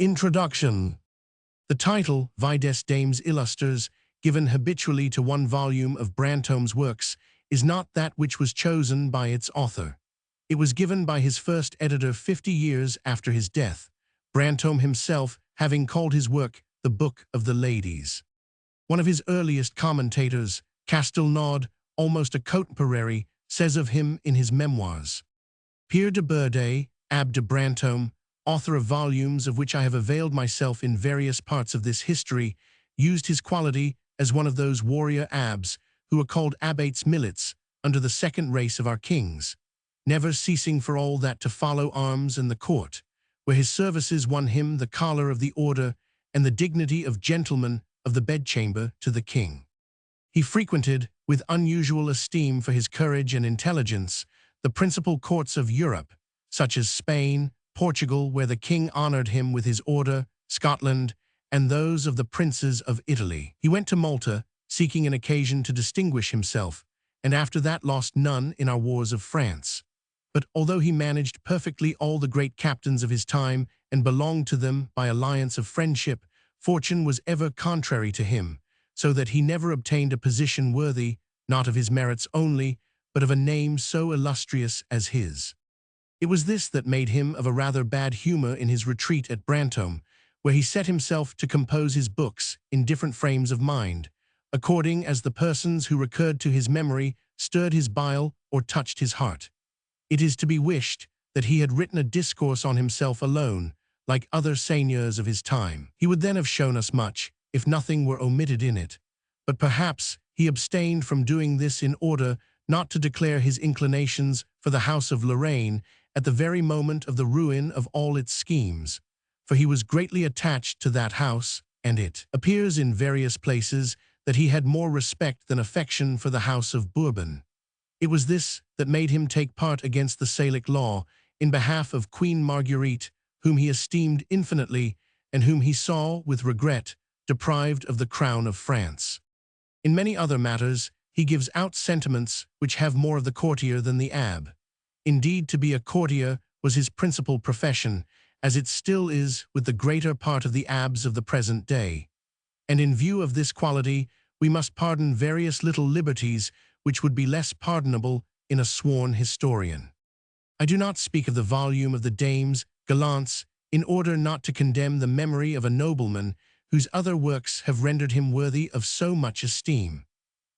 Introduction. The title, Vie des Dames Illustres, given habitually to one volume of Brantôme's works, is not that which was chosen by its author. It was given by his first editor 50 years after his death, Brantôme himself having called his work the Book of the Ladies. One of his earliest commentators, Castelnaud, almost a contemporary, says of him in his memoirs, Pierre de Bourdeille, Abbé de Brantôme, author of volumes of which I have availed myself in various parts of this history, used his quality as one of those warrior abbes who are called abbates milits under the second race of our kings, never ceasing for all that to follow arms in the court, where his services won him the collar of the order and the dignity of gentleman of the bedchamber to the king. He frequented, with unusual esteem for his courage and intelligence, the principal courts of Europe, such as Spain, Portugal, where the king honored him with his order, Scotland, and those of the princes of Italy. He went to Malta, seeking an occasion to distinguish himself, and after that lost none in our wars of France. But although he managed perfectly all the great captains of his time and belonged to them by alliance of friendship, fortune was ever contrary to him, so that he never obtained a position worthy, not of his merits only, but of a name so illustrious as his. It was this that made him of a rather bad humor in his retreat at Brantôme, where he set himself to compose his books in different frames of mind, according as the persons who recurred to his memory stirred his bile or touched his heart. It is to be wished that he had written a discourse on himself alone, like other seigneurs of his time. He would then have shown us much, if nothing were omitted in it, but perhaps he abstained from doing this in order not to declare his inclinations for the House of Lorraine at the very moment of the ruin of all its schemes, for he was greatly attached to that house, and it appears in various places that he had more respect than affection for the House of Bourbon. It was this that made him take part against the Salic law in behalf of Queen Marguerite, whom he esteemed infinitely, and whom he saw, with regret, deprived of the crown of France. In many other matters, he gives out sentiments which have more of the courtier than the abbe. Indeed, to be a courtier was his principal profession, as it still is with the greater part of the abbes of the present day. And in view of this quality, we must pardon various little liberties which would be less pardonable in a sworn historian. I do not speak of the volume of the dames, gallants, in order not to condemn the memory of a nobleman whose other works have rendered him worthy of so much esteem.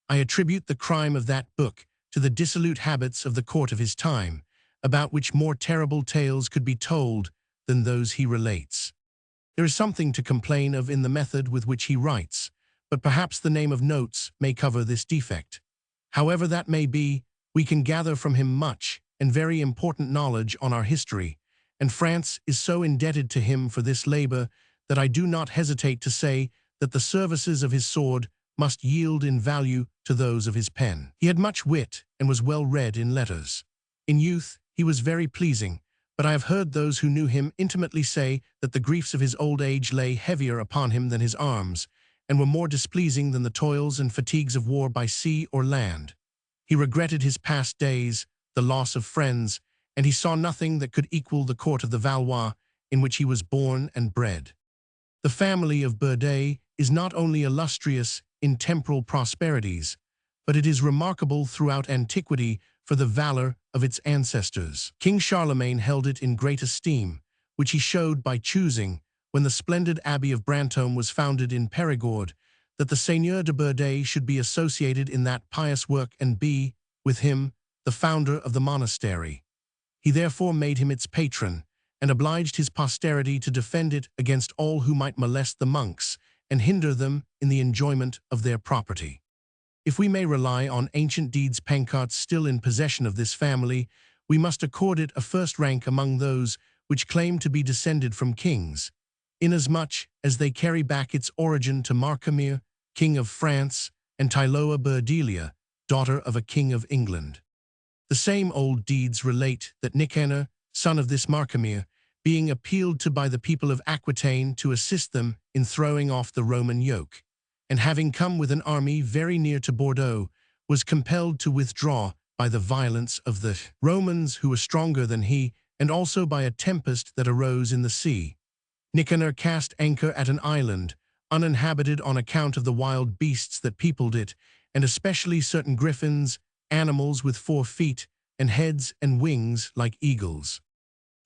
I attribute the crime of that book to the dissolute habits of the court of his time, about which more terrible tales could be told than those he relates. There is something to complain of in the method with which he writes, but perhaps the name of notes may cover this defect. However that may be, we can gather from him much and very important knowledge on our history, and France is so indebted to him for this labor that I do not hesitate to say that the services of his sword must yield in value to those of his pen. He had much wit and was well read in letters. In youth, he was very pleasing, but I have heard those who knew him intimately say that the griefs of his old age lay heavier upon him than his arms, and were more displeasing than the toils and fatigues of war by sea or land. He regretted his past days, the loss of friends, and he saw nothing that could equal the court of the Valois, in which he was born and bred. The family of Bourdeille is not only illustrious in temporal prosperities, but it is remarkable throughout antiquity for the valor of its ancestors. King Charlemagne held it in great esteem, which he showed by choosing, when the splendid abbey of Brantôme was founded in Périgord, that the Seigneur de Bourdeille should be associated in that pious work and be, with him, the founder of the monastery. He therefore made him its patron, and obliged his posterity to defend it against all who might molest the monks and hinder them in the enjoyment of their property. If we may rely on ancient deeds pancarts still in possession of this family, we must accord it a first rank among those which claim to be descended from kings, inasmuch as they carry back its origin to Marcomir, King of France, and Tyloa Berdelia, daughter of a king of England. The same old deeds relate that Nicanor, son of this Marcomir, being appealed to by the people of Aquitaine to assist them in throwing off the Roman yoke, and having come with an army very near to Bordeaux, was compelled to withdraw by the violence of the Romans who were stronger than he, and also by a tempest that arose in the sea. Nicanor cast anchor at an island, uninhabited on account of the wild beasts that peopled it, and especially certain griffins, animals with 4 feet, and heads and wings like eagles.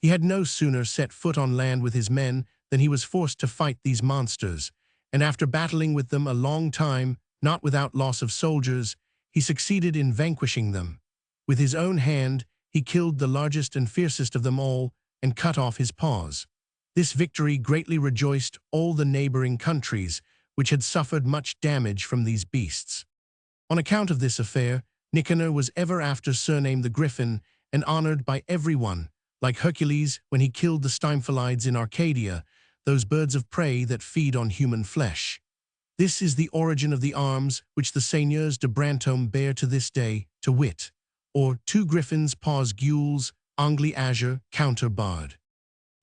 He had no sooner set foot on land with his men than he was forced to fight these monsters, and after battling with them a long time, not without loss of soldiers, he succeeded in vanquishing them. With his own hand, he killed the largest and fiercest of them all and cut off his paws. This victory greatly rejoiced all the neighboring countries, which had suffered much damage from these beasts. On account of this affair, Nicanor was ever after surnamed the Griffin and honored by everyone, like Hercules when he killed the Stymphalides in Arcadia, those birds of prey that feed on human flesh. This is the origin of the arms which the seigneurs de Brantôme bear to this day, to wit, or 2 griffins paws gules, Angli azure, counterbard.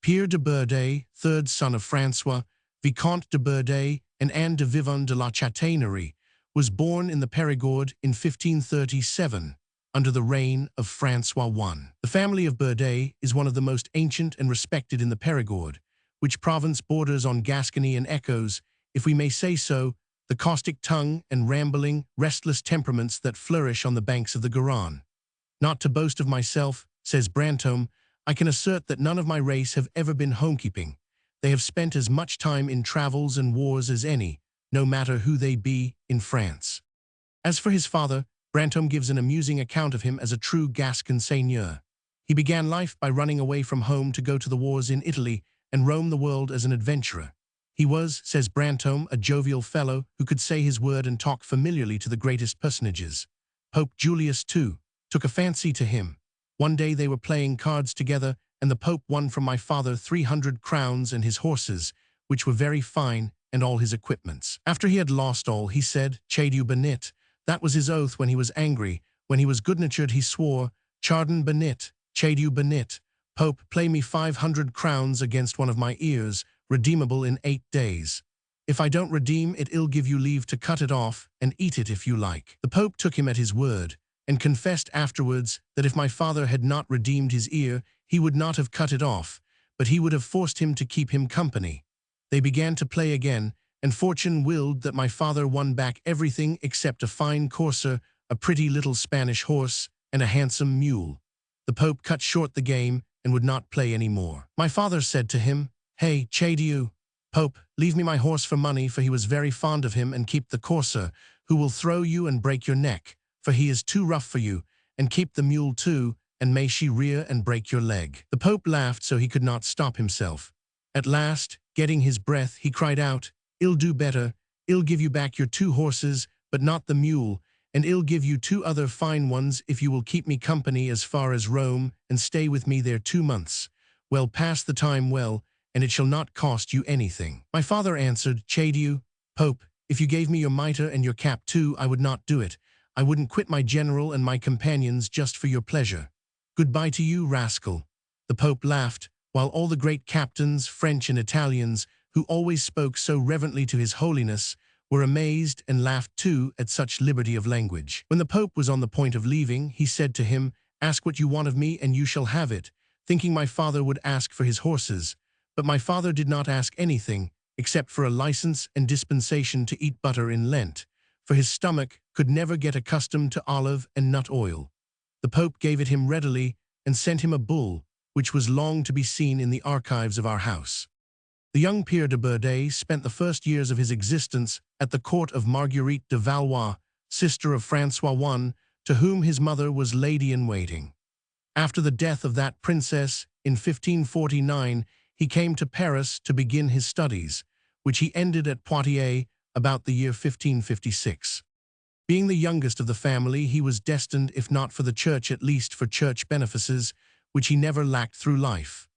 Pierre de Bourdeille, 3rd son of François, Vicomte de Bourdeille and Anne de Vivonne de la Châtaigneraie, was born in the Périgord in 1537, under the reign of François I. The family of Bourdeille is one of the most ancient and respected in the Périgord, which province borders on Gascony and echoes, if we may say so, the caustic tongue and rambling, restless temperaments that flourish on the banks of the Garonne. Not to boast of myself, says Brantôme, I can assert that none of my race have ever been homekeeping. They have spent as much time in travels and wars as any, no matter who they be, in France. As for his father, Brantôme gives an amusing account of him as a true Gascon seigneur. He began life by running away from home to go to the wars in Italy and roam the world as an adventurer. He was, says Brantôme, a jovial fellow who could say his word and talk familiarly to the greatest personages. Pope Julius, too, took a fancy to him. One day they were playing cards together, and the Pope won from my father 300 crowns and his horses, which were very fine, and all his equipments. After he had lost all, he said, "Chadieu benit." That was his oath when he was angry. When he was good-natured, he swore, "Chardon benit, Chadieu benit. Pope, play me 500 crowns against one of my ears, redeemable in 8 days. If I don't redeem it, I'll give you leave to cut it off and eat it if you like." The Pope took him at his word, and confessed afterwards that if my father had not redeemed his ear, he would not have cut it off, but he would have forced him to keep him company. They began to play again, and fortune willed that my father won back everything except a fine courser, a pretty little Spanish horse, and a handsome mule. The Pope cut short the game and would not play any more. My father said to him, "Hey, Chadieu, Pope, leave me my horse for money," for he was very fond of him, "and keep the courser, who will throw you and break your neck, for he is too rough for you, and keep the mule too, and may she rear and break your leg." The Pope laughed so he could not stop himself. At last, getting his breath, he cried out, "I'll do better. I'll give you back your 2 horses, but not the mule, and I'll give you 2 other fine ones if you will keep me company as far as Rome and stay with me there 2 months. Well, pass the time well, and it shall not cost you anything." My father answered, "Chadieu, Pope, if you gave me your mitre and your cap too, I would not do it. I wouldn't quit my general and my companions just for your pleasure. Goodbye to you, rascal." The Pope laughed, while all the great captains, French and Italians, who always spoke so reverently to His Holiness, were amazed and laughed too at such liberty of language. When the Pope was on the point of leaving, he said to him, "Ask what you want of me and you shall have it," thinking my father would ask for his horses. But my father did not ask anything, except for a license and dispensation to eat butter in Lent, for his stomach could never get accustomed to olive and nut oil. The Pope gave it him readily and sent him a bull, which was long to be seen in the archives of our house. The young Pierre de Bourdeille spent the first years of his existence at the court of Marguerite de Valois, sister of François I, to whom his mother was lady-in-waiting. After the death of that princess in 1549, he came to Paris to begin his studies, which he ended at Poitiers about the year 1556. Being the youngest of the family, he was destined, if not for the church, at least for church benefices, which he never lacked through life.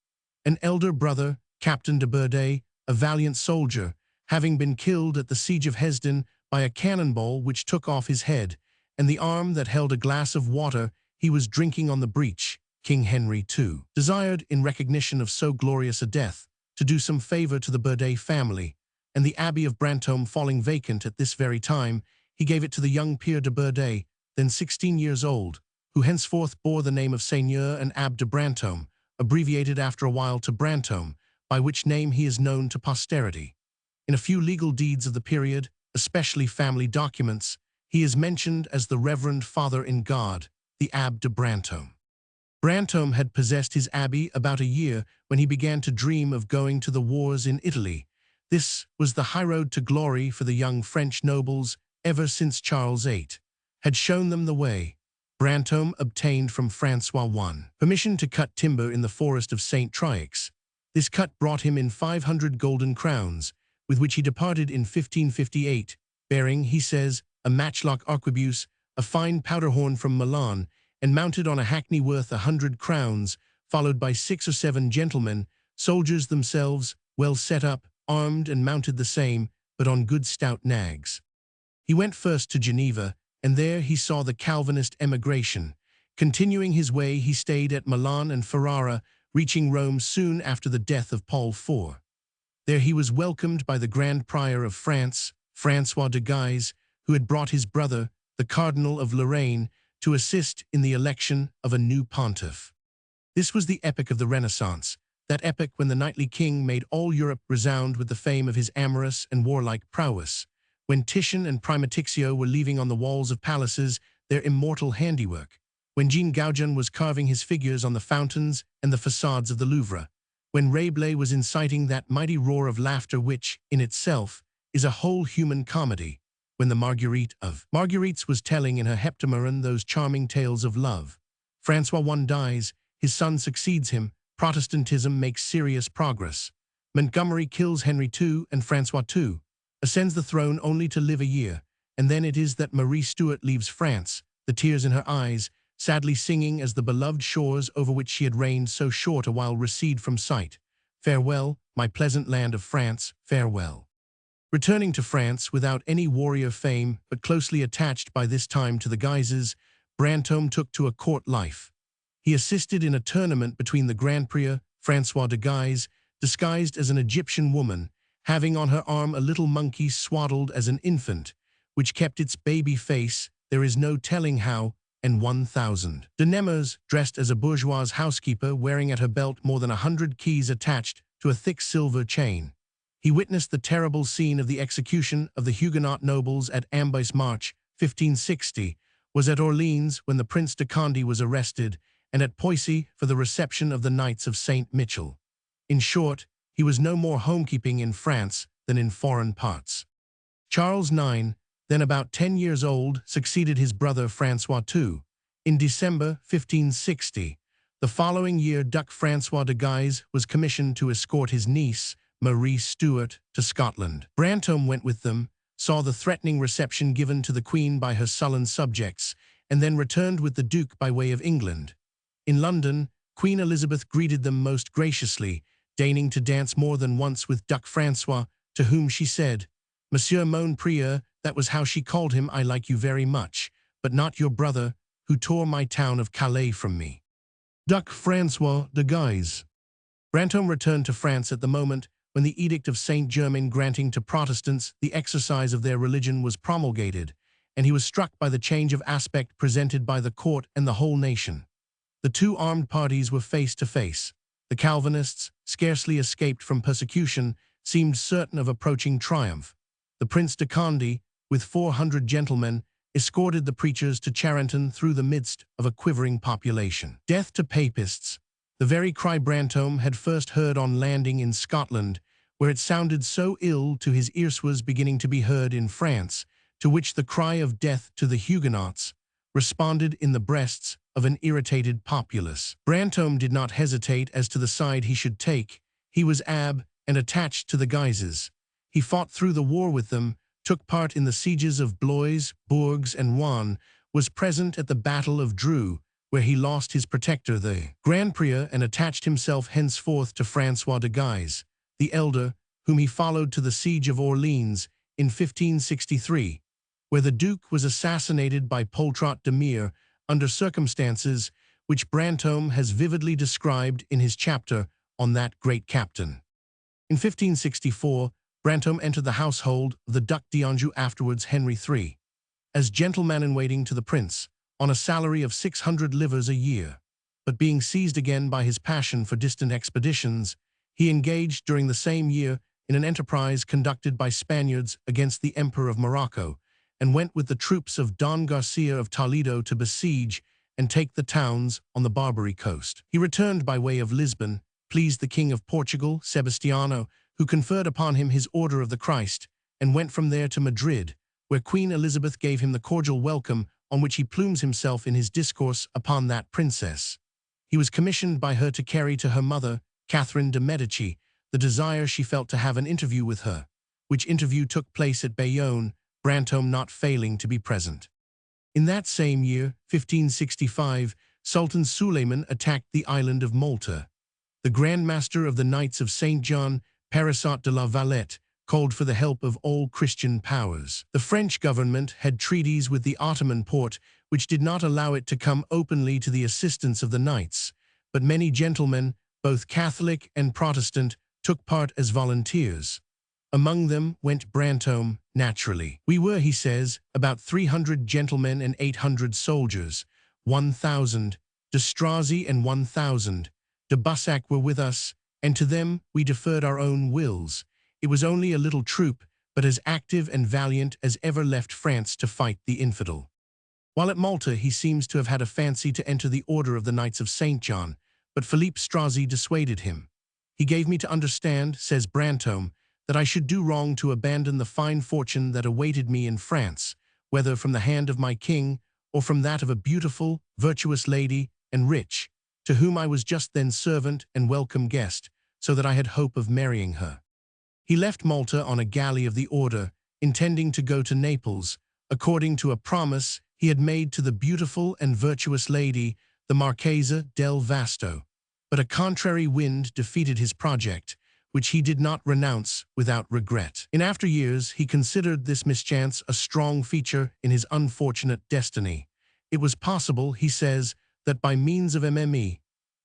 An elder brother, Captain de Bourdeille, a valiant soldier, having been killed at the siege of Hesdin by a cannonball which took off his head, and the arm that held a glass of water he was drinking on the breach, King Henry II desired, in recognition of so glorious a death, to do some favor to the Bourdeille family, and the Abbey of Brantôme falling vacant at this very time, he gave it to the young Pierre de Bourdeille, then 16 years old, who henceforth bore the name of Seigneur and Abbe de Brantôme, abbreviated after a while to Brantôme, by which name he is known to posterity. In a few legal deeds of the period, especially family documents, he is mentioned as the Reverend Father in God, the Abbé de Brantôme. Brantôme had possessed his abbey about a year when he began to dream of going to the wars in Italy. This was the highroad to glory for the young French nobles ever since Charles VIII had shown them the way. Brantôme obtained from François I permission to cut timber in the forest of St. Triox. This cut brought him in 500 golden crowns, with which he departed in 1558, bearing, he says, a matchlock arquebuse, a fine powder horn from Milan, and mounted on a hackney worth 100 crowns, followed by 6 or 7 gentlemen, soldiers themselves, well set up, armed and mounted the same, but on good stout nags. He went first to Geneva, and there he saw the Calvinist emigration. Continuing his way, he stayed at Milan and Ferrara, reaching Rome soon after the death of Paul IV. There he was welcomed by the Grand Prior of France, François de Guise, who had brought his brother, the Cardinal of Lorraine, to assist in the election of a new pontiff. This was the epoch of the Renaissance, that epoch when the knightly king made all Europe resound with the fame of his amorous and warlike prowess, when Titian and Primatixio were leaving on the walls of palaces their immortal handiwork, when Jean Goujon was carving his figures on the fountains and the facades of the Louvre, when Rabelais was inciting that mighty roar of laughter which, in itself, is a whole human comedy, when the Marguerite of Marguerites was telling in her Heptameron those charming tales of love. François I dies, his son succeeds him, Protestantism makes serious progress. Montgomery kills Henry II and François II, ascends the throne only to live a year, and then it is that Marie Stuart leaves France, the tears in her eyes, sadly singing as the beloved shores over which she had reigned so short a while recede from sight. Farewell, my pleasant land of France, farewell. Returning to France without any warrior fame, but closely attached by this time to the Guises, Brantôme took to a court life. He assisted in a tournament between the Grand Prior, François de Guise, disguised as an Egyptian woman, having on her arm a little monkey swaddled as an infant, which kept its baby face, there is no telling how, and 1,000. De Nemours, dressed as a bourgeois housekeeper, wearing at her belt more than 100 keys attached to a thick silver chain. He witnessed the terrible scene of the execution of the Huguenot nobles at Ambes March, 1560, was at Orleans when the Prince de Condé was arrested, and at Poissy for the reception of the Knights of St. Michel. In short, he was no more homekeeping in France than in foreign parts. Charles IX, then about 10 years old, succeeded his brother François II. In December 1560, the following year Duc François de Guise was commissioned to escort his niece, Marie Stuart, to Scotland. Brantôme went with them, saw the threatening reception given to the Queen by her sullen subjects, and then returned with the Duke by way of England. In London, Queen Elizabeth greeted them most graciously, deigning to dance more than once with Duc François, to whom she said, "Monsieur mon prieur," that was how she called him, "I like you very much, but not your brother, who tore my town of Calais from me." Duc François de Guise. Brantôme returned to France at the moment when the Edict of Saint-Germain granting to Protestants the exercise of their religion was promulgated, and he was struck by the change of aspect presented by the court and the whole nation. The two armed parties were face to face. The Calvinists, scarcely escaped from persecution, seemed certain of approaching triumph. The Prince de Condé, with 400 gentlemen, escorted the preachers to Charenton through the midst of a quivering population. Death to Papists, the very cry Brantôme had first heard on landing in Scotland, where it sounded so ill to his ears, was beginning to be heard in France, to which the cry of death to the Huguenots responded in the breasts of an irritated populace. Brantôme did not hesitate as to the side he should take. He was Abbé and attached to the Guises. He fought through the war with them, took part in the sieges of Blois, Bourges, and Rouen, was present at the Battle of Dreux, where he lost his protector, the Grand Prior, and attached himself henceforth to François de Guise, the elder, whom he followed to the siege of Orleans in 1563, where the Duke was assassinated by Poltrot de Mere under circumstances which Brantôme has vividly described in his chapter on that great captain. In 1564, Brantôme entered the household of the Duc d'Anjou, afterwards Henry III, as gentleman-in-waiting to the prince, on a salary of 600 livres a year. But being seized again by his passion for distant expeditions, He engaged during the same year in an enterprise conducted by Spaniards against the Emperor of Morocco, and went with the troops of Don Garcia of Toledo to besiege and take the towns on the Barbary coast. He returned by way of Lisbon, pleased the King of Portugal, Sebastiano, who conferred upon him his Order of the Christ, and went from there to Madrid, where Queen Elizabeth gave him the cordial welcome on which he plumes himself in his discourse upon that princess. He was commissioned by her to carry to her mother, Catherine de Medici, the desire she felt to have an interview with her, which interview took place at Bayonne, Brantôme not failing to be present. In that same year, 1565, Sultan Suleiman attacked the island of Malta. The Grand Master of the Knights of St. John, Parasat de la Valette, called for the help of all Christian powers. The French government had treaties with the Ottoman Porte, which did not allow it to come openly to the assistance of the knights, but many gentlemen, both Catholic and Protestant, took part as volunteers. Among them went Brantôme, naturally. We were, he says, about 300 gentlemen and 800 soldiers, 1,000, de Strozzi and 1,000. De Bussac were with us, and to them we deferred our own wills. It was only a little troop, but as active and valiant as ever left France to fight the infidel. While at Malta he seems to have had a fancy to enter the Order of the Knights of St. John, but Philippe Strozzi dissuaded him. He gave me to understand, says Brantôme, that I should do wrong to abandon the fine fortune that awaited me in France, whether from the hand of my king or from that of a beautiful, virtuous lady and rich, to whom I was just then servant and welcome guest, so that I had hope of marrying her. He left Malta on a galley of the order, intending to go to Naples, according to a promise he had made to the beautiful and virtuous lady, the Marchesa del Vasto. But a contrary wind defeated his project, which he did not renounce without regret. In after years, he considered this mischance a strong feature in his unfortunate destiny. It was possible, he says, that by means of Mme.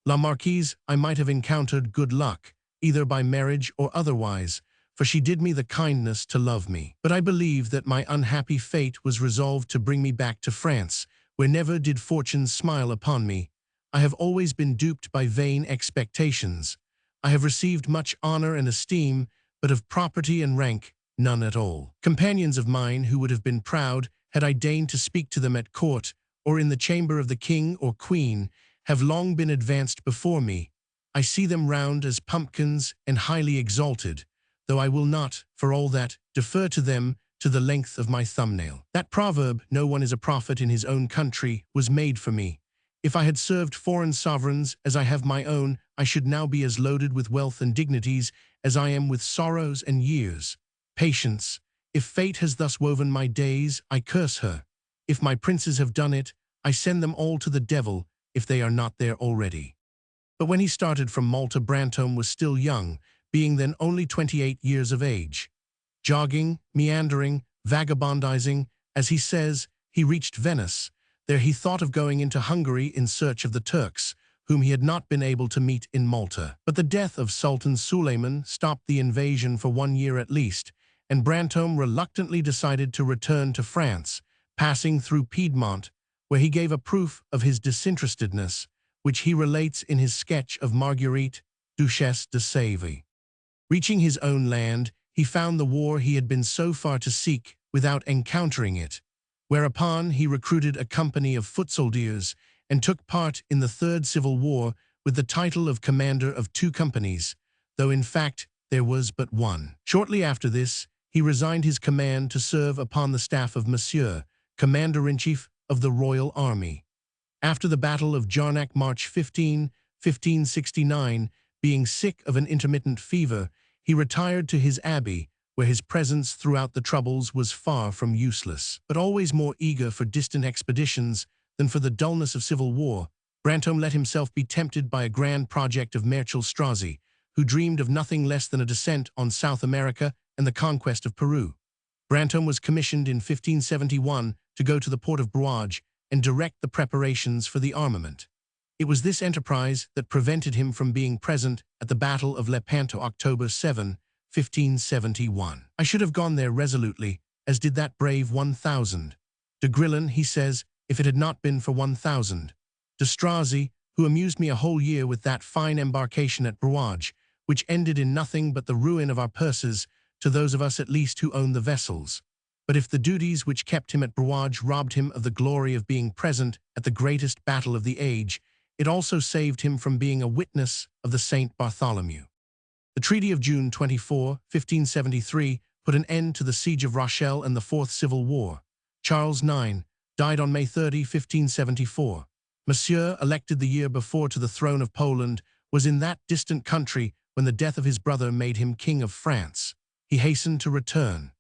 La Marquise I might have encountered good luck, either by marriage or otherwise, for she did me the kindness to love me. But I believe that my unhappy fate was resolved to bring me back to France, where never did fortune smile upon me. I have always been duped by vain expectations. I have received much honor and esteem, but of property and rank, none at all. Companions of mine who would have been proud, had I deigned to speak to them at court, or in the chamber of the king or queen, have long been advanced before me. I see them round as pumpkins and highly exalted, though I will not, for all that, defer to them to the length of my thumbnail. That proverb, no one is a prophet in his own country, was made for me. If I had served foreign sovereigns as I have my own, I should now be as loaded with wealth and dignities as I am with sorrows and years. Patience. If fate has thus woven my days, I curse her. If my princes have done it, I send them all to the devil, if they are not there already. But when he started from Malta, Brantôme was still young, being then only 28 years of age. Jogging, meandering, vagabondizing, as he says, he reached Venice. There he thought of going into Hungary in search of the Turks, whom he had not been able to meet in Malta. But the death of Sultan Suleiman stopped the invasion for 1 year at least, and Brantôme reluctantly decided to return to France, passing through Piedmont, where he gave a proof of his disinterestedness, which he relates in his sketch of Marguerite, Duchesse de Savoie. Reaching his own land, he found the war he had been so far to seek without encountering it, whereupon he recruited a company of foot soldiers and took part in the Third Civil War with the title of commander of 2 companies, though in fact there was but one. Shortly after this, he resigned his command to serve upon the staff of Monsieur, Commander-in-Chief of the Royal Army. After the Battle of Jarnac, March 15, 1569, being sick of an intermittent fever, he retired to his abbey, where his presence throughout the troubles was far from useless. But always more eager for distant expeditions than for the dullness of civil war, Brantôme let himself be tempted by a grand project of Marechal Strozzi, who dreamed of nothing less than a descent on South America and the conquest of Peru. Brantôme was commissioned in 1571 to go to the port of Brouage and direct the preparations for the armament. It was this enterprise that prevented him from being present at the Battle of Lepanto, October 7, 1571. I should have gone there resolutely, as did that brave 1,000. De Grillan, he says, if it had not been for 1,000. De Strozzi, who amused me a whole year with that fine embarkation at Brouage, which ended in nothing but the ruin of our purses, to those of us at least who own the vessels. But if the duties which kept him at Brouage robbed him of the glory of being present at the greatest battle of the age, it also saved him from being a witness of the Saint Bartholomew. The Treaty of June 24, 1573, put an end to the Siege of Rochelle and the Fourth Civil War. Charles IX died on May 30, 1574. Monsieur, elected the year before to the throne of Poland, was in that distant country when the death of his brother made him King of France. He hastened to return.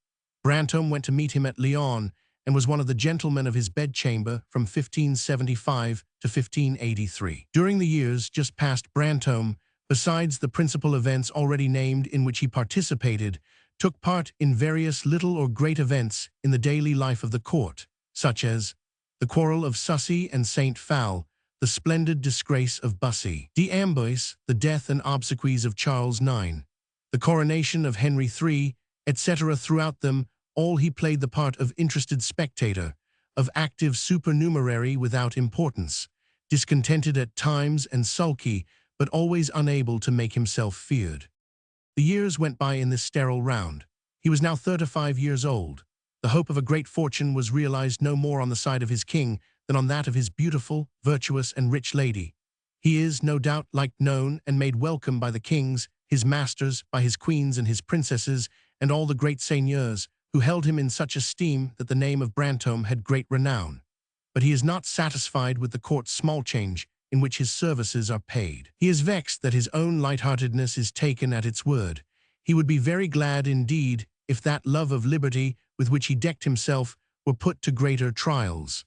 Brantôme went to meet him at Lyon and was one of the gentlemen of his bedchamber from 1575 to 1583. During the years just past, Brantôme, besides the principal events already named in which he participated, took part in various little or great events in the daily life of the court, such as the quarrel of Sucy and Saint Phal, the splendid disgrace of Bussy, d'Amboise, the death and obsequies of Charles IX, the coronation of Henry III, etc. Throughout them all he played the part of interested spectator, of active supernumerary without importance, discontented at times and sulky, but always unable to make himself feared. The years went by in this sterile round. He was now 35 years old. The hope of a great fortune was realized no more on the side of his king than on that of his beautiful, virtuous, and rich lady. He is, no doubt, liked, known, and made welcome by the kings, his masters, by his queens and his princesses, and all the great seigneurs, who held him in such esteem that the name of Brantôme had great renown. But he is not satisfied with the court's small change in which his services are paid. He is vexed that his own lightheartedness is taken at its word. He would be very glad indeed if that love of liberty with which he decked himself were put to greater trials.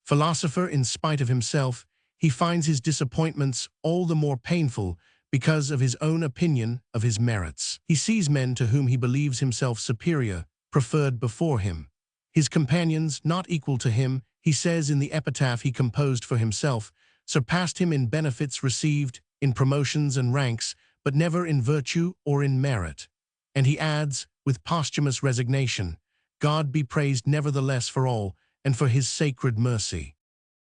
Philosopher in spite of himself, he finds his disappointments all the more painful because of his own opinion of his merits. He sees men to whom he believes himself superior, preferred before him. His companions, not equal to him, he says in the epitaph he composed for himself, surpassed him in benefits received, in promotions and ranks, but never in virtue or in merit. And he adds, with posthumous resignation, God be praised nevertheless for all, and for his sacred mercy.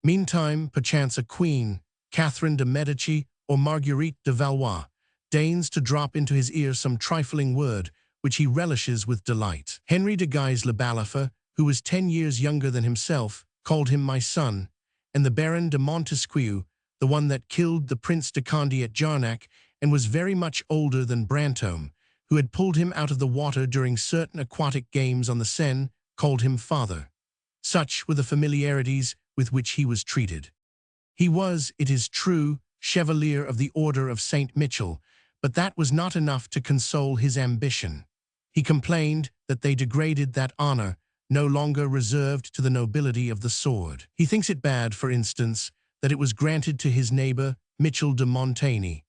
Meantime, perchance a queen, Catherine de Medici or Marguerite de Valois, deigns to drop into his ear some trifling word, which he relishes with delight. Henry de Guise le Balafre, who was 10 years younger than himself, called him my son, and the Baron de Montesquieu, the one that killed the Prince de Condé at Jarnac, and was very much older than Brantôme, who had pulled him out of the water during certain aquatic games on the Seine, called him father. Such were the familiarities with which he was treated. He was, it is true, Chevalier of the Order of St. Michel, but that was not enough to console his ambition. He complained that they degraded that honor, no longer reserved to the nobility of the sword. He thinks it bad, for instance, that it was granted to his neighbor, Michel de Montaigne.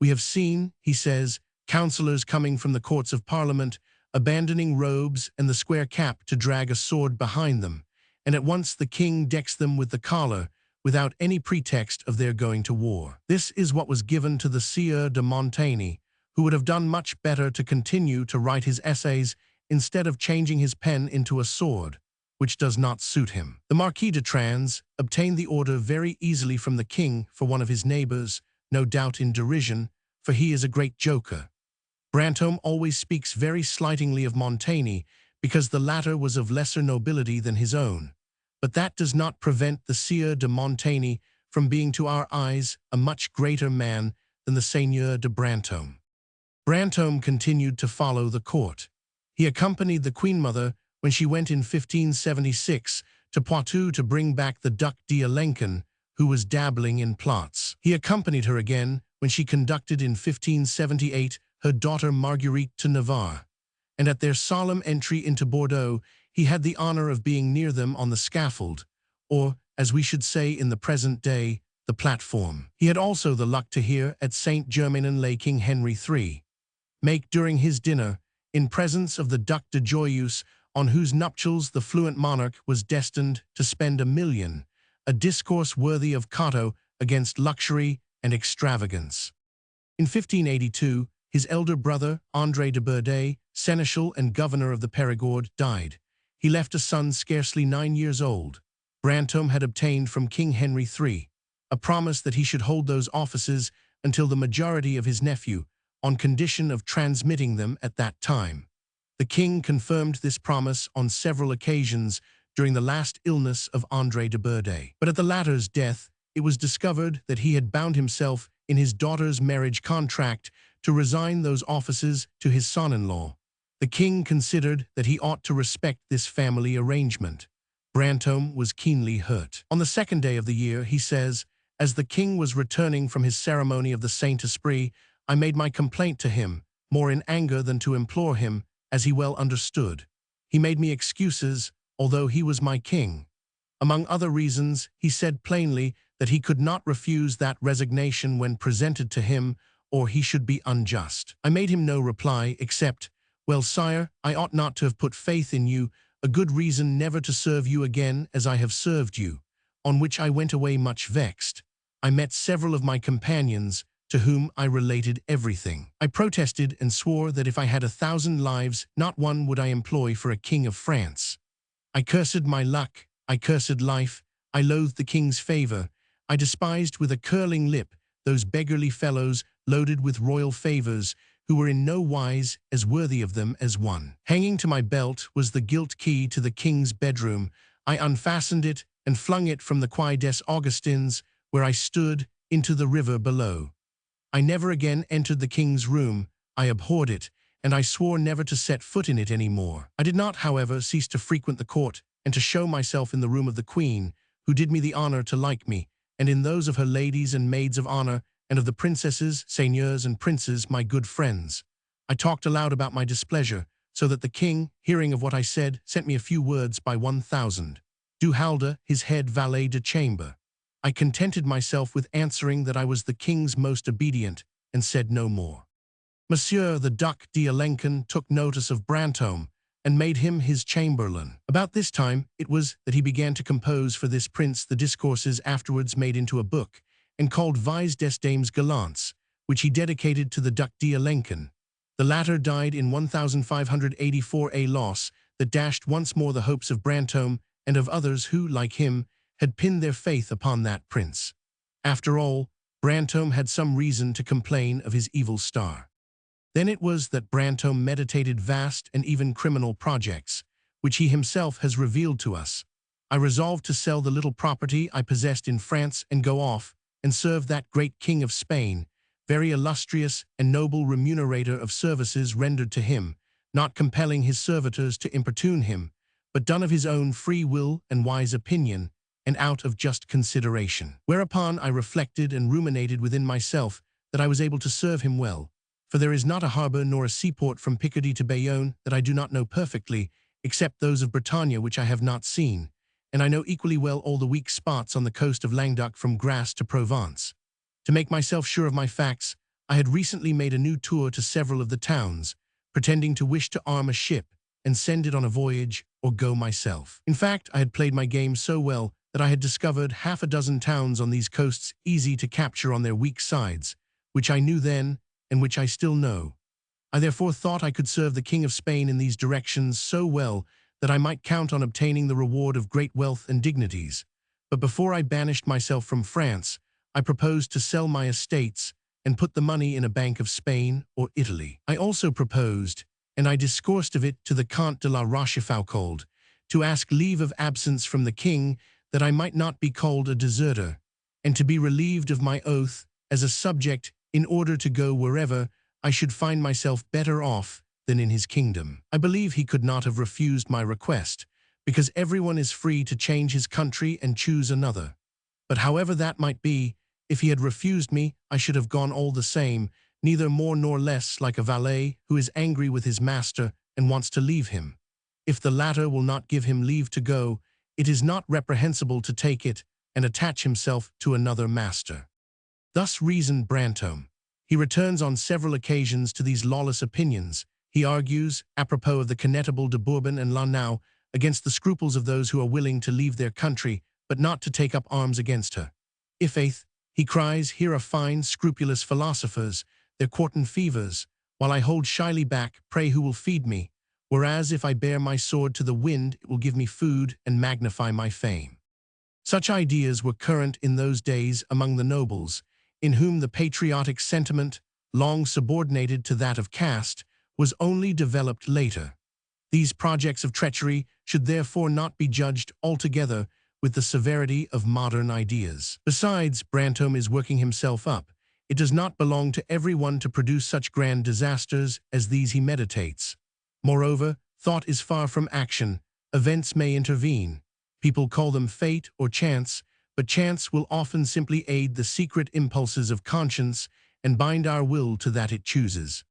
We have seen, he says, councillors coming from the courts of Parliament, abandoning robes and the square cap to drag a sword behind them, and at once the king decks them with the collar, without any pretext of their going to war. This is what was given to the sieur de Montaigne, who would have done much better to continue to write his essays instead of changing his pen into a sword, which does not suit him. The Marquis de Trans obtained the order very easily from the king for one of his neighbors, no doubt in derision, for he is a great joker. Brantôme always speaks very slightingly of Montaigne because the latter was of lesser nobility than his own, but that does not prevent the sieur de Montaigne from being to our eyes a much greater man than the seigneur de Brantôme. Brantôme continued to follow the court. He accompanied the Queen Mother when she went in 1576 to Poitou to bring back the Duc d'Alençon, who was dabbling in plots. He accompanied her again when she conducted in 1578 her daughter Marguerite to Navarre, and at their solemn entry into Bordeaux, he had the honor of being near them on the scaffold, or, as we should say in the present day, the platform. He had also the luck to hear at Saint-Germain-en-Laye King Henry III make during his dinner, in presence of the Duc de Joyeuse, on whose nuptials the fluent monarch was destined to spend $1 million, a discourse worthy of Cato against luxury and extravagance. In 1582, his elder brother, André de Bourdeille, seneschal and governor of the Périgord, died. He left a son scarcely 9 years old. Brantôme had obtained from King Henry III a promise that he should hold those offices until the majority of his nephew, on condition of transmitting them at that time. The king confirmed this promise on several occasions during the last illness of André de Bourdeille. But at the latter's death, it was discovered that he had bound himself in his daughter's marriage contract to resign those offices to his son-in-law. The king considered that he ought to respect this family arrangement. Brantôme was keenly hurt. On the second day of the year, he says, as the king was returning from his ceremony of the Saint-Esprit, I made my complaint to him, more in anger than to implore him, as he well understood. He made me excuses, although he was my king. Among other reasons, he said plainly that he could not refuse that resignation when presented to him, or he should be unjust. I made him no reply, except, well, sire, I ought not to have put faith in you, a good reason never to serve you again as I have served you, on which I went away much vexed. I met several of my companions, to whom I related everything. I protested and swore that if I had 1,000 lives, not one would I employ for a king of France. I cursed my luck, I cursed life, I loathed the king's favor, I despised with a curling lip those beggarly fellows loaded with royal favors, who were in no wise as worthy of them as one. Hanging to my belt was the gilt key to the king's bedroom. I unfastened it and flung it from the Quai des Augustins, where I stood, into the river below. I never again entered the king's room. I abhorred it, and I swore never to set foot in it any more. I did not, however, cease to frequent the court and to show myself in the room of the queen, who did me the honor to like me, and in those of her ladies and maids of honor, and of the princesses, seigneurs, and princes, my good friends. I talked aloud about my displeasure, so that the king, hearing of what I said, sent me a few words by 1,000. Du Halde, his head valet de chamber. I contented myself with answering that I was the king's most obedient, and said no more. Monsieur the Duc d'Alençon took notice of Brantôme, and made him his chamberlain. About this time it was that he began to compose for this prince the discourses afterwards made into a book, and called Vies des Dames Galantes, which he dedicated to the Duc d'Alençon. The latter died in 1584, a loss that dashed once more the hopes of Brantôme and of others who, like him, had pinned their faith upon that prince. After all, Brantôme had some reason to complain of his evil star. Then it was that Brantôme meditated vast and even criminal projects, which he himself has revealed to us. I resolved to sell the little property I possessed in France and go off, and serve that great king of Spain, very illustrious and noble remunerator of services rendered to him, not compelling his servitors to importune him, but done of his own free will and wise opinion, and out of just consideration. Whereupon I reflected and ruminated within myself that I was able to serve him well, for there is not a harbor nor a seaport from Picardy to Bayonne that I do not know perfectly, except those of Bretagne which I have not seen, and I know equally well all the weak spots on the coast of Languedoc from Grasse to Provence. To make myself sure of my facts, I had recently made a new tour to several of the towns, pretending to wish to arm a ship and send it on a voyage or go myself. In fact, I had played my game so well that I had discovered 6 towns on these coasts easy to capture on their weak sides, which I knew then and which I still know. I therefore thought I could serve the King of Spain in these directions so well that I might count on obtaining the reward of great wealth and dignities. But before I banished myself from France, I proposed to sell my estates and put the money in a bank of Spain or Italy. I also proposed, and I discoursed of it to the Comte de la Rochefoucauld, to ask leave of absence from the king that I might not be called a deserter, and to be relieved of my oath as a subject in order to go wherever I should find myself better off than in his kingdom. I believe he could not have refused my request, because everyone is free to change his country and choose another. But however that might be, if he had refused me, I should have gone all the same, neither more nor less like a valet who is angry with his master and wants to leave him. If the latter will not give him leave to go, it is not reprehensible to take it and attach himself to another master. Thus reasoned Brantôme. He returns on several occasions to these lawless opinions. He argues, apropos of the Connétable de Bourbon and Lannoy, against the scruples of those who are willing to leave their country, but not to take up arms against her. "I'faith," he cries, "here are fine, scrupulous philosophers, their quartan fevers, while I hold shyly back, pray who will feed me? Whereas if I bear my sword to the wind, it will give me food and magnify my fame." Such ideas were current in those days among the nobles, in whom the patriotic sentiment, long subordinated to that of caste, was only developed later. These projects of treachery should therefore not be judged altogether with the severity of modern ideas. Besides, Brantôme is working himself up. It does not belong to everyone to produce such grand disasters as these he meditates. Moreover, thought is far from action. Events may intervene. People call them fate or chance, but chance will often simply aid the secret impulses of conscience and bind our will to that it chooses.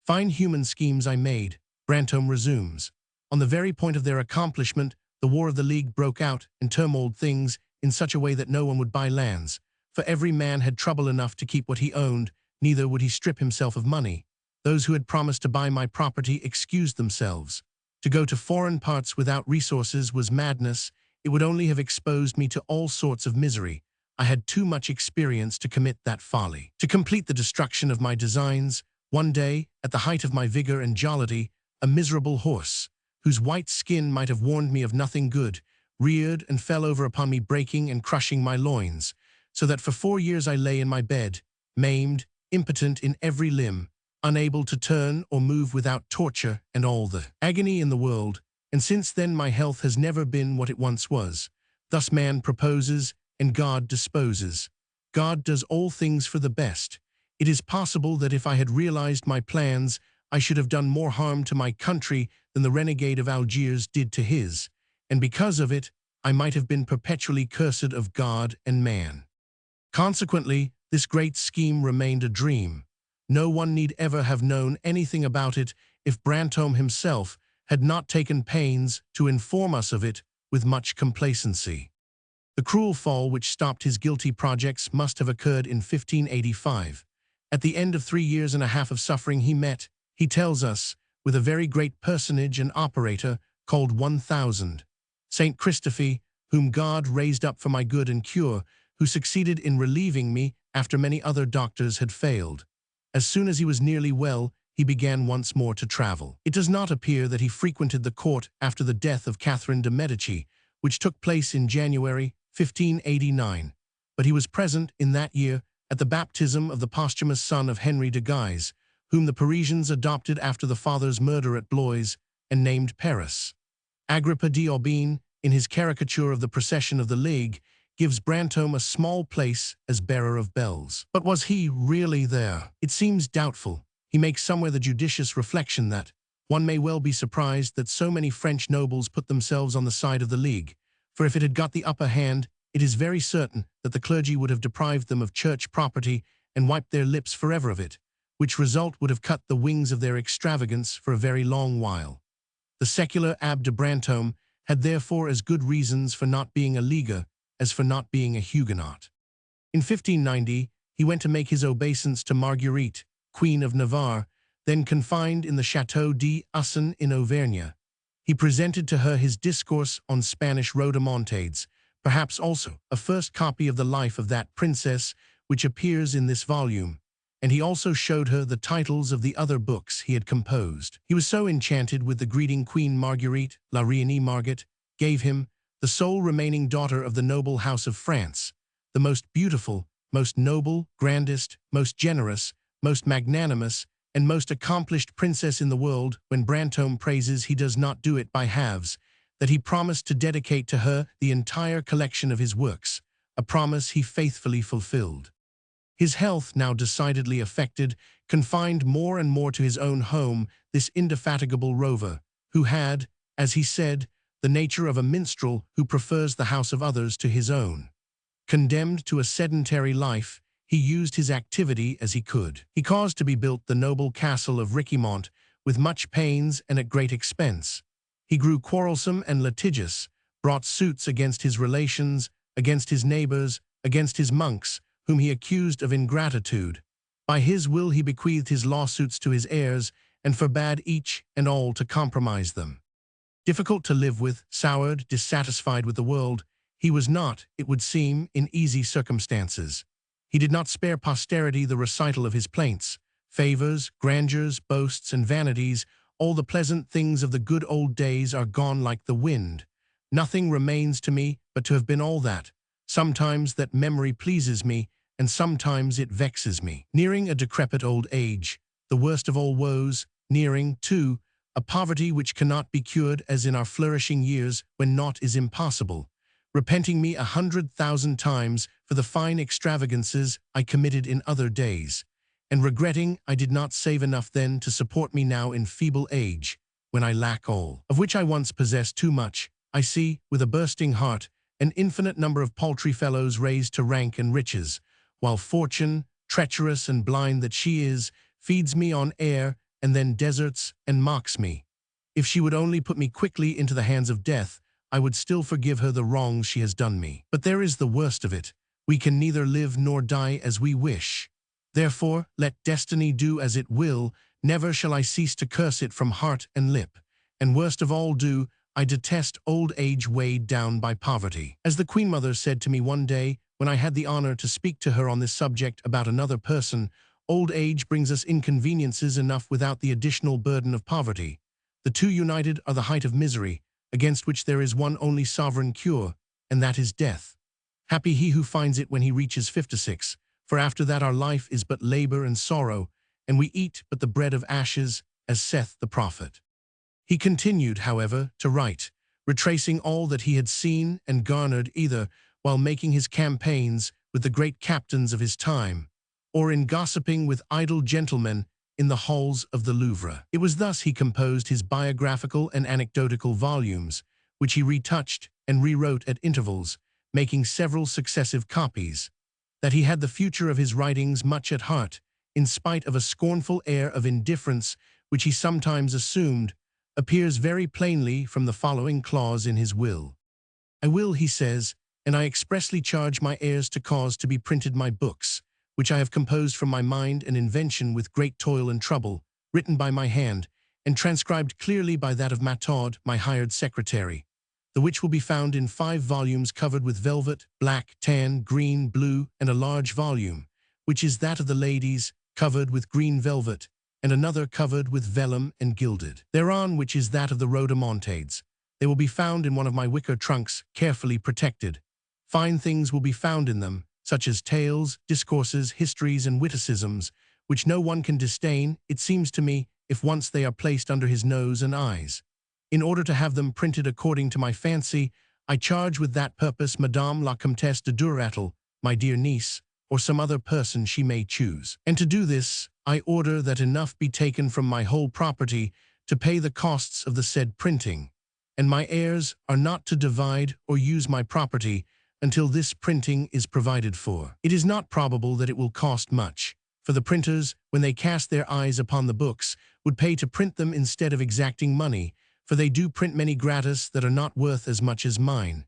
Fine human schemes I made, Brantôme resumes. On the very point of their accomplishment, the War of the League broke out and turmoiled things in such a way that no one would buy lands. For every man had trouble enough to keep what he owned, neither would he strip himself of money. Those who had promised to buy my property excused themselves. To go to foreign parts without resources was madness. It would only have exposed me to all sorts of misery. I had too much experience to commit that folly. To complete the destruction of my designs, one day, at the height of my vigor and jollity, a miserable horse, whose white skin might have warned me of nothing good, reared and fell over upon me, breaking and crushing my loins, so that for 4 years I lay in my bed, maimed, impotent in every limb, unable to turn or move without torture and all the agony in the world, and since then my health has never been what it once was. Thus man proposes, and God disposes. God does all things for the best. It is possible that if I had realized my plans, I should have done more harm to my country than the renegade of Algiers did to his, and because of it, I might have been perpetually cursed of God and man. Consequently, this great scheme remained a dream. No one need ever have known anything about it if Brantôme himself had not taken pains to inform us of it with much complacency. The cruel fall which stopped his guilty projects must have occurred in 1585. At the end of 3 years and a half of suffering he met, he tells us, with a very great personage and operator called 1000, Saint Christophe, whom God raised up for my good and cure, who succeeded in relieving me after many other doctors had failed. As soon as he was nearly well, he began once more to travel. It does not appear that he frequented the court after the death of Catherine de Medici, which took place in January 1589, but he was present in that year at the baptism of the posthumous son of Henry de Guise, whom the Parisians adopted after the father's murder at Blois and named Paris. Agrippa d'Aubagne, in his caricature of the procession of the League, gives Brantôme a small place as bearer of bells. But was he really there? It seems doubtful. He makes somewhere the judicious reflection that one may well be surprised that so many French nobles put themselves on the side of the League, for if it had got the upper hand, it is very certain that the clergy would have deprived them of church property and wiped their lips forever of it, which result would have cut the wings of their extravagance for a very long while. The secular Abbé de Brantôme had therefore as good reasons for not being a Leaguer as for not being a Huguenot. In 1590, he went to make his obeisance to Marguerite, Queen of Navarre, then confined in the Château d'Usson in Auvergne. He presented to her his discourse on Spanish rhodomontades, perhaps also a first copy of the life of that princess which appears in this volume, and he also showed her the titles of the other books he had composed. He was so enchanted with the greeting Queen Marguerite, La Reine Marguerite, gave him, the sole remaining daughter of the noble house of France, the most beautiful, most noble, grandest, most generous, most magnanimous, and most accomplished princess in the world. When Brantôme praises, he does not do it by halves, that he promised to dedicate to her the entire collection of his works, a promise he faithfully fulfilled. His health, now decidedly affected, confined more and more to his own home this indefatigable rover, who had, as he said, the nature of a minstrel who prefers the house of others to his own. Condemned to a sedentary life, he used his activity as he could. He caused to be built the noble castle of Richemont with much pains and at great expense. He grew quarrelsome and litigious, brought suits against his relations, against his neighbors, against his monks, whom he accused of ingratitude. By his will he bequeathed his lawsuits to his heirs and forbade each and all to compromise them. Difficult to live with, soured, dissatisfied with the world, he was not, it would seem, in easy circumstances. He did not spare posterity the recital of his plaints, favors, grandeurs, boasts, and vanities. All the pleasant things of the good old days are gone like the wind. Nothing remains to me but to have been all that. Sometimes that memory pleases me, and sometimes it vexes me. Nearing a decrepit old age, the worst of all woes, nearing, too, a poverty which cannot be cured as in our flourishing years when naught is impossible, repenting me 100,000 times for the fine extravagances I committed in other days, and regretting I did not save enough then to support me now in feeble age, when I lack all, of which I once possessed too much, I see, with a bursting heart, an infinite number of paltry fellows raised to rank and riches, while fortune, treacherous and blind that she is, feeds me on air and then deserts and mocks me. If she would only put me quickly into the hands of death, I would still forgive her the wrongs she has done me. But there is the worst of it. We can neither live nor die as we wish. Therefore, let destiny do as it will, never shall I cease to curse it from heart and lip. And worst of all I detest old age weighed down by poverty. As the Queen Mother said to me one day, when I had the honor to speak to her on this subject about another person, old age brings us inconveniences enough without the additional burden of poverty. The two united are the height of misery, against which there is one only sovereign cure, and that is death. Happy he who finds it when he reaches 56, for after that our life is but labor and sorrow, and we eat but the bread of ashes, as saith the prophet. He continued, however, to write, retracing all that he had seen and garnered either while making his campaigns with the great captains of his time, or in gossiping with idle gentlemen in the halls of the Louvre. It was thus he composed his biographical and anecdotical volumes, which he retouched and rewrote at intervals, making several successive copies. That he had the future of his writings much at heart, in spite of a scornful air of indifference which he sometimes assumed, appears very plainly from the following clause in his will. I will, he says, and I expressly charge my heirs to cause to be printed my books, which I have composed from my mind and invention with great toil and trouble, written by my hand, and transcribed clearly by that of Mataud, my hired secretary, the which will be found in 5 volumes covered with velvet, black, tan, green, blue, and a large volume, which is that of the ladies, covered with green velvet, and another covered with vellum and gilded. Thereon, which is that of the rhodomontades. They will be found in one of my wicker trunks, carefully protected. Fine things will be found in them, such as tales, discourses, histories, and witticisms, which no one can disdain, it seems to me, if once they are placed under his nose and eyes. In order to have them printed according to my fancy, I charge with that purpose Madame la Comtesse de Durattle, my dear niece, or some other person she may choose. And to do this, I order that enough be taken from my whole property to pay the costs of the said printing, and my heirs are not to divide or use my property until this printing is provided for. It is not probable that it will cost much, for the printers, when they cast their eyes upon the books, would pay to print them instead of exacting money, for they do print many gratis that are not worth as much as mine.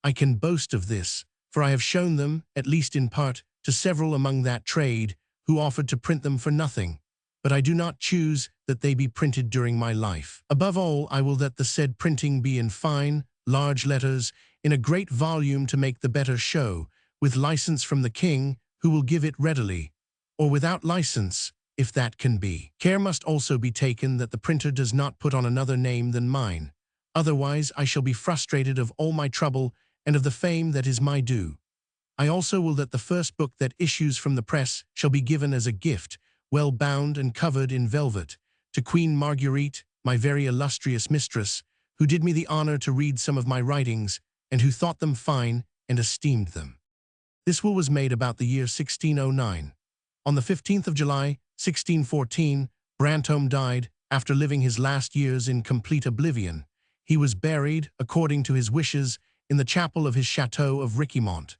I can boast of this, for I have shown them, at least in part, to several among that trade, who offered to print them for nothing, but I do not choose that they be printed during my life. Above all, I will that the said printing be in fine, large letters, in a great volume to make the better show, with license from the king, who will give it readily, or without license, if that can be. Care must also be taken that the printer does not put on another name than mine. Otherwise I shall be frustrated of all my trouble and of the fame that is my due. I also will that the first book that issues from the press shall be given as a gift, well bound and covered in velvet, to Queen Marguerite, my very illustrious mistress, who did me the honor to read some of my writings, and who thought them fine and esteemed them. This will was made about the year 1609. On the 15th of July, 1614, Brantôme died, after living his last years in complete oblivion. He was buried, according to his wishes, in the chapel of his chateau of Richemont.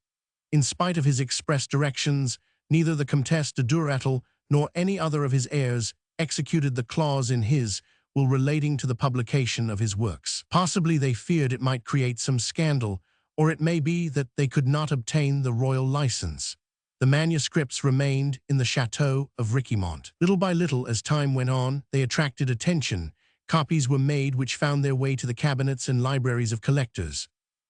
In spite of his express directions, neither the Comtesse de Durattle nor any other of his heirs executed the clause in his will relating to the publication of his works. Possibly they feared it might create some scandal, or it may be that they could not obtain the royal license. The manuscripts remained in the chateau of Richemont. Little by little, as time went on, they attracted attention. Copies were made which found their way to the cabinets and libraries of collectors.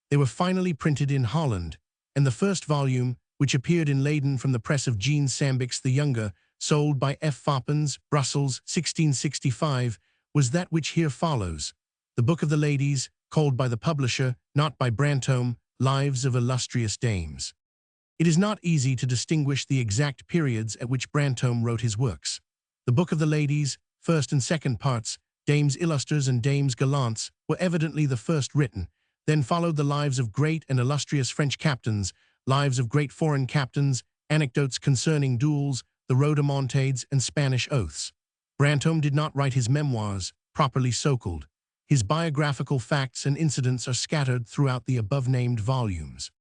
They were finally printed in Holland, and the first volume, which appeared in Leyden from the press of Jean Sambix the Younger, sold by F. Foppens, Brussels, 1665, was that which here follows, the Book of the Ladies, called by the publisher, not by Brantôme, Lives of Illustrious Dames. It is not easy to distinguish the exact periods at which Brantôme wrote his works. The Book of the Ladies, first and second parts, Dames Illustres and Dames Galantes, were evidently the first written. Then followed the lives of great and illustrious French captains, lives of great foreign captains, anecdotes concerning duels, the rhodomontades, and Spanish oaths. Brantôme did not write his memoirs, properly so-called. His biographical facts and incidents are scattered throughout the above-named volumes.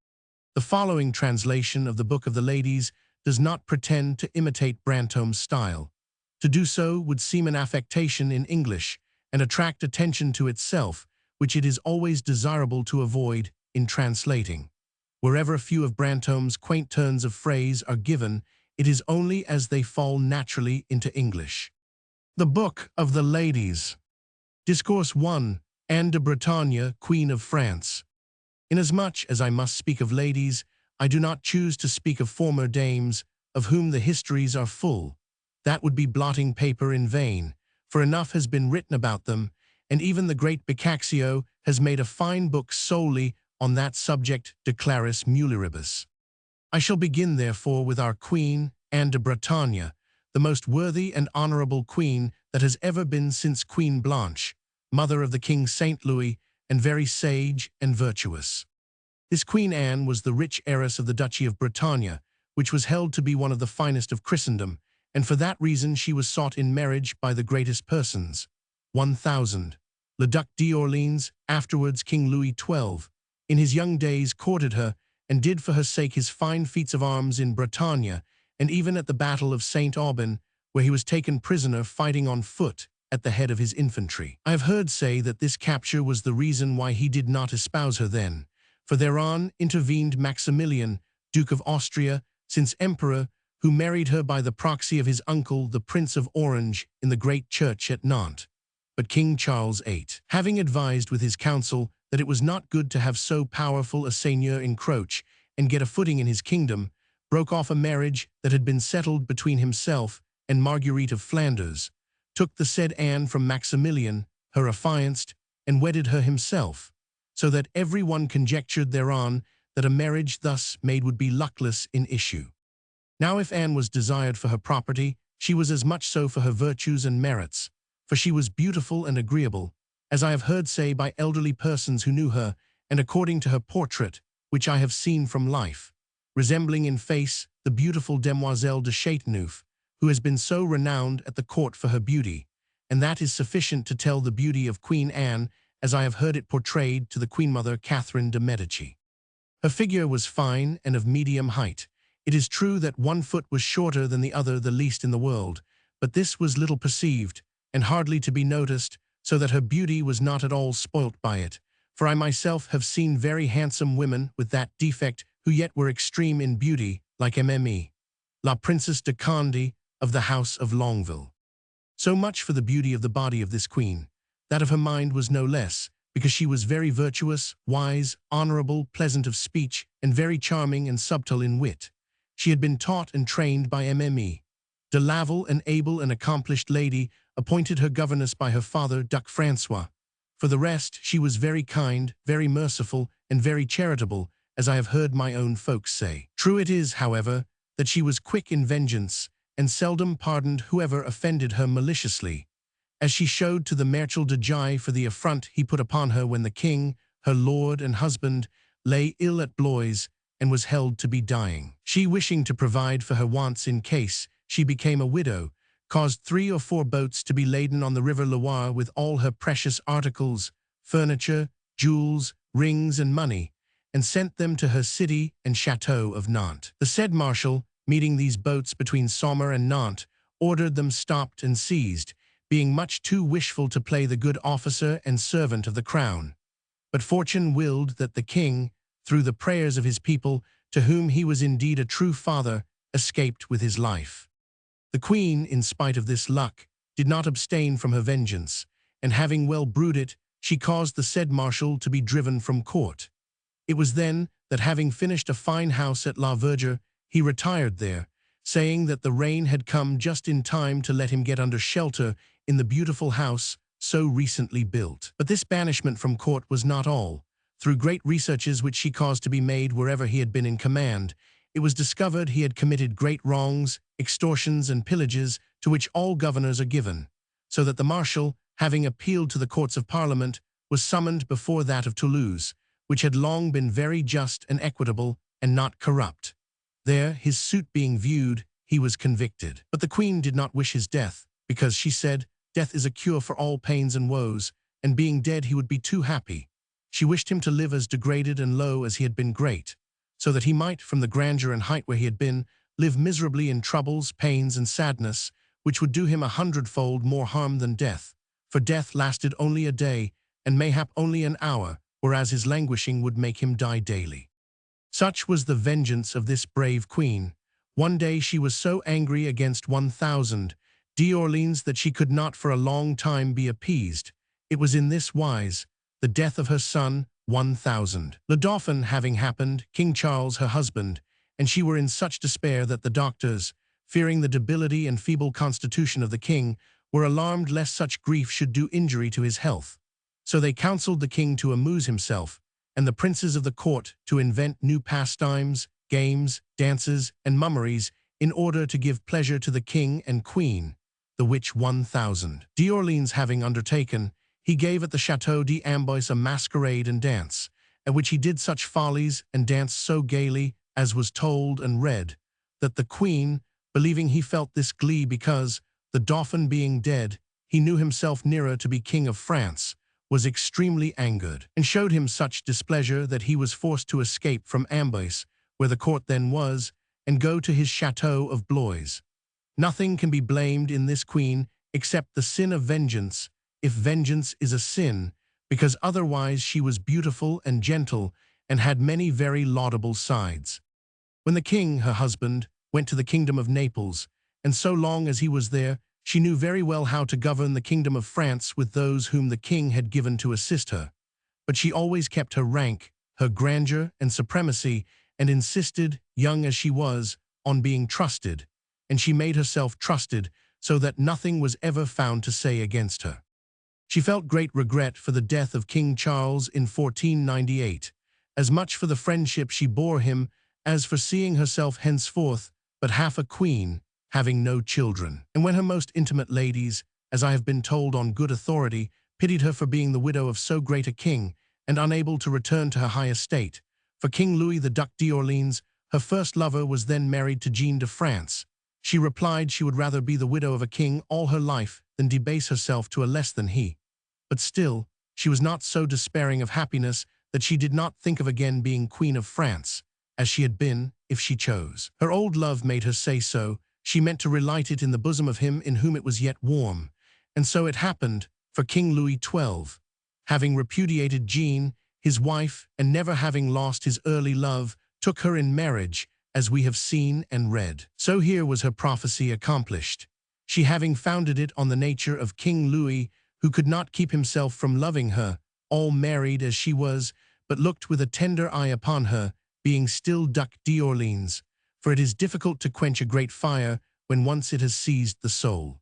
The following translation of the Book of the Ladies does not pretend to imitate Brantôme's style. To do so would seem an affectation in English and attract attention to itself, which it is always desirable to avoid in translating. Wherever a few of Brantôme's quaint turns of phrase are given, it is only as they fall naturally into English. The Book of the Ladies. Discourse 1. Anne de Bretagne, Queen of France. Inasmuch as I must speak of ladies, I do not choose to speak of former dames, of whom the histories are full. That would be blotting paper in vain, for enough has been written about them, and even the great Boccaccio has made a fine book solely on that subject, De Claris Mulieribus. I shall begin, therefore, with our Queen, Anne de Bretagne, the most worthy and honorable queen that has ever been since Queen Blanche, mother of the King Saint Louis, and very sage and virtuous. This Queen Anne was the rich heiress of the Duchy of Bretagne, which was held to be one of the finest of Christendom, and for that reason she was sought in marriage by the greatest persons. 1000. Le Duc d'Orléans, afterwards King Louis XII, in his young days courted her, and did for her sake his fine feats of arms in Bretagne, and even at the Battle of Saint-Aubin, where he was taken prisoner fighting on foot at the head of his infantry. I have heard say that this capture was the reason why he did not espouse her then, for thereon intervened Maximilian, Duke of Austria, since Emperor, who married her by the proxy of his uncle, the Prince of Orange, in the great church at Nantes. But King Charles VIII, having advised with his council that it was not good to have so powerful a seigneur encroach and get a footing in his kingdom, broke off a marriage that had been settled between himself and Marguerite of Flanders, took the said Anne from Maximilian, her affianced, and wedded her himself, so that every one conjectured thereon that a marriage thus made would be luckless in issue. Now if Anne was desired for her property, she was as much so for her virtues and merits, for she was beautiful and agreeable, as I have heard say by elderly persons who knew her, and according to her portrait, which I have seen from life, resembling in face the beautiful Demoiselle de Chateauneuf, who has been so renowned at the court for her beauty, and that is sufficient to tell the beauty of Queen Anne as I have heard it portrayed to the Queen Mother Catherine de Medici. Her figure was fine and of medium height. It is true that one foot was shorter than the other, the least in the world, but this was little perceived, and hardly to be noticed, so that her beauty was not at all spoilt by it, for I myself have seen very handsome women with that defect who yet were extreme in beauty, like Mme. La Princesse de Condé, of the house of Longueville. So much for the beauty of the body of this queen. That of her mind was no less, because she was very virtuous, wise, honorable, pleasant of speech, and very charming and subtle in wit. She had been taught and trained by Mme. de Laval, an able and accomplished lady, appointed her governess by her father, Duc Francois. For the rest, she was very kind, very merciful, and very charitable, as I have heard my own folks say. True it is, however, that she was quick in vengeance, and seldom pardoned whoever offended her maliciously, as she showed to the Marechal de Jai for the affront he put upon her when the king, her lord and husband, lay ill at Blois and was held to be dying. She, wishing to provide for her wants in case she became a widow, caused 3 or 4 boats to be laden on the river Loire with all her precious articles, furniture, jewels, rings, and money, and sent them to her city and chateau of Nantes. The said marshal, meeting these boats between Sommer and Nantes, ordered them stopped and seized, being much too wishful to play the good officer and servant of the crown. But fortune willed that the king, through the prayers of his people, to whom he was indeed a true father, escaped with his life. The queen, in spite of this luck, did not abstain from her vengeance, and having well brooded, she caused the said marshal to be driven from court. It was then that, having finished a fine house at La Verger, he retired there, saying that the rain had come just in time to let him get under shelter in the beautiful house so recently built. But this banishment from court was not all. Through great researches which she caused to be made wherever he had been in command, it was discovered he had committed great wrongs, extortions, and pillages to which all governors are given, so that the marshal, having appealed to the courts of Parliament, was summoned before that of Toulouse, which had long been very just and equitable and not corrupt. There, his suit being viewed, he was convicted. But the queen did not wish his death, because, she said, death is a cure for all pains and woes, and being dead he would be too happy. She wished him to live as degraded and low as he had been great, so that he might, from the grandeur and height where he had been, live miserably in troubles, pains, and sadness, which would do him 100-fold more harm than death. For death lasted only a day, and mayhap only an hour, whereas his languishing would make him die daily. Such was the vengeance of this brave queen. One day she was so angry against 1,000 d'Orleans that she could not for a long time be appeased. It was in this wise: the death of her son, 1,000. Le Dauphin having happened, King Charles, her husband, and she were in such despair that the doctors, fearing the debility and feeble constitution of the king, were alarmed lest such grief should do injury to his health. So they counselled the king to amuse himself, and the princes of the court to invent new pastimes, games, dances, and mummeries, in order to give pleasure to the king and queen, the which 1,000 d'Orleans having undertaken, he gave at the Château d'Amboise a masquerade and dance, at which he did such follies and danced so gaily, as was told and read, that the queen, believing he felt this glee because, the Dauphin being dead, he knew himself nearer to be king of France, was extremely angered, and showed him such displeasure that he was forced to escape from Amboise, where the court then was, and go to his Château of Blois. Nothing can be blamed in this queen except the sin of vengeance, if vengeance is a sin, because otherwise she was beautiful and gentle, and had many very laudable sides. When the king, her husband, went to the kingdom of Naples, and so long as he was there, she knew very well how to govern the kingdom of France with those whom the king had given to assist her. But she always kept her rank, her grandeur and supremacy, and insisted, young as she was, on being trusted, and she made herself trusted, so that nothing was ever found to say against her. She felt great regret for the death of King Charles in 1498, as much for the friendship she bore him as for seeing herself henceforth but half a queen, having no children. And when her most intimate ladies, as I have been told on good authority, pitied her for being the widow of so great a king, and unable to return to her high estate, for King Louis the Duc d'Orleans, her first lover, was then married to Jeanne de France, she replied she would rather be the widow of a king all her life than debase herself to a less than he. But still, she was not so despairing of happiness that she did not think of again being Queen of France, as she had been, if she chose. Her old love made her say so. She meant to relight it in the bosom of him in whom it was yet warm. And so it happened, for King Louis XII, having repudiated Jeanne, his wife, and never having lost his early love, took her in marriage, as we have seen and read. So here was her prophecy accomplished. She having founded it on the nature of King Louis, who could not keep himself from loving her, all married as she was, but looked with a tender eye upon her, being still Duc d'Orleans, for it is difficult to quench a great fire when once it has seized the soul.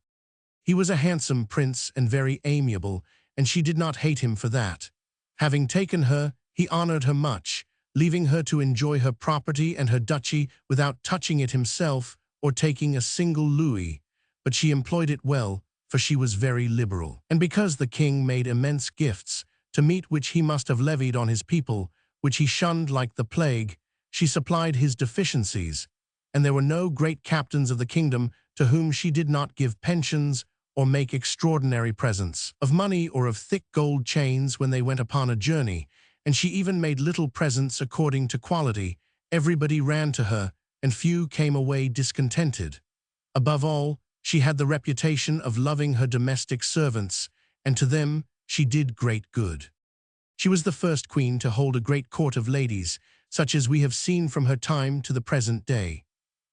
He was a handsome prince and very amiable, and she did not hate him for that. Having taken her, he honored her much, leaving her to enjoy her property and her duchy without touching it himself or taking a single louis, but she employed it well, for she was very liberal. And because the king made immense gifts, to meet which he must have levied on his people, which he shunned like the plague, she supplied his deficiencies, and there were no great captains of the kingdom to whom she did not give pensions or make extraordinary presents of money or of thick gold chains when they went upon a journey, and she even made little presents according to quality. Everybody ran to her, and few came away discontented. Above all, she had the reputation of loving her domestic servants, and to them she did great good. She was the first queen to hold a great court of ladies, such as we have seen from her time to the present day.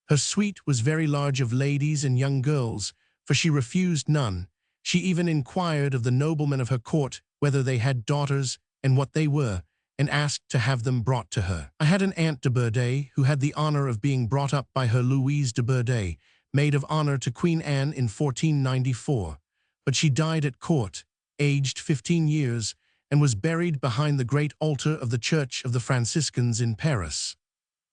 Her suite was very large of ladies and young girls, for she refused none. She even inquired of the noblemen of her court whether they had daughters and what they were, and asked to have them brought to her. I had an aunt de Bourdeille who had the honor of being brought up by her Louise de Bourdeille, maid of honor to Queen Anne in 1494, but she died at court, aged 15 years, and was buried behind the great altar of the Church of the Franciscans in Paris.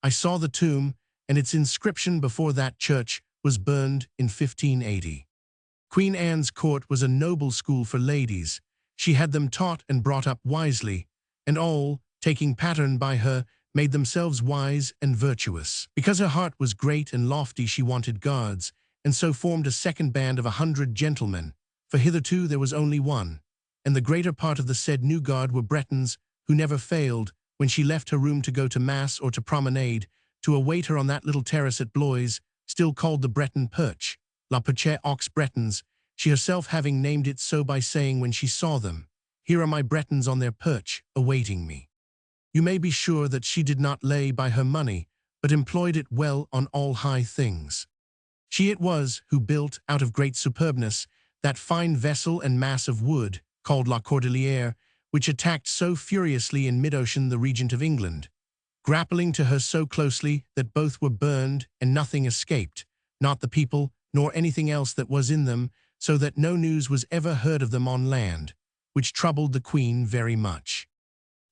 I saw the tomb, and its inscription before that church was burned in 1580. Queen Anne's court was a noble school for ladies. She had them taught and brought up wisely, and all, taking pattern by her, made themselves wise and virtuous. Because her heart was great and lofty, she wanted guards, and so formed a second band of 100 gentlemen, for hitherto there was only one, and the greater part of the said new guard were Bretons, who never failed, when she left her room to go to mass or to promenade, to await her on that little terrace at Blois, still called the Breton Perche, La Perche aux Bretons, she herself having named it so by saying when she saw them, "Here are my Bretons on their perch, awaiting me." You may be sure that she did not lay by her money, but employed it well on all high things. She it was who built, out of great superbness, that fine vessel and mass of wood, called La Cordelière, which attacked so furiously in mid-ocean the regent of England, grappling to her so closely that both were burned and nothing escaped, not the people, nor anything else that was in them, so that no news was ever heard of them on land, which troubled the queen very much.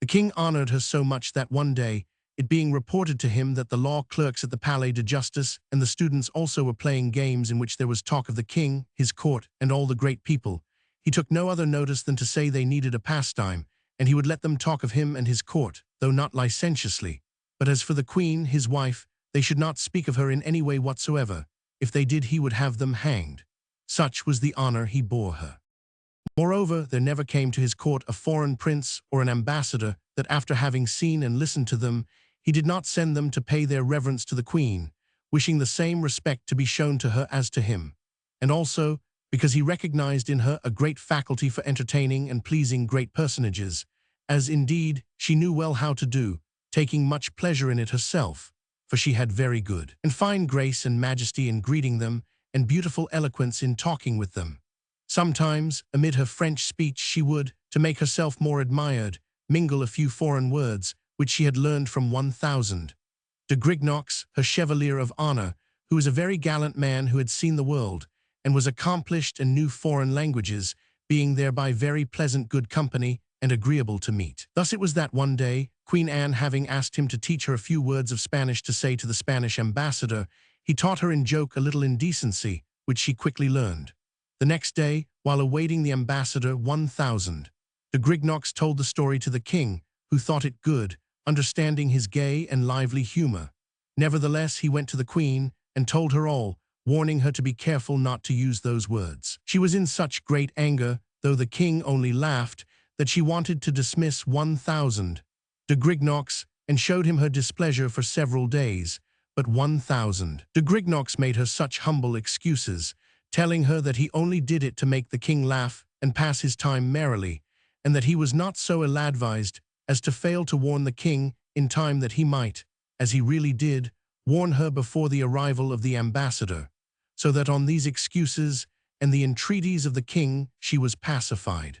The king honored her so much that one day, it being reported to him that the law clerks at the Palais de Justice and the students also were playing games in which there was talk of the king, his court, and all the great people, he took no other notice than to say they needed a pastime, and he would let them talk of him and his court, though not licentiously. But as for the queen, his wife, they should not speak of her in any way whatsoever. If they did, he would have them hanged. Such was the honor he bore her. Moreover, there never came to his court a foreign prince or an ambassador that after having seen and listened to them, he did not send them to pay their reverence to the queen, wishing the same respect to be shown to her as to him, and also because he recognized in her a great faculty for entertaining and pleasing great personages, as indeed she knew well how to do, taking much pleasure in it herself, for she had very good and fine grace and majesty in greeting them, and beautiful eloquence in talking with them. Sometimes, amid her French speech, she would, to make herself more admired, mingle a few foreign words, which she had learned from 1000. De Grignox, her chevalier of honor, who was a very gallant man who had seen the world, and was accomplished and knew foreign languages, being thereby very pleasant good company, and agreeable to meet. Thus it was that one day, Queen Anne having asked him to teach her a few words of Spanish to say to the Spanish ambassador, he taught her in joke a little indecency, which she quickly learned. The next day, while awaiting the ambassador 1000, de Grignox told the story to the king, who thought it good, understanding his gay and lively humor. Nevertheless, he went to the queen and told her all, warning her to be careful not to use those words. She was in such great anger, though the king only laughed, that she wanted to dismiss 1000 de Grignox and showed him her displeasure for several days, but 1000 de Grignox made her such humble excuses, telling her that he only did it to make the king laugh and pass his time merrily, and that he was not so ill-advised as to fail to warn the king in time that he might, as he really did, warn her before the arrival of the ambassador, so that on these excuses and the entreaties of the king she was pacified.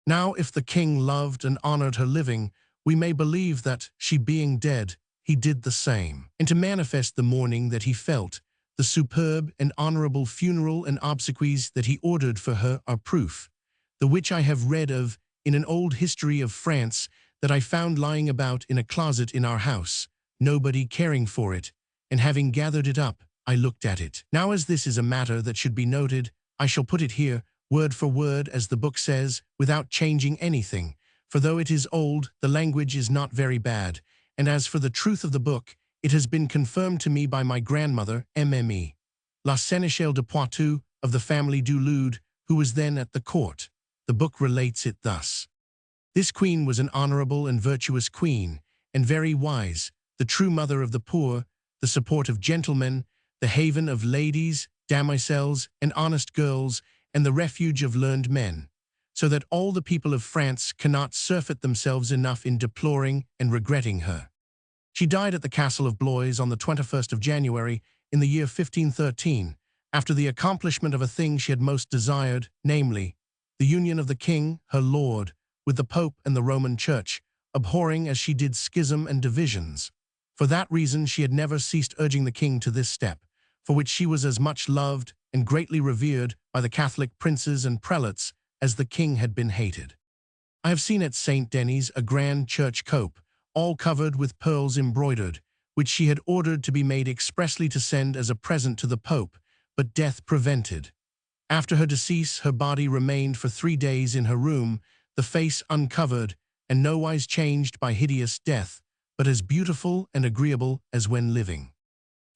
Now if the king loved and honored her living, we may believe that, she being dead, he did the same. And to manifest the mourning that he felt, the superb and honorable funeral and obsequies that he ordered for her are proof, the which I have read of in an old history of France that I found lying about in a closet in our house, nobody caring for it, and having gathered it up, I looked at it. Now as this is a matter that should be noted, I shall put it here, word for word as the book says, without changing anything, for though it is old, the language is not very bad, and as for the truth of the book, it has been confirmed to me by my grandmother, Mme. La Sénéchale de Poitou, of the family du Lude, who was then at the court. The book relates it thus. This queen was an honorable and virtuous queen, and very wise, the true mother of the poor, the support of gentlemen, the haven of ladies, demoiselles, and honest girls, and the refuge of learned men, so that all the people of France cannot surfeit themselves enough in deploring and regretting her. She died at the castle of Blois on the 21st of January in the year 1513, after the accomplishment of a thing she had most desired, namely, the union of the king, her lord, with the Pope and the Roman Church, abhorring as she did schism and divisions. For that reason she had never ceased urging the king to this step, for which she was as much loved and greatly revered by the Catholic princes and prelates as the king had been hated. I have seen at St. Denis a grand church cope, all covered with pearls embroidered, which she had ordered to be made expressly to send as a present to the Pope, but death prevented. After her decease, her body remained for 3 days in her room, the face uncovered, and nowise changed by hideous death, but as beautiful and agreeable as when living.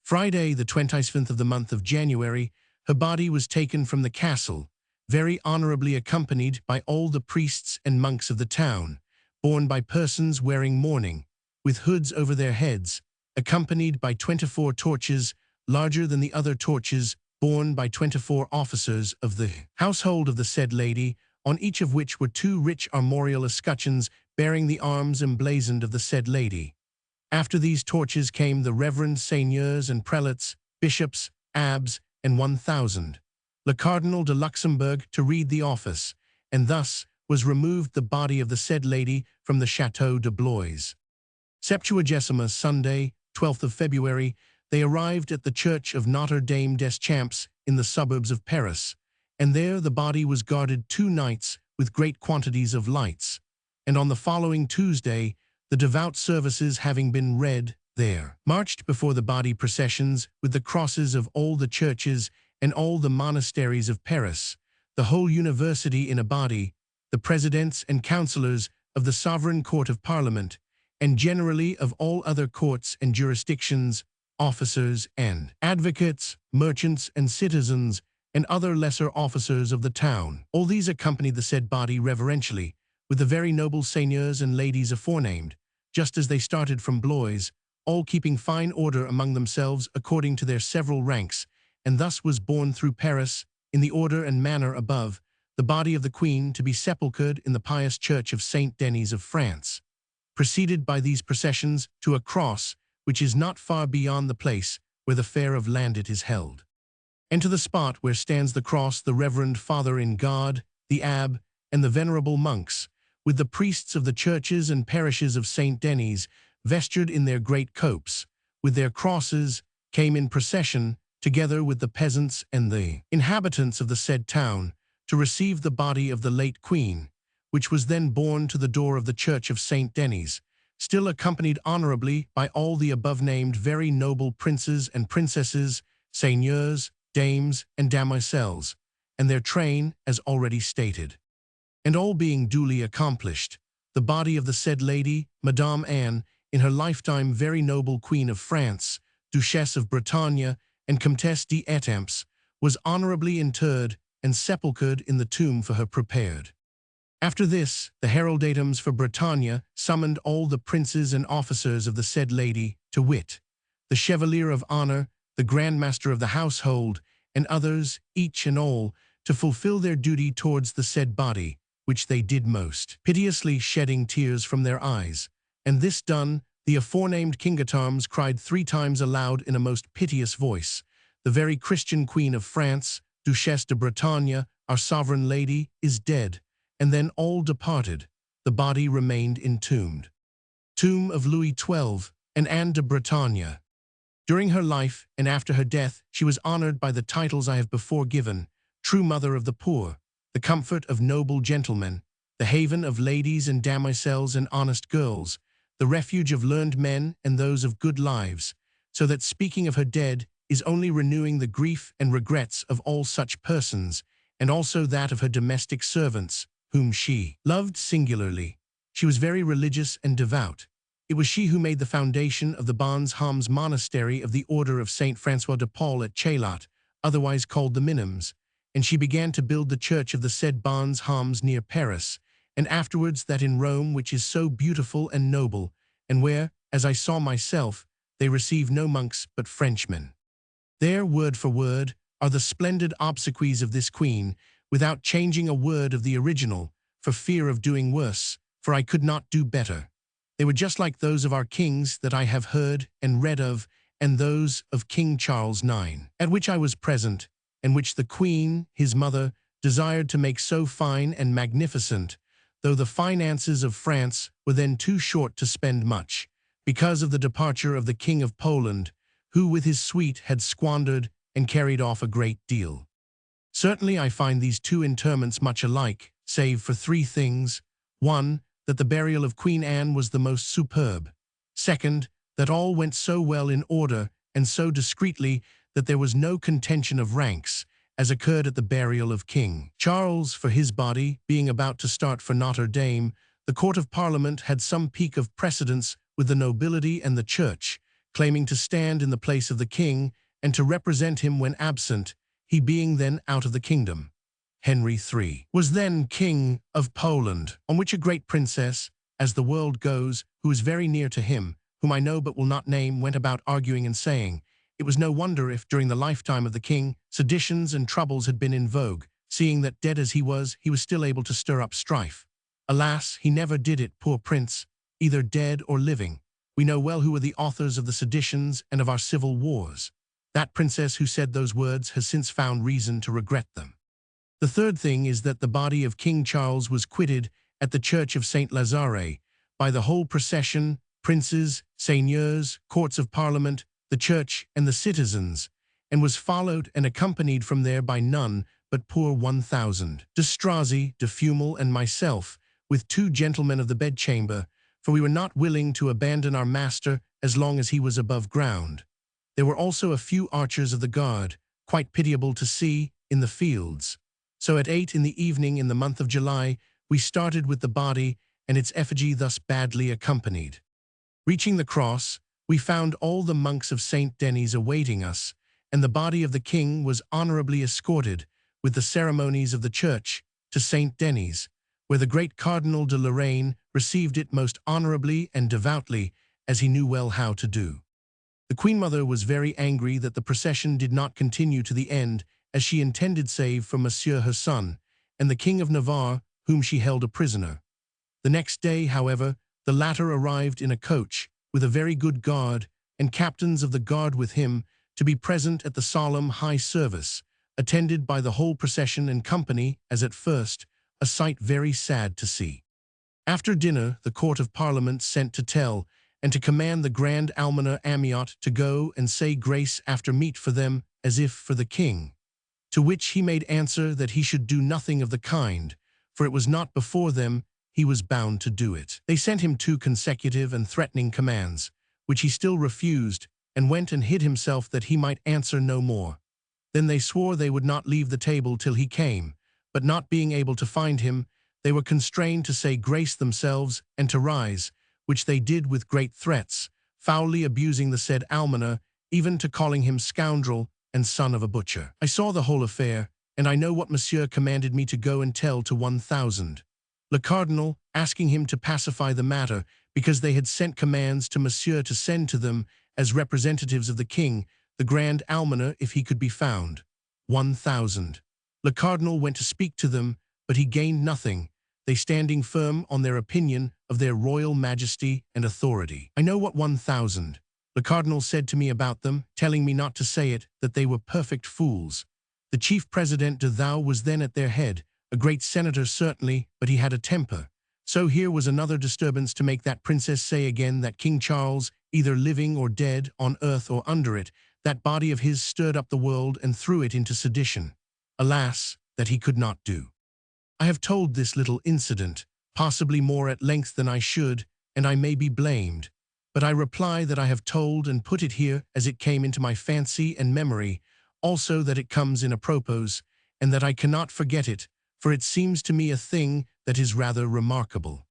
Friday, the 25th of the month of January, her body was taken from the castle, very honorably accompanied by all the priests and monks of the town, borne by persons wearing mourning, with hoods over their heads, accompanied by 24 torches, larger than the other torches, borne by 24 officers of the household of the said lady, on each of which were 2 rich armorial escutcheons bearing the arms emblazoned of the said lady. After these torches came the reverend seigneurs and prelates, bishops, abbes, and 1,000. Le Cardinal de Luxembourg to read the office, and thus was removed the body of the said lady from the Château de Blois. Septuagesima Sunday, 12th of February, they arrived at the church of Notre Dame des Champs in the suburbs of Paris, and there the body was guarded 2 nights with great quantities of lights, and on the following Tuesday, the devout services having been read, there marched before the body processions with the crosses of all the churches and all the monasteries of Paris, the whole university in a body, the presidents and councillors of the sovereign court of parliament, and generally of all other courts and jurisdictions, officers and advocates, merchants and citizens, and other lesser officers of the town. All these accompanied the said body reverentially, with the very noble seigneurs and ladies aforenamed, just as they started from Blois, all keeping fine order among themselves according to their several ranks, and thus was borne through Paris, in the order and manner above, the body of the Queen to be sepulchred in the pious church of Saint Denis of France, preceded by these processions to a cross, which is not far beyond the place where the fair of Landit is held. And to the spot where stands the cross the reverend Father in God, the Abbe, and the venerable monks, with the priests of the churches and parishes of Saint Denis, vestured in their great copes, with their crosses, came in procession, together with the peasants and the inhabitants of the said town, to receive the body of the late Queen, which was then borne to the door of the church of Saint Denis, still accompanied honorably by all the above-named very noble princes and princesses, seigneurs, dames, and demoiselles, and their train, as already stated. And all being duly accomplished, the body of the said lady, Madame Anne, in her lifetime very noble Queen of France, Duchess of Bretagne, and Comtesse d'Étampes, was honorably interred and sepulchred in the tomb for her prepared. After this, the heraldatoms for Bretagne summoned all the princes and officers of the said lady, to wit, the Chevalier of Honor, the Grand Master of the household, and others, each and all, to fulfill their duty towards the said body, which they did most piteously, shedding tears from their eyes. And this done, the aforenamed Kingatarms cried 3 times aloud in a most piteous voice, "The very Christian Queen of France, Duchesse de Bretagne, our sovereign lady, is dead." And then all departed. The body remained entombed. Tomb of Louis XII and Anne de Bretagne. During her life and after her death, she was honored by the titles I have before given: true mother of the poor, the comfort of noble gentlemen, the haven of ladies and demoiselles and honest girls, the refuge of learned men and those of good lives, so that speaking of her dead is only renewing the grief and regrets of all such persons, and also that of her domestic servants, whom she loved singularly. She was very religious and devout. It was she who made the foundation of the Bons Hommes monastery of the Order of Saint François de Paul at Chaillot, otherwise called the Minims, and she began to build the church of the said Bons Hommes near Paris, and afterwards that in Rome, which is so beautiful and noble, and where, as I saw myself, they receive no monks but Frenchmen. There, word for word, are the splendid obsequies of this queen, without changing a word of the original, for fear of doing worse, for I could not do better. They were just like those of our kings that I have heard and read of, and those of King Charles IX, at which I was present, and which the Queen, his mother, desired to make so fine and magnificent, though the finances of France were then too short to spend much, because of the departure of the King of Poland, who with his suite had squandered and carried off a great deal. Certainly I find these 2 interments much alike, save for 3 things. 1. That the burial of Queen Anne was the most superb. 2nd. that all went so well in order and so discreetly that there was no contention of ranks, as occurred at the burial of King Charles. For his body, being about to start for Notre Dame, the Court of Parliament had some pique of precedence with the nobility and the Church, claiming to stand in the place of the king and to represent him when absent, he being then out of the kingdom. Henry III was then King of Poland, on which a great princess, as the world goes, who is very near to him, whom I know but will not name, went about arguing and saying, it was no wonder if, during the lifetime of the king, seditions and troubles had been in vogue, seeing that, dead as he was still able to stir up strife. Alas, he never did it, poor prince, either dead or living. We know well who were the authors of the seditions and of our civil wars. That princess who said those words has since found reason to regret them. The third thing is that the body of King Charles was quitted at the church of Saint Lazare by the whole procession, princes, seigneurs, courts of parliament, the church, and the citizens, and was followed and accompanied from there by none but poor 1,000. De Strozzi, de Fumel, and myself, with 2 gentlemen of the bedchamber, for we were not willing to abandon our master as long as he was above ground. There were also a few archers of the guard, quite pitiable to see, in the fields. So at 8 in the evening in the month of July, we started with the body and its effigy thus badly accompanied. Reaching the cross, we found all the monks of St. Denis awaiting us, and the body of the king was honorably escorted, with the ceremonies of the church, to St. Denis, where the great Cardinal de Lorraine received it most honorably and devoutly, as he knew well how to do. The Queen Mother was very angry that the procession did not continue to the end, as she intended, save for Monsieur her son, and the King of Navarre, whom she held a prisoner. The next day, however, the latter arrived in a coach, with a very good guard, and captains of the guard with him, to be present at the solemn high service, attended by the whole procession and company, as at first, a sight very sad to see. After dinner, the Court of Parliament sent to tell, and to command the Grand Almoner Amyot to go and say grace after meat for them, as if for the king. To which he made answer that he should do nothing of the kind, for it was not before them, he was bound to do it. They sent him 2 consecutive and threatening commands, which he still refused, and went and hid himself that he might answer no more. Then they swore they would not leave the table till he came, but not being able to find him, they were constrained to say grace themselves and to rise, which they did with great threats, foully abusing the said almoner, even to calling him scoundrel and son of a butcher. I saw the whole affair, and I know what Monsieur commanded me to go and tell to 1,000. Le Cardinal, asking him to pacify the matter, because they had sent commands to Monsieur to send to them, as representatives of the king, the Grand Almoner, if he could be found. 1,000. Le Cardinal went to speak to them, but he gained nothing, they standing firm on their opinion of their royal majesty and authority. I know what 1,000. Le Cardinal said to me about them, telling me not to say it, that they were perfect fools. The chief president de Thou was then at their head, a great senator certainly, but he had a temper. So here was another disturbance to make that princess say again that King Charles, either living or dead, on earth or under it, that body of his stirred up the world and threw it into sedition. Alas, that he could not do. I have told this little incident, possibly more at length than I should, and I may be blamed, but I reply that I have told and put it here as it came into my fancy and memory, also that it comes in apropos, and that I cannot forget it, for it seems to me a thing that is rather remarkable.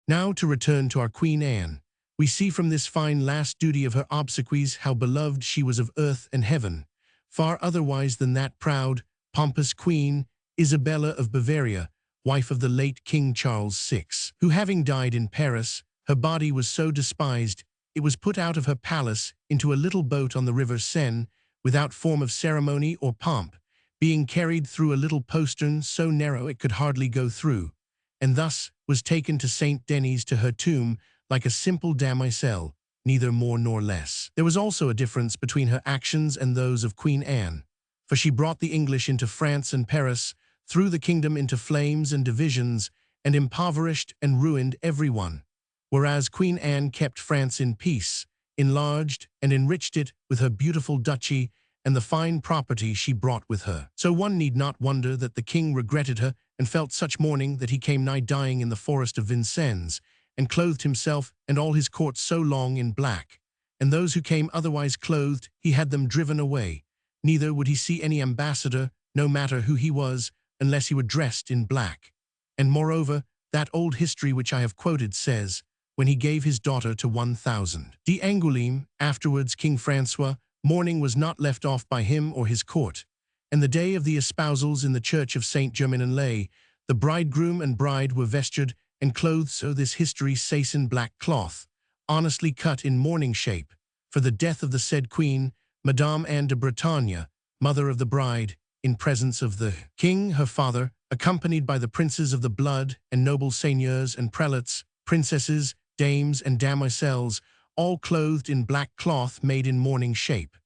Now to return to our Queen Anne. We see from this fine last duty of her obsequies how beloved she was of earth and heaven, far otherwise than that proud, pompous queen, Isabella of Bavaria, wife of the late King Charles VI, who having died in Paris, her body was so despised, it was put out of her palace into a little boat on the river Seine, without form of ceremony or pomp, being carried through a little postern so narrow it could hardly go through, and thus was taken to St. Denis to her tomb, like a simple demoiselle, neither more nor less. There was also a difference between her actions and those of Queen Anne, for she brought the English into France and Paris, threw the kingdom into flames and divisions, and impoverished and ruined everyone, whereas Queen Anne kept France in peace, enlarged and enriched it with her beautiful duchy and the fine property she brought with her. So one need not wonder that the king regretted her and felt such mourning that he came nigh dying in the forest of Vincennes, and clothed himself and all his court so long in black, and those who came otherwise clothed, he had them driven away. Neither would he see any ambassador, no matter who he was, unless he were dressed in black. And moreover, that old history which I have quoted says, when he gave his daughter to 1,000 d'Angoulême, afterwards King Francois, mourning was not left off by him or his court. And the day of the espousals in the church of Saint-Germain-en-Laye, the bridegroom and bride were vestured and clothed so this history says in black cloth, honestly cut in mourning shape, for the death of the said queen, Madame Anne de Bretagne, mother of the bride, in presence of the king, her father, accompanied by the princes of the blood and noble seigneurs and prelates, princesses, dames and demoiselles, all clothed in black cloth made in mourning shape.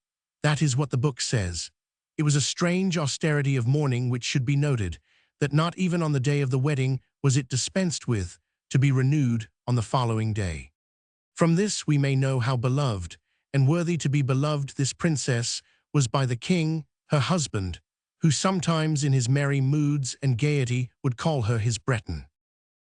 That is what the book says. It was a strange austerity of mourning which should be noted, that not even on the day of the wedding was it dispensed with, to be renewed on the following day. From this we may know how beloved, and worthy to be beloved this princess was by the king, her husband, who sometimes in his merry moods and gaiety would call her his Breton.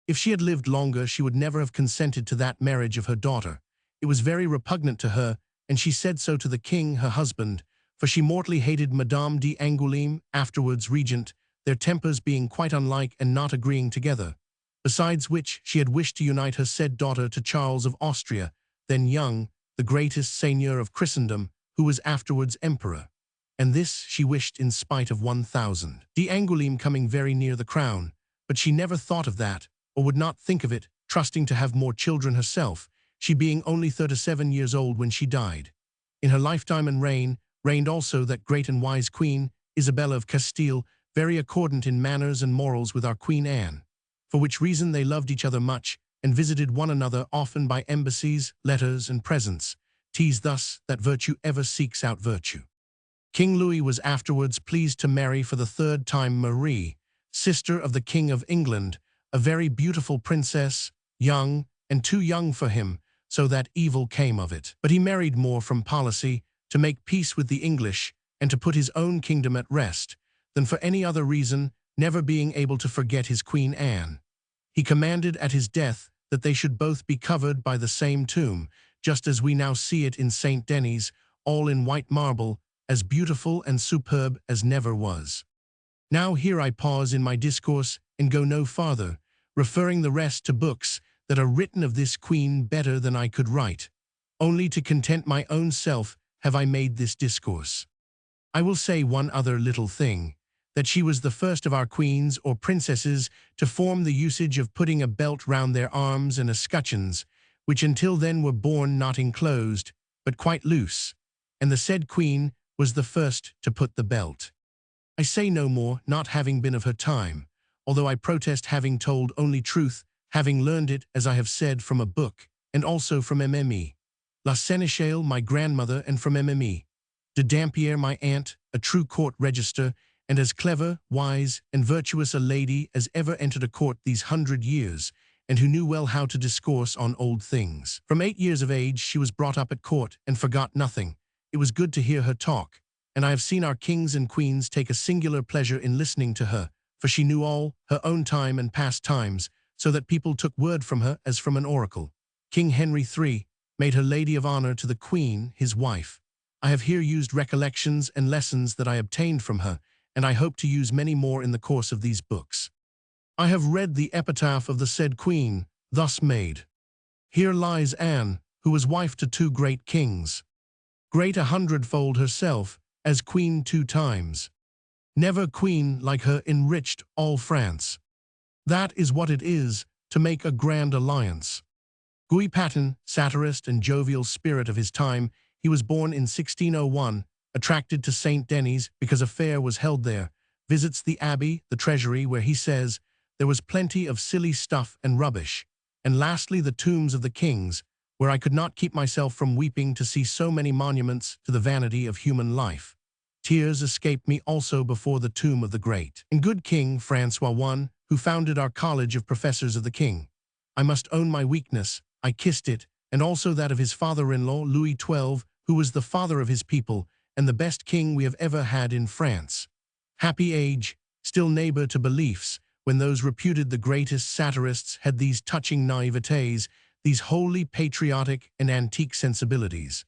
If she had lived longer, she would never have consented to that marriage of her daughter. It was very repugnant to her, and she said so to the king, her husband, for she mortally hated Madame d'Angoulême, afterwards regent, their tempers being quite unlike and not agreeing together. Besides which, she had wished to unite her said daughter to Charles of Austria, then young, the greatest seigneur of Christendom, who was afterwards emperor. And this she wished in spite of 1,000 d'Angoulême coming very near the crown, but she never thought of that, or would not think of it, trusting to have more children herself, she being only 37 years old when she died. In her lifetime and reigned also that great and wise queen, Isabella of Castile, very accordant in manners and morals with our Queen Anne, for which reason they loved each other much, and visited one another often by embassies, letters, and presents. 'Tis thus that virtue ever seeks out virtue. King Louis was afterwards pleased to marry for the third time Marie, sister of the King of England, a very beautiful princess, young, and too young for him, so that evil came of it. But he married more from policy, to make peace with the English, and to put his own kingdom at rest, than for any other reason, never being able to forget his Queen Anne. He commanded at his death that they should both be covered by the same tomb, just as we now see it in St. Denis, all in white marble, as beautiful and superb as never was. Now here I pause in my discourse and go no farther, referring the rest to books that are written of this queen better than I could write. Only to content my own self have I made this discourse. I will say one other little thing, that she was the first of our queens or princesses to form the usage of putting a belt round their arms and escutcheons, which until then were borne not enclosed, but quite loose, and the said queen was the first to put the belt. I say no more, not having been of her time, although I protest having told only truth, having learned it, as I have said, from a book, and also from Mme. La Sénéchale, my grandmother, and from Mme. de Dampierre, my aunt, a true court register, and as clever, wise, and virtuous a lady as ever entered a court these 100 years, and who knew well how to discourse on old things. From 8 years of age she was brought up at court, and forgot nothing. It was good to hear her talk, and I have seen our kings and queens take a singular pleasure in listening to her, for she knew all, her own time and past times, so that people took word from her as from an oracle. King Henry III made her lady of honor to the queen, his wife. I have here used recollections and lessons that I obtained from her, and I hope to use many more in the course of these books. I have read the epitaph of the said queen, thus made. Here lies Anne, who was wife to 2 great kings. Great 100-fold herself, as queen 2 times. Never queen like her enriched all France. That is what it is, to make a grand alliance. Guy Patin, satirist and jovial spirit of his time, he was born in 1601, attracted to St. Denis because a fair was held there, visits the abbey, the treasury, where he says, there was plenty of silly stuff and rubbish, and lastly the tombs of the kings, where I could not keep myself from weeping to see so many monuments to the vanity of human life. Tears escaped me also before the tomb of the great and good King Francois I, who founded our College of Professors of the King. I must own my weakness, I kissed it, and also that of his father-in-law, Louis XII, who was the father of his people, and the best king we have ever had in France. Happy age, still neighbor to beliefs, when those reputed the greatest satirists had these touching naivete, these wholly patriotic and antique sensibilities.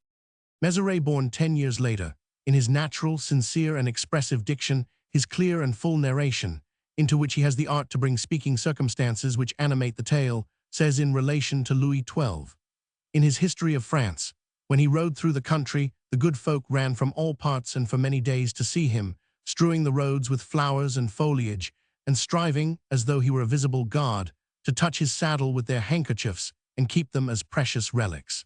Mézeray, born 10 years later, in his natural, sincere, and expressive diction, his clear and full narration, into which he has the art to bring speaking circumstances which animate the tale, says in relation to Louis XII. In his History of France, when he rode through the country, the good folk ran from all parts and for many days to see him, strewing the roads with flowers and foliage, and striving, as though he were a visible god, to touch his saddle with their handkerchiefs and keep them as precious relics.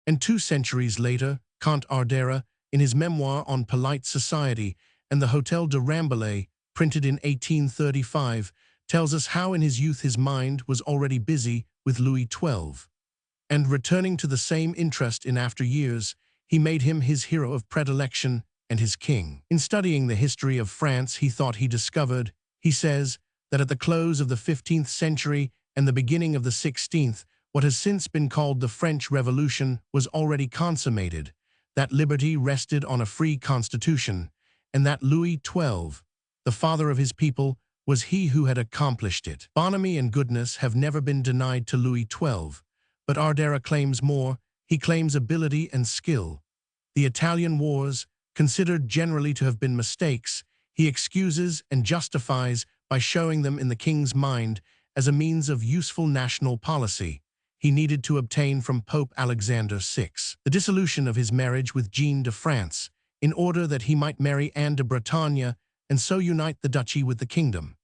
And 2 centuries later, Count Ardera, in his memoir on polite society and the Hôtel de Rambouillet, printed in 1835, tells us how in his youth his mind was already busy with Louis XII. And returning to the same interest in after years, he made him his hero of predilection and his king. In studying the history of France, he thought he discovered, he says, that at the close of the 15th century and the beginning of the 16th, what has since been called the French Revolution was already consummated, that liberty rested on a free constitution, and that Louis XII, the father of his people, was he who had accomplished it. Bonhomie and goodness have never been denied to Louis XII, but Ardera claims more. He claims ability and skill. The Italian wars, considered generally to have been mistakes, he excuses and justifies by showing them in the king's mind as a means of useful national policy he needed to obtain from Pope Alexander VI. The dissolution of his marriage with Jeanne de France, in order that he might marry Anne de Bretagne and so unite the duchy with the kingdom.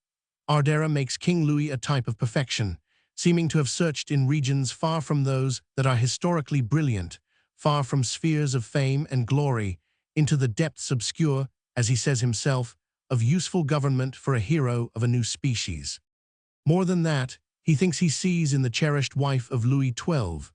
Ardera makes King Louis a type of perfection, seeming to have searched in regions far from those that are historically brilliant, far from spheres of fame and glory, into the depths obscure, as he says himself, of useful government for a hero of a new species. More than that, he thinks he sees in the cherished wife of Louis XII,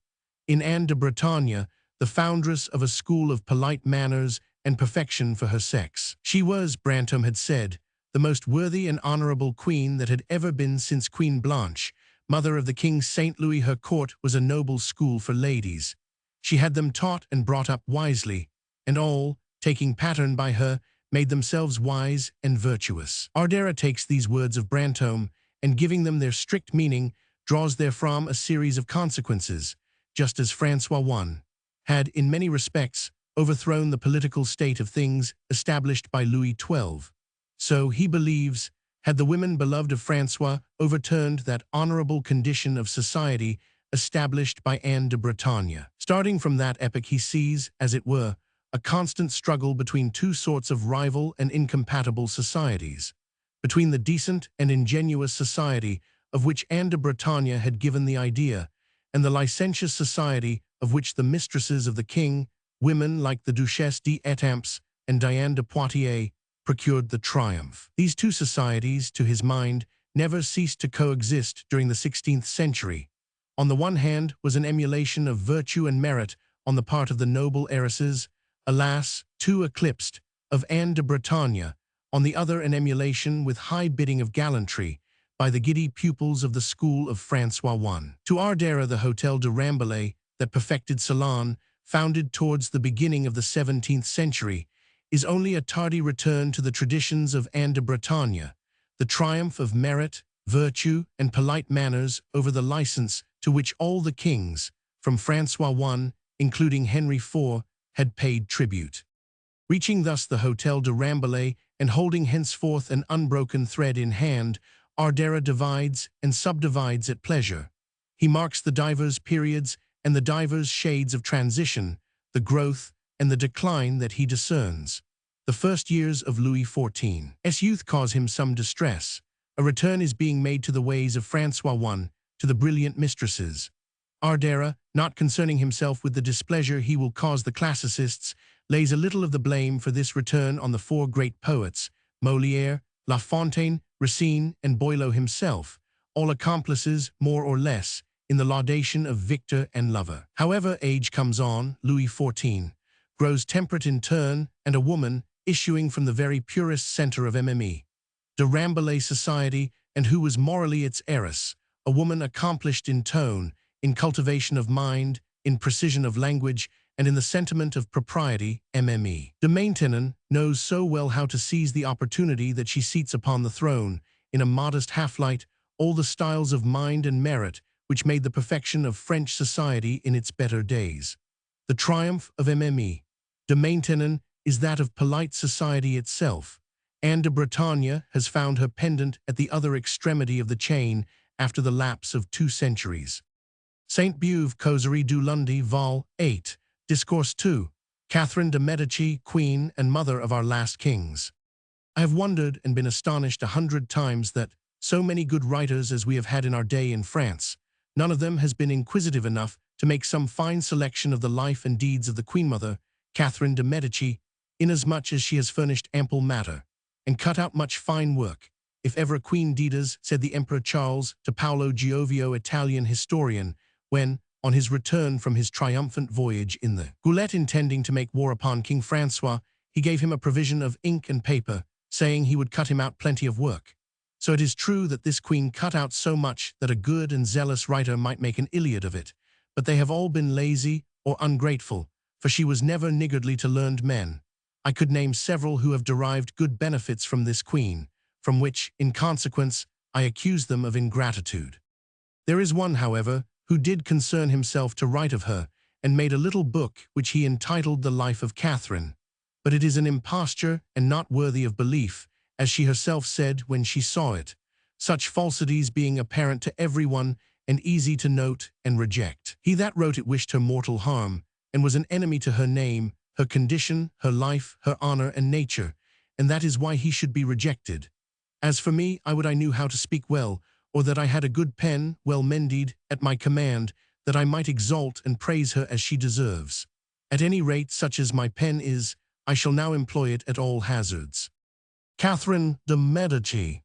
in Anne de Bretagne, the foundress of a school of polite manners and perfection for her sex. She was, Brantôme had said, the most worthy and honorable queen that had ever been since Queen Blanche, mother of the King Saint Louis. Her court was a noble school for ladies. She had them taught and brought up wisely, and all, taking pattern by her, made themselves wise and virtuous. Ardera takes these words of Brantôme, and giving them their strict meaning, draws therefrom a series of consequences, just as François I had, in many respects, overthrown the political state of things established by Louis XII. So, he believes, had the women beloved of François overturned that honorable condition of society established by Anne de Bretagne. Starting from that epoch, he sees, as it were, a constant struggle between 2 sorts of rival and incompatible societies, between the decent and ingenuous society of which Anne de Bretagne had given the idea, and the licentious society of which the mistresses of the king, women like the Duchesse d'Étampes and Diane de Poitiers, procured the triumph. These 2 societies, to his mind, never ceased to coexist during the 16th century. On the one hand was an emulation of virtue and merit on the part of the noble heiresses, alas, too eclipsed, of Anne de Bretagne, on the other an emulation with high bidding of gallantry by the giddy pupils of the school of François I. To Ardera, the Hôtel de Rambouillet, that perfected salon, founded towards the beginning of the 17th century, is only a tardy return to the traditions of Anne de Bretagne, the triumph of merit, virtue, and polite manners over the license to which all the kings, from François I, including Henry IV, had paid tribute. Reaching thus the Hôtel de Rambouillet and holding henceforth an unbroken thread in hand, Ardera divides and subdivides at pleasure. He marks the divers periods and the divers shades of transition, the growth and the decline that he discerns. The first years of Louis XIV's youth cause him some distress. A return is being made to the ways of François I, to the brilliant mistresses. Ardera, not concerning himself with the displeasure he will cause the classicists, lays a little of the blame for this return on the 4 great poets, Molière, La Fontaine, Racine, and Boileau himself, all accomplices, more or less, in the laudation of victor and lover. However, age comes on, Louis XIV grows temperate in turn, and a woman, issuing from the very purest center of de Rambouillet society, and who was morally its heiress, a woman accomplished in tone, in cultivation of mind, in precision of language, and in the sentiment of propriety, de Maintenon knows so well how to seize the opportunity that she seats upon the throne, in a modest half-light, all the styles of mind and merit which made the perfection of French society in its better days. The triumph of de maintenance is that of polite society itself. Anne de Bretagne has found her pendant at the other extremity of the chain after the lapse of 2 centuries. Saint Beuve Causerie du Lundi Vol. 8, Discourse 2, Catherine de Medici, Queen and Mother of our last Kings. I have wondered and been astonished 100 times that, so many good writers as we have had in our day in France, none of them has been inquisitive enough to make some fine selection of the life and deeds of the Queen Mother, Catherine de Medici, inasmuch as she has furnished ample matter, and cut out much fine work, if ever a queen Didas, said the Emperor Charles to Paolo Giovio, Italian historian, when, on his return from his triumphant voyage in the Goulette intending to make war upon King Francois, he gave him a provision of ink and paper, saying he would cut him out plenty of work. So it is true that this queen cut out so much that a good and zealous writer might make an Iliad of it, but they have all been lazy or ungrateful, for she was never niggardly to learned men. I could name several who have derived good benefits from this queen, from which, in consequence, I accuse them of ingratitude. There is one, however, who did concern himself to write of her, and made a little book which he entitled The Life of Catherine. But it is an imposture and not worthy of belief, as she herself said when she saw it, such falsities being apparent to everyone and easy to note and reject. He that wrote it wished her mortal harm, and was an enemy to her name, her condition, her life, her honor, and nature, and that is why he should be rejected. As for me, I would I knew how to speak well, or that I had a good pen, well mended, at my command, that I might exalt and praise her as she deserves. At any rate, such as my pen is, I shall now employ it at all hazards. Catherine de Medici.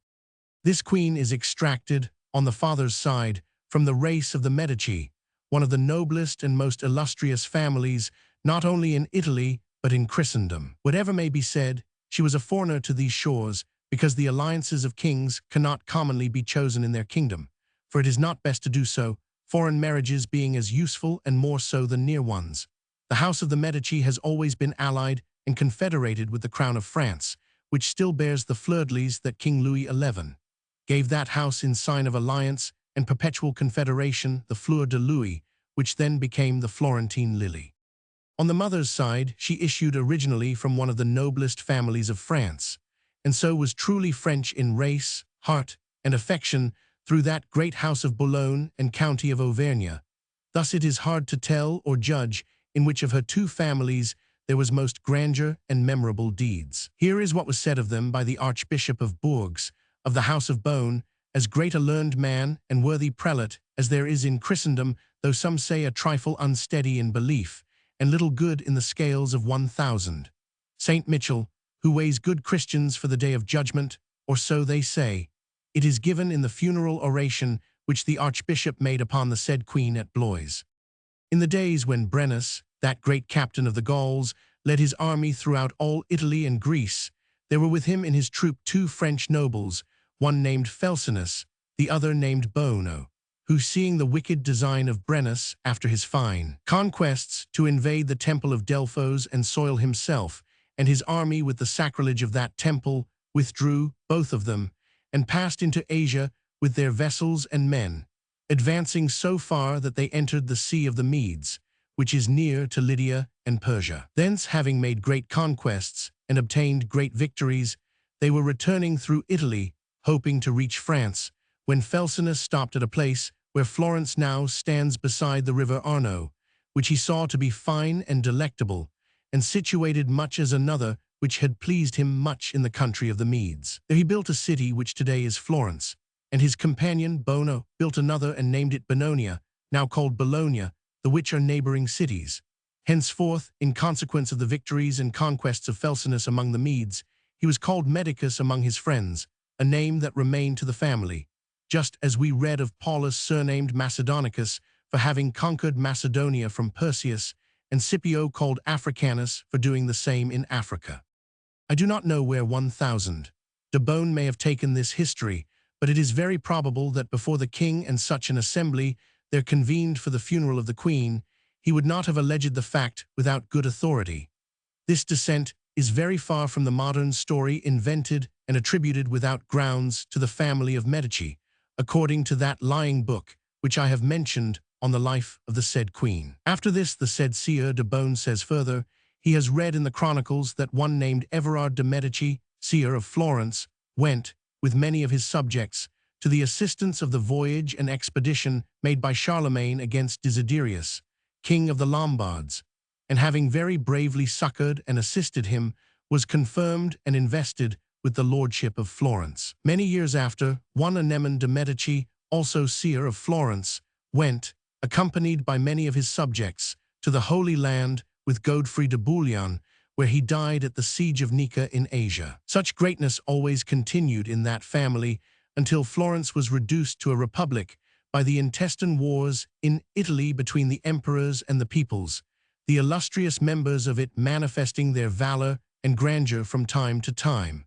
This queen is extracted, on the father's side, from the race of the Medici, one of the noblest and most illustrious families, not only in Italy, but in Christendom. Whatever may be said, she was a foreigner to these shores, because the alliances of kings cannot commonly be chosen in their kingdom, for it is not best to do so, foreign marriages being as useful and more so than near ones. The house of the Medici has always been allied and confederated with the crown of France, which still bears the fleur-de-lis that King Louis XI gave that house in sign of alliance and perpetual confederation, the fleur de louis, which then became the Florentine lily. On the mother's side, she issued originally from one of the noblest families of France, and so was truly French in race, heart, and affection through that great house of Boulogne and county of Auvergne. Thus it is hard to tell or judge in which of her two families there was most grandeur and memorable deeds. Here is what was said of them by the Archbishop of Bourges, of the house of Beaune, as great a learned man and worthy prelate as there is in Christendom, though some say a trifle unsteady in belief, and little good in the scales of 1,000. Saint Michel, who weighs good Christians for the day of judgment, or so they say. It is given in the funeral oration which the Archbishop made upon the said queen at Blois. In the days when Brennus, that great captain of the Gauls, led his army throughout all Italy and Greece, there were with him in his troop 2 French nobles, one named Felsinus, the other named Bono, who, seeing the wicked design of Brennus after his fine conquests to invade the temple of Delphos and soil himself and his army with the sacrilege of that temple, withdrew, both of them, and passed into Asia with their vessels and men, advancing so far that they entered the Sea of the Medes, which is near to Lydia and Persia. Thence, having made great conquests and obtained great victories, they were returning through Italy, hoping to reach France, when Felsinus stopped at a place where Florence now stands beside the river Arno, which he saw to be fine and delectable, and situated much as another which had pleased him much in the country of the Medes. There he built a city which today is Florence, and his companion Bono built another and named it Bononia, now called Bologna, the which are neighboring cities. Henceforth, in consequence of the victories and conquests of Felsinus among the Medes, he was called Medicus among his friends, a name that remained to the family, just as we read of Paulus surnamed Macedonicus for having conquered Macedonia from Perseus, and Scipio called Africanus for doing the same in Africa. I do not know where 1,000 de Beaune may have taken this history, but it is very probable that before the king and such an assembly there convened for the funeral of the queen, he would not have alleged the fact without good authority. This descent is very far from the modern story invented and attributed without grounds to the family of Medici, according to that lying book which I have mentioned on the life of the said queen. After this, the said sieur de Beaune says further, he has read in the chronicles that one named Everard de Medici, sieur of Florence, went, with many of his subjects, to the assistance of the voyage and expedition made by Charlemagne against Desiderius, king of the Lombards, and having very bravely succored and assisted him, was confirmed and invested with the lordship of Florence. Many years after, one Anemone de Medici, also sieur of Florence, went, accompanied by many of his subjects, to the Holy Land with Godefroy de Bouillon, where he died at the siege of Nica in Asia. Such greatness always continued in that family until Florence was reduced to a republic by the intestine wars in Italy between the emperors and the peoples, the illustrious members of it manifesting their valor and grandeur from time to time,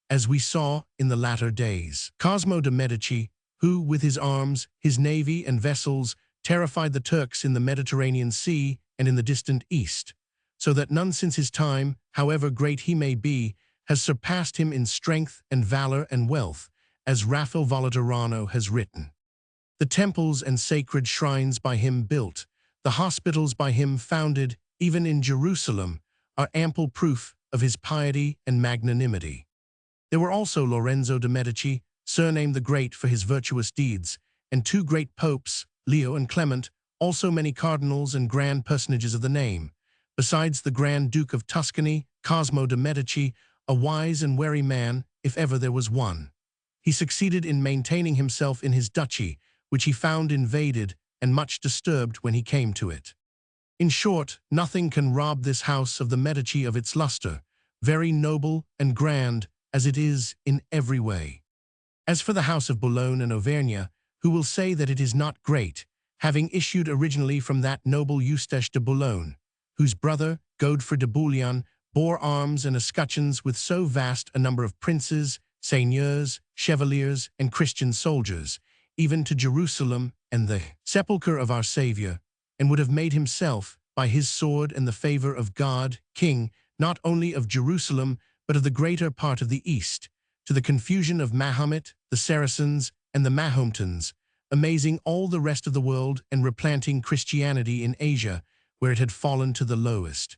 as we saw in the latter days. Cosmo de' Medici, who, with his arms, his navy and vessels, terrified the Turks in the Mediterranean Sea and in the distant East, so that none since his time, however great he may be, has surpassed him in strength and valor and wealth, as Raphael Volterrano has written. The temples and sacred shrines by him built, the hospitals by him founded, even in Jerusalem, are ample proof of his piety and magnanimity. There were also Lorenzo de' Medici, surnamed the Great for his virtuous deeds, and two great popes, Leo and Clement, also many cardinals and grand personages of the name. Besides the Grand Duke of Tuscany, Cosmo de' Medici, a wise and wary man, if ever there was one. He succeeded in maintaining himself in his duchy, which he found invaded and much disturbed when he came to it. In short, nothing can rob this house of the Medici of its luster, very noble and grand as it is in every way. As for the house of Boulogne and Auvergne, who will say that it is not great, having issued originally from that noble Eustache de Boulogne, whose brother, Godefroy de Bouillon, bore arms and escutcheons with so vast a number of princes, seigneurs, chevaliers, and Christian soldiers, even to Jerusalem and the sepulchre of our Saviour, and would have made himself, by his sword and the favor of God, king, not only of Jerusalem, but of the greater part of the East, to the confusion of Mahomet, the Saracens, and the Mahometans, amazing all the rest of the world and replanting Christianity in Asia, where it had fallen to the lowest.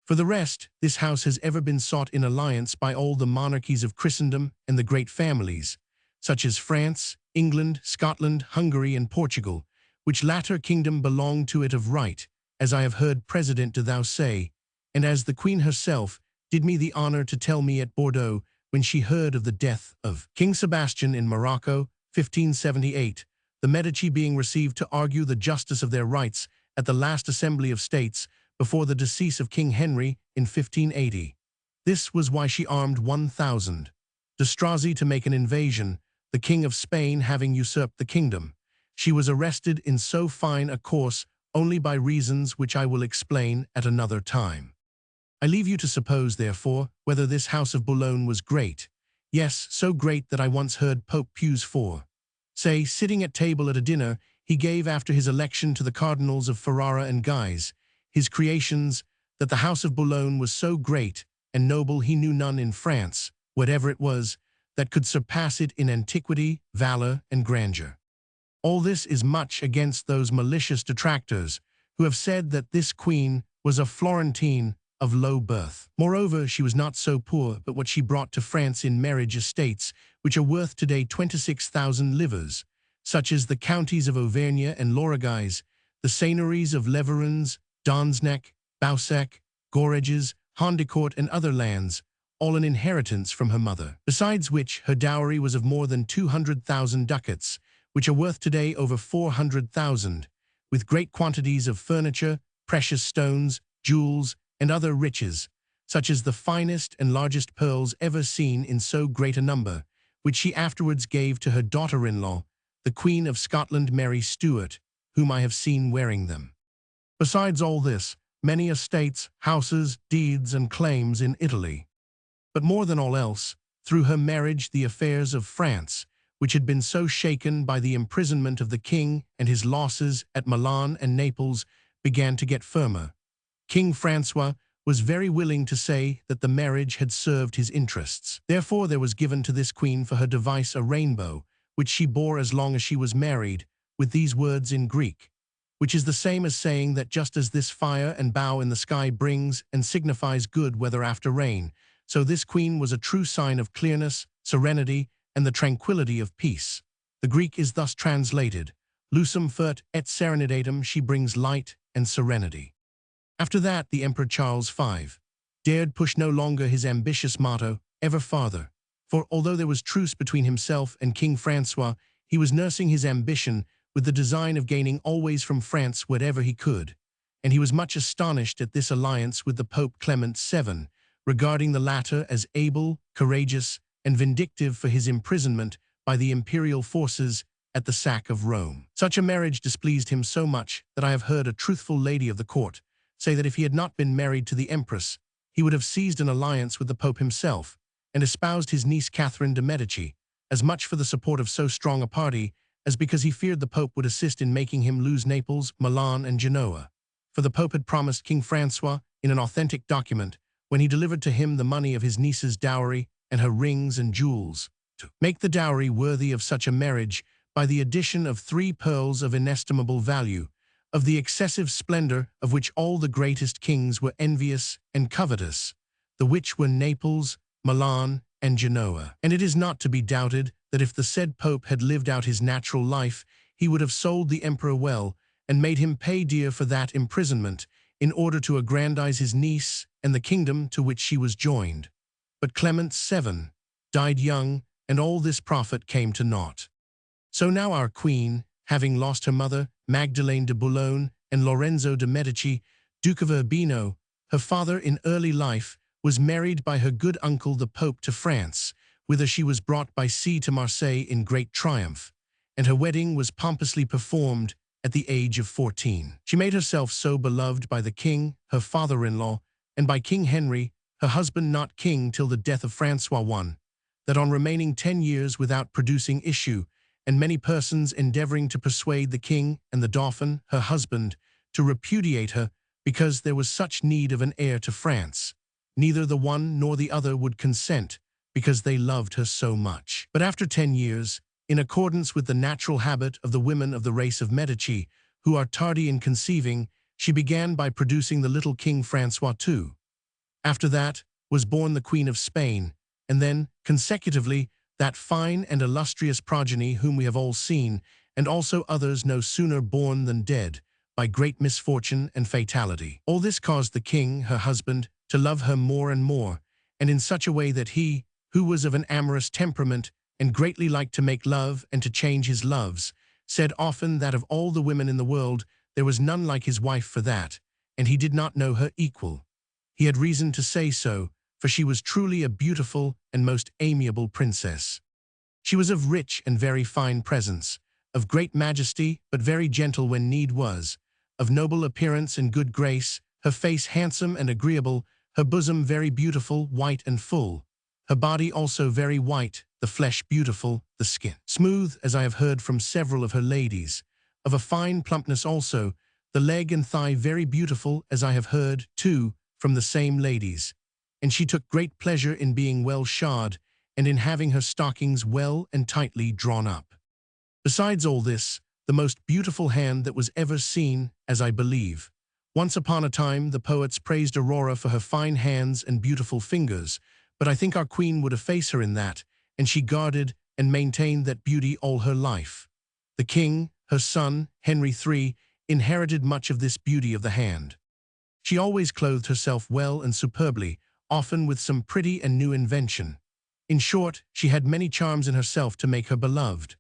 For the rest, this house has ever been sought in alliance by all the monarchies of Christendom and the great families, such as France, England, Scotland, Hungary, and Portugal, which latter kingdom belonged to it of right, as I have heard President de Thou say, and as the Queen herself did me the honor to tell me at Bordeaux when she heard of the death of King Sebastian in Morocco, 1578, the Medici being received to argue the justice of their rights at the last Assembly of States before the decease of King Henry in 1580. This was why she armed 1,000. De Strozzi to make an invasion, the King of Spain having usurped the kingdom. She was arrested in so fine a course only by reasons which I will explain at another time. I leave you to suppose, therefore, whether this house of Boulogne was great. Yes, so great that I once heard Pope Pius IV say, sitting at table at a dinner, he gave after his election to the cardinals of Ferrara and Guise, his creations, that the house of Boulogne was so great and noble he knew none in France, whatever it was, that could surpass it in antiquity, valor, and grandeur. All this is much against those malicious detractors who have said that this queen was a Florentine of low birth. Moreover, she was not so poor but what she brought to France in marriage estates, which are worth today 26,000 livres, such as the counties of Auvergne and Lorigues, the seigneuries of Leverins, Donsneck, Baussec, Goreges, Hondecourt, and other lands, all an inheritance from her mother. Besides which, her dowry was of more than 200,000 ducats, which are worth today over 400,000, with great quantities of furniture, precious stones, jewels, and other riches, such as the finest and largest pearls ever seen in so great a number, which she afterwards gave to her daughter-in-law, the Queen of Scotland Mary Stuart, whom I have seen wearing them. Besides all this, many estates, houses, deeds, and claims in Italy. But more than all else, through her marriage the affairs of France, which had been so shaken by the imprisonment of the king and his losses at Milan and Naples, began to get firmer. King Francois was very willing to say that the marriage had served his interests. Therefore there was given to this queen for her device a rainbow, which she bore as long as she was married, with these words in Greek: which is the same as saying that just as this fire and bough in the sky brings and signifies good weather after rain, so this queen was a true sign of clearness, serenity, and the tranquility of peace. The Greek is thus translated, lucem fert et serenitatem, she brings light and serenity. After that, the Emperor Charles V dared push no longer his ambitious motto, ever farther, for although there was truce between himself and King Francois, he was nursing his ambition with the design of gaining always from France whatever he could, and he was much astonished at this alliance with the Pope Clement VII, regarding the latter as able, courageous, and vindictive for his imprisonment by the imperial forces at the sack of Rome. Such a marriage displeased him so much that I have heard a truthful lady of the court say that if he had not been married to the Empress, he would have seized an alliance with the Pope himself and espoused his niece Catherine de Medici, as much for the support of so strong a party as because he feared the Pope would assist in making him lose Naples, Milan, and Genoa. For the Pope had promised King Francois, in an authentic document, when he delivered to him the money of his niece's dowry and her rings and jewels, to make the dowry worthy of such a marriage by the addition of 3 pearls of inestimable value, of the excessive splendor of which all the greatest kings were envious and covetous, the which were Naples, Milan, and Genoa. And it is not to be doubted that if the said Pope had lived out his natural life, he would have sold the Emperor well and made him pay dear for that imprisonment in order to aggrandize his niece and the kingdom to which she was joined. But Clement VII died young, and all this profit came to naught. So now our queen, having lost her mother, Magdalene de Boulogne, and Lorenzo de Medici, Duke of Urbino, her father in early life, was married by her good uncle the Pope to France, whither she was brought by sea to Marseille in great triumph, and her wedding was pompously performed at the age of 14. She made herself so beloved by the king, her father-in-law, and by King Henry, her husband not king till the death of Francois I, that on remaining 10 years without producing issue, and many persons endeavoring to persuade the king and the dauphin, her husband, to repudiate her because there was such need of an heir to France, neither the one nor the other would consent, because they loved her so much. But after 10 years, in accordance with the natural habit of the women of the race of Medici, who are tardy in conceiving, she began by producing the little King Francois II. After that was born the Queen of Spain, and then, consecutively, that fine and illustrious progeny whom we have all seen, and also others no sooner born than dead, by great misfortune and fatality. All this caused the king, her husband, to love her more and more, and in such a way that he, who was of an amorous temperament and greatly liked to make love and to change his loves, said often that of all the women in the world there was none like his wife for that, and he did not know her equal. He had reason to say so, for she was truly a beautiful and most amiable princess. She was of rich and very fine presence, of great majesty, but very gentle when need was, of noble appearance and good grace, her face handsome and agreeable, her bosom very beautiful, white and full, her body also very white, the flesh beautiful, the skin smooth, as I have heard from several of her ladies, of a fine plumpness also, the leg and thigh very beautiful, as I have heard, too, from the same ladies, and she took great pleasure in being well shod, and in having her stockings well and tightly drawn up. Besides all this, the most beautiful hand that was ever seen, as I believe. Once upon a time the poets praised Aurora for her fine hands and beautiful fingers, but I think our queen would efface her in that, and she guarded and maintained that beauty all her life. The king, her son, Henry III, inherited much of this beauty of the hand. She always clothed herself well and superbly, often with some pretty and new invention. In short, she had many charms in herself to make her beloved.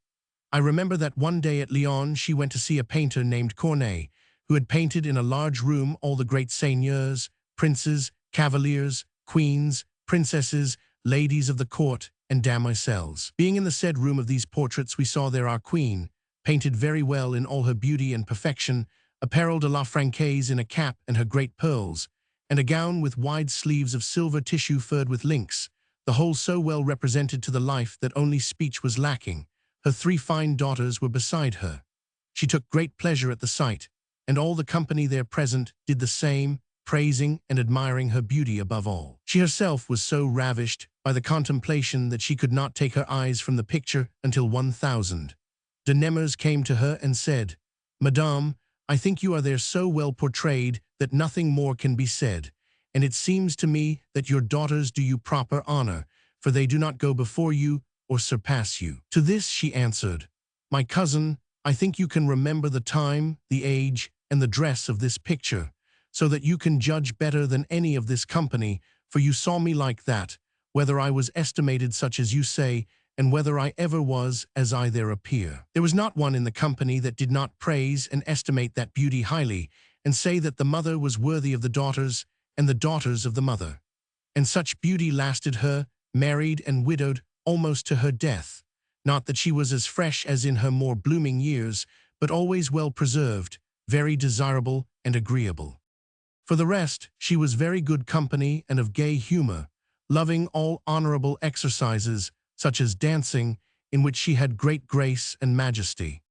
I remember that one day at Lyon she went to see a painter named Corneille, who had painted in a large room all the great seigneurs, princes, cavaliers, queens, princesses, ladies of the court, and demoiselles. Being in the said room of these portraits, we saw there our queen, painted very well in all her beauty and perfection, apparelled a la Francaise in a cap and her great pearls, and a gown with wide sleeves of silver tissue furred with links, the whole so well represented to the life that only speech was lacking. Her 3 fine daughters were beside her. She took great pleasure at the sight, and all the company there present did the same, praising and admiring her beauty above all. She herself was so ravished by the contemplation that she could not take her eyes from the picture until 1,000 de Nemers came to her and said, "Madame, I think you are there so well portrayed that nothing more can be said, and it seems to me that your daughters do you proper honor, for they do not go before you or surpass you." To this she answered, "My cousin, I think you can remember the time, the age, and the dress of this picture, so that you can judge better than any of this company, for you saw me like that, whether I was estimated such as you say, and whether I ever was as I there appear." There was not one in the company that did not praise and estimate that beauty highly, and say that the mother was worthy of the daughters, and the daughters of the mother. And such beauty lasted her, married and widowed, almost to her death. Not that she was as fresh as in her more blooming years, but always well preserved, very desirable and agreeable. For the rest, she was very good company and of gay humor, loving all honorable exercises, such as dancing, in which she had great grace and majesty.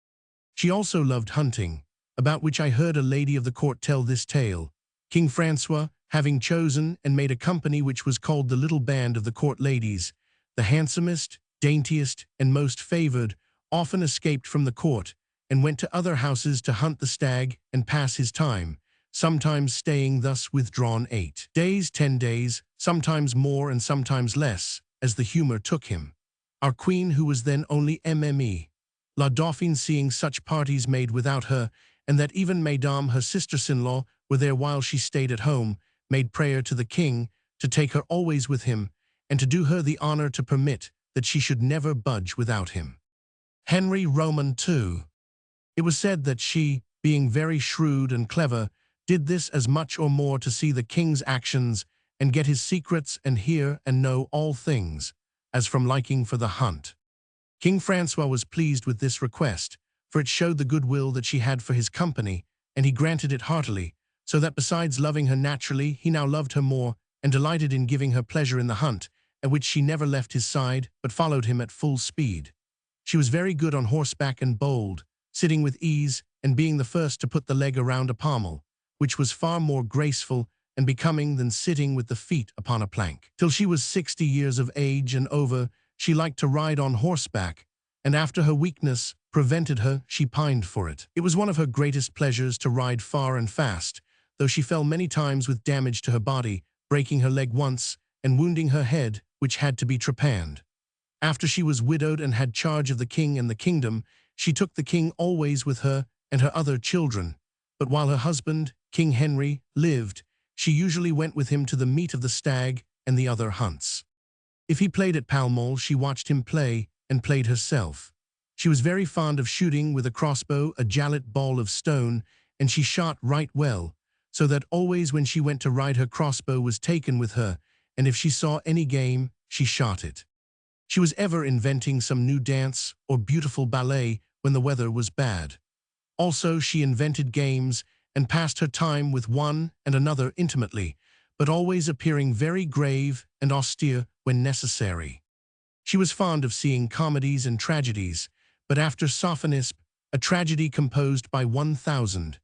She also loved hunting, about which I heard a lady of the court tell this tale. King Francois, having chosen and made a company which was called the Little Band of the Court Ladies, the handsomest, daintiest, and most favored, often escaped from the court, and went to other houses to hunt the stag and pass his time, sometimes staying thus withdrawn 8 days, 10 days, sometimes more and sometimes less, as the humor took him. Our queen, who was then only MME, La Dauphine, seeing such parties made without her, and that even Mesdames her sisters-in-law were there while she stayed at home, made prayer to the king to take her always with him, and to do her the honor to permit that she should never budge without him. Henry Roman II. It was said that she, being very shrewd and clever, did this as much or more to see the king's actions and get his secrets and hear and know all things, as from liking for the hunt. King Francois was pleased with this request, for it showed the goodwill that she had for his company, and he granted it heartily, so that besides loving her naturally, he now loved her more, and delighted in giving her pleasure in the hunt, at which she never left his side, but followed him at full speed. She was very good on horseback and bold, sitting with ease, and being the first to put the leg around a pommel, which was far more graceful and becoming than sitting with the feet upon a plank. Till she was 60 years of age and over, she liked to ride on horseback, and after her weakness prevented her, she pined for it. It was one of her greatest pleasures to ride far and fast, though she fell many times with damage to her body, breaking her leg once, and wounding her head, which had to be trepanned. After she was widowed and had charge of the king and the kingdom, she took the king always with her and her other children, but while her husband, King Henry, lived, she usually went with him to the meet of the stag and the other hunts. If he played at Pall Mall, she watched him play, and played herself. She was very fond of shooting with a crossbow, a jallet ball of stone, and she shot right well, so that always when she went to ride her crossbow was taken with her, and if she saw any game, she shot it. She was ever inventing some new dance or beautiful ballet when the weather was bad. Also, she invented games and passed her time with one and another intimately, but always appearing very grave and austere when necessary. She was fond of seeing comedies and tragedies, but after Sophonisbe, a tragedy composed by 1000,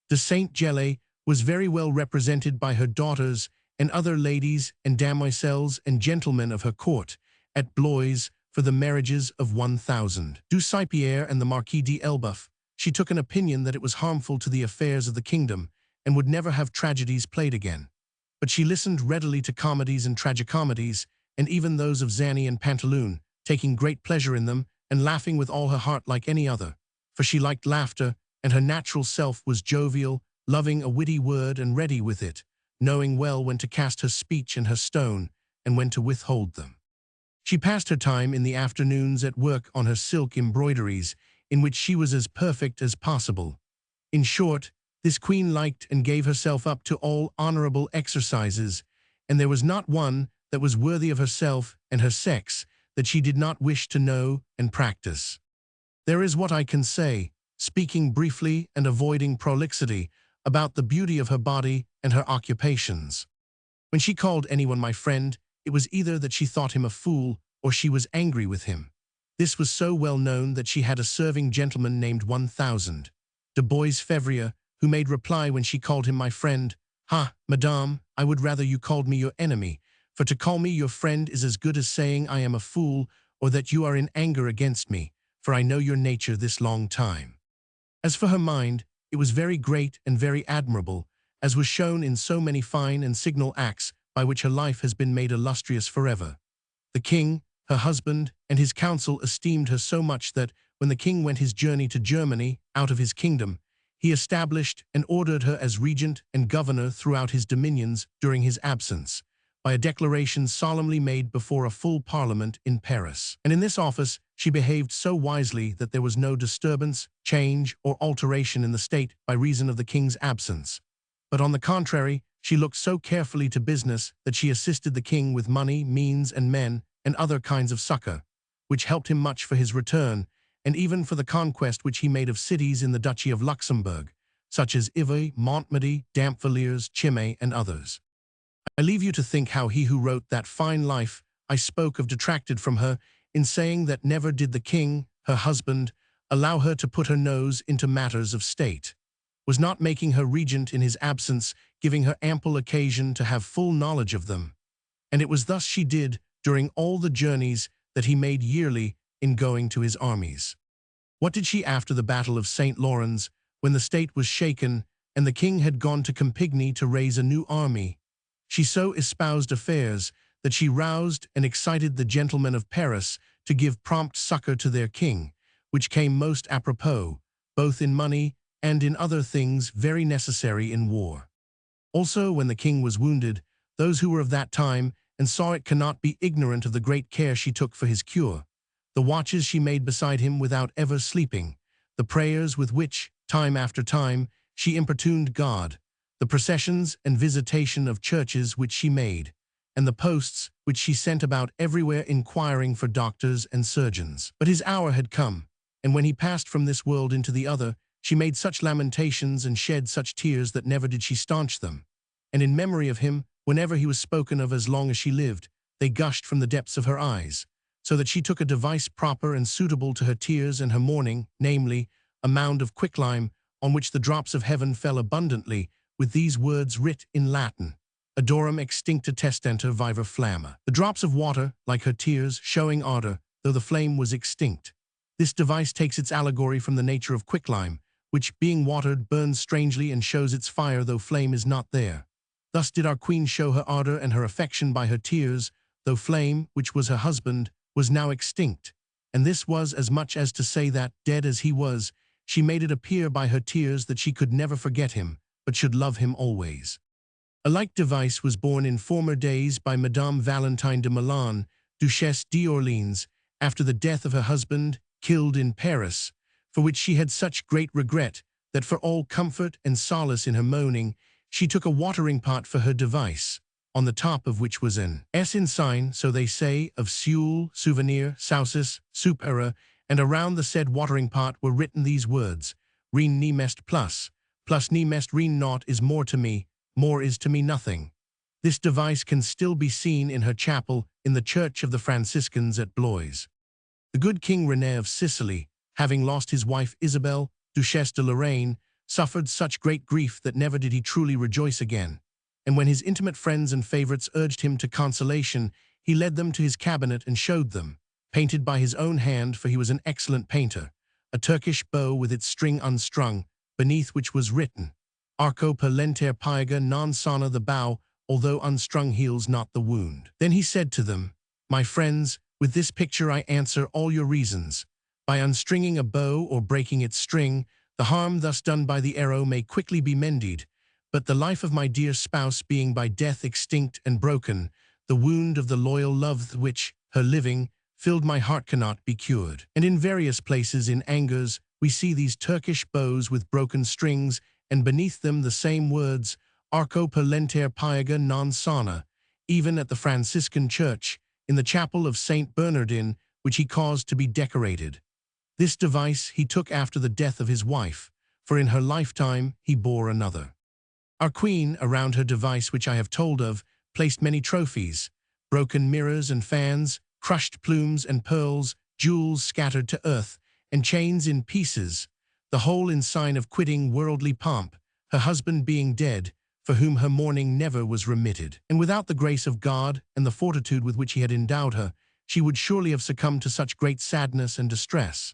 de Saint-Gelais was very well represented by her daughters and other ladies and damoiselles and gentlemen of her court at Blois for the marriages of 1000. Du Saint-Pierre and the Marquis d'Elbeuf, she took an opinion that it was harmful to the affairs of the kingdom and would never have tragedies played again. But she listened readily to comedies and tragicomedies, and even those of Zanny and Pantaloon, taking great pleasure in them and laughing with all her heart like any other, for she liked laughter, and her natural self was jovial, loving a witty word and ready with it, knowing well when to cast her speech and her stone, and when to withhold them. She passed her time in the afternoons at work on her silk embroideries, in which she was as perfect as possible. In short, this queen liked and gave herself up to all honorable exercises, and there was not one that was worthy of herself and her sex that she did not wish to know and practice. There is what I can say, speaking briefly and avoiding prolixity, about the beauty of her body and her occupations. When she called anyone my friend, it was either that she thought him a fool or she was angry with him. This was so well known that she had a serving gentleman named 1000, de Bois-Fevrier, who made reply when she called him my friend, "Ha, madame, I would rather you called me your enemy, for to call me your friend is as good as saying I am a fool or that you are in anger against me, for I know your nature this long time." As for her mind, It was very great and very admirable, as was shown in so many fine and signal acts by which her life has been made illustrious forever. The king, her husband, and his council esteemed her so much that, when the king went his journey to Germany, out of his kingdom, he established and ordered her as regent and governor throughout his dominions during his absence, by a declaration solemnly made before a full parliament in Paris. And in this office she behaved so wisely that there was no disturbance, change, or alteration in the state by reason of the king's absence. But on the contrary, she looked so carefully to business that she assisted the king with money, means, and men, and other kinds of succor, which helped him much for his return, and even for the conquest which he made of cities in the Duchy of Luxembourg, such as Ivry, Montmedy, Dampvaliers, Chimay, and others. I leave you to think how he who wrote that fine life I spoke of detracted from her in saying that never did the king, her husband, allow her to put her nose into matters of state, was not making her regent in his absence, giving her ample occasion to have full knowledge of them. And it was thus she did during all the journeys that he made yearly in going to his armies. What did she after the battle of St. Lawrence, when the state was shaken and the king had gone to Campigny to raise a new army? She so espoused affairs that she roused and excited the gentlemen of Paris to give prompt succor to their king, which came most apropos, both in money and in other things very necessary in war. Also, when the king was wounded, those who were of that time and saw it cannot be ignorant of the great care she took for his cure, the watches she made beside him without ever sleeping, the prayers with which, time after time, she importuned God, the processions and visitation of churches which she made, and the posts which she sent about everywhere inquiring for doctors and surgeons. But his hour had come, and when he passed from this world into the other, she made such lamentations and shed such tears that never did she staunch them. And in memory of him, whenever he was spoken of as long as she lived, they gushed from the depths of her eyes, so that she took a device proper and suitable to her tears and her mourning, namely, a mound of quicklime, on which the drops of heaven fell abundantly, with these words writ in Latin, Adorum extincta testenter viva flamma. The drops of water, like her tears, showing ardor, though the flame was extinct. This device takes its allegory from the nature of quicklime, which, being watered, burns strangely and shows its fire though flame is not there. Thus did our queen show her ardor and her affection by her tears, though flame, which was her husband, was now extinct. And this was as much as to say that, dead as he was, she made it appear by her tears that she could never forget him, but should love him always. A like device was born in former days by Madame Valentine de Milan, Duchesse d'Orleans, after the death of her husband, killed in Paris, for which she had such great regret that for all comfort and solace in her moaning, she took a watering pot for her device, on the top of which was an S in sign, so they say, of Seul, souvenir, saucis, soup era, and around the said watering pot were written these words, Rien ni mest plus ni mest rien naught is more to me, more is to me nothing. This device can still be seen in her chapel in the Church of the Franciscans at Blois. The good King René of Sicily, having lost his wife Isabel, Duchesse de Lorraine, suffered such great grief that never did he truly rejoice again. And when his intimate friends and favorites urged him to consolation, he led them to his cabinet and showed them, painted by his own hand, for he was an excellent painter, a Turkish bow with its string unstrung, beneath which was written, Arco per lenter piega non sana, the bow, although unstrung, heals not the wound. Then he said to them, My friends, with this picture I answer all your reasons. By unstringing a bow or breaking its string, the harm thus done by the arrow may quickly be mended, but the life of my dear spouse being by death extinct and broken, the wound of the loyal love which, her living, filled my heart cannot be cured. And in various places in Angers we see these Turkish bows with broken strings, and beneath them the same words, Arco per lenter piega non sana, even at the Franciscan church, in the chapel of Saint Bernardin, which he caused to be decorated. This device he took after the death of his wife, for in her lifetime he bore another. Our queen, around her device which I have told of, placed many trophies, broken mirrors and fans, crushed plumes and pearls, jewels scattered to earth, and chains in pieces, the whole in sign of quitting worldly pomp, her husband being dead, for whom her mourning never was remitted. And without the grace of God and the fortitude with which he had endowed her, she would surely have succumbed to such great sadness and distress.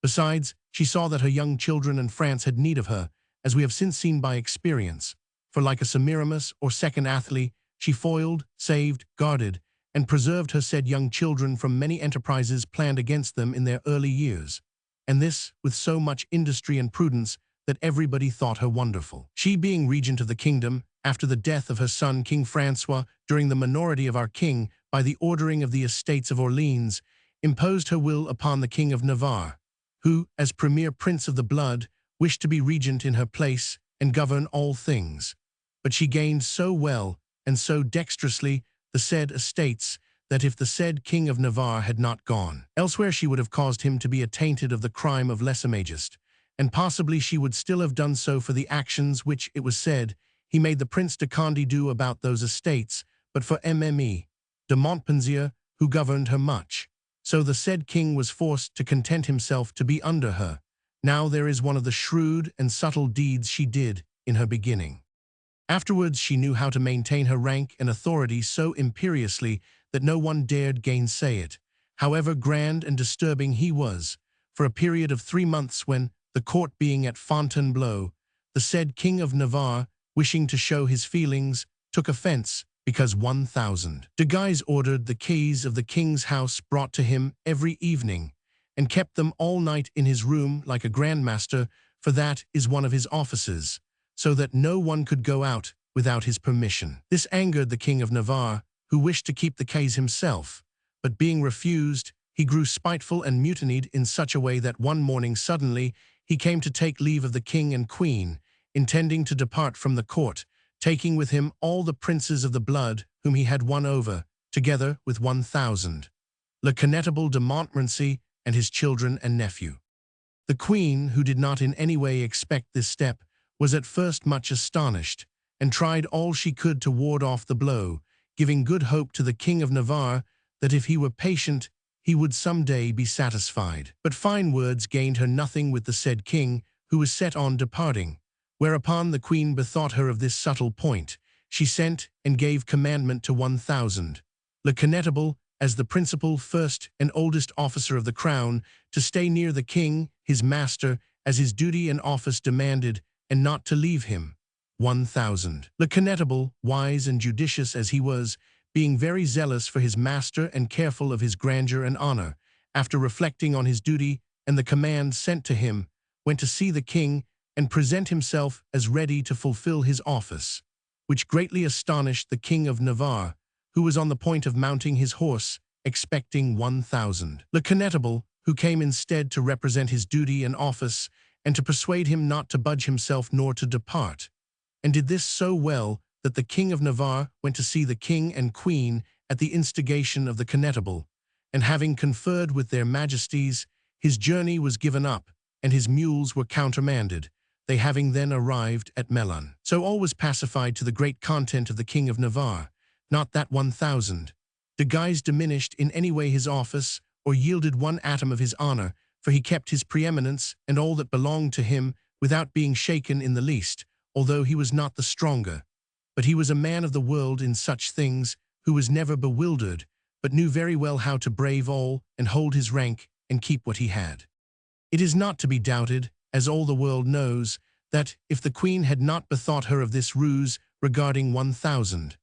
Besides, she saw that her young children and France had need of her, as we have since seen by experience, for like a Semiramis or second Athalie, she foiled, saved, guarded, and preserved her said young children from many enterprises planned against them in their early years, and this with so much industry and prudence that everybody thought her wonderful. She being regent of the kingdom, after the death of her son King Francois, during the minority of our king, by the ordering of the estates of Orleans, imposed her will upon the King of Navarre, who, as premier prince of the blood, wished to be regent in her place and govern all things. But she gained so well and so dexterously the said estates that if the said King of Navarre had not gone elsewhere, she would have caused him to be attainted of the crime of lèse-majesté, and possibly she would still have done so for the actions which, it was said, he made the Prince de Condé do about those estates, but for Mme. de Montpensier, who governed her much. So the said king was forced to content himself to be under her. Now there is one of the shrewd and subtle deeds she did in her beginning. Afterwards she knew how to maintain her rank and authority so imperiously that no one dared gainsay it, however grand and disturbing he was, for a period of 3 months when, the court being at Fontainebleau, the said King of Navarre, wishing to show his feelings, took offense, because 1,000 de Guise ordered the keys of the king's house brought to him every evening, and kept them all night in his room like a grandmaster, for that is one of his offices, so that no one could go out without his permission. This angered the King of Navarre, who wished to keep the keys himself, but being refused, he grew spiteful and mutinied in such a way that one morning suddenly he came to take leave of the king and queen, intending to depart from the court, taking with him all the princes of the blood whom he had won over, together with 1,000. Le Connétable de Montmorency and his children and nephew. The queen, who did not in any way expect this step, was at first much astonished, and tried all she could to ward off the blow, giving good hope to the King of Navarre that if he were patient, he would some day be satisfied. But fine words gained her nothing with the said king, who was set on departing. Whereupon the queen bethought her of this subtle point. She sent and gave commandment to 1,000, Le Connétable, as the principal, first, and oldest officer of the crown, to stay near the king, his master, as his duty and office demanded, and not to leave him. 1,000. Le Connétable, wise and judicious as he was, being very zealous for his master and careful of his grandeur and honor, after reflecting on his duty and the command sent to him, went to see the king, and present himself as ready to fulfill his office, which greatly astonished the King of Navarre, who was on the point of mounting his horse, expecting 1,000. Le Connétable, who came instead to represent his duty and office, and to persuade him not to budge himself nor to depart, and did this so well that the King of Navarre went to see the king and queen at the instigation of the Connétable, and having conferred with their majesties, his journey was given up, and his mules were countermanded, they having then arrived at Melun. So all was pacified to the great content of the King of Navarre, not that 1,000 de Guise diminished in any way his office, or yielded one atom of his honor, for he kept his preeminence and all that belonged to him without being shaken in the least, although he was not the stronger. But he was a man of the world in such things, who was never bewildered, but knew very well how to brave all and hold his rank and keep what he had. It is not to be doubted, as all the world knows, that if the queen had not bethought her of this ruse regarding 1,000,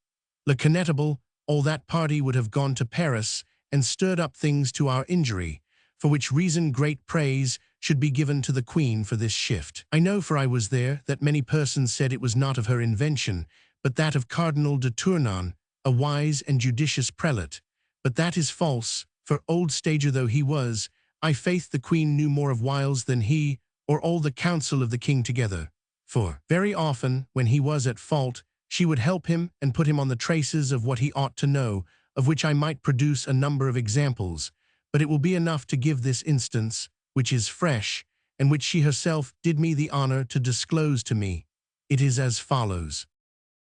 Le Connétable, all that party would have gone to Paris and stirred up things to our injury, for which reason great praise should be given to the queen for this shift. I know, for I was there, that many persons said it was not of her invention, but that of Cardinal de Tournon, a wise and judicious prelate. But that is false, for old stager though he was, I faith the queen knew more of wiles than he, or all the council of the king together. For, very often, when he was at fault, she would help him and put him on the traces of what he ought to know, of which I might produce a number of examples, but it will be enough to give this instance, which is fresh, and which she herself did me the honor to disclose to me. It is as follows.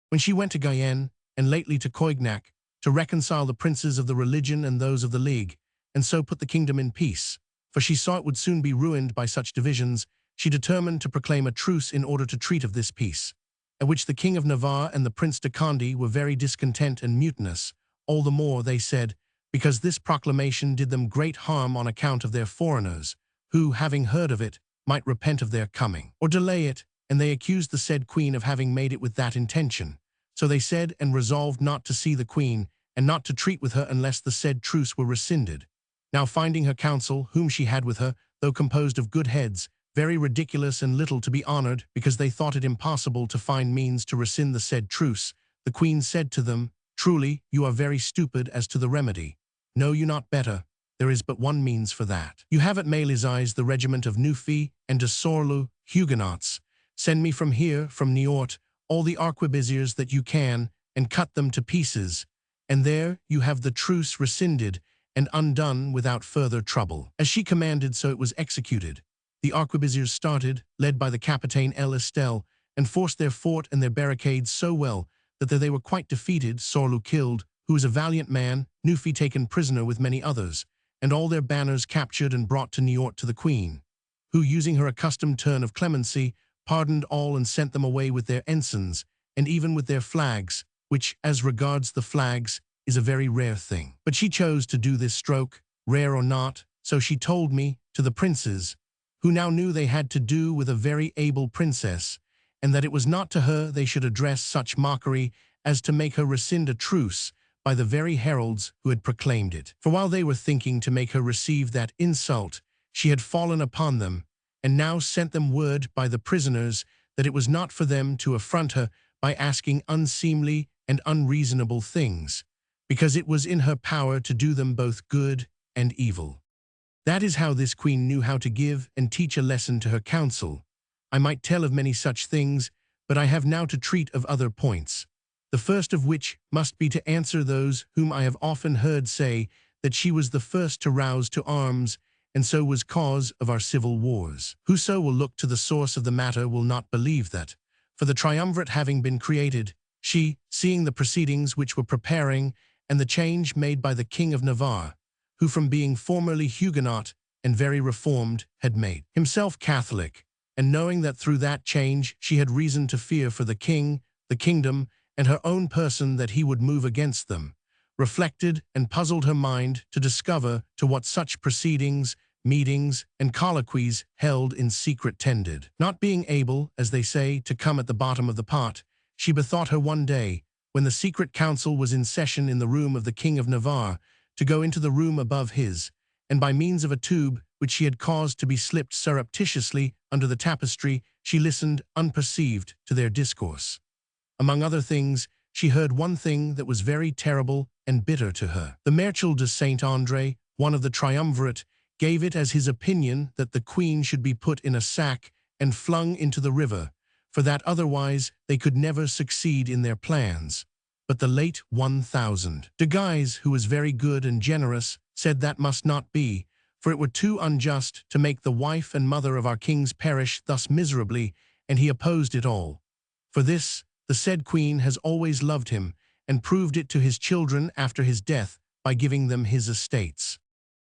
When she went to Guyenne, and lately to Cognac, to reconcile the princes of the religion and those of the League, and so put the kingdom in peace, for she saw it would soon be ruined by such divisions, she determined to proclaim a truce in order to treat of this peace, at which the King of Navarre and the Prince de Condé were very discontent and mutinous, all the more, they said, because this proclamation did them great harm on account of their foreigners, who, having heard of it, might repent of their coming, or delay it, and they accused the said queen of having made it with that intention. So they said and resolved not to see the queen, and not to treat with her unless the said truce were rescinded. Now finding her council, whom she had with her, though composed of good heads, very ridiculous and little to be honoured, because they thought it impossible to find means to rescind the said truce, the queen said to them, Truly, you are very stupid as to the remedy. Know you not better? There is but one means for that. You have at Malisize the regiment of Newfie and de Sorlu, Huguenots. Send me from here, from Niort, all the arquebusiers that you can, and cut them to pieces. And there you have the truce rescinded and undone without further trouble. As she commanded, so it was executed. The arquebusiers started, led by the Capitaine El Estel, and forced their fort and their barricades so well that though they were quite defeated, Sorlu killed, who was a valiant man, Newfie taken prisoner with many others, and all their banners captured and brought to Niort to the queen, who, using her accustomed turn of clemency, pardoned all and sent them away with their ensigns, and even with their flags, which, as regards the flags, is a very rare thing. But she chose to do this stroke, rare or not, so she told me, to the princes, who now knew they had to do with a very able princess, and that it was not to her they should address such mockery as to make her rescind a truce by the very heralds who had proclaimed it. For while they were thinking to make her receive that insult, she had fallen upon them, and now sent them word by the prisoners that it was not for them to affront her by asking unseemly and unreasonable things, because it was in her power to do them both good and evil. That is how this queen knew how to give and teach a lesson to her council. I might tell of many such things, but I have now to treat of other points. The first of which must be to answer those whom I have often heard say that she was the first to rouse to arms, and so was cause of our civil wars. Whoso will look to the source of the matter will not believe that, for the triumvirate having been created, she, seeing the proceedings which were preparing, and the change made by the King of Navarre, who from being formerly Huguenot and very reformed had made himself Catholic, and knowing that through that change she had reason to fear for the king, the kingdom, and her own person that he would move against them, reflected and puzzled her mind to discover to what such proceedings, meetings, and colloquies held in secret tended. Not being able, as they say, to come at the bottom of the pot, she bethought her one day, when the secret council was in session in the room of the King of Navarre, to go into the room above his, and by means of a tube which she had caused to be slipped surreptitiously under the tapestry, she listened unperceived to their discourse. Among other things, she heard one thing that was very terrible and bitter to her. The Marechal de Saint-André, one of the triumvirate, gave it as his opinion that the queen should be put in a sack and flung into the river, for that otherwise they could never succeed in their plans. But the late 1000. De Guise, who was very good and generous, said that must not be, for it were too unjust to make the wife and mother of our kings perish thus miserably, and he opposed it all. For this, the said queen has always loved him, and proved it to his children after his death by giving them his estates.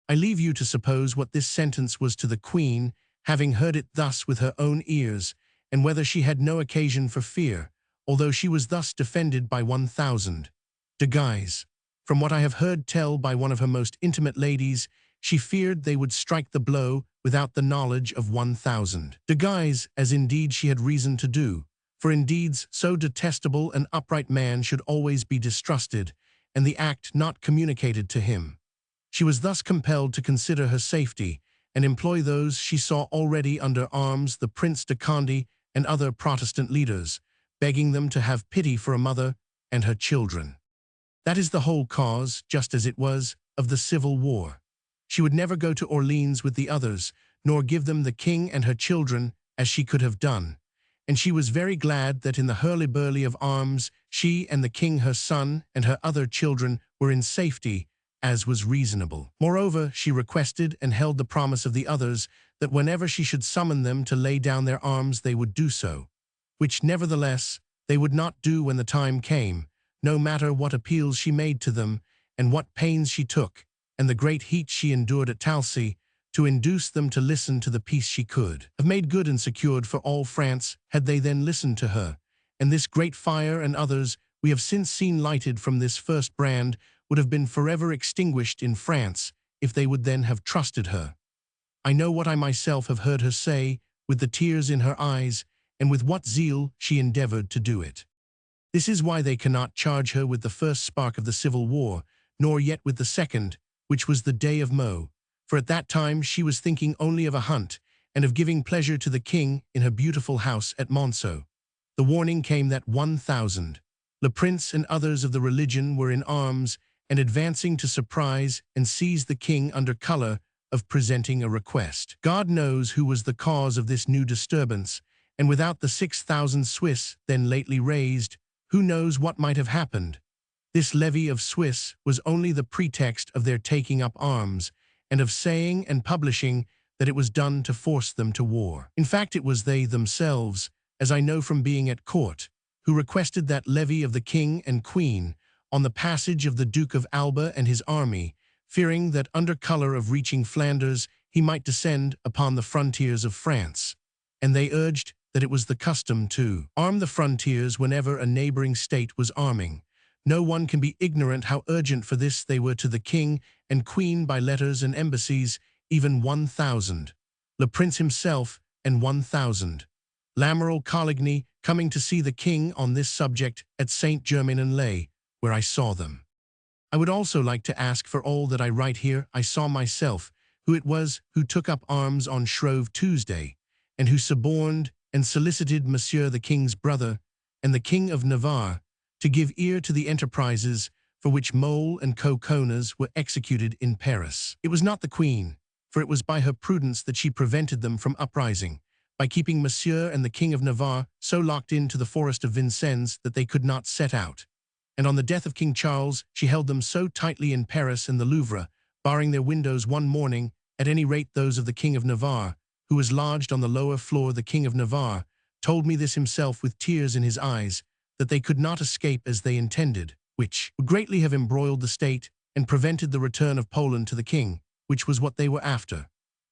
I leave you to suppose what this sentence was to the queen, having heard it thus with her own ears, and whether she had no occasion for fear, although she was thus defended by 1000. De Guise. From what I have heard tell by one of her most intimate ladies, she feared they would strike the blow without the knowledge of 1000. De Guise, as indeed she had reason to do, for in deeds so detestable an upright man should always be distrusted, and the act not communicated to him. She was thus compelled to consider her safety, and employ those she saw already under arms, the Prince de Conde and other Protestant leaders, begging them to have pity for a mother and her children. That is the whole cause, just as it was, of the Civil War. She would never go to Orleans with the others, nor give them the king and her children, as she could have done. And she was very glad that in the hurly-burly of arms, she and the king her son and her other children were in safety, as was reasonable. Moreover, she requested and held the promise of the others that whenever she should summon them to lay down their arms they would do so, which nevertheless they would not do when the time came, no matter what appeals she made to them, and what pains she took, and the great heat she endured at Talcy, to induce them to listen to the peace she could have made good and secured for all France had they then listened to her, and this great fire and others we have since seen lighted from this first brand would have been forever extinguished in France if they would then have trusted her. I know what I myself have heard her say, with the tears in her eyes, and with what zeal she endeavored to do it. This is why they cannot charge her with the first spark of the Civil War, nor yet with the second, which was the day of Meaux, for at that time she was thinking only of a hunt, and of giving pleasure to the king in her beautiful house at Monceau. The warning came that 1,000, Le Prince and others of the religion were in arms and advancing to surprise and seize the king under color of presenting a request. God knows who was the cause of this new disturbance, and without the 6,000 Swiss then lately raised, who knows what might have happened. This levy of Swiss was only the pretext of their taking up arms, and of saying and publishing that it was done to force them to war. In fact, it was they themselves, as I know from being at court, who requested that levy of the king and queen on the passage of the Duke of Alba and his army, fearing that under color of reaching Flanders he might descend upon the frontiers of France. And they urged that it was the custom to arm the frontiers whenever a neighboring state was arming. No one can be ignorant how urgent for this they were to the king and queen by letters and embassies, even 1,000. Le Prince himself and 1,000. Lamoral Coligny coming to see the king on this subject at Saint-Germain-en-Laye, where I saw them. I would also like to ask for all that I write here I saw myself, who it was who took up arms on Shrove Tuesday, and who suborned and solicited Monsieur the King's brother, and the King of Navarre, to give ear to the enterprises for which Mole and co-coners were executed in Paris. It was not the Queen, for it was by her prudence that she prevented them from uprising, by keeping Monsieur and the King of Navarre so locked into the forest of Vincennes that they could not set out. And on the death of King Charles, she held them so tightly in Paris and the Louvre, barring their windows one morning, at any rate those of the King of Navarre, who was lodged on the lower floor. The King of Navarre told me this himself with tears in his eyes, that they could not escape as they intended, which would greatly have embroiled the state and prevented the return of Poland to the king, which was what they were after.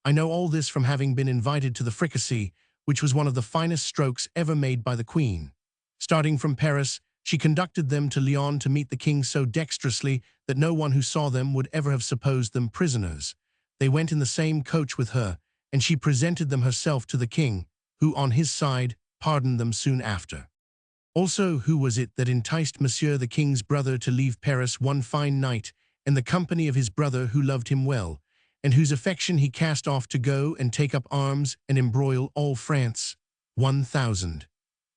I know all this from having been invited to the fricassee, which was one of the finest strokes ever made by the Queen. Starting from Paris, she conducted them to Lyon to meet the king so dexterously that no one who saw them would ever have supposed them prisoners. They went in the same coach with her, and she presented them herself to the king, who on his side pardoned them soon after. Also, who was it that enticed Monsieur the King's brother to leave Paris one fine night in the company of his brother who loved him well, and whose affection he cast off to go and take up arms and embroil all France? 1,000.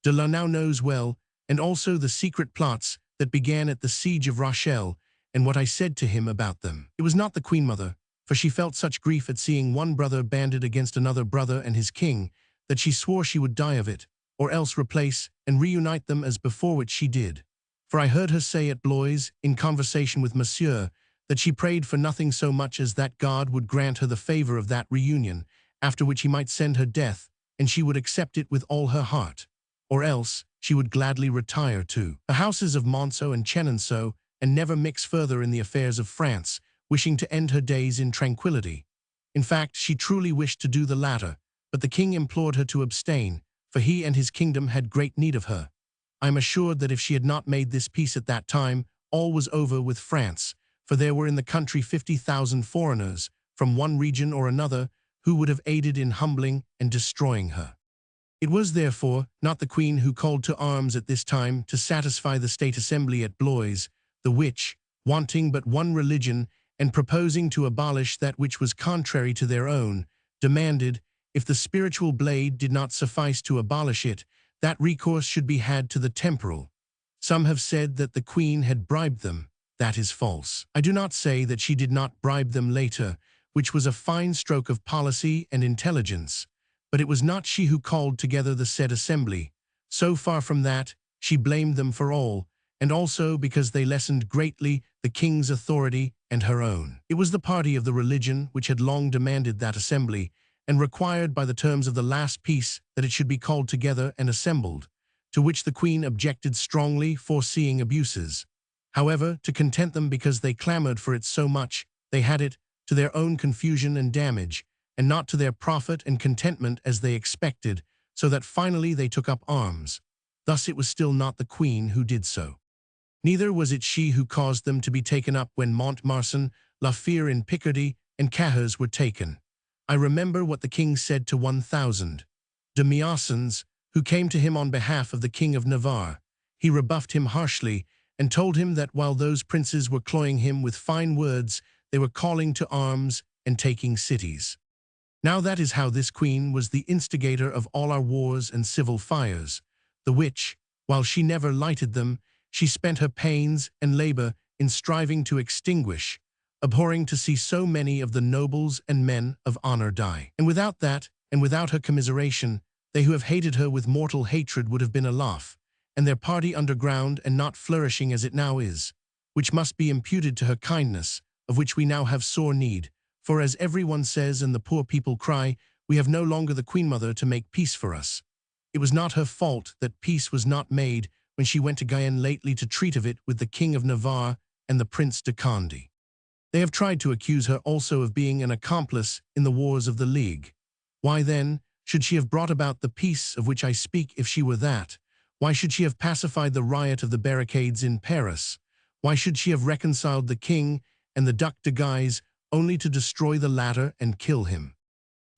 De la now knows well, and also the secret plots that began at the siege of Rochelle, and what I said to him about them. It was not the Queen Mother, for she felt such grief at seeing one brother banded against another brother and his king, that she swore she would die of it, or else replace and reunite them as before, which she did. For I heard her say at Blois, in conversation with Monsieur, that she prayed for nothing so much as that God would grant her the favor of that reunion, after which he might send her death, and she would accept it with all her heart. Or else she would gladly retire to the houses of Monceau and Chenonceau, and never mix further in the affairs of France, wishing to end her days in tranquillity. In fact, she truly wished to do the latter, but the king implored her to abstain, for he and his kingdom had great need of her. I am assured that if she had not made this peace at that time, all was over with France, for there were in the country 50,000 foreigners, from one region or another, who would have aided in humbling and destroying her. It was, therefore, not the Queen who called to arms at this time to satisfy the State Assembly at Blois, the which, wanting but one religion, and proposing to abolish that which was contrary to their own, demanded, if the spiritual blade did not suffice to abolish it, that recourse should be had to the temporal. Some have said that the Queen had bribed them. That is false. I do not say that she did not bribe them later, which was a fine stroke of policy and intelligence, but it was not she who called together the said assembly. So far from that, she blamed them for all, and also because they lessened greatly the king's authority and her own. It was the party of the religion which had long demanded that assembly, and required by the terms of the last peace that it should be called together and assembled, to which the Queen objected strongly, foreseeing abuses. However, to content them because they clamored for it so much, they had it, to their own confusion and damage, and not to their profit and contentment as they expected, so that finally they took up arms. Thus it was still not the Queen who did so. Neither was it she who caused them to be taken up when Montmarsan, La Fère in Picardy, and Cahors were taken. I remember what the king said to 1,000. De Miassins, who came to him on behalf of the King of Navarre. He rebuffed him harshly and told him that while those princes were cloying him with fine words, they were calling to arms and taking cities. Now that is how this queen was the instigator of all our wars and civil fires, the which, while she never lighted them, she spent her pains and labor in striving to extinguish, abhorring to see so many of the nobles and men of honor die. And without that, and without her commiseration, they who have hated her with mortal hatred would have been a laugh, and their party underground and not flourishing as it now is, which must be imputed to her kindness, of which we now have sore need. For as every one says and the poor people cry, we have no longer the Queen Mother to make peace for us. It was not her fault that peace was not made when she went to Guyenne lately to treat of it with the King of Navarre and the Prince de Condé. They have tried to accuse her also of being an accomplice in the wars of the League. Why then should she have brought about the peace of which I speak if she were that? Why should she have pacified the riot of the barricades in Paris? Why should she have reconciled the king and the Duc de Guise only to destroy the latter and kill him?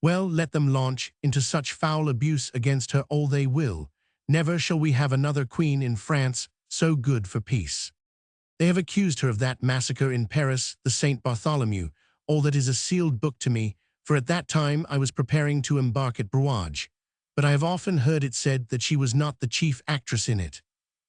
Well, let them launch into such foul abuse against her all they will. Never shall we have another queen in France so good for peace. They have accused her of that massacre in Paris, the Saint Bartholomew, all that is a sealed book to me, for at that time I was preparing to embark at Brouage. But I have often heard it said that she was not the chief actress in it.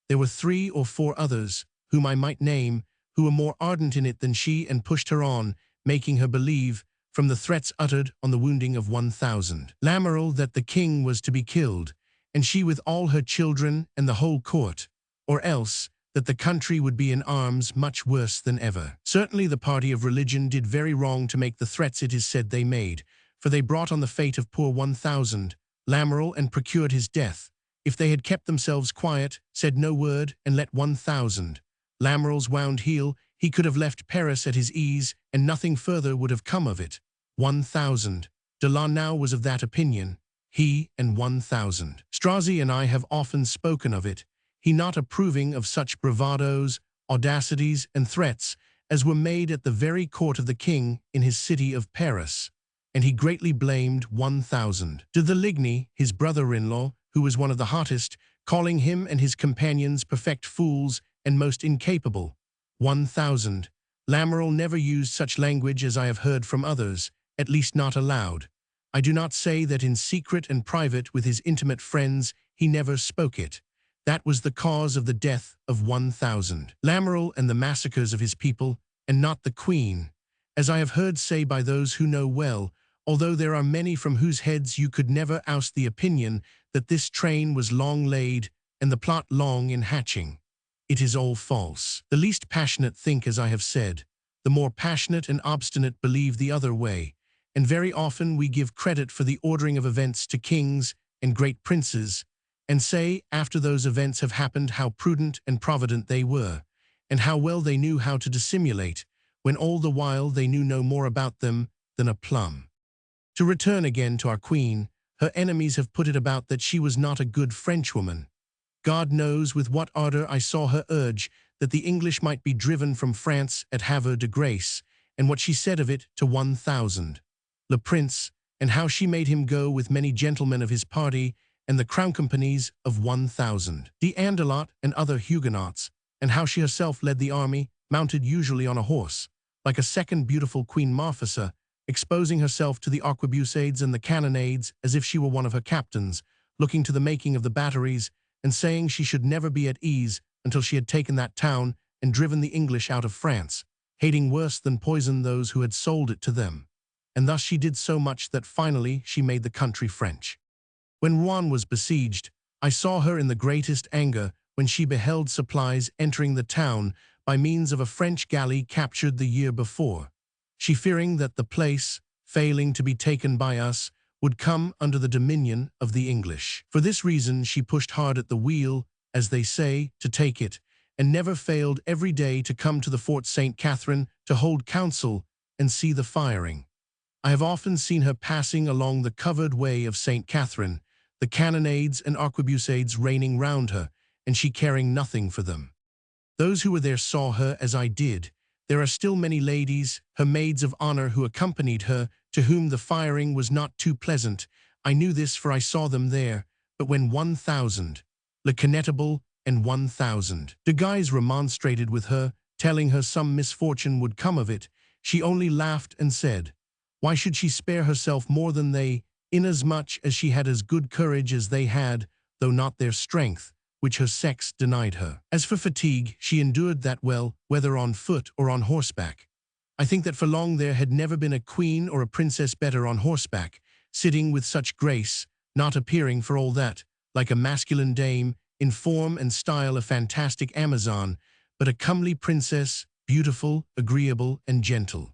There were 3 or 4 others, whom I might name, who were more ardent in it than she and pushed her on, making her believe, from the threats uttered on the wounding of 1,000 Lamoral, that the king was to be killed, and she with all her children and the whole court, or else that the country would be in arms much worse than ever. Certainly the party of religion did very wrong to make the threats it is said they made, for they brought on the fate of poor 1,000 Lamoral and procured his death. If they had kept themselves quiet, said no word, and let 1,000 Lamoral's wound heal, he could have left Paris at his ease, and nothing further would have come of it. 1,000. De Lannoy was of that opinion, he and 1,000. Strozzi and I have often spoken of it, he not approving of such bravadoes, audacities, and threats as were made at the very court of the king in his city of Paris, and he greatly blamed 1,000. De the Ligny, his brother-in-law, who was one of the hottest, calling him and his companions perfect fools and most incapable. 1,000. Lamoral never used such language as I have heard from others, at least not aloud. I do not say that in secret and private with his intimate friends he never spoke it. That was the cause of the death of 1,000. Lamoral and the massacres of his people, and not the queen, as I have heard say by those who know well, although there are many from whose heads you could never oust the opinion that this train was long laid and the plot long in hatching. It is all false. The least passionate think as I have said, the more passionate and obstinate believe the other way, and very often we give credit for the ordering of events to kings and great princes, and say, after those events have happened, how prudent and provident they were, and how well they knew how to dissimulate, when all the while they knew no more about them than a plum. To return again to our queen, her enemies have put it about that she was not a good Frenchwoman. God knows with what ardor I saw her urge that the English might be driven from France at Havre de Grace, and what she said of it to 1,000. Le Prince, and how she made him go with many gentlemen of his party, and the crown companies of 1,000. D'Andelot and other Huguenots, and how she herself led the army, mounted usually on a horse, like a second beautiful Queen Marfisa, exposing herself to the arquebusades and the cannonades as if she were one of her captains, looking to the making of the batteries, and saying she should never be at ease until she had taken that town and driven the English out of France, hating worse than poison those who had sold it to them. And thus she did so much that finally she made the country French. When Rouen was besieged, I saw her in the greatest anger when she beheld supplies entering the town by means of a French galley captured the year before. She fearing that the place, failing to be taken by us, would come under the dominion of the English. For this reason she pushed hard at the wheel, as they say, to take it, and never failed every day to come to the Fort St. Catherine to hold council and see the firing. I have often seen her passing along the covered way of St. Catherine, the cannonades and arquebusades raining round her, and she caring nothing for them. Those who were there saw her as I did. There are still many ladies, her maids of honor, who accompanied her, to whom the firing was not too pleasant. I knew this, for I saw them there, But when 1,000, le connétable, and 1,000 de guys remonstrated with her, telling her some misfortune would come of it, she only laughed and said, why should she spare herself more than they, inasmuch as she had as good courage as they had, though not their strength, which her sex denied her. As for fatigue, she endured that well, whether on foot or on horseback. I think that for long there had never been a queen or a princess better on horseback, sitting with such grace, not appearing for all that, like a masculine dame, in form and style a fantastic Amazon, but a comely princess, beautiful, agreeable, and gentle.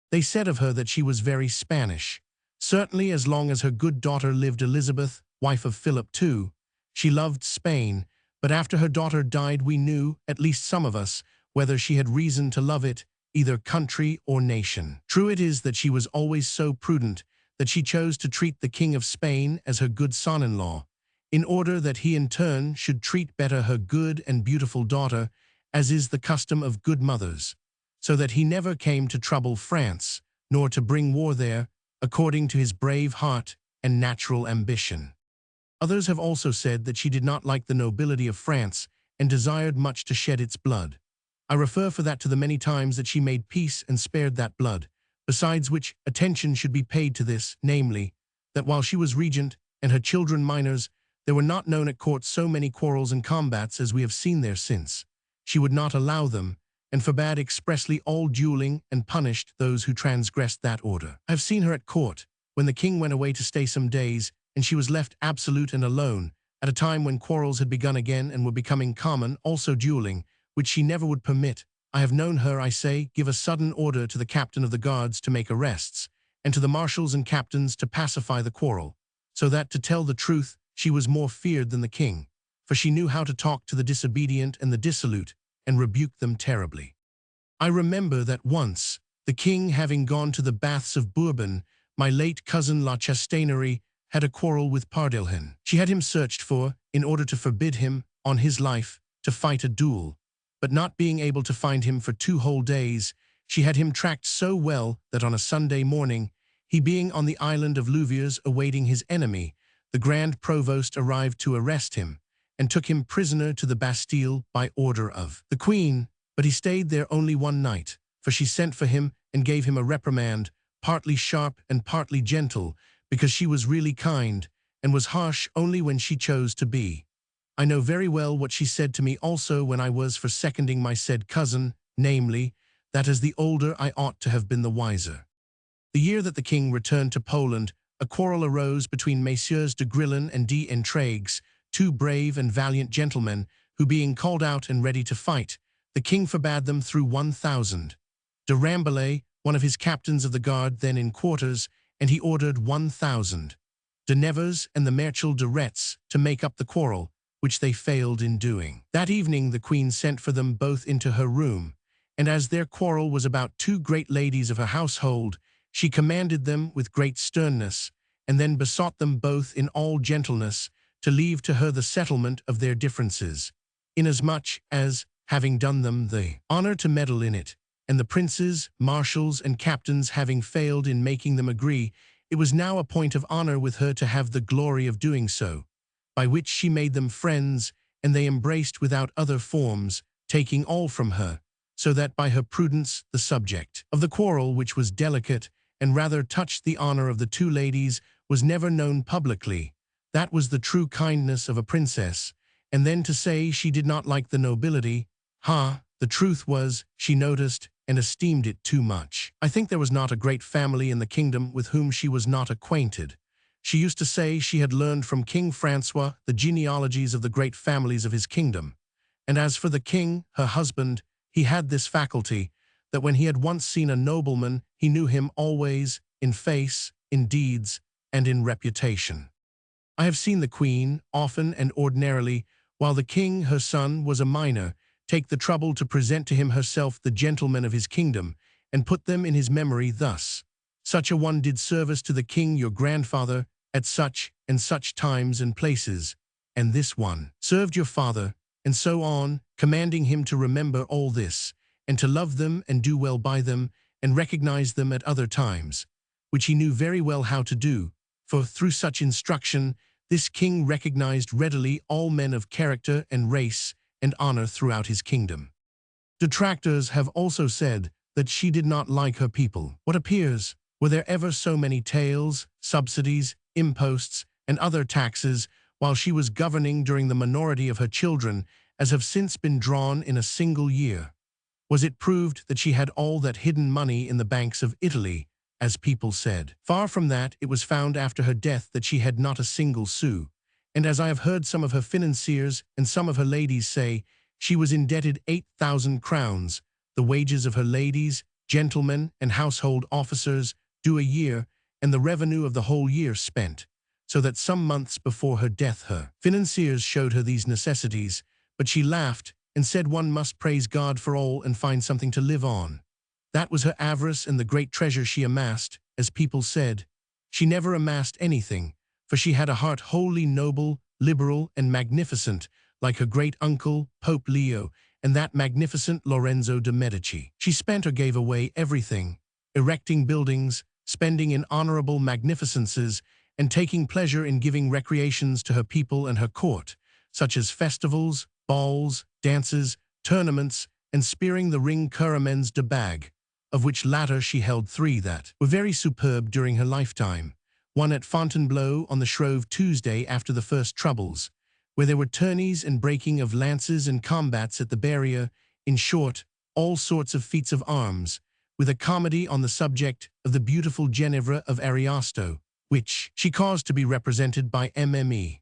They said of her that she was very Spanish. Certainly as long as her good daughter lived, Elizabeth, wife of Philip II, she loved Spain, but after her daughter died we knew, at least some of us, whether she had reason to love it, either country or nation. True it is that she was always so prudent that she chose to treat the King of Spain as her good son-in-law, in order that he in turn should treat better her good and beautiful daughter, as is the custom of good mothers, so that he never came to trouble France, nor to bring war there, according to his brave heart and natural ambition. Others have also said that she did not like the nobility of France and desired much to shed its blood. I refer for that to the many times that she made peace and spared that blood, besides which attention should be paid to this, namely, that while she was regent and her children minors, there were not known at court so many quarrels and combats as we have seen there since. She would not allow them, and forbade expressly all duelling and punished those who transgressed that order. I have seen her at court, when the king went away to stay some days, and she was left absolute and alone, at a time when quarrels had begun again and were becoming common, also dueling, which she never would permit. I have known her, I say, give a sudden order to the captain of the guards to make arrests, and to the marshals and captains to pacify the quarrel, so that, to tell the truth, she was more feared than the king, for she knew how to talk to the disobedient and the dissolute, and rebuke them terribly. I remember that once, the king having gone to the baths of Bourbon, my late cousin La Chastainerie had a quarrel with Pardelhin. She had him searched for, in order to forbid him, on his life, to fight a duel, but not being able to find him for 2 whole days, she had him tracked so well that on a Sunday morning, he being on the island of Louviers awaiting his enemy, the Grand Provost arrived to arrest him, and took him prisoner to the Bastille by order of the Queen, but he stayed there only 1 night, for she sent for him and gave him a reprimand, partly sharp and partly gentle, because she was really kind, and was harsh only when she chose to be. I know very well what she said to me also when I was for seconding my said cousin, namely, that as the older I ought to have been the wiser. The year that the king returned to Poland, a quarrel arose between Messieurs de Grillen and d'Entraigues, 2 brave and valiant gentlemen, who being called out and ready to fight, the king forbade them through 1,000. De Rambouillet, one of his captains of the guard then in quarters, and he ordered 1,000. De Nevers and the Marechal de Retz to make up the quarrel, which they failed in doing. That evening the queen sent for them both into her room, and as their quarrel was about 2 great ladies of her household, she commanded them with great sternness, and then besought them both in all gentleness to leave to her the settlement of their differences, inasmuch as, having done them the honor to meddle in it, and the princes, marshals, and captains having failed in making them agree, it was now a point of honor with her to have the glory of doing so, by which she made them friends, and they embraced without other forms, taking all from her, so that by her prudence the subject of the quarrel, which was delicate, and rather touched the honor of the 2 ladies, was never known publicly. That was the true kindness of a princess, and then to say she did not like the nobility, the truth was, she noticed and esteemed it too much. I think there was not a great family in the kingdom with whom she was not acquainted. She used to say she had learned from King Francois the genealogies of the great families of his kingdom. And as for the king, her husband, he had this faculty, that when he had once seen a nobleman, he knew him always, in face, in deeds, and in reputation. I have seen the queen, often and ordinarily, while the king, her son, was a minor, take the trouble to present to him herself the gentlemen of his kingdom, and put them in his memory thus: such a one did service to the king your grandfather, at such and such times and places, and this one served your father, and so on, commanding him to remember all this, and to love them and do well by them, and recognize them at other times, which he knew very well how to do, for through such instruction this king recognized readily all men of character and race and honor throughout his kingdom. Detractors have also said that she did not like her people. What appears? Were there ever so many tails, subsidies, imposts, and other taxes while she was governing during the minority of her children as have since been drawn in a single year? Was it proved that she had all that hidden money in the banks of Italy, as people said? Far from that, it was found after her death that she had not a single sou, and as I have heard some of her financiers and some of her ladies say, she was indebted 8,000 crowns, the wages of her ladies, gentlemen, and household officers, due a year, and the revenue of the whole year spent, so that some months before her death her financiers showed her these necessities, but she laughed and said one must praise God for all and find something to live on. That was her avarice and the great treasure she amassed, as people said. She never amassed anything, for she had a heart wholly noble, liberal, and magnificent, like her great-uncle, Pope Leo, and that magnificent Lorenzo de Medici. She spent or gave away everything, erecting buildings, spending in honorable magnificences, and taking pleasure in giving recreations to her people and her court, such as festivals, balls, dances, tournaments, and spearing the ring couronnements de bague, of which latter she held 3 that were very superb during her lifetime, one at Fontainebleau on the Shrove Tuesday after the first troubles, where there were tourneys and breaking of lances and combats at the barrier, in short, all sorts of feats of arms, with a comedy on the subject of the beautiful Ginevra of Ariosto, which she caused to be represented by Mme.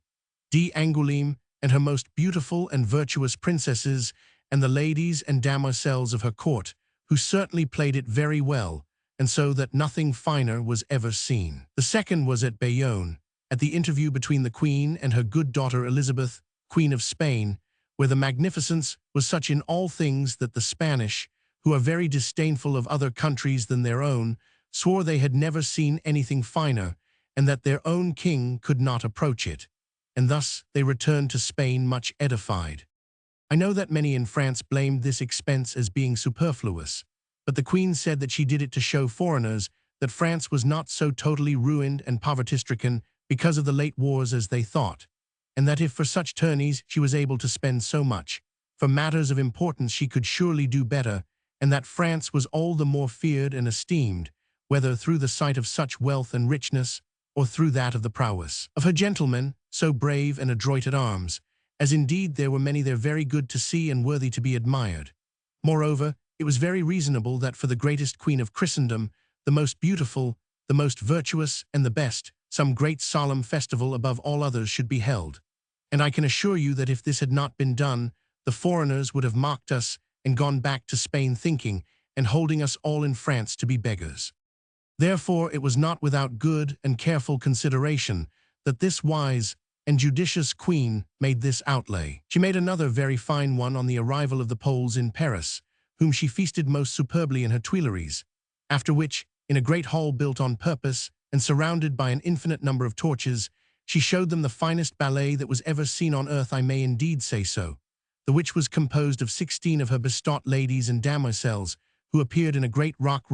d'Angoulême and her most beautiful and virtuous princesses and the ladies and damoiselles of her court, who certainly played it very well, and so that nothing finer was ever seen. The second was at Bayonne, at the interview between the Queen and her good daughter Elizabeth, Queen of Spain, where the magnificence was such in all things that the Spanish, who are very disdainful of other countries than their own, swore they had never seen anything finer, and that their own king could not approach it, and thus they returned to Spain much edified. I know that many in France blamed this expense as being superfluous, but the Queen said that she did it to show foreigners that France was not so totally ruined and poverty-stricken because of the late wars as they thought, and that if for such tourneys she was able to spend so much, for matters of importance she could surely do better, and that France was all the more feared and esteemed, whether through the sight of such wealth and richness, or through that of the prowess of her gentlemen, so brave and adroit at arms, as indeed there were many there very good to see and worthy to be admired. Moreover, it was very reasonable that for the greatest Queen of Christendom, the most beautiful, the most virtuous, and the best, some great solemn festival above all others should be held. And I can assure you that if this had not been done, the foreigners would have mocked us and gone back to Spain thinking and holding us all in France to be beggars. Therefore it was not without good and careful consideration that this wise and judicious Queen made this outlay. She made another very fine one on the arrival of the Poles in Paris, whom she feasted most superbly in her Tuileries, after which, in a great hall built on purpose and surrounded by an infinite number of torches, she showed them the finest ballet that was ever seen on earth, I may indeed say so, the which was composed of 16 of her bestout ladies and damoiselles, who appeared in a great rock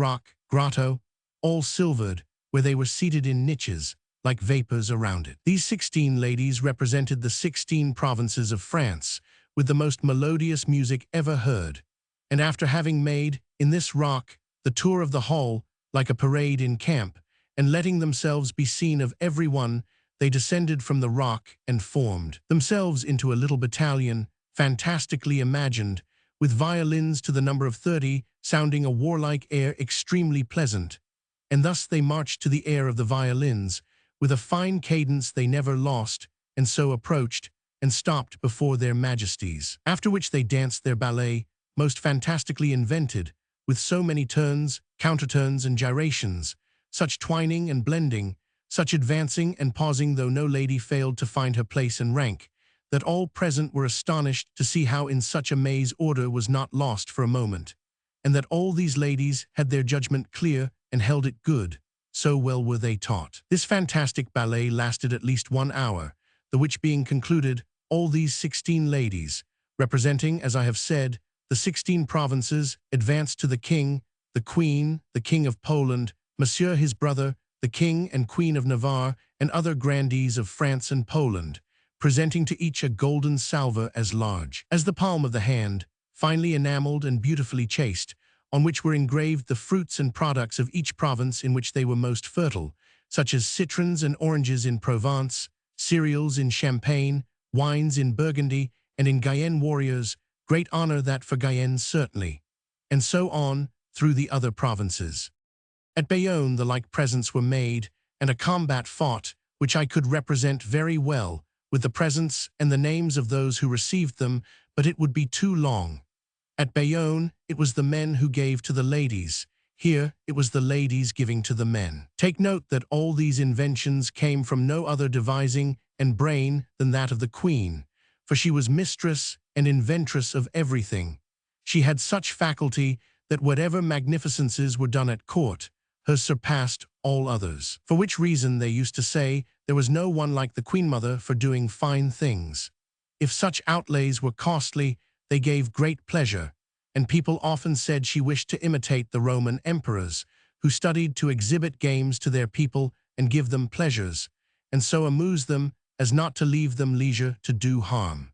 grotto, all silvered, where they were seated in niches, like vapors around it. These 16 ladies represented the 16 provinces of France, with the most melodious music ever heard, and after having made, in this rock, the tour of the hall, like a parade in camp, and letting themselves be seen of every one, they descended from the rock and formed themselves into a little battalion, fantastically imagined, with violins to the number of 30, sounding a warlike air extremely pleasant, and thus they marched to the air of the violins, with a fine cadence they never lost, and so approached, and stopped before their majesties. After which they danced their ballet, most fantastically invented, with so many turns, counterturns, and gyrations, such twining and blending, such advancing and pausing, though no lady failed to find her place and rank, that all present were astonished to see how in such a maze order was not lost for a moment, and that all these ladies had their judgment clear and held it good, so well were they taught. This fantastic ballet lasted at least 1 hour, the which being concluded, all these 16 ladies, representing, as I have said, the 16 provinces, advanced to the King, the Queen, the King of Poland, Monsieur his brother, the King and Queen of Navarre, and other grandees of France and Poland, presenting to each a golden salver as large as the palm of the hand, finely enameled and beautifully chased, on which were engraved the fruits and products of each province in which they were most fertile, such as citrons and oranges in Provence, cereals in Champagne, wines in Burgundy, and in Guyenne warriors, great honor that for Guyenne certainly, and so on through the other provinces. At Bayonne the like presents were made, and a combat fought, which I could represent very well, with the presents and the names of those who received them, but it would be too long. At Bayonne it was the men who gave to the ladies. Here it was the ladies giving to the men. Take note that all these inventions came from no other devising and brain than that of the Queen, for she was mistress and inventress of everything. She had such faculty that whatever magnificences were done at court, hers surpassed all others. For which reason they used to say there was no one like the Queen Mother for doing fine things. If such outlays were costly, they gave great pleasure, and people often said she wished to imitate the Roman emperors, who studied to exhibit games to their people and give them pleasures, and so amuse them as not to leave them leisure to do harm.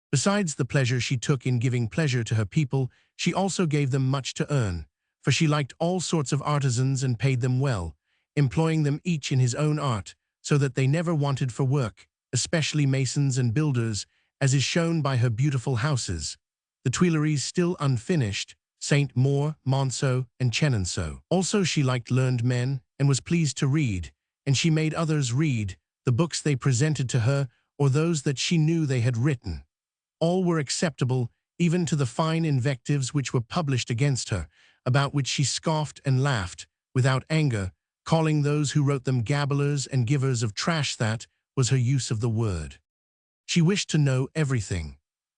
Besides the pleasure she took in giving pleasure to her people, she also gave them much to earn, for she liked all sorts of artisans and paid them well, employing them each in his own art, so that they never wanted for work, especially masons and builders, as is shown by her beautiful houses, the Tuileries still unfinished, Saint-Maur, Monceau, and Chenonceau. Also she liked learned men, and was pleased to read, and she made others read, the books they presented to her, or those that she knew they had written. All were acceptable, even to the fine invectives which were published against her, about which she scoffed and laughed, without anger, calling those who wrote them gabblers and givers of trash. That was her use of the word. She wished to know everything.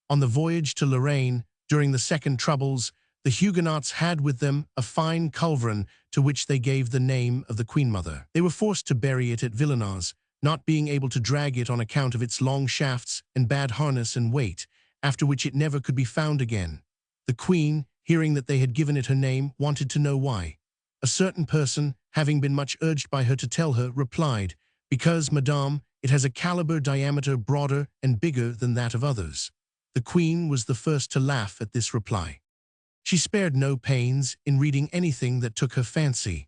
On the voyage to Lorraine, during the Second Troubles, the Huguenots had with them a fine culverin to which they gave the name of the Queen Mother. They were forced to bury it at Villeneuve, not being able to drag it on account of its long shafts and bad harness and weight, after which it never could be found again. The Queen, hearing that they had given it her name, wanted to know why. A certain person, having been much urged by her to tell her, replied, "Because, Madame, it has a caliber diameter broader and bigger than that of others." The Queen was the first to laugh at this reply. She spared no pains in reading anything that took her fancy.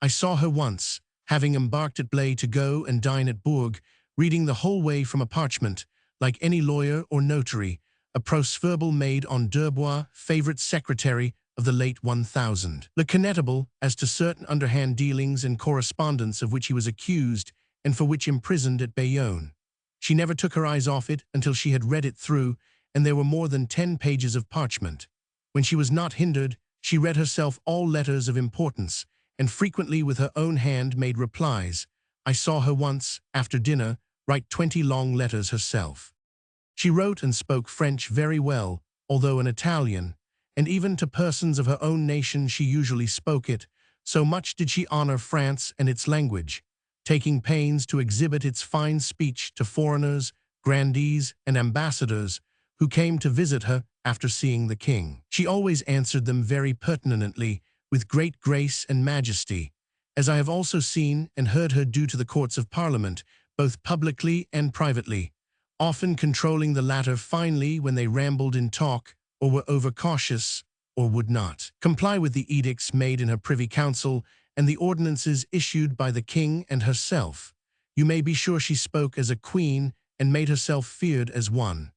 I saw her once, having embarked at Blaye to go and dine at Bourg, reading the whole way from a parchment, like any lawyer or notary, a procès-verbal made on D'Herbois, favourite secretary of the late 1000. Le Connetable, as to certain underhand dealings and correspondence of which he was accused, and for which imprisoned at Bayonne. She never took her eyes off it until she had read it through, and there were more than 10 pages of parchment. When she was not hindered, she read herself all letters of importance, and frequently with her own hand made replies. I saw her once, after dinner, write 20 long letters herself. She wrote and spoke French very well, although an Italian, and even to persons of her own nation she usually spoke it, so much did she honor France and its language, taking pains to exhibit its fine speech to foreigners, grandees, and ambassadors, who came to visit her after seeing the king. She always answered them very pertinently, with great grace and majesty, as I have also seen and heard her do to the courts of Parliament, both publicly and privately, often controlling the latter finely when they rambled in talk, or were overcautious, or would not comply with the edicts made in her privy council and the ordinances issued by the king and herself. You may be sure she spoke as a queen and made herself feared as one.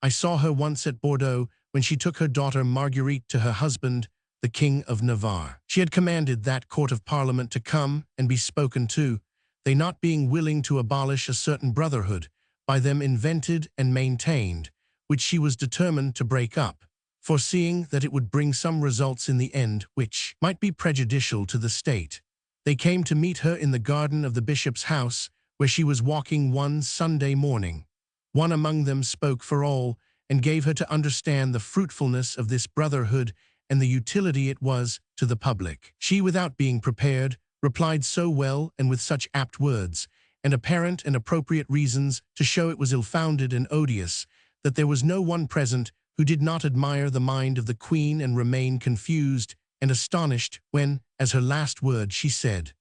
I saw her once at Bordeaux when she took her daughter Marguerite to her husband, the King of Navarre. She had commanded that court of Parliament to come and be spoken to, they not being willing to abolish a certain brotherhood, by them invented and maintained, which she was determined to break up, foreseeing that it would bring some results in the end which might be prejudicial to the state. They came to meet her in the garden of the bishop's house, where she was walking one Sunday morning. One among them spoke for all, and gave her to understand the fruitfulness of this brotherhood and the utility it was to the public. She, without being prepared, replied so well and with such apt words, and apparent and appropriate reasons to show it was ill-founded and odious, that there was no one present who did not admire the mind of the Queen and remain confused and astonished when, as her last word, she said,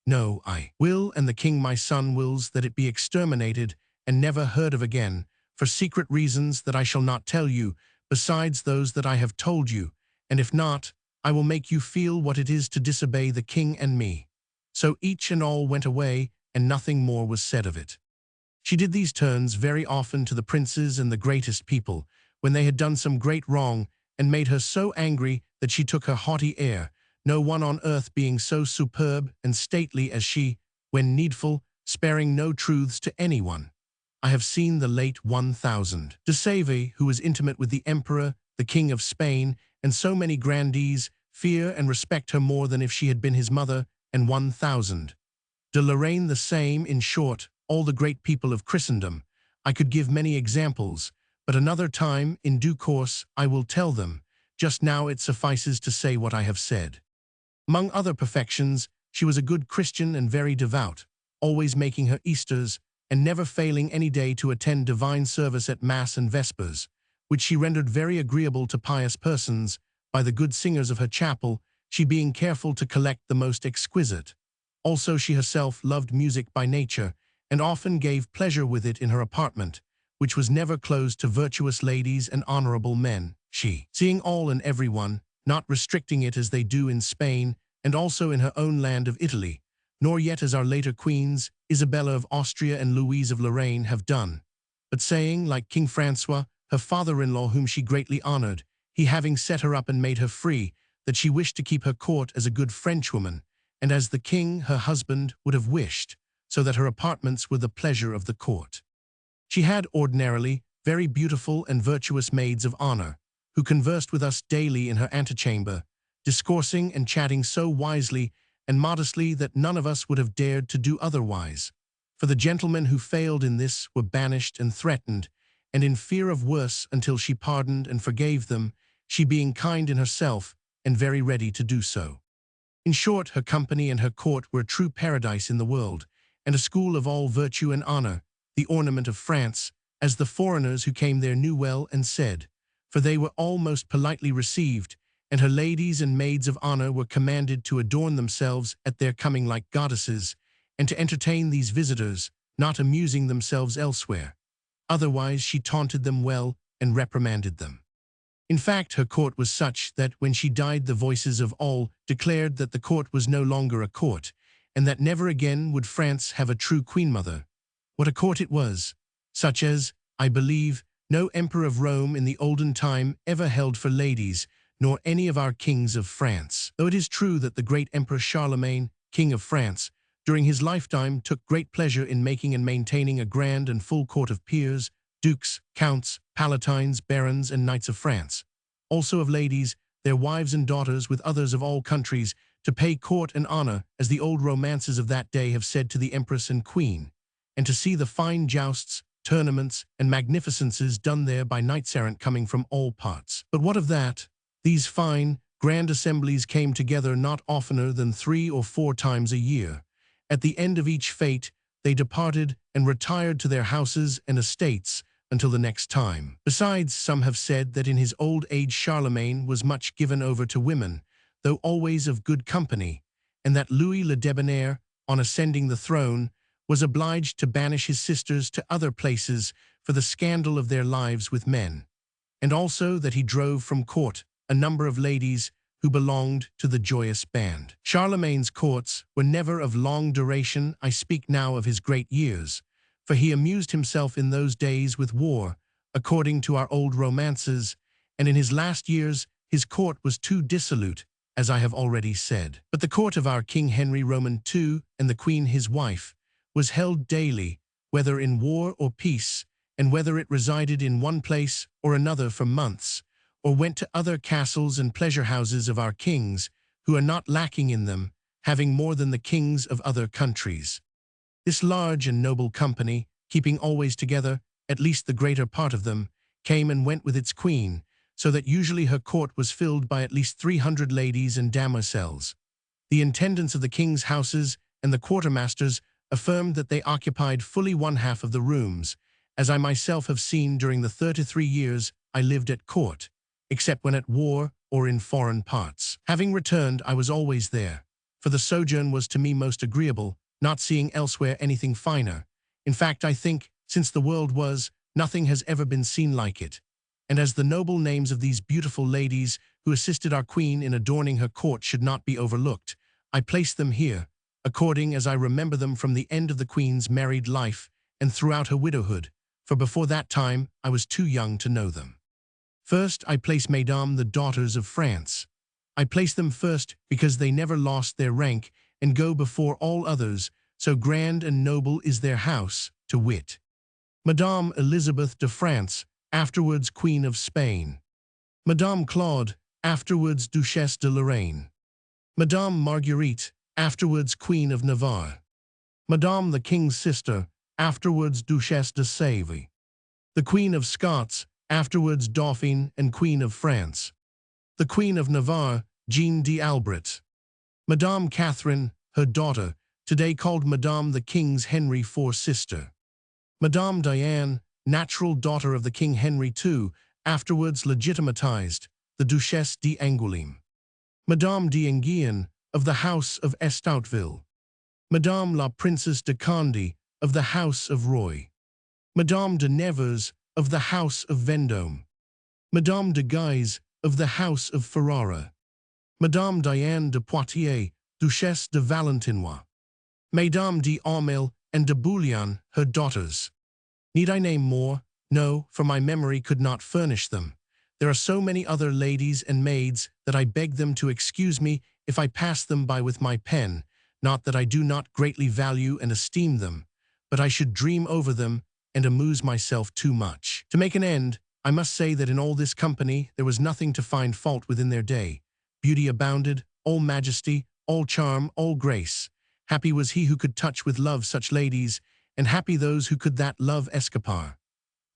No, I will, and the king my son wills that it be exterminated and never heard of again, for secret reasons that I shall not tell you, besides those that I have told you, and if not, I will make you feel what it is to disobey the king and me. So each and all went away, and nothing more was said of it. She did these turns very often to the princes and the greatest people, when they had done some great wrong, and made her so angry that she took her haughty air, no one on earth being so superb and stately as she, when needful, sparing no truths to anyone. I have seen the late 1000 de Save, who was intimate with the emperor, the king of Spain, and so many grandees, fear and respect her more than if she had been his mother, and 1000 de Lorraine the same. In short, all the great people of Christendom. I could give many examples, but another time, in due course, I will tell them. Just now it suffices to say what I have said. Among other perfections, she was a good Christian and very devout, always making her Easters, and never failing any day to attend divine service at Mass and Vespers, which she rendered very agreeable to pious persons, by the good singers of her chapel, she being careful to collect the most exquisite. Also she herself loved music by nature, and often gave pleasure with it in her apartment, which was never closed to virtuous ladies and honorable men, she, seeing all and every one, not restricting it as they do in Spain, and also in her own land of Italy, nor yet as our later queens, Isabella of Austria and Louise of Lorraine, have done, but saying, like King Francois, her father-in-law whom she greatly honored, he having set her up and made her free, that she wished to keep her court as a good Frenchwoman, and as the king, her husband, would have wished, so that her apartments were the pleasure of the court. She had ordinarily very beautiful and virtuous maids of honor, who conversed with us daily in her antechamber, discoursing and chatting so wisely and modestly that none of us would have dared to do otherwise. For the gentlemen who failed in this were banished and threatened, and in fear of worse until she pardoned and forgave them, she being kind in herself and very ready to do so. In short, her company and her court were a true paradise in the world, and a school of all virtue and honor, the ornament of France, as the foreigners who came there knew well and said, for they were all most politely received, and her ladies and maids of honor were commanded to adorn themselves at their coming like goddesses, and to entertain these visitors, not amusing themselves elsewhere. Otherwise she taunted them well and reprimanded them. In fact, her court was such that when she died the voices of all declared that the court was no longer a court, and that never again would France have a true queen-mother. What a court it was, such as, I believe, no emperor of Rome in the olden time ever held for ladies, nor any of our kings of France. Though it is true that the great Emperor Charlemagne, King of France, during his lifetime took great pleasure in making and maintaining a grand and full court of peers, dukes, counts, palatines, barons, and knights of France, also of ladies, their wives and daughters with others of all countries, to pay court and honor, as the old romances of that day have said, to the empress and queen, and to see the fine jousts, tournaments, and magnificences done there by knights-errant coming from all parts. But what of that? These fine, grand assemblies came together not oftener than 3 or 4 times a year. At the end of each fete, they departed and retired to their houses and estates until the next time. Besides, some have said that in his old age Charlemagne was much given over to women, though always of good company, and that Louis le Debonair, on ascending the throne, was obliged to banish his sisters to other places for the scandal of their lives with men, and also that he drove from court a number of ladies who belonged to the joyous band. Charlemagne's courts were never of long duration. I speak now of his great years, for he amused himself in those days with war, according to our old romances, and in his last years his court was too dissolute, as I have already said. But the court of our King Henry Roman II and the Queen his wife was held daily, whether in war or peace, and whether it resided in one place or another for months, or went to other castles and pleasure houses of our kings, who are not lacking in them, having more than the kings of other countries. This large and noble company, keeping always together, at least the greater part of them, came and went with its queen, so that usually her court was filled by at least 300 ladies and damoiselles. The intendants of the king's houses and the quartermasters affirmed that they occupied fully 1/2 of the rooms, as I myself have seen during the 33 years I lived at court, except when at war or in foreign parts. Having returned, I was always there, for the sojourn was to me most agreeable, not seeing elsewhere anything finer. In fact, I think, since the world was, nothing has ever been seen like it. And as the noble names of these beautiful ladies who assisted our queen in adorning her court should not be overlooked, I place them here, according as I remember them from the end of the queen's married life and throughout her widowhood, for before that time I was too young to know them. First, I place Mesdames the daughters of France. I place them first because they never lost their rank and go before all others, so grand and noble is their house, to wit. Madame Elizabeth de France, afterwards Queen of Spain. Madame Claude, afterwards Duchesse de Lorraine. Madame Marguerite, afterwards Queen of Navarre. Madame the King's sister, afterwards Duchesse de Savoy. The Queen of Scots, afterwards Dauphine and Queen of France. The Queen of Navarre, Jeanne d'Albret. Madame Catherine, her daughter, today called Madame the King's Henry IV sister. Madame Diane, natural daughter of the King Henry II, afterwards legitimatized, the Duchesse d'Angoulême. Madame d'Enghien, of the House of Estouteville. Madame la Princesse de Condé, of the House of Roy. Madame de Nevers, of the House of Vendôme. Madame de Guise, of the House of Ferrara. Madame Diane de Poitiers, Duchesse de Valentinois. Mesdames d'Aumale and de Bouillon, her daughters. Need I name more? No, for my memory could not furnish them. There are so many other ladies and maids that I beg them to excuse me if I pass them by with my pen, not that I do not greatly value and esteem them, but I should dream over them and amuse myself too much. To make an end, I must say that in all this company there was nothing to find fault with in their day. Beauty abounded, all majesty, all charm, all grace. Happy was he who could touch with love such ladies, and happy those who could that love escapar.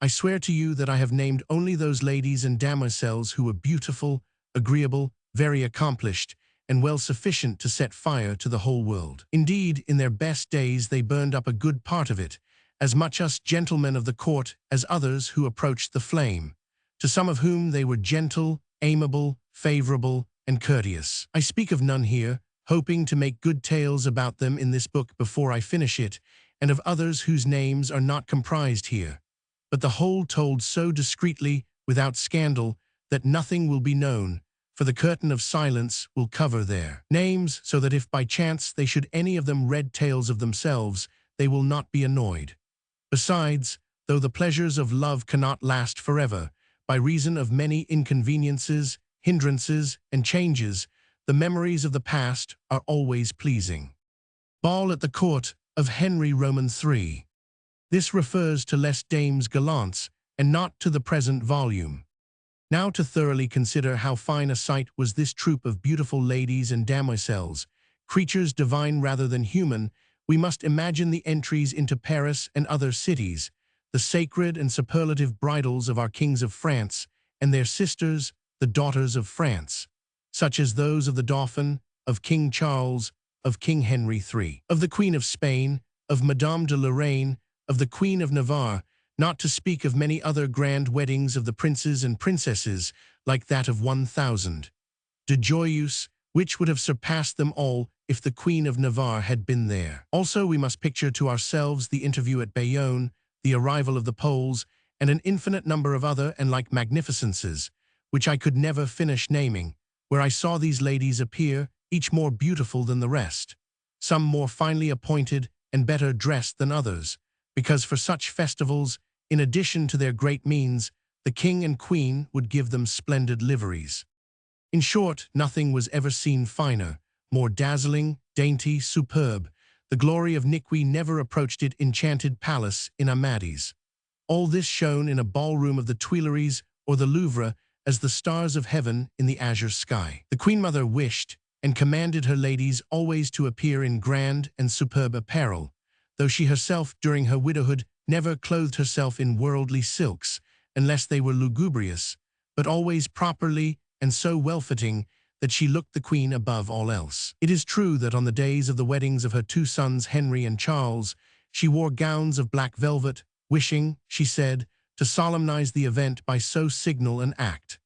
I swear to you that I have named only those ladies and damoiselles who were beautiful, agreeable, very accomplished, and well sufficient to set fire to the whole world. Indeed, in their best days they burned up a good part of it, as much us gentlemen of the court as others who approached the flame, to some of whom they were gentle, amiable, favorable, and courteous. I speak of none here, hoping to make good tales about them in this book before I finish it, and of others whose names are not comprised here, but the whole told so discreetly, without scandal, that nothing will be known, for the curtain of silence will cover their names, so that if by chance they should any of them read tales of themselves, they will not be annoyed. Besides, though the pleasures of love cannot last forever, by reason of many inconveniences, hindrances, and changes, the memories of the past are always pleasing. Ball at the court of Henry Roman III. This refers to Les Dames Galantes, and not to the present volume. Now to thoroughly consider how fine a sight was this troop of beautiful ladies and damoiselles, creatures divine rather than human, we must imagine the entries into Paris and other cities, the sacred and superlative bridals of our kings of France, and their sisters, the daughters of France, such as those of the Dauphin, of King Charles, of King Henry III, of the Queen of Spain, of Madame de Lorraine, of the Queen of Navarre, not to speak of many other grand weddings of the princes and princesses, like that of 1000 de Joyeuse, which would have surpassed them all if the Queen of Navarre had been there. Also, we must picture to ourselves the interview at Bayonne, the arrival of the Poles, and an infinite number of other and like magnificences, which I could never finish naming, where I saw these ladies appear, each more beautiful than the rest, some more finely appointed and better dressed than others, because for such festivals, in addition to their great means, the king and queen would give them splendid liveries. In short, nothing was ever seen finer, more dazzling, dainty, superb. The glory of Niqui never approached it enchanted palace in Amadis. All this shone in a ballroom of the Tuileries or the Louvre as the stars of heaven in the azure sky. The Queen Mother wished and commanded her ladies always to appear in grand and superb apparel, though she herself during her widowhood never clothed herself in worldly silks, unless they were lugubrious, but always properly and so well-fitting that she looked the queen above all else. It is true that on the days of the weddings of her two sons Henry and Charles, she wore gowns of black velvet, wishing, she said, to solemnize the event by so signal an act.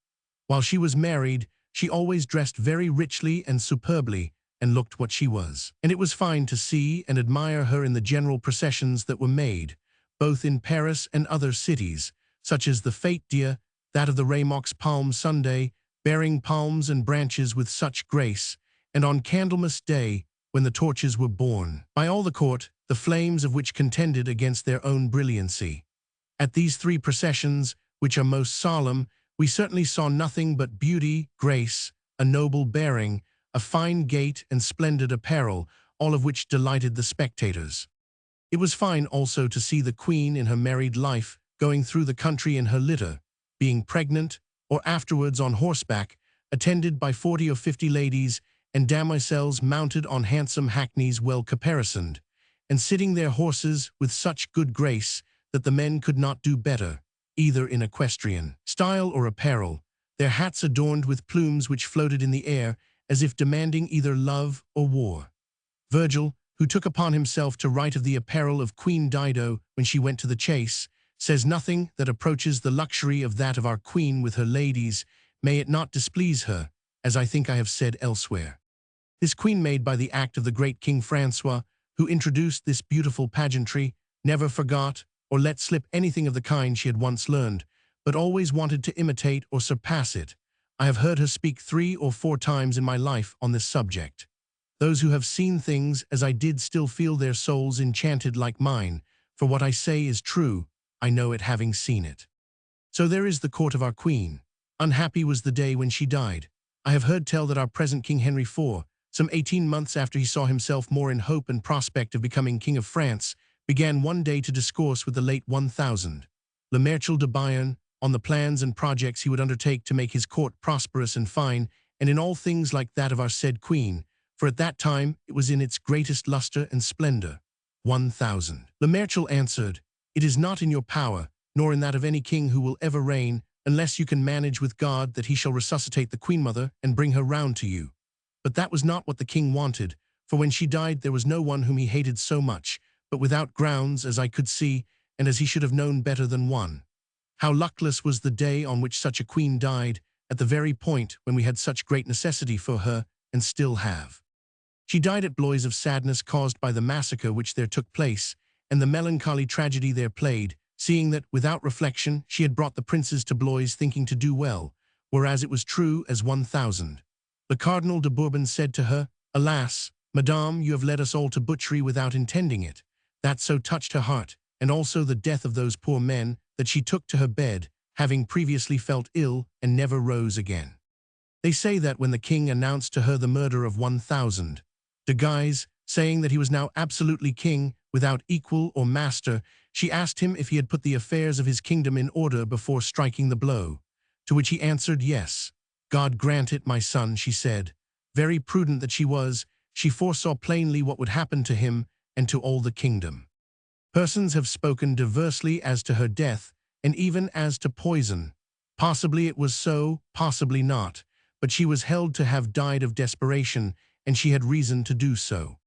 While she was married, she always dressed very richly and superbly, and looked what she was. And it was fine to see and admire her in the general processions that were made, both in Paris and other cities, such as the Fête Dieu, that of the Ramox Palm Sunday, bearing palms and branches with such grace, and on Candlemas Day, when the torches were borne by all the court, the flames of which contended against their own brilliancy. At these three processions, which are most solemn, we certainly saw nothing but beauty, grace, a noble bearing, a fine gait and splendid apparel, all of which delighted the spectators. It was fine also to see the Queen in her married life going through the country in her litter, being pregnant, or afterwards on horseback, attended by 40 or 50 ladies and damoiselles mounted on handsome hackneys well caparisoned, and sitting their horses with such good grace that the men could not do better, either in equestrian style or apparel, their hats adorned with plumes which floated in the air as if demanding either love or war. Virgil, who took upon himself to write of the apparel of Queen Dido when she went to the chase, says nothing that approaches the luxury of that of our Queen with her ladies, may it not displease her, as I think I have said elsewhere. This Queen, made by the act of the great King Francois, who introduced this beautiful pageantry, never forgot or let slip anything of the kind she had once learned, but always wanted to imitate or surpass it. I have heard her speak 3 or 4 times in my life on this subject. Those who have seen things as I did still feel their souls enchanted like mine, for what I say is true, I know it having seen it. So there is the court of our Queen. Unhappy was the day when she died. I have heard tell that our present King Henry IV, some 18 months after he saw himself more in hope and prospect of becoming King of France, began one day to discourse with the late 1000, Le Marechal de Bayern, on the plans and projects he would undertake to make his court prosperous and fine, and in all things like that of our said Queen, for at that time it was in its greatest luster and splendor. 1000. Le Marechal answered, "It is not in your power, nor in that of any king who will ever reign, unless you can manage with God that he shall resuscitate the Queen Mother and bring her round to you." But that was not what the king wanted, for when she died there was no one whom he hated so much, but without grounds, as I could see, and as he should have known better than one. How luckless was the day on which such a queen died, at the very point when we had such great necessity for her, and still have. She died at Blois of sadness caused by the massacre which there took place, and the melancholy tragedy there played, seeing that, without reflection, she had brought the princes to Blois thinking to do well, whereas it was true as 1000. The Cardinal de Bourbon said to her, "Alas, Madame, you have led us all to butchery without intending it." That so touched her heart, and also the death of those poor men, that she took to her bed, having previously felt ill, and never rose again. They say that when the king announced to her the murder of 1000, de Guise, saying that he was now absolutely king, without equal or master, she asked him if he had put the affairs of his kingdom in order before striking the blow. To which he answered, "Yes." "God grant it, my son," she said. Very prudent that she was, she foresaw plainly what would happen to him and to all the kingdom. Persons have spoken diversely as to her death, and even as to poison. Possibly it was so, possibly not, but she was held to have died of desperation, and she had reason to do so.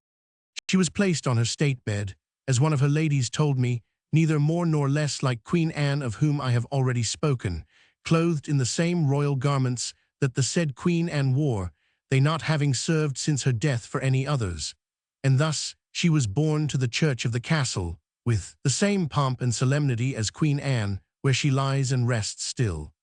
She was placed on her state bed, as one of her ladies told me, neither more nor less like Queen Anne, of whom I have already spoken, clothed in the same royal garments that the said Queen Anne wore, they not having served since her death for any others. And thus she was borne to the church of the castle, with the same pomp and solemnity as Queen Anne, where she lies and rests still.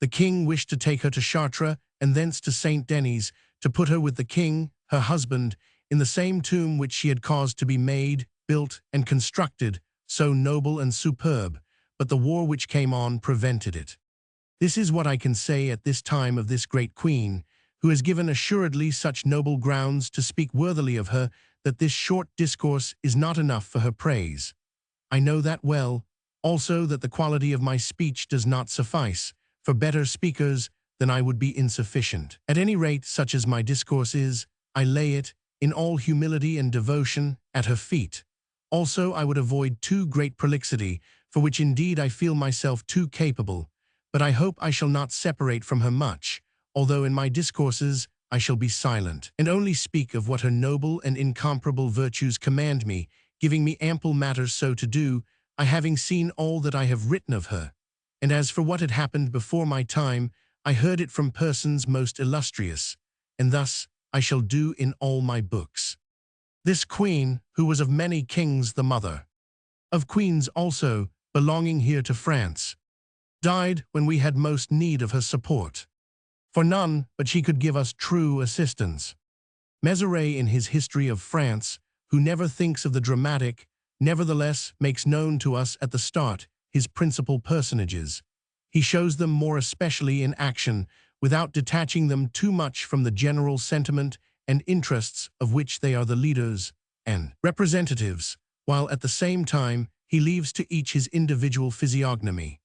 The king wished to take her to Chartres, and thence to Saint Denis, to put her with the king, her husband, in the same tomb which she had caused to be made, built, and constructed, so noble and superb, but the war which came on prevented it. This is what I can say at this time of this great queen, who has given assuredly such noble grounds to speak worthily of her, that this short discourse is not enough for her praise. I know that well, also that the quality of my speech does not suffice, for better speakers than I would be insufficient. At any rate, such as my discourse is, I lay it, in all humility and devotion, at her feet. Also I would avoid too great prolixity, for which indeed I feel myself too capable, but I hope I shall not separate from her much, although in my discourses I shall be silent, and only speak of what her noble and incomparable virtues command me, giving me ample matter so to do, I having seen all that I have written of her. And as for what had happened before my time, I heard it from persons most illustrious, and thus I shall do in all my books. This queen, who was of many kings the mother, of queens also, belonging here to France, died when we had most need of her support. For none but she could give us true assistance. Mézeray in his History of France, who never thinks of the dramatic, nevertheless makes known to us at the start his principal personages. He shows them more especially in action, without detaching them too much from the general sentiment and interests of which they are the leaders and representatives, while at the same time he leaves to each his individual physiognomy.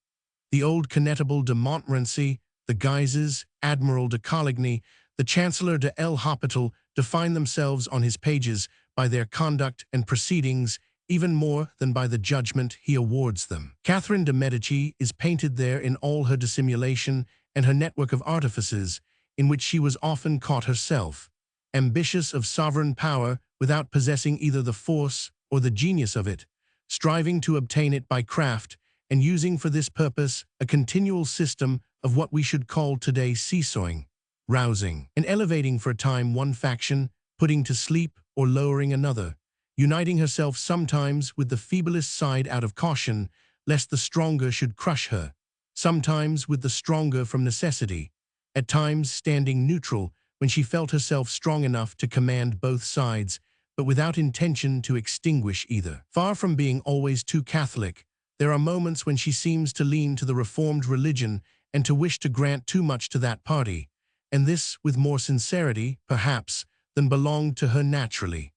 The old Connétable de Montmorency, the Guises, Admiral de Coligny, the Chancellor de l'Hôpital define themselves on his pages by their conduct and proceedings even more than by the judgment he awards them. Catherine de Medici is painted there in all her dissimulation and her network of artifices, in which she was often caught herself, ambitious of sovereign power without possessing either the force or the genius of it, striving to obtain it by craft, and using for this purpose a continual system of what we should call today seesawing, rousing, and elevating for a time one faction, putting to sleep or lowering another, uniting herself sometimes with the feeblest side out of caution, lest the stronger should crush her, sometimes with the stronger from necessity, at times standing neutral when she felt herself strong enough to command both sides, but without intention to extinguish either. Far from being always too Catholic, there are moments when she seems to lean to the Reformed religion and to wish to grant too much to that party, and this with more sincerity, perhaps, than belonged to her naturally.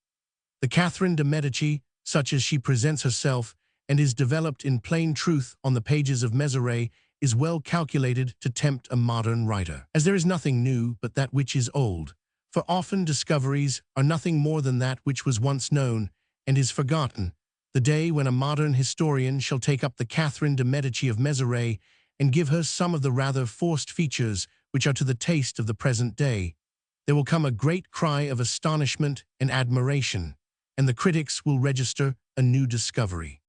The Catherine de Medici, such as she presents herself and is developed in plain truth on the pages of Mézeray, is well calculated to tempt a modern writer. As there is nothing new but that which is old, for often discoveries are nothing more than that which was once known and is forgotten, the day when a modern historian shall take up the Catherine de Medici of Mézeray and give her some of the rather forced features which are to the taste of the present day, there will come a great cry of astonishment and admiration, and the critics will register a new discovery.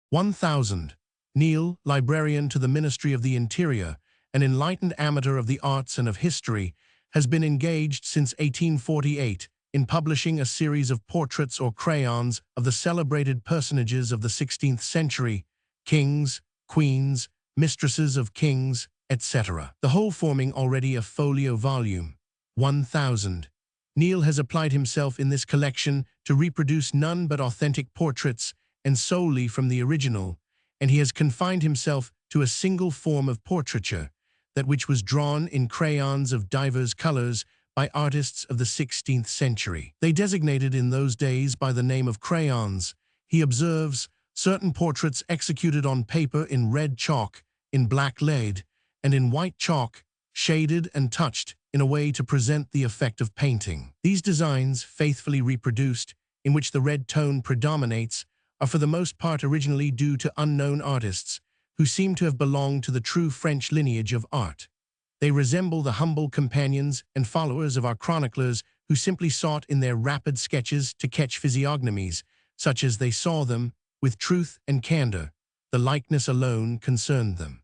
1000. Neil, librarian to the Ministry of the Interior, an enlightened amateur of the arts and of history, has been engaged since 1848 in publishing a series of portraits or crayons of the celebrated personages of the 16th century, kings, queens, mistresses of kings, etc., the whole forming already a folio volume. 1000. Neil has applied himself in this collection to reproduce none but authentic portraits and solely from the original, and he has confined himself to a single form of portraiture, that which was drawn in crayons of divers colors by artists of the 16th century. They designated in those days by the name of crayons, he observes, certain portraits executed on paper in red chalk, in black lead, and in white chalk, shaded and touched in a way to present the effect of painting. These designs, faithfully reproduced, in which the red tone predominates, are for the most part originally due to unknown artists, who seem to have belonged to the true French lineage of art. They resemble the humble companions and followers of our chroniclers who simply sought in their rapid sketches to catch physiognomies, such as they saw them, with truth and candor. The likeness alone concerned them.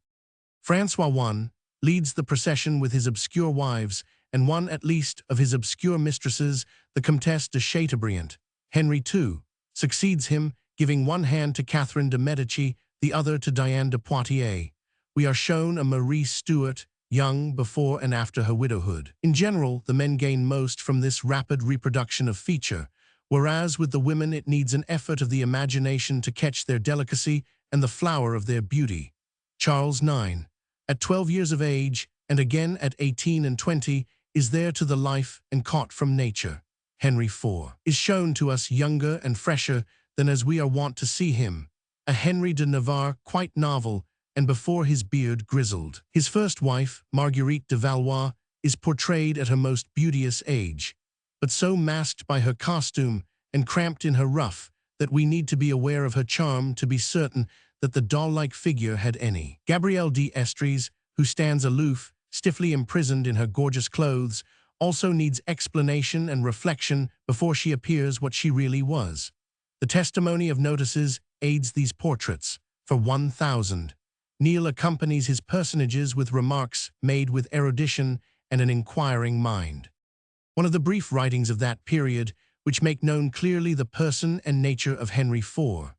François I leads the procession with his obscure wives, and one at least of his obscure mistresses, the Comtesse de Chateaubriand. Henry II succeeds him, giving one hand to Catherine de Medici, the other to Diane de Poitiers. We are shown a Marie Stuart, young before and after her widowhood. In general, the men gain most from this rapid reproduction of feature, whereas with the women it needs an effort of the imagination to catch their delicacy and the flower of their beauty. Charles IX, at 12 years of age, and again at 18 and 20, is there to the life and caught from nature. Henry IV is shown to us younger and fresher than as we are wont to see him, a Henry de Navarre quite novel, and before his beard grizzled. His first wife, Marguerite de Valois, is portrayed at her most beauteous age, but so masked by her costume and cramped in her ruff that we need to be aware of her charm to be certain that the doll-like figure had any. Gabrielle d'Estrées, who stands aloof, stiffly imprisoned in her gorgeous clothes, also needs explanation and reflection before she appears what she really was. The testimony of notices aids these portraits. For 1000, Neil accompanies his personages with remarks made with erudition and an inquiring mind. One of the brief writings of that period, which make known clearly the person and nature of Henry IV,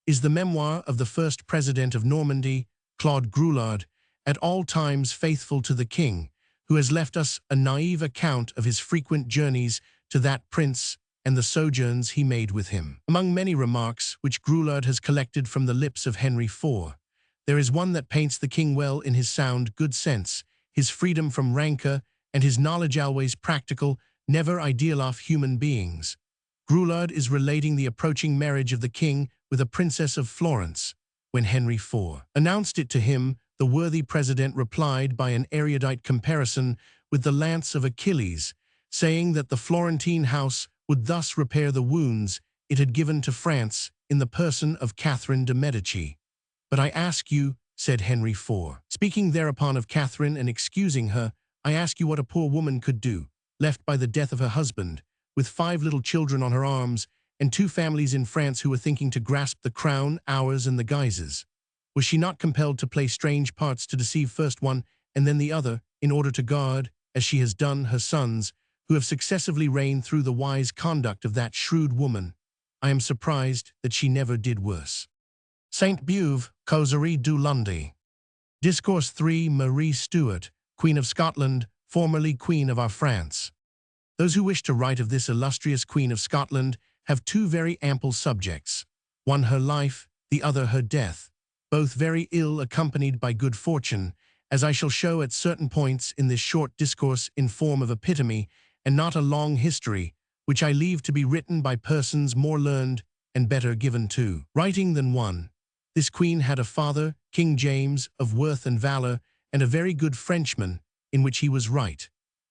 is the memoir of the first president of Normandy, Claude Groulard, at all times faithful to the king, who has left us a naive account of his frequent journeys to that prince and the sojourns he made with him. Among many remarks which Groulard has collected from the lips of Henry IV, there is one that paints the king well in his sound good sense, his freedom from rancor, and his knowledge always practical, never ideal of human beings. Groulard is relating the approaching marriage of the king with a princess of Florence. When Henry IV announced it to him, the worthy president replied by an erudite comparison with the lance of Achilles, saying that the Florentine house would thus repair the wounds it had given to France in the person of Catherine de Medici. "But I ask you," said Henry IV, speaking thereupon of Catherine and excusing her, "I ask you what a poor woman could do, left by the death of her husband, with 5 little children on her arms, and 2 families in France who were thinking to grasp the crown, ours and the Guises. Was she not compelled to play strange parts to deceive first one and then the other, in order to guard, as she has done, her sons, who have successively reigned through the wise conduct of that shrewd woman? I am surprised that she never did worse." Saint Beuve, Causerie du Lundi. Discourse 3. Marie Stuart, Queen of Scotland, formerly Queen of our France. Those who wish to write of this illustrious Queen of Scotland have 2 very ample subjects, one her life, the other her death, both very ill accompanied by good fortune, as I shall show at certain points in this short discourse in form of epitome, and not a long history, which I leave to be written by persons more learned and better given to writing than one. This queen had a father, King James, of worth and valor, and a very good Frenchman, in which he was right.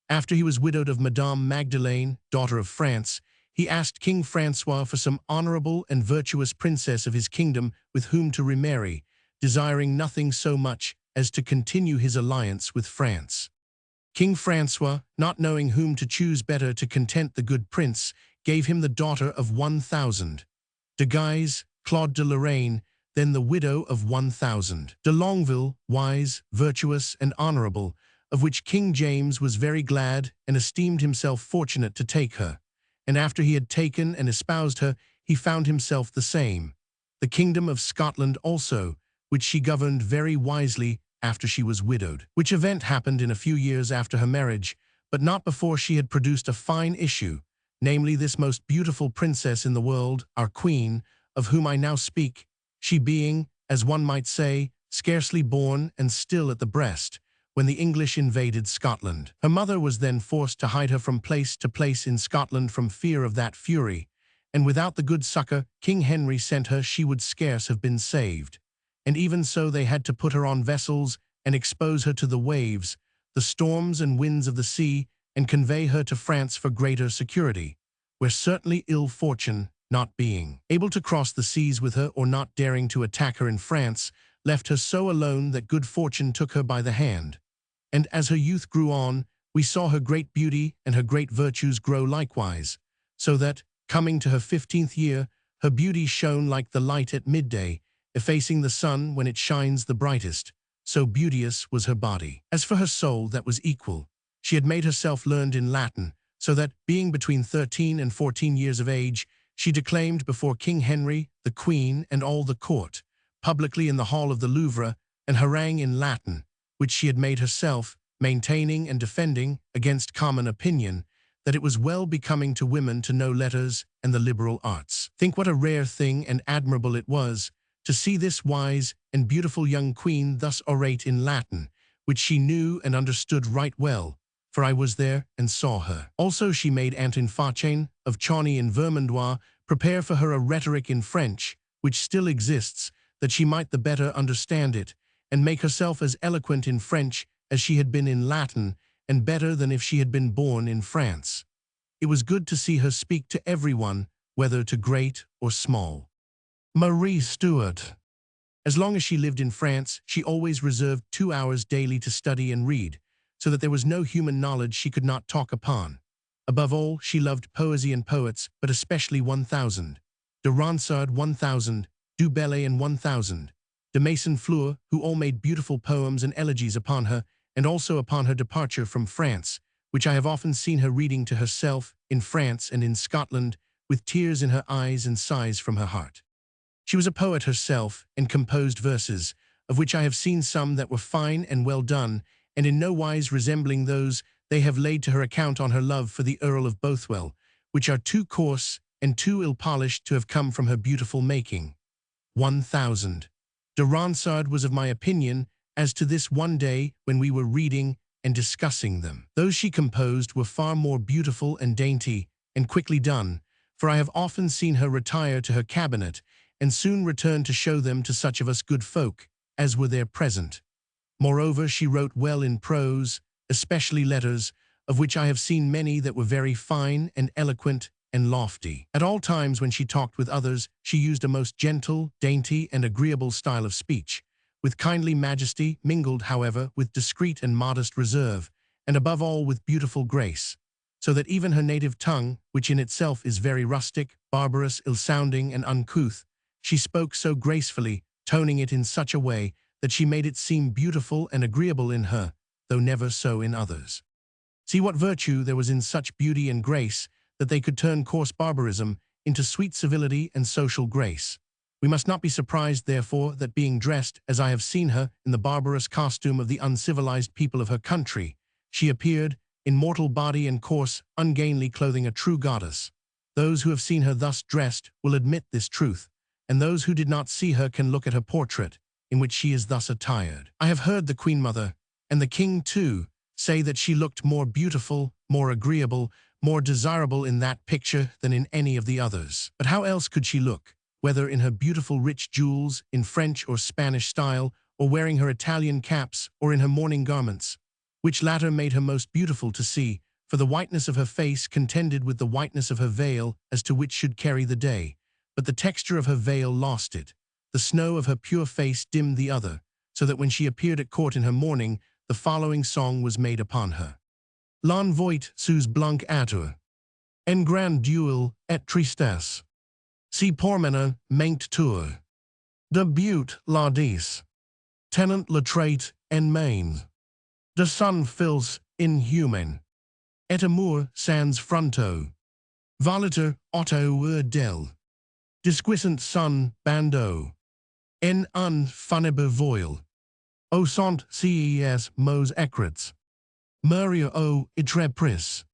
After he was widowed of Madame Magdalene, daughter of France, he asked King Francois for some honorable and virtuous princess of his kingdom with whom to remarry, desiring nothing so much as to continue his alliance with France. King Francois, not knowing whom to choose better to content the good prince, gave him the daughter of 1,000. De Guise, Claude de Lorraine, then the widow of 1,000. De Longueville, wise, virtuous, and honorable, of which King James was very glad and esteemed himself fortunate to take her. And after he had taken and espoused her, he found himself the same. The kingdom of Scotland also, which she governed very wisely after she was widowed. Which event happened in a few years after her marriage, but not before she had produced a fine issue, namely this most beautiful princess in the world, our queen, of whom I now speak, she being, as one might say, scarcely born and still at the breast, when the English invaded Scotland. Her mother was then forced to hide her from place to place in Scotland from fear of that fury, and without the good succor King Henry sent her she would scarce have been saved. And even so they had to put her on vessels and expose her to the waves, the storms and winds of the sea, and convey her to France for greater security, where certainly ill fortune, not being able to cross the seas with her or not daring to attack her in France, left her so alone that good fortune took her by the hand. And as her youth grew on, we saw her great beauty and her great virtues grow likewise, so that, coming to her 15th year, her beauty shone like the light at midday, effacing the sun when it shines the brightest, so beauteous was her body. As for her soul, that was equal. She had made herself learned in Latin, so that, being between 13 and 14 years of age, she declaimed before King Henry, the Queen, and all the court, publicly in the hall of the Louvre, an harangue in Latin, which she had made herself, maintaining and defending, against common opinion, that it was well becoming to women to know letters and the liberal arts. Think what a rare thing and admirable it was to see this wise and beautiful young queen thus orate in Latin, which she knew and understood right well, for I was there and saw her. Also she made Antoine Fauchin, of Chauny in Vermandois, prepare for her a rhetoric in French, which still exists, that she might the better understand it, and make herself as eloquent in French as she had been in Latin, and better than if she had been born in France. It was good to see her speak to everyone, whether to great or small. Marie Stuart. As long as she lived in France, she always reserved 2 hours daily to study and read, so that there was no human knowledge she could not talk upon. Above all, she loved poesy and poets, but especially 1,000. De Ronsard 1,000, Du Bellay and 1,000. De Maison Fleur, who all made beautiful poems and elegies upon her, and also upon her departure from France, which I have often seen her reading to herself in France and in Scotland, with tears in her eyes and sighs from her heart. She was a poet herself, and composed verses, of which I have seen some that were fine and well done, and in no wise resembling those they have laid to her account on her love for the Earl of Bothwell, which are too coarse and too ill-polished to have come from her beautiful making. 1000. De Ronsard was of my opinion as to this one day when we were reading and discussing them. Those she composed were far more beautiful and dainty and quickly done, for I have often seen her retire to her cabinet and soon return to show them to such of us good folk as were there present. Moreover, she wrote well in prose, especially letters, of which I have seen many that were very fine and eloquent and lofty. At all times when she talked with others, she used a most gentle, dainty, and agreeable style of speech, with kindly majesty, mingled, however, with discreet and modest reserve, and above all with beautiful grace, so that even her native tongue, which in itself is very rustic, barbarous, ill-sounding, and uncouth, she spoke so gracefully, toning it in such a way that she made it seem beautiful and agreeable in her, though never so in others. See what virtue there was in such beauty and grace, that they could turn coarse barbarism into sweet civility and social grace. We must not be surprised, therefore, that being dressed, as I have seen her, in the barbarous costume of the uncivilized people of her country, she appeared, in mortal body and coarse, ungainly clothing, a true goddess. Those who have seen her thus dressed will admit this truth, and those who did not see her can look at her portrait, in which she is thus attired. I have heard the Queen Mother, and the King too, say that she looked more beautiful, more agreeable, more desirable in that picture than in any of the others. But how else could she look, whether in her beautiful rich jewels, in French or Spanish style, or wearing her Italian caps, or in her mourning garments, which latter made her most beautiful to see, for the whiteness of her face contended with the whiteness of her veil as to which should carry the day, but the texture of her veil lost it. The snow of her pure face dimmed the other, so that when she appeared at court in her mourning, the following song was made upon her. L'envoit sous blanc atur, en grand duel et tristesse, si pormena manqued tour, de but laudis, tenant le trait en main, de sun fils inhumain, et amour sans fronto, voliter auto del, disquisant sun bandeau, en un funèbre voile, au sont ces mots écrits, Muriel o Idrepris.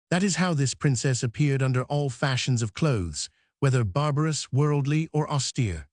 That is how this princess appeared under all fashions of clothes, whether barbarous, worldly, or austere.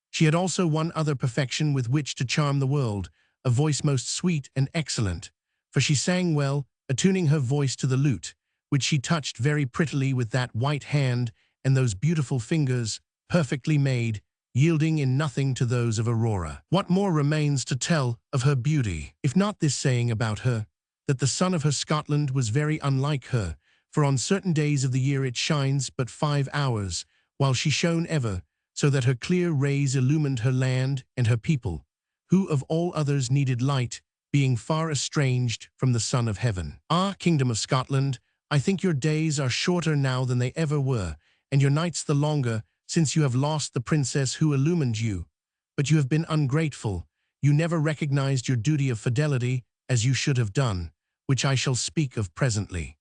She had also one other perfection with which to charm the world, a voice most sweet and excellent, for she sang well, attuning her voice to the lute, which she touched very prettily with that white hand and those beautiful fingers, perfectly made, yielding in nothing to those of Aurora. What more remains to tell of her beauty, if not this saying about her, that the sun of her Scotland was very unlike her, for on certain days of the year it shines but 5 hours, while she shone ever, so that her clear rays illumined her land and her people, who of all others needed light, being far estranged from the sun of heaven. Ah, Kingdom of Scotland, I think your days are shorter now than they ever were, and your nights the longer, since you have lost the princess who illumined you. But you have been ungrateful. You never recognized your duty of fidelity, as you should have done, which I shall speak of presently.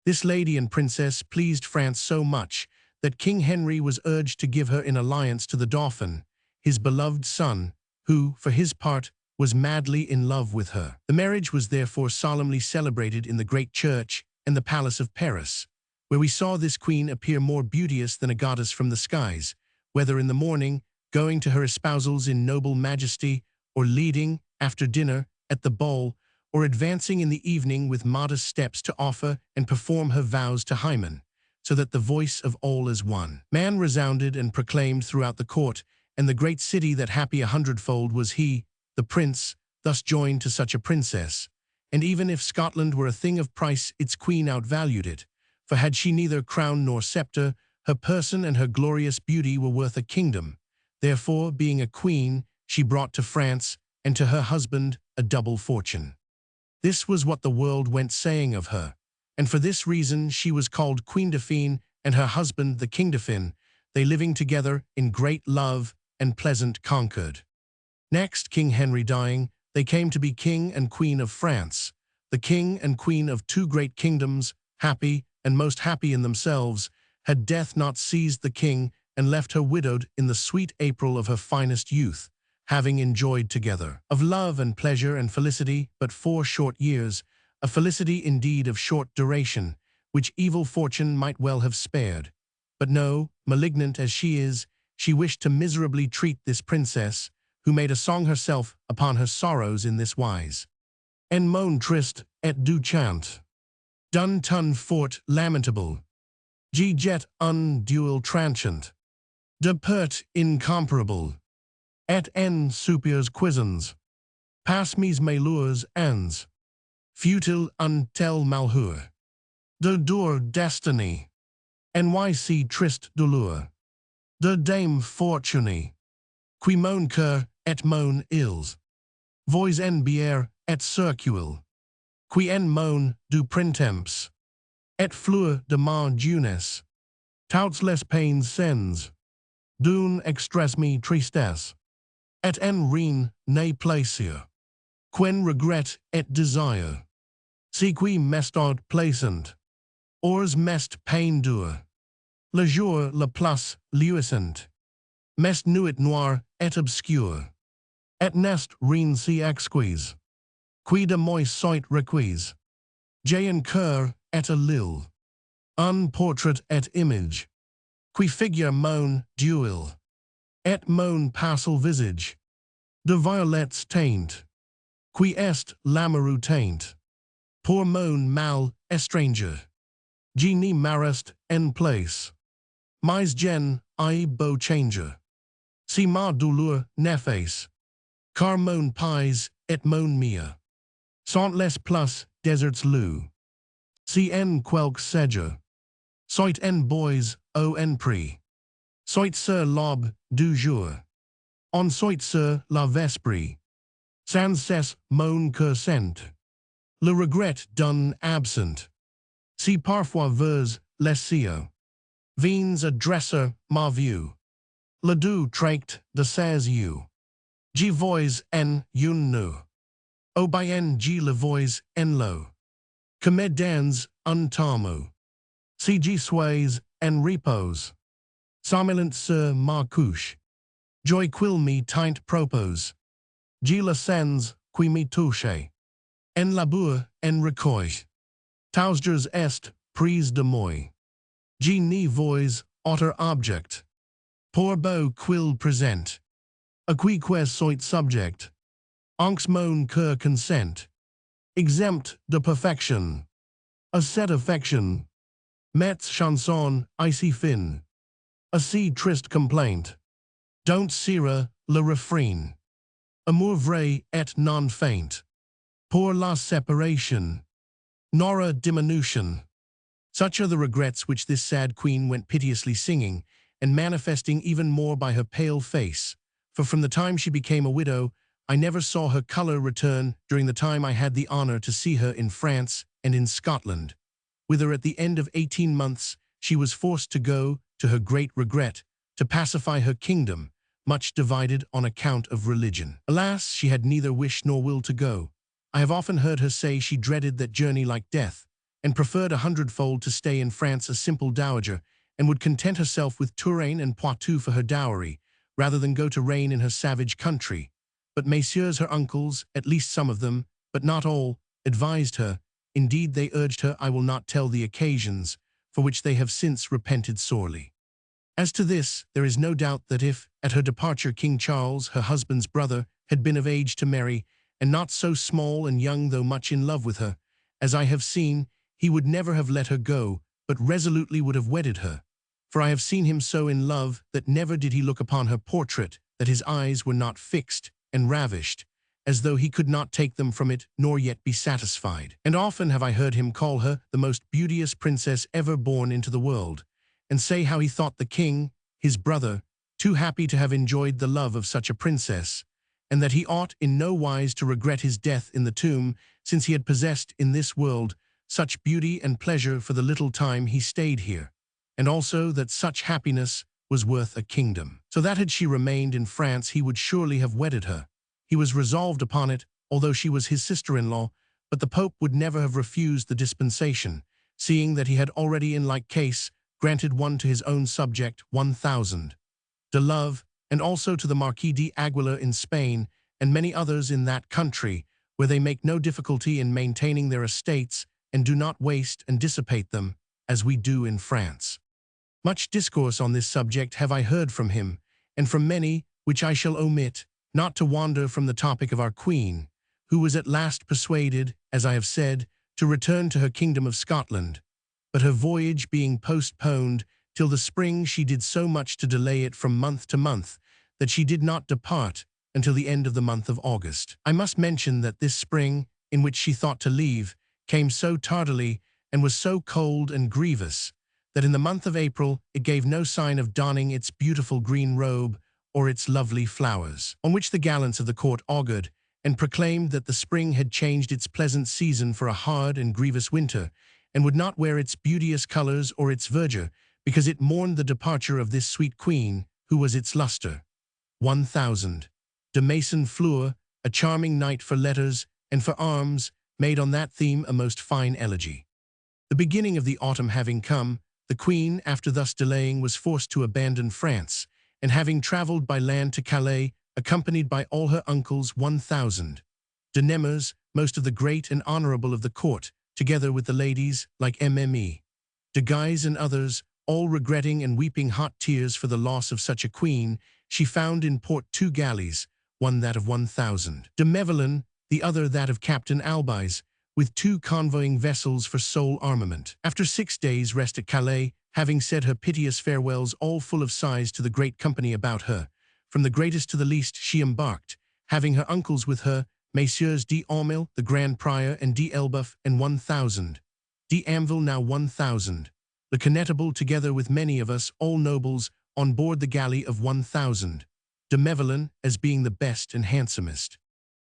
This lady and princess pleased France so much that King Henry was urged to give her in alliance to the Dauphin, his beloved son, who, for his part, was madly in love with her. The marriage was therefore solemnly celebrated in the great church and the palace of Paris, where we saw this queen appear more beauteous than a goddess from the skies, whether in the morning, going to her espousals in noble majesty, or leading, after dinner, at the bowl, or advancing in the evening with modest steps to offer and perform her vows to Hymen, so that the voice of all is one. Man resounded and proclaimed throughout the court, and the great city that happy 100-fold was he, the prince, thus joined to such a princess. And even if Scotland were a thing of price, its queen outvalued it, for had she neither crown nor scepter, her person and her glorious beauty were worth a kingdom. Therefore, being a queen, she brought to France and to her husband a double fortune. This was what the world went saying of her, and for this reason she was called Queen Dauphine and her husband the King Dauphin, they living together in great love and pleasant concord. Next, King Henry dying, they came to be King and Queen of France, the king and queen of two great kingdoms, happy and most happy in themselves, had death not seized the king and left her widowed in the sweet April of her finest youth, having enjoyed together of love and pleasure and felicity but 4 short years, a felicity indeed of short duration, which evil fortune might well have spared. But no, malignant as she is, she wished to miserably treat this princess, who made a song herself upon her sorrows in this wise. En mon triste et du chant, d'un ton fort lamentable, G jet un duel tranchant, de pert incomparable, et en supers cuisans, pas mes malheurs ans, futile un tel malheur, de dur destiny, nyc triste douleur, de dame fortuné, qui mon cœur et mon ils, vois en bière et circule, qui en mon du printemps, et fleur de ma jeunesse, toutes les peines sens, d'une extrême tristesse, et en rien ne plaisir, quen regret et désir, si qui m'estod plaisant, ors mest peine dure, le jour le plus luisant, mest nuit noir et obscur, et nest rien si exquise, qui de moi soit requise, j'ai un cœur et a lille, un portrait et image, qui figure mon duel, et mon passel visage, de violets teint, qui est l'amoureux teint, pour mon mal étranger, je n'y marest en place, mais gen I beau changer, si ma douleur n'efface, car mon pays et mon mia, sont les plus deserts lou, si en quelque séjour, soit en bois ou en prix, soit sur l'aube du jour, on soit sur la vesprit, sans cesse mon cœur sent, le regret d'un absent, si parfois vers les cieux, vins adresser ma vue, le doux tract de ses yeux, je vois en une nu, au bien je le vois en lo, comme dans un tamu, si je suis en repose, somnolent sur ma couche, joy quil me tint propose, je le sens qui me touche, en labour en recueil, tausgers est prise de moi, je n'y vois autre object, pour beau quil present, a qui soit subject, onx mon cœur consent, exempt de perfection, a cette affection, met's chanson ici fin, a si triste complaint, don't sire le refrain, amour vrai et non feint, pour la séparation, nor a diminution. Such are the regrets which this sad queen went piteously singing, and manifesting even more by her pale face, for from the time she became a widow, I never saw her colour return during the time I had the honour to see her in France and in Scotland, whither at the end of 18 months she was forced to go, to her great regret, to pacify her kingdom, much divided on account of religion. Alas, she had neither wish nor will to go. I have often heard her say she dreaded that journey like death, and preferred 100-fold to stay in France a simple dowager, and would content herself with Touraine and Poitou for her dowry, rather than go to reign in her savage country. But messieurs her uncles, at least some of them, but not all, advised her. Indeed, they urged her, I will not tell the occasions, for which they have since repented sorely. As to this, there is no doubt that if, at her departure, King Charles, her husband's brother, had been of age to marry, and not so small and young though much in love with her, as I have seen, he would never have let her go, but resolutely would have wedded her. For I have seen him so in love that never did he look upon her portrait, that his eyes were not fixed and ravished, as though he could not take them from it nor yet be satisfied. And often have I heard him call her the most beauteous princess ever born into the world, and say how he thought the king, his brother, too happy to have enjoyed the love of such a princess, and that he ought in no wise to regret his death in the tomb, since he had possessed in this world such beauty and pleasure for the little time he stayed here, and also that such happiness was worth a kingdom. So that had she remained in France he would surely have wedded her. He was resolved upon it, although she was his sister-in-law, but the Pope would never have refused the dispensation, seeing that he had already in like case granted one to his own subject 1,000 de love, and also to the Marquis de Aguilar in Spain, and many others in that country, where they make no difficulty in maintaining their estates, and do not waste and dissipate them, as we do in France. Much discourse on this subject have I heard from him, and from many, which I shall omit, not to wander from the topic of our Queen, who was at last persuaded, as I have said, to return to her kingdom of Scotland, but her voyage being postponed till the spring, she did so much to delay it from month to month, that she did not depart until the end of the month of August. I must mention that this spring, in which she thought to leave, came so tardily and was so cold and grievous, that in the month of April it gave no sign of donning its beautiful green robe or its lovely flowers, on which the gallants of the court augured, and proclaimed that the spring had changed its pleasant season for a hard and grievous winter, and would not wear its beauteous colours or its verdure, because it mourned the departure of this sweet queen, who was its lustre. 1,000 de Mason Fleur, a charming knight for letters and for arms, made on that theme a most fine elegy. The beginning of the autumn having come, the queen, after thus delaying, was forced to abandon France, and having travelled by land to Calais, accompanied by all her uncles 1,000 de Nemers, most of the great and honourable of the court, together with the ladies, like Mme. de Guise and others, all regretting and weeping hot tears for the loss of such a queen, she found in port 2 galleys, one that of 1,000 de Mevelin, the other that of Captain Albise, with 2 convoying vessels for sole armament. After 6 days' rest at Calais, having said her piteous farewells all full of sighs to the great company about her, from the greatest to the least she embarked, having her uncles with her, Messieurs d'Aumil, the Grand Prior, and d'Elbeuf, and 1,000 d'Amville, now 1,000 the Connétable, together with many of us, all nobles, on board the galley of 1,000 de Mevelin, as being the best and handsomest.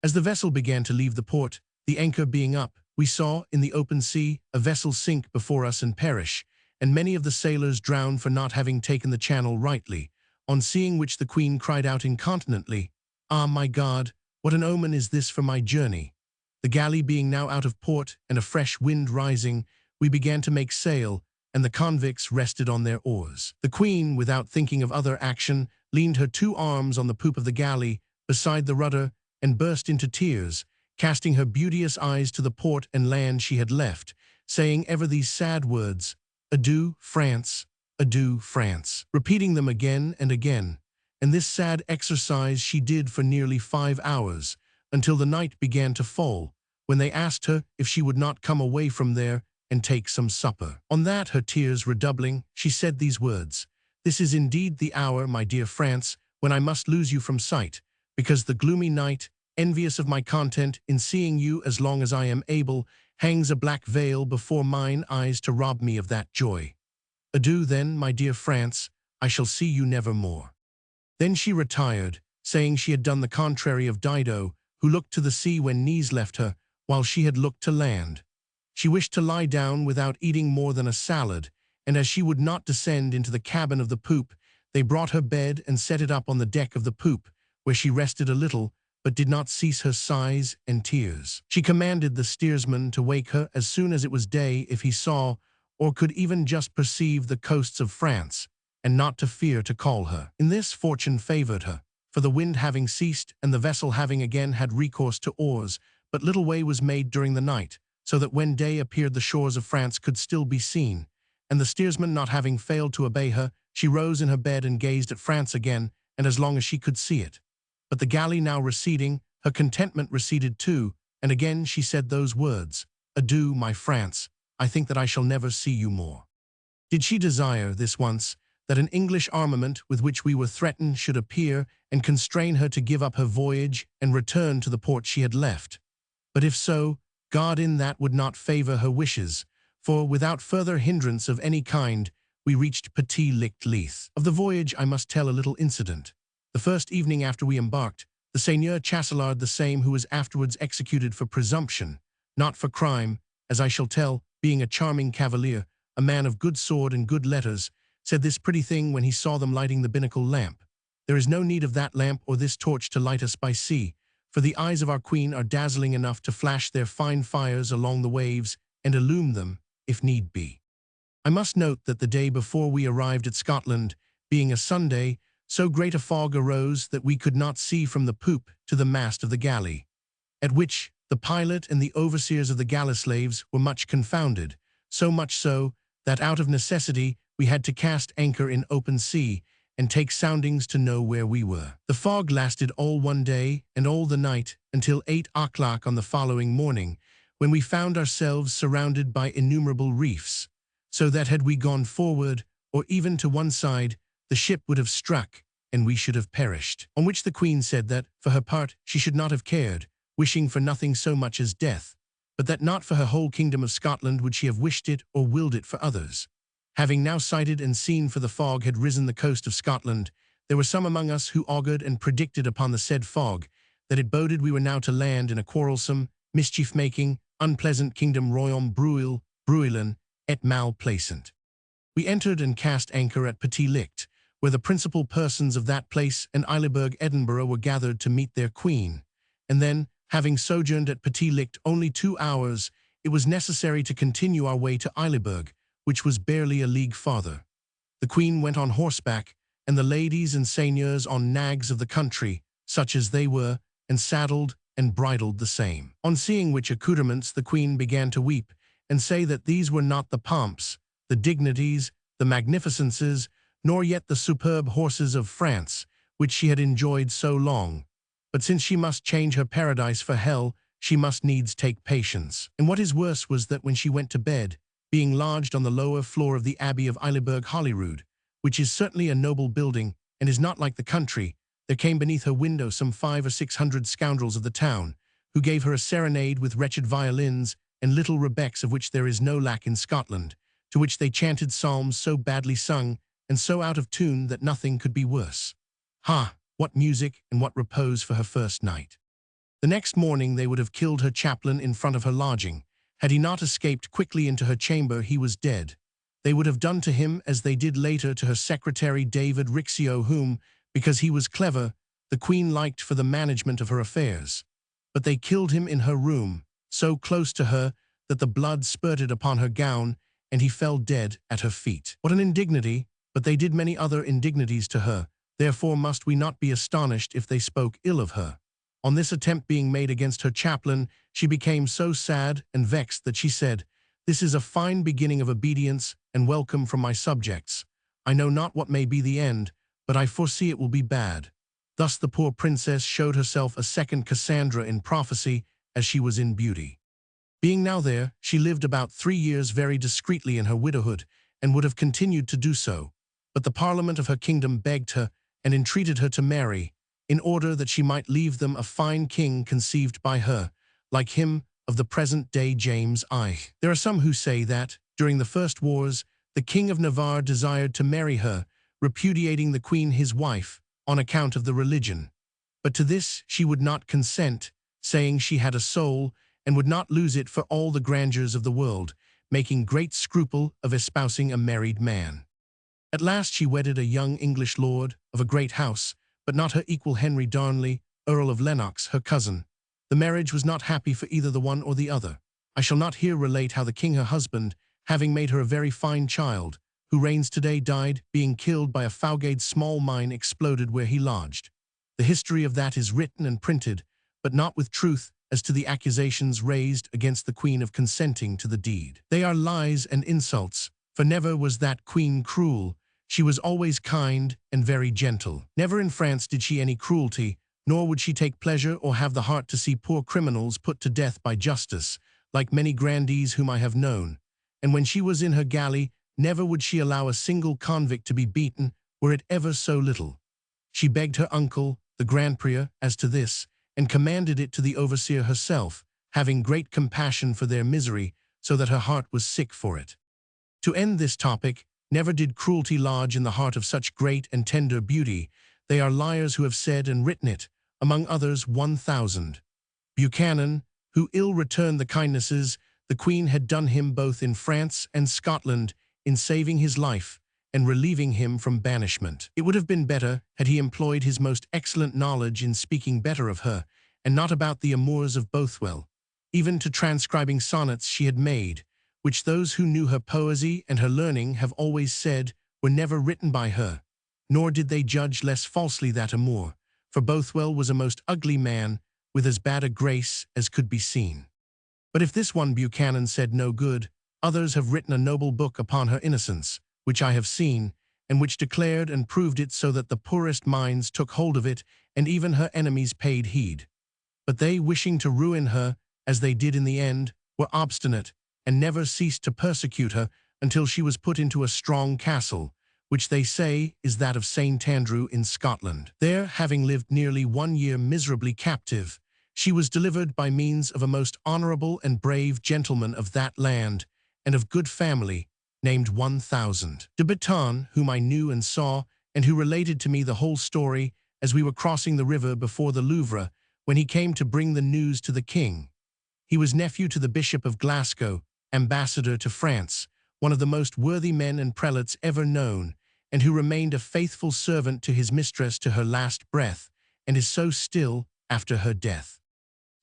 As the vessel began to leave the port, the anchor being up, we saw, in the open sea, a vessel sink before us and perish, and many of the sailors drowned for not having taken the channel rightly, on seeing which the Queen cried out incontinently, "Ah, my God, what an omen is this for my journey!" The galley being now out of port, and a fresh wind rising, we began to make sail, and the convicts rested on their oars. The Queen, without thinking of other action, leaned her 2 arms on the poop of the galley, beside the rudder, and burst into tears, casting her beauteous eyes to the port and land she had left, saying ever these sad words, "Adieu, France, adieu, France," repeating them again and again, and this sad exercise she did for nearly 5 hours, until the night began to fall, when they asked her if she would not come away from there and take some supper. On that, her tears redoubling, she said these words, "This is indeed the hour, my dear France, when I must lose you from sight, because the gloomy night, envious of my content in seeing you as long as I am able, hangs a black veil before mine eyes to rob me of that joy. Adieu then, my dear France, I shall see you never more." Then she retired, saying she had done the contrary of Dido, who looked to the sea when knees left her, while she had looked to land. She wished to lie down without eating more than a salad, and as she would not descend into the cabin of the poop, they brought her bed and set it up on the deck of the poop, where she rested a little, but did not cease her sighs and tears. She commanded the steersman to wake her as soon as it was day if he saw, or could even just perceive, the coasts of France, and not to fear to call her. In this fortune favoured her, for the wind having ceased and the vessel having again had recourse to oars, but little way was made during the night, so that when day appeared the shores of France could still be seen, and the steersman not having failed to obey her, she rose in her bed and gazed at France again, and as long as she could see it. But the galley now receding, her contentment receded too, and again she said those words, "Adieu, my France, I think that I shall never see you more." Did she desire, this once, that an English armament with which we were threatened should appear and constrain her to give up her voyage and return to the port she had left? But if so, God in that would not favour her wishes, for without further hindrance of any kind, we reached Petit Licht Leith. Of the voyage I must tell a little incident. The first evening after we embarked, the Seigneur Chastelard, the same who was afterwards executed for presumption, not for crime, as I shall tell, being a charming cavalier, a man of good sword and good letters, said this pretty thing when he saw them lighting the binnacle lamp: "There is no need of that lamp or this torch to light us by sea, for the eyes of our queen are dazzling enough to flash their fine fires along the waves and illume them, if need be. I must note that the day before we arrived at Scotland, being a Sunday, so great a fog arose that we could not see from the poop to the mast of the galley, at which the pilot and the overseers of the galley slaves were much confounded, so much so that out of necessity we had to cast anchor in open sea and take soundings to know where we were. The fog lasted all one day and all the night until 8 o'clock on the following morning, when we found ourselves surrounded by innumerable reefs, so that had we gone forward, or even to one side, the ship would have struck, and we should have perished. On which the queen said that, for her part, she should not have cared, wishing for nothing so much as death, but that not for her whole kingdom of Scotland would she have wished it or willed it for others. Having now sighted and seen, for the fog had risen the coast of Scotland, there were some among us who augured and predicted upon the said fog that it boded we were now to land in a quarrelsome, mischief-making, unpleasant kingdom royaume bruil, bruilen, et mal placent. We entered and cast anchor at Petit Licht, where the principal persons of that place and Eileburg, Edinburgh, were gathered to meet their queen, and then, having sojourned at Petit Licht only 2 hours, it was necessary to continue our way to Eileburg, which was barely a league farther. The queen went on horseback, and the ladies and seigneurs on nags of the country, such as they were, and saddled and bridled the same. On seeing which accoutrements the queen began to weep, and say that these were not the pomps, the dignities, the magnificences, nor yet the superb horses of France, which she had enjoyed so long, but since she must change her paradise for hell, she must needs take patience. And what is worse was that when she went to bed, being lodged on the lower floor of the Abbey of Eileburg Holyrood, which is certainly a noble building, and is not like the country, there came beneath her window some 500 or 600 scoundrels of the town, who gave her a serenade with wretched violins and little rebecs, of which there is no lack in Scotland, to which they chanted psalms so badly sung and so out of tune that nothing could be worse. Ha! What music and what repose for her first night! The next morning they would have killed her chaplain in front of her lodging. Had he not escaped quickly into her chamber, he was dead. They would have done to him as they did later to her secretary David Rixio, whom, because he was clever, the queen liked for the management of her affairs. But they killed him in her room, so close to her that the blood spurted upon her gown, and he fell dead at her feet. What an indignity! But they did many other indignities to her, therefore must we not be astonished if they spoke ill of her. On this attempt being made against her chaplain, she became so sad and vexed that she said, "This is a fine beginning of obedience and welcome from my subjects. I know not what may be the end, but I foresee it will be bad." Thus the poor princess showed herself a second Cassandra in prophecy as she was in beauty. Being now there, she lived about 3 years very discreetly in her widowhood, and would have continued to do so. But the parliament of her kingdom begged her and entreated her to marry, in order that she might leave them a fine king conceived by her, like him of the present day James I. There are some who say that, during the first wars, the king of Navarre desired to marry her, repudiating the queen his wife, on account of the religion. But to this she would not consent, saying she had a soul, and would not lose it for all the grandeurs of the world, making great scruple of espousing a married man. At last she wedded a young English lord, of a great house, but not her equal Henry Darnley, Earl of Lennox, her cousin. The marriage was not happy for either the one or the other. I shall not here relate how the king her husband, having made her a very fine child, who reigns today, died, being killed by a Fougade's small mine exploded where he lodged. The history of that is written and printed, but not with truth as to the accusations raised against the queen of consenting to the deed. They are lies and insults, for never was that queen cruel. She was always kind and very gentle. Never in France did she any cruelty, nor would she take pleasure or have the heart to see poor criminals put to death by justice, like many grandees whom I have known. And when she was in her galley, never would she allow a single convict to be beaten, were it ever so little. She begged her uncle, the Grand Prior, as to this, and commanded it to the overseer herself, having great compassion for their misery, so that her heart was sick for it. To end this topic, never did cruelty lodge in the heart of such great and tender beauty. They are liars who have said and written it, among others 1,000. Buchanan, who ill returned the kindnesses the queen had done him both in France and Scotland, in saving his life and relieving him from banishment. It would have been better had he employed his most excellent knowledge in speaking better of her, and not about the amours of Bothwell, even to transcribing sonnets she had made, which those who knew her poesy and her learning have always said were never written by her, nor did they judge less falsely that amour, for Bothwell was a most ugly man, with as bad a grace as could be seen. But if this one Buchanan said no good, others have written a noble book upon her innocence, which I have seen, and which declared and proved it so that the poorest minds took hold of it, and even her enemies paid heed. But they, wishing to ruin her, as they did in the end, were obstinate, and never ceased to persecute her until she was put into a strong castle, which they say is that of St. Andrew in Scotland. There, having lived nearly 1 year miserably captive, she was delivered by means of a most honourable and brave gentleman of that land, and of good family, named 1000. De Baton, whom I knew and saw, and who related to me the whole story as we were crossing the river before the Louvre, when he came to bring the news to the king. He was nephew to the Bishop of Glasgow, ambassador to France, one of the most worthy men and prelates ever known, and who remained a faithful servant to his mistress to her last breath, and is so still after her death.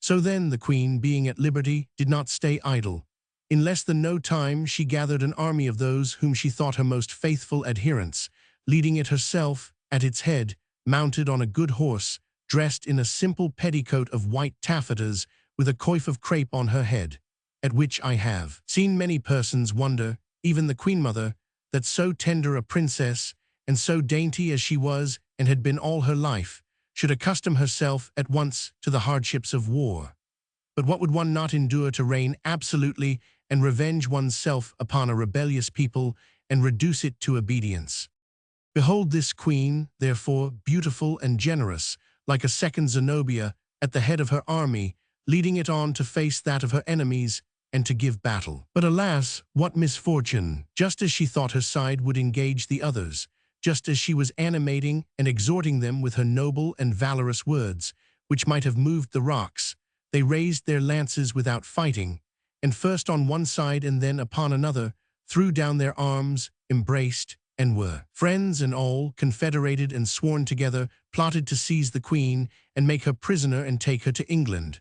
So then the queen, being at liberty, did not stay idle. In less than no time she gathered an army of those whom she thought her most faithful adherents, leading it herself, at its head, mounted on a good horse, dressed in a simple petticoat of white taffetas, with a coif of crape on her head, at which I have seen many persons wonder, even the queen mother, that so tender a princess, and so dainty as she was and had been all her life, should accustom herself at once to the hardships of war. But what would one not endure to reign absolutely and revenge one's self upon a rebellious people and reduce it to obedience? Behold this queen, therefore, beautiful and generous, like a second Zenobia, at the head of her army, leading it on to face that of her enemies and to give battle. But alas, what misfortune! Just as she thought her side would engage the others, just as she was animating and exhorting them with her noble and valorous words, which might have moved the rocks, they raised their lances without fighting, and first on one side and then upon another, threw down their arms, embraced, and were friends, and all, confederated and sworn together, plotted to seize the queen and make her prisoner and take her to England.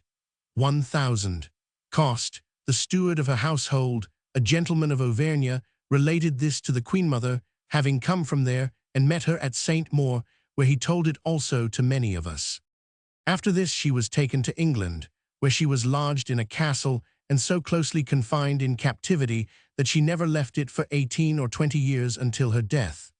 1000. Cost, the steward of her household, a gentleman of Auvergne, related this to the queen mother, having come from there and met her at St. Maur, where he told it also to many of us. After this she was taken to England, where she was lodged in a castle and so closely confined in captivity that she never left it for 18 or 20 years until her death,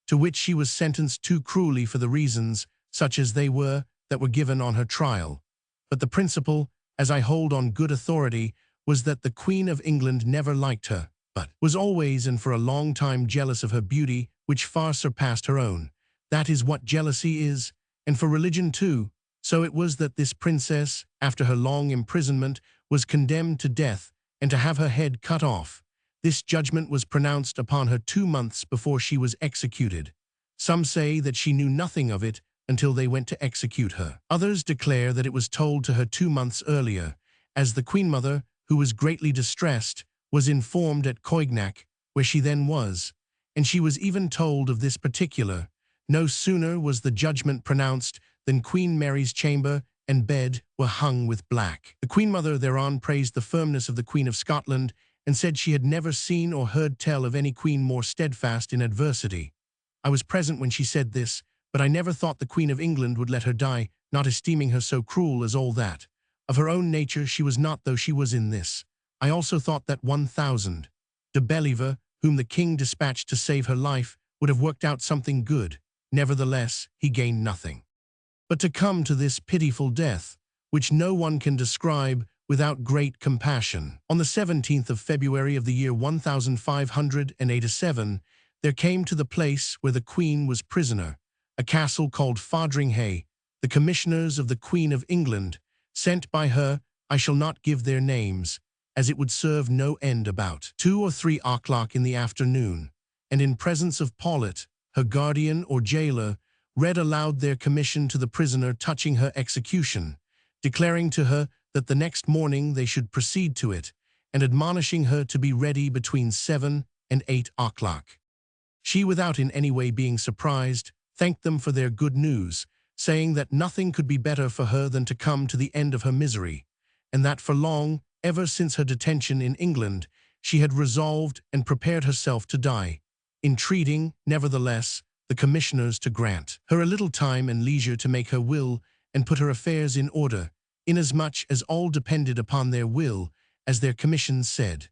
to which she was sentenced too cruelly for the reasons, such as they were, that were given on her trial. But the principal, as I hold on good authority, was that the Queen of England never liked her, but was always and for a long time jealous of her beauty, which far surpassed her own. That is what jealousy is, and for religion too. So it was that this princess, after her long imprisonment, was condemned to death and to have her head cut off. This judgment was pronounced upon her 2 months before she was executed. Some say that she knew nothing of it until they went to execute her. Others declare that it was told to her 2 months earlier, as the queen mother, who was greatly distressed, was informed at Coignac, where she then was, and she was even told of this particular. No sooner was the judgment pronounced than Queen Mary's chamber and bed were hung with black. The queen mother thereon praised the firmness of the Queen of Scotland, and said she had never seen or heard tell of any queen more steadfast in adversity. I was present when she said this, but I never thought the Queen of England would let her die, not esteeming her so cruel as all that. Of her own nature she was not, though she was in this. I also thought that 1000. De Bellievre, whom the king dispatched to save her life, would have worked out something good. Nevertheless, he gained nothing. But to come to this pitiful death, which no one can describe without great compassion. On the 17th of February of the year 1587, there came to the place where the queen was prisoner, a castle called Fodringhay, the commissioners of the Queen of England, sent by her. I shall not give their names, as it would serve no end, about 2 or 3 o'clock in the afternoon, and in presence of Paulet, her guardian or jailer, read aloud their commission to the prisoner touching her execution, declaring to her that the next morning they should proceed to it, and admonishing her to be ready between 7 and 8 o'clock. She, without in any way being surprised, thanked them for their good news, saying that nothing could be better for her than to come to the end of her misery, and that for long, ever since her detention in England, she had resolved and prepared herself to die, entreating, nevertheless, the commissioners to grant her a little time and leisure to make her will and put her affairs in order, inasmuch as all depended upon their will, as their commissions said.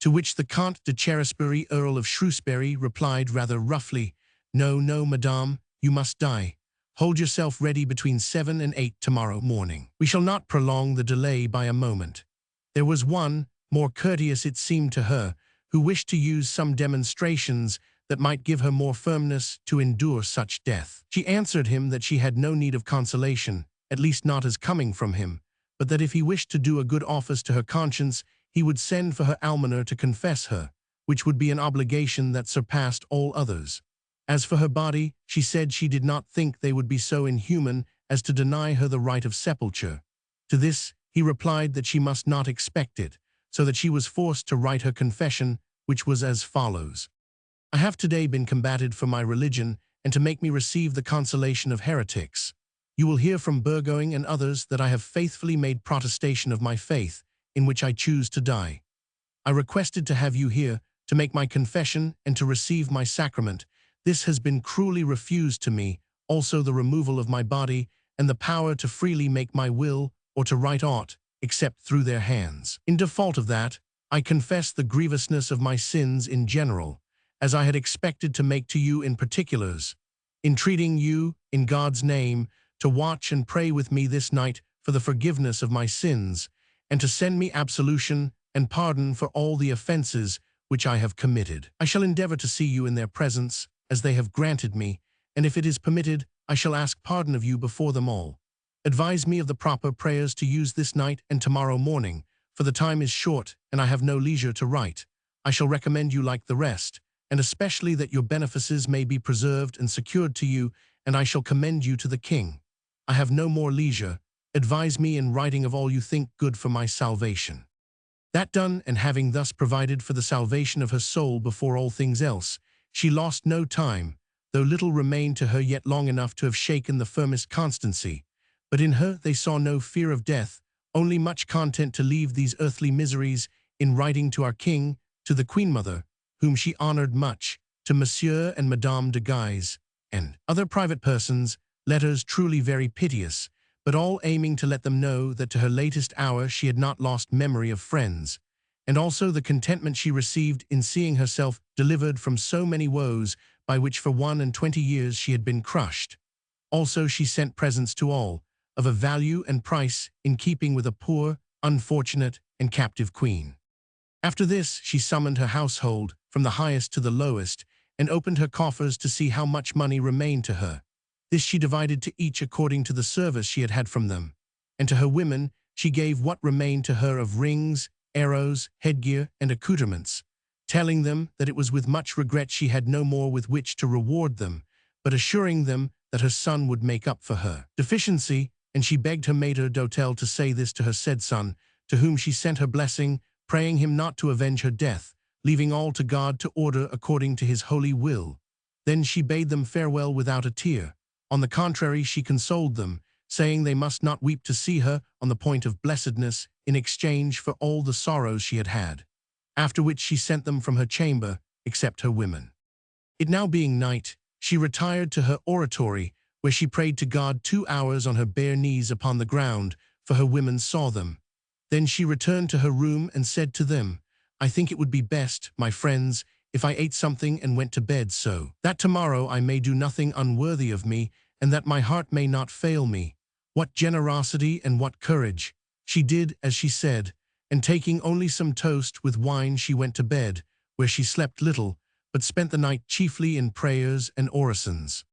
To which the Comte de Cherrisbury, Earl of Shrewsbury, replied rather roughly, "No, no, madame, you must die. Hold yourself ready between 7 and 8 tomorrow morning. We shall not prolong the delay by a moment." There was one, more courteous it seemed to her, who wished to use some demonstrations that might give her more firmness to endure such death. She answered him that she had no need of consolation, at least not as coming from him, but that if he wished to do a good office to her conscience, he would send for her almoner to confess her, which would be an obligation that surpassed all others. As for her body, she said she did not think they would be so inhuman as to deny her the right of sepulture. To this, he replied that she must not expect it, so that she was forced to write her confession, which was as follows. "I have today been combated for my religion, and to make me receive the consolation of heretics. You will hear from Burgoyne and others that I have faithfully made protestation of my faith, in which I choose to die. I requested to have you here, to make my confession and to receive my sacrament. This has been cruelly refused to me, also the removal of my body, and the power to freely make my will, or to write aught, except through their hands. In default of that, I confess the grievousness of my sins in general, as I had expected to make to you in particulars, entreating you, in God's name, to watch and pray with me this night for the forgiveness of my sins, and to send me absolution and pardon for all the offenses which I have committed. I shall endeavor to see you in their presence, as they have granted me, and if it is permitted, I shall ask pardon of you before them all. Advise me of the proper prayers to use this night and tomorrow morning, for the time is short, and I have no leisure to write. I shall recommend you like the rest, and especially that your benefices may be preserved and secured to you, and I shall commend you to the king. I have no more leisure. Advise me in writing of all you think good for my salvation." That done, and having thus provided for the salvation of her soul before all things else, she lost no time, though little remained to her yet long enough to have shaken the firmest constancy. But in her they saw no fear of death, only much content to leave these earthly miseries, in writing to our king, to the Queen Mother, whom she honored much, to Monsieur and Madame de Guise, and other private persons, letters truly very piteous, but all aiming to let them know that to her latest hour she had not lost memory of friends, and also the contentment she received in seeing herself delivered from so many woes by which for 21 years she had been crushed. Also she sent presents to all, of a value and price in keeping with a poor, unfortunate, and captive queen. After this she summoned her household, from the highest to the lowest, and opened her coffers to see how much money remained to her. This she divided to each according to the service she had had from them, and to her women she gave what remained to her of rings, arrows, headgear, and accoutrements, telling them that it was with much regret she had no more with which to reward them, but assuring them that her son would make up for her deficiency, and she begged her maître d'hôtel to say this to her said son, to whom she sent her blessing, praying him not to avenge her death, leaving all to God to order according to his holy will. Then she bade them farewell without a tear. On the contrary, she consoled them, saying they must not weep to see her on the point of blessedness in exchange for all the sorrows she had had. After which she sent them from her chamber, except her women. It now being night, she retired to her oratory, where she prayed to God 2 hours on her bare knees upon the ground, for her women saw them. Then she returned to her room and said to them, "I think it would be best, my friends, if I ate something and went to bed, so that tomorrow I may do nothing unworthy of me, and that my heart may not fail me." What generosity and what courage! She did as she said, and taking only some toast with wine she went to bed, where she slept little, but spent the night chiefly in prayers and orisons.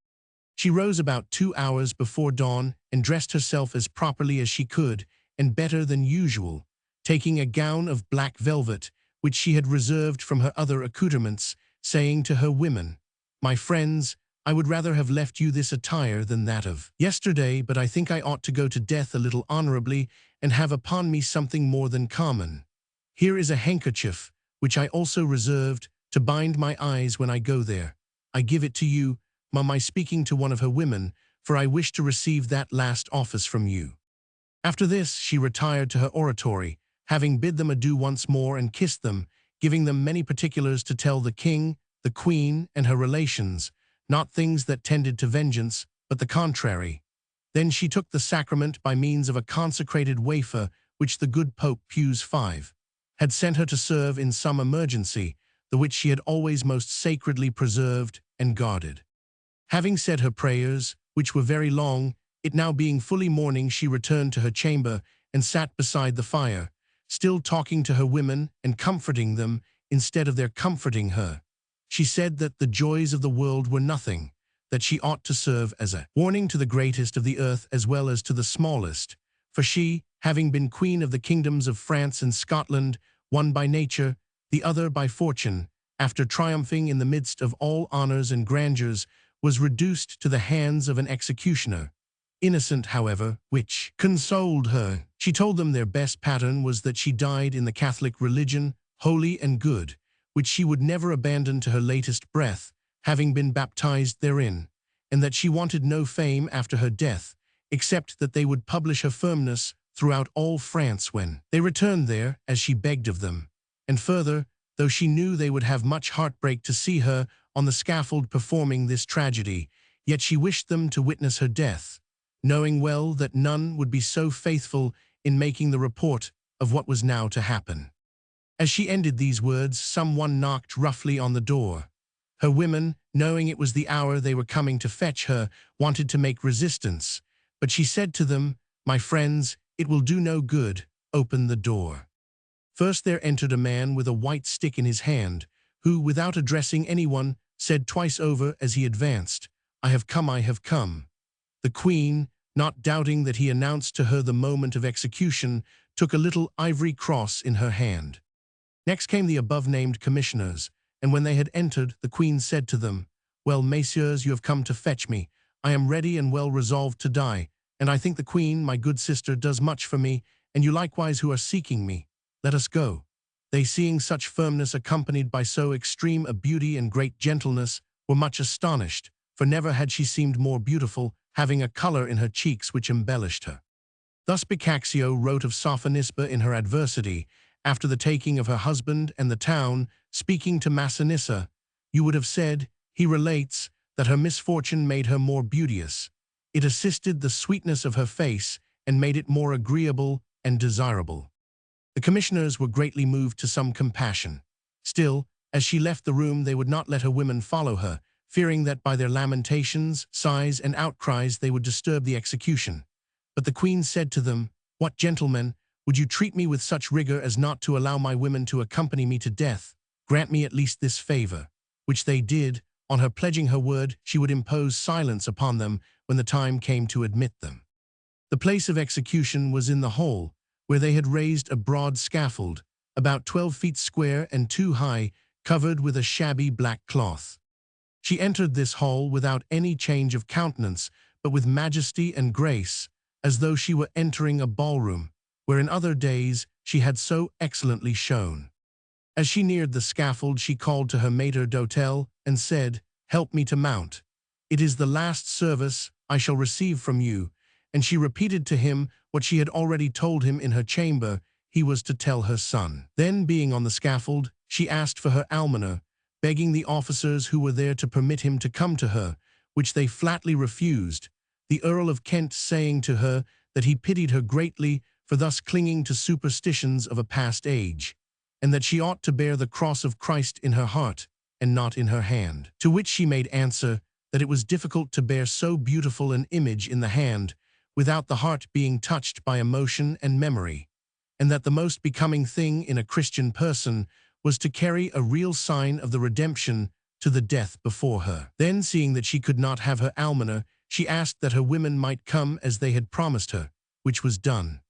She rose about 2 hours before dawn and dressed herself as properly as she could, and better than usual, taking a gown of black velvet, which she had reserved from her other accoutrements, saying to her women, "My friends, I would rather have left you this attire than that of yesterday, but I think I ought to go to death a little honorably and have upon me something more than common. Here is a handkerchief, which I also reserved, to bind my eyes when I go there. I give it to you, my speaking to one of her women, for I wish to receive that last office from you." After this, she retired to her oratory, having bid them adieu once more and kissed them, giving them many particulars to tell the king, the queen, and her relations, not things that tended to vengeance, but the contrary. Then she took the sacrament by means of a consecrated wafer which the good Pope Pius V had sent her to serve in some emergency, the which she had always most sacredly preserved and guarded. Having said her prayers, which were very long, it now being fully morning, she returned to her chamber and sat beside the fire, still talking to her women and comforting them instead of their comforting her. She said that the joys of the world were nothing, that she ought to serve as a warning to the greatest of the earth as well as to the smallest, for she, having been queen of the kingdoms of France and Scotland, one by nature, the other by fortune, after triumphing in the midst of all honors and grandeurs, was reduced to the hands of an executioner, innocent, however, which consoled her. She told them their best pattern was that she died in the Catholic religion, holy and good, which she would never abandon to her latest breath, having been baptized therein, and that she wanted no fame after her death, except that they would publish her firmness throughout all France when they returned there, as she begged of them. And further, though she knew they would have much heartbreak to see her on the scaffold performing this tragedy, yet she wished them to witness her death, knowing well that none would be so faithful in making the report of what was now to happen. As she ended these words, someone knocked roughly on the door. Her women, knowing it was the hour they were coming to fetch her, wanted to make resistance, but she said to them, "My friends, it will do no good, open the door." First there entered a man with a white stick in his hand, who, without addressing anyone, said twice over as he advanced, "I have come, I have come." The queen, not doubting that he announced to her the moment of execution, took a little ivory cross in her hand. Next came the above-named commissioners, and when they had entered, the queen said to them, "Well, messieurs, you have come to fetch me. I am ready and well resolved to die, and I think the queen, my good sister, does much for me, and you likewise who are seeking me. Let us go." They, seeing such firmness accompanied by so extreme a beauty and great gentleness, were much astonished, for never had she seemed more beautiful, having a color in her cheeks which embellished her. Thus Boccaccio wrote of Sophonisba in her adversity, after the taking of her husband and the town, speaking to Massinissa, you would have said, he relates, that her misfortune made her more beauteous. It assisted the sweetness of her face and made it more agreeable and desirable. The commissioners were greatly moved to some compassion. Still, as she left the room, they would not let her women follow her, fearing that by their lamentations, sighs, and outcries they would disturb the execution. But the queen said to them, "What, gentlemen, would you treat me with such rigor as not to allow my women to accompany me to death? Grant me at least this favor," which they did, on her pledging her word she would impose silence upon them when the time came to admit them. The place of execution was in the hall, where they had raised a broad scaffold, about 12 feet square and 2 high, covered with a shabby black cloth. She entered this hall without any change of countenance, but with majesty and grace, as though she were entering a ballroom, where in other days she had so excellently shone. As she neared the scaffold, she called to her maître d'hôtel and said, "Help me to mount. It is the last service I shall receive from you," and she repeated to him what she had already told him in her chamber he was to tell her son. Then, being on the scaffold, she asked for her almoner, begging the officers who were there to permit him to come to her, which they flatly refused, the Earl of Kent saying to her that he pitied her greatly for thus clinging to superstitions of a past age, and that she ought to bear the cross of Christ in her heart and not in her hand. To which she made answer that it was difficult to bear so beautiful an image in the hand without the heart being touched by emotion and memory, and that the most becoming thing in a Christian person was to carry a real sign of the redemption to the death before her. Then, seeing that she could not have her almoner, she asked that her women might come as they had promised her, which was done.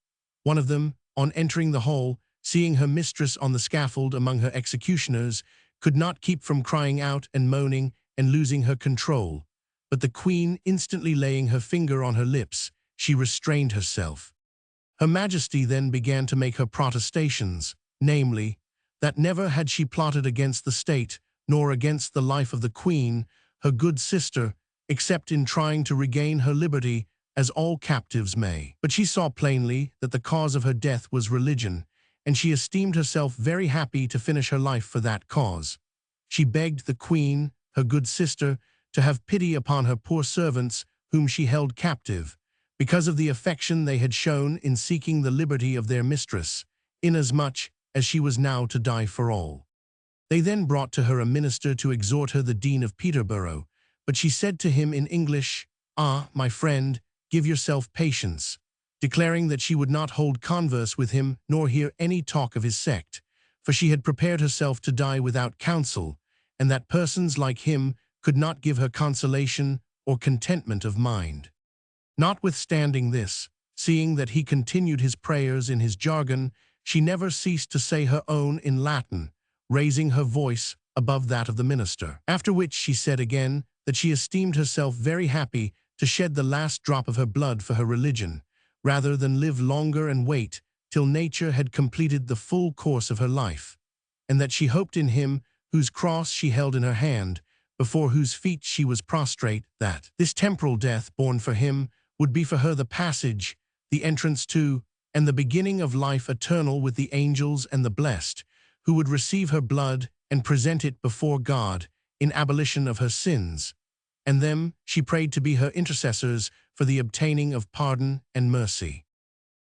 One of them, on entering the hall, seeing her mistress on the scaffold among her executioners, could not keep from crying out and moaning and losing her control, but the queen instantly laying her finger on her lips, she restrained herself. Her Majesty then began to make her protestations, namely, that never had she plotted against the state, nor against the life of the queen, her good sister, except in trying to regain her liberty, as all captives may. But she saw plainly that the cause of her death was religion, and she esteemed herself very happy to finish her life for that cause. She begged the queen, her good sister, to have pity upon her poor servants whom she held captive, because of the affection they had shown in seeking the liberty of their mistress, inasmuch as she was now to die for all. They then brought to her a minister to exhort her, the Dean of Peterborough, but she said to him in English, "Ah, my friend, give yourself patience," declaring that she would not hold converse with him nor hear any talk of his sect, for she had prepared herself to die without counsel, and that persons like him could not give her consolation or contentment of mind. Notwithstanding this, seeing that he continued his prayers in his jargon, she never ceased to say her own in Latin, raising her voice above that of the minister. After which she said again that she esteemed herself very happy to shed the last drop of her blood for her religion, rather than live longer and wait till nature had completed the full course of her life, and that she hoped in him whose cross she held in her hand, before whose feet she was prostrate, that this temporal death born for him would be for her the passage, the entrance to, and the beginning of life eternal with the angels and the blessed, who would receive her blood and present it before God in abolition of her sins, and them she prayed to be her intercessors for the obtaining of pardon and mercy.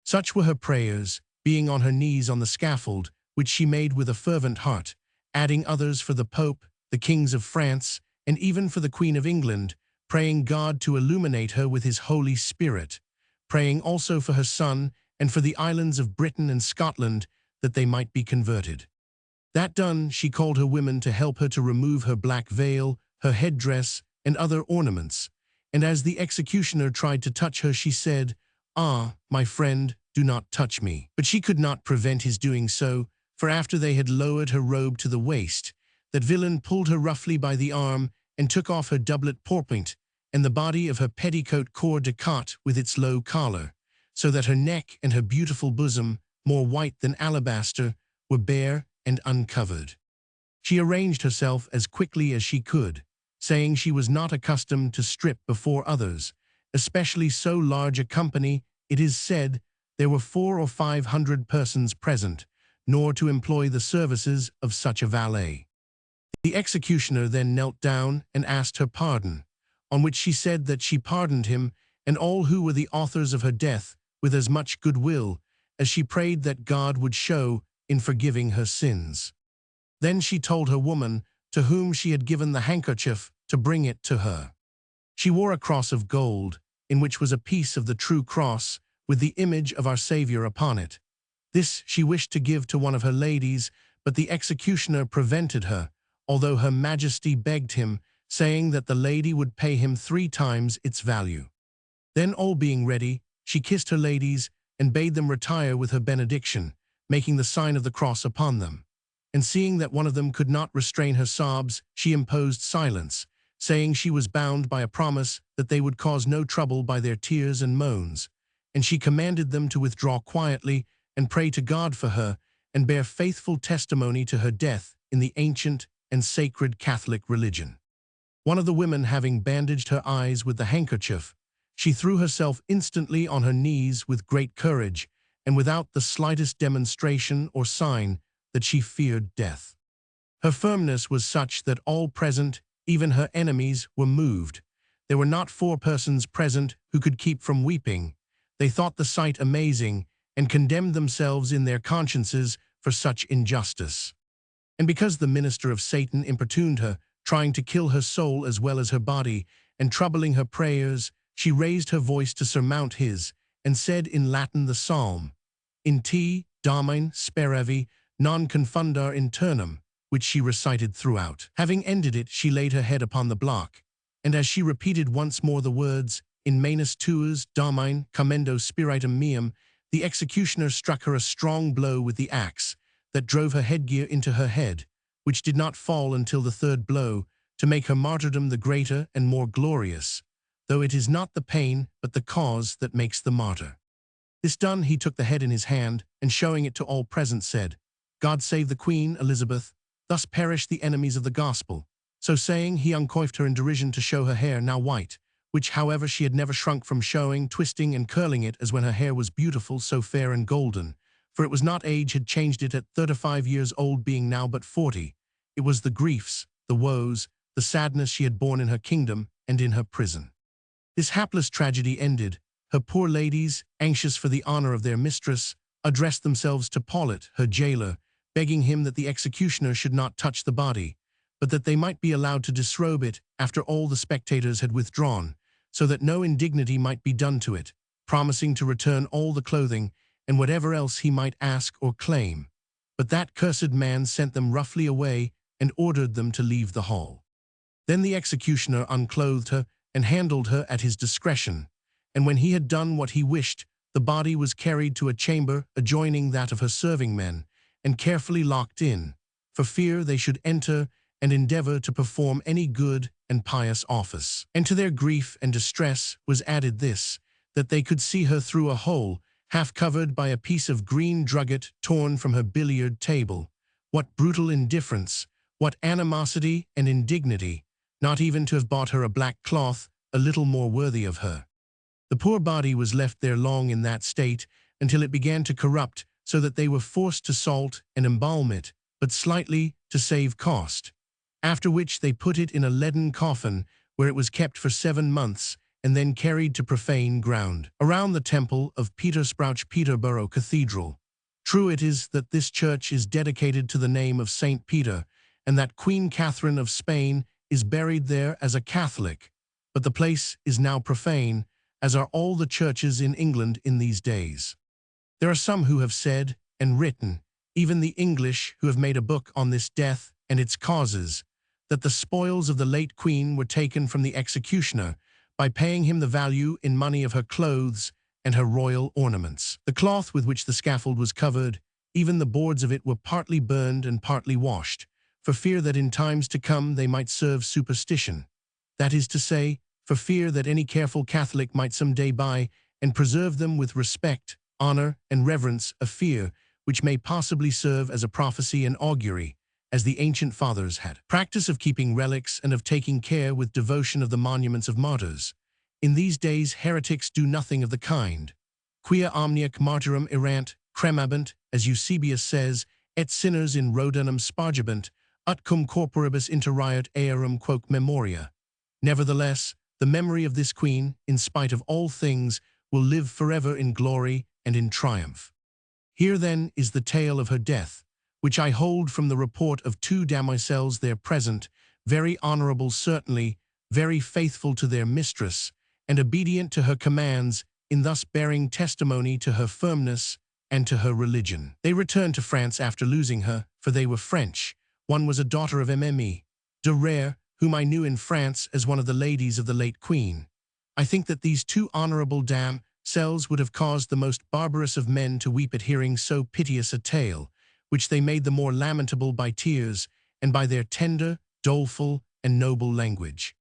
Such were her prayers, being on her knees on the scaffold, which she made with a fervent heart, adding others for the Pope, the kings of France, and even for the Queen of England, praying God to illuminate her with his Holy Spirit, praying also for her son and for the islands of Britain and Scotland, that they might be converted. That done, she called her women to help her to remove her black veil, her headdress, and other ornaments, and as the executioner tried to touch her, she said, "Ah, my friend, do not touch me." But she could not prevent his doing so, for after they had lowered her robe to the waist, that villain pulled her roughly by the arm and took off her doublet pourpoint and the body of her petticoat corps de cotte with its low collar, so that her neck and her beautiful bosom, more white than alabaster, were bare and uncovered. She arranged herself as quickly as she could, saying she was not accustomed to strip before others, especially so large a company. It is said there were 400 or 500 persons present, nor to employ the services of such a valet. The executioner then knelt down and asked her pardon, on which she said that she pardoned him and all who were the authors of her death with as much goodwill as she prayed that God would show in forgiving her sins. Then she told her woman, to whom she had given the handkerchief, to bring it to her. She wore a cross of gold, in which was a piece of the true cross, with the image of our Saviour upon it. This she wished to give to one of her ladies, but the executioner prevented her, although her Majesty begged him, saying that the lady would pay him 3 times its value. Then, all being ready, she kissed her ladies and bade them retire with her benediction, making the sign of the cross upon them. And seeing that one of them could not restrain her sobs, she imposed silence, saying she was bound by a promise that they would cause no trouble by their tears and moans, and she commanded them to withdraw quietly and pray to God for her, and bear faithful testimony to her death in the ancient and sacred Catholic religion. One of the women having bandaged her eyes with the handkerchief, she threw herself instantly on her knees with great courage, and without the slightest demonstration or sign that she feared death. Her firmness was such that all present, even her enemies, were moved. There were not 4 persons present who could keep from weeping. They thought the sight amazing, and condemned themselves in their consciences for such injustice. And because the minister of Satan importuned her, trying to kill her soul as well as her body, and troubling her prayers, she raised her voice to surmount his, and said in Latin the psalm, "In te, Domine, speravi, non confundar internum," which she recited throughout. Having ended it, she laid her head upon the block, and as she repeated once more the words, "In manus tuas, Domine, commendo spiritum meum," the executioner struck her a strong blow with the axe, that drove her headgear into her head, which did not fall until the 3rd blow, to make her martyrdom the greater and more glorious, though it is not the pain but the cause that makes the martyr. This done, he took the head in his hand, and showing it to all present said, "God save the Queen Elizabeth, thus perish the enemies of the gospel, So saying, he uncoiffed her in derision to show her hair, now white, which, however, she had never shrunk from showing, twisting and curling it as when her hair was beautiful, so fair and golden. For it was not age had changed it at 35 years old, being now but 40. It was the griefs, the woes, the sadness she had borne in her kingdom and in her prison. This hapless tragedy ended. Her poor ladies, anxious for the honor of their mistress, addressed themselves to Paulet, her jailer, begging him that the executioner should not touch the body, but that they might be allowed to disrobe it after all the spectators had withdrawn, so that no indignity might be done to it, promising to return all the clothing and whatever else he might ask or claim. But that cursed man sent them roughly away and ordered them to leave the hall. Then the executioner unclothed her and handled her at his discretion, and when he had done what he wished, the body was carried to a chamber adjoining that of her serving men, and carefully locked in, for fear they should enter and endeavor to perform any good and pious office. And to their grief and distress was added this, that they could see her through a hole, half covered by a piece of green drugget torn from her billiard table. What brutal indifference, what animosity and indignity, not even to have bought her a black cloth, a little more worthy of her. The poor body was left there long in that state, until it began to corrupt, so that they were forced to salt and embalm it, but slightly, to save cost. After which they put it in a leaden coffin, where it was kept for 7 months, and then carried to profane ground, around the temple of Petersbrouch Peterborough Cathedral. True it is that this church is dedicated to the name of Saint Peter, and that Queen Catherine of Spain is buried there as a Catholic, but the place is now profane, as are all the churches in England in these days. There are some who have said and written, even the English who have made a book on this death and its causes, that the spoils of the late queen were taken from the executioner by paying him the value in money of her clothes and her royal ornaments. The cloth with which the scaffold was covered, even the boards of it, were partly burned and partly washed, for fear that in times to come they might serve superstition. That is to say, for fear that any careful Catholic might some day buy and preserve them with respect, honor, and reverence, a fear which may possibly serve as a prophecy and augury, as the ancient fathers had. Practice of keeping relics and of taking care with devotion of the monuments of martyrs. In these days heretics do nothing of the kind. Quia omniac martyrum errant, cremabant, as Eusebius says, et sinners in rodunum spargibant, ut cum corporibus interriat earum quoque memoria. Nevertheless, the memory of this queen, in spite of all things, will live forever in glory and in triumph. Here then is the tale of her death, which I hold from the report of 2 damoiselles there present, very honorable certainly, very faithful to their mistress, and obedient to her commands, in thus bearing testimony to her firmness and to her religion. They returned to France after losing her, for they were French. One was a daughter of Mme. de Rere, whom I knew in France as one of the ladies of the late queen. I think that these 2 honorable damoiselles would have caused the most barbarous of men to weep at hearing so piteous a tale, which they made the more lamentable by tears, and by their tender, doleful, and noble language.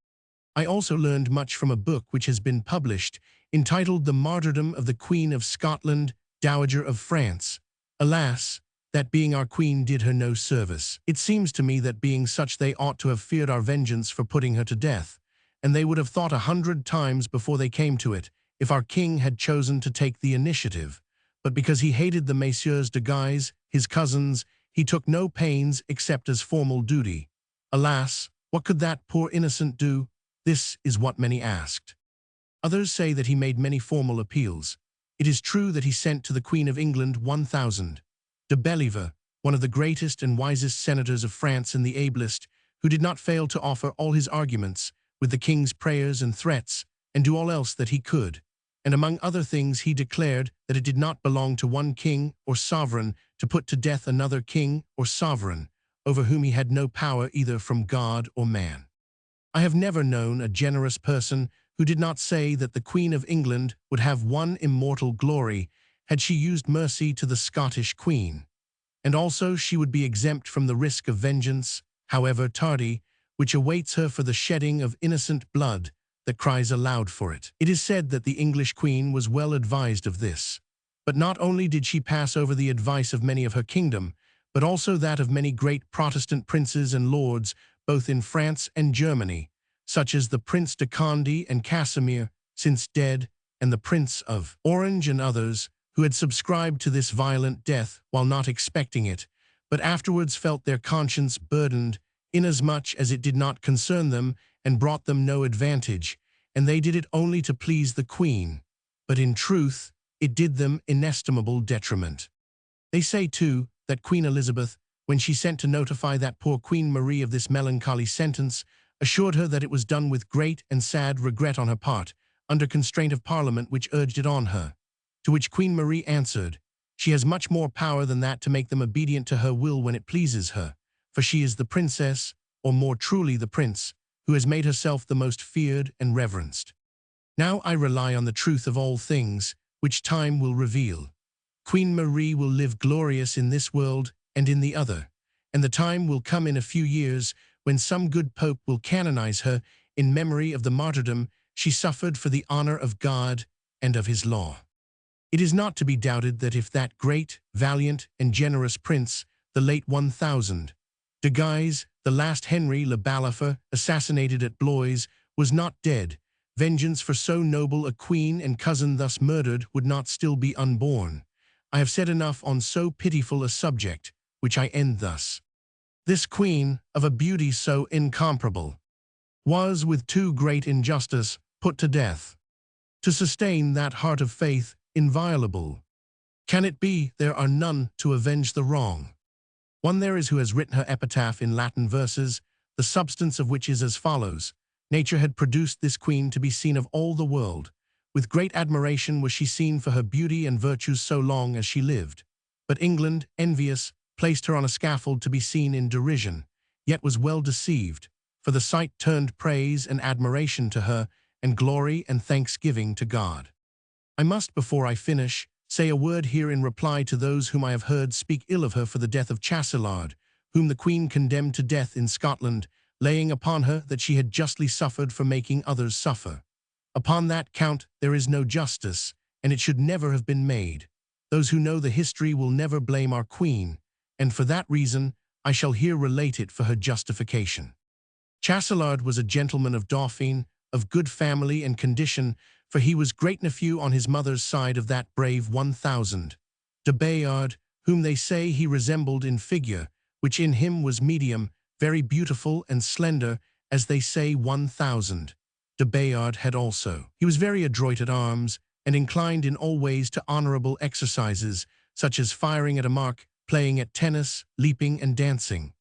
I also learned much from a book which has been published, entitled The Martyrdom of the Queen of Scotland, Dowager of France. Alas, that being our queen did her no service. It seems to me that being such they ought to have feared our vengeance for putting her to death, and they would have thought 100 times before they came to it, if our king had chosen to take the initiative. But because he hated the Messieurs de Guise, his cousins, he took no pains except as formal duty. Alas, what could that poor innocent do? This is what many asked. Others say that he made many formal appeals. It is true that he sent to the Queen of England 1,000. De Bellievre, one of the greatest and wisest senators of France and the ablest, who did not fail to offer all his arguments, with the king's prayers and threats, and do all else that he could. And among other things he declared that it did not belong to one king or sovereign to put to death another king or sovereign, over whom he had no power either from God or man. I have never known a generous person who did not say that the Queen of England would have one immortal glory had she used mercy to the Scottish Queen, and also she would be exempt from the risk of vengeance, however tardy, which awaits her for the shedding of innocent blood that cries aloud for it. It is said that the English Queen was well advised of this, but not only did she pass over the advice of many of her kingdom, but also that of many great Protestant princes and lords, both in France and Germany, such as the Prince de Condé and Casimir, since dead, and the Prince of Orange and others, who had subscribed to this violent death while not expecting it, but afterwards felt their conscience burdened, inasmuch as it did not concern them and brought them no advantage, and they did it only to please the Queen, but in truth it did them inestimable detriment. They say, too, that Queen Elizabeth, when she sent to notify that poor Queen Marie of this melancholy sentence, assured her that it was done with great and sad regret on her part, under constraint of Parliament which urged it on her. To which Queen Marie answered, "She has much more power than that to make them obedient to her will when it pleases her, for she is the princess, or more truly the prince, who has made herself the most feared and reverenced. Now I rely on the truth of all things, which time will reveal. Queen Marie will live glorious in this world and in the other, and the time will come in a few years when some good pope will canonize her in memory of the martyrdom she suffered for the honor of God and of his law." It is not to be doubted that if that great, valiant, and generous prince, the late 1000, de Guise, the last Henry le Balafre, assassinated at Blois, was not dead, vengeance for so noble a queen and cousin thus murdered would not still be unborn. I have said enough on so pitiful a subject, which I end thus. This queen, of a beauty so incomparable, was, with too great injustice, put to death. To sustain that heart of faith inviolable, can it be there are none to avenge the wrong? One there is who has written her epitaph in Latin verses, the substance of which is as follows: Nature had produced this queen to be seen of all the world. With great admiration was she seen for her beauty and virtues so long as she lived. But England, envious, placed her on a scaffold to be seen in derision, yet was well deceived, for the sight turned praise and admiration to her, and glory and thanksgiving to God. I must, before I finish, say a word here in reply to those whom I have heard speak ill of her for the death of Chastelard, whom the Queen condemned to death in Scotland, laying upon her that she had justly suffered for making others suffer. Upon that count there is no justice, and it should never have been made. Those who know the history will never blame our Queen, and for that reason I shall here relate it for her justification. Chastelard was a gentleman of Dauphine, of good family and condition, for he was great-nephew on his mother's side of that brave 1000, de Bayard, whom they say he resembled in figure, which in him was medium, very beautiful and slender, as they say 1000. De Bayard had also. He was very adroit at arms, and inclined in all ways to honorable exercises, such as firing at a mark, playing at tennis, leaping, and dancing.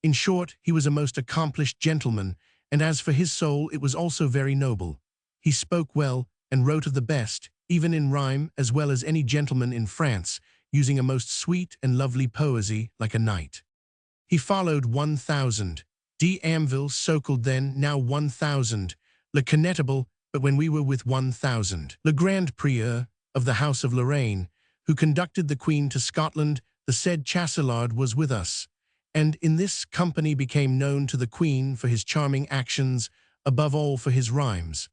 In short, he was a most accomplished gentleman, and as for his soul, it was also very noble. He spoke well, and wrote of the best, even in rhyme, as well as any gentleman in France, using a most sweet and lovely poesy, like a knight. He followed 1000, d'Amville, so called then, now 1000, Le Connétable, but when we were with 1000, Le Grand Prieur, of the House of Lorraine, who conducted the Queen to Scotland. The said Chastelard was with us, and in this company became known to the Queen for his charming actions, above all for his rhymes,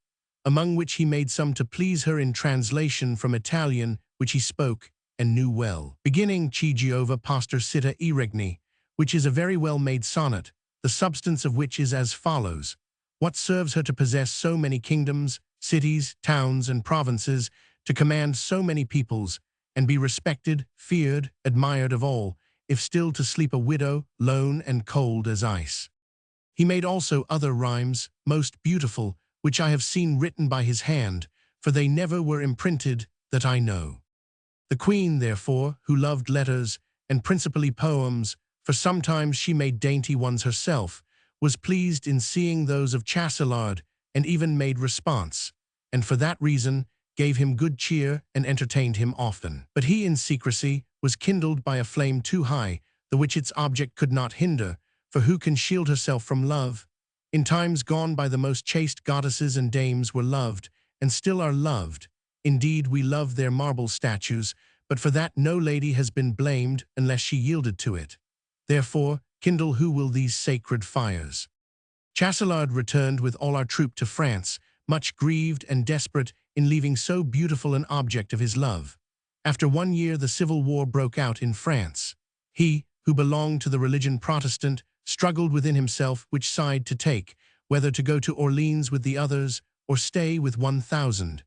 among which he made some to please her in translation from Italian, which he spoke and knew well, beginning Ci Giova Pastor Citta e Regni, which is a very well-made sonnet, the substance of which is as follows: What serves her to possess so many kingdoms, cities, towns, and provinces, to command so many peoples, and be respected, feared, admired of all, if still to sleep a widow, lone and cold as ice? He made also other rhymes, most beautiful, which I have seen written by his hand, for they never were imprinted, that I know. The Queen, therefore, who loved letters, and principally poems, for sometimes she made dainty ones herself, was pleased in seeing those of Chastelard, and even made response, and for that reason gave him good cheer and entertained him often. But he in secrecy was kindled by a flame too high, the which its object could not hinder, for who can shield herself from love? In times gone by the most chaste goddesses and dames were loved, and still are loved. Indeed, we love their marble statues, but for that no lady has been blamed unless she yielded to it. Therefore, kindle who will these sacred fires. Chastelard returned with all our troop to France, much grieved and desperate in leaving so beautiful an object of his love. After 1 year the civil war broke out in France. He, who belonged to the religion Protestant, struggled within himself which side to take, whether to go to Orleans with the others or stay with 1000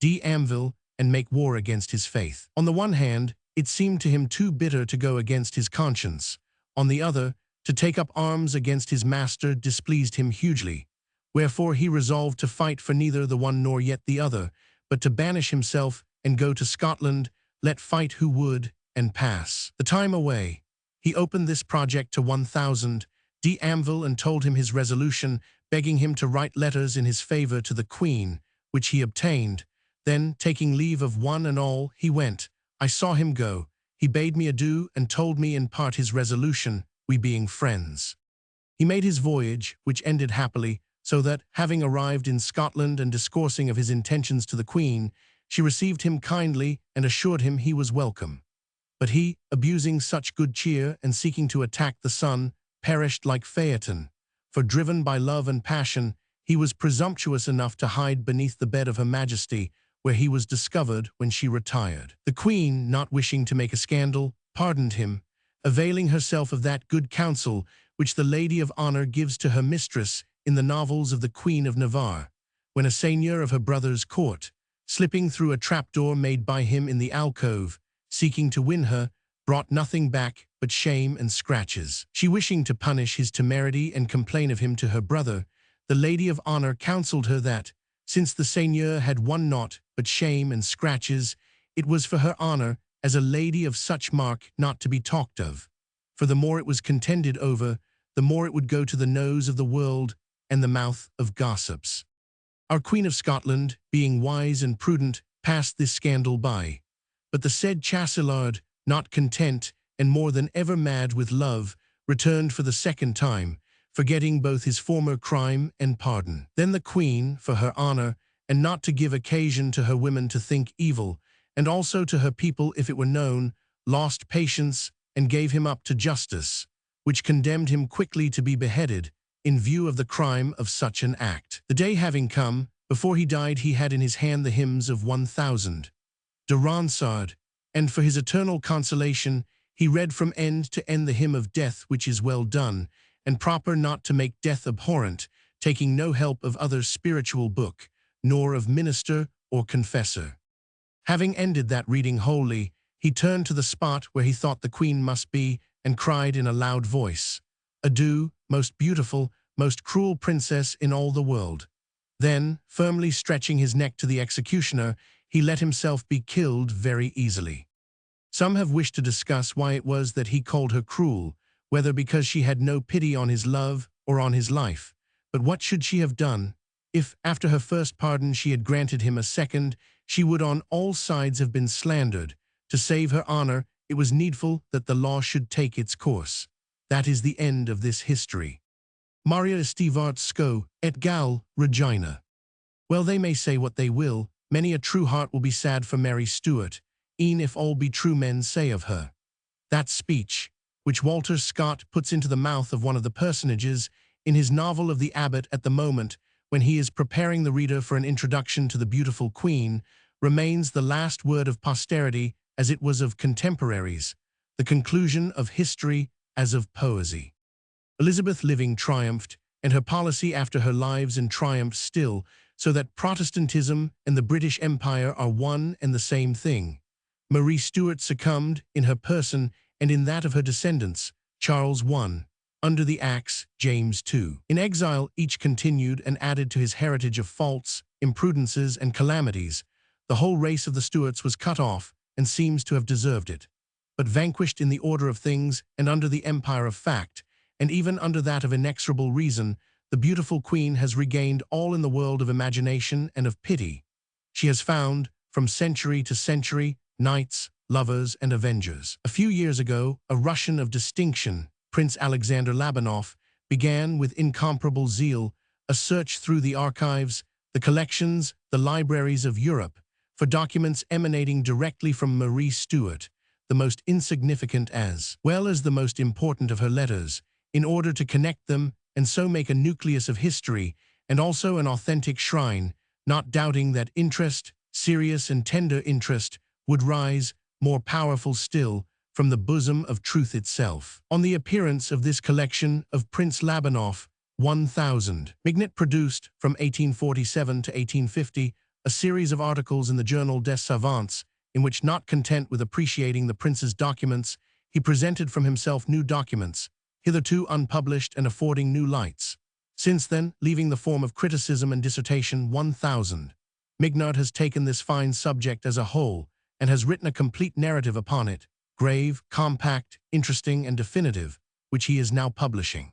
d'Amville and make war against his faith. On the one hand, it seemed to him too bitter to go against his conscience. On the other, to take up arms against his master displeased him hugely. Wherefore he resolved to fight for neither the one nor yet the other, but to banish himself and go to Scotland, let fight who would, and pass the time away. He opened this project to 1000 d'Amville and told him his resolution, begging him to write letters in his favor to the Queen, which he obtained. Then, taking leave of one and all, he went. I saw him go. He bade me adieu and told me in part his resolution, we being friends. He made his voyage, which ended happily, so that, having arrived in Scotland and discoursing of his intentions to the Queen, she received him kindly and assured him he was welcome. But he, abusing such good cheer and seeking to attack the sun, perished like Phaeton. For driven by love and passion, he was presumptuous enough to hide beneath the bed of Her Majesty, where he was discovered when she retired. The Queen, not wishing to make a scandal, pardoned him, availing herself of that good counsel which the Lady of Honor gives to her mistress in the novels of the Queen of Navarre, when a seigneur of her brother's court, slipping through a trapdoor made by him in the alcove, seeking to win her, brought nothing back but shame and scratches. She wishing to punish his temerity and complain of him to her brother, the Lady of Honor counselled her that, since the seigneur had won naught but shame and scratches, it was for her honor, as a lady of such mark, not to be talked of. For the more it was contended over, the more it would go to the nose of the world and the mouth of gossips. Our Queen of Scotland, being wise and prudent, passed this scandal by. But the said Chastelard, not content, and more than ever mad with love, returned for the second time, forgetting both his former crime and pardon. Then the Queen, for her honor, and not to give occasion to her women to think evil, and also to her people if it were known, lost patience and gave him up to justice, which condemned him quickly to be beheaded, in view of the crime of such an act. The day having come, before he died he had in his hand the hymns of 1000 de Ronsard, and for his eternal consolation he read from end to end the hymn of death which is well done, and proper not to make death abhorrent, taking no help of other spiritual book, nor of minister or confessor. Having ended that reading wholly, he turned to the spot where he thought the Queen must be, and cried in a loud voice, Adieu, most beautiful, most cruel princess in all the world. Then, firmly stretching his neck to the executioner, he let himself be killed very easily. Some have wished to discuss why it was that he called her cruel, whether because she had no pity on his love or on his life. But what should she have done? If, after her first pardon, she had granted him a second, she would on all sides have been slandered. To save her honor, it was needful that the law should take its course. That is the end of this history. Maria Estivart Sco, et Gal, Regina. Well, they may say what they will, many a true heart will be sad for Mary Stuart, e'en if all be true men say of her. That speech, which Walter Scott puts into the mouth of one of the personages in his novel of the Abbot at the moment when he is preparing the reader for an introduction to the beautiful Queen, remains the last word of posterity as it was of contemporaries, the conclusion of history as of poesy. Elizabeth living triumphed, and her policy after her lives and triumphed still, so that Protestantism and the British Empire are one and the same thing. Marie Stuart succumbed, in her person and in that of her descendants, Charles I, under the axe, James II. In exile, each continued and added to his heritage of faults, imprudences, and calamities. The whole race of the Stuarts was cut off, and seems to have deserved it. But vanquished in the order of things and under the empire of fact, and even under that of inexorable reason, the beautiful Queen has regained all in the world of imagination and of pity. She has found, from century to century, knights, lovers, and avengers. A few years ago, a Russian of distinction, Prince Alexander Labanov, began with incomparable zeal a search through the archives, the collections, the libraries of Europe, for documents emanating directly from Marie Stuart, the most insignificant as well as the most important of her letters, in order to connect them and so make a nucleus of history and also an authentic shrine, not doubting that interest, serious and tender interest, would rise, more powerful still, from the bosom of truth itself. On the appearance of this collection of Prince Labanoff, 1000, Mignet produced, from 1847 to 1850, a series of articles in the journal Des Savants, in which, not content with appreciating the prince's documents, he presented from himself new documents, hitherto unpublished and affording new lights. Since then, leaving the form of criticism and dissertation 1000, Mignard has taken this fine subject as a whole and has written a complete narrative upon it, grave, compact, interesting, and definitive, which he is now publishing.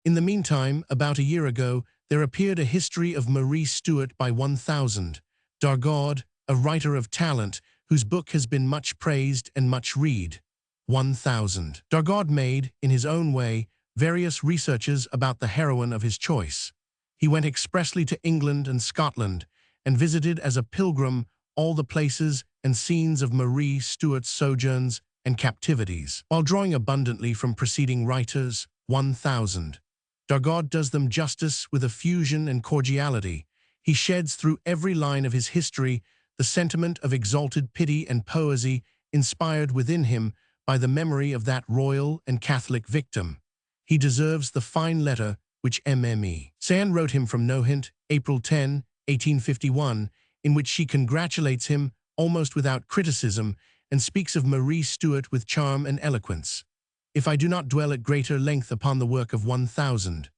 In the meantime, about a year ago, there appeared a history of Marie Stuart by 1000, Dargaud, a writer of talent, whose book has been much praised and much read. 1000. Dargaud made, in his own way, various researches about the heroine of his choice. He went expressly to England and Scotland, and visited as a pilgrim all the places and scenes of Marie Stuart's sojourns and captivities. While drawing abundantly from preceding writers, 1000, Dargaud does them justice with effusion and cordiality. He sheds through every line of his history the sentiment of exalted pity and poesy inspired within him by the memory of that royal and Catholic victim. He deserves the fine letter which Mme. Sand wrote him from Nohant, April 10, 1851, in which she congratulates him almost without criticism and speaks of Marie Stuart with charm and eloquence. If I do not dwell at greater length upon the work of 1000,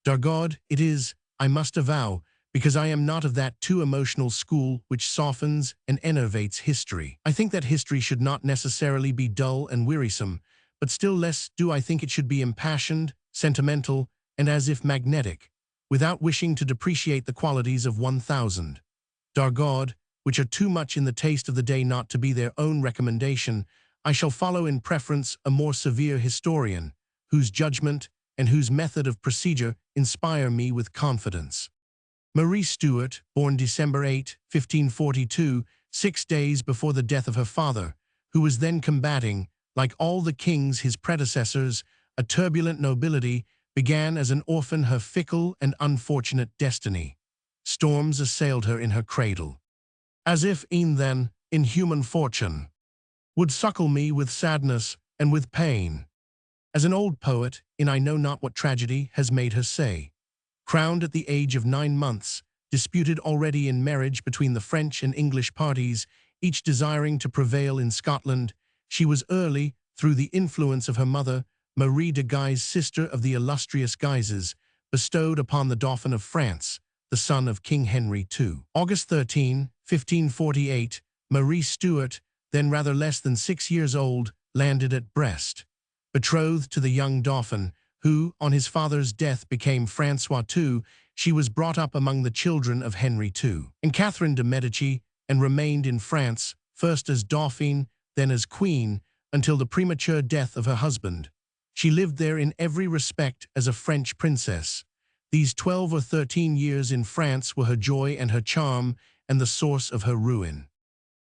Dargaud, it is, I must avow, because I am not of that too emotional school which softens and enervates history. I think that history should not necessarily be dull and wearisome, but still less do I think it should be impassioned, sentimental, and as if magnetic, without wishing to depreciate the qualities of 1000. Dargaud, which are too much in the taste of the day not to be their own recommendation, I shall follow in preference a more severe historian, whose judgment and whose method of procedure inspire me with confidence. Marie Stuart, born December 8, 1542, 6 days before the death of her father, who was then combating, like all the kings his predecessors, a turbulent nobility, began as an orphan her fickle and unfortunate destiny. Storms assailed her in her cradle. As if e'en then, in human fortune, would suckle me with sadness and with pain. As an old poet, in I know not what tragedy, has made her say, crowned at the age of 9 months, disputed already in marriage between the French and English parties, each desiring to prevail in Scotland, she was early, through the influence of her mother, Marie de Guise, sister of the illustrious Guises, bestowed upon the Dauphin of France, the son of King Henry II. August 13, 1548, Marie Stuart, then rather less than 6 years old, landed at Brest. Betrothed to the young Dauphin, who, on his father's death, became François II, she was brought up among the children of Henry II and Catherine de Medici, and remained in France, first as Dauphine, then as Queen, until the premature death of her husband. She lived there in every respect as a French princess. These 12 or 13 years in France were her joy and her charm, and the source of her ruin.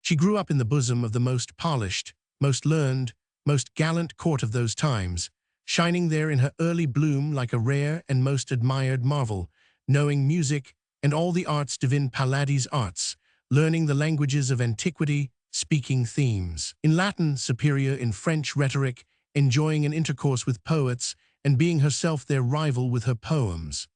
She grew up in the bosom of the most polished, most learned, most gallant court of those times, shining there in her early bloom like a rare and most admired marvel, knowing music and all the arts divine Pallades arts, learning the languages of antiquity, speaking themes in Latin, superior in French rhetoric, enjoying an intercourse with poets, and being herself their rival with her poems.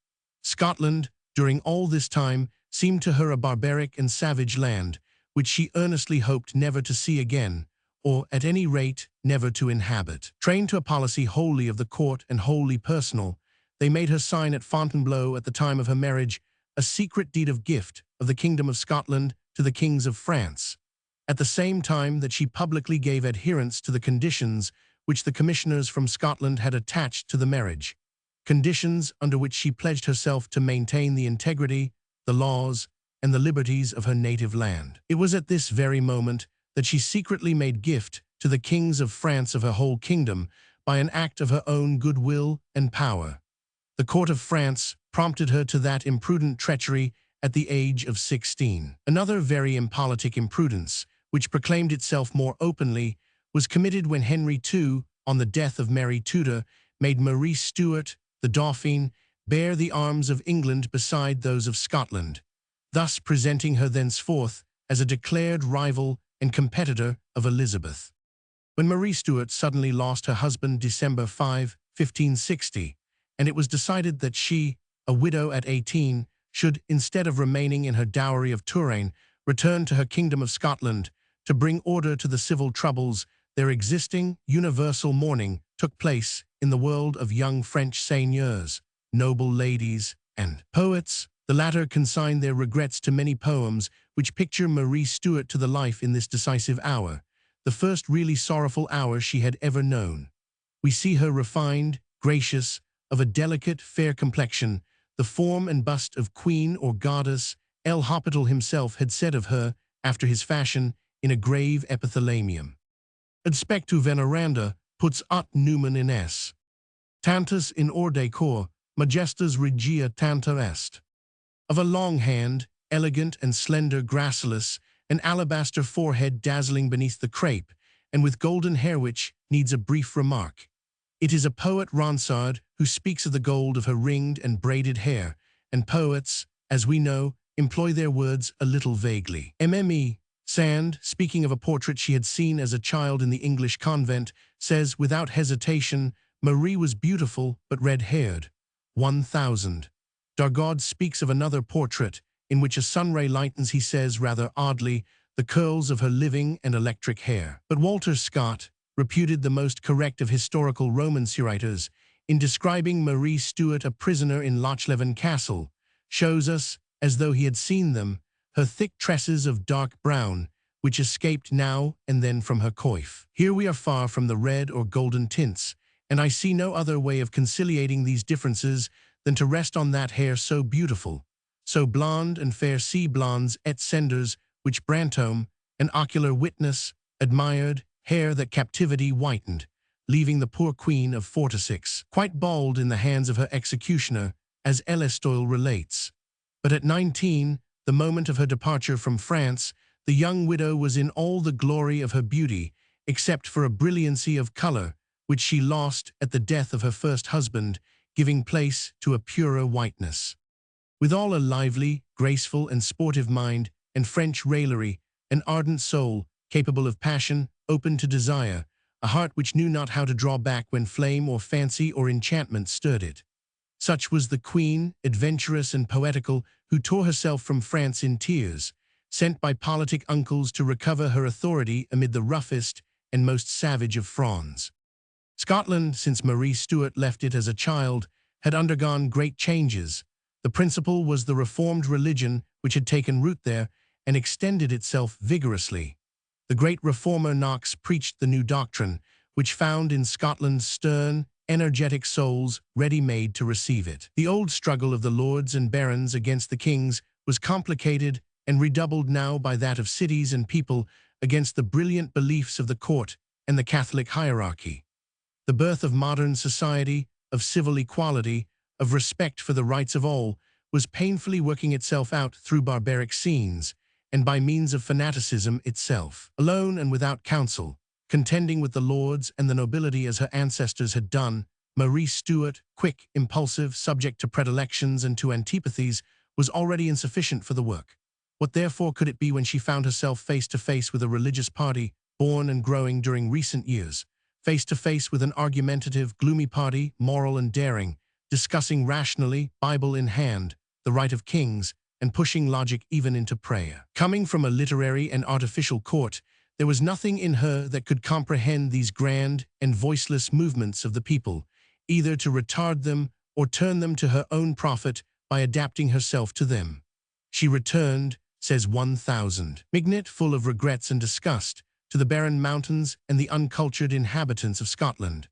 Scotland, during all this time, seemed to her a barbaric and savage land, which she earnestly hoped never to see again, or, at any rate, never to inhabit. Trained to a policy wholly of the court and wholly personal, they made her sign at Fontainebleau at the time of her marriage a secret deed of gift of the Kingdom of Scotland to the kings of France, at the same time that she publicly gave adherence to the conditions which the commissioners from Scotland had attached to the marriage, conditions under which she pledged herself to maintain the integrity, the laws, and the liberties of her native land. It was at this very moment that she secretly made gift to the kings of France of her whole kingdom by an act of her own goodwill and power. The court of France prompted her to that imprudent treachery at the age of 16. Another very impolitic imprudence, which proclaimed itself more openly, was committed when Henry II, on the death of Mary Tudor, made Marie Stuart, the Dauphine, bear the arms of England beside those of Scotland, thus presenting her thenceforth as a declared rival and competitor of Elizabeth. When Marie Stuart suddenly lost her husband December 5, 1560, and it was decided that she, a widow at 18, should, instead of remaining in her dowry of Touraine, return to her kingdom of Scotland to bring order to the civil troubles, their existing universal mourning took place in the world of young French seigneurs, noble ladies, and poets. The latter consigned their regrets to many poems which picture Marie Stuart to the life in this decisive hour, the first really sorrowful hour she had ever known. We see her refined, gracious, of a delicate, fair complexion, the form and bust of queen or goddess. L. Hospital himself had said of her, after his fashion, in a grave epithalamium, Ad spectu veneranda puts ut numen in s. Tantus in orde cor, majestas regia tanta est. Of a long hand, elegant and slender, gracilis, an alabaster forehead dazzling beneath the crape, and with golden hair which needs a brief remark. It is a poet Ronsard who speaks of the gold of her ringed and braided hair, and poets, as we know, employ their words a little vaguely. Mme. Sand, speaking of a portrait she had seen as a child in the English convent, says without hesitation, Marie was beautiful but red-haired. 1000. Dargaud speaks of another portrait, in which a sunray lightens, he says rather oddly, the curls of her living and electric hair. But Walter Scott, reputed the most correct of historical romance writers, in describing Marie Stuart a prisoner in Lochleven Castle, shows us, as though he had seen them, her thick tresses of dark brown, which escaped now and then from her coif. Here we are far from the red or golden tints, and I see no other way of conciliating these differences than to rest on that hair so beautiful, so blonde and fair, sea blondes et cendres, which Brantôme, an ocular witness, admired, hair that captivity whitened, leaving the poor queen of 46 quite bald in the hands of her executioner, as Elestoyle relates. But at 19, the moment of her departure from France, the young widow was in all the glory of her beauty, except for a brilliancy of color, which she lost at the death of her first husband, giving place to a purer whiteness. With all a lively, graceful, and sportive mind, and French raillery, an ardent soul, capable of passion, open to desire, a heart which knew not how to draw back when flame or fancy or enchantment stirred it. Such was the queen, adventurous and poetical, who tore herself from France in tears, sent by politic uncles to recover her authority amid the roughest and most savage of fronds. Scotland, since Marie Stuart left it as a child, had undergone great changes. The principal was the Reformed religion which had taken root there and extended itself vigorously. The great reformer Knox preached the new doctrine, which found in Scotland stern, energetic souls ready-made to receive it. The old struggle of the lords and barons against the kings was complicated and redoubled now by that of cities and people against the brilliant beliefs of the court and the Catholic hierarchy. The birth of modern society, of civil equality, of respect for the rights of all, was painfully working itself out through barbaric scenes, and by means of fanaticism itself. Alone and without counsel, contending with the lords and the nobility as her ancestors had done, Marie Stuart, quick, impulsive, subject to predilections and to antipathies, was already insufficient for the work. What therefore could it be when she found herself face to face with a religious party, born and growing during recent years, face to face with an argumentative, gloomy party, moral and daring, discussing rationally, Bible in hand, the right of kings, and pushing logic even into prayer. Coming from a literary and artificial court, there was nothing in her that could comprehend these grand and voiceless movements of the people, either to retard them or turn them to her own profit by adapting herself to them. She returned, says 1000, Mignet, full of regrets and disgust, to the barren mountains and the uncultured inhabitants of Scotland.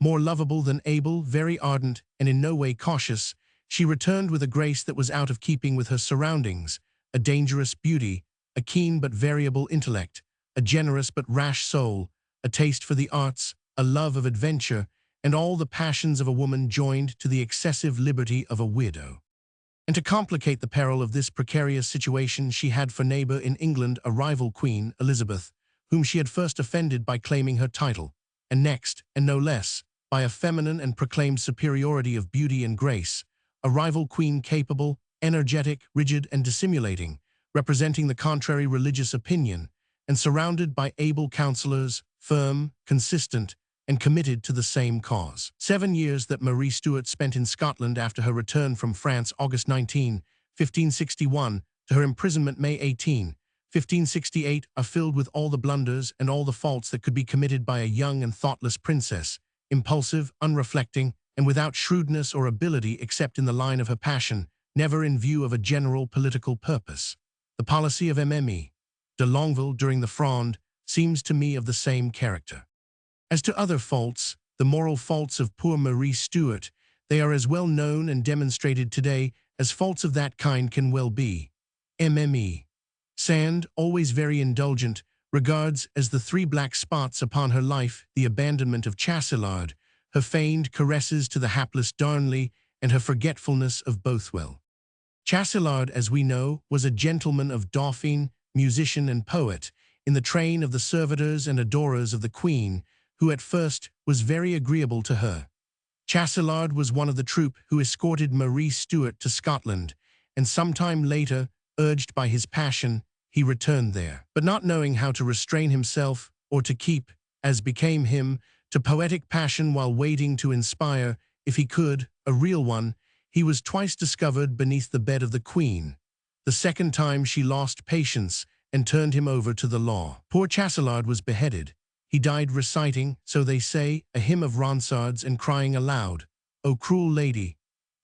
More lovable than able, very ardent, and in no way cautious, she returned with a grace that was out of keeping with her surroundings, a dangerous beauty, a keen but variable intellect, a generous but rash soul, a taste for the arts, a love of adventure, and all the passions of a woman joined to the excessive liberty of a widow. And to complicate the peril of this precarious situation, she had for neighbor in England a rival queen, Elizabeth, whom she had first offended by claiming her title, and next, and no less, by a feminine and proclaimed superiority of beauty and grace, a rival queen capable, energetic, rigid, and dissimulating, representing the contrary religious opinion, and surrounded by able counselors, firm, consistent, and committed to the same cause. 7 years that Marie Stuart spent in Scotland after her return from France August 19, 1561, to her imprisonment May 18, 1568, are filled with all the blunders and all the faults that could be committed by a young and thoughtless princess, impulsive, unreflecting, and without shrewdness or ability except in the line of her passion, never in view of a general political purpose. The policy of Mme. de Longueville during the Fronde seems to me of the same character. As to other faults, the moral faults of poor Marie Stuart, they are as well known and demonstrated today as faults of that kind can well be. Mme. Sand, always very indulgent, regards as the 3 black spots upon her life the abandonment of Chastelard, her feigned caresses to the hapless Darnley, and her forgetfulness of Bothwell. Chastelard, as we know, was a gentleman of Dauphin, musician and poet, in the train of the servitors and adorers of the Queen, who at first was very agreeable to her. Chastelard was one of the troop who escorted Marie Stuart to Scotland, and some time later, urged by his passion, he returned there. But not knowing how to restrain himself, or to keep, as became him, to poetic passion while waiting to inspire, if he could, a real one, he was twice discovered beneath the bed of the Queen. The second time she lost patience and turned him over to the law. Poor Chastelard was beheaded. He died reciting, so they say, a hymn of Ronsard's and crying aloud, "O cruel lady!"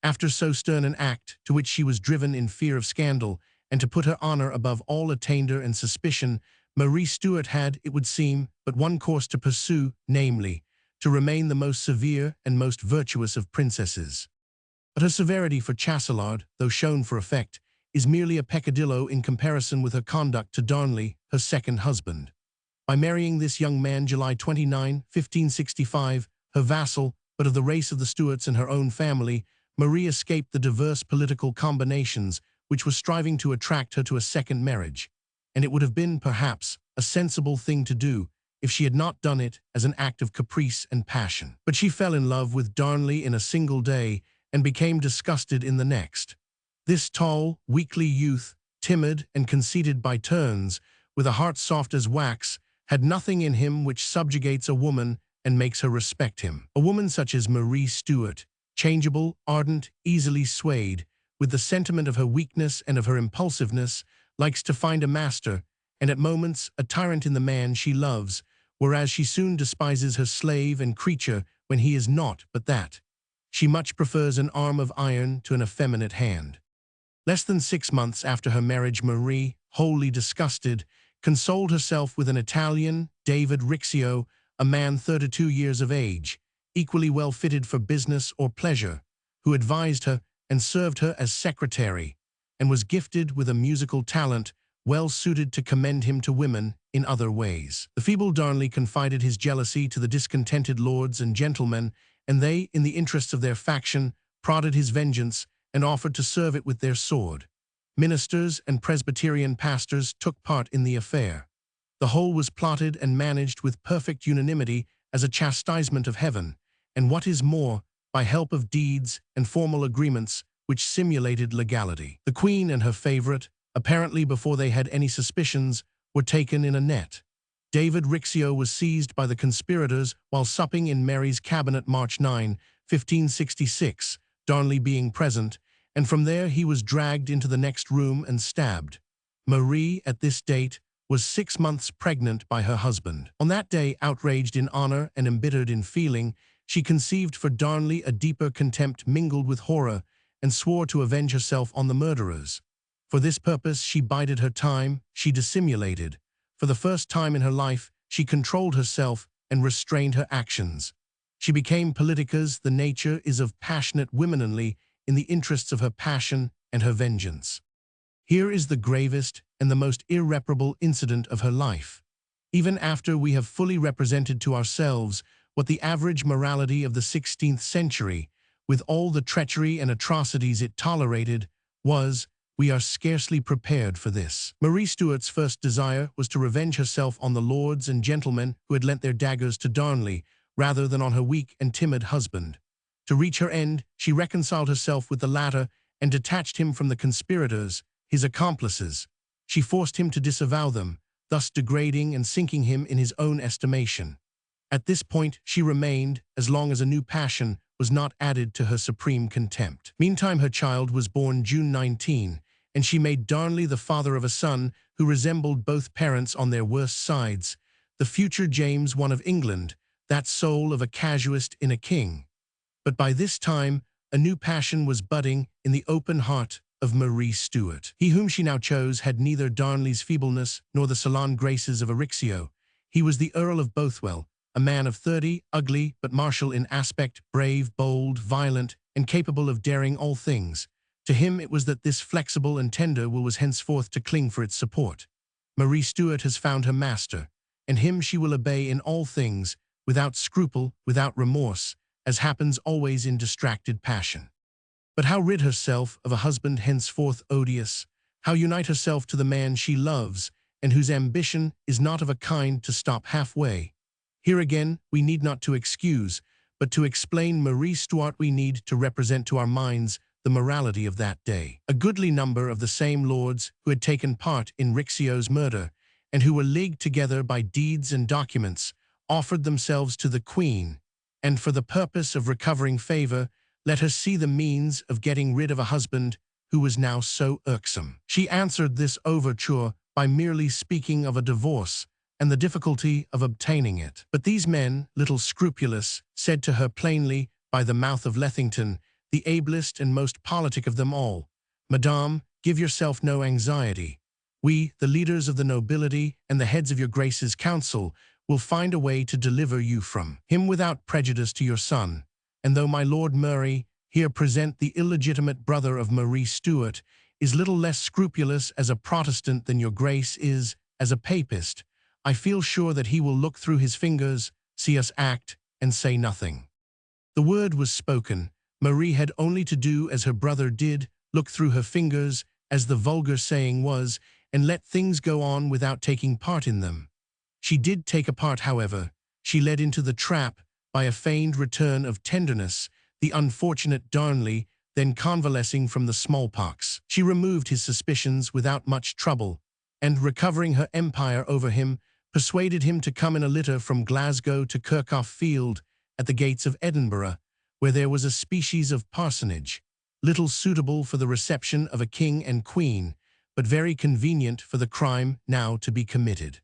After so stern an act, to which she was driven in fear of scandal, and to put her honor above all attainder and suspicion, Marie Stuart had, it would seem, but one course to pursue, namely, to remain the most severe and most virtuous of princesses. But her severity for Chastelard, though shown for effect, is merely a peccadillo in comparison with her conduct to Darnley, her second husband. By marrying this young man July 29, 1565, her vassal, but of the race of the Stuarts and her own family, Marie escaped the diverse political combinations which were striving to attract her to a second marriage, and it would have been, perhaps, a sensible thing to do if she had not done it as an act of caprice and passion. But she fell in love with Darnley in a single day and became disgusted in the next. This tall, weakly youth, timid and conceited by turns, with a heart soft as wax, had nothing in him which subjugates a woman and makes her respect him. A woman such as Marie Stuart, changeable, ardent, easily swayed, with the sentiment of her weakness and of her impulsiveness, likes to find a master, and at moments a tyrant in the man she loves, whereas she soon despises her slave and creature when he is naught but that. She much prefers an arm of iron to an effeminate hand. Less than 6 months after her marriage, Marie, wholly disgusted, consoled herself with an Italian, David Riccio, a man 32 years of age, equally well fitted for business or pleasure, who advised her and served her as secretary, and was gifted with a musical talent well suited to commend him to women in other ways. The feeble Darnley confided his jealousy to the discontented lords and gentlemen, and they, in the interests of their faction, prodded his vengeance and offered to serve it with their sword. Ministers and Presbyterian pastors took part in the affair. The whole was plotted and managed with perfect unanimity as a chastisement of heaven, and what is more, by help of deeds and formal agreements which simulated legality. The Queen and her favorite, apparently before they had any suspicions, were taken in a net. David Riccio was seized by the conspirators while supping in Mary's cabinet March 9, 1566, Darnley being present, and from there he was dragged into the next room and stabbed. Marie, at this date, was 6 months pregnant by her husband. On that day, outraged in honor and embittered in feeling, she conceived for Darnley a deeper contempt mingled with horror, and swore to avenge herself on the murderers. For this purpose she bided her time, she dissimulated. For the first time in her life, she controlled herself and restrained her actions. She became politicas, the nature is of passionate womanly, in the interests of her passion and her vengeance. Here is the gravest and the most irreparable incident of her life. Even after we have fully represented to ourselves what the average morality of the 16th century, with all the treachery and atrocities it tolerated, was, we are scarcely prepared for this. Marie Stuart's first desire was to revenge herself on the lords and gentlemen who had lent their daggers to Darnley, rather than on her weak and timid husband. To reach her end, she reconciled herself with the latter and detached him from the conspirators, his accomplices. She forced him to disavow them, thus degrading and sinking him in his own estimation. At this point she remained, as long as a new passion was not added to her supreme contempt. Meantime her child was born June 19, and she made Darnley the father of a son who resembled both parents on their worst sides, the future James I of England, that soul of a casuist in a king. But by this time, a new passion was budding in the open heart of Marie Stuart. He whom she now chose had neither Darnley's feebleness nor the salon graces of Arixio. He was the Earl of Bothwell, a man of 30, ugly but martial in aspect, brave, bold, violent, and capable of daring all things. To him it was that this flexible and tender will was henceforth to cling for its support. Marie Stuart has found her master, and him she will obey in all things, without scruple, without remorse, as happens always in distracted passion. But how rid herself of a husband henceforth odious? How unite herself to the man she loves, and whose ambition is not of a kind to stop halfway? Here again we need not to excuse, but to explain Marie Stuart we need to represent to our minds the morality of that day. A goodly number of the same lords who had taken part in Rixio's murder, and who were leagued together by deeds and documents, offered themselves to the Queen, and for the purpose of recovering favor, let her see the means of getting rid of a husband who was now so irksome. She answered this overture by merely speaking of a divorce and the difficulty of obtaining it. But these men, little scrupulous, said to her plainly by the mouth of Lethington, the ablest and most politic of them all, "Madame, give yourself no anxiety. We, the leaders of the nobility and the heads of your Grace's council, will find a way to deliver you from him without prejudice to your son. And though my Lord Murray, here present the illegitimate brother of Marie Stuart, is little less scrupulous as a Protestant than your Grace is as a Papist, I feel sure that he will look through his fingers, see us act, and say nothing." The word was spoken. Marie had only to do as her brother did, look through her fingers, as the vulgar saying was, and let things go on without taking part in them. She did take a part, however. She led into the trap, by a feigned return of tenderness, the unfortunate Darnley, then convalescing from the smallpox. She removed his suspicions without much trouble, and, recovering her empire over him, persuaded him to come in a litter from Glasgow to Kirkhoff Field, at the gates of Edinburgh, where there was a species of parsonage, little suitable for the reception of a king and queen, but very convenient for the crime now to be committed.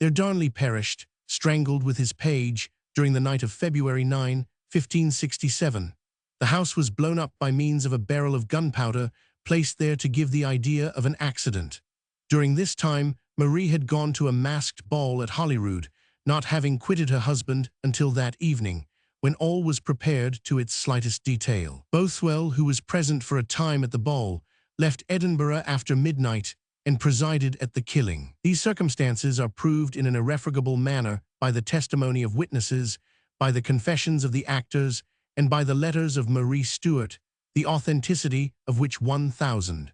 There Darnley perished, strangled with his page, during the night of February 9, 1567. The house was blown up by means of a barrel of gunpowder placed there to give the idea of an accident. During this time, Marie had gone to a masked ball at Holyrood, not having quitted her husband until that evening, when all was prepared to its slightest detail. Bothwell, who was present for a time at the ball, left Edinburgh after midnight and presided at the killing. These circumstances are proved in an irrefragable manner by the testimony of witnesses, by the confessions of the actors, and by the letters of Marie Stuart, the authenticity of which 1,000.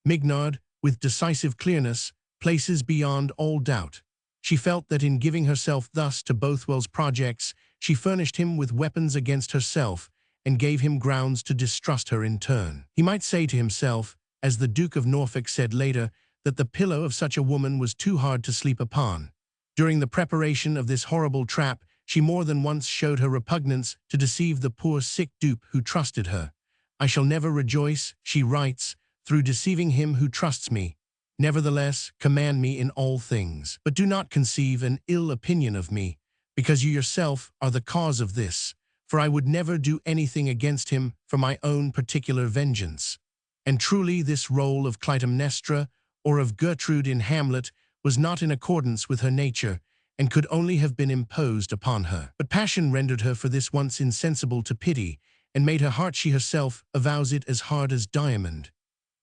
Mignard, with decisive clearness, places beyond all doubt. She felt that in giving herself thus to Bothwell's projects, she furnished him with weapons against herself, and gave him grounds to distrust her in turn. He might say to himself, as the Duke of Norfolk said later, that the pillow of such a woman was too hard to sleep upon. During the preparation of this horrible trap, she more than once showed her repugnance to deceive the poor sick dupe who trusted her. "I shall never rejoice," she writes, "through deceiving him who trusts me. Nevertheless, command me in all things. But do not conceive an ill opinion of me, because you yourself are the cause of this, for I would never do anything against him for my own particular vengeance." And truly this role of Clytemnestra, or of Gertrude in Hamlet, was not in accordance with her nature, and could only have been imposed upon her. But passion rendered her for this once insensible to pity, and made her heart, she herself avows it, as hard as diamond.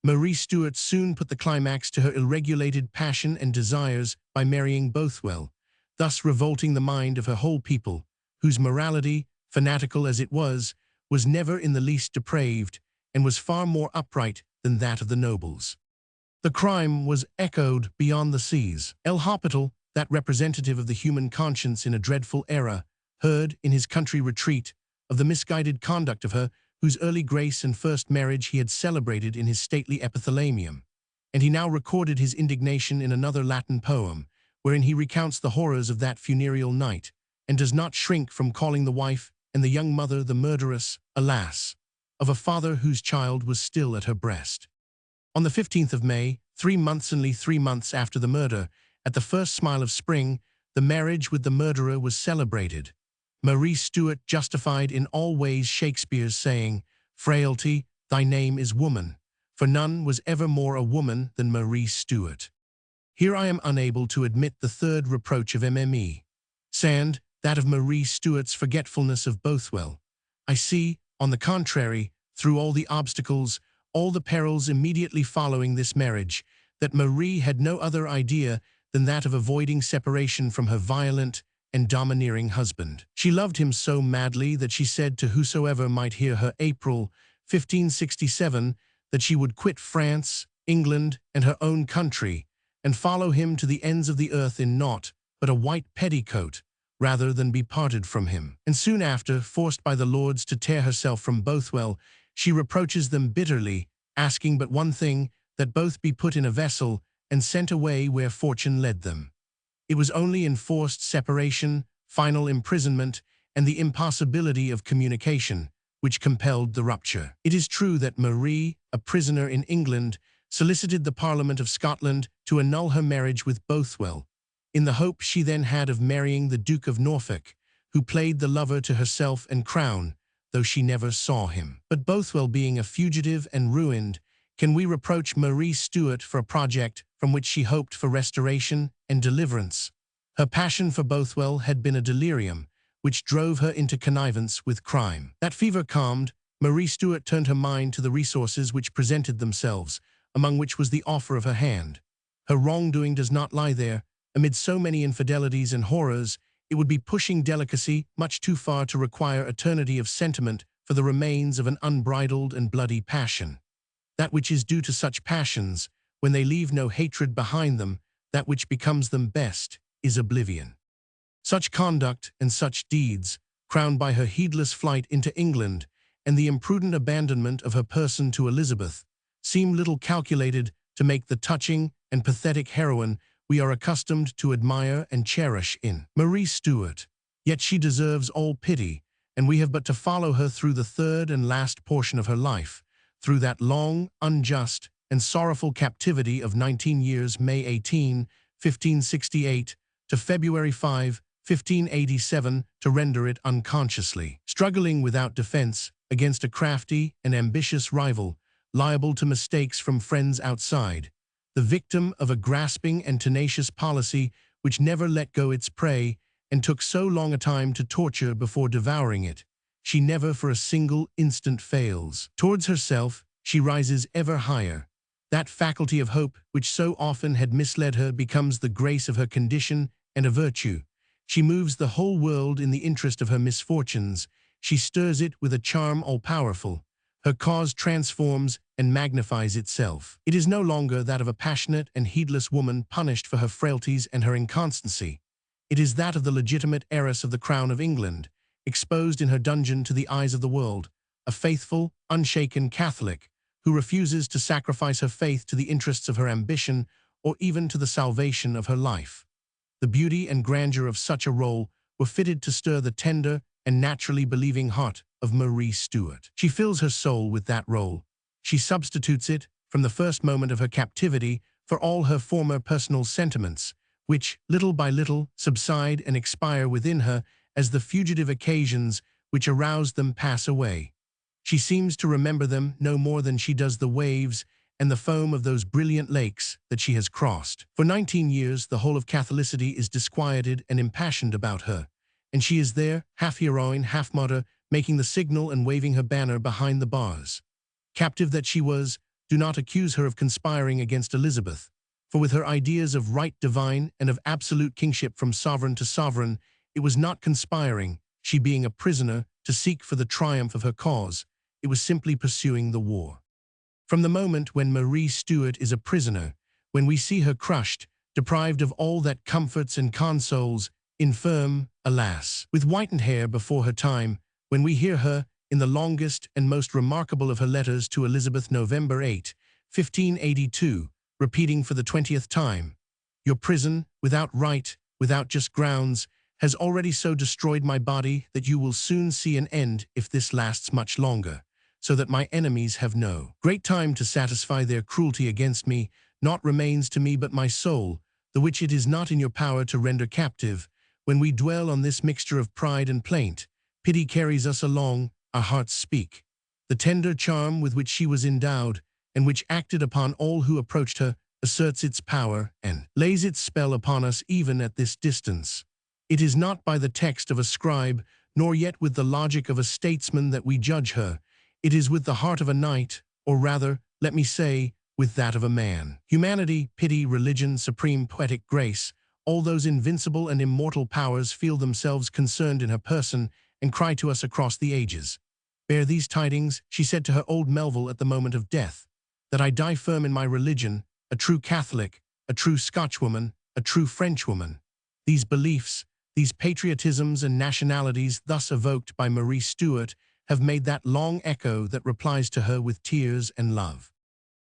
Marie Stuart soon put the climax to her ill-regulated passion and desires by marrying Bothwell, thus revolting the mind of her whole people, whose morality, fanatical as it was never in the least depraved, and was far more upright than that of the nobles. The crime was echoed beyond the seas. El Hospital, that representative of the human conscience in a dreadful era, heard, in his country retreat, of the misguided conduct of her whose early grace and first marriage he had celebrated in his stately epithalamium, and he now recorded his indignation in another Latin poem, wherein he recounts the horrors of that funereal night, and does not shrink from calling the wife and the young mother the murderess, alas, of a father whose child was still at her breast. On the 15th of May, 3 months after the murder, at the first smile of spring, the marriage with the murderer was celebrated. Marie Stuart justified in all ways Shakespeare's saying, "Frailty, thy name is woman," for none was ever more a woman than Marie Stuart. Here I am unable to admit the third reproach of MME. Sand, that of Marie Stuart's forgetfulness of Bothwell. I see, on the contrary, through all the obstacles, all the perils immediately following this marriage, that Marie had no other idea than that of avoiding separation from her violent and domineering husband. She loved him so madly that she said to whosoever might hear her April 1567 that she would quit France, England, and her own country, and follow him to the ends of the earth in naught but a white petticoat, rather than be parted from him. And soon after, forced by the lords to tear herself from Bothwell, she reproaches them bitterly, asking but one thing, that both be put in a vessel and sent away where fortune led them. It was only enforced separation, final imprisonment, and the impossibility of communication, which compelled the rupture. It is true that Marie, a prisoner in England, solicited the Parliament of Scotland to annul her marriage with Bothwell, in the hope she then had of marrying the Duke of Norfolk, who played the lover to herself and crown, though she never saw him. But Bothwell being a fugitive and ruined, can we reproach Marie Stuart for a project from which she hoped for restoration and deliverance? Her passion for Bothwell had been a delirium, which drove her into connivance with crime. That fever calmed, Marie Stuart turned her mind to the resources which presented themselves, among which was the offer of her hand. Her wrongdoing does not lie there. Amid so many infidelities and horrors, it would be pushing delicacy much too far to require eternity of sentiment for the remains of an unbridled and bloody passion. That which is due to such passions, when they leave no hatred behind them, that which becomes them best, is oblivion. Such conduct and such deeds, crowned by her heedless flight into England and the imprudent abandonment of her person to Elizabeth, seem little calculated to make the touching and pathetic heroine we are accustomed to admire and cherish in Marie Stuart. Yet she deserves all pity, and we have but to follow her through the third and last portion of her life, through that long, unjust, and sorrowful captivity of 19 years, May 18, 1568, to February 5, 1587, to render it unconsciously. Struggling without defense against a crafty and ambitious rival, liable to mistakes from friends outside, the victim of a grasping and tenacious policy which never let go its prey and took so long a time to torture before devouring it, she never for a single instant fails. Towards herself, she rises ever higher. That faculty of hope which so often had misled her becomes the grace of her condition and a virtue. She moves the whole world in the interest of her misfortunes. She stirs it with a charm all-powerful. Her cause transforms and magnifies itself. It is no longer that of a passionate and heedless woman punished for her frailties and her inconstancy. It is that of the legitimate heiress of the crown of England, exposed in her dungeon to the eyes of the world, a faithful, unshaken Catholic, who refuses to sacrifice her faith to the interests of her ambition or even to the salvation of her life. The beauty and grandeur of such a role were fitted to stir the tender and naturally believing heart of Marie Stuart. She fills her soul with that role. She substitutes it, from the first moment of her captivity, for all her former personal sentiments, which, little by little, subside and expire within her as the fugitive occasions which aroused them pass away. She seems to remember them no more than she does the waves and the foam of those brilliant lakes that she has crossed. For 19 years, the whole of Catholicity is disquieted and impassioned about her, and she is there, half heroine, half martyr, making the signal and waving her banner behind the bars. Captive that she was, do not accuse her of conspiring against Elizabeth, for with her ideas of right divine and of absolute kingship from sovereign to sovereign, it was not conspiring, she being a prisoner, to seek for the triumph of her cause. It was simply pursuing the war. From the moment when Marie Stuart is a prisoner, when we see her crushed, deprived of all that comforts and consoles, infirm, alas, with whitened hair before her time, when we hear her, in the longest and most remarkable of her letters to Elizabeth, November 8, 1582, repeating for the 20th time, Your prison, without right, without just grounds, has already so destroyed my body that you will soon see an end if this lasts much longer, so that my enemies have no great time to satisfy their cruelty against me. Naught remains to me but my soul, the which it is not in your power to render captive. When we dwell on this mixture of pride and plaint, pity carries us along, our hearts speak. The tender charm with which she was endowed, and which acted upon all who approached her, asserts its power and lays its spell upon us even at this distance. It is not by the text of a scribe, nor yet with the logic of a statesman that we judge her. It is with the heart of a knight, or rather, let me say, with that of a man. Humanity, pity, religion, supreme poetic grace, all those invincible and immortal powers feel themselves concerned in her person and cry to us across the ages. Bear these tidings, she said to her old Melville at the moment of death, that I die firm in my religion, a true Catholic, a true Scotchwoman, a true Frenchwoman. These beliefs, these patriotisms and nationalities thus evoked by Marie Stuart have made that long echo that replies to her with tears and love.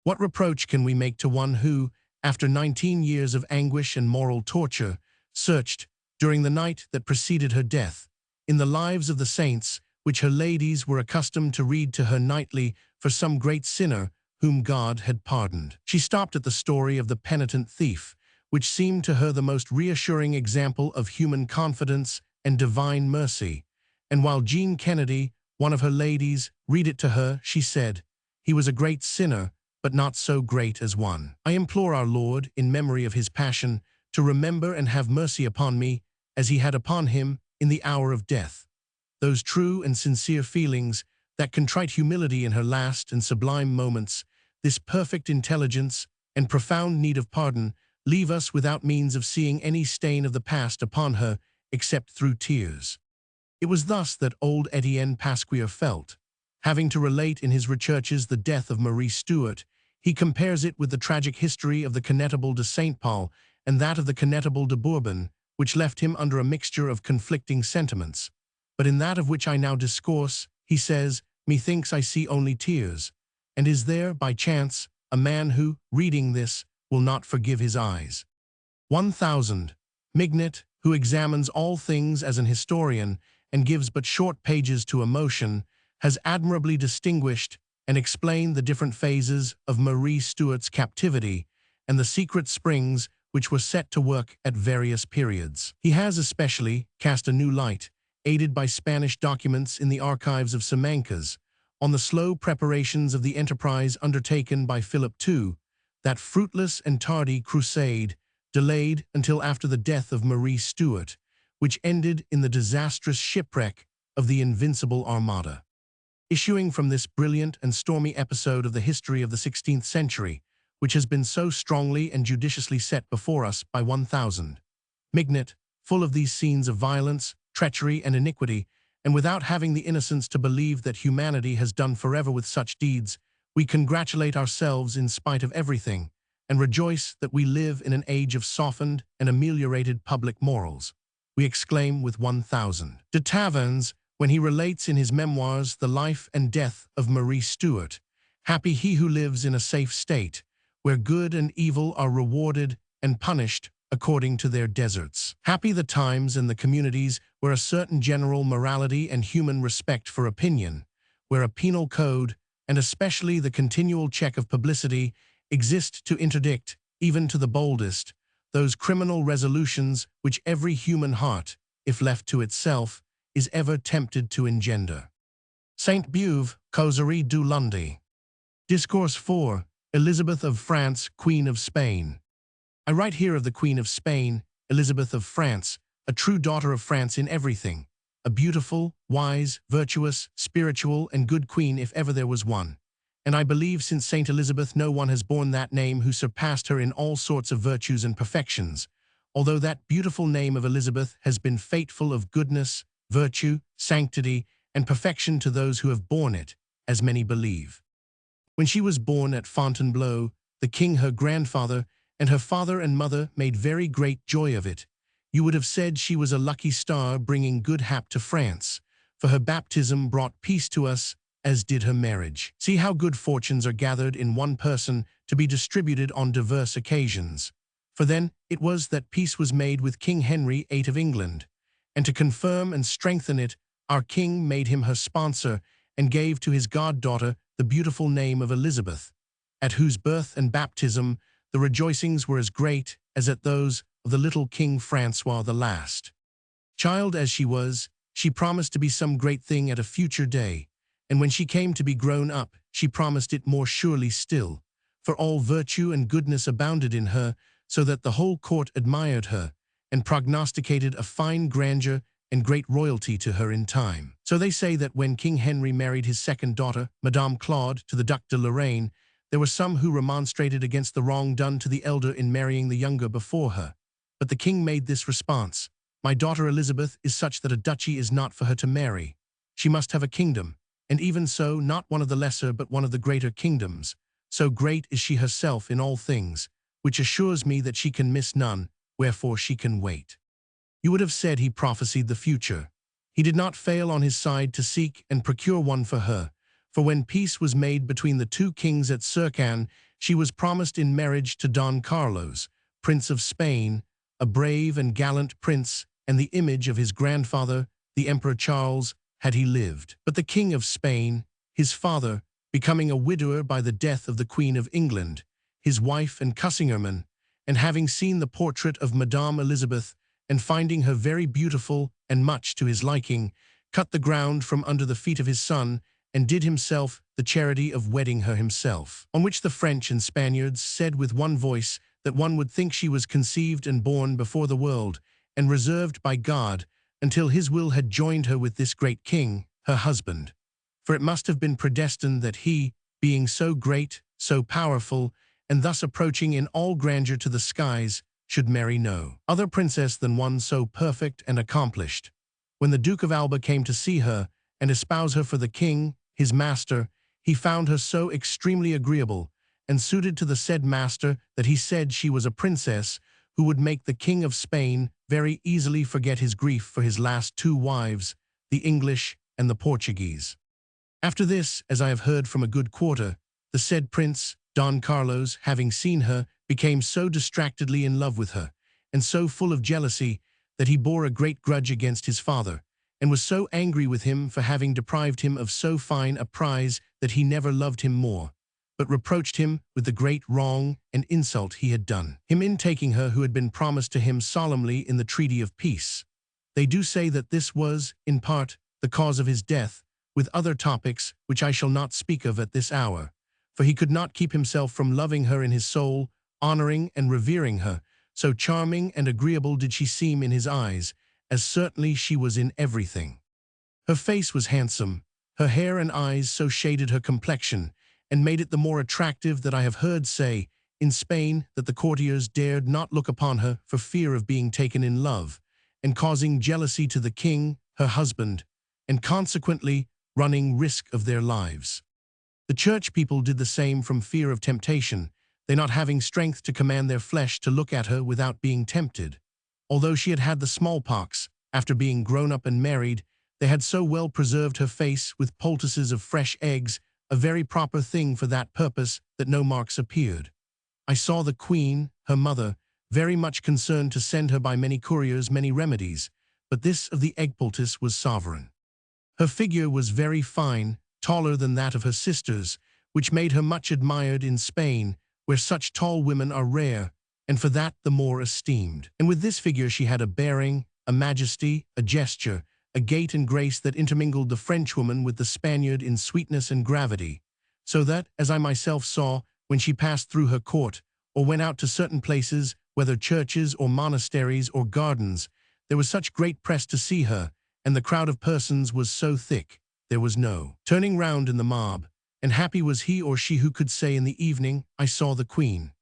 What reproach can we make to one who, after 19 years of anguish and moral torture, searched, during the night that preceded her death, in the lives of the saints, which her ladies were accustomed to read to her nightly, for some great sinner whom God had pardoned? She stopped at the story of the penitent thief, which seemed to her the most reassuring example of human confidence and divine mercy, and while Jean Kennedy, one of her ladies, read it to her, she said, "He was a great sinner, but not so great as one. I implore our Lord, in memory of his passion, to remember and have mercy upon me, as he had upon him in the hour of death." Those true and sincere feelings, that contrite humility in her last and sublime moments, this perfect intelligence and profound need of pardon, leave us without means of seeing any stain of the past upon her except through tears. It was thus that old Etienne Pasquier felt. Having to relate in his researches the death of Marie Stuart, he compares it with the tragic history of the Connétable de Saint Paul and that of the Connétable de Bourbon, which left him under a mixture of conflicting sentiments. But in that of which I now discourse, he says, methinks I see only tears. And is there, by chance, a man who, reading this, will not forgive his eyes? 1000. Mignet, who examines all things as an historian and gives but short pages to emotion, has admirably distinguished and explained the different phases of Marie Stuart's captivity and the secret springs which were set to work at various periods. He has especially cast a new light, aided by Spanish documents in the archives of Simancas, on the slow preparations of the enterprise undertaken by Philip II, that fruitless and tardy crusade, delayed until after the death of Marie Stuart, which ended in the disastrous shipwreck of the Invincible Armada. Issuing from this brilliant and stormy episode of the history of the 16th century, which has been so strongly and judiciously set before us by 1000. Mignet, full of these scenes of violence, treachery, and iniquity, and without having the innocence to believe that humanity has done forever with such deeds, we congratulate ourselves in spite of everything, and rejoice that we live in an age of softened and ameliorated public morals. We exclaim with 1000. De Taverns, when he relates in his memoirs the life and death of Marie Stuart, happy he who lives in a safe state, where good and evil are rewarded and punished according to their deserts. Happy the times and the communities where a certain general morality and human respect for opinion, where a penal code, and especially the continual check of publicity, exist to interdict, even to the boldest, those criminal resolutions which every human heart, if left to itself, is ever tempted to engender. Saint Beuve, Causerie du Lundi. Discourse 4. Elizabeth of France, Queen of Spain. I write here of the Queen of Spain, Elizabeth of France, a true daughter of France in everything, a beautiful, wise, virtuous, spiritual, and good queen if ever there was one. And I believe since Saint Elizabeth no one has borne that name who surpassed her in all sorts of virtues and perfections, although that beautiful name of Elizabeth has been faithful of goodness, virtue, sanctity, and perfection to those who have borne it, as many believe. When she was born at Fontainebleau, the king her grandfather and her father and mother made very great joy of it. You would have said she was a lucky star bringing good hap to France, for her baptism brought peace to us, as did her marriage. See how good fortunes are gathered in one person to be distributed on diverse occasions. For then it was that peace was made with King Henry VIII of England, and to confirm and strengthen it, our king made him her sponsor and gave to his goddaughter the beautiful name of Elizabeth, at whose birth and baptism the rejoicings were as great as at those of the little King Francois the last. Child as she was, she promised to be some great thing at a future day, and when she came to be grown up, she promised it more surely still, for all virtue and goodness abounded in her, so that the whole court admired her, and prognosticated a fine grandeur and great royalty to her in time. So they say that when King Henry married his second daughter, Madame Claude, to the Duc de Lorraine, there were some who remonstrated against the wrong done to the elder in marrying the younger before her. But the king made this response: "My daughter Elizabeth is such that a duchy is not for her to marry. She must have a kingdom, and even so not one of the lesser but one of the greater kingdoms. So great is she herself in all things, which assures me that she can miss none, wherefore she can wait." You would have said he prophesied the future. He did not fail on his side to seek and procure one for her, for when peace was made between the two kings at Circan, she was promised in marriage to Don Carlos, Prince of Spain, a brave and gallant prince, and the image of his grandfather, the Emperor Charles, had he lived. But the King of Spain, his father, becoming a widower by the death of the Queen of England, his wife and Cussingerman, and having seen the portrait of Madame Elizabeth, and finding her very beautiful and much to his liking, cut the ground from under the feet of his son, and did himself the charity of wedding her himself. On which the French and Spaniards said with one voice that one would think she was conceived and born before the world, and reserved by God, until his will had joined her with this great king, her husband. For it must have been predestined that he, being so great, so powerful, and thus approaching in all grandeur to the skies, should marry no other princess than one so perfect and accomplished. When the Duke of Alba came to see her, and espouse her for the king, his master, he found her so extremely agreeable, and suited to the said master, that he said she was a princess, who would make the King of Spain very easily forget his grief for his last two wives, the English and the Portuguese. After this, as I have heard from a good quarter, the said prince, Don Carlos, having seen her, became so distractedly in love with her, and so full of jealousy, that he bore a great grudge against his father, and was so angry with him for having deprived him of so fine a prize that he never loved him more, but reproached him with the great wrong and insult he had done him in taking her who had been promised to him solemnly in the treaty of peace. They do say that this was, in part, the cause of his death, with other topics which I shall not speak of at this hour, for he could not keep himself from loving her in his soul, honoring and revering her, so charming and agreeable did she seem in his eyes, as certainly she was in everything. Her face was handsome, her hair and eyes so shaded her complexion, and made it the more attractive that I have heard say, in Spain, that the courtiers dared not look upon her for fear of being taken in love, and causing jealousy to the king, her husband, and consequently running risk of their lives. The church people did the same from fear of temptation, they not having strength to command their flesh to look at her without being tempted. Although she had had the smallpox, after being grown up and married, they had so well preserved her face with poultices of fresh eggs, a very proper thing for that purpose, that no marks appeared. I saw the queen, her mother, very much concerned to send her by many couriers many remedies, but this of the egg poultice was sovereign. Her figure was very fine, taller than that of her sisters, which made her much admired in Spain, where such tall women are rare, and for that the more esteemed. And with this figure she had a bearing, a majesty, a gesture, a gait and grace that intermingled the Frenchwoman with the Spaniard in sweetness and gravity, so that, as I myself saw, when she passed through her court, or went out to certain places, whether churches or monasteries or gardens, there was such great press to see her, and the crowd of persons was so thick, there was no turning round in the mob, and happy was he or she who could say in the evening, "I saw the Queen."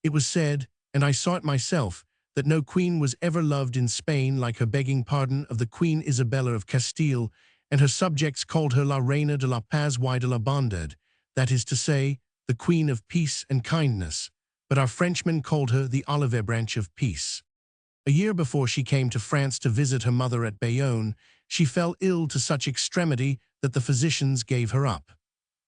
It was said, and I saw it myself, that no queen was ever loved in Spain like her begging pardon of the Queen Isabella of Castile, and her subjects called her La Reina de la Paz y de la Bondad, that is to say, the Queen of Peace and Kindness, but our Frenchmen called her the Olive Branch of Peace. A year before she came to France to visit her mother at Bayonne, she fell ill to such extremity that the physicians gave her up.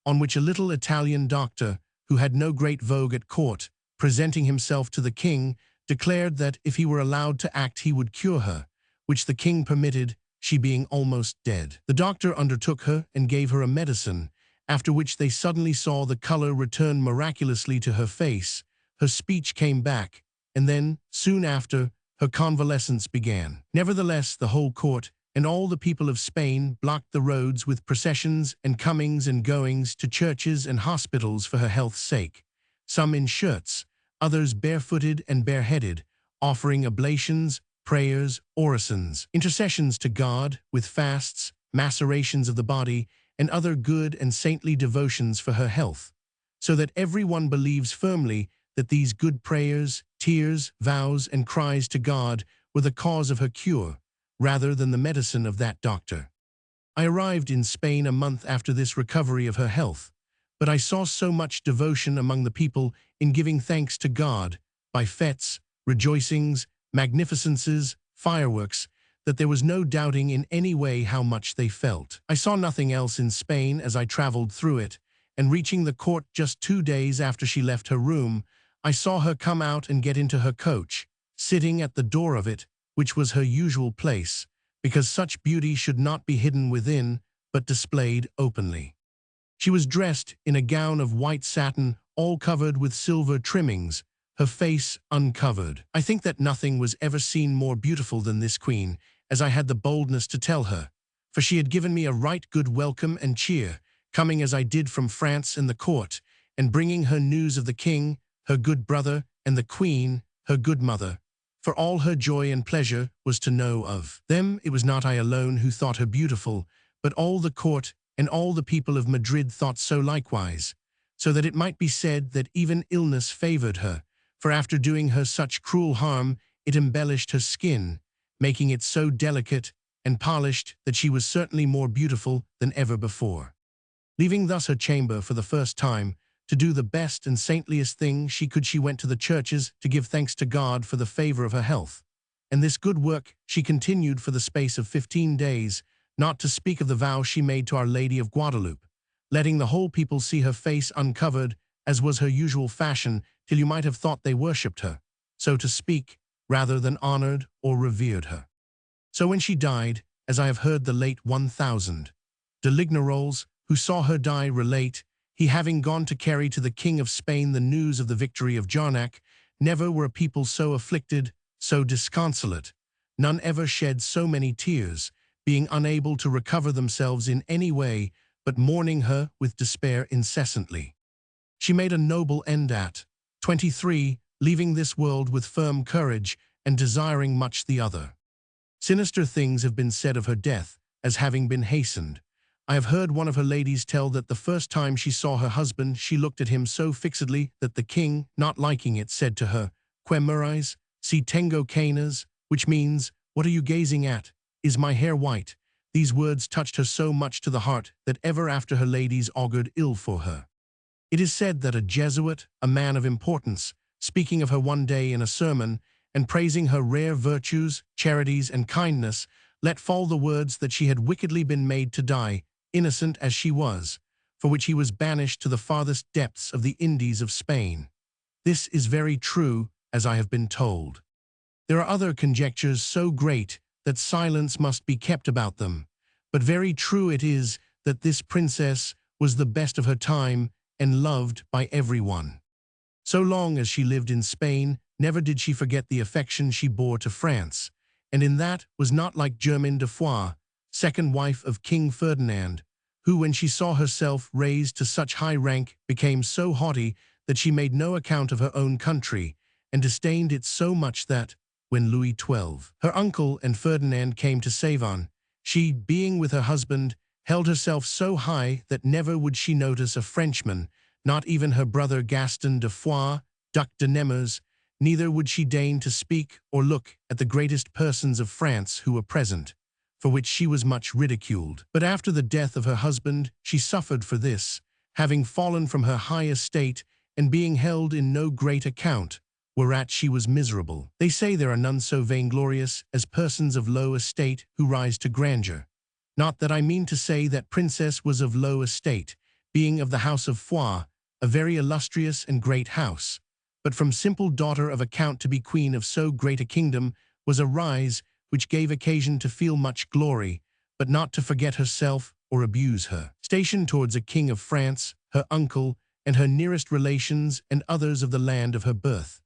On which a little Italian doctor, who had no great vogue at court, presenting himself to the king, declared that if he were allowed to act he would cure her, which the king permitted, she being almost dead. The doctor undertook her and gave her a medicine, after which they suddenly saw the color return miraculously to her face, her speech came back, and then, soon after, her convalescence began. Nevertheless, the whole court and all the people of Spain blocked the roads with processions and comings and goings to churches and hospitals for her health's sake, some in shirts, others barefooted and bareheaded, offering oblations, prayers, orisons, intercessions to God, with fasts, macerations of the body, and other good and saintly devotions for her health, so that everyone believes firmly that these good prayers, tears, vows, and cries to God were the cause of her cure, rather than the medicine of that doctor. I arrived in Spain a month after this recovery of her health, but I saw so much devotion among the people in giving thanks to God, by fetes, rejoicings, magnificences, fireworks, that there was no doubting in any way how much they felt. I saw nothing else in Spain as I traveled through it, and reaching the court just 2 days after she left her room, I saw her come out and get into her coach, sitting at the door of it, which was her usual place, because such beauty should not be hidden within, but displayed openly. She was dressed in a gown of white satin, all covered with silver trimmings, her face uncovered. I think that nothing was ever seen more beautiful than this queen, as I had the boldness to tell her, for she had given me a right good welcome and cheer, coming as I did from France and the court, and bringing her news of the king, her good brother, and the queen, her good mother. For all her joy and pleasure was to know of them. It was not I alone who thought her beautiful, but all the court and all the people of Madrid thought so likewise, so that it might be said that even illness favored her, for after doing her such cruel harm, it embellished her skin, making it so delicate and polished that she was certainly more beautiful than ever before. Leaving thus her chamber for the first time, to do the best and saintliest thing she could, she went to the churches to give thanks to God for the favor of her health. And this good work she continued for the space of 15 days, not to speak of the vow she made to Our Lady of Guadalupe, letting the whole people see her face uncovered, as was her usual fashion, till you might have thought they worshipped her, so to speak, rather than honored or revered her. So when she died, as I have heard the late 1000 de Lignaroles, who saw her die, relate, he having gone to carry to the King of Spain the news of the victory of Jarnac, never were a people so afflicted, so disconsolate, none ever shed so many tears, being unable to recover themselves in any way, but mourning her with despair incessantly. She made a noble end at 23, leaving this world with firm courage and desiring much the other. Sinister things have been said of her death, as having been hastened. I have heard one of her ladies tell that the first time she saw her husband, she looked at him so fixedly that the king, not liking it, said to her, "Que miras? Si tengo canas," which means, "What are you gazing at? Is my hair white?" These words touched her so much to the heart that ever after her ladies augured ill for her. It is said that a Jesuit, a man of importance, speaking of her one day in a sermon, and praising her rare virtues, charities, and kindness, let fall the words that she had wickedly been made to die, innocent as she was, for which he was banished to the farthest depths of the Indies of Spain. This is very true, as I have been told. There are other conjectures so great that silence must be kept about them, but very true it is that this princess was the best of her time and loved by everyone. So long as she lived in Spain, never did she forget the affection she bore to France, and in that was not like Germaine de Foix, second wife of King Ferdinand, who, when she saw herself raised to such high rank, became so haughty that she made no account of her own country, and disdained it so much that, when Louis XII, her uncle and Ferdinand came to Savon, she, being with her husband, held herself so high that never would she notice a Frenchman, not even her brother Gaston de Foix, Duc de Nemours, neither would she deign to speak or look at the greatest persons of France who were present, for which she was much ridiculed. But after the death of her husband, she suffered for this, having fallen from her high estate and being held in no great account, whereat she was miserable. They say there are none so vainglorious as persons of low estate who rise to grandeur. Not that I mean to say that princess was of low estate, being of the house of Foix, a very illustrious and great house, but from simple daughter of a count to be queen of so great a kingdom was a rise which gave occasion to feel much glory, but not to forget herself or abuse her. Stationed towards a king of France, her uncle, and her nearest relations and others of the land of her birth.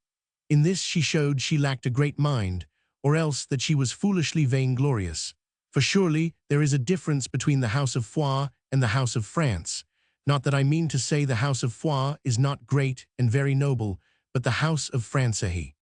In this she showed she lacked a great mind, or else that she was foolishly vainglorious. For surely there is a difference between the house of Foix and the house of France. Not that I mean to say the house of Foix is not great and very noble, but the house of Francehi.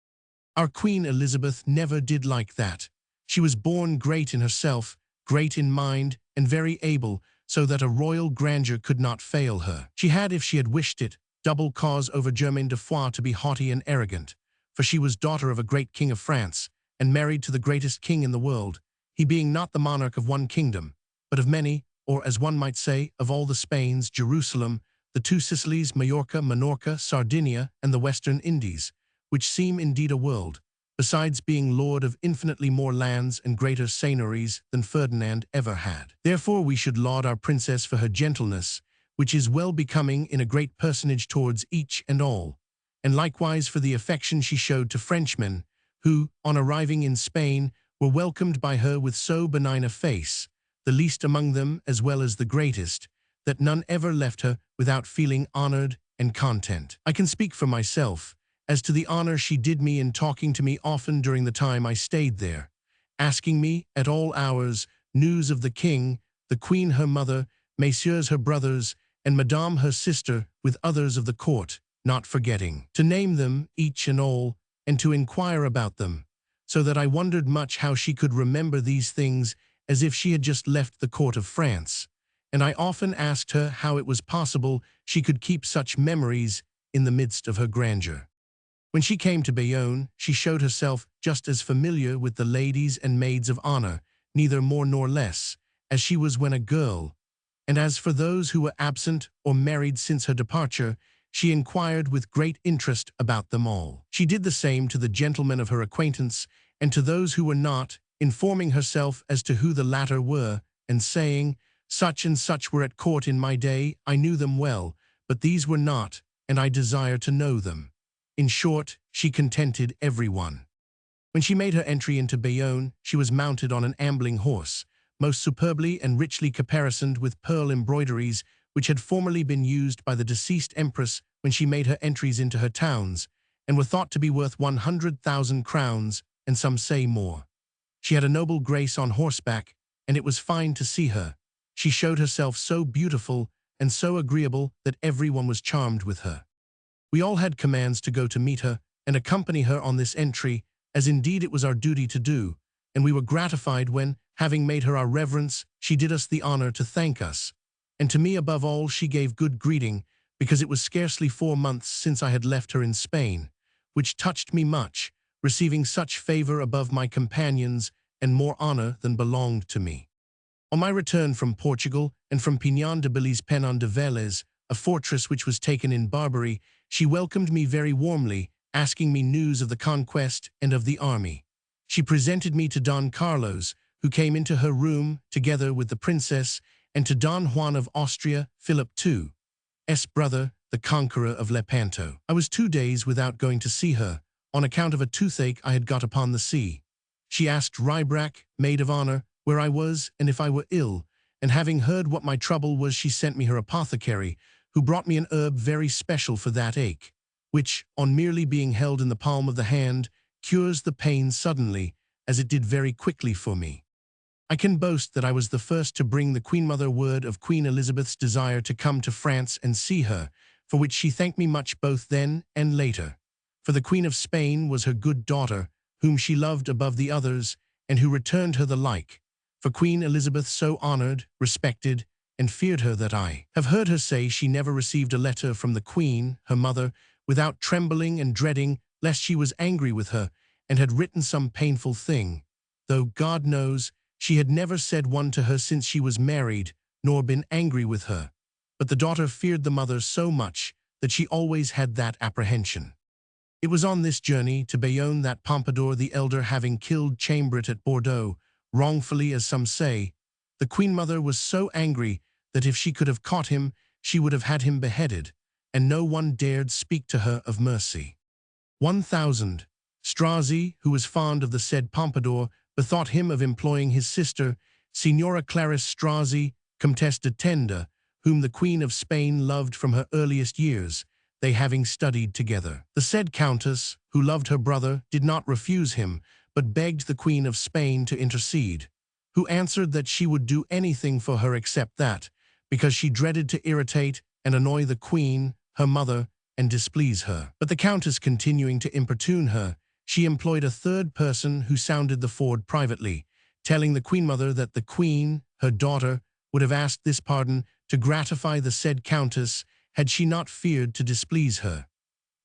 Our Queen Elizabeth never did like that. She was born great in herself, great in mind, and very able, so that a royal grandeur could not fail her. She had, if she had wished it, double cause over Germain de Foix to be haughty and arrogant, for she was daughter of a great king of France, and married to the greatest king in the world, he being not the monarch of one kingdom, but of many, or as one might say, of all the Spains, Jerusalem, the two Sicilies, Majorca, Minorca, Sardinia, and the Western Indies, which seem indeed a world, besides being lord of infinitely more lands and greater seigneuries than Ferdinand ever had. Therefore we should laud our princess for her gentleness, which is well becoming in a great personage towards each and all, and likewise for the affection she showed to Frenchmen, who, on arriving in Spain, were welcomed by her with so benign a face, the least among them as well as the greatest, that none ever left her without feeling honored and content. I can speak for myself, as to the honor she did me in talking to me often during the time I stayed there, asking me, at all hours, news of the king, the queen her mother, messieurs her brothers, and madame her sister, with others of the court, not forgetting to name them, each and all, and to inquire about them, so that I wondered much how she could remember these things as if she had just left the court of France, and I often asked her how it was possible she could keep such memories in the midst of her grandeur. When she came to Bayonne, she showed herself just as familiar with the ladies and maids of honor, neither more nor less, as she was when a girl, and as for those who were absent or married since her departure, she inquired with great interest about them all. She did the same to the gentlemen of her acquaintance, and to those who were not, informing herself as to who the latter were, and saying, "Such and such were at court in my day, I knew them well, but these were not, and I desire to know them." In short, she contented everyone. When she made her entry into Bayonne, she was mounted on an ambling horse, most superbly and richly caparisoned with pearl embroideries, which had formerly been used by the deceased empress when she made her entries into her towns, and were thought to be worth 100,000 crowns, and some say more. She had a noble grace on horseback, and it was fine to see her. She showed herself so beautiful and so agreeable that everyone was charmed with her. We all had commands to go to meet her and accompany her on this entry, as indeed it was our duty to do, and we were gratified when, having made her our reverence, she did us the honor to thank us. And to me above all she gave good greeting, because it was scarcely 4 months since I had left her in Spain, which touched me much, receiving such favor above my companions and more honor than belonged to me. On my return from Portugal and from Pignon de Billy's Penon de Vélez, a fortress which was taken in Barbary, she welcomed me very warmly, asking me news of the conquest and of the army. She presented me to Don Carlos, who came into her room together with the princess, and to Don Juan of Austria, Philip II's brother, the conqueror of Lepanto. I was 2 days without going to see her, on account of a toothache I had got upon the sea. She asked Rybrack, maid of honor, where I was and if I were ill, and having heard what my trouble was, she sent me her apothecary, who brought me an herb very special for that ache, which, on merely being held in the palm of the hand, cures the pain suddenly, as it did very quickly for me. I can boast that I was the first to bring the Queen Mother word of Queen Elizabeth's desire to come to France and see her, for which she thanked me much both then and later. For the Queen of Spain was her good daughter, whom she loved above the others, and who returned her the like. For Queen Elizabeth so honored, respected, and feared her that I have heard her say she never received a letter from the Queen, her mother, without trembling and dreading lest she was angry with her and had written some painful thing, though, God knows, she had never said one to her since she was married, nor been angry with her. But the daughter feared the mother so much that she always had that apprehension. It was on this journey to Bayonne that Pompadour the elder, having killed Chambret at Bordeaux, wrongfully as some say, the Queen Mother was so angry that if she could have caught him, she would have had him beheaded, and no one dared speak to her of mercy. 1000. Strozzi, who was fond of the said Pompadour, bethought him of employing his sister, Signora Clarice Strozzi, Comtesse de Tenda, whom the Queen of Spain loved from her earliest years, they having studied together. The said Countess, who loved her brother, did not refuse him, but begged the Queen of Spain to intercede, who answered that she would do anything for her except that, because she dreaded to irritate and annoy the Queen, her mother, and displease her. But the Countess continuing to importune her, she employed a third person who sounded the ford privately, telling the Queen Mother that the Queen, her daughter, would have asked this pardon to gratify the said Countess had she not feared to displease her.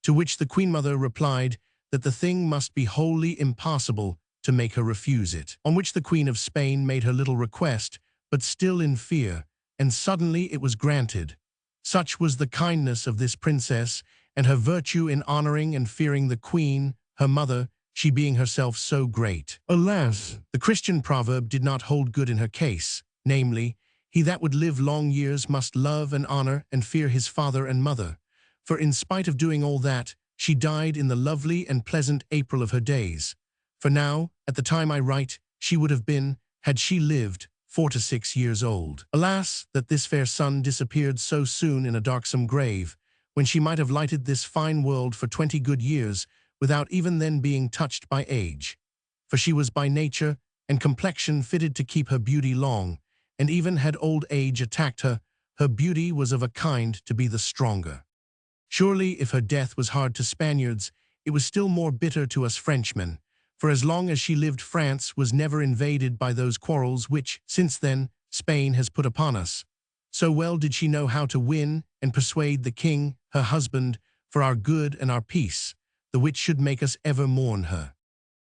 To which the Queen Mother replied that the thing must be wholly impossible to make her refuse it. On which the Queen of Spain made her little request, but still in fear, and suddenly it was granted. Such was the kindness of this princess, and her virtue in honoring and fearing the Queen, her mother, she being herself so great. Alas, the Christian proverb did not hold good in her case, namely, he that would live long years must love and honor and fear his father and mother. For in spite of doing all that, she died in the lovely and pleasant April of her days. For now, at the time I write, she would have been, had she lived, 4 to 6 years old. Alas, that this fair sun disappeared so soon in a darksome grave, when she might have lighted this fine world for 20 good years, without even then being touched by age. For she was by nature and complexion fitted to keep her beauty long, and even had old age attacked her, her beauty was of a kind to be the stronger. Surely, if her death was hard to Spaniards, it was still more bitter to us Frenchmen, for as long as she lived France was never invaded by those quarrels which, since then, Spain has put upon us. So well did she know how to win and persuade the king, her husband, for our good and our peace, the which should make us ever mourn her.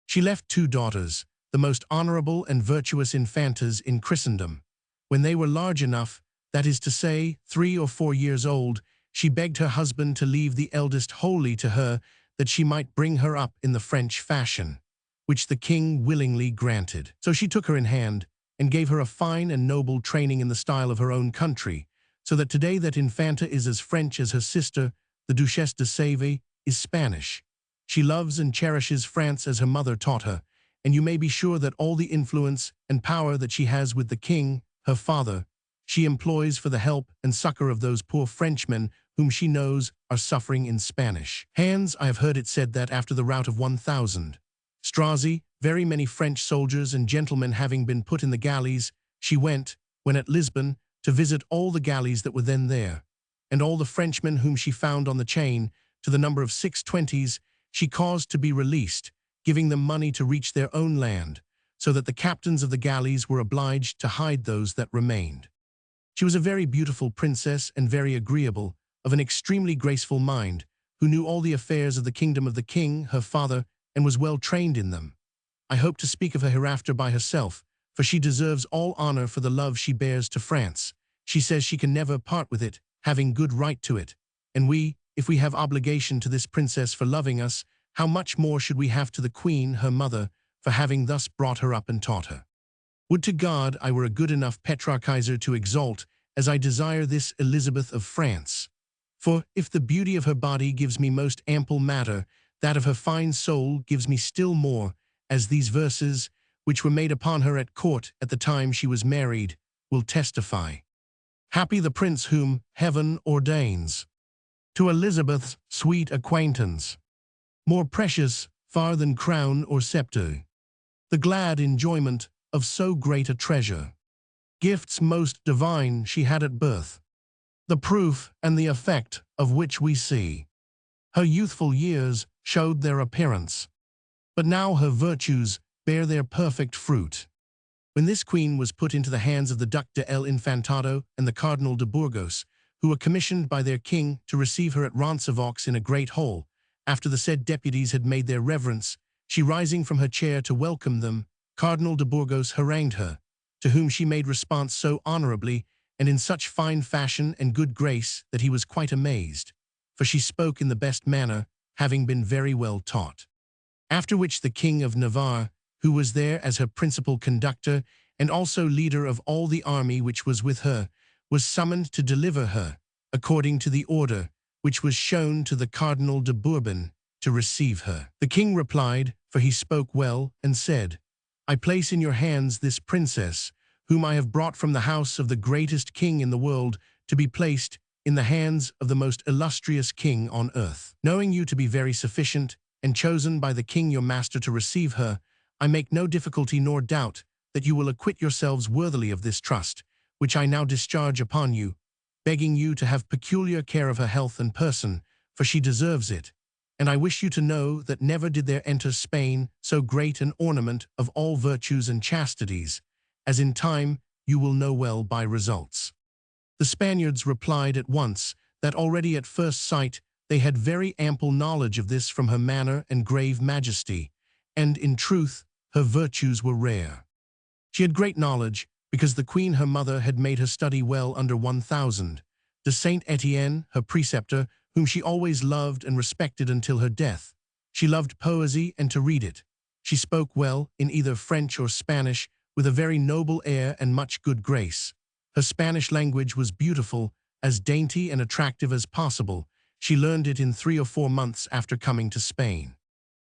She left 2 daughters, the most honorable and virtuous infantas in Christendom. When they were large enough, that is to say, 3 or 4 years old, she begged her husband to leave the eldest wholly to her, that she might bring her up in the French fashion, which the king willingly granted. So she took her in hand, and gave her a fine and noble training in the style of her own country, so that today that Infanta is as French as her sister, the Duchesse de Sèvres, is Spanish. She loves and cherishes France as her mother taught her, and you may be sure that all the influence and power that she has with the king, her father, she employs for the help and succor of those poor Frenchmen whom she knows are suffering in Spanish hands. I have heard it said that after the rout of 1000, Strozzi, very many French soldiers and gentlemen having been put in the galleys, she went, when at Lisbon, to visit all the galleys that were then there, and all the Frenchmen whom she found on the chain, to the number of 620s, she caused to be released, giving them money to reach their own land, so that the captains of the galleys were obliged to hide those that remained. She was a very beautiful princess and very agreeable, of an extremely graceful mind, who knew all the affairs of the kingdom of the king, her father, and was well trained in them. I hope to speak of her hereafter by herself, for she deserves all honor for the love she bears to France. She says she can never part with it, having good right to it. And we, if we have obligation to this princess for loving us, how much more should we have to the queen, her mother, for having thus brought her up and taught her? Would to God I were a good enough Petrarchizer to exalt, as I desire this Elizabeth of France. For, if the beauty of her body gives me most ample matter, that of her fine soul gives me still more, as these verses, which were made upon her at court at the time she was married, will testify. Happy the prince whom heaven ordains to Elizabeth's sweet acquaintance, more precious far than crown or sceptre, the glad enjoyment of so great a treasure. Gifts most divine she had at birth, the proof and the effect of which we see. Her youthful years showed their appearance, but now her virtues bear their perfect fruit. When this queen was put into the hands of the Duc de El Infantado and the Cardinal de Burgos, who were commissioned by their king to receive her at Roncesvalles in a great hall, after the said deputies had made their reverence, she rising from her chair to welcome them, Cardinal de Burgos harangued her, to whom she made response so honorably and in such fine fashion and good grace that he was quite amazed, for she spoke in the best manner, having been very well taught. After which the King of Navarre, who was there as her principal conductor and also leader of all the army which was with her, was summoned to deliver her, according to the order, which was shown to the Cardinal de Bourbon, to receive her. The king replied, for he spoke well, and said, I place in your hands this princess, whom I have brought from the house of the greatest king in the world, to be placed in the hands of the most illustrious king on earth. Knowing you to be very sufficient, and chosen by the king your master to receive her, I make no difficulty nor doubt that you will acquit yourselves worthily of this trust, which I now discharge upon you, begging you to have peculiar care of her health and person, for she deserves it. And I wish you to know that never did there enter Spain so great an ornament of all virtues and chastities, as in time you will know well by results. The Spaniards replied at once that already at first sight they had very ample knowledge of this from her manner and grave majesty, and in truth her virtues were rare. She had great knowledge, because the queen her mother had made her study well under 1,000. De Saint Etienne, her preceptor, whom she always loved and respected until her death. She loved poesy and to read it. She spoke well, in either French or Spanish, with a very noble air and much good grace. Her Spanish language was beautiful, as dainty and attractive as possible. She learned it in 3 or 4 months after coming to Spain.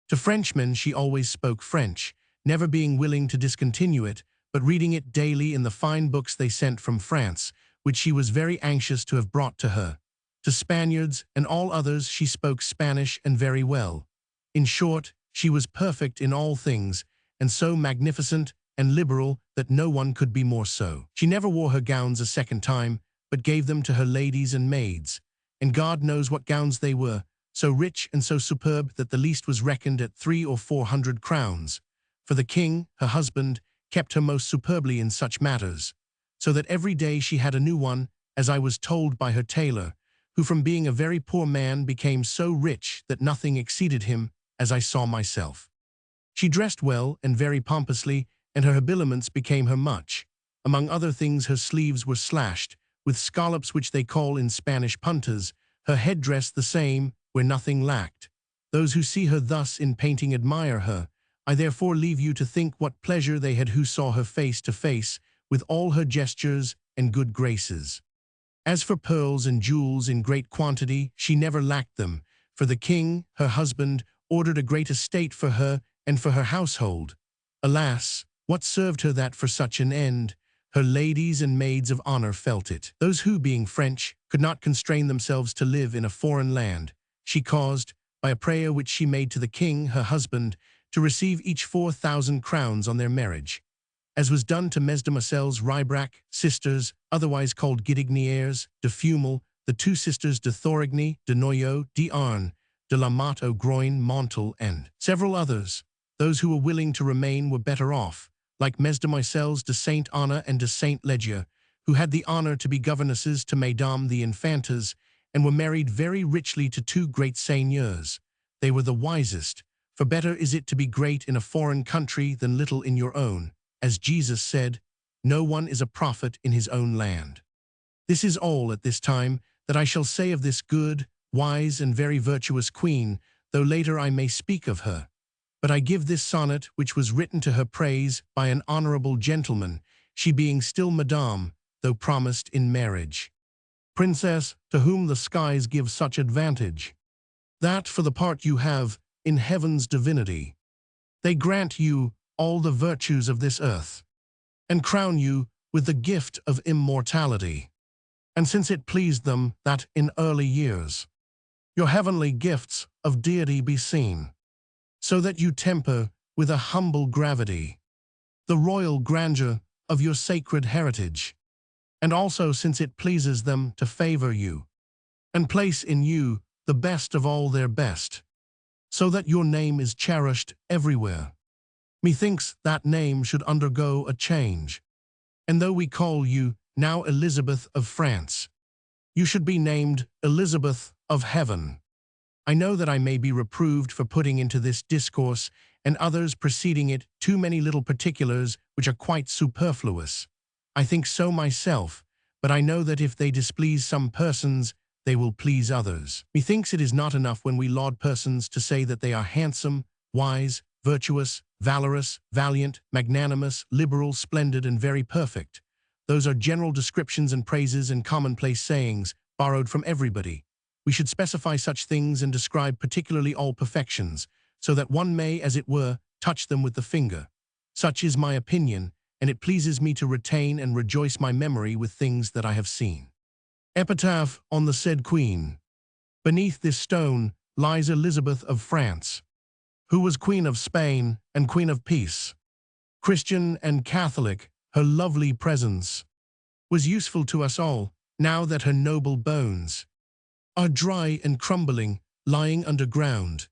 To Frenchmen she always spoke French, never being willing to discontinue it, but reading it daily in the fine books they sent from France, which she was very anxious to have brought to her. To Spaniards and all others she spoke Spanish and very well. In short, she was perfect in all things, and so magnificent and liberal that no one could be more so. She never wore her gowns a second time, but gave them to her ladies and maids, and God knows what gowns they were, so rich and so superb that the least was reckoned at 300 or 400 crowns. For the king, her husband, kept her most superbly in such matters, so that every day she had a new one, as I was told by her tailor, who from being a very poor man became so rich that nothing exceeded him, as I saw myself. She dressed well and very pompously, and her habiliments became her much. Among other things her sleeves were slashed, with scallops which they call in Spanish puntas, her headdress the same, where nothing lacked. Those who see her thus in painting admire her. I therefore leave you to think what pleasure they had who saw her face to face, with all her gestures and good graces. As for pearls and jewels in great quantity, she never lacked them, for the king, her husband, ordered a great estate for her and for her household. Alas, what served her that for such an end? Her ladies and maids of honor felt it. Those who, being French, could not constrain themselves to live in a foreign land, she caused, by a prayer which she made to the king, her husband, to receive each 4,000 crowns on their marriage, as was done to Mesdemoiselles Rybrac, sisters, otherwise called Gidignières, de Fumel, the 2 sisters de Thorigny, de Noyau, d'Arn, de la Motte au Groin, Montel, and several others. Those who were willing to remain were better off, like Mesdemoiselles de Saint Anna and de Saint Leger, who had the honor to be governesses to Mesdames the Infantas, and were married very richly to 2 great seigneurs. They were the wisest, for better is it to be great in a foreign country than little in your own. As Jesus said, no one is a prophet in his own land. This is all at this time that I shall say of this good, wise, and very virtuous queen, though later I may speak of her. But I give this sonnet, which was written to her praise by an honorable gentleman, she being still madame, though promised in marriage. Princess, to whom the skies give such advantage, that for the part you have in heaven's divinity, they grant you all the virtues of this earth, and crown you with the gift of immortality. And since it pleased them that in early years your heavenly gifts of deity be seen, so that you temper with a humble gravity the royal grandeur of your sacred heritage, and also since it pleases them to favor you, and place in you the best of all their best, so that your name is cherished everywhere. Methinks that name should undergo a change, and though we call you now Elizabeth of France, you should be named Elizabeth of Heaven. I know that I may be reproved for putting into this discourse and others preceding it too many little particulars which are quite superfluous. I think so myself, but I know that if they displease some persons, they will please others. Methinks it is not enough when we laud persons to say that they are handsome, wise, virtuous, valorous, valiant, magnanimous, liberal, splendid, and very perfect. Those are general descriptions and praises and commonplace sayings, borrowed from everybody. we should specify such things and describe particularly all perfections, so that one may, as it were, touch them with the finger. Such is my opinion, and it pleases me to retain and rejoice my memory with things that I have seen. Epitaph on the said Queen. Beneath this stone lies Elizabeth of France, who was Queen of Spain and Queen of Peace. Christian and Catholic, her lovely presence was useful to us all, now that her noble bones are dry and crumbling, lying underground.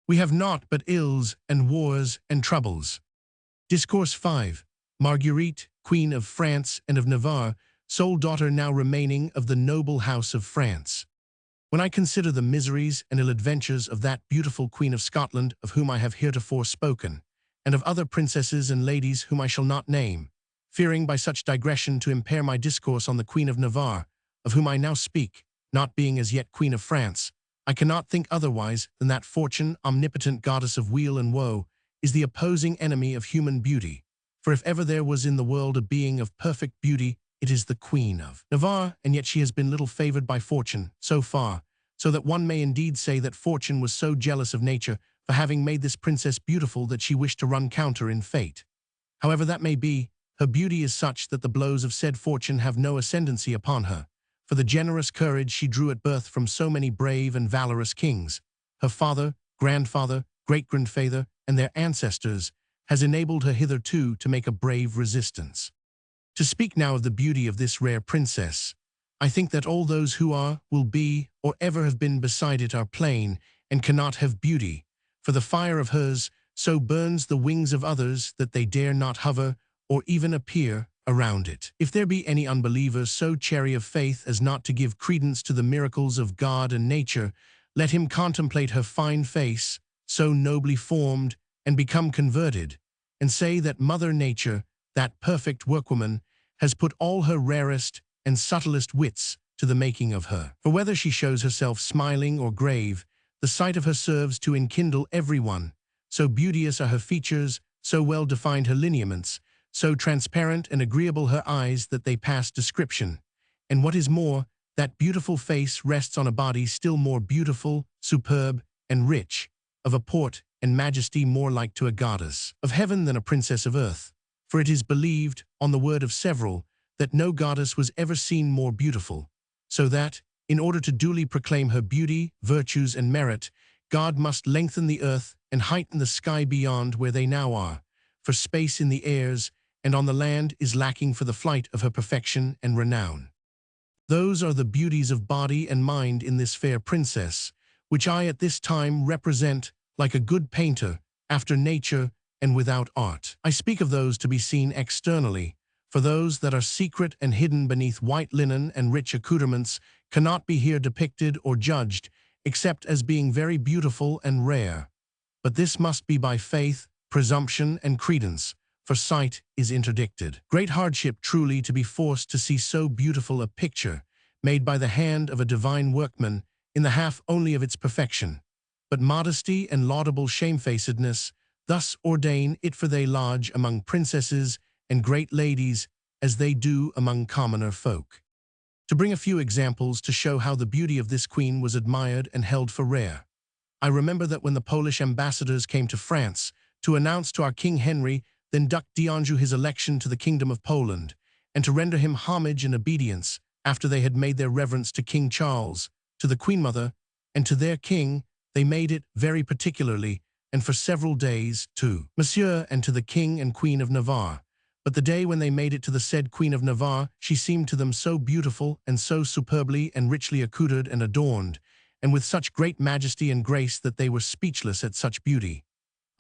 We have naught but ills and wars and troubles. Discourse 5. Marguerite, Queen of France and of Navarre, sole daughter now remaining of the noble house of France. When I consider the miseries and ill-adventures of that beautiful Queen of Scotland of whom I have heretofore spoken, and of other princesses and ladies whom I shall not name, fearing by such digression to impair my discourse on the Queen of Navarre, of whom I now speak, not being as yet Queen of France, I cannot think otherwise than that Fortune, omnipotent goddess of weal and woe, is the opposing enemy of human beauty. For if ever there was in the world a being of perfect beauty, it is the Queen of Navarre, and yet she has been little favored by Fortune, so far, so that one may indeed say that Fortune was so jealous of nature for having made this princess beautiful that she wished to run counter in fate. However that may be, her beauty is such that the blows of said Fortune have no ascendancy upon her, for the generous courage she drew at birth from so many brave and valorous kings, her father, grandfather, great-grandfather, and their ancestors, has enabled her hitherto to make a brave resistance. To speak now of the beauty of this rare princess, I think that all those who are, will be, or ever have been beside it are plain, and cannot have beauty, for the fire of hers so burns the wings of others that they dare not hover, or even appear, around it. If there be any unbeliever so chary of faith as not to give credence to the miracles of God and nature, let him contemplate her fine face, so nobly formed, and become converted, and say that Mother Nature, that perfect workwoman, has put all her rarest and subtlest wits to the making of her. For whether she shows herself smiling or grave, the sight of her serves to enkindle every one. So beauteous are her features, so well defined her lineaments, so transparent and agreeable her eyes that they pass description. And what is more, that beautiful face rests on a body still more beautiful, superb, and rich, of a port and majesty more like to a goddess of heaven than a princess of earth. For it is believed, on the word of several, that no goddess was ever seen more beautiful, so that, in order to duly proclaim her beauty, virtues, and merit, God must lengthen the earth and heighten the sky beyond where they now are, for space in the airs and on the land is lacking for the flight of her perfection and renown. Those are the beauties of body and mind in this fair princess, which I at this time represent like a good painter, after nature and without art. I speak of those to be seen externally, for those that are secret and hidden beneath white linen and rich accoutrements cannot be here depicted or judged, except as being very beautiful and rare. But this must be by faith, presumption, and credence, for sight is interdicted. Great hardship truly to be forced to see so beautiful a picture, made by the hand of a divine workman, in the half only of its perfection. But modesty and laudable shamefacedness thus ordain it, for they lodge among princesses and great ladies as they do among commoner folk. To bring a few examples to show how the beauty of this queen was admired and held for rare. I remember that when the Polish ambassadors came to France to announce to our King Henry, then Duc d'Anjou, his election to the kingdom of Poland, and to render him homage and obedience after they had made their reverence to King Charles, to the Queen Mother, and to their king, they made it very particularly, and for several days, to Monsieur and to the King and Queen of Navarre. But the day when they made it to the said Queen of Navarre, she seemed to them so beautiful and so superbly and richly accoutred and adorned, and with such great majesty and grace that they were speechless at such beauty.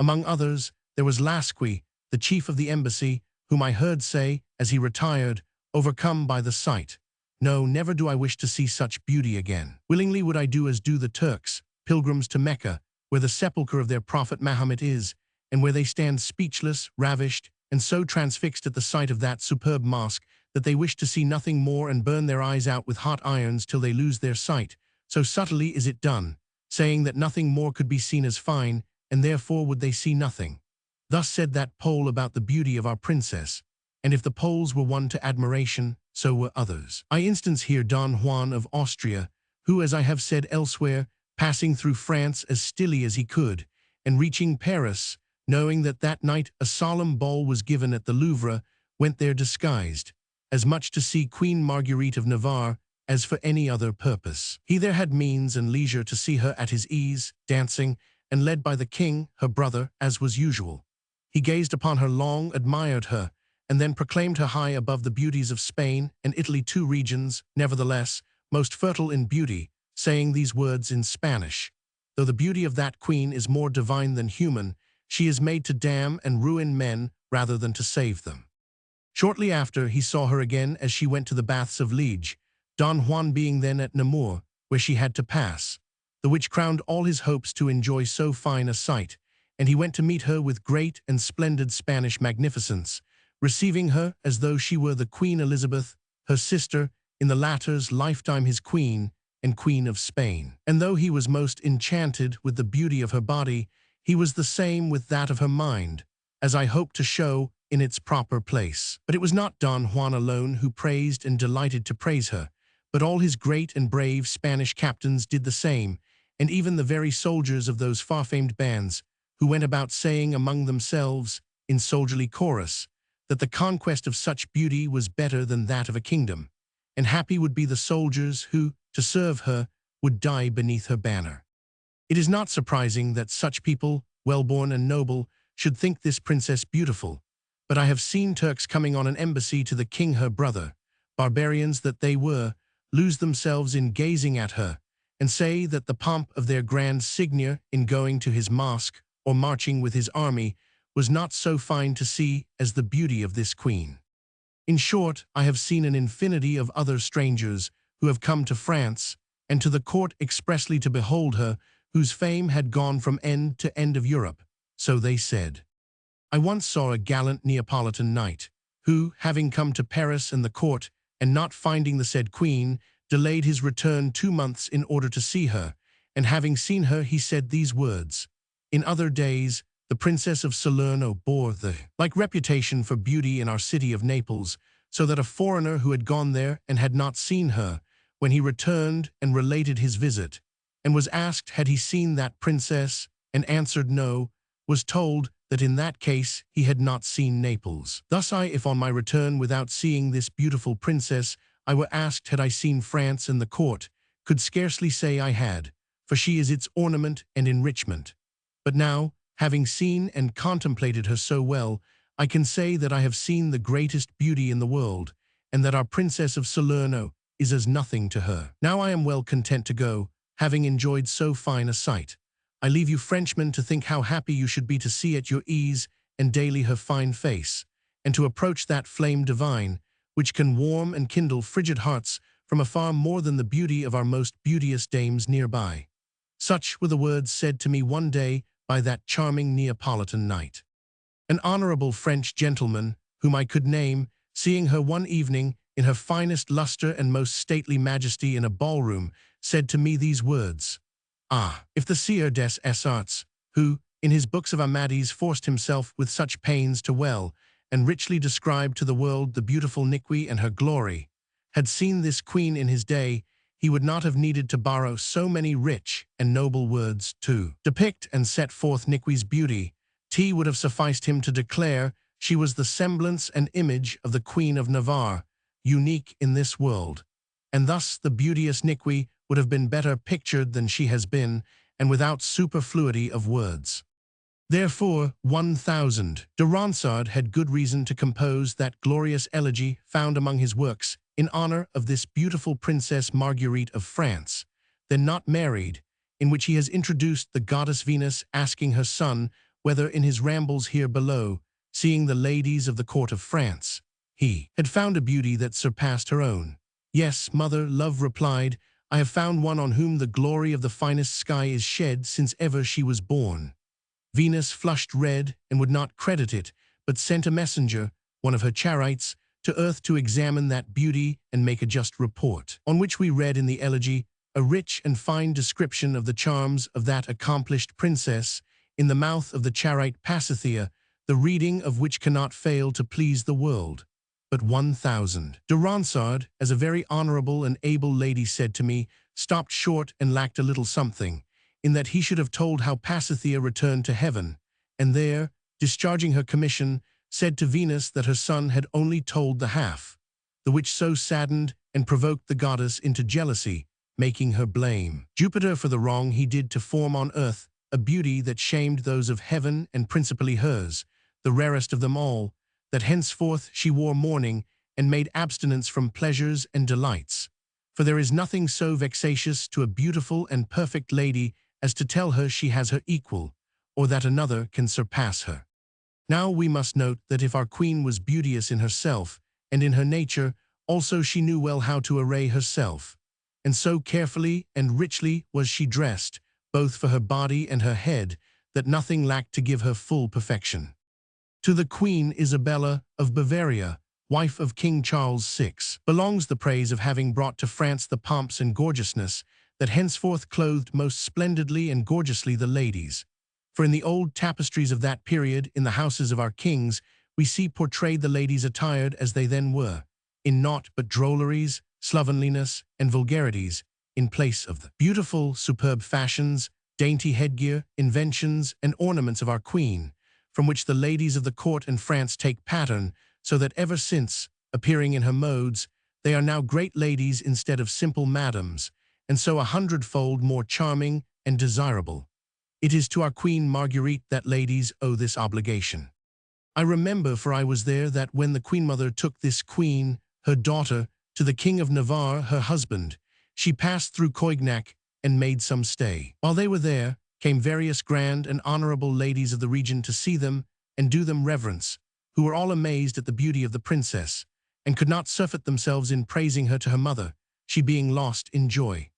Among others, there was Lasqui, the chief of the embassy, whom I heard say, as he retired, overcome by the sight, "No, never do I wish to see such beauty again. Willingly would I do as do the Turks, pilgrims to Mecca, where the sepulchre of their prophet Mahomet is, and where they stand speechless, ravished, and so transfixed at the sight of that superb mosque that they wish to see nothing more and burn their eyes out with hot irons till they lose their sight. So subtly is it done, saying that nothing more could be seen as fine, and therefore would they see nothing." Thus said that Pole about the beauty of our princess, and if the Poles were won to admiration, so were others. I instance here Don Juan of Austria, who, as I have said elsewhere, passing through France as stilly as he could, and reaching Paris, knowing that that night a solemn ball was given at the Louvre, went there disguised, as much to see Queen Marguerite of Navarre as for any other purpose. He there had means and leisure to see her at his ease, dancing, and led by the king, her brother, as was usual. He gazed upon her long, admired her, and then proclaimed her high above the beauties of Spain and Italy, two regions, nevertheless, most fertile in beauty, saying these words in Spanish: "Though the beauty of that queen is more divine than human, she is made to damn and ruin men rather than to save them." Shortly after, he saw her again as she went to the baths of Liege, Don Juan being then at Namur, where she had to pass, the which crowned all his hopes to enjoy so fine a sight, and he went to meet her with great and splendid Spanish magnificence, receiving her as though she were the Queen Elizabeth, her sister, in the latter's lifetime his queen, and Queen of Spain. And though he was most enchanted with the beauty of her body, he was the same with that of her mind, as I hope to show in its proper place. But it was not Don Juan alone who praised and delighted to praise her, but all his great and brave Spanish captains did the same, and even the very soldiers of those far-famed bands, who went about saying among themselves, in soldierly chorus, that the conquest of such beauty was better than that of a kingdom, and happy would be the soldiers who, to serve her, would die beneath her banner. It is not surprising that such people, well-born and noble, should think this princess beautiful, but I have seen Turks coming on an embassy to the king her brother, barbarians that they were, lose themselves in gazing at her, and say that the pomp of their grand seigneur in going to his mosque or marching with his army was not so fine to see as the beauty of this queen. In short, I have seen an infinity of other strangers who have come to France and to the court expressly to behold her, whose fame had gone from end to end of Europe, so they said. I once saw a gallant Neapolitan knight, who, having come to Paris and the court, and not finding the said queen, delayed his return 2 months in order to see her, and having seen her he said these words: "In other days, the Princess of Salerno bore the like reputation for beauty in our city of Naples, so that a foreigner who had gone there and had not seen her, when he returned and related his visit, and was asked had he seen that princess, and answered no, was told that in that case he had not seen Naples. Thus I, if on my return without seeing this beautiful princess, I were asked had I seen France and the court, could scarcely say I had, for she is its ornament and enrichment. But now, having seen and contemplated her so well, I can say that I have seen the greatest beauty in the world, and that our Princess of Salerno is as nothing to her. Now I am well content to go, having enjoyed so fine a sight. I leave you Frenchmen to think how happy you should be to see at your ease and daily her fine face, and to approach that flame divine, which can warm and kindle frigid hearts from afar more than the beauty of our most beauteous dames nearby." Such were the words said to me one day by that charming Neapolitan knight. An honorable French gentleman, whom I could name, seeing her one evening in her finest luster and most stately majesty in a ballroom, said to me these words: "Ah, if the sieur des Arts, who, in his books of Amadis forced himself with such pains to well, and richly described to the world the beautiful Niqui and her glory, had seen this queen in his day, he would not have needed to borrow so many rich and noble words to depict and set forth Niqui's beauty. T would have sufficed him to declare she was the semblance and image of the Queen of Navarre, unique in this world. And thus the beauteous Niqui would have been better pictured than she has been, and without superfluity of words." Therefore, 1000. De Ronsard had good reason to compose that glorious elegy found among his works in honor of this beautiful Princess Marguerite of France, then not married, in which he has introduced the goddess Venus asking her son whether in his rambles here below, seeing the ladies of the court of France, he had found a beauty that surpassed her own. "Yes, mother," Love replied, "I have found one on whom the glory of the finest sky is shed since ever she was born." Venus flushed red and would not credit it, but sent a messenger, one of her charites, to earth to examine that beauty and make a just report, on which we read in the elegy a rich and fine description of the charms of that accomplished princess in the mouth of the charite Pasithea, the reading of which cannot fail to please the world. But 1000. De Ronsard, as a very honorable and able lady said to me, stopped short and lacked a little something, in that he should have told how Pasithea returned to heaven, and there, discharging her commission, said to Venus that her son had only told the half, the which so saddened and provoked the goddess into jealousy, making her blame Jupiter for the wrong he did to form on earth a beauty that shamed those of heaven and principally hers, the rarest of them all, that henceforth she wore mourning and made abstinence from pleasures and delights. For there is nothing so vexatious to a beautiful and perfect lady as to tell her she has her equal, or that another can surpass her. Now we must note that if our queen was beauteous in herself, and in her nature, also she knew well how to array herself, and so carefully and richly was she dressed, both for her body and her head, that nothing lacked to give her full perfection. To the Queen Isabella of Bavaria, wife of King Charles VI, belongs the praise of having brought to France the pomps and gorgeousness that henceforth clothed most splendidly and gorgeously the ladies. For in the old tapestries of that period, in the houses of our kings, we see portrayed the ladies attired as they then were, in naught but drolleries, slovenliness, and vulgarities, in place of the beautiful, superb fashions, dainty headgear, inventions, and ornaments of our queen, from which the ladies of the court and France take pattern, so that ever since, appearing in her modes, they are now great ladies instead of simple madams, and so 100-fold more charming and desirable. It is to our Queen Marguerite that ladies owe this obligation. I remember, for I was there, that when the Queen Mother took this queen, her daughter, to the King of Navarre, her husband, she passed through Cognac and made some stay. While they were there, came various grand and honorable ladies of the region to see them and do them reverence, who were all amazed at the beauty of the princess, and could not surfeit themselves in praising her to her mother, she being lost in joy.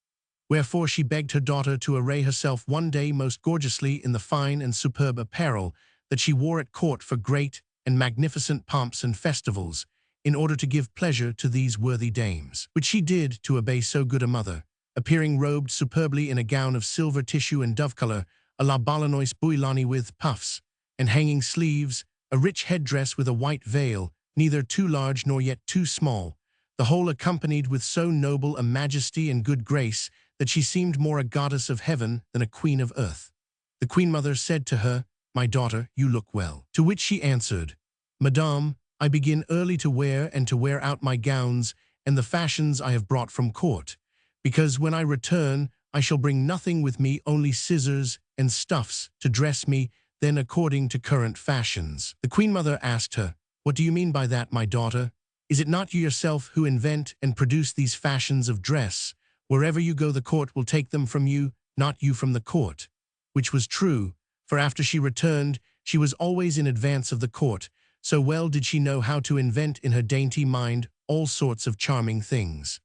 Wherefore she begged her daughter to array herself one day most gorgeously in the fine and superb apparel that she wore at court for great and magnificent pomps and festivals, in order to give pleasure to these worthy dames, which she did to obey so good a mother, appearing robed superbly in a gown of silver tissue and dove-color, a la Bolognese Builani with puffs, and hanging sleeves, a rich headdress with a white veil, neither too large nor yet too small, the whole accompanied with so noble a majesty and good grace that she seemed more a goddess of heaven than a queen of earth. The Queen Mother said to her, "My daughter, you look well." To which she answered, "Madame, I begin early to wear and to wear out my gowns and the fashions I have brought from court, because when I return I shall bring nothing with me, only scissors and stuffs to dress me then according to current fashions." The Queen Mother asked her, "What do you mean by that, my daughter? Is it not you yourself who invent and produce these fashions of dress? Wherever you go the court will take them from you, not you from the court." Which was true, for after she returned, she was always in advance of the court, so well did she know how to invent in her dainty mind all sorts of charming things.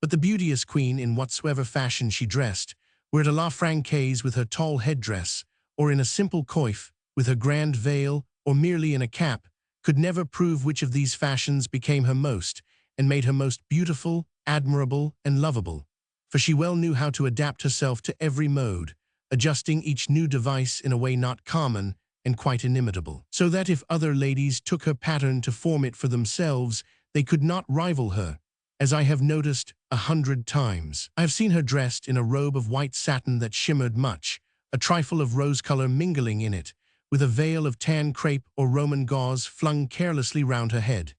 But the beauteous queen, in whatsoever fashion she dressed, were it a la Francaise with her tall headdress, or in a simple coif, with her grand veil, or merely in a cap, could never prove which of these fashions became her most, and made her most beautiful, admirable, and lovable. For she well knew how to adapt herself to every mode, adjusting each new device in a way not common and quite inimitable, so that if other ladies took her pattern to form it for themselves, they could not rival her, as I have noticed 100 times. I have seen her dressed in a robe of white satin that shimmered much, a trifle of rose color mingling in it, with a veil of tan crepe or Roman gauze flung carelessly round her head.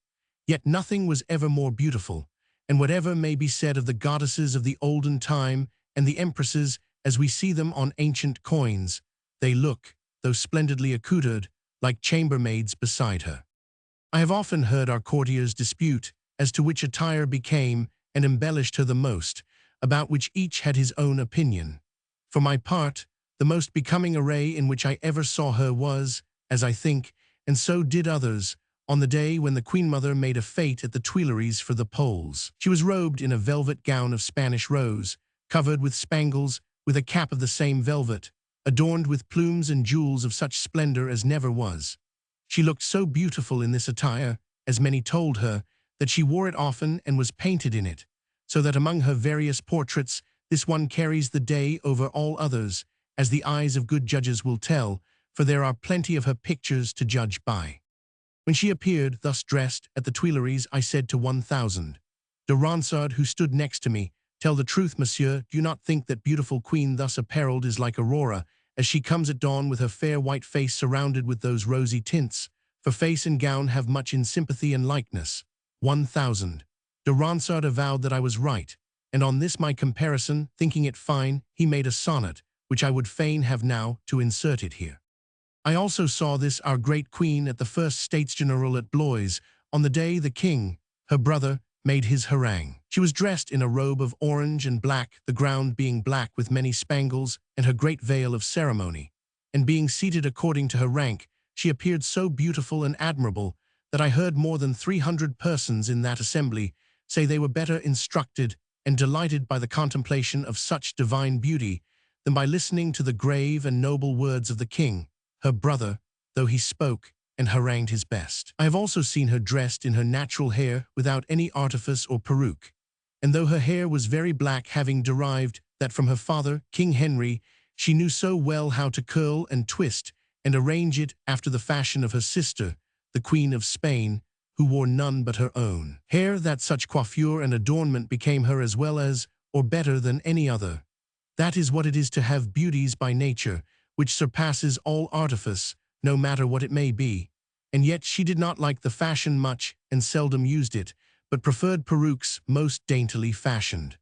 Yet nothing was ever more beautiful, and whatever may be said of the goddesses of the olden time and the empresses as we see them on ancient coins, they look, though splendidly accoutred, like chambermaids beside her. I have often heard our courtiers dispute as to which attire became and embellished her the most, about which each had his own opinion. For my part, the most becoming array in which I ever saw her was, as I think, and so did others, on the day when the Queen Mother made a fête at the Tuileries for the Poles. She was robed in a velvet gown of Spanish rose, covered with spangles, with a cap of the same velvet, adorned with plumes and jewels of such splendor as never was. She looked so beautiful in this attire, as many told her, that she wore it often and was painted in it, so that among her various portraits this one carries the day over all others, as the eyes of good judges will tell, for there are plenty of her pictures to judge by. When she appeared thus dressed at the Tuileries, I said to 1,000. De Ronsard, who stood next to me, Tell the truth, monsieur, do you not think that beautiful queen thus apparelled is like Aurora, as she comes at dawn with her fair white face surrounded with those rosy tints? For face and gown have much in sympathy and likeness. 1000. De Ronsard avowed that I was right, and on this my comparison, thinking it fine, he made a sonnet, which I would fain have now to insert it here. I also saw this our great queen at the first States General at Blois, on the day the king, her brother, made his harangue. She was dressed in a robe of orange and black, the ground being black with many spangles, and her great veil of ceremony. And being seated according to her rank, she appeared so beautiful and admirable that I heard more than 300 persons in that assembly say they were better instructed and delighted by the contemplation of such divine beauty than by listening to the grave and noble words of the king, her brother, though he spoke and harangued his best. I have also seen her dressed in her natural hair without any artifice or peruke, and though her hair was very black, having derived that from her father, King Henry, she knew so well how to curl and twist and arrange it after the fashion of her sister, the Queen of Spain, who wore none but her own hair, that such coiffure and adornment became her as well as, or better than any other. That is what it is to have beauties by nature, which surpasses all artifice, no matter what it may be. And yet she did not like the fashion much and seldom used it, but preferred perukes most daintily fashioned.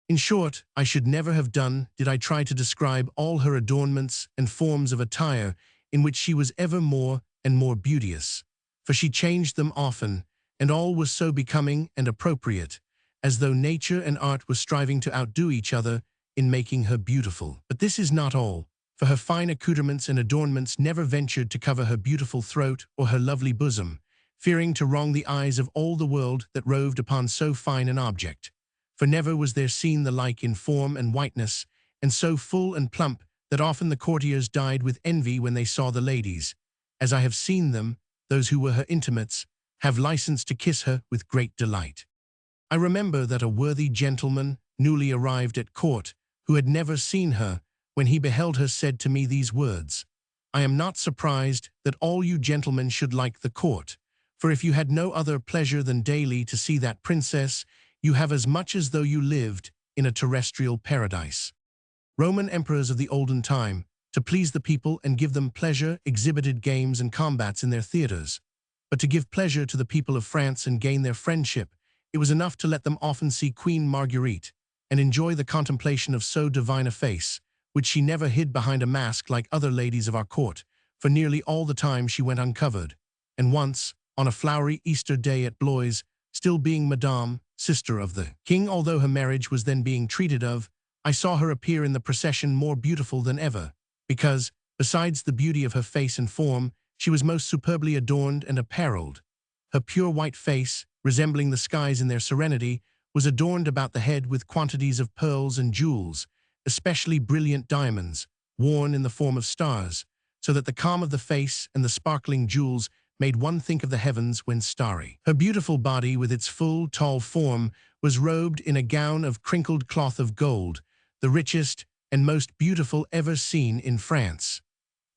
In short, I should never have done did I try to describe all her adornments and forms of attire, in which she was ever more and more beauteous. For she changed them often, and all was so becoming and appropriate, as though nature and art were striving to outdo each other in making her beautiful. But this is not all, for her fine accoutrements and adornments never ventured to cover her beautiful throat or her lovely bosom, fearing to wrong the eyes of all the world that roved upon so fine an object. For never was there seen the like in form and whiteness, and so full and plump that often the courtiers died with envy when they saw the ladies, as I have seen them, those who were her intimates, have license to kiss her with great delight. I remember that a worthy gentleman, newly arrived at court, who had never seen her, when he beheld her said to me these words: I am not surprised that all you gentlemen should like the court, for if you had no other pleasure than daily to see that princess, you have as much as though you lived in a terrestrial paradise. Roman emperors of the olden time, to please the people and give them pleasure, exhibited games and combats in their theaters. But to give pleasure to the people of France and gain their friendship, it was enough to let them often see Queen Marguerite and enjoy the contemplation of so divine a face, which she never hid behind a mask like other ladies of our court, for nearly all the time she went uncovered. And once, on a flowery Easter day at Blois, still being Madame, sister of the king, although her marriage was then being treated of, I saw her appear in the procession more beautiful than ever, because, besides the beauty of her face and form, she was most superbly adorned and apparelled. Her pure white face, resembling the skies in their serenity, was adorned about the head with quantities of pearls and jewels, especially brilliant diamonds, worn in the form of stars, so that the calm of the face and the sparkling jewels made one think of the heavens when starry. Her beautiful body, with its full, tall form, was robed in a gown of crinkled cloth of gold, the richest and most beautiful ever seen in France.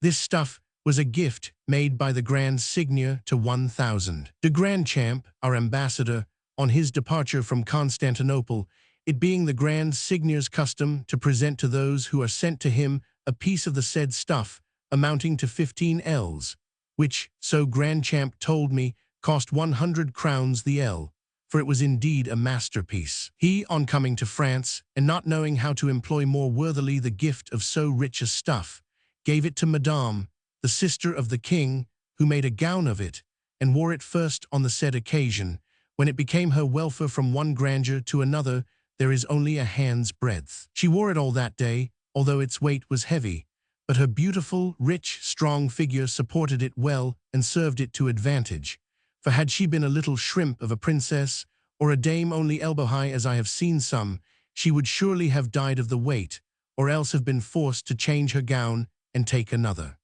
This stuff was a gift made by the Grand Seigneur to 1000. De Grandchamp, our ambassador, on his departure from Constantinople, it being the Grand Seigneur's custom to present to those who are sent to him a piece of the said stuff, amounting to 15 ells, which, so Grandchamp told me, cost 100 crowns the ell, for it was indeed a masterpiece. He, on coming to France, and not knowing how to employ more worthily the gift of so rich a stuff, gave it to Madame, the sister of the king, who made a gown of it, and wore it first on the said occasion. When it became her welfare from one grandeur to another, there is only a hand's breadth. She wore it all that day, although its weight was heavy, but her beautiful, rich, strong figure supported it well and served it to advantage. For had she been a little shrimp of a princess, or a dame only elbow-high as I have seen some, she would surely have died of the weight, or else have been forced to change her gown and take another.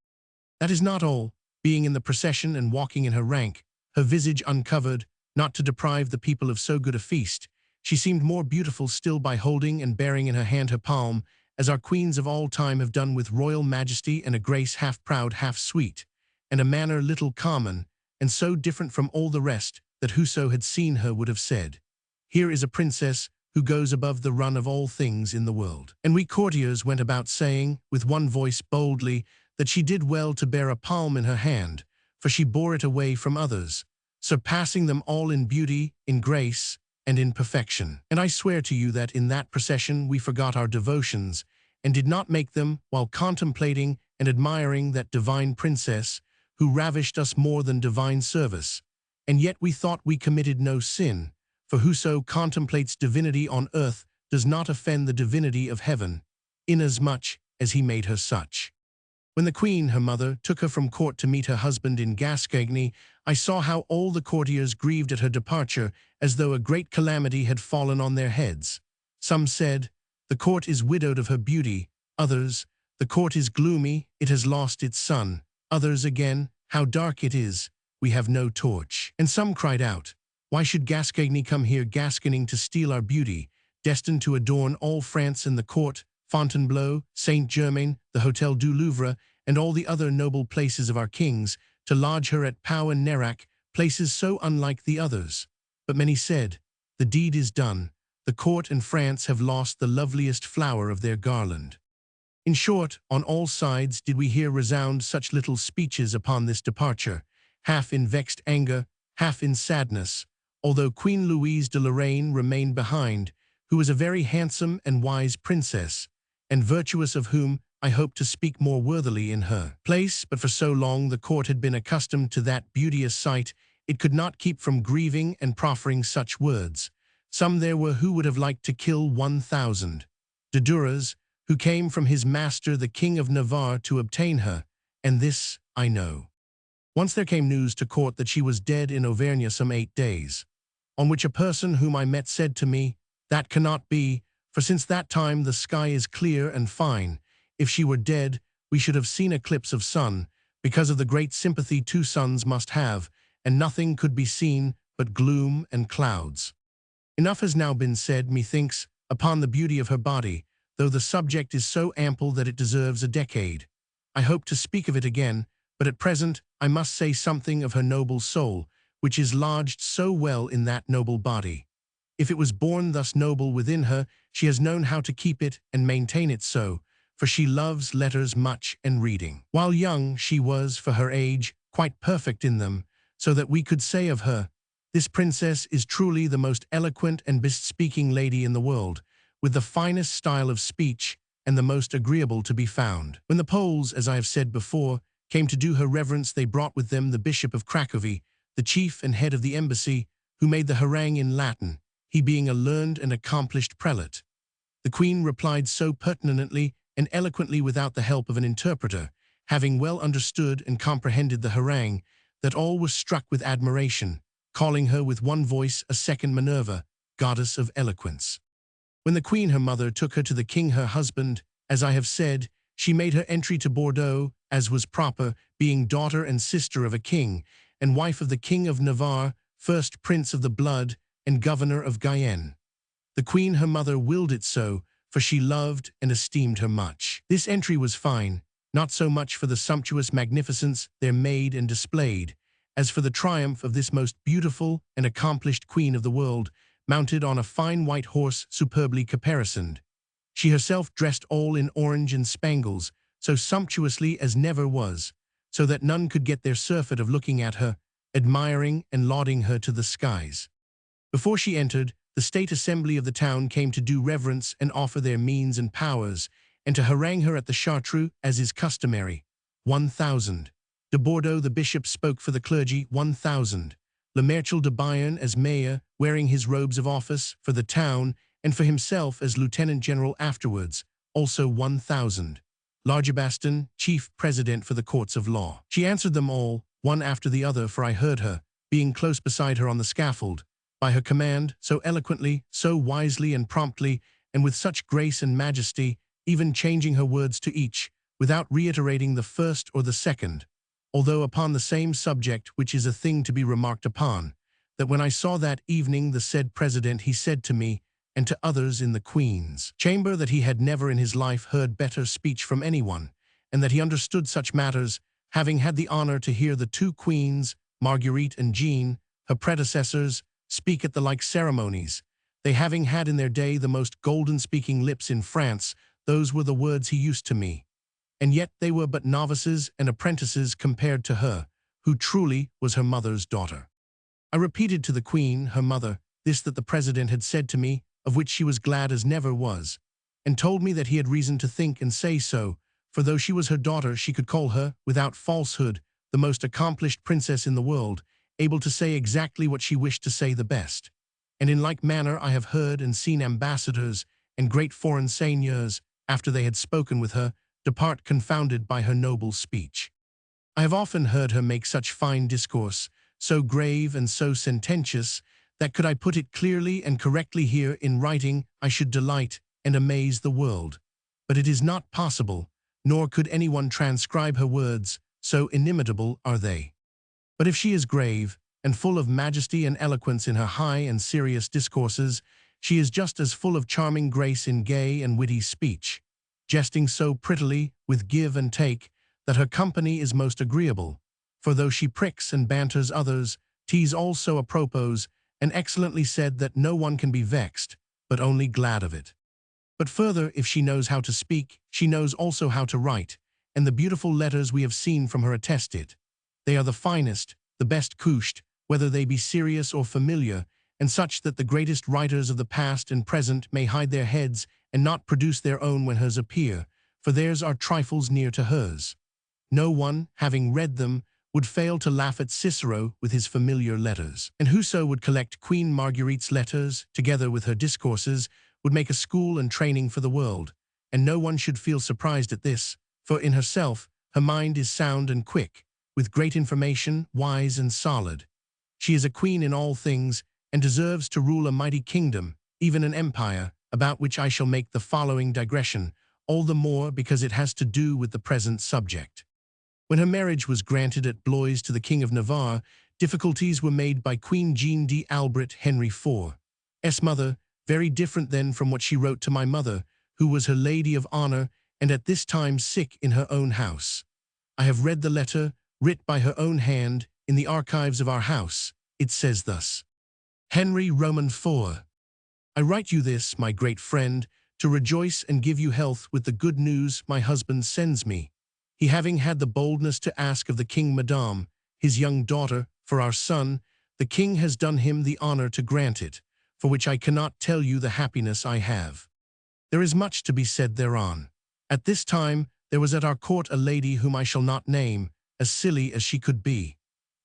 That is not all. Being in the procession and walking in her rank, her visage uncovered, not to deprive the people of so good a feast, she seemed more beautiful still by holding and bearing in her hand her palm, as our queens of all time have done, with royal majesty and a grace half proud, half sweet, and a manner little common, and so different from all the rest that whoso had seen her would have said, here is a princess who goes above the run of all things in the world. And we courtiers went about saying, with one voice boldly, that she did well to bear a palm in her hand, for she bore it away from others, surpassing them all in beauty, in grace, and in perfection. And I swear to you that in that procession we forgot our devotions, and did not make them while contemplating and admiring that divine princess, who ravished us more than divine service. And yet we thought we committed no sin, for whoso contemplates divinity on earth does not offend the divinity of heaven, inasmuch as he made her such. When the queen, her mother, took her from court to meet her husband in Gascony, I saw how all the courtiers grieved at her departure, as though a great calamity had fallen on their heads. Some said, "The court is widowed of her beauty." Others, "The court is gloomy, it has lost its sun." Others again, "How dark it is, we have no torch." And some cried out, "Why should Gascony come here gasconing to steal our beauty, destined to adorn all France and the court, Fontainebleau, Saint-Germain, the Hôtel du Louvre, and all the other noble places of our kings, to lodge her at Pau and Nerac, places so unlike the others?" But many said, "The deed is done. The court and France have lost the loveliest flower of their garland." In short, on all sides did we hear resound such little speeches upon this departure, half in vexed anger, half in sadness, although Queen Louise de Lorraine remained behind, who was a very handsome and wise princess, and virtuous, of whom I hope to speak more worthily in her place. But for so long the court had been accustomed to that beauteous sight, it could not keep from grieving and proffering such words. Some there were who would have liked to kill 1,000. De Duras, who came from his master the King of Navarre to obtain her, and this I know. Once there came news to court that she was dead in Auvergne some 8 days, on which a person whom I met said to me, "That cannot be, for since that time the sky is clear and fine. If she were dead, we should have seen eclipse of sun, because of the great sympathy 2 suns must have, and nothing could be seen but gloom and clouds." Enough has now been said, methinks, upon the beauty of her body, though the subject is so ample that it deserves a decade. I hope to speak of it again, but at present I must say something of her noble soul, which is lodged so well in that noble body. If it was born thus noble within her, she has known how to keep it and maintain it so, for she loves letters much and reading. While young, she was, for her age, quite perfect in them, so that we could say of her, "This princess is truly the most eloquent and best-speaking lady in the world, with the finest style of speech, and the most agreeable to be found." When the Poles, as I have said before, came to do her reverence, they brought with them the Bishop of Cracovie, the chief and head of the embassy, who made the harangue in Latin, he being a learned and accomplished prelate. The Queen replied so pertinently and eloquently without the help of an interpreter, having well understood and comprehended the harangue, that all were struck with admiration, calling her with one voice a second Minerva, goddess of eloquence. When the Queen, her mother, took her to the King, her husband, as I have said, she made her entry to Bordeaux, as was proper, being daughter and sister of a king, and wife of the King of Navarre, first prince of the blood, and governor of Guyenne. The Queen, her mother, willed it so, for she loved and esteemed her much. This entry was fine, not so much for the sumptuous magnificence there made and displayed, as for the triumph of this most beautiful and accomplished queen of the world, mounted on a fine white horse superbly caparisoned. She herself dressed all in orange and spangles, so sumptuously as never was, so that none could get their surfeit of looking at her, admiring and lauding her to the skies. Before she entered, the state assembly of the town came to do reverence and offer their means and powers, and to harangue her at the Chartreux, as is customary. 1,000. De Bordeaux, the bishop, spoke for the clergy, 1,000. Le Marechal de Bayern as mayor, wearing his robes of office, for the town, and for himself as lieutenant general afterwards, also 1,000. Largibaston, chief president for the courts of law. She answered them all, one after the other, for I heard her, being close beside her on the scaffold, by her command, so eloquently, so wisely and promptly, and with such grace and majesty, even changing her words to each, without reiterating the first or the second, although upon the same subject, which is a thing to be remarked upon, that when I saw that evening the said president, he said to me, and to others in the Queen's chamber, that he had never in his life heard better speech from anyone, and that he understood such matters, having had the honor to hear the 2 queens, Marguerite and Jean, her predecessors, speak at the like ceremonies, They having had in their day the most golden-speaking lips in France, those were the words he used to me. And yet they were but novices and apprentices compared to her, who truly was her mother's daughter. I repeated to the Queen, her mother, this that the President had said to me, of which she was glad as never was, and told me that he had reason to think and say so, for though she was her daughter, she could call her, without falsehood, the most accomplished princess in the world, able to say exactly what she wished to say the best. And in like manner I have heard and seen ambassadors and great foreign seigneurs, after they had spoken with her, depart confounded by her noble speech. I have often heard her make such fine discourse, so grave and so sententious, that could I put it clearly and correctly here in writing, I should delight and amaze the world. But it is not possible, nor could anyone transcribe her words, so inimitable are they. But if she is grave, and full of majesty and eloquence in her high and serious discourses, she is just as full of charming grace in gay and witty speech, jesting so prettily, with give and take, that her company is most agreeable. For though she pricks and banters others, tease also apropos, and excellently said that no one can be vexed, but only glad of it. But further, if she knows how to speak, she knows also how to write, and the beautiful letters we have seen from her attest it. They are the finest, the best couched, whether they be serious or familiar, and such that the greatest writers of the past and present may hide their heads and not produce their own when hers appear, for theirs are trifles near to hers. No one, having read them, would fail to laugh at Cicero with his familiar letters. And whoso would collect Queen Marguerite's letters, together with her discourses, would make a school and training for the world, and no one should feel surprised at this, for in herself, her mind is sound and quick, with great information, wise and solid. She is a queen in all things, and deserves to rule a mighty kingdom, even an empire, about which I shall make the following digression, all the more because it has to do with the present subject. When her marriage was granted at Blois to the King of Navarre, difficulties were made by Queen Jeanne d'Albret Henry IV's mother, very different then from what she wrote to my mother, who was her lady of honor, and at this time sick in her own house. I have read the letter, writ by her own hand, in the archives of our house. It says thus: Henry Roman IV. I write you this, my great friend, to rejoice and give you health with the good news my husband sends me. He having had the boldness to ask of the king Madame, his young daughter, for our son, the king has done him the honor to grant it, for which I cannot tell you the happiness I have. There is much to be said thereon. At this time there was at our court a lady whom I shall not name, as silly as she could be.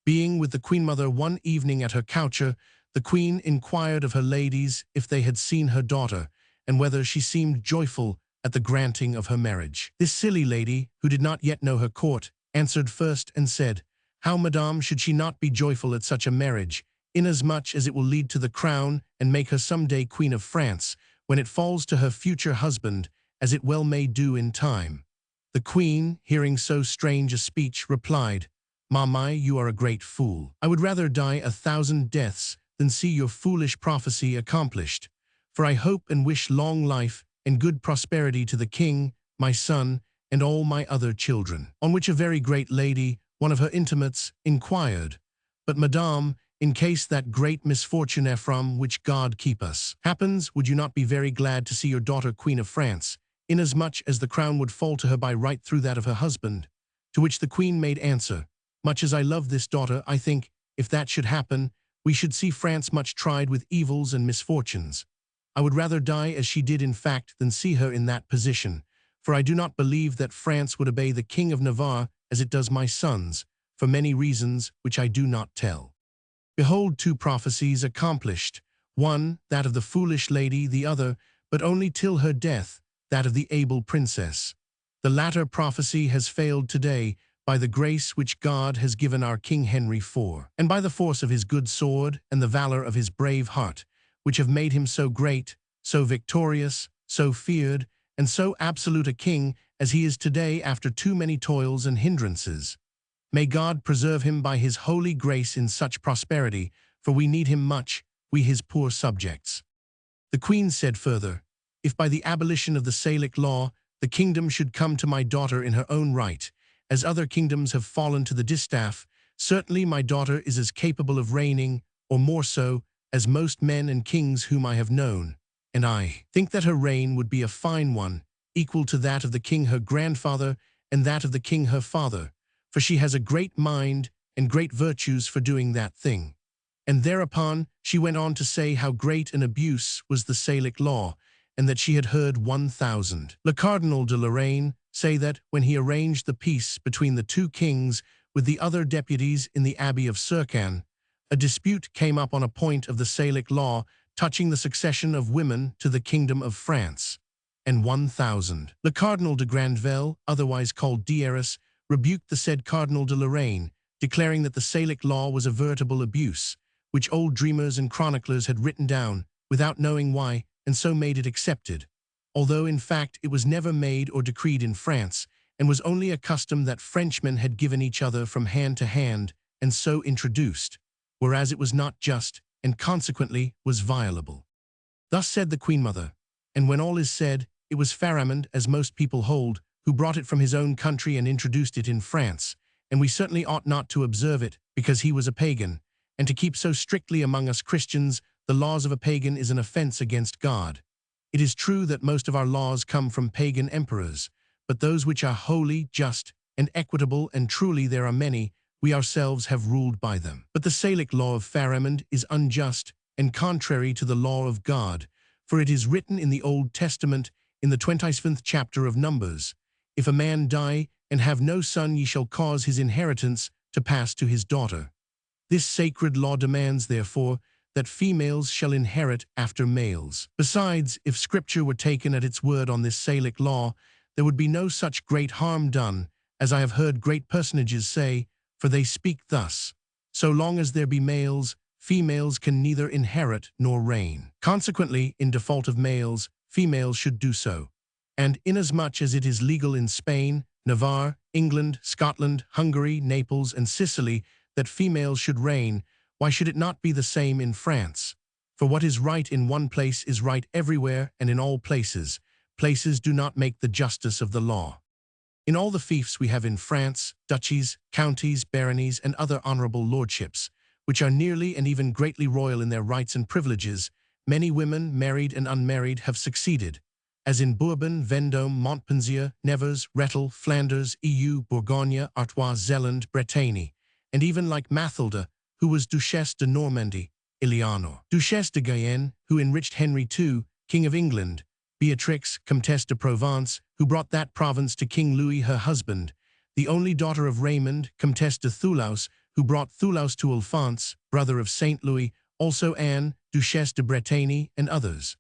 Being with the Queen Mother one evening at her coucher, the Queen inquired of her ladies if they had seen her daughter, and whether she seemed joyful at the granting of her marriage. This silly lady, who did not yet know her court, answered first and said, How, madame, should she not be joyful at such a marriage, inasmuch as it will lead to the crown and make her some day Queen of France, when it falls to her future husband, as it well may do in time. The Queen, hearing so strange a speech, replied, Mamma, you are a great fool. I would rather die 1,000 deaths than see your foolish prophecy accomplished. For I hope and wish long life and good prosperity to the king, my son, and all my other children. On which a very great lady, one of her intimates, inquired, But madame, in case that great misfortune from which God keep us happens, would you not be very glad to see your daughter Queen of France, inasmuch as the crown would fall to her by right through that of her husband? To which the Queen made answer, Much as I love this daughter, I think, if that should happen, we should see France much tried with evils and misfortunes. I would rather die as she did in fact than see her in that position, for I do not believe that France would obey the King of Navarre as it does my sons, for many reasons which I do not tell. Behold two prophecies accomplished, one, that of the foolish lady, the other, but only till her death, that of the able princess. The latter prophecy has failed today, by the grace which God has given our King Henry IV, and by the force of his good sword and the valor of his brave heart, which have made him so great, so victorious, so feared, and so absolute a king as he is today after too many toils and hindrances. May God preserve him by his holy grace in such prosperity, for we need him much, we his poor subjects. The Queen said further, If by the abolition of the Salic law the kingdom should come to my daughter in her own right, as other kingdoms have fallen to the distaff, certainly my daughter is as capable of reigning, or more so, as most men and kings whom I have known, and I think that her reign would be a fine one, equal to that of the king her grandfather and that of the king her father, for she has a great mind and great virtues for doing that thing. And thereupon she went on to say how great an abuse was the Salic law, and that she had heard 1,000. Le Cardinal de Lorraine say that when he arranged the peace between the two kings with the other deputies in the Abbey of Circan, a dispute came up on a point of the Salic law touching the succession of women to the kingdom of France, and 1,000. Le Cardinal de Grandvelle, otherwise called Dieris, rebuked the said Cardinal de Lorraine, declaring that the Salic law was a veritable abuse, which old dreamers and chroniclers had written down without knowing why, and so made it accepted, although in fact it was never made or decreed in France, and was only a custom that Frenchmen had given each other from hand to hand, and so introduced, whereas it was not just, and consequently was violable. Thus said the Queen Mother, and when all is said, it was Pharamond, as most people hold, who brought it from his own country and introduced it in France, and we certainly ought not to observe it, because he was a pagan, and to keep so strictly among us Christians the laws of a pagan is an offense against God. It is true that most of our laws come from pagan emperors, but those which are holy, just, and equitable, and truly there are many, we ourselves have ruled by them. But the Salic law of Pharamond is unjust and contrary to the law of God, for it is written in the Old Testament in the 25th chapter of Numbers, "If a man die and have no son, ye shall cause his inheritance to pass to his daughter." This sacred law demands, therefore, that females shall inherit after males. Besides, if Scripture were taken at its word on this Salic law, there would be no such great harm done, as I have heard great personages say, for they speak thus: so long as there be males, females can neither inherit nor reign. Consequently, in default of males, females should do so. And inasmuch as it is legal in Spain, Navarre, England, Scotland, Hungary, Naples, and Sicily that females should reign, why should it not be the same in France? For what is right in one place is right everywhere and in all places. Places do not make the justice of the law. In all the fiefs we have in France, duchies, counties, baronies, and other honorable lordships, which are nearly and even greatly royal in their rights and privileges, many women, married and unmarried, have succeeded, as in Bourbon, Vendôme, Montpensier, Nevers, Rethel, Flanders, EU, Bourgogne, Artois, Zeeland, Bretagne, and even like Mathilde, who was Duchesse de Normandy, Eleanor, Duchesse de Guyenne, who enriched Henry II, King of England, Beatrix, Comtesse de Provence, who brought that province to King Louis her husband, the only daughter of Raymond, Comtesse de Thoulouse, who brought Thoulouse to Alphonse, brother of Saint Louis, also Anne, Duchesse de Bretagne, and others.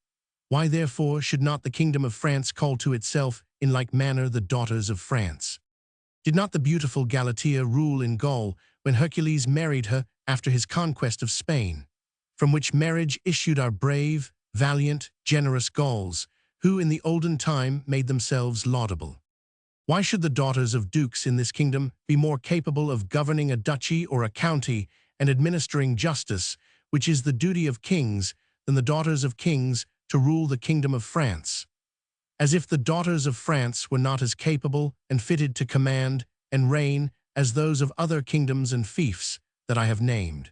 Why therefore should not the kingdom of France call to itself in like manner the daughters of France? Did not the beautiful Galatea rule in Gaul when Hercules married her after his conquest of Spain, from which marriage issued our brave, valiant, generous Gauls, who in the olden time made themselves laudable? Why should the daughters of dukes in this kingdom be more capable of governing a duchy or a county and administering justice, which is the duty of kings, than the daughters of kings to rule the kingdom of France? As if the daughters of France were not as capable and fitted to command and reign as those of other kingdoms and fiefs that I have named.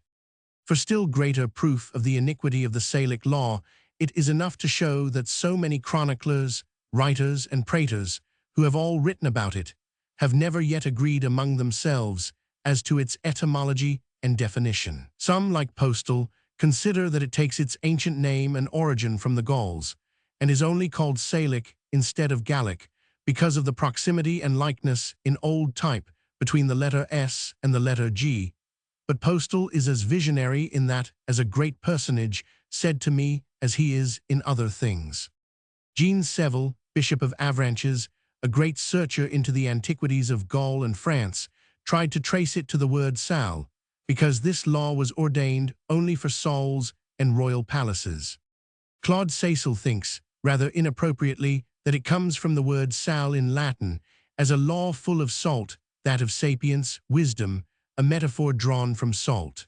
For still greater proof of the iniquity of the Salic law, it is enough to show that so many chroniclers, writers, and praters, who have all written about it, have never yet agreed among themselves as to its etymology and definition. Some, like Postal, consider that it takes its ancient name and origin from the Gauls, and is only called Salic instead of Gallic, because of the proximity and likeness in old type between the letter S and the letter G. But Postal is as visionary in that as a great personage said to me as he is in other things. Jean Seville, Bishop of Avranches, a great searcher into the antiquities of Gaul and France, tried to trace it to the word Sal, because this law was ordained only for souls and royal palaces. Claude Cecil thinks, rather inappropriately, that it comes from the word sal in Latin, as a law full of salt, that of sapience, wisdom, a metaphor drawn from salt.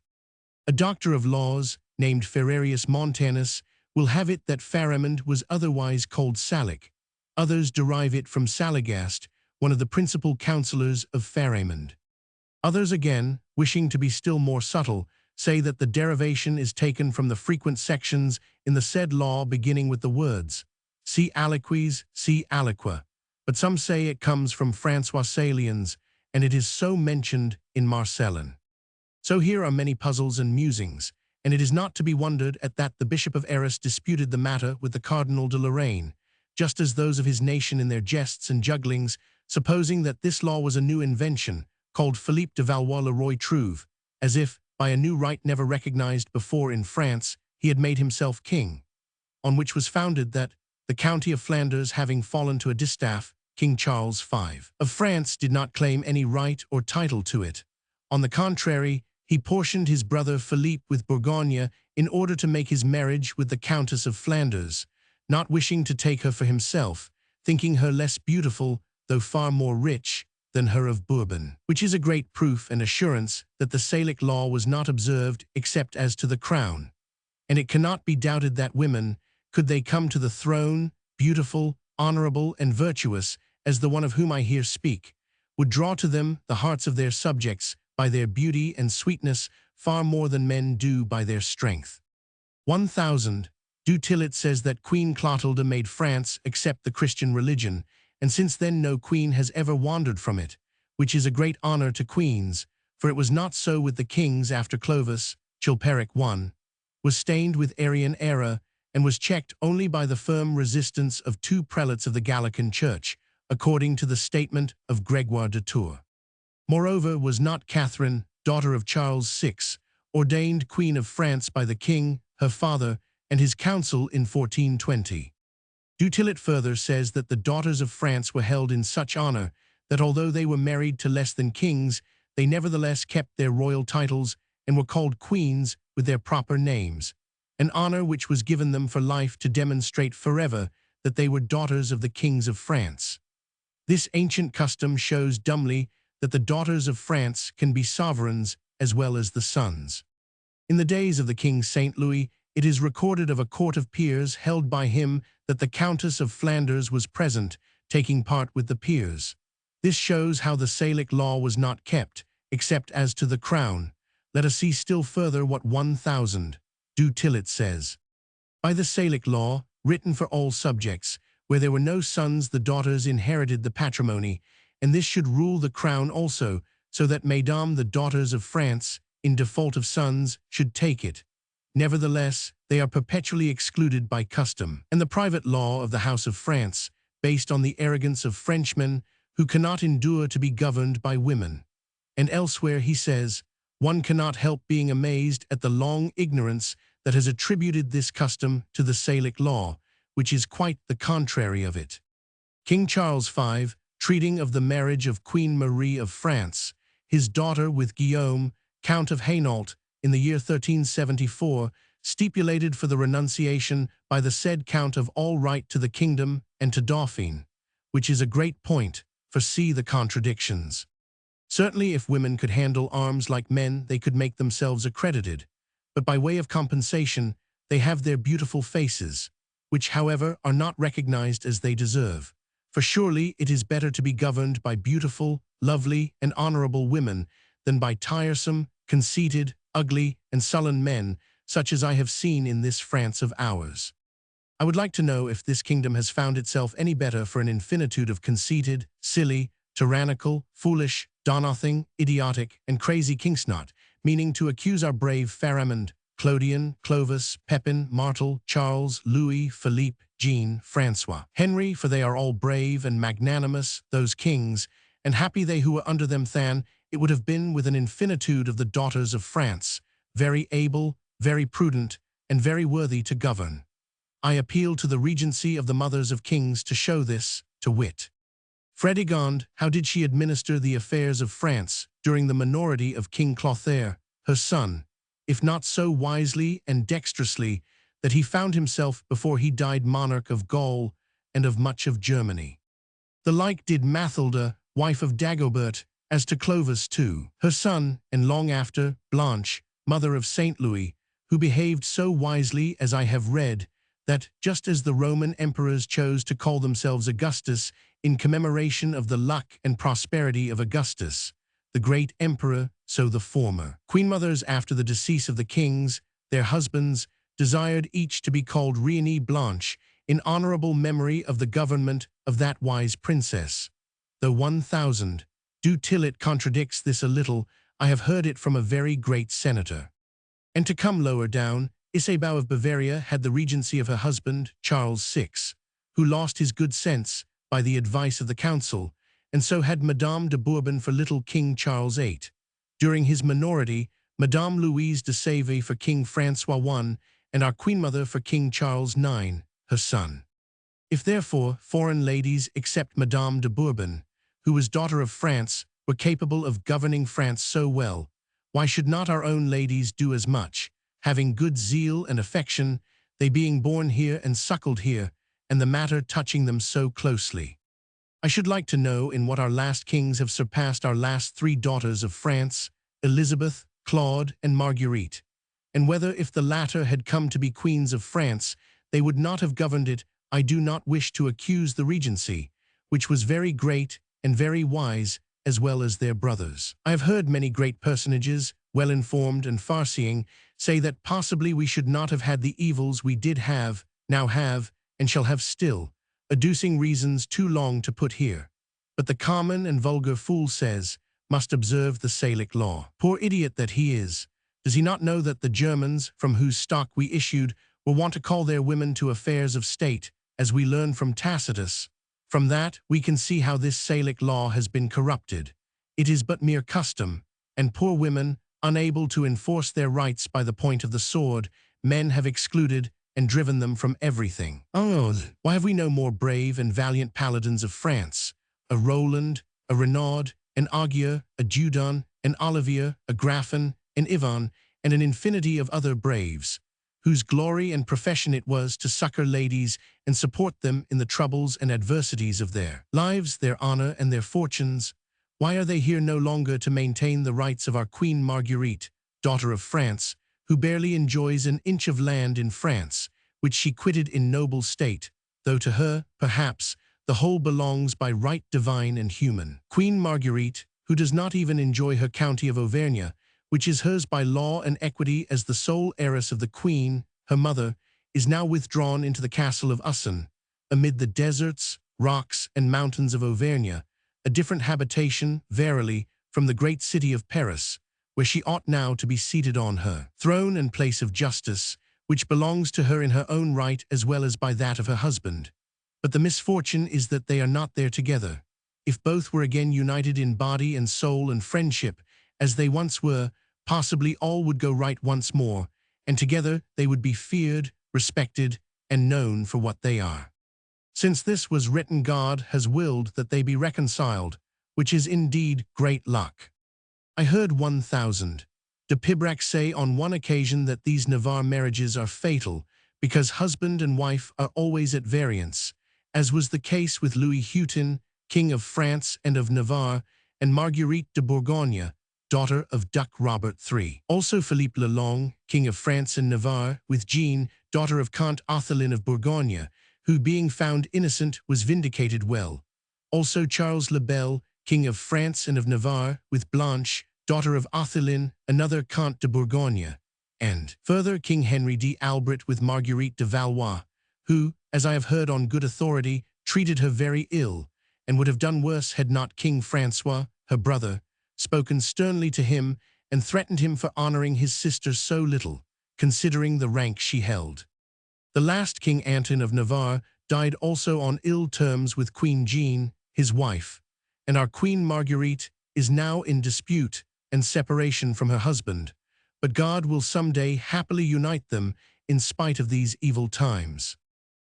A doctor of laws, named Ferrerius Montanus, will have it that Pharamond was otherwise called Salic. Others derive it from Saligast, one of the principal counselors of Pharamond. Others again, wishing to be still more subtle, say that the derivation is taken from the frequent sections in the said law beginning with the words, si aliquis, si aliqua, but some say it comes from François Salien's, and it is so mentioned in Marcellin. So here are many puzzles and musings, and it is not to be wondered at that the Bishop of Arras disputed the matter with the Cardinal de Lorraine, just as those of his nation in their jests and jugglings, supposing that this law was a new invention, called Philippe de Valois le Roi Trouve, as if, by a new right never recognized before in France, he had made himself king, on which was founded that, the county of Flanders having fallen to a distaff, King Charles V of France did not claim any right or title to it. On the contrary, he portioned his brother Philippe with Bourgogne in order to make his marriage with the Countess of Flanders, not wishing to take her for himself, thinking her less beautiful, though far more rich, than her of Bourbon, which is a great proof and assurance that the Salic law was not observed except as to the crown. And it cannot be doubted that women, could they come to the throne, beautiful, honorable, and virtuous, as the one of whom I here speak, would draw to them the hearts of their subjects by their beauty and sweetness far more than men do by their strength. 1000. Du Tillet says that Queen Clotilde made France accept the Christian religion, and since then no queen has ever wandered from it, which is a great honor to queens, for it was not so with the kings after Clovis, Chilperic I, was stained with Arian error, and was checked only by the firm resistance of 2 prelates of the Gallican Church, according to the statement of Gregoire de Tours. Moreover, was not Catherine, daughter of Charles VI, ordained Queen of France by the king, her father, and his council in 1420. Du Tillet further says that the daughters of France were held in such honor that although they were married to less than kings, they nevertheless kept their royal titles and were called queens with their proper names, an honor which was given them for life to demonstrate forever that they were daughters of the kings of France. This ancient custom shows dumbly that the daughters of France can be sovereigns as well as the sons. In the days of the King Saint Louis, it is recorded of a court of peers held by him that the Countess of Flanders was present, taking part with the peers. This shows how the Salic law was not kept, except as to the crown. Let us see still further what 1000. Du Tillet says. By the Salic law, written for all subjects, where there were no sons the daughters inherited the patrimony, and this should rule the crown also, so that mesdames the daughters of France, in default of sons, should take it. Nevertheless, they are perpetually excluded by custom, and the private law of the House of France, based on the arrogance of Frenchmen who cannot endure to be governed by women. And elsewhere he says, one cannot help being amazed at the long ignorance that has attributed this custom to the Salic law, which is quite the contrary of it. King Charles V, treating of the marriage of Queen Marie of France, his daughter with Guillaume, Count of Hainault, in the year 1374, stipulated for the renunciation by the said Count of all right to the kingdom and to Dauphine, which is a great point, for see the contradictions. Certainly if women could handle arms like men, they could make themselves accredited, but by way of compensation, they have their beautiful faces, which, however, are not recognized as they deserve. For surely it is better to be governed by beautiful, lovely, and honorable women than by tiresome, conceited, ugly, and sullen men, such as I have seen in this France of ours. I would like to know if this kingdom has found itself any better for an infinitude of conceited, silly, tyrannical, foolish, do-nothing, idiotic, and crazy kingsnot, meaning to accuse our brave Pharamond, Clodion, Clovis, Pepin, Martel, Charles, Louis, Philippe, Jean, Francois, Henry, for they are all brave and magnanimous, those kings, and happy they who were under them than it would have been with an infinitude of the daughters of France, very able, very prudent, and very worthy to govern. I appeal to the regency of the mothers of kings to show this, to wit. Frédégonde, how did she administer the affairs of France during the minority of King Clotaire, her son, if not so wisely and dexterously that he found himself before he died monarch of Gaul and of much of Germany. The like did Mathilde, wife of Dagobert, as to Clovis too, her son, and long after, Blanche, mother of Saint Louis, who behaved so wisely as I have read, that, just as the Roman emperors chose to call themselves Augustus in commemoration of the luck and prosperity of Augustus, the great emperor, so the former. Queen mothers, after the decease of the kings, their husbands, desired each to be called Reine Blanche, in honorable memory of the government of that wise princess. Though 1000, do till it contradicts this a little, I have heard it from a very great senator. And to come lower down, Isabeau of Bavaria had the regency of her husband, Charles VI, who lost his good sense by the advice of the council, and so had Madame de Bourbon for little King Charles VIII. During his minority, Madame Louise de Savoy for King Francois I, and our Queen Mother for King Charles IX, her son. If therefore foreign ladies, except Madame de Bourbon, who was daughter of France, were capable of governing France so well, why should not our own ladies do as much, having good zeal and affection, they being born here and suckled here, and the matter touching them so closely? I should like to know in what our last kings have surpassed our last 3 daughters of France, Elizabeth, Claude, and Marguerite, and whether if the latter had come to be queens of France, they would not have governed it. I do not wish to accuse the regency, which was very great and very wise, as well as their brothers. I have heard many great personages, well-informed and far-seeing, say that possibly we should not have had the evils we did have, now have, and shall have still, adducing reasons too long to put here. But the common and vulgar fool says, must observe the Salic law. Poor idiot that he is! Does he not know that the Germans, from whose stock we issued, will want to call their women to affairs of state, as we learn from Tacitus? From that, we can see how this Salic law has been corrupted. It is but mere custom, and poor women, unable to enforce their rights by the point of the sword, men have excluded and driven them from everything. Oh, why have we no more brave and valiant paladins of France? A Roland, a Renaud, an Augier, a Dudon, an Olivier, a Graffin, an Yvon, and an infinity of other braves, whose glory and profession it was to succor ladies and support them in the troubles and adversities of their lives, their honor, and their fortunes. Why are they here no longer to maintain the rights of our Queen Marguerite, daughter of France, who barely enjoys an inch of land in France, which she quitted in noble state, though to her, perhaps, the whole belongs by right divine and human? Queen Marguerite, who does not even enjoy her county of Auvergne, which is hers by law and equity as the sole heiress of the Queen, her mother, is now withdrawn into the castle of Usson, amid the deserts, rocks, and mountains of Auvergne, a different habitation, verily, from the great city of Paris, where she ought now to be seated on her throne and place of justice, which belongs to her in her own right as well as by that of her husband. But the misfortune is that they are not there together. If both were again united in body and soul and friendship, as they once were, possibly all would go right once more, and together they would be feared, respected, and known for what they are. Since this was written, God has willed that they be reconciled, which is indeed great luck. I heard 1000 de Pibrac say on one occasion that these Navarre marriages are fatal, because husband and wife are always at variance, as was the case with Louis Hutin, King of France and of Navarre, and Marguerite de Bourgogne, daughter of Duc Robert III. Also Philippe le Long, King of France and Navarre, with Jeanne, daughter of Count Othelin of Bourgogne, who being found innocent was vindicated well. Also Charles le Bel, King of France and of Navarre, with Blanche, daughter of Othelin, another Count de Bourgogne, and further King Henry d'Albret with Marguerite de Valois, who, as I have heard on good authority, treated her very ill, and would have done worse had not King Francois, her brother, spoken sternly to him and threatened him for honoring his sister so little, considering the rank she held. The last King Anton of Navarre died also on ill terms with Queen Jeanne, his wife, and our Queen Marguerite is now in dispute and separation from her husband, but God will some day happily unite them in spite of these evil times.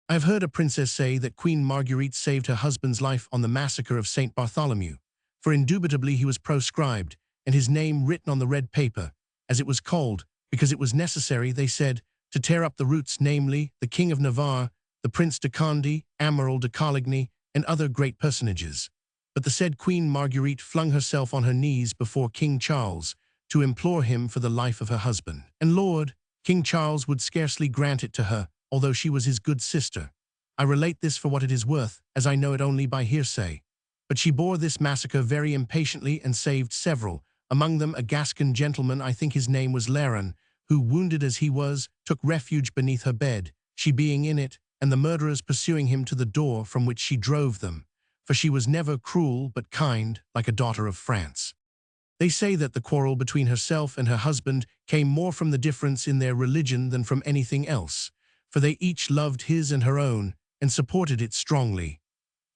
I have heard a princess say that Queen Marguerite saved her husband's life on the massacre of St. Bartholomew, for indubitably he was proscribed, and his name written on the red paper, as it was called, because it was necessary, they said, to tear up the roots, namely, the King of Navarre, the Prince de Conde, Amiral de Coligny, and other great personages. But the said Queen Marguerite flung herself on her knees before King Charles to implore him for the life of her husband. And Lord, King Charles would scarcely grant it to her, although she was his good sister. I relate this for what it is worth, as I know it only by hearsay. But she bore this massacre very impatiently and saved several, among them a Gascon gentleman, I think his name was Laron, who, wounded as he was, took refuge beneath her bed, she being in it, and the murderers pursuing him to the door from which she drove them, for she was never cruel but kind, like a daughter of France. They say that the quarrel between herself and her husband came more from the difference in their religion than from anything else, for they each loved his and her own, and supported it strongly.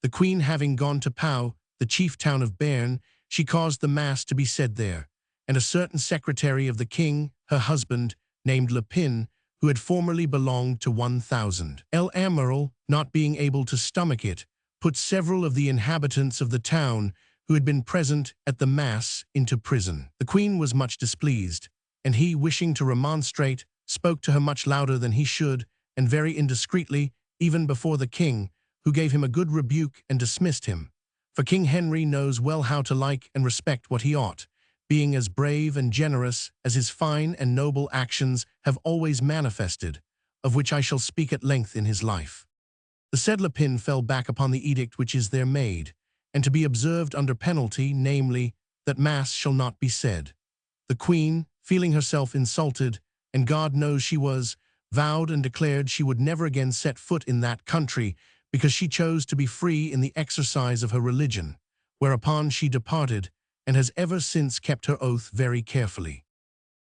The queen having gone to Pau, the chief town of Béarn, she caused the mass to be said there, and a certain secretary of the king, her husband, named Lepin, who had formerly belonged to 1,000. El Amiral, not being able to stomach it, put several of the inhabitants of the town who had been present at the mass into prison. The queen was much displeased, and he, wishing to remonstrate, spoke to her much louder than he should, and very indiscreetly, even before the king, who gave him a good rebuke and dismissed him. For King Henry knows well how to like and respect what he ought, being as brave and generous as his fine and noble actions have always manifested, of which I shall speak at length in his life. The said Lepin fell back upon the edict which is there made, and to be observed under penalty, namely, that mass shall not be said. The queen, feeling herself insulted, and God knows she was, vowed and declared she would never again set foot in that country, because she chose to be free in the exercise of her religion, whereupon she departed, and has ever since kept her oath very carefully.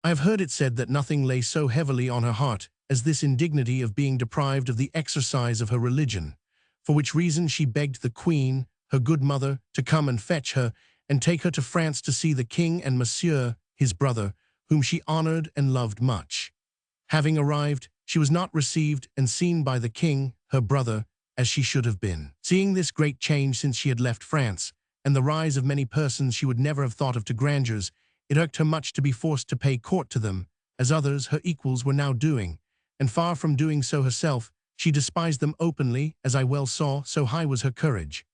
I have heard it said that nothing lay so heavily on her heart as this indignity of being deprived of the exercise of her religion, for which reason she begged the queen, her good mother, to come and fetch her, and take her to France to see the king and monsieur, his brother, whom she honored and loved much. Having arrived, she was not received and seen by the king, her brother, as she should have been. Seeing this great change since she had left France, and the rise of many persons she would never have thought of to grandeurs, it irked her much to be forced to pay court to them, as others, her equals, were now doing, and far from doing so herself, she despised them openly, as I well saw, so high was her courage.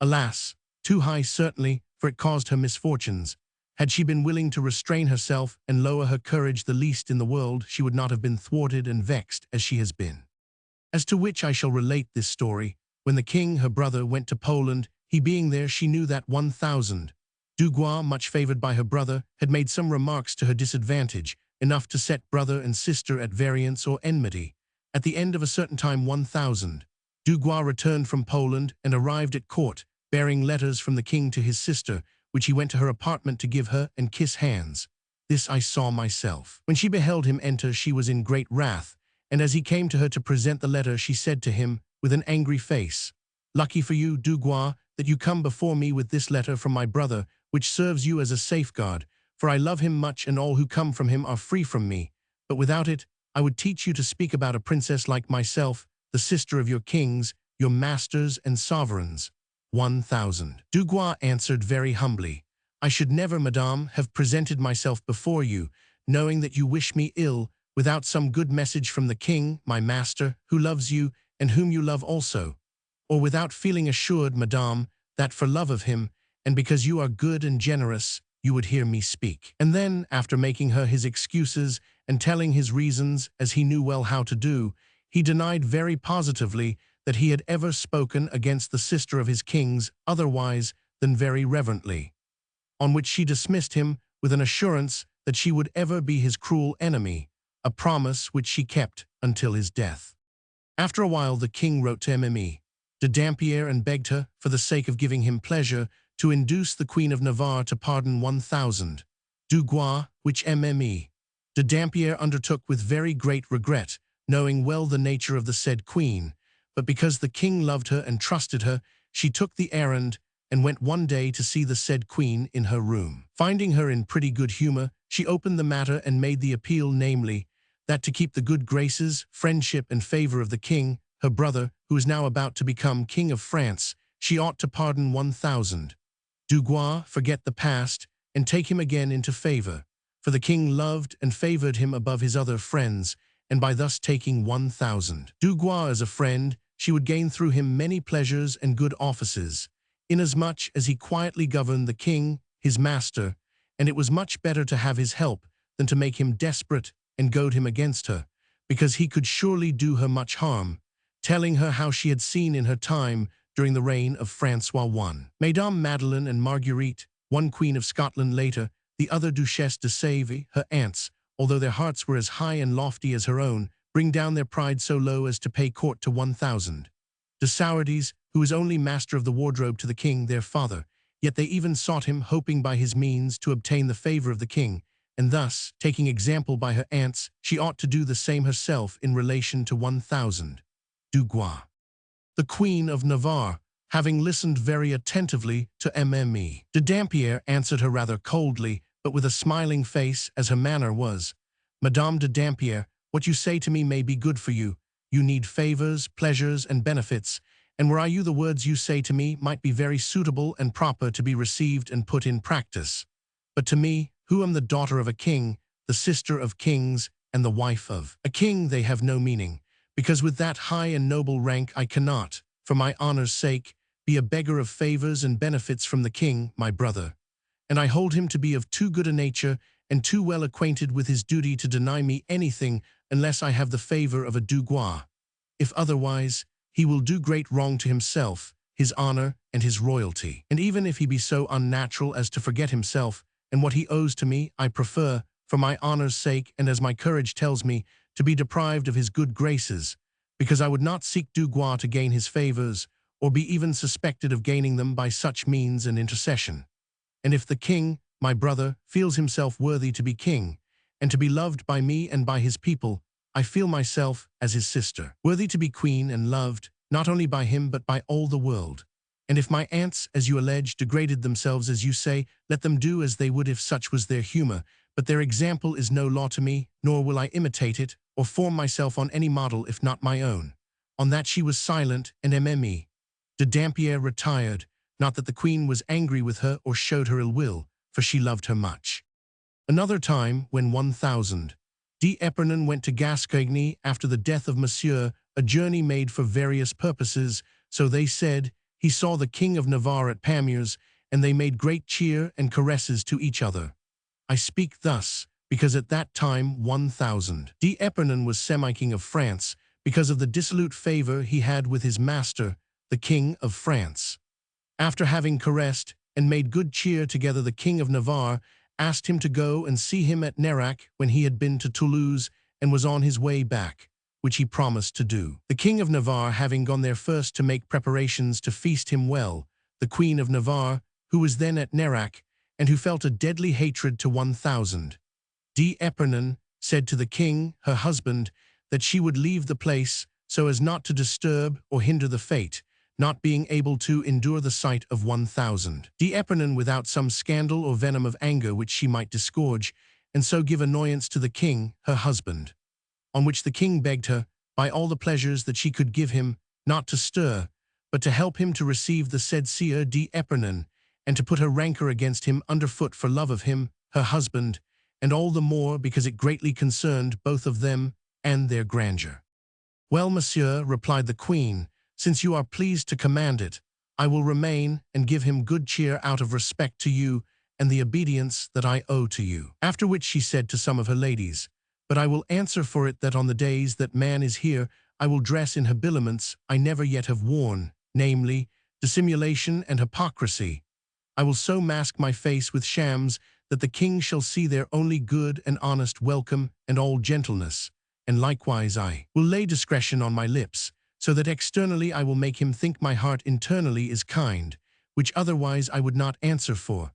Alas, too high certainly, for it caused her misfortunes. Had she been willing to restrain herself and lower her courage the least in the world, she would not have been thwarted and vexed as she has been. As to which I shall relate this story. When the king, her brother, went to Poland, he being there, she knew that 1,000. Dugois, much favored by her brother, had made some remarks to her disadvantage, enough to set brother and sister at variance or enmity. At the end of a certain time 1,000. Dugois returned from Poland and arrived at court, bearing letters from the king to his sister, which he went to her apartment to give her and kiss hands. This I saw myself. When she beheld him enter, she was in great wrath, and as he came to her to present the letter, she said to him, with an angry face, "Lucky for you, Dugois, that you come before me with this letter from my brother, which serves you as a safeguard, for I love him much and all who come from him are free from me. But without it, I would teach you to speak about a princess like myself, the sister of your kings, your masters and sovereigns." 1,000. Dugois answered very humbly, "I should never, madame, have presented myself before you, knowing that you wish me ill, without some good message from the king, my master, who loves you, and whom you love also, or without feeling assured, madame, that for love of him, and because you are good and generous, you would hear me speak." And then, after making her his excuses and telling his reasons, as he knew well how to do, he denied very positively that he had ever spoken against the sister of his kings otherwise than very reverently, on which she dismissed him with an assurance that she would ever be his cruel enemy, a promise which she kept until his death. After a while the king wrote to Mme. de Dampierre and begged her, for the sake of giving him pleasure, to induce the Queen of Navarre to pardon 1,000. Dugois, which Mme. de Dampierre undertook with very great regret, knowing well the nature of the said queen, but because the king loved her and trusted her, she took the errand and went one day to see the said queen in her room. Finding her in pretty good humor, she opened the matter and made the appeal, namely, that to keep the good graces, friendship, and favor of the king, her brother, who is now about to become king of France, she ought to pardon 1,000. Dugois, forget the past, and take him again into favor, for the king loved and favored him above his other friends, and by thus taking 1,000 Dugois as a friend, she would gain through him many pleasures and good offices, inasmuch as he quietly governed the king, his master, and it was much better to have his help than to make him desperate and goad him against her, because he could surely do her much harm, telling her how she had seen in her time, during the reign of Francois I. Mesdames Madeleine and Marguerite, one Queen of Scotland later, the other Duchesse de Savoy, her aunts, although their hearts were as high and lofty as her own, bring down their pride so low as to pay court to 1000. De Sourdis, who was only master of the wardrobe to the king, their father, yet they even sought him, hoping by his means to obtain the favor of the king, and thus, taking example by her aunts, she ought to do the same herself in relation to 1000. Dugois. The Queen of Navarre, having listened very attentively to Mme. de Dampierre, answered her rather coldly, but with a smiling face, as her manner was. Madame de Dampierre, what you say to me may be good for you. You need favors, pleasures, and benefits, and were I you, the words you say to me might be very suitable and proper to be received and put in practice. But to me, who am the daughter of a king, the sister of kings, and the wife of a king, they have no meaning, because with that high and noble rank I cannot, for my honor's sake, be a beggar of favors and benefits from the king, my brother. And I hold him to be of too good a nature and too well acquainted with his duty to deny me anything unless I have the favor of a Dugois. If otherwise, he will do great wrong to himself, his honor, and his royalty. And even if he be so unnatural as to forget himself and what he owes to me, I prefer, for my honor's sake and as my courage tells me, to be deprived of his good graces, because I would not seek Dugois to gain his favors, or be even suspected of gaining them by such means and intercession. And if the king, my brother, feels himself worthy to be king, and to be loved by me and by his people, I feel myself, as his sister, worthy to be queen and loved, not only by him but by all the world. And if my aunts, as you allege, degraded themselves as you say, let them do as they would if such was their humor, but their example is no law to me, nor will I imitate it, or form myself on any model if not my own. On that she was silent, and Mme. de Dampierre retired, not that the queen was angry with her or showed her ill will, for she loved her much. Another time, when 1000, d'Epernon went to Gascogne after the death of Monsieur, a journey made for various purposes, so they said, he saw the king of Navarre at Pamiers, and they made great cheer and caresses to each other. I speak thus, because at that time 1000, d'Epernon was semi-king of France, because of the dissolute favor he had with his master, the king of France. After having caressed and made good cheer together, the king of Navarre asked him to go and see him at Nerac when he had been to Toulouse and was on his way back, which he promised to do. The king of Navarre having gone there first to make preparations to feast him well, the queen of Navarre, who was then at Nerac, and who felt a deadly hatred to 1000, d'Epernon, said to the king, her husband, that she would leave the place so as not to disturb or hinder the fete, not being able to endure the sight of 1000. D'Epernon without some scandal or venom of anger which she might disgorge, and so give annoyance to the king, her husband. On which the king begged her, by all the pleasures that she could give him, not to stir, but to help him to receive the said sieur d'Epernon, and to put her rancor against him under foot for love of him, her husband, and all the more because it greatly concerned both of them and their grandeur. Well, monsieur, replied the queen, since you are pleased to command it, I will remain and give him good cheer out of respect to you and the obedience that I owe to you. After which she said to some of her ladies, but I will answer for it that on the days that man is here, I will dress in habiliments I never yet have worn, namely, dissimulation and hypocrisy. I will so mask my face with shams that the king shall see their only good and honest welcome and all gentleness, and likewise I will lay discretion on my lips, so that externally I will make him think my heart internally is kind, which otherwise I would not answer for.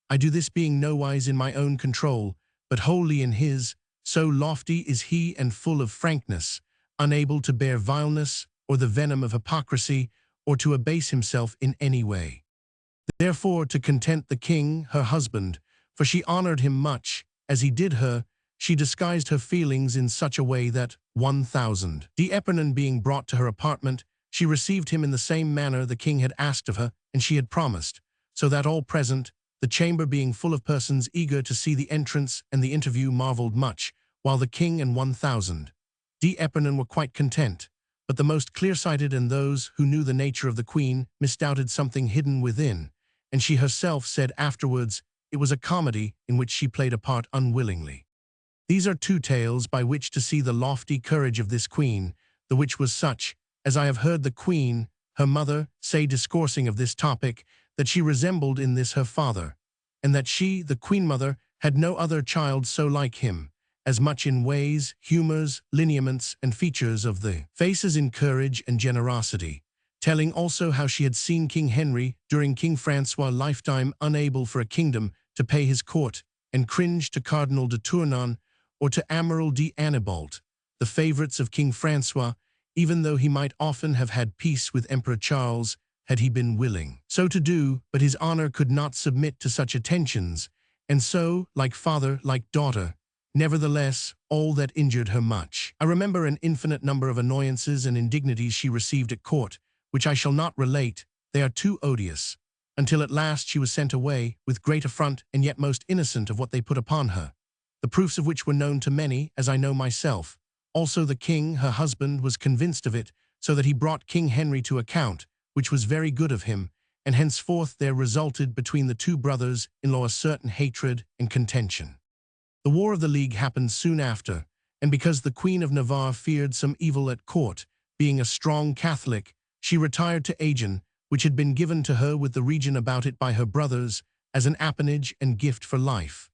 I do this being nowise in my own control, but wholly in his, so lofty is he and full of frankness, unable to bear vileness or the venom of hypocrisy, or to abase himself in any way. Therefore, to content the king, her husband, for she honored him much, as he did her, she disguised her feelings in such a way that, 1000, d'Epernon being brought to her apartment, she received him in the same manner the king had asked of her, and she had promised, so that all present, the chamber being full of persons eager to see the entrance and the interview, marveled much, while the king and 1000, d'Epernon were quite content, but the most clear-sighted and those who knew the nature of the queen misdoubted something hidden within, and she herself said afterwards it was a comedy in which she played a part unwillingly. These are two tales by which to see the lofty courage of this queen, the which was such, as I have heard the queen, her mother, say discoursing of this topic, that she resembled in this her father, and that she, the queen-mother, had no other child so like him, as much in ways, humours, lineaments, and features of the face as in courage and generosity, telling also how she had seen King Henry, during King Francois' lifetime, unable for a kingdom to pay his court, and cringed to Cardinal de Tournon or to Amiral de Annibalt, the favourites of King Francois, even though he might often have had peace with Emperor Charles, had he been willing so to do, but his honour could not submit to such attentions, and so, like father, like daughter, nevertheless, all that injured her much. I remember an infinite number of annoyances and indignities she received at court, which I shall not relate, they are too odious, until at last she was sent away, with great affront and yet most innocent of what they put upon her, the proofs of which were known to many, as I know myself. Also the king, her husband, was convinced of it, so that he brought King Henry to account, which was very good of him, and henceforth there resulted between the two brothers-in-law a certain hatred and contention. The War of the League happened soon after, and because the Queen of Navarre feared some evil at court, being a strong Catholic, she retired to Agen, which had been given to her with the region about it by her brothers, as an appanage and gift for life.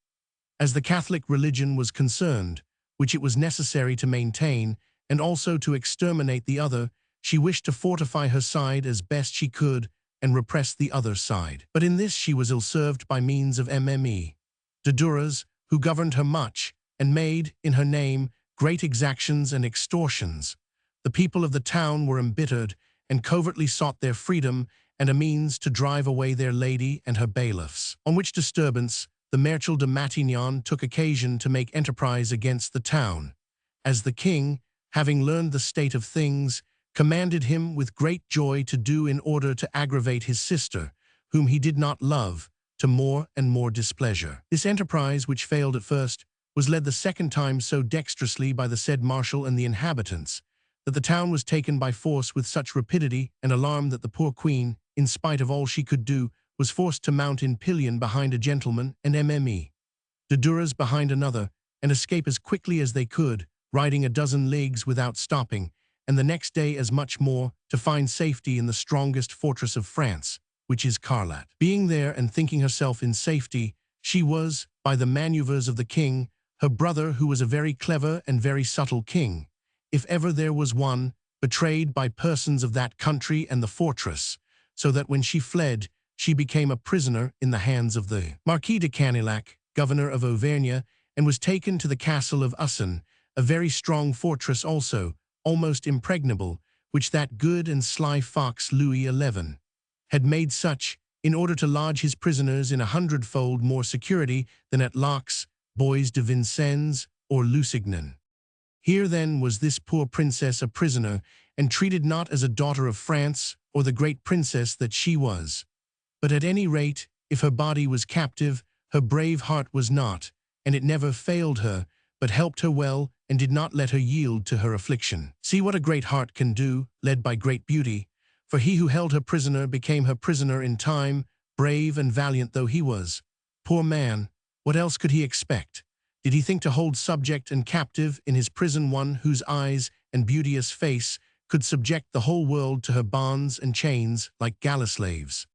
As the Catholic religion was concerned, which it was necessary to maintain, and also to exterminate the other, she wished to fortify her side as best she could and repress the other side. But in this she was ill-served by means of Mme. de Duras, who governed her much, and made, in her name, great exactions and extortions. The people of the town were embittered, and covertly sought their freedom and a means to drive away their lady and her bailiffs. On which disturbance, the Marechal de Matignon took occasion to make enterprise against the town, as the king, having learned the state of things, commanded him with great joy to do in order to aggravate his sister, whom he did not love, to more and more displeasure. This enterprise, which failed at first, was led the second time so dexterously by the said marshal and the inhabitants, that the town was taken by force with such rapidity and alarm that the poor queen, in spite of all she could do, was forced to mount in pillion behind a gentleman and Mme. de Duras behind another, and escape as quickly as they could, riding a dozen leagues without stopping, and the next day as much more, to find safety in the strongest fortress of France, which is Carlat. Being there and thinking herself in safety, she was, by the manoeuvres of the king, her brother, who was a very clever and very subtle king, if ever there was one, betrayed by persons of that country and the fortress, so that when she fled, she became a prisoner in the hands of the Marquis de Canillac, governor of Auvergne, and was taken to the castle of Usson, a very strong fortress also, almost impregnable, which that good and sly fox Louis XI had made such, in order to lodge his prisoners in 100-fold more security than at Lacs, Bois de Vincennes, or Lusignan. Here then was this poor princess a prisoner, and treated not as a daughter of France, or the great princess that she was. But at any rate, if her body was captive, her brave heart was not, and it never failed her, but helped her well, and did not let her yield to her affliction. See what a great heart can do, led by great beauty, for he who held her prisoner became her prisoner in time, brave and valiant though he was. Poor man, what else could he expect? Did he think to hold subject and captive in his prison one whose eyes and beauteous face could subject the whole world to her bonds and chains like galley slaves?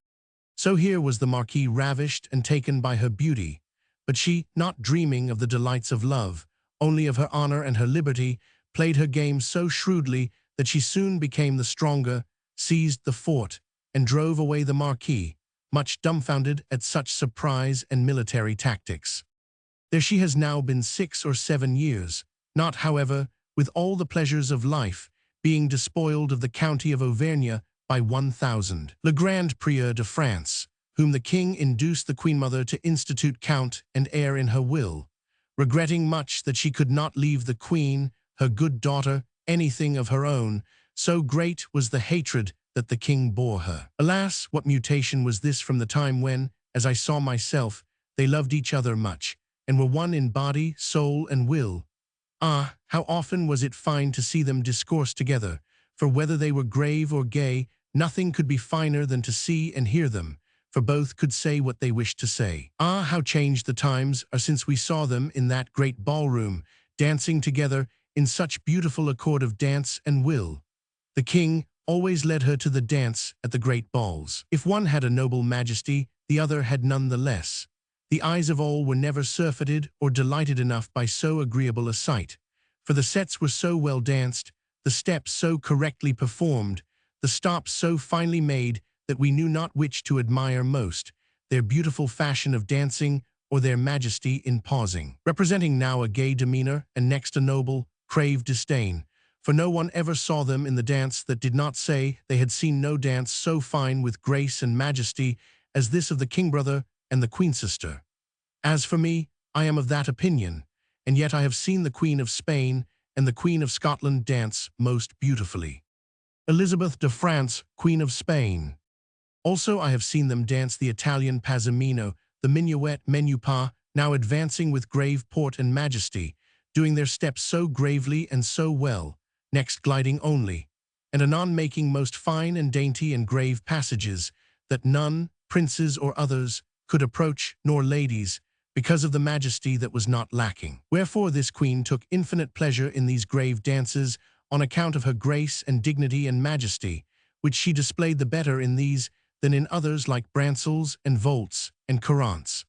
So here was the Marquis ravished and taken by her beauty, but she, not dreaming of the delights of love, only of her honor and her liberty, played her game so shrewdly that she soon became the stronger, seized the fort, and drove away the Marquis, much dumbfounded at such surprise and military tactics. There she has now been 6 or 7 years, not, however, with all the pleasures of life, being despoiled of the county of Auvergne by 1,000. Le Grand Prieur de France, whom the king induced the queen-mother to institute count and heir in her will, regretting much that she could not leave the queen, her good daughter, anything of her own, so great was the hatred that the king bore her. Alas, what mutation was this from the time when, as I saw myself, they loved each other much, and were one in body, soul, and will. Ah, how often was it fine to see them discourse together, for whether they were grave or gay, nothing could be finer than to see and hear them, for both could say what they wished to say. Ah, how changed the times are since we saw them in that great ballroom, dancing together in such beautiful accord of dance and will. The king, always led her to the dance at the great balls. If one had a noble majesty, the other had none the less. The eyes of all were never surfeited or delighted enough by so agreeable a sight, for the sets were so well danced, the steps so correctly performed, the stops so finely made that we knew not which to admire most, their beautiful fashion of dancing or their majesty in pausing. Representing now a gay demeanor and next a noble, craved disdain, for no one ever saw them in the dance that did not say they had seen no dance so fine with grace and majesty as this of the king-brother and the queen-sister. As for me, I am of that opinion, and yet I have seen the Queen of Spain and the Queen of Scotland dance most beautifully. Elizabeth de France, Queen of Spain. Also I have seen them dance the Italian Pasamino, the minuet menu pas, now advancing with grave port and majesty, doing their steps so gravely and so well, next gliding only, and anon making most fine and dainty and grave passages, that none, princes or others, could approach, nor ladies, because of the majesty that was not lacking. Wherefore this queen took infinite pleasure in these grave dances, on account of her grace and dignity and majesty, which she displayed the better in these than in others like brancels and volts and courants.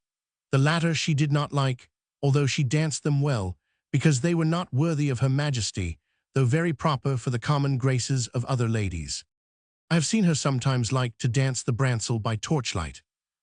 The latter she did not like, although she danced them well, because they were not worthy of her majesty, though very proper for the common graces of other ladies. I have seen her sometimes like to dance the brancel by torchlight.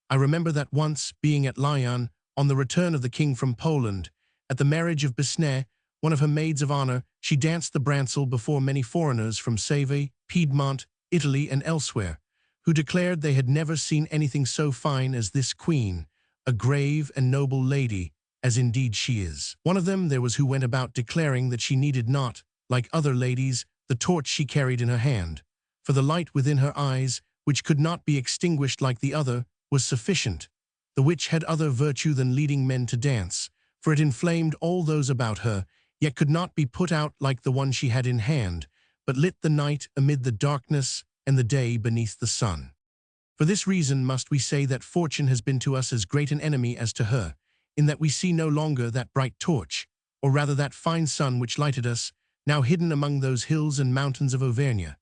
I remember that once, being at Lyon, on the return of the king from Poland, at the marriage of Besnay, one of her maids of honor, she danced the brancel before many foreigners from Savoy, Piedmont, Italy, and elsewhere, who declared they had never seen anything so fine as this queen, a grave and noble lady, as indeed she is. One of them there was who went about declaring that she needed not, like other ladies, the torch she carried in her hand, for the light within her eyes, which could not be extinguished like the other, was sufficient, the which had other virtue than leading men to dance, for it inflamed all those about her, yet could not be put out like the one she had in hand, but lit the night amid the darkness and the day beneath the sun. For this reason must we say that fortune has been to us as great an enemy as to her, in that we see no longer that bright torch, or rather that fine sun which lighted us, now hidden among those hills and mountains of Auvergne.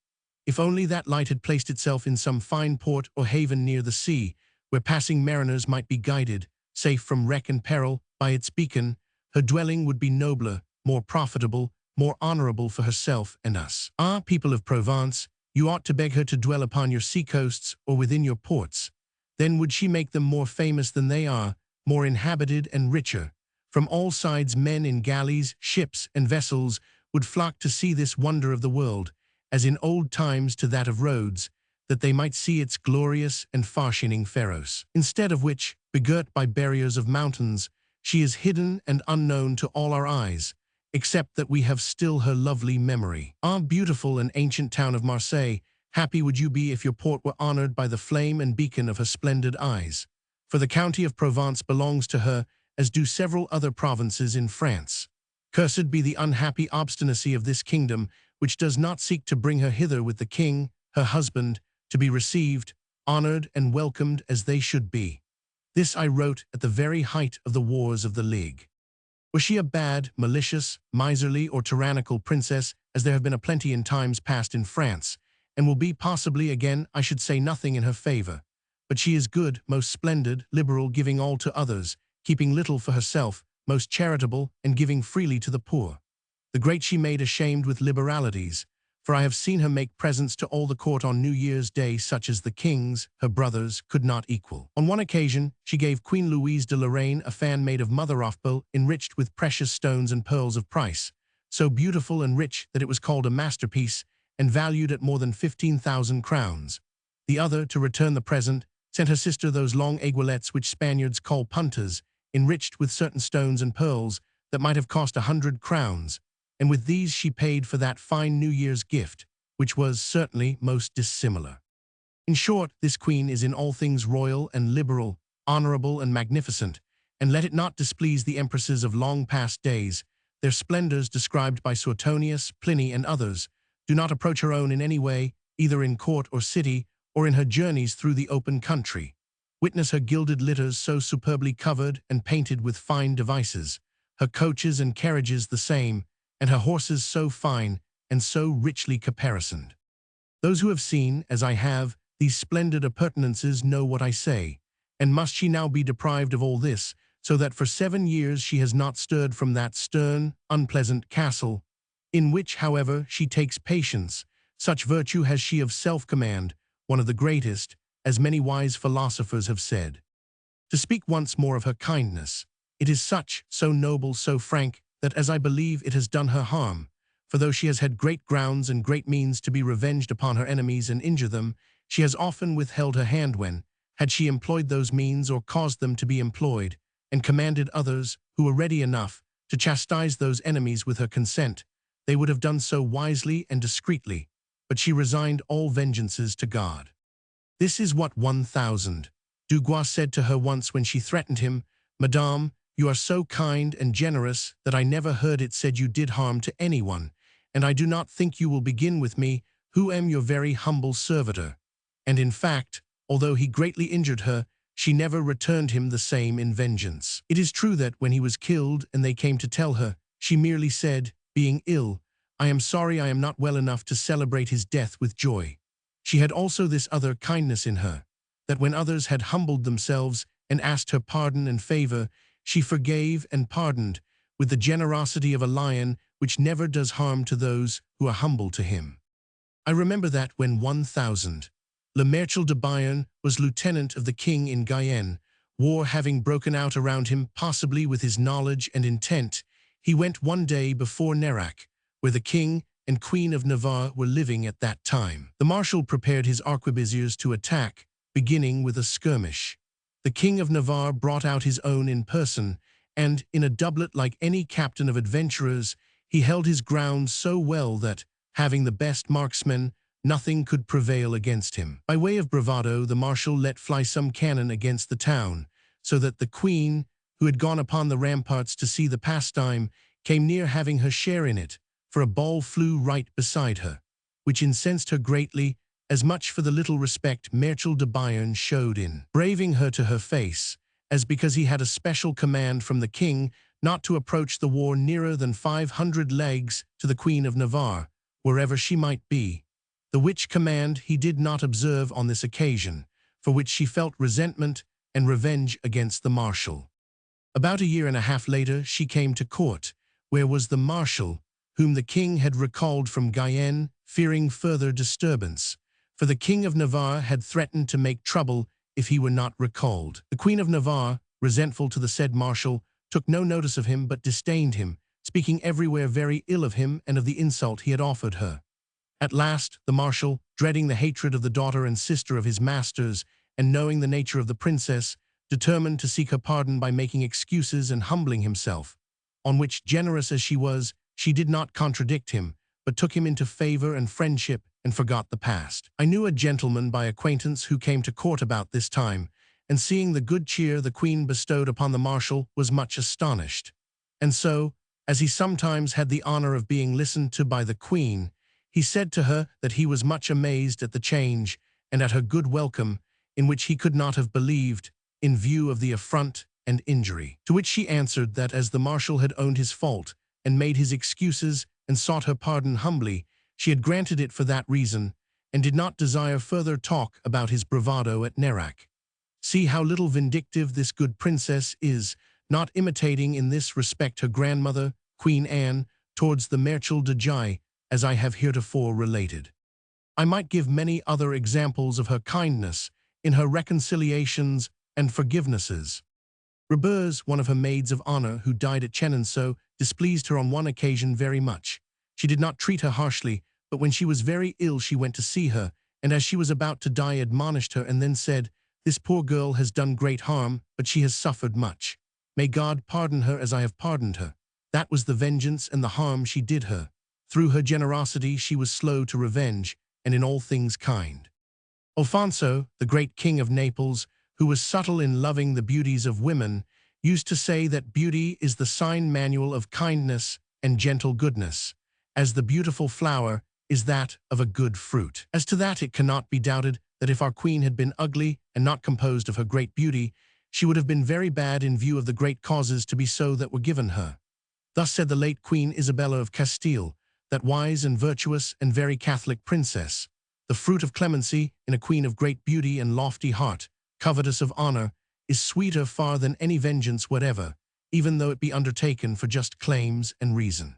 If only that light had placed itself in some fine port or haven near the sea, where passing mariners might be guided, safe from wreck and peril, by its beacon, her dwelling would be nobler, more profitable, more honorable for herself and us. Ah, people of Provence, you ought to beg her to dwell upon your sea-coasts or within your ports. Then would she make them more famous than they are, more inhabited and richer. From all sides men in galleys, ships, and vessels would flock to see this wonder of the world, as in old times to that of Rhodes, that they might see its glorious and far-shining Pharos. Instead of which, begirt by barriers of mountains, she is hidden and unknown to all our eyes, except that we have still her lovely memory. Ah, beautiful and ancient town of Marseille, happy would you be if your port were honored by the flame and beacon of her splendid eyes. For the county of Provence belongs to her, as do several other provinces in France. Cursed be the unhappy obstinacy of this kingdom, which does not seek to bring her hither with the king, her husband, to be received, honored, and welcomed as they should be. This I wrote at the very height of the wars of the League. Was she a bad, malicious, miserly, or tyrannical princess, as there have been a plenty in times past in France, and will be possibly again, I should say nothing in her favor. But she is good, most splendid, liberal, giving all to others, keeping little for herself, most charitable, and giving freely to the poor. The great she made ashamed with liberalities, for I have seen her make presents to all the court on New Year's Day such as the kings, her brothers, could not equal. On one occasion, she gave Queen Louise de Lorraine a fan made of mother-of-pearl enriched with precious stones and pearls of price, so beautiful and rich that it was called a masterpiece and valued at more than 15,000 crowns. The other, to return the present, sent her sister those long aiguillettes which Spaniards call puntas, enriched with certain stones and pearls that might have cost 100 crowns, and with these she paid for that fine New Year's gift, which was certainly most dissimilar. In short, this queen is in all things royal and liberal, honorable and magnificent, and let it not displease the empresses of long past days, their splendors described by Suetonius, Pliny, and others, do not approach her own in any way, either in court or city, or in her journeys through the open country. Witness her gilded litters so superbly covered and painted with fine devices, her coaches and carriages the same, and her horses so fine and so richly caparisoned. Those who have seen, as I have, these splendid appurtenances know what I say. And must she now be deprived of all this, so that for 7 years she has not stirred from that stern, unpleasant castle, in which, however, she takes patience, such virtue has she of self-command, one of the greatest, as many wise philosophers have said. To speak once more of her kindness, it is such, so noble, so frank, that as I believe it has done her harm, for though she has had great grounds and great means to be revenged upon her enemies and injure them, she has often withheld her hand when, had she employed those means or caused them to be employed, and commanded others, who were ready enough, to chastise those enemies with her consent, they would have done so wisely and discreetly, but she resigned all vengeances to God. This is what 1000. Dugois said to her once when she threatened him, "Madame, you are so kind and generous that I never heard it said you did harm to anyone, and I do not think you will begin with me, who am your very humble servitor." And in fact, although he greatly injured her, she never returned him the same in vengeance. It is true that when he was killed and they came to tell her, she merely said, being ill, "I am sorry I am not well enough to celebrate his death with joy." She had also this other kindness in her, that when others had humbled themselves and asked her pardon and favor, she forgave and pardoned, with the generosity of a lion which never does harm to those who are humble to him. I remember that when 1000, Le Marechal de Bayern was lieutenant of the king in Guyenne, war having broken out around him, possibly with his knowledge and intent, he went one day before Nerac, where the king and queen of Navarre were living at that time. The marshal prepared his arquebusiers to attack, beginning with a skirmish. The king of Navarre brought out his own in person, and, in a doublet like any captain of adventurers, he held his ground so well that, having the best marksmen, nothing could prevail against him. By way of bravado, the marshal let fly some cannon against the town, so that the queen, who had gone upon the ramparts to see the pastime, came near having her share in it, for a ball flew right beside her, which incensed her greatly, as much for the little respect Marechal de Bayern showed in braving her to her face, as because he had a special command from the king not to approach the war nearer than 500 leagues to the Queen of Navarre, wherever she might be, the which command he did not observe on this occasion, for which she felt resentment and revenge against the marshal. About a year and a half later she came to court, where was the marshal, whom the king had recalled from Guyenne, fearing further disturbance, for the king of Navarre had threatened to make trouble if he were not recalled. The Queen of Navarre, resentful to the said marshal, took no notice of him but disdained him, speaking everywhere very ill of him and of the insult he had offered her. At last, the marshal, dreading the hatred of the daughter and sister of his masters, and knowing the nature of the princess, determined to seek her pardon by making excuses and humbling himself, on which, generous as she was, she did not contradict him, but took him into favor and friendship and forgot the past. I knew a gentleman by acquaintance who came to court about this time, and seeing the good cheer the queen bestowed upon the marshal was much astonished. And so, as he sometimes had the honor of being listened to by the queen, he said to her that he was much amazed at the change and at her good welcome, in which he could not have believed, in view of the affront and injury. To which she answered that as the marshal had owned his fault and made his excuses and sought her pardon humbly, she had granted it for that reason, and did not desire further talk about his bravado at Nerac. See how little vindictive this good princess is, not imitating in this respect her grandmother, Queen Anne, towards the Marechal de Jai, as I have heretofore related. I might give many other examples of her kindness in her reconciliations and forgivenesses. Rebers, one of her maids of honor who died at Chenonceau, displeased her on one occasion very much. She did not treat her harshly, but when she was very ill she went to see her, and as she was about to die admonished her and then said, "This poor girl has done great harm, but she has suffered much. May God pardon her as I have pardoned her. That was the vengeance and the harm she did her. Through her generosity she was slow to revenge, and in all things kind." Alfonso, the great king of Naples, who was subtle in loving the beauties of women, used to say that beauty is the sign manual of kindness and gentle goodness, as the beautiful flower is that of a good fruit. As to that, it cannot be doubted that if our queen had been ugly and not composed of her great beauty, she would have been very bad in view of the great causes to be so that were given her. Thus said the late Queen Isabella of Castile, that wise and virtuous and very Catholic princess, The fruit of clemency in a queen of great beauty and lofty heart, covetous of honor, is sweeter far than any vengeance whatever, even though it be undertaken for just claims and reason.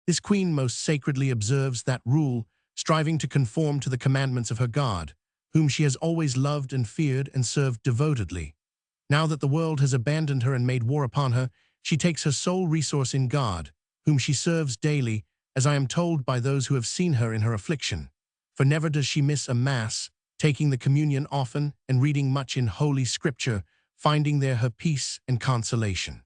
This queen most sacredly observes that rule, striving to conform to the commandments of her God, whom she has always loved and feared and served devotedly. Now that the world has abandoned her and made war upon her, she takes her sole resource in God, whom she serves daily, as I am told by those who have seen her in her affliction. For never does she miss a Mass, taking the communion often and reading much in Holy Scripture, finding there her peace and consolation.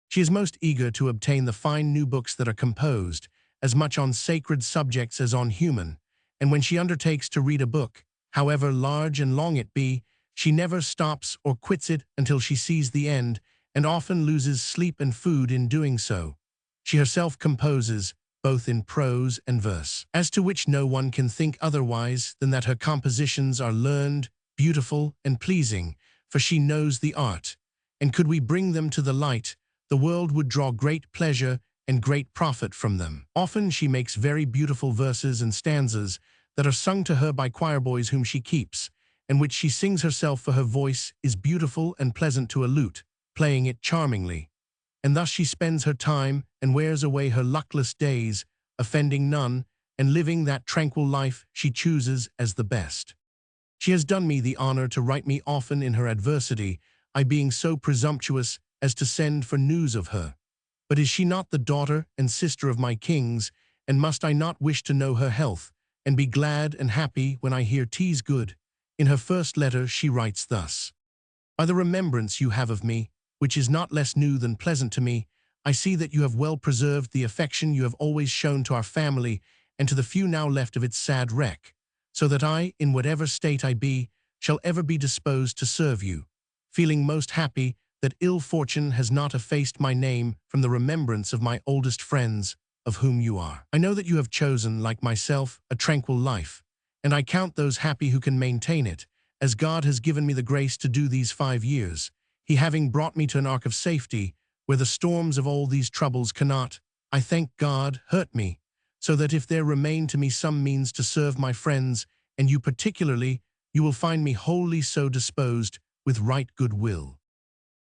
She is most eager to obtain the fine new books that are composed, as much on sacred subjects as on human, and when she undertakes to read a book, however large and long it be, she never stops or quits it until she sees the end, and often loses sleep and food in doing so. She herself composes, both in prose and verse, as to which no one can think otherwise than that her compositions are learned, beautiful, and pleasing, for she knows the art, and could we bring them to the light, the world would draw great pleasure and great profit from them. Often she makes very beautiful verses and stanzas that are sung to her by choir boys whom she keeps, and which she sings herself, for her voice is beautiful and pleasant to a lute, playing it charmingly. And thus she spends her time and wears away her luckless days, offending none, and living that tranquil life she chooses as the best. She has done me the honor to write me often in her adversity, I being so presumptuous as to send for news of her. But is she not the daughter and sister of my kings, and must I not wish to know her health, and be glad and happy when I hear 'tis good? In her first letter she writes thus: By the remembrance you have of me, which is not less new than pleasant to me, I see that you have well preserved the affection you have always shown to our family and to the few now left of its sad wreck, so that I, in whatever state I be, shall ever be disposed to serve you, feeling most happy that ill fortune has not effaced my name from the remembrance of my oldest friends, of whom you are. I know that you have chosen, like myself, a tranquil life, and I count those happy who can maintain it, as God has given me the grace to do these 5 years, He having brought me to an ark of safety, where the storms of all these troubles cannot, I thank God, hurt me, so that if there remain to me some means to serve my friends, and you particularly, you will find me wholly so disposed, with right good will.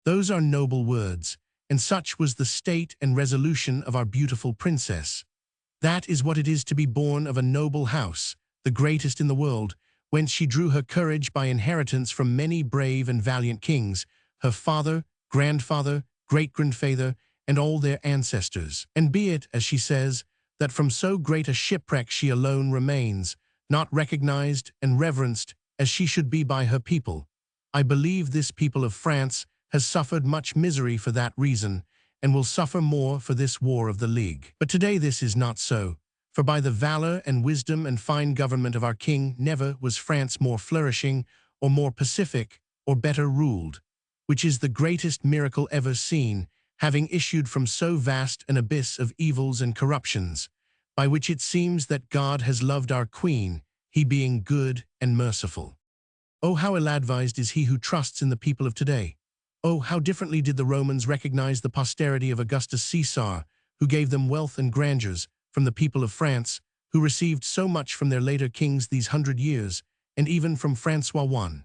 Those are noble words, and such was the state and resolution of our beautiful princess. That is what it is to be born of a noble house, the greatest in the world, whence she drew her courage by inheritance from many brave and valiant kings, her father, grandfather, great-grandfather, and all their ancestors. And be it, as she says, that from so great a shipwreck she alone remains, not recognized and reverenced as she should be by her people. I believe this people of France has suffered much misery for that reason, and will suffer more for this war of the League. But today this is not so, for by the valor and wisdom and fine government of our king never was France more flourishing, or more pacific, or better ruled, which is the greatest miracle ever seen, having issued from so vast an abyss of evils and corruptions, by which it seems that God has loved our queen, he being good and merciful. Oh, how ill-advised is he who trusts in the people of today! Oh, how differently did the Romans recognize the posterity of Augustus Caesar, who gave them wealth and grandeurs, from the people of France, who received so much from their later kings these 100 years, and even from Francois I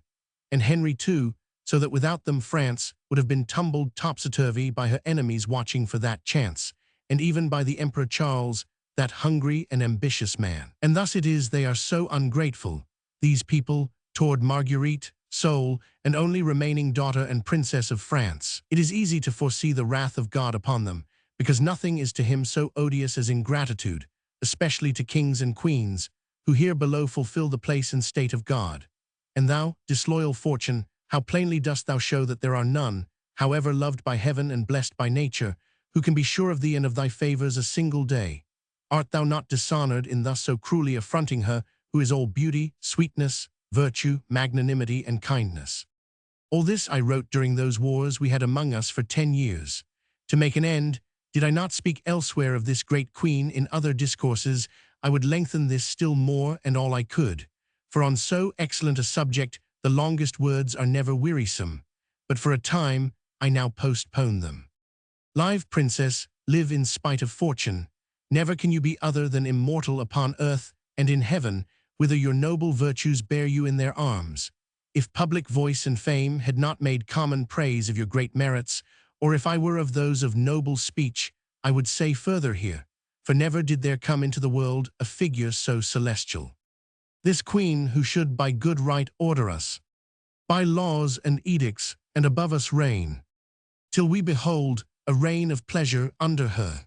and Henry II, so that without them France would have been tumbled topsy-turvy by her enemies watching for that chance, and even by the Emperor Charles, that hungry and ambitious man. And thus it is they are so ungrateful, these people, toward Marguerite, sole and only remaining daughter and princess of France. It is easy to foresee the wrath of God upon them, because nothing is to him so odious as ingratitude, especially to kings and queens, who here below fulfill the place and state of God. And thou, disloyal fortune, how plainly dost thou show that there are none, however loved by heaven and blessed by nature, who can be sure of thee and of thy favors a single day. Art thou not dishonored in thus so cruelly affronting her, who is all beauty, sweetness, virtue, magnanimity, and kindness? All this I wrote during those wars we had among us for 10 years. To make an end, did I not speak elsewhere of this great queen in other discourses, I would lengthen this still more and all I could. For on so excellent a subject the longest words are never wearisome, but for a time I now postpone them. Live, princess, live in spite of fortune. Never can you be other than immortal upon earth and in heaven, whither your noble virtues bear you in their arms. If public voice and fame had not made common praise of your great merits, or if I were of those of noble speech, I would say further here, for never did there come into the world a figure so celestial. This queen who should by good right order us, by laws and edicts, and above us reign, till we behold a reign of pleasure under her.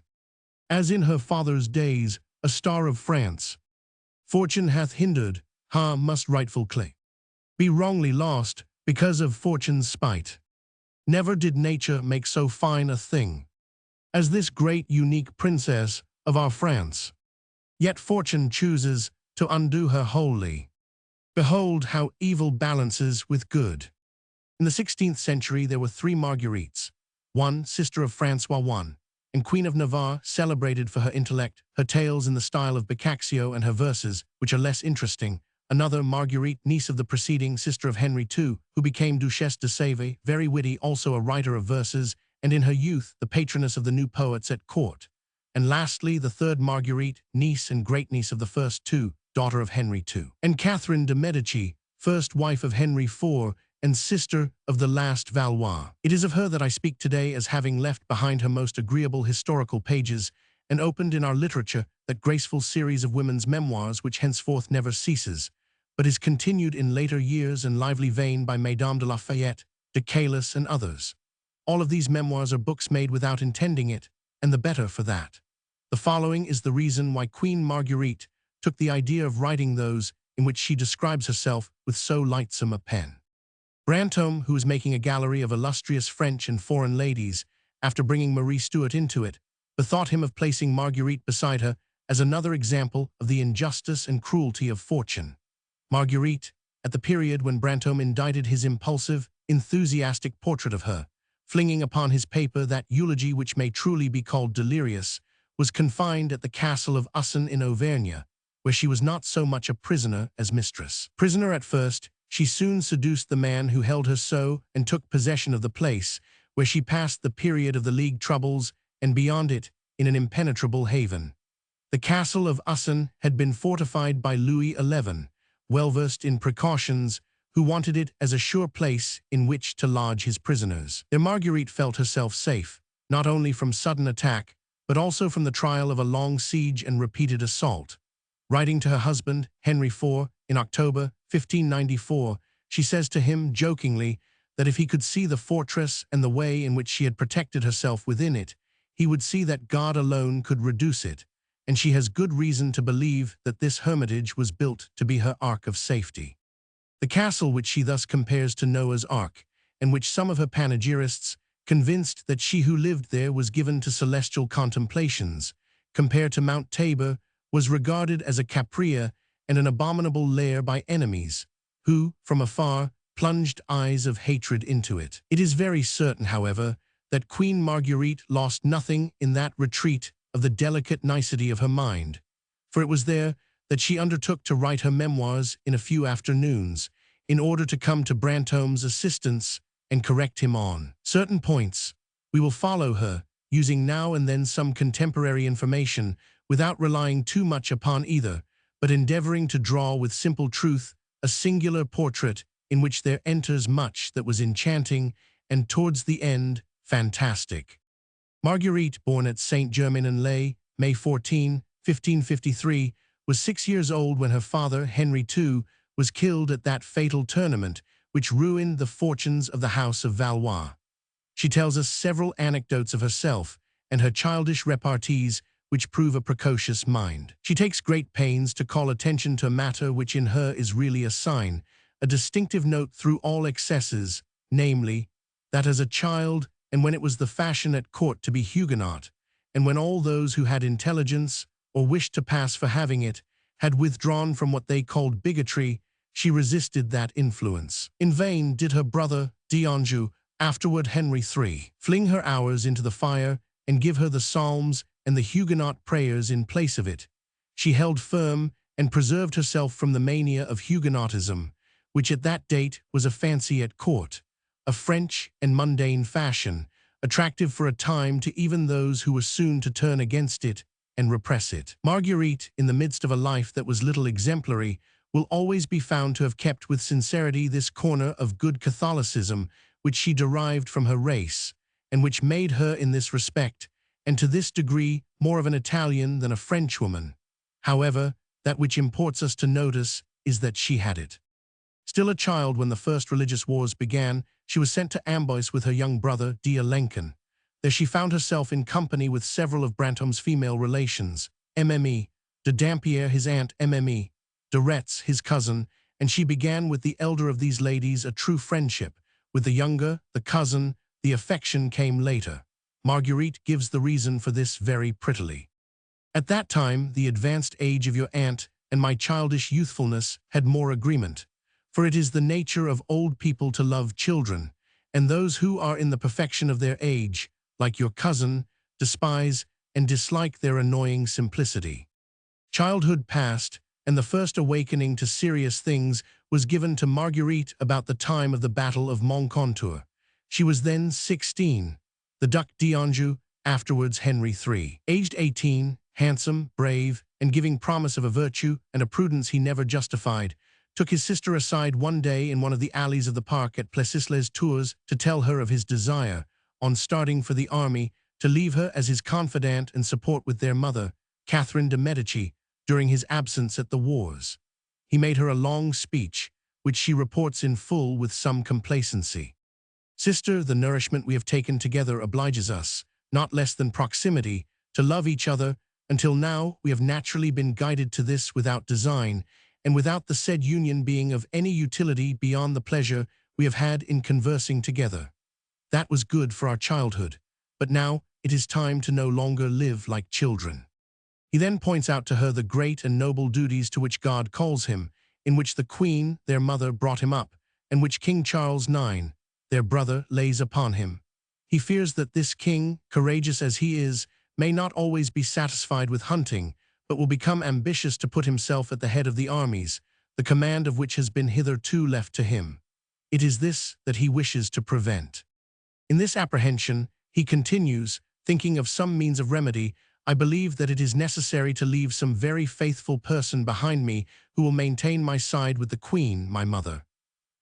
As in her father's days, a star of France, fortune hath hindered, ha must rightful clay be wrongly lost, because of fortune's spite. Never did nature make so fine a thing as this great unique princess of our France. Yet fortune chooses to undo her wholly. Behold how evil balances with good. In the 16th century there were 3 Marguerites, one sister of Francois I, and Queen of Navarre, celebrated for her intellect, her tales in the style of Boccaccio, and her verses, which are less interesting. Another, Marguerite, niece of the preceding, sister of Henry II, who became Duchesse de Sèvres, very witty, also a writer of verses, and in her youth the patroness of the new poets at court. And lastly, the third Marguerite, niece and great-niece of the first 2, daughter of Henry II. And Catherine de Medici, first wife of Henry IV, and sister of the last Valois. It is of her that I speak today as having left behind her most agreeable historical pages and opened in our literature that graceful series of women's memoirs which henceforth never ceases, but is continued in later years and lively vein by Mesdames de Lafayette, de Caylus, and others. All of these memoirs are books made without intending it, and the better for that. The following is the reason why Queen Marguerite took the idea of writing those in which she describes herself with so lightsome a pen. Brantôme, who was making a gallery of illustrious French and foreign ladies, after bringing Marie Stuart into it, bethought him of placing Marguerite beside her as another example of the injustice and cruelty of fortune. Marguerite, at the period when Brantôme indited his impulsive, enthusiastic portrait of her, flinging upon his paper that eulogy which may truly be called delirious, was confined at the castle of Usson in Auvergne, where she was not so much a prisoner as mistress. Prisoner at first, she soon seduced the man who held her so and took possession of the place, where she passed the period of the League troubles and beyond it in an impenetrable haven. The castle of Usson had been fortified by Louis XI, well-versed in precautions, who wanted it as a sure place in which to lodge his prisoners. There Marguerite felt herself safe, not only from sudden attack, but also from the trial of a long siege and repeated assault. Writing to her husband, Henry IV, in October 1594, she says to him jokingly that if he could see the fortress and the way in which she had protected herself within it, he would see that God alone could reduce it, and she has good reason to believe that this hermitage was built to be her ark of safety. The castle which she thus compares to Noah's Ark, and which some of her panegyrists, convinced that she who lived there was given to celestial contemplations, compared to Mount Tabor, was regarded as a capria and an abominable lair by enemies, who, from afar, plunged eyes of hatred into it. It is very certain, however, that Queen Marguerite lost nothing in that retreat of the delicate nicety of her mind, for it was there that she undertook to write her memoirs in a few afternoons, in order to come to Brantôme's assistance and correct him on certain points. We will follow her, using now and then some contemporary information, without relying too much upon either, but endeavoring to draw with simple truth a singular portrait in which there enters much that was enchanting and, towards the end, fantastic. Marguerite, born at Saint-Germain-en-Laye, May 14, 1553, was 6 years old when her father, Henry II, was killed at that fatal tournament which ruined the fortunes of the House of Valois. She tells us several anecdotes of herself and her childish repartees which prove a precocious mind. She takes great pains to call attention to a matter which in her is really a sign, a distinctive note through all excesses, namely, that as a child, and when it was the fashion at court to be Huguenot, and when all those who had intelligence, or wished to pass for having it, had withdrawn from what they called bigotry, she resisted that influence. In vain did her brother, d'Anjou, afterward Henry III, fling her hours into the fire and give her the psalms and the Huguenot prayers in place of it. She held firm and preserved herself from the mania of Huguenotism, which at that date was a fancy at court, a French and mundane fashion, attractive for a time to even those who were soon to turn against it and repress it. Marguerite, in the midst of a life that was little exemplary, will always be found to have kept with sincerity this corner of good Catholicism which she derived from her race, and which made her in this respect, and to this degree, more of an Italian than a Frenchwoman. However, that which imports us to notice is that she had it. Still a child when the first religious wars began, she was sent to Amboise with her young brother, de Lenken. There she found herself in company with several of Brantôme's female relations, Mme. de Dampierre his aunt Mme. de Retz his cousin, and she began with the elder of these ladies a true friendship. With the younger, the cousin, the affection came later. Marguerite gives the reason for this very prettily. At that time, the advanced age of your aunt and my childish youthfulness had more agreement, for it is the nature of old people to love children, and those who are in the perfection of their age, like your cousin, despise and dislike their annoying simplicity. Childhood passed, and the first awakening to serious things was given to Marguerite about the time of the Battle of Moncontour. She was then 16. The Duc d'Anjou, afterwards Henry III. Aged 18, handsome, brave, and giving promise of a virtue and a prudence he never justified, took his sister aside one day in one of the alleys of the park at Plessis-les-Tours to tell her of his desire, on starting for the army, to leave her as his confidant and support with their mother, Catherine de Medici, during his absence at the wars. He made her a long speech, which she reports in full with some complacency. Sister, the nourishment we have taken together obliges us, not less than proximity, to love each other. Until now we have naturally been guided to this without design, and without the said union being of any utility beyond the pleasure we have had in conversing together. That was good for our childhood, but now it is time to no longer live like children. He then points out to her the great and noble duties to which God calls him, in which the Queen, their mother, brought him up, and which King Charles IX, their brother, lays upon him. He fears that this king, courageous as he is, may not always be satisfied with hunting, but will become ambitious to put himself at the head of the armies, the command of which has been hitherto left to him. It is this that he wishes to prevent. In this apprehension, he continues, thinking of some means of remedy, I believe that it is necessary to leave some very faithful person behind me who will maintain my side with the Queen, my mother.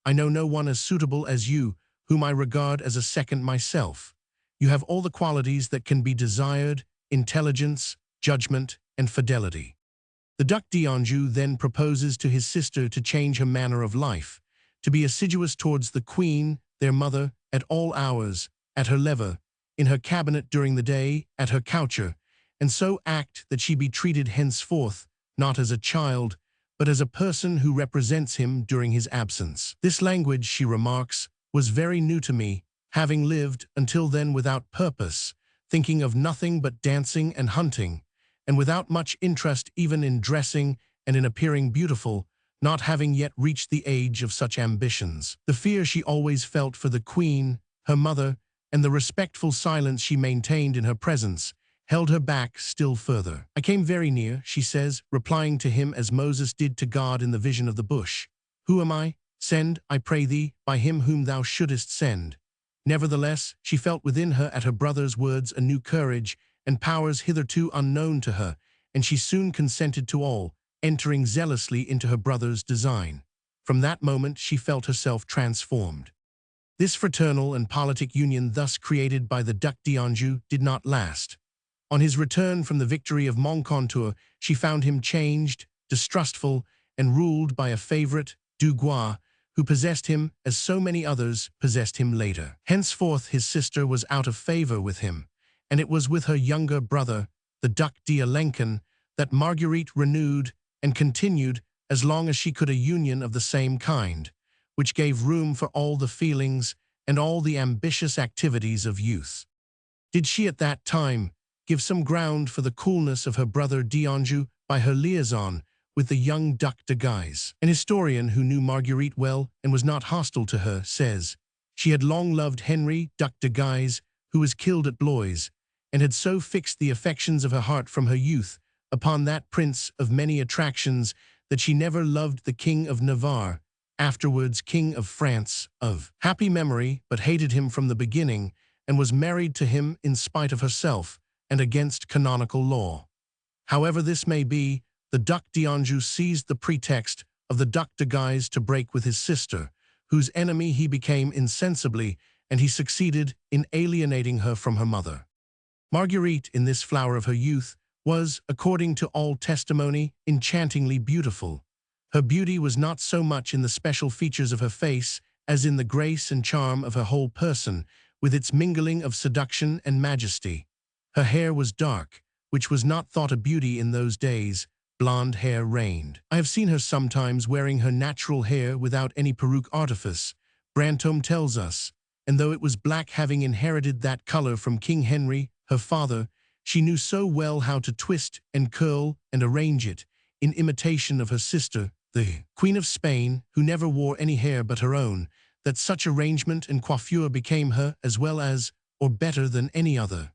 I know no one as suitable as you, whom I regard as a second myself. You have all the qualities that can be desired, intelligence, judgment, and fidelity. The Duc d'Anjou then proposes to his sister to change her manner of life, to be assiduous towards the Queen, their mother, at all hours, at her lever, in her cabinet during the day, at her coucher, and so act that she be treated henceforth, not as a child, but as a person who represents him during his absence. This language, she remarks, was very new to me, having lived until then without purpose, thinking of nothing but dancing and hunting, and without much interest even in dressing and in appearing beautiful, not having yet reached the age of such ambitions. The fear she always felt for the Queen, her mother, and the respectful silence she maintained in her presence, held her back still further. I came very near, she says, replying to him as Moses did to God in the vision of the bush. Who am I? Send, I pray thee, by him whom thou shouldest send. Nevertheless, she felt within her at her brother's words a new courage and powers hitherto unknown to her, and she soon consented to all, entering zealously into her brother's design. From that moment she felt herself transformed. This fraternal and politic union thus created by the Duc d'Anjou did not last. On his return from the victory of Moncontour, she found him changed, distrustful, and ruled by a favorite, Dugois, who possessed him as so many others possessed him later. Henceforth his sister was out of favor with him, and it was with her younger brother, the Duc de Lenken, that Marguerite renewed and continued as long as she could a union of the same kind, which gave room for all the feelings and all the ambitious activities of youth. Did she at that time give some ground for the coolness of her brother d'Anjou by her liaison with the young Duc de Guise? An historian who knew Marguerite well and was not hostile to her says, she had long loved Henry, Duc de Guise, who was killed at Blois, and had so fixed the affections of her heart from her youth upon that prince of many attractions that she never loved the King of Navarre, afterwards King of France, of happy memory, but hated him from the beginning, and was married to him in spite of herself, and against canonical law. However this may be, the Duc d'Anjou seized the pretext of the Duc de Guise to break with his sister, whose enemy he became insensibly, and he succeeded in alienating her from her mother. Marguerite, in this flower of her youth, was, according to all testimony, enchantingly beautiful. Her beauty was not so much in the special features of her face as in the grace and charm of her whole person, with its mingling of seduction and majesty. Her hair was dark, which was not thought a beauty in those days. Blonde hair reigned. I have seen her sometimes wearing her natural hair without any peruke artifice, Brantôme tells us, and though it was black, having inherited that color from King Henry, her father, she knew so well how to twist and curl and arrange it, in imitation of her sister, the Queen of Spain, who never wore any hair but her own, that such arrangement and coiffure became her as well as, or better than any other.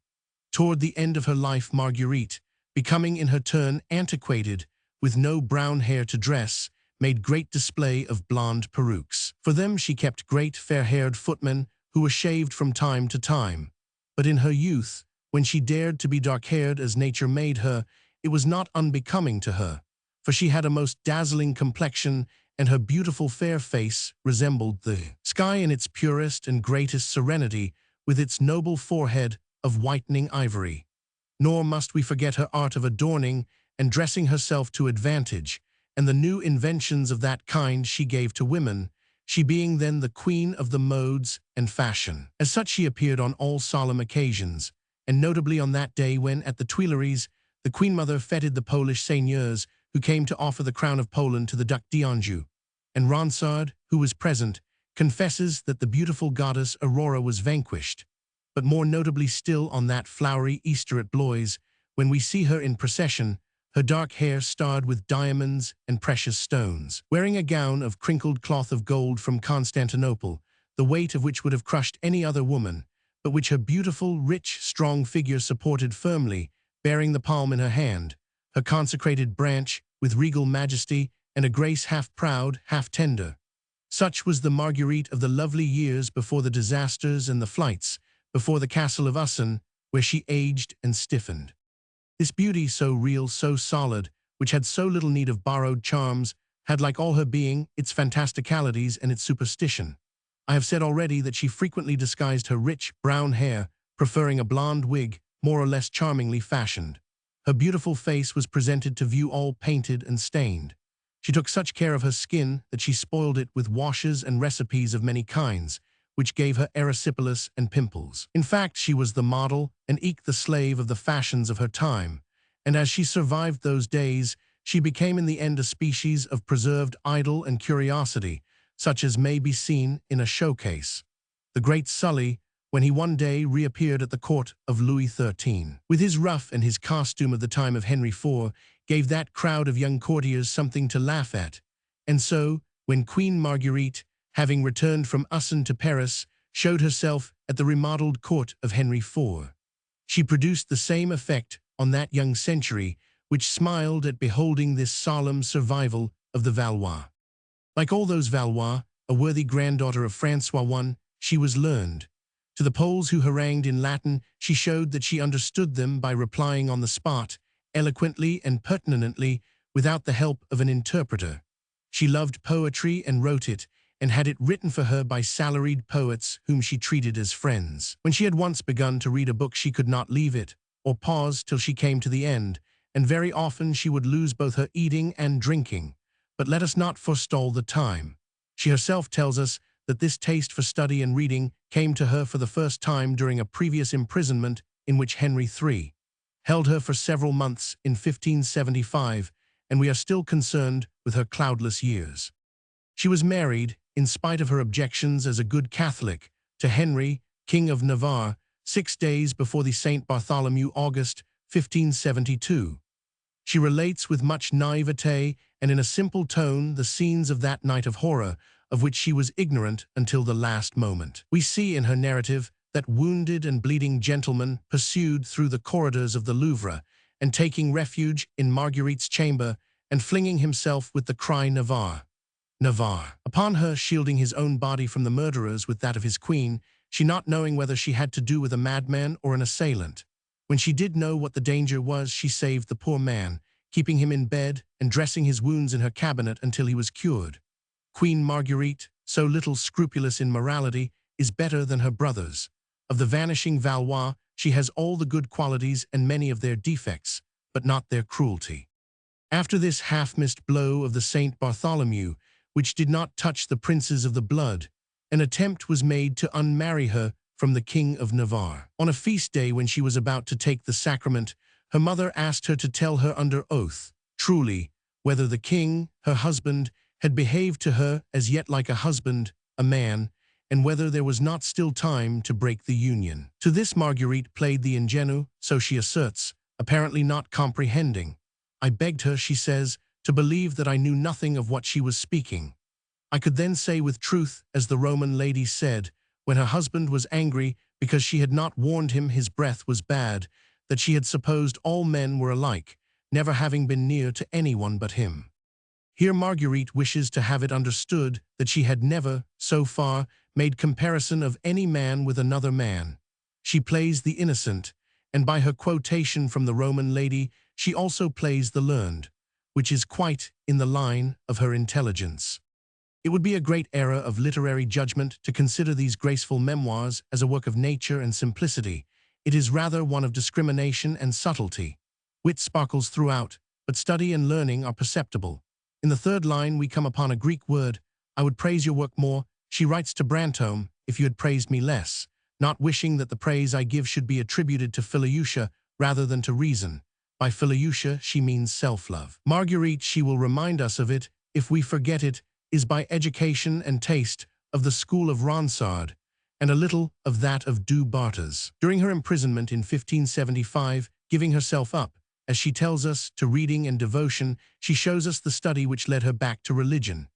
Toward the end of her life, Marguerite, becoming in her turn antiquated, with no brown hair to dress, made great display of blonde perukes. For them she kept great fair-haired footmen who were shaved from time to time. But in her youth, when she dared to be dark-haired as nature made her, it was not unbecoming to her, for she had a most dazzling complexion, and her beautiful fair face resembled the sky in its purest and greatest serenity, with its noble forehead of whitening ivory. Nor must we forget her art of adorning and dressing herself to advantage, and the new inventions of that kind she gave to women, she being then the queen of the modes and fashion. As such she appeared on all solemn occasions, and notably on that day when, at the Tuileries, the Queen Mother feted the Polish seigneurs who came to offer the crown of Poland to the Duc d'Anjou, and Ronsard, who was present, confesses that the beautiful goddess Aurora was vanquished, but more notably still on that flowery Easter at Blois, when we see her in procession, her dark hair starred with diamonds and precious stones, wearing a gown of crinkled cloth of gold from Constantinople, the weight of which would have crushed any other woman, but which her beautiful, rich, strong figure supported firmly, bearing the palm in her hand, her consecrated branch, with regal majesty and a grace half proud, half tender. Such was the Marguerite of the lovely years before the disasters and the flights, before the castle of Usson, where she aged and stiffened. This beauty, so real, so solid, which had so little need of borrowed charms, had, like all her being, its fantasticalities and its superstition. I have said already that she frequently disguised her rich, brown hair, preferring a blonde wig, more or less charmingly fashioned. Her beautiful face was presented to view all painted and stained. She took such care of her skin that she spoiled it with washes and recipes of many kinds, which gave her erysipelas and pimples. In fact, she was the model and eke the slave of the fashions of her time, and as she survived those days, she became in the end a species of preserved idol and curiosity, such as may be seen in a showcase. The great Sully, when he one day reappeared at the court of Louis XIII, with his ruff and his costume of the time of Henry IV, gave that crowd of young courtiers something to laugh at. And so, when Queen Marguerite, having returned from Usson to Paris, showed herself at the remodeled court of Henry IV, she produced the same effect on that young century, which smiled at beholding this solemn survival of the Valois. Like all those Valois, a worthy granddaughter of Francois I, she was learned. To the Poles who harangued in Latin, she showed that she understood them by replying on the spot, eloquently and pertinently, without the help of an interpreter. She loved poetry and wrote it, and had it written for her by salaried poets whom she treated as friends. When she had once begun to read a book, she could not leave it, or pause till she came to the end, and very often she would lose both her eating and drinking. But let us not forestall the time. She herself tells us that this taste for study and reading came to her for the first time during a previous imprisonment in which Henry III held her for several months in 1575, and we are still concerned with her cloudless years. She was married, in spite of her objections as a good Catholic, to Henry, King of Navarre, 6 days before the St. Bartholomew, August 1572. She relates with much naivete and in a simple tone the scenes of that night of horror, of which she was ignorant until the last moment. We see in her narrative that wounded and bleeding gentleman pursued through the corridors of the Louvre, and taking refuge in Marguerite's chamber, and flinging himself with the cry Navarre, Navarre, upon her, shielding his own body from the murderers with that of his queen, she not knowing whether she had to do with a madman or an assailant. When she did know what the danger was, she saved the poor man, keeping him in bed and dressing his wounds in her cabinet until he was cured. Queen Marguerite, so little scrupulous in morality, is better than her brothers. Of the vanishing Valois, she has all the good qualities and many of their defects, but not their cruelty. After this half-missed blow of the Saint Bartholomew, which did not touch the princes of the blood, an attempt was made to unmarry her from the King of Navarre. On a feast day when she was about to take the sacrament, her mother asked her to tell her under oath, truly, whether the king, her husband, had behaved to her as yet like a husband, a man, and whether there was not still time to break the union. To this Marguerite played the ingenue, so she asserts, apparently not comprehending. I begged her, she says, to believe that I knew nothing of what she was speaking. I could then say with truth, as the Roman lady said, when her husband was angry because she had not warned him his breath was bad, that she had supposed all men were alike, never having been near to anyone but him. Here Marguerite wishes to have it understood that she had never, so far, made comparison of any man with another man. She plays the innocent, and by her quotation from the Roman lady, she also plays the learned, which is quite in the line of her intelligence. It would be a great error of literary judgment to consider these graceful memoirs as a work of nature and simplicity. It is rather one of discrimination and subtlety. Wit sparkles throughout, but study and learning are perceptible. In the third line we come upon a Greek word, I would praise your work more, she writes to Brantôme, if you had praised me less, not wishing that the praise I give should be attributed to Philautia rather than to reason. By Philautia she means self-love. Marguerite, she will remind us of it, if we forget it, is by education and taste of the school of Ronsard, and a little of that of Du Bartas. During her imprisonment in 1575, giving herself up, as she tells us, to reading and devotion, she shows us the study which led her back to religion.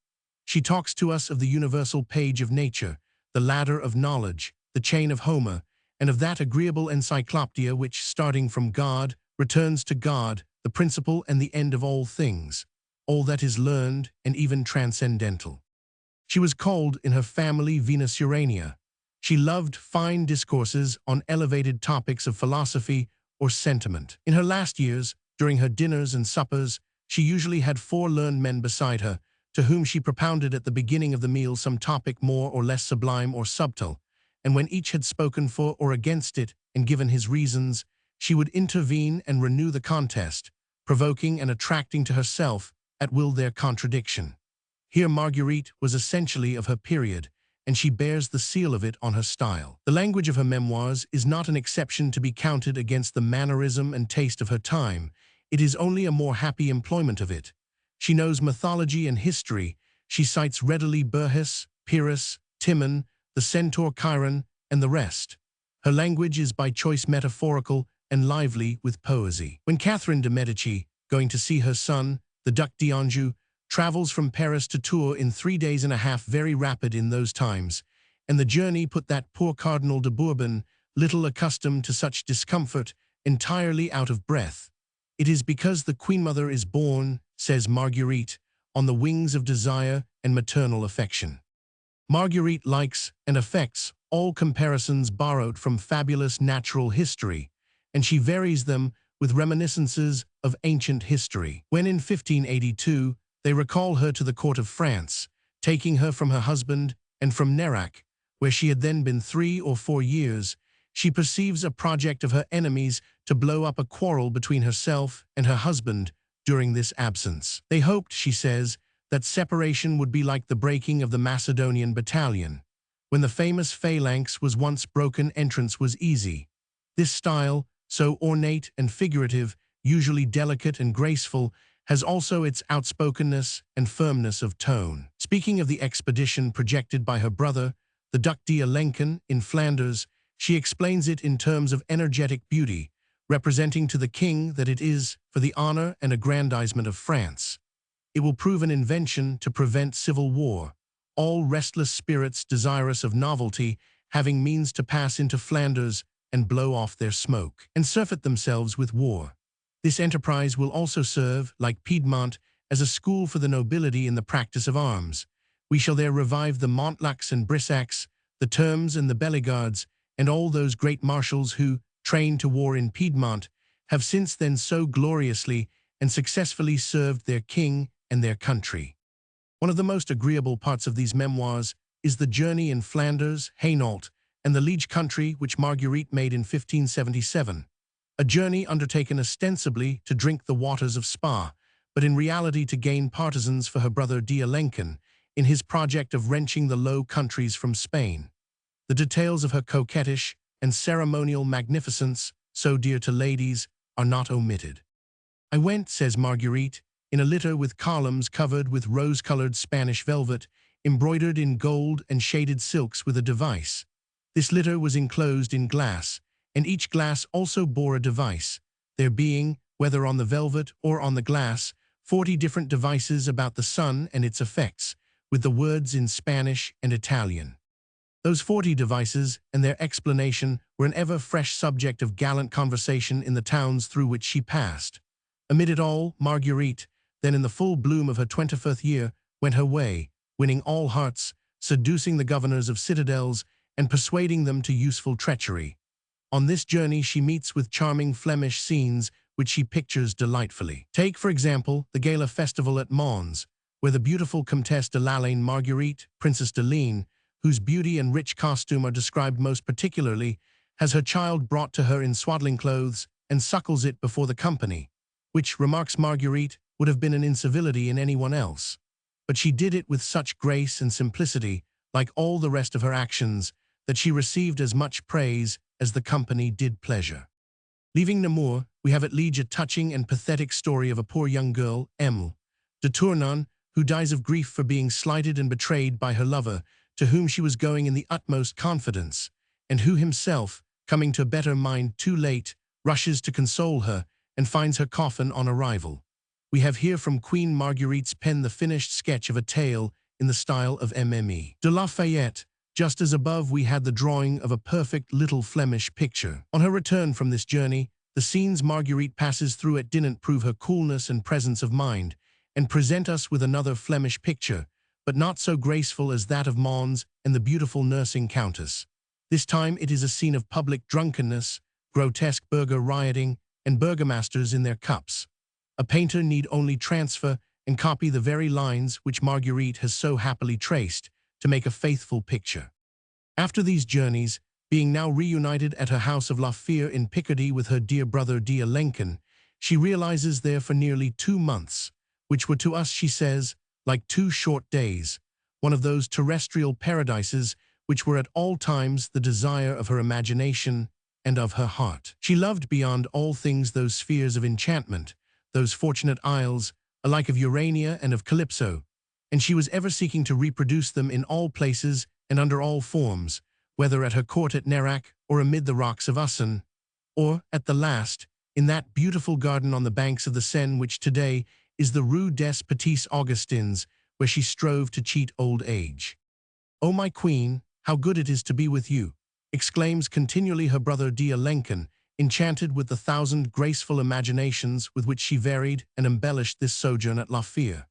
She talks to us of the universal page of nature, the ladder of knowledge, the chain of Homer, and of that agreeable encyclopedia which, starting from God, returns to God, the principle and the end of all things, all that is learned and even transcendental. She was called in her family Venus Urania. She loved fine discourses on elevated topics of philosophy or sentiment. In her last years, during her dinners and suppers, she usually had 4 learned men beside her, to whom she propounded at the beginning of the meal some topic more or less sublime or subtle, and when each had spoken for or against it and given his reasons, she would intervene and renew the contest, provoking and attracting to herself at will their contradiction. Here Marguerite was essentially of her period, and she bears the seal of it on her style. The language of her memoirs is not an exception to be counted against the mannerism and taste of her time. It is only a more happy employment of it. She knows mythology and history. She cites readily Burhus, Pyrrhus, Timon, the centaur Chiron, and the rest. Her language is by choice metaphorical and lively with poesy. When Catherine de Medici, going to see her son, the Duc d'Anjou, travels from Paris to Tours in 3 days and a half, very rapid in those times, and the journey put that poor Cardinal de Bourbon, little accustomed to such discomfort, entirely out of breath. It is because the Queen Mother is born, says Marguerite, on the wings of desire and maternal affection. Marguerite likes and affects all comparisons borrowed from fabulous natural history, and she varies them with reminiscences of ancient history. When in 1582, they recall her to the court of France, taking her from her husband and from Nerac, where she had then been 3 or 4 years, she perceives a project of her enemies to blow up a quarrel between herself and her husband during this absence. They hoped, she says, that separation would be like the breaking of the Macedonian battalion. When the famous phalanx was once broken, entrance was easy. This style, so ornate and figurative, usually delicate and graceful, has also its outspokenness and firmness of tone. Speaking of the expedition projected by her brother, the Duc d'Alençon, in Flanders, she explains it in terms of energetic beauty, representing to the king that it is for the honor and aggrandizement of France. It will prove an invention to prevent civil war, all restless spirits desirous of novelty having means to pass into Flanders and blow off their smoke, and surfeit themselves with war. This enterprise will also serve, like Piedmont, as a school for the nobility in the practice of arms. We shall there revive the Montlacs and Brissacs, the Termes and the Bellegardes, and all those great marshals who, trained to war in Piedmont, have since then so gloriously and successfully served their king and their country. One of the most agreeable parts of these memoirs is the journey in Flanders, Hainault, and the Liege country which Marguerite made in 1577, a journey undertaken ostensibly to drink the waters of Spa, but in reality to gain partisans for her brother d'Alençon in his project of wrenching the Low Countries from Spain. The details of her coquettish and ceremonial magnificence, so dear to ladies, are not omitted. "I went," says Marguerite, "in a litter with columns covered with rose-colored Spanish velvet, embroidered in gold and shaded silks with a device. This litter was enclosed in glass, and each glass also bore a device, there being, whether on the velvet or on the glass, 40 different devices about the sun and its effects, with the words in Spanish and Italian. Those 40 devices and their explanation were an ever-fresh subject of gallant conversation in the towns through which she passed. Amid it all, Marguerite, then in the full bloom of her 21st year, went her way, winning all hearts, seducing the governors of citadels, and persuading them to useful treachery. On this journey she meets with charming Flemish scenes which she pictures delightfully. Take, for example, the gala festival at Mons, where the beautiful Comtesse de Lalaine Marguerite, Princess de Ligne, whose beauty and rich costume are described most particularly, has her child brought to her in swaddling clothes and suckles it before the company, which, remarks Marguerite, would have been an incivility in anyone else. But she did it with such grace and simplicity, like all the rest of her actions, that she received as much praise as the company did pleasure. Leaving Namur, we have at Liege a touching and pathetic story of a poor young girl, Emile de Tournon, who dies of grief for being slighted and betrayed by her lover, to whom she was going in the utmost confidence, and who himself, coming to a better mind too late, rushes to console her and finds her coffin on arrival. We have here from Queen Marguerite's pen the finished sketch of a tale in the style of Mme. de Lafayette. Just as above we had the drawing of a perfect little Flemish picture. On her return from this journey, the scenes Marguerite passes through at Dinant prove her coolness and presence of mind, and present us with another Flemish picture, but not so graceful as that of Mons and the beautiful nursing countess. This time it is a scene of public drunkenness, grotesque burgher rioting, and burgomasters in their cups. A painter need only transfer and copy the very lines which Marguerite has so happily traced to make a faithful picture. After these journeys, being now reunited at her house of La Fère in Picardy with her dear brother d'Alençon, she realizes there for nearly 2 months, which were to us, she says, like 2 short days, one of those terrestrial paradises which were at all times the desire of her imagination and of her heart. She loved beyond all things those spheres of enchantment, those fortunate isles, alike of Urania and of Calypso, and she was ever seeking to reproduce them in all places and under all forms, whether at her court at Nérac or amid the rocks of Usson, or, at the last, in that beautiful garden on the banks of the Seine which today is the Rue des Petits Augustins, where she strove to cheat old age. "O my queen, how good it is to be with you," exclaims continually her brother d'Alençon, enchanted with the 1,000 graceful imaginations with which she varied and embellished this sojourn at La Fère.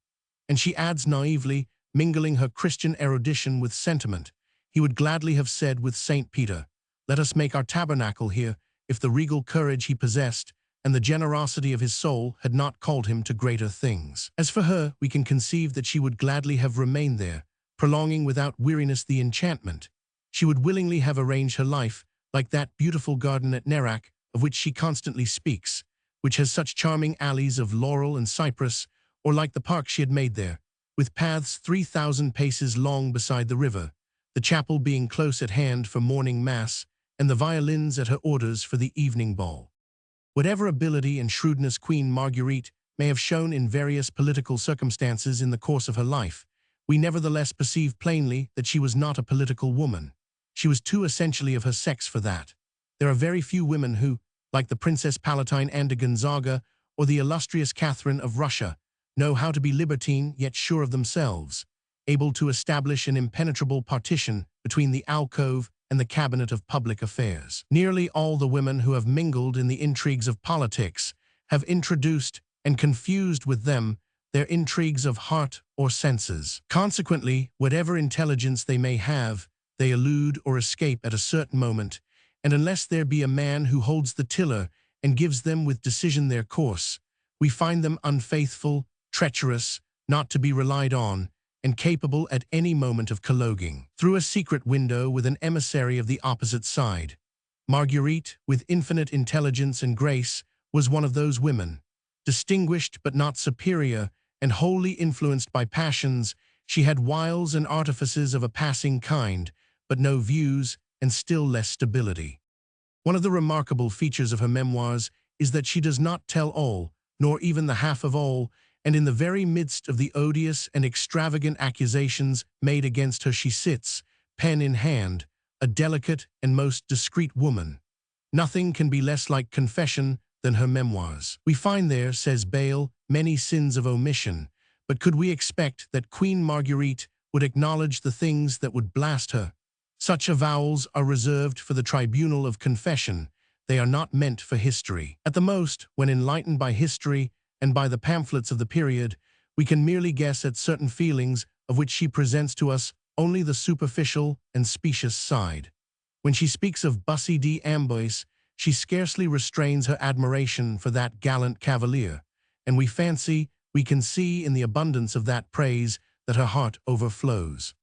And she adds naively, mingling her Christian erudition with sentiment, he would gladly have said with St. Peter, "Let us make our tabernacle here," if the regal courage he possessed and the generosity of his soul had not called him to greater things. As for her, we can conceive that she would gladly have remained there, prolonging without weariness the enchantment. She would willingly have arranged her life like that beautiful garden at Nérac of which she constantly speaks, which has such charming alleys of laurel and cypress, or like the park she had made there, with paths 3,000 paces long beside the river, the chapel being close at hand for morning mass, and the violins at her orders for the evening ball. Whatever ability and shrewdness Queen Marguerite may have shown in various political circumstances in the course of her life, we nevertheless perceive plainly that she was not a political woman. She was too essentially of her sex for that. There are very few women who, like the Princess Palatine Anne de Gonzaga or the illustrious Catherine of Russia, know how to be libertine yet sure of themselves, able to establish an impenetrable partition between the alcove and the cabinet of public affairs. Nearly all the women who have mingled in the intrigues of politics have introduced and confused with them their intrigues of heart or senses. Consequently, whatever intelligence they may have, they elude or escape at a certain moment, and unless there be a man who holds the tiller and gives them with decision their course, We find them unfaithful, treacherous, not to be relied on, and capable at any moment of colloguing through a secret window with an emissary of the opposite side. Marguerite, with infinite intelligence and grace, was one of those women. Distinguished but not superior, and wholly influenced by passions, she had wiles and artifices of a passing kind, but no views and still less stability. One of the remarkable features of her memoirs is that she does not tell all, nor even the half of all, and in the very midst of the odious and extravagant accusations made against her she sits, pen in hand, a delicate and most discreet woman. Nothing can be less like confession than her memoirs. We find there, says Bayle, many sins of omission, but could we expect that Queen Marguerite would acknowledge the things that would blast her? Such avowals are reserved for the tribunal of confession. They are not meant for history. At the most, when enlightened by history and by the pamphlets of the period, we can merely guess at certain feelings of which she presents to us only the superficial and specious side. When she speaks of Bussy d'Amboise, she scarcely restrains her admiration for that gallant cavalier, and we fancy we can see in the abundance of that praise that her heart overflows.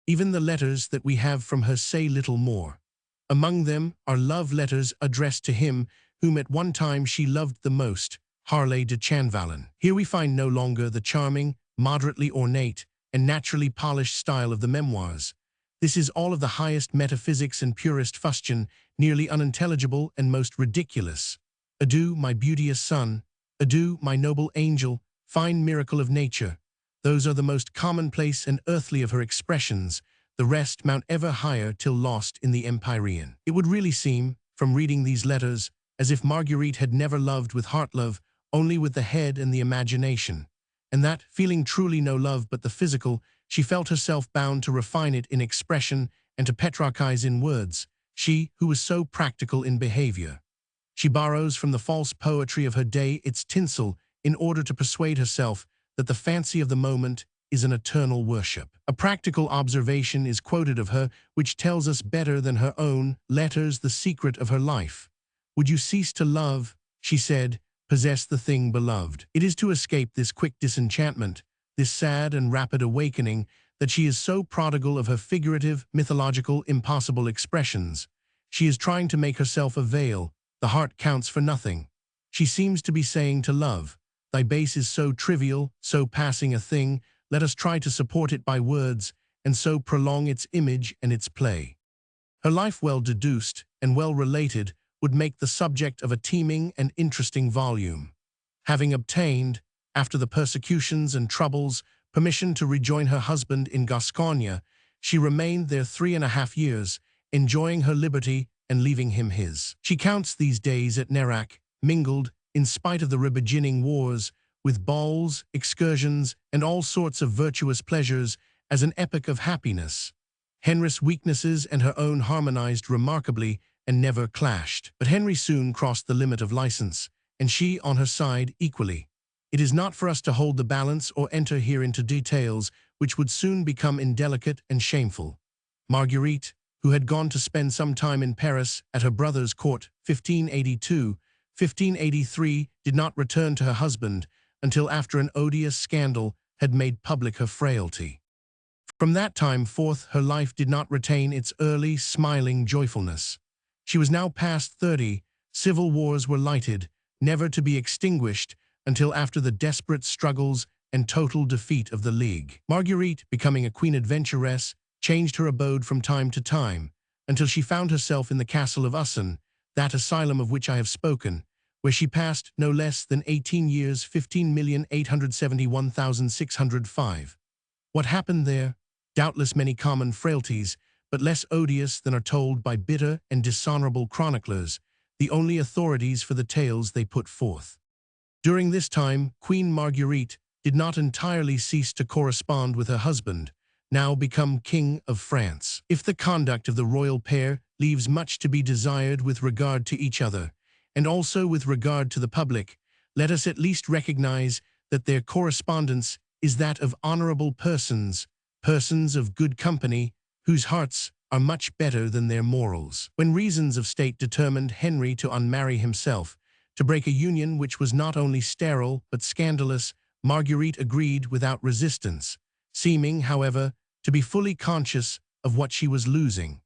Even the letters that we have from her say little more. Among them are love letters addressed to him whom at one time she loved the most, Harlay de Chanvalin. Here we find no longer the charming, moderately ornate, and naturally polished style of the memoirs. This is all of the highest metaphysics and purest fustian, nearly unintelligible and most ridiculous. Adieu, my beauteous son. Adieu, my noble angel, fine miracle of nature. Those are the most commonplace and earthly of her expressions. The rest mount ever higher till lost in the empyrean. It would really seem, from reading these letters, as if Marguerite had never loved with heart love, only with the head and the imagination, and that, feeling truly no love but the physical, she felt herself bound to refine it in expression and to petrarchize in words, she who was so practical in behavior. She borrows from the false poetry of her day its tinsel in order to persuade herself that the fancy of the moment is an eternal worship. A practical observation is quoted of her which tells us better than her own letters the secret of her life. Would you cease to love, she said, possess the thing beloved. It is to escape this quick disenchantment, this sad and rapid awakening, that she is so prodigal of her figurative, mythological, impossible expressions. She is trying to make herself a veil. The heart counts for nothing. She seems to be saying to love, thy base is so trivial, so passing a thing, let us try to support it by words, and so prolong its image and its play. Her life well deduced and well related would make the subject of a teeming and interesting volume. Having obtained, after the persecutions and troubles, permission to rejoin her husband in Gascogne, she remained there 3.5 years, enjoying her liberty and leaving him his. She counts these days at Nerac, mingled, in spite of the beginning wars, with balls, excursions, and all sorts of virtuous pleasures, as an epoch of happiness. Henry's weaknesses and her own harmonized remarkably and never clashed. But Henry soon crossed the limit of license, and she, on her side, equally. It is not for us to hold the balance or enter here into details which would soon become indelicate and shameful. Marguerite, who had gone to spend some time in Paris at her brother's court, 1582, 1583, did not return to her husband until after an odious scandal had made public her frailty. From that time forth her life did not retain its early, smiling joyfulness. She was now past 30, civil wars were lighted, never to be extinguished until after the desperate struggles and total defeat of the League. Marguerite, becoming a queen adventuress, changed her abode from time to time, until she found herself in the castle of Usson, that asylum of which I have spoken, where she passed no less than 18 years, 15,871,605. What happened there? Doubtless many common frailties, but less odious than are told by bitter and dishonorable chroniclers, the only authorities for the tales they put forth. During this time, Queen Marguerite did not entirely cease to correspond with her husband, now become King of France. If the conduct of the royal pair leaves much to be desired with regard to each other, and also with regard to the public, let us at least recognize that their correspondence is that of honorable persons, persons of good company, whose hearts are much better than their morals. When reasons of state determined Henry to unmarry himself, To break a union which was not only sterile but scandalous, Marguerite agreed without resistance, seeming, however, to be fully conscious of what she was losing.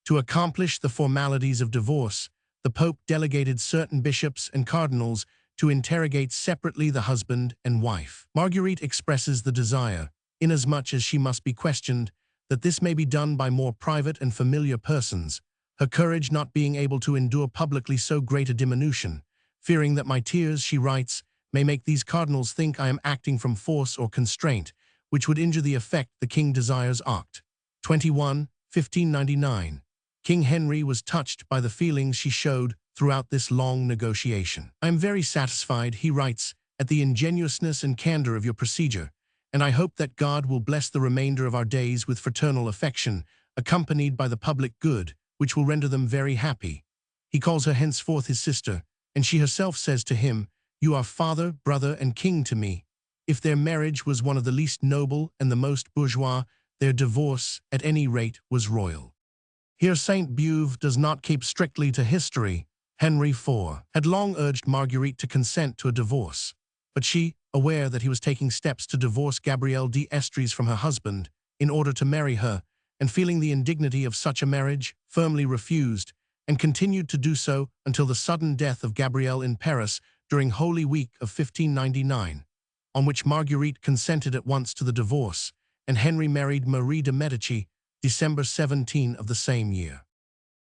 To accomplish the formalities of divorce, the Pope delegated certain bishops and cardinals to interrogate separately the husband and wife. Marguerite expresses the desire, inasmuch as she must be questioned, that this may be done by more private and familiar persons, her courage not being able to endure publicly so great a diminution. Fearing that my tears, she writes, may make these cardinals think I am acting from force or constraint, which would injure the effect the king desires. Oct. 21, 1599. King Henry was touched by the feelings she showed throughout this long negotiation. I am very satisfied, he writes, at the ingenuousness and candor of your procedure, and I hope that God will bless the remainder of our days with fraternal affection, accompanied by the public good, which will render them very happy. He calls her henceforth his sister, and she herself says to him, "You are father, brother, and king to me." If their marriage was one of the least noble and the most bourgeois, their divorce, at any rate, was royal. Here Sainte-Beuve does not keep strictly to history. Henry IV had long urged Marguerite to consent to a divorce, but she, aware that he was taking steps to divorce Gabrielle d'Estrees from her husband in order to marry her, and feeling the indignity of such a marriage, firmly refused, and continued to do so until the sudden death of Gabrielle in Paris during Holy Week of 1599, on which Marguerite consented at once to the divorce, and Henry married Marie de Medici, December 17 of the same year.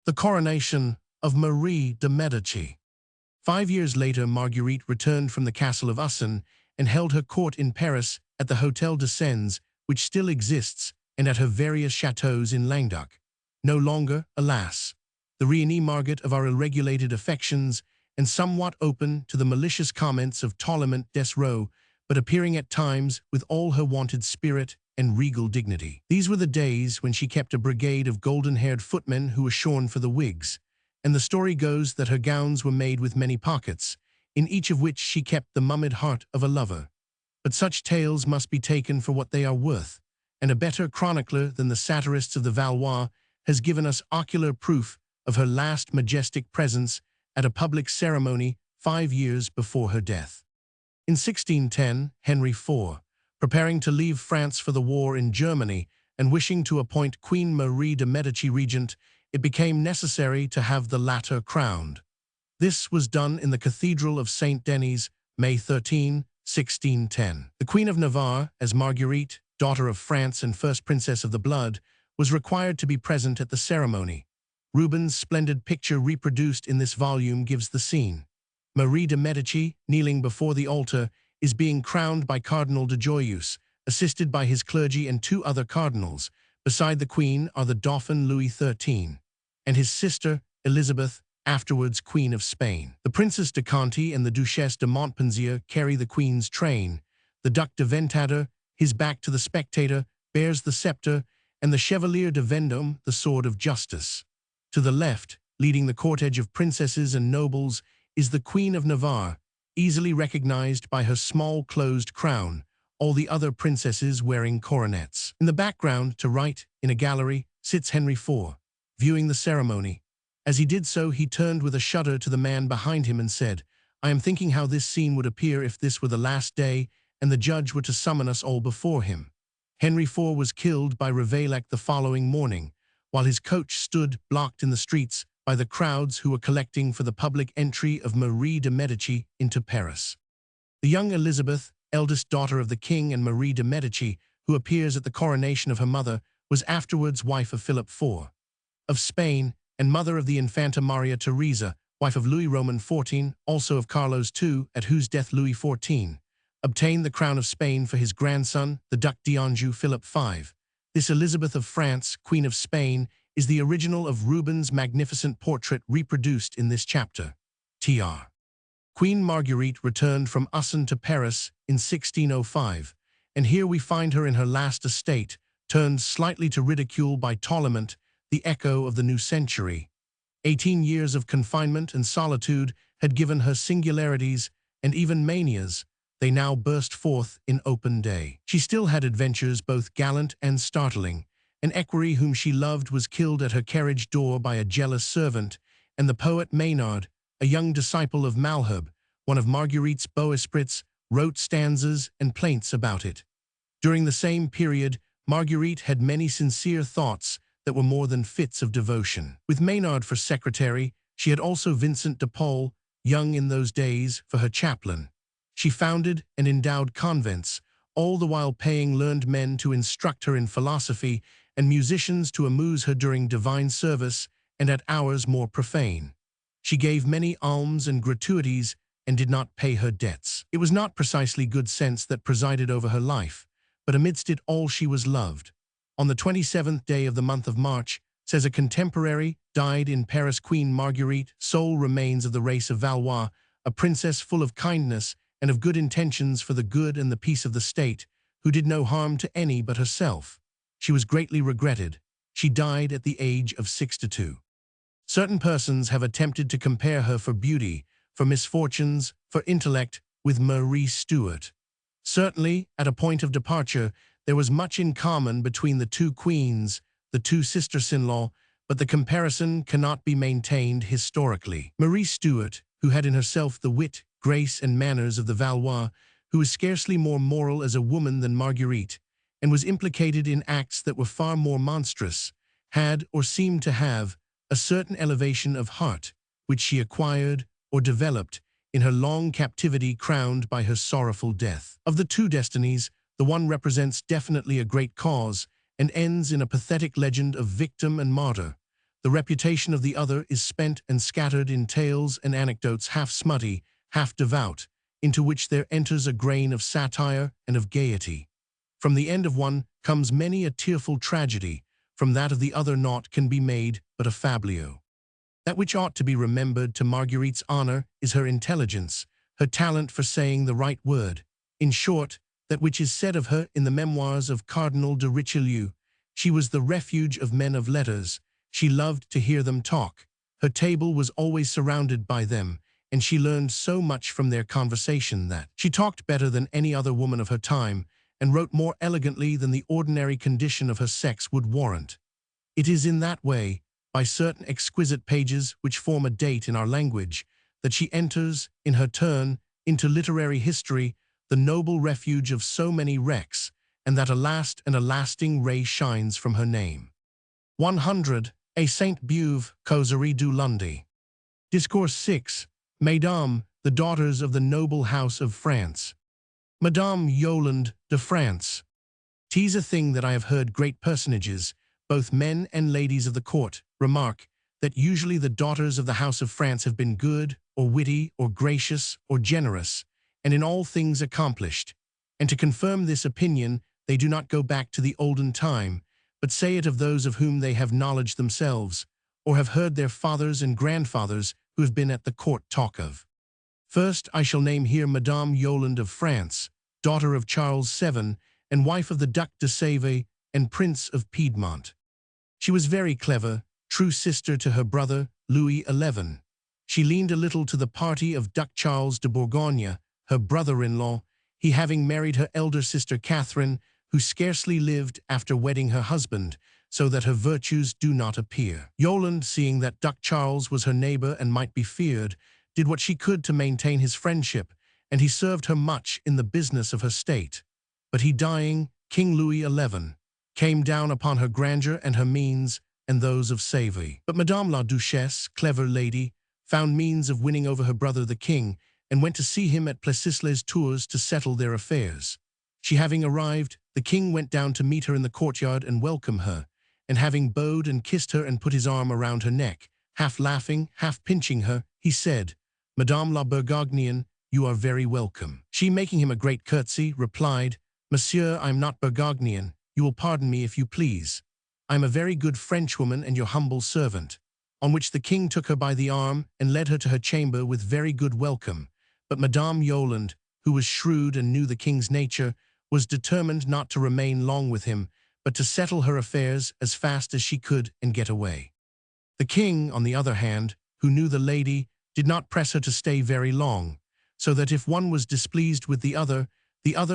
The coronation of Marie de Medici. 5 years later, Marguerite returned from the castle of Usson and held her court in Paris at the Hôtel de Sens, which still exists, and at her various chateaux in Languedoc. No longer, alas, the Reine Margaret of our ill-regulated affections, and somewhat open to the malicious comments of Tourlement Desraux, but appearing at times with all her wonted spirit and regal dignity. These were the days when she kept a brigade of golden-haired footmen who were shorn for the wigs, and the story goes that her gowns were made with many pockets, in each of which she kept the mummied heart of a lover. But such tales must be taken for what they are worth, and a better chronicler than the satirists of the Valois has given us ocular proof of her last majestic presence at a public ceremony 5 years before her death. In 1610, Henry IV, preparing to leave France for the war in Germany and wishing to appoint Queen Marie de Medici regent, it became necessary to have the latter crowned. This was done in the Cathedral of Saint Denis, May 13, 1610. The Queen of Navarre, as Marguerite, daughter of France and first princess of the blood, was required to be present at the ceremony. Rubens' splendid picture reproduced in this volume gives the scene. Marie de Medici, kneeling before the altar, is being crowned by Cardinal de Joyeuse, assisted by his clergy and 2 other cardinals. Beside the Queen are the Dauphin Louis XIII and his sister, Elizabeth, afterwards Queen of Spain. The Princess de Conti and the Duchesse de Montpensier carry the Queen's train. The Duc de Ventadour, his back to the spectator, bears the scepter, and the Chevalier de Vendôme the sword of justice. To the left, leading the cortege of princesses and nobles, is the Queen of Navarre, easily recognized by her small closed crown, all the other princesses wearing coronets. In the background, to right, in a gallery, sits Henry IV, viewing the ceremony. As he did so, he turned with a shudder to the man behind him and said, "I am thinking how this scene would appear if this were the last day and the judge were to summon us all before him." Henry IV was killed by Ravaillac the following morning, while his coach stood blocked in the streets by the crowds who were collecting for the public entry of Marie de Medici into Paris. The young Elizabeth, eldest daughter of the king and Marie de Medici, who appears at the coronation of her mother, was afterwards wife of Philip IV of Spain and mother of the Infanta Maria Theresa, wife of Louis Roman XIV, also of Carlos II, at whose death Louis XIV obtained the crown of Spain for his grandson, the Duc d'Anjou Philip V. This Elizabeth of France, Queen of Spain, is the original of Rubens' magnificent portrait reproduced in this chapter. Tr. Queen Marguerite returned from Usson to Paris in 1605, and here we find her in her last estate, turned slightly to ridicule by Tourlement, the echo of the new century. 18 years of confinement and solitude had given her singularities and even manias. They now burst forth in open day. She still had adventures both gallant and startling. An equerry whom she loved was killed at her carriage door by a jealous servant, and the poet Maynard, a young disciple of Malherbe, one of Marguerite's beaux esprits, wrote stanzas and plaints about it. During the same period, Marguerite had many sincere thoughts that were more than fits of devotion. With Maynard for secretary, she had also Vincent de Paul, young in those days, for her chaplain. She founded and endowed convents, all the while paying learned men to instruct her in philosophy and musicians to amuse her during divine service and at hours more profane. She gave many alms and gratuities and did not pay her debts. It was not precisely good sense that presided over her life, but amidst it all she was loved. On the 27th day of the month of March, says a contemporary, died in Paris Queen Marguerite, sole remains of the race of Valois, a princess full of kindness and of good intentions for the good and the peace of the state, who did no harm to any but herself. She was greatly regretted. She died at the age of 62. Certain persons have attempted to compare her for beauty, for misfortunes, for intellect, with Marie Stuart. Certainly, at a point of departure, there was much in common between the two queens, the two sisters-in-law, but the comparison cannot be maintained historically. Marie Stuart, who had in herself the wit, grace, and manners of the Valois, who was scarcely more moral as a woman than Marguerite, and was implicated in acts that were far more monstrous, had, or seemed to have, a certain elevation of heart, which she acquired or developed in her long captivity crowned by her sorrowful death. Of the two destinies, the one represents definitely a great cause and ends in a pathetic legend of victim and martyr. The reputation of the other is spent and scattered in tales and anecdotes half smutty, half devout, into which there enters a grain of satire and of gaiety. From the end of one comes many a tearful tragedy, from that of the other naught can be made but a fablio. That which ought to be remembered to Marguerite's honor is her intelligence, her talent for saying the right word. In short, that which is said of her in the memoirs of Cardinal de Richelieu. She was the refuge of men of letters. She loved to hear them talk. Her table was always surrounded by them, and she learned so much from their conversation that she talked better than any other woman of her time, and wrote more elegantly than the ordinary condition of her sex would warrant. It is in that way, by certain exquisite pages which form a date in our language, that she enters, in her turn, into literary history, the noble refuge of so many wrecks, and that a last and a lasting ray shines from her name. 100. A Saint Beuve, Causerie du Lundi. Discourse 6. Mesdames, the daughters of the noble house of France. Madame Yolande de France. 'Tis a thing that I have heard great personages, both men and ladies of the court, remark, that usually the daughters of the house of France have been good, or witty, or gracious, or generous, and in all things accomplished. And to confirm this opinion, they do not go back to the olden time, but say it of those of whom they have knowledge themselves, or have heard their fathers and grandfathers who have been at the court talk of. First, I shall name here Madame Yolande of France, daughter of Charles VII, and wife of the Duc de Sèvres and Prince of Piedmont. She was very clever, true sister to her brother, Louis XI. She leaned a little to the party of Duc Charles de Bourgogne, her brother-in-law, he having married her elder sister Catherine, who scarcely lived after wedding her husband, so that her virtues do not appear. Yolande, seeing that Duc Charles was her neighbor and might be feared, did what she could to maintain his friendship, and he served her much in the business of her state. But he dying, King Louis XI came down upon her grandeur and her means, and those of Sèvres. But Madame la Duchesse, clever lady, found means of winning over her brother the king, and went to see him at Plessis-les-Tours to settle their affairs. She having arrived, the king went down to meet her in the courtyard and welcome her, and having bowed and kissed her and put his arm around her neck, half laughing, half pinching her, he said, "Madame la Bourgognine, you are very welcome." She, making him a great curtsy, replied, "Monsieur, I am not Bourgognine. You will pardon me if you please. I am a very good Frenchwoman and your humble servant." On which the king took her by the arm and led her to her chamber with very good welcome. But Madame Yolande, who was shrewd and knew the king's nature, was determined not to remain long with him, but to settle her affairs as fast as she could and get away. The king, on the other hand, who knew the lady, did not press her to stay very long, so that if one was displeased with the other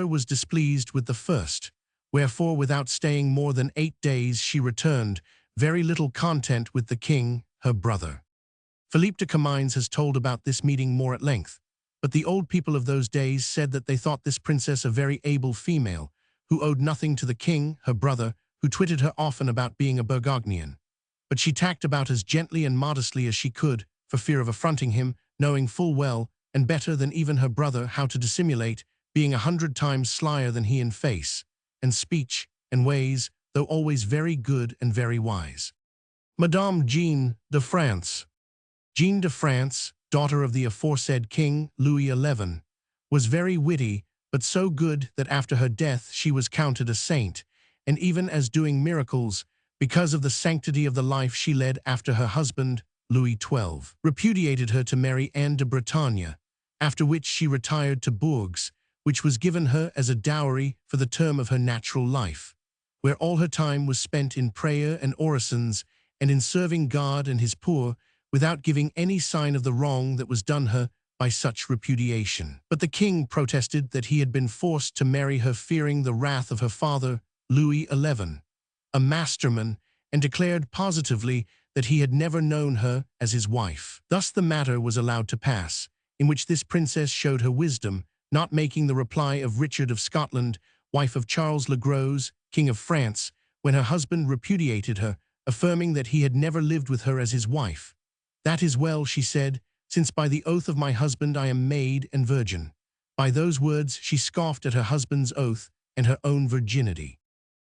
was displeased with the first. Wherefore, without staying more than 8 days, she returned, very little content with the king, her brother. Philippe de Comines has told about this meeting more at length. But the old people of those days said that they thought this princess a very able female, who owed nothing to the king, her brother, who twitted her often about being a Burgognian. But she tacked about as gently and modestly as she could, for fear of affronting him, knowing full well, and better than even her brother, how to dissimulate, being 100 times slyer than he in face, and speech, and ways, though always very good and very wise. Madame Jeanne de France. Jeanne de France, daughter of the aforesaid King Louis XI, was very witty, but so good that after her death she was counted a saint, and even as doing miracles, because of the sanctity of the life she led after her husband, Louis XII, repudiated her to marry Anne de Bretagne, after which she retired to Bourges, which was given her as a dowry for the term of her natural life, where all her time was spent in prayer and orisons, and in serving God and his poor, without giving any sign of the wrong that was done her by such repudiation. But the king protested that he had been forced to marry her fearing the wrath of her father, Louis XI, a masterman, and declared positively that he had never known her as his wife. Thus the matter was allowed to pass, in which this princess showed her wisdom, not making the reply of Richard of Scotland, wife of Charles le Gros, King of France, when her husband repudiated her, affirming that he had never lived with her as his wife. "That is well," she said, "since by the oath of my husband I am maid and virgin." By those words she scoffed at her husband's oath and her own virginity.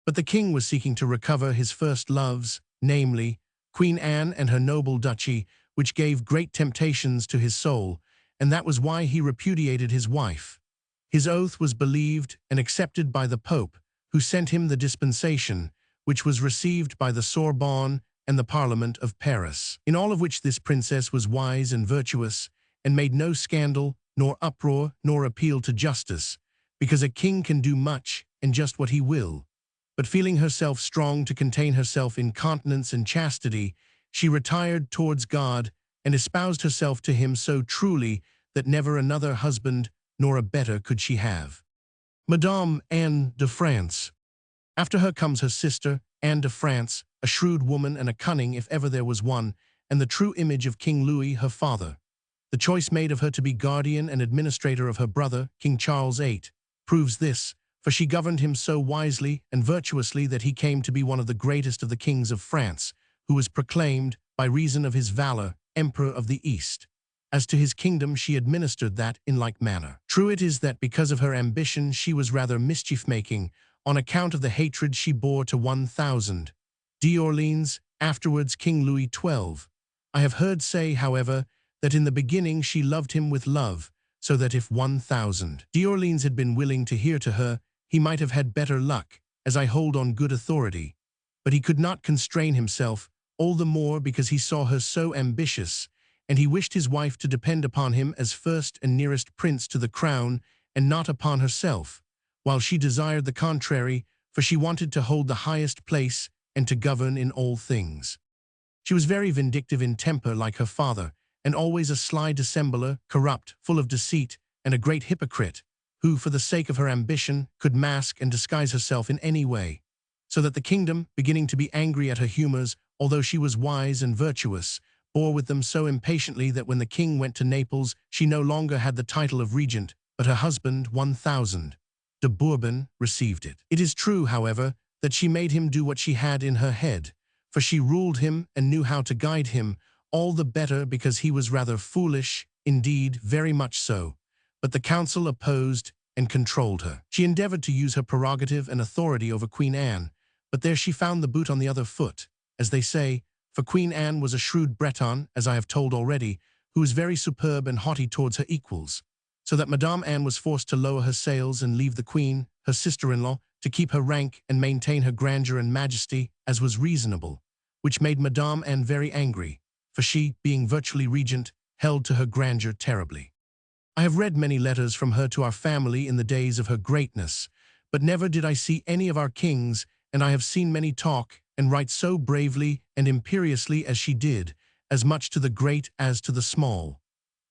But the king was seeking to recover his first loves, namely, Queen Anne and her noble duchy, which gave great temptations to his soul, and that was why he repudiated his wife. His oath was believed and accepted by the Pope, who sent him the dispensation, which was received by the Sorbonne and the Parliament of Paris, in all of which this princess was wise and virtuous, and made no scandal, nor uproar, nor appeal to justice, because a king can do much and just what he will. But feeling herself strong to contain herself in continence and chastity, she retired towards God and espoused herself to him so truly that never another husband nor a better could she have. Madame Anne de France. After her comes her sister, Anne de France, a shrewd woman and a cunning if ever there was one, and the true image of King Louis, her father. The choice made of her to be guardian and administrator of her brother, King Charles VIII, proves this, for she governed him so wisely and virtuously that he came to be one of the greatest of the kings of France, who was proclaimed, by reason of his valor, Emperor of the East. As to his kingdom she administered that in like manner. True it is that because of her ambition she was rather mischief-making, on account of the hatred she bore to 1000 d'Orleans, afterwards King Louis XII. I have heard say, however, that in the beginning she loved him with love, so that if 1000 d'Orleans had been willing to hear to her, he might have had better luck, as I hold on good authority. But he could not constrain himself, all the more because he saw her so ambitious, and he wished his wife to depend upon him as first and nearest prince to the crown, and not upon herself, while she desired the contrary, for she wanted to hold the highest place and to govern in all things. She was very vindictive in temper like her father, and always a sly dissembler, corrupt, full of deceit, and a great hypocrite, who, for the sake of her ambition, could mask and disguise herself in any way, so that the kingdom, beginning to be angry at her humors, although she was wise and virtuous, bore with them so impatiently that when the king went to Naples, she no longer had the title of regent, but her husband, 1000 de Bourbon, received it. It is true, however, that she made him do what she had in her head, for she ruled him and knew how to guide him, all the better because he was rather foolish, indeed, very much so. But the council opposed and controlled her. She endeavored to use her prerogative and authority over Queen Anne, but there she found the boot on the other foot, as they say, for Queen Anne was a shrewd Breton, as I have told already, who was very superb and haughty towards her equals, so that Madame Anne was forced to lower her sails and leave the queen, her sister-in-law, to keep her rank and maintain her grandeur and majesty, as was reasonable, which made Madame Anne very angry, for she, being virtually regent, held to her grandeur terribly. I have read many letters from her to our family in the days of her greatness, but never did I see any of our kings, and I have seen many talk and write so bravely and imperiously as she did, as much to the great as to the small.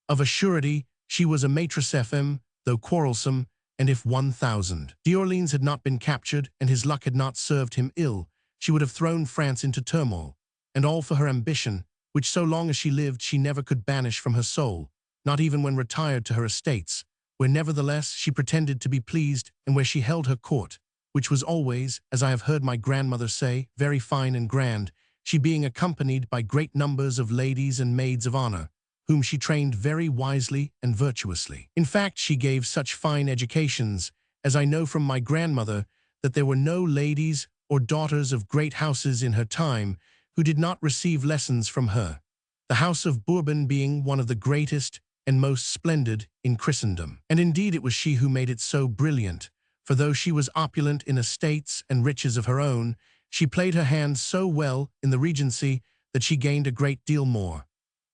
Of a surety, she was a maîtresse femme, though quarrelsome, and if 1000 d'Orleans had not been captured and his luck had not served him ill, she would have thrown France into turmoil, and all for her ambition, which so long as she lived she never could banish from her soul, not even when retired to her estates, where nevertheless she pretended to be pleased and where she held her court, which was always, as I have heard my grandmother say, very fine and grand, she being accompanied by great numbers of ladies and maids of honor, whom she trained very wisely and virtuously. In fact, she gave such fine educations, as I know from my grandmother, that there were no ladies or daughters of great houses in her time who did not receive lessons from her, the House of Bourbon being one of the greatest and most splendid in Christendom. And indeed it was she who made it so brilliant, for though she was opulent in estates and riches of her own, she played her hand so well in the regency that she gained a great deal more,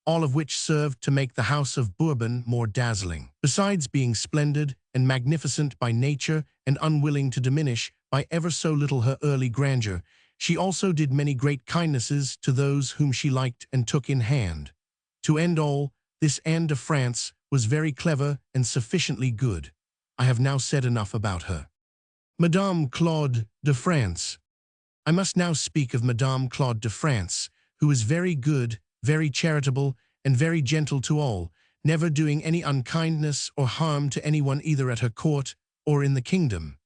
all of which served to make the House of Bourbon more dazzling. Besides being splendid and magnificent by nature and unwilling to diminish by ever so little her early grandeur, she also did many great kindnesses to those whom she liked and took in hand. To end all, this Anne de France was very clever and sufficiently good. I have now said enough about her. Madame Claude de France. I must now speak of Madame Claude de France, who was very good, very charitable, and very gentle to all, never doing any unkindness or harm to anyone either at her court or in the kingdom.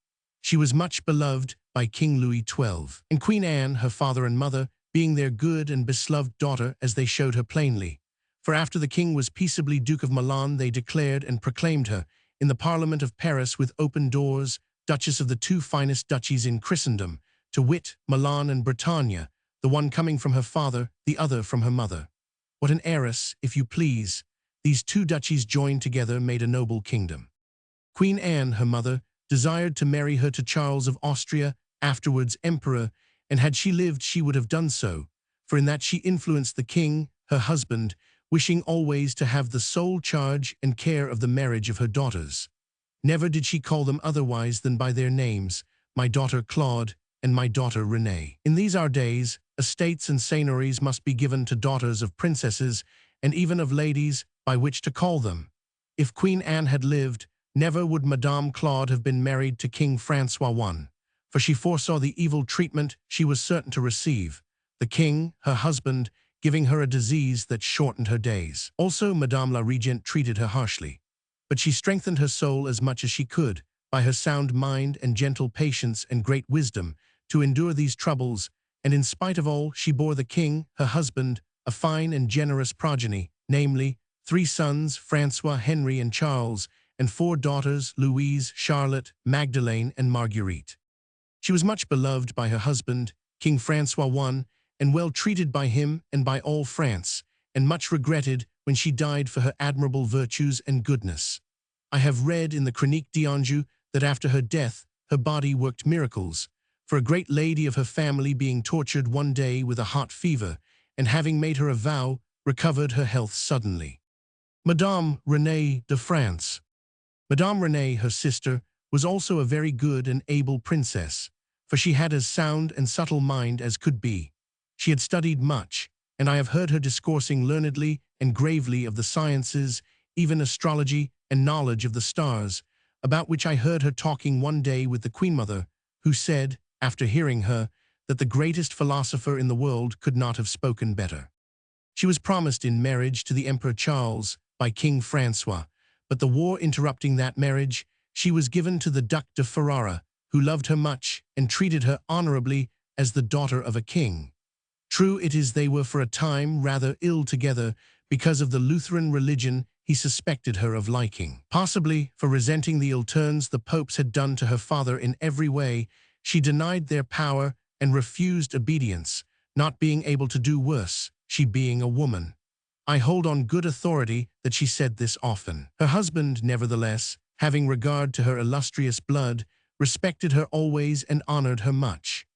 She was much beloved by King Louis XII, and Queen Anne, her father and mother, being their good and beloved daughter as they showed her plainly. For after the king was peaceably Duke of Milan, they declared and proclaimed her, in the Parliament of Paris with open doors, Duchess of the two finest duchies in Christendom, to wit, Milan and Bretagne, the one coming from her father, the other from her mother. What an heiress, if you please! These two duchies joined together made a noble kingdom. Queen Anne, her mother, desired to marry her to Charles of Austria, afterwards Emperor, and had she lived she would have done so, for in that she influenced the king, her husband, wishing always to have the sole charge and care of the marriage of her daughters. Never did she call them otherwise than by their names, my daughter Claude and my daughter Renée. In these our days, estates and seigneuries must be given to daughters of princesses and even of ladies by which to call them. If Queen Anne had lived, never would Madame Claude have been married to King François I, for she foresaw the evil treatment she was certain to receive, the king, her husband, giving her a disease that shortened her days. Also, Madame la Regente treated her harshly, but she strengthened her soul as much as she could, by her sound mind and gentle patience and great wisdom, to endure these troubles, and in spite of all she bore the king, her husband, a fine and generous progeny, namely, 3 sons, François, Henry, and Charles, and 4 daughters, Louise, Charlotte, Magdalene, and Marguerite. She was much beloved by her husband, King François I, and well treated by him and by all France, and much regretted when she died for her admirable virtues and goodness. I have read in the Chronique d'Anjou that after her death, her body worked miracles, for a great lady of her family being tortured one day with a hot fever, and having made her a vow, recovered her health suddenly. Madame Renée de France. Madame Renée, her sister, was also a very good and able princess, for she had as sound and subtle mind as could be. She had studied much, and I have heard her discoursing learnedly and gravely of the sciences, even astrology and knowledge of the stars, about which I heard her talking one day with the Queen Mother, who said, after hearing her, that the greatest philosopher in the world could not have spoken better. She was promised in marriage to the Emperor Charles by King François, but the war interrupting that marriage, she was given to the Duc de Ferrara, who loved her much and treated her honorably as the daughter of a king. True it is they were for a time rather ill together because of the Lutheran religion he suspected her of liking. Possibly, for resenting the ill turns the popes had done to her father in every way, she denied their power and refused obedience, not being able to do worse, she being a woman. I hold on good authority that she said this often. Her husband, nevertheless, having regard to her illustrious blood, respected her always and honored her much.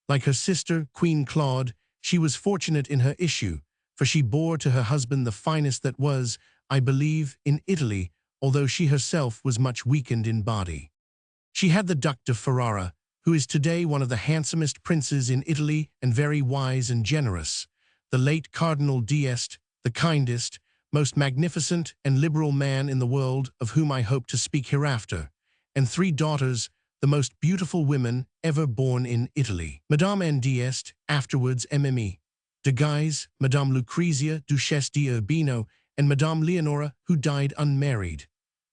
Like her sister, Queen Claude, she was fortunate in her issue, for she bore to her husband the finest that was, I believe, in Italy, although she herself was much weakened in body. She had the Duc de Ferrara, who is today one of the handsomest princes in Italy and very wise and generous, the late Cardinal d'Este, the kindest, most magnificent and liberal man in the world, of whom I hope to speak hereafter, and 3 daughters, the most beautiful women ever born in Italy. Madame Anne d'Este, afterwards Mme. de Guise, Madame Lucrezia, Duchesse d'Urbino, and Madame Leonora, who died unmarried.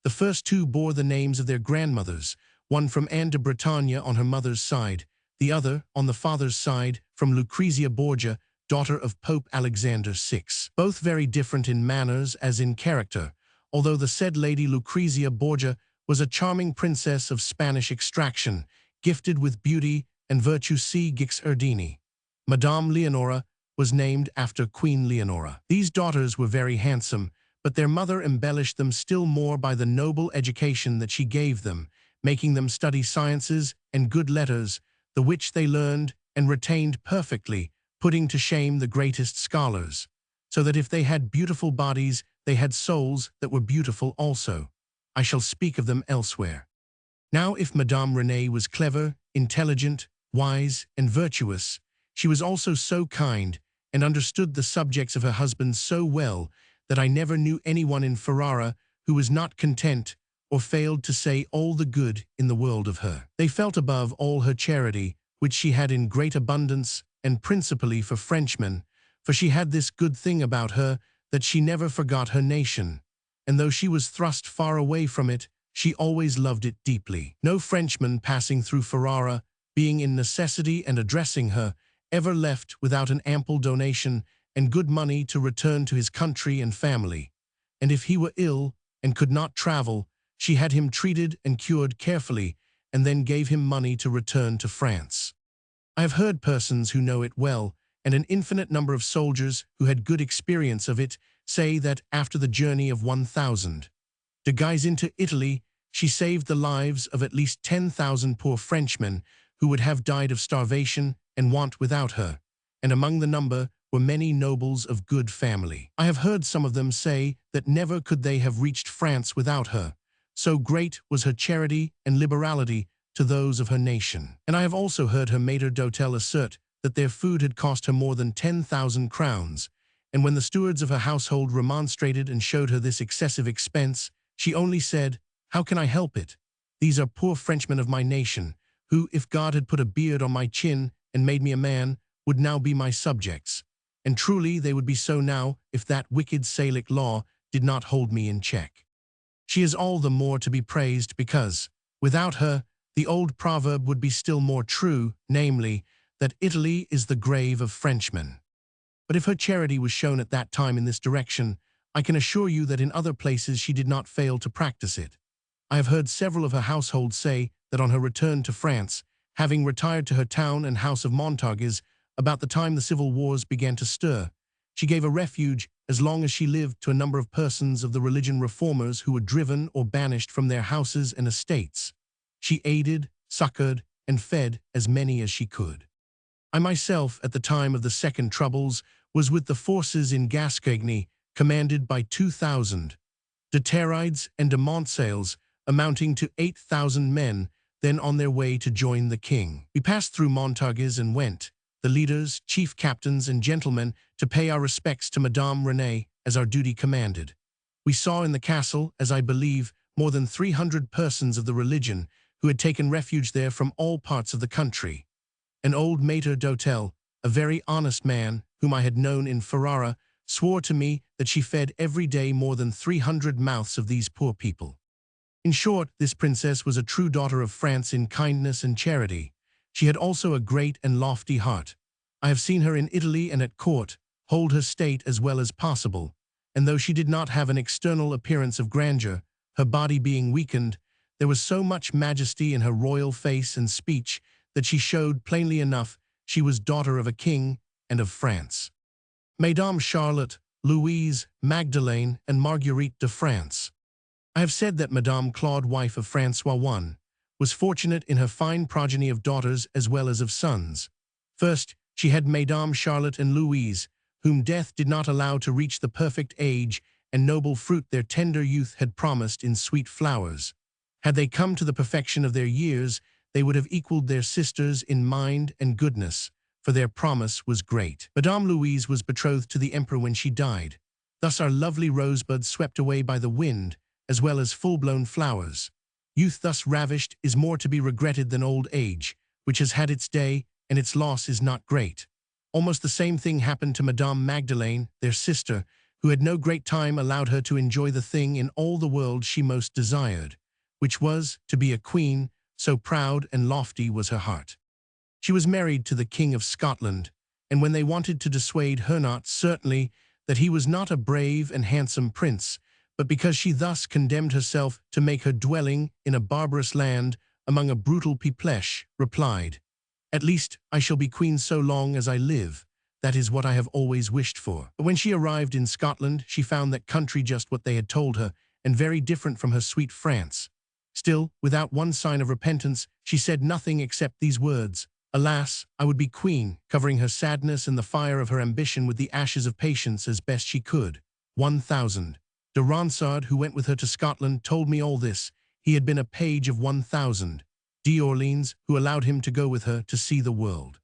The first two bore the names of their grandmothers, one from Anne de Bretagne on her mother's side, the other, on the father's side, from Lucrezia Borgia, daughter of Pope Alexander VI. Both very different in manners as in character, although the said Lady Lucrezia Borgia was a charming princess of Spanish extraction, gifted with beauty and virtue. See Gix Erdini. Madame Leonora was named after Queen Leonora. These daughters were very handsome, but their mother embellished them still more by the noble education that she gave them, making them study sciences and good letters, the which they learned and retained perfectly, putting to shame the greatest scholars, so that if they had beautiful bodies, they had souls that were beautiful also. I shall speak of them elsewhere. Now, if Madame Renée was clever, intelligent, wise, and virtuous, she was also so kind and understood the subjects of her husband so well that I never knew anyone in Ferrara who was not content or failed to say all the good in the world of her. They felt above all her charity, which she had in great abundance, and principally for Frenchmen, for she had this good thing about her, that she never forgot her nation, and though she was thrust far away from it, she always loved it deeply. No Frenchman passing through Ferrara, being in necessity and addressing her, ever left without an ample donation and good money to return to his country and family. And if he were ill and could not travel, she had him treated and cured carefully, and then gave him money to return to France. I have heard persons who know it well, and an infinite number of soldiers who had good experience of it, say that after the journey of 1,000 days into Italy, she saved the lives of at least 10,000 poor Frenchmen who would have died of starvation and want without her, and among the number were many nobles of good family. I have heard some of them say that never could they have reached France without her, so great was her charity and liberality to those of her nation. And I have also heard her maître d'hôtel assert that their food had cost her more than 10,000 crowns, and when the stewards of her household remonstrated and showed her this excessive expense, she only said, "How can I help it? These are poor Frenchmen of my nation, who, if God had put a beard on my chin and made me a man, would now be my subjects. And truly they would be so now if that wicked Salic law did not hold me in check." She is all the more to be praised because, without her, the old proverb would be still more true, namely, that Italy is the grave of Frenchmen. But if her charity was shown at that time in this direction, I can assure you that in other places she did not fail to practice it. I have heard several of her household say that on her return to France, having retired to her town and house of Montargis about the time the civil wars began to stir, she gave a refuge as long as she lived to a number of persons of the religion reformers who were driven or banished from their houses and estates. She aided, succored, and fed as many as she could. I myself, at the time of the Second Troubles, was with the forces in Gascony, commanded by 2,000 de Terrides and de Montseils, amounting to 8,000 men, then on their way to join the king. We passed through Montargis and went, the leaders, chief captains, and gentlemen, to pay our respects to Madame Renée, as our duty commanded. We saw in the castle, as I believe, more than 300 persons of the religion, who had taken refuge there from all parts of the country. An old maître d'hôtel, a very honest man, whom I had known in Ferrara, swore to me that she fed every day more than 300 mouths of these poor people. In short, this princess was a true daughter of France in kindness and charity. She had also a great and lofty heart. I have seen her in Italy and at court, hold her state as well as possible, and though she did not have an external appearance of grandeur, her body being weakened, there was so much majesty in her royal face and speech that she showed plainly enough she was daughter of a king and of France. Mesdames Charlotte, Louise, Magdalene, and Marguerite de France. I have said that Madame Claude, wife of François I, was fortunate in her fine progeny of daughters as well as of sons. First, she had Mesdames Charlotte and Louise, whom death did not allow to reach the perfect age and noble fruit their tender youth had promised in sweet flowers. Had they come to the perfection of their years, they would have equaled their sisters in mind and goodness, for their promise was great. Madame Louise was betrothed to the emperor when she died. Thus our lovely rosebuds swept away by the wind, as well as full-blown flowers. Youth thus ravished is more to be regretted than old age, which has had its day, and its loss is not great. Almost the same thing happened to Madame Magdalene, their sister, who had no great time allowed her to enjoy the thing in all the world she most desired, which was to be a queen, so proud and lofty was her heart. She was married to the King of Scotland, and when they wanted to dissuade her, not certainly that he was not a brave and handsome prince, but because she thus condemned herself to make her dwelling in a barbarous land among a brutal peoplesh, replied, "At least I shall be queen so long as I live. That is what I have always wished for." But when she arrived in Scotland, she found that country just what they had told her, and very different from her sweet France. Still, without one sign of repentance, she said nothing except these words, "Alas, I would be queen," covering her sadness and the fire of her ambition with the ashes of patience as best she could. 1000. De Ronsard, who went with her to Scotland, told me all this. He had been a page of 1000. d'Orleans, who allowed him to go with her to see the world.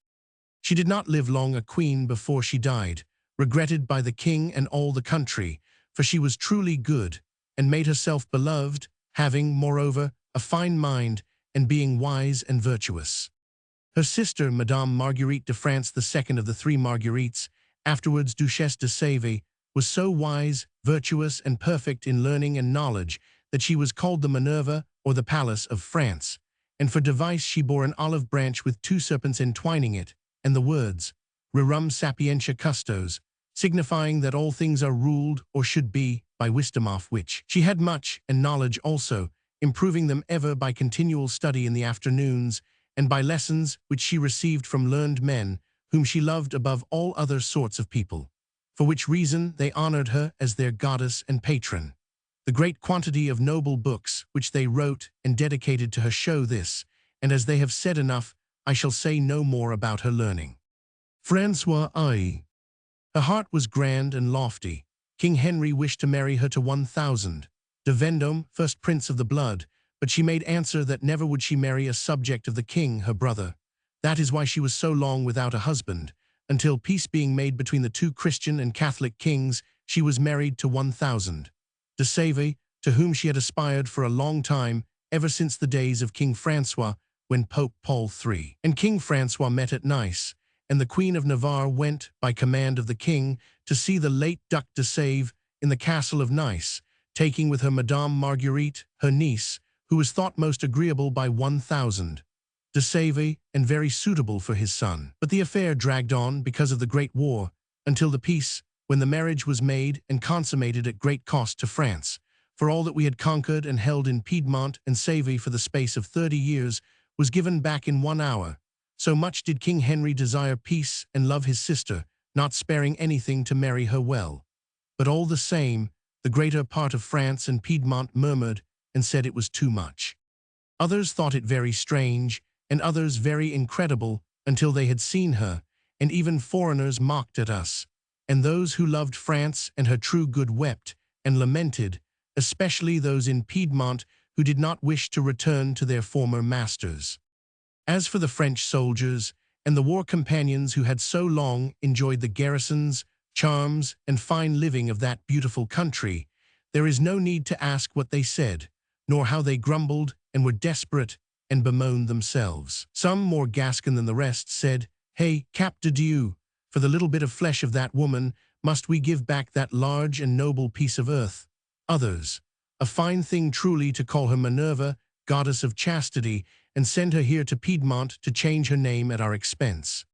She did not live long a queen before she died, regretted by the king and all the country, for she was truly good, and made herself beloved, having, moreover, a fine mind, and being wise and virtuous. Her sister, Madame Marguerite de France, the second of the three Marguerites, afterwards Duchesse de Sèvres, was so wise, virtuous, and perfect in learning and knowledge that she was called the Minerva, or the Pallas of France, and for device she bore an olive branch with two serpents entwining it, and the words, Rerum sapientia custos, signifying that all things are ruled, or should be, by wisdom, of which she had much, and knowledge also, improving them ever by continual study in the afternoons, and by lessons which she received from learned men, whom she loved above all other sorts of people, for which reason they honored her as their goddess and patron. The great quantity of noble books which they wrote and dedicated to her show this, and as they have said enough, I shall say no more about her learning. François I. Her heart was grand and lofty. King Henry wished to marry her to 1000. De Vendôme, first prince of the blood, but she made answer that never would she marry a subject of the king, her brother. That is why she was so long without a husband. Until peace being made between the two Christian and Catholic kings, she was married to 1000. De Sèvres, to whom she had aspired for a long time, ever since the days of King François, when Pope Paul III and King François met at Nice, and the Queen of Navarre went, by command of the king, to see the late Duc de Sèvres in the castle of Nice, taking with her Madame Marguerite, her niece, who was thought most agreeable by 1000. De Sèvres, and very suitable for his son. But the affair dragged on because of the Great War, until the peace, when the marriage was made and consummated at great cost to France, for all that we had conquered and held in Piedmont and Sèvres for the space of 30 years was given back in 1 hour. So much did King Henry desire peace and love his sister, not sparing anything to marry her well. But all the same, the greater part of France and Piedmont murmured and said it was too much. Others thought it very strange, and others very incredible, until they had seen her, and even foreigners mocked at us. And those who loved France and her true good wept and lamented, especially those in Piedmont who did not wish to return to their former masters. As for the French soldiers and the war companions who had so long enjoyed the garrisons, charms, and fine living of that beautiful country, there is no need to ask what they said, nor how they grumbled and were desperate and bemoaned themselves. Some, more Gascon than the rest, said, "Hey, Cap de Dieu, for the little bit of flesh of that woman, must we give back that large and noble piece of earth?" Others, "A fine thing truly to call her Minerva, goddess of chastity, and send her here to Piedmont to change her name at our expense."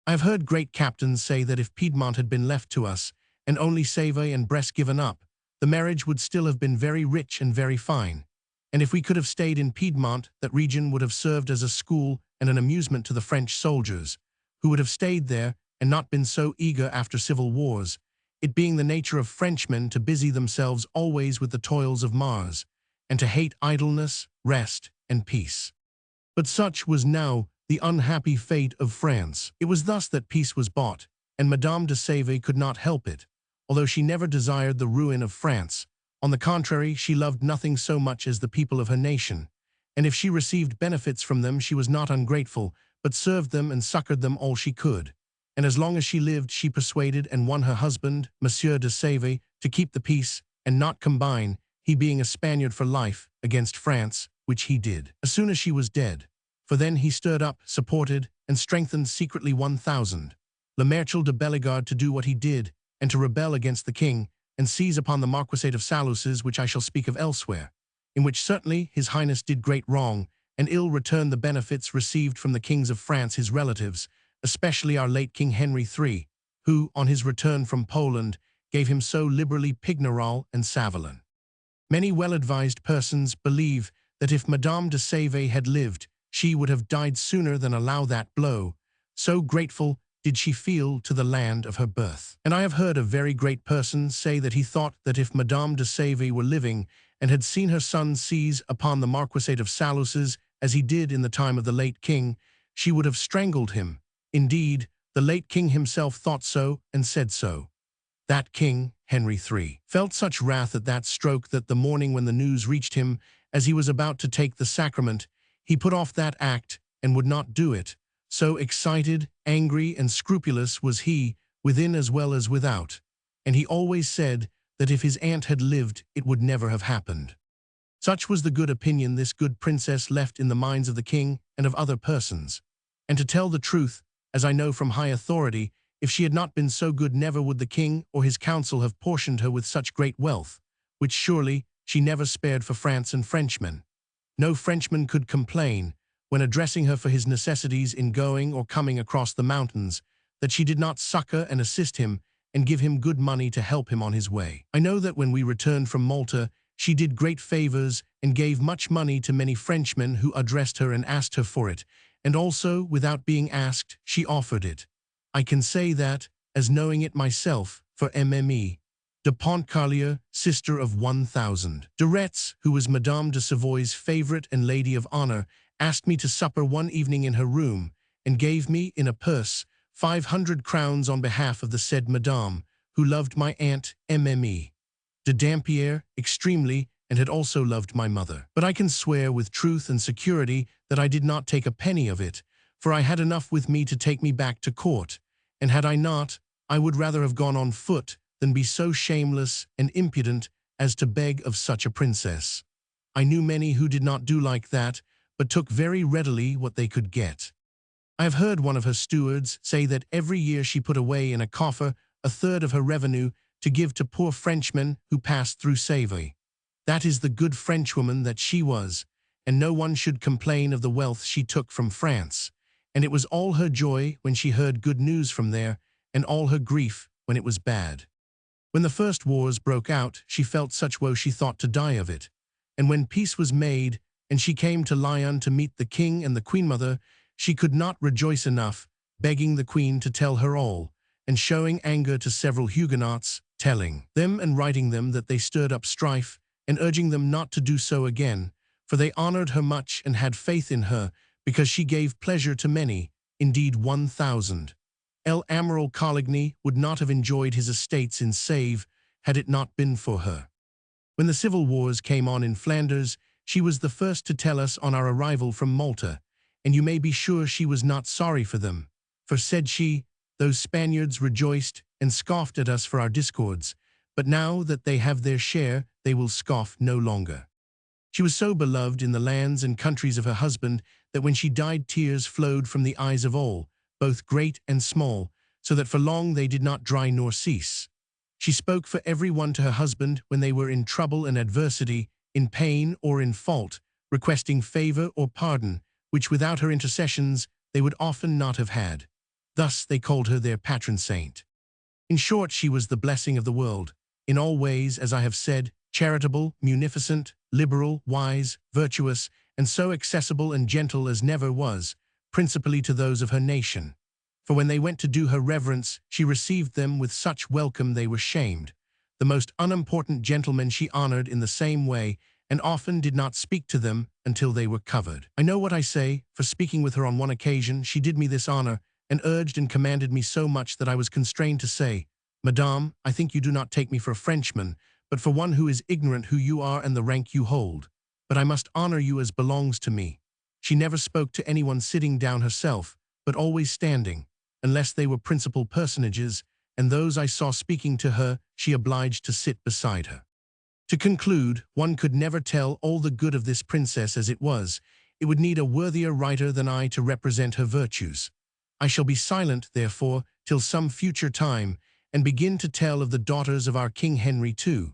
I have heard great captains say that if Piedmont had been left to us, and only Sèvres and Brest given up, the marriage would still have been very rich and very fine. And if we could have stayed in Piedmont, that region would have served as a school and an amusement to the French soldiers, who would have stayed there and not been so eager after civil wars, it being the nature of Frenchmen to busy themselves always with the toils of Mars, and to hate idleness, rest, and peace. But such was now the unhappy fate of France. It was thus that peace was bought, and Madame de Sèvres could not help it, although she never desired the ruin of France. On the contrary, she loved nothing so much as the people of her nation, and if she received benefits from them she was not ungrateful, but served them and succored them all she could. And as long as she lived she persuaded and won her husband, Monsieur de Sèvres, to keep the peace and not combine, he being a Spaniard for life, against France, which he did, as soon as she was dead. For then he stirred up, supported, and strengthened secretly 1000. Le Marechal de Bellegarde to do what he did, and to rebel against the king, and seize upon the Marquisate of Saluces, which I shall speak of elsewhere, in which certainly his Highness did great wrong, and ill returned the benefits received from the kings of France his relatives, especially our late King Henry III, who, on his return from Poland, gave him so liberally Pignerol and Savolan. Many well-advised persons believe that if Madame de Save had lived, she would have died sooner than allow that blow, so grateful did she feel to the land of her birth. And I have heard a very great person say that he thought that if Madame de Save were living and had seen her son seize upon the Marquisate of Saluces as he did in the time of the late king, she would have strangled him. Indeed, the late king himself thought so and said so. That king, Henry III, felt such wrath at that stroke that the morning when the news reached him, as he was about to take the sacrament, he put off that act and would not do it. So excited, angry, and scrupulous was he, within as well as without, and he always said that if his aunt had lived, it would never have happened. Such was the good opinion this good princess left in the minds of the king and of other persons. And to tell the truth, as I know from high authority, if she had not been so good, never would the king or his council have portioned her with such great wealth, which surely she never spared for France and Frenchmen. No Frenchman could complain, when addressing her for his necessities in going or coming across the mountains, that she did not succor and assist him and give him good money to help him on his way. I know that when we returned from Malta, she did great favors and gave much money to many Frenchmen who addressed her and asked her for it, and also, without being asked, she offered it. I can say that, as knowing it myself, for Mme. de Pontcarlier, sister of 1000. De Retz, who was Madame de Savoy's favorite and lady of honor, asked me to supper one evening in her room, and gave me, in a purse, 500 crowns on behalf of the said Madame, who loved my aunt, Mme. de Dampierre, extremely, and had also loved my mother. But I can swear with truth and security that I did not take a penny of it, for I had enough with me to take me back to court, and had I not, I would rather have gone on foot than be so shameless and impudent as to beg of such a princess. I knew many who did not do like that, but took very readily what they could get. I have heard one of her stewards say that every year she put away in a coffer a third of her revenue to give to poor Frenchmen who passed through Savoy. That is the good Frenchwoman that she was, and no one should complain of the wealth she took from France, and it was all her joy when she heard good news from there, and all her grief when it was bad. When the first wars broke out, she felt such woe she thought to die of it, and when peace was made, and she came to Lyon to meet the king and the queen-mother, she could not rejoice enough, begging the queen to tell her all, and showing anger to several Huguenots, telling them and writing them that they stirred up strife, and urging them not to do so again, for they honored her much and had faith in her, because she gave pleasure to many, indeed 1000. El Amiral Coligny would not have enjoyed his estates in Save had it not been for her. When the civil wars came on in Flanders, she was the first to tell us on our arrival from Malta, and you may be sure she was not sorry for them, for, said she, those Spaniards rejoiced and scoffed at us for our discords, but now that they have their share, they will scoff no longer. She was so beloved in the lands and countries of her husband that when she died tears flowed from the eyes of all, both great and small, so that for long they did not dry nor cease. She spoke for every one to her husband when they were in trouble and adversity, in pain or in fault, requesting favor or pardon, which without her intercessions they would often not have had. Thus they called her their patron saint. In short, she was the blessing of the world, in all ways, as I have said, charitable, munificent, liberal, wise, virtuous, and so accessible and gentle as never was, principally to those of her nation. For when they went to do her reverence, she received them with such welcome they were shamed. The most unimportant gentlemen she honored in the same way, and often did not speak to them until they were covered. I know what I say, for speaking with her on one occasion, she did me this honor, and urged and commanded me so much that I was constrained to say, Madame, I think you do not take me for a Frenchman, but for one who is ignorant who you are and the rank you hold. But I must honor you as belongs to me. She never spoke to anyone sitting down herself, but always standing, unless they were principal personages, and those I saw speaking to her, she obliged to sit beside her. To conclude, one could never tell all the good of this princess as it was. It would need a worthier writer than I to represent her virtues. I shall be silent, therefore, till some future time, and begin to tell of the daughters of our King Henry II,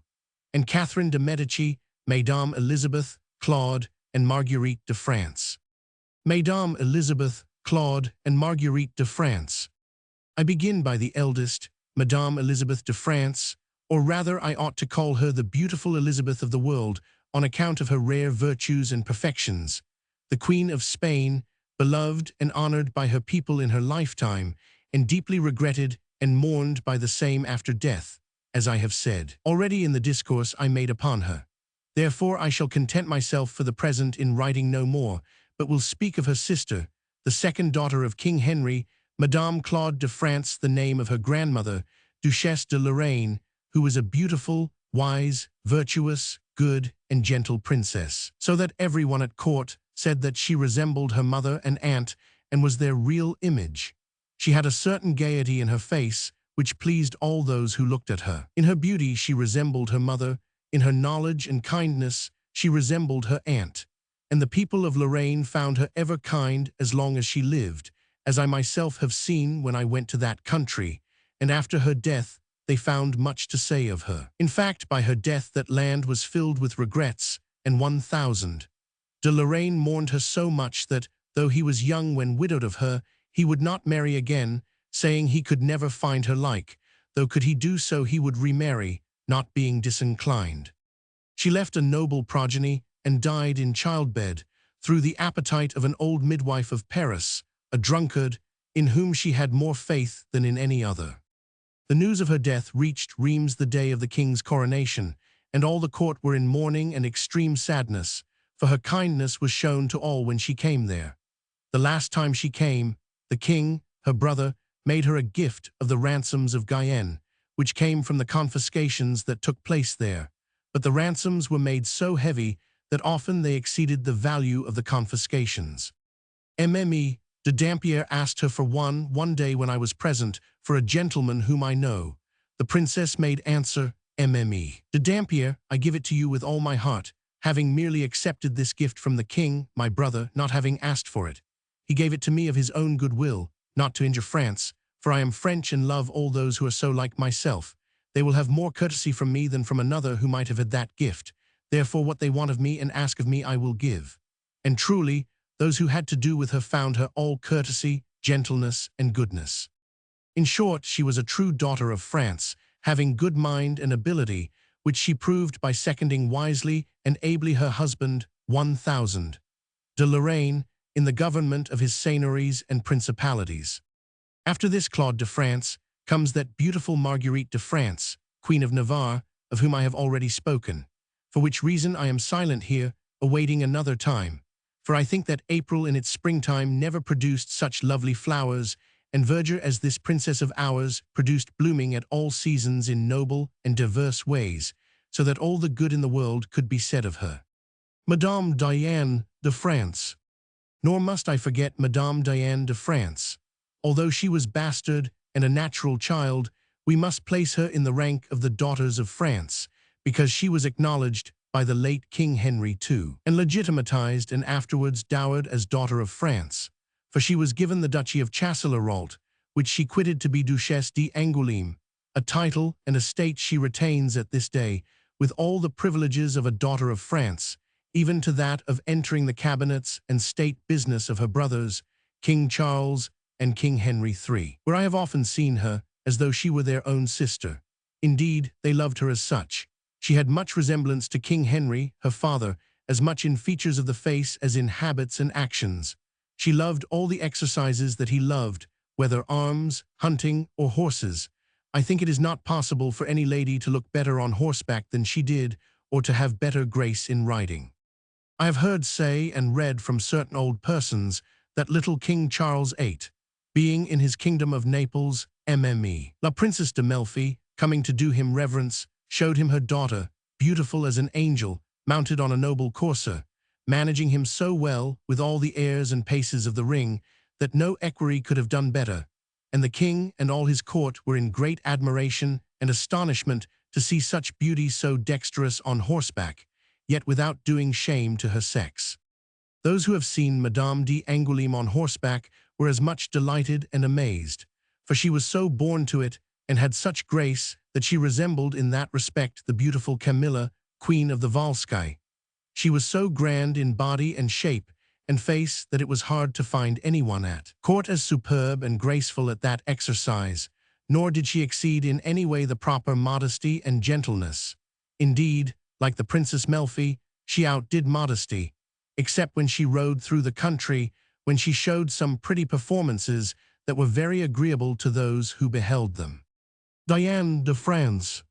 and Catherine de Medici, Mesdames Elizabeth, Claude, and Marguerite de France. Mesdames Elizabeth, Claude, and Marguerite de France. I begin by the eldest, Madame Elizabeth de France, or rather I ought to call her the beautiful Elizabeth of the world on account of her rare virtues and perfections, the Queen of Spain, beloved and honored by her people in her lifetime, and deeply regretted and mourned by the same after death, as I have said already in the discourse I made upon her. Therefore I shall content myself for the present in writing no more, but will speak of her sister, the second daughter of King Henry, Madame Claude de France, the name of her grandmother, Duchesse de Lorraine, who was a beautiful, wise, virtuous, good, and gentle princess, so that everyone at court said that she resembled her mother and aunt and was their real image. She had a certain gaiety in her face which pleased all those who looked at her. In her beauty she resembled her mother, in her knowledge and kindness she resembled her aunt, and the people of Lorraine found her ever kind as long as she lived, as I myself have seen when I went to that country, and after her death they found much to say of her. In fact, by her death that land was filled with regrets, and 1,000. De Lorraine mourned her so much that, though he was young when widowed of her, he would not marry again, saying he could never find her like, though could he do so he would remarry, not being disinclined. She left a noble progeny and died in childbed, through the appetite of an old midwife of Paris, a drunkard, in whom she had more faith than in any other. The news of her death reached Reims the day of the king's coronation, and all the court were in mourning and extreme sadness, for her kindness was shown to all when she came there. The last time she came, the king, her brother, made her a gift of the ransoms of Guyenne, which came from the confiscations that took place there, but the ransoms were made so heavy that often they exceeded the value of the confiscations. Mme. de Dampierre asked her for one day when I was present, for a gentleman whom I know. The princess made answer, Mme. de Dampierre, I give it to you with all my heart, having merely accepted this gift from the king, my brother, not having asked for it. He gave it to me of his own good will, not to injure France, for I am French and love all those who are so like myself. They will have more courtesy from me than from another who might have had that gift. Therefore what they want of me and ask of me I will give. And truly, those who had to do with her found her all courtesy, gentleness, and goodness. In short, she was a true daughter of France, having good mind and ability, which she proved by seconding wisely and ably her husband, 1,000, de Lorraine, in the government of his seigneuries and principalities. After this Claude de France comes that beautiful Marguerite de France, Queen of Navarre, of whom I have already spoken, for which reason I am silent here, awaiting another time. For I think that April in its springtime never produced such lovely flowers and verdure as this princess of ours produced, blooming at all seasons in noble and diverse ways, so that all the good in the world could be said of her. Madame Diane de France. Nor must I forget Madame Diane de France. Although she was bastard and a natural child, we must place her in the rank of the daughters of France, because she was acknowledged by the late King Henry II, and legitimatized and afterwards dowered as daughter of France, for she was given the Duchy of Chastelerault, which she quitted to be Duchesse d'Angoulême, a title and estate she retains at this day, with all the privileges of a daughter of France, even to that of entering the cabinets and state business of her brothers, King Charles and King Henry III, where I have often seen her, as though she were their own sister. Indeed, they loved her as such. She had much resemblance to King Henry, her father, as much in features of the face as in habits and actions. She loved all the exercises that he loved, whether arms, hunting, or horses. I think it is not possible for any lady to look better on horseback than she did, or to have better grace in riding. I have heard say and read from certain old persons that little King Charles VIII, being in his kingdom of Naples, Mme. La Princesse de Melfi, coming to do him reverence, showed him her daughter, beautiful as an angel, mounted on a noble courser, managing him so well with all the airs and paces of the ring that no equerry could have done better, and the king and all his court were in great admiration and astonishment to see such beauty so dexterous on horseback, yet without doing shame to her sex. Those who have seen Madame d'Angoulême on horseback were as much delighted and amazed, for she was so born to it and had such grace that she resembled in that respect the beautiful Camilla, Queen of the Volsci. She was so grand in body and shape and face that it was hard to find anyone at court as superb and graceful at that exercise, nor did she exceed in any way the proper modesty and gentleness. Indeed, like the Princess Melfi, she outdid modesty, except when she rode through the country, when she showed some pretty performances that were very agreeable to those who beheld them. Diane de France.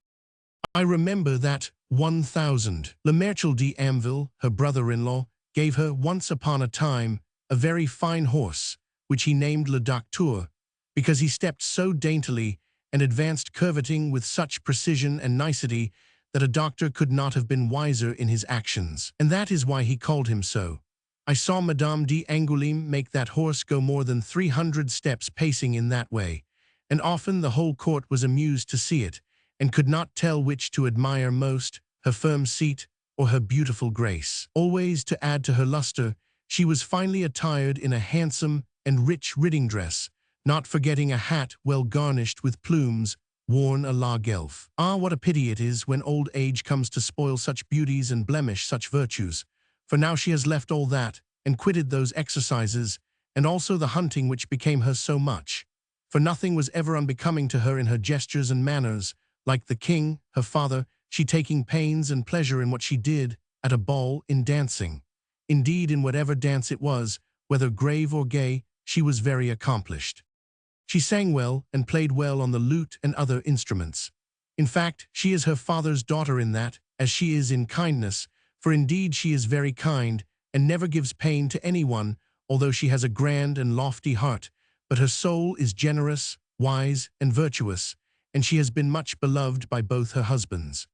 I remember that 1000. Le Marechal d'Amville, her brother-in-law, gave her once upon a time a very fine horse, which he named Le Docteur, because he stepped so daintily and advanced curveting with such precision and nicety that a doctor could not have been wiser in his actions, and that is why he called him so. I saw Madame d'Angoulême make that horse go more than 300 steps pacing in that way, and often the whole court was amused to see it, and could not tell which to admire most, her firm seat or her beautiful grace. Always to add to her luster, she was finely attired in a handsome and rich riding dress, not forgetting a hat well garnished with plumes, worn a la Guelph. Ah, what a pity it is when old age comes to spoil such beauties and blemish such virtues, for now she has left all that, and quitted those exercises, and also the hunting which became her so much. For nothing was ever unbecoming to her in her gestures and manners, like the king, her father, she taking pains and pleasure in what she did, at a ball, in dancing. Indeed, in whatever dance it was, whether grave or gay, she was very accomplished. She sang well and played well on the lute and other instruments. In fact, she is her father's daughter in that, as she is in kindness, for indeed she is very kind, and never gives pain to anyone, although she has a grand and lofty heart, but her soul is generous, wise, and virtuous, and she has been much beloved by both her husbands.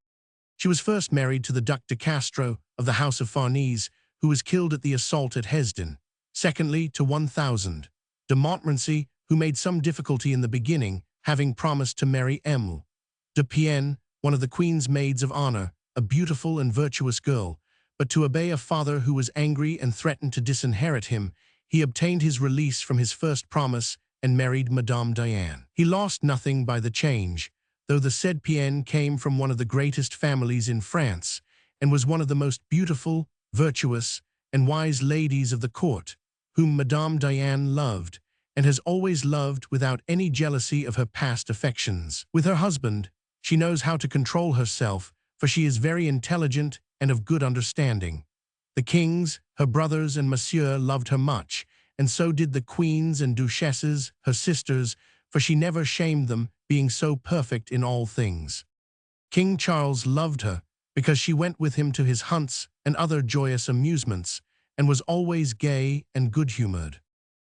She was first married to the Duc de Castro of the House of Farnese, who was killed at the assault at Hesdin. Secondly, to 1000. De Montmorency, who made some difficulty in the beginning, having promised to marry Emile de Pienne, one of the Queen's maids of honor, a beautiful and virtuous girl, but to obey a father who was angry and threatened to disinherit him, he obtained his release from his first promise and married Madame Diane. He lost nothing by the change, though the said Pienne came from one of the greatest families in France, and was one of the most beautiful, virtuous, and wise ladies of the court, whom Madame Diane loved, and has always loved without any jealousy of her past affections. With her husband, she knows how to control herself, for she is very intelligent and of good understanding. The kings, her brothers and monsieur loved her much, and so did the queens and duchesses, her sisters, for she never shamed them, being so perfect in all things. King Charles loved her, because she went with him to his hunts and other joyous amusements, and was always gay and good-humored.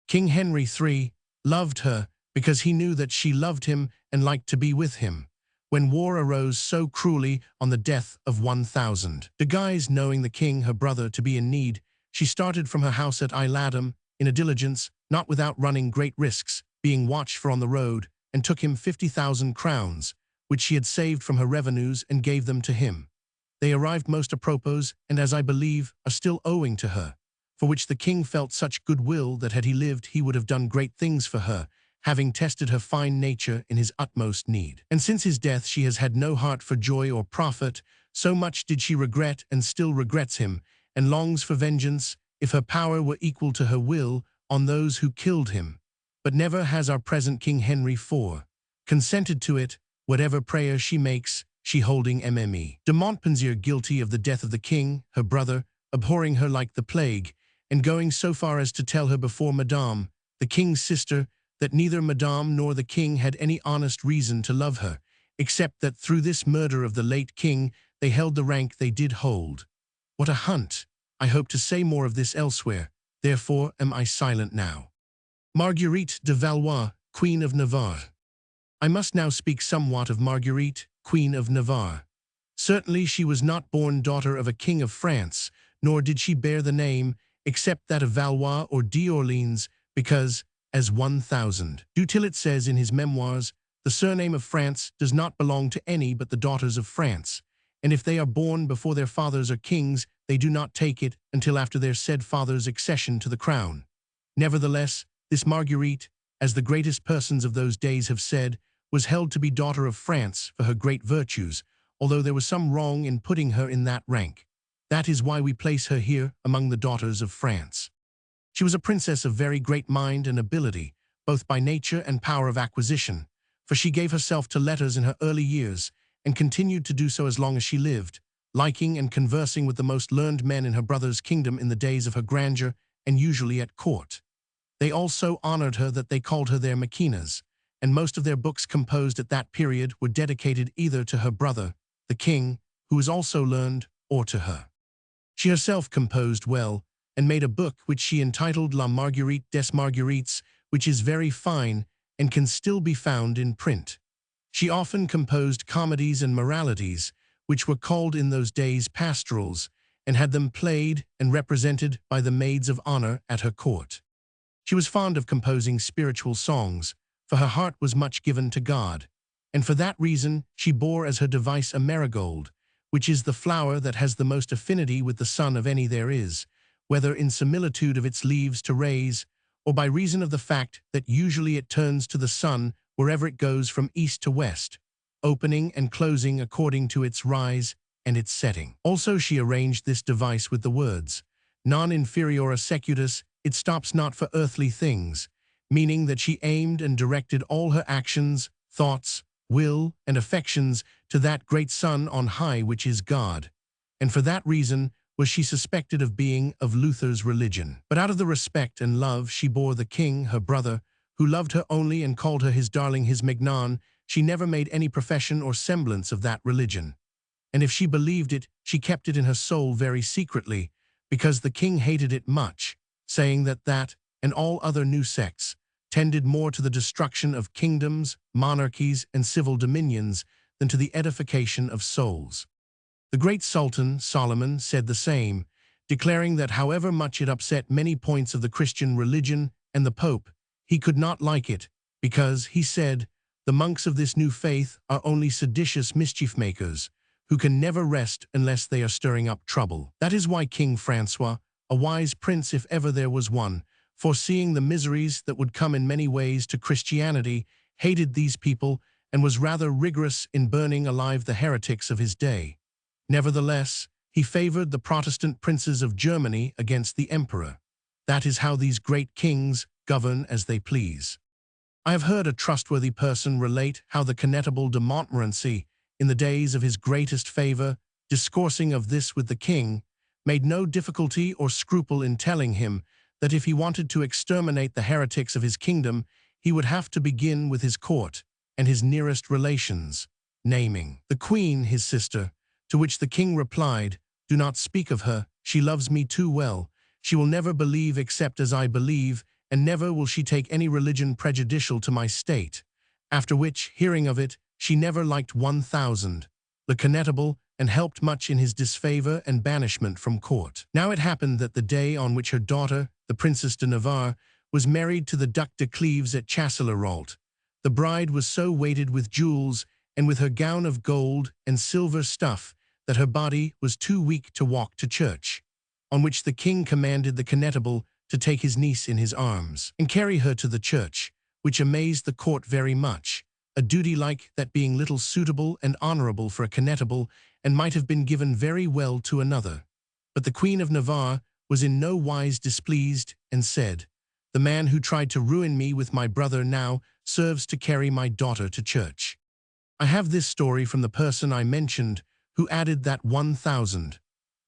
King Henry III loved her, because he knew that she loved him and liked to be with him. When war arose so cruelly on the death of 1000. De Guise, knowing the king, her brother, to be in need, she started from her house at Isle-Adam in a diligence, not without running great risks, being watched for on the road, and took him 50,000 crowns, which she had saved from her revenues, and gave them to him. They arrived most apropos, and as I believe, are still owing to her, for which the king felt such goodwill that had he lived he would have done great things for her, having tested her fine nature in his utmost need. And since his death she has had no heart for joy or profit, so much did she regret and still regrets him, and longs for vengeance, if her power were equal to her will, on those who killed him. But never has our present King Henry IV consented to it, whatever prayer she makes, she holding mme. De Montpensier guilty of the death of the king, her brother, abhorring her like the plague, and going so far as to tell her before Madame, the king's sister, that neither Madame nor the king had any honest reason to love her, except that through this murder of the late king they held the rank they did hold. What a hunt! I hope to say more of this elsewhere, therefore am I silent now. Marguerite de Valois, Queen of Navarre. I must now speak somewhat of Marguerite, Queen of Navarre. Certainly she was not born daughter of a king of France, nor did she bear the name, except that of Valois or d'Orleans, because, as 1000. Du Tillet says in his memoirs, the surname of France does not belong to any but the daughters of France, and if they are born before their fathers are kings, they do not take it until after their said father's accession to the crown. Nevertheless, this Marguerite, as the greatest persons of those days have said, was held to be daughter of France for her great virtues, although there was some wrong in putting her in that rank. That is why we place her here among the daughters of France. She was a princess of very great mind and ability, both by nature and power of acquisition, for she gave herself to letters in her early years, and continued to do so as long as she lived, liking and conversing with the most learned men in her brother's kingdom in the days of her grandeur, and usually at court. They also honored her that they called her their Maquinas, and most of their books composed at that period were dedicated either to her brother, the king, who was also learned, or to her. She herself composed well, and made a book which she entitled La Marguerite des Marguerites, which is very fine and can still be found in print. She often composed comedies and moralities, which were called in those days pastorals, and had them played and represented by the maids of honor at her court. She was fond of composing spiritual songs, for her heart was much given to God, and for that reason she bore as her device a marigold, which is the flower that has the most affinity with the sun of any there is, whether in similitude of its leaves to rays, or by reason of the fact that usually it turns to the sun wherever it goes from east to west, opening and closing according to its rise and its setting. Also she arranged this device with the words, non inferiora secutus, it stops not for earthly things, meaning that she aimed and directed all her actions, thoughts, will, and affections to that great sun on high which is God, and for that reason was she suspected of being of Luther's religion. But out of the respect and love she bore the king, her brother, who loved her only and called her his darling, his Megnon, she never made any profession or semblance of that religion. And if she believed it, she kept it in her soul very secretly, because the king hated it much, saying that and all other new sects tended more to the destruction of kingdoms, monarchies, and civil dominions than to the edification of souls. The great Sultan, Solomon, said the same, declaring that however much it upset many points of the Christian religion and the Pope, he could not like it, because, he said, the monks of this new faith are only seditious mischief-makers, who can never rest unless they are stirring up trouble. That is why King Francois, a wise prince if ever there was one, foreseeing the miseries that would come in many ways to Christianity, hated these people and was rather rigorous in burning alive the heretics of his day. Nevertheless, he favored the Protestant princes of Germany against the emperor. That is how these great kings govern as they please. I have heard a trustworthy person relate how the Connétable de Montmorency, in the days of his greatest favor, discoursing of this with the king, made no difficulty or scruple in telling him that if he wanted to exterminate the heretics of his kingdom, he would have to begin with his court and his nearest relations, naming the queen his sister, to which the king replied, "Do not speak of her, she loves me too well, she will never believe except as I believe, and never will she take any religion prejudicial to my state," after which, hearing of it, she never liked 1,000, the Connétable, and helped much in his disfavor and banishment from court. Now it happened that the day on which her daughter, the Princess de Navarre, was married to the Duc de Cleves at Chastelerault, the bride was so weighted with jewels and with her gown of gold and silver stuff that her body was too weak to walk to church, on which the king commanded the Connétable to take his niece in his arms and carry her to the church, which amazed the court very much, a duty like that being little suitable and honorable for a Connétable, and might have been given very well to another. But the Queen of Navarre was in no wise displeased, and said, "The man who tried to ruin me with my brother now serves to carry my daughter to church." I have this story from the person I mentioned, who added that 1,000.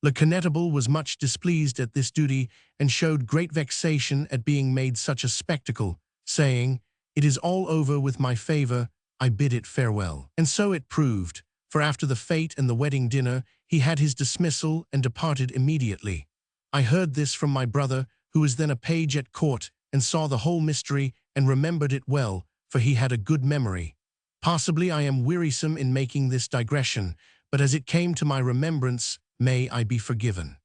Le Connétable was much displeased at this duty, and showed great vexation at being made such a spectacle, saying, "It is all over with my favor, I bid it farewell." And so it proved, for after the fete and the wedding dinner, he had his dismissal and departed immediately. I heard this from my brother, who was then a page at court, and saw the whole mystery, and remembered it well, for he had a good memory. Possibly I am wearisome in making this digression, but as it came to my remembrance, may I be forgiven.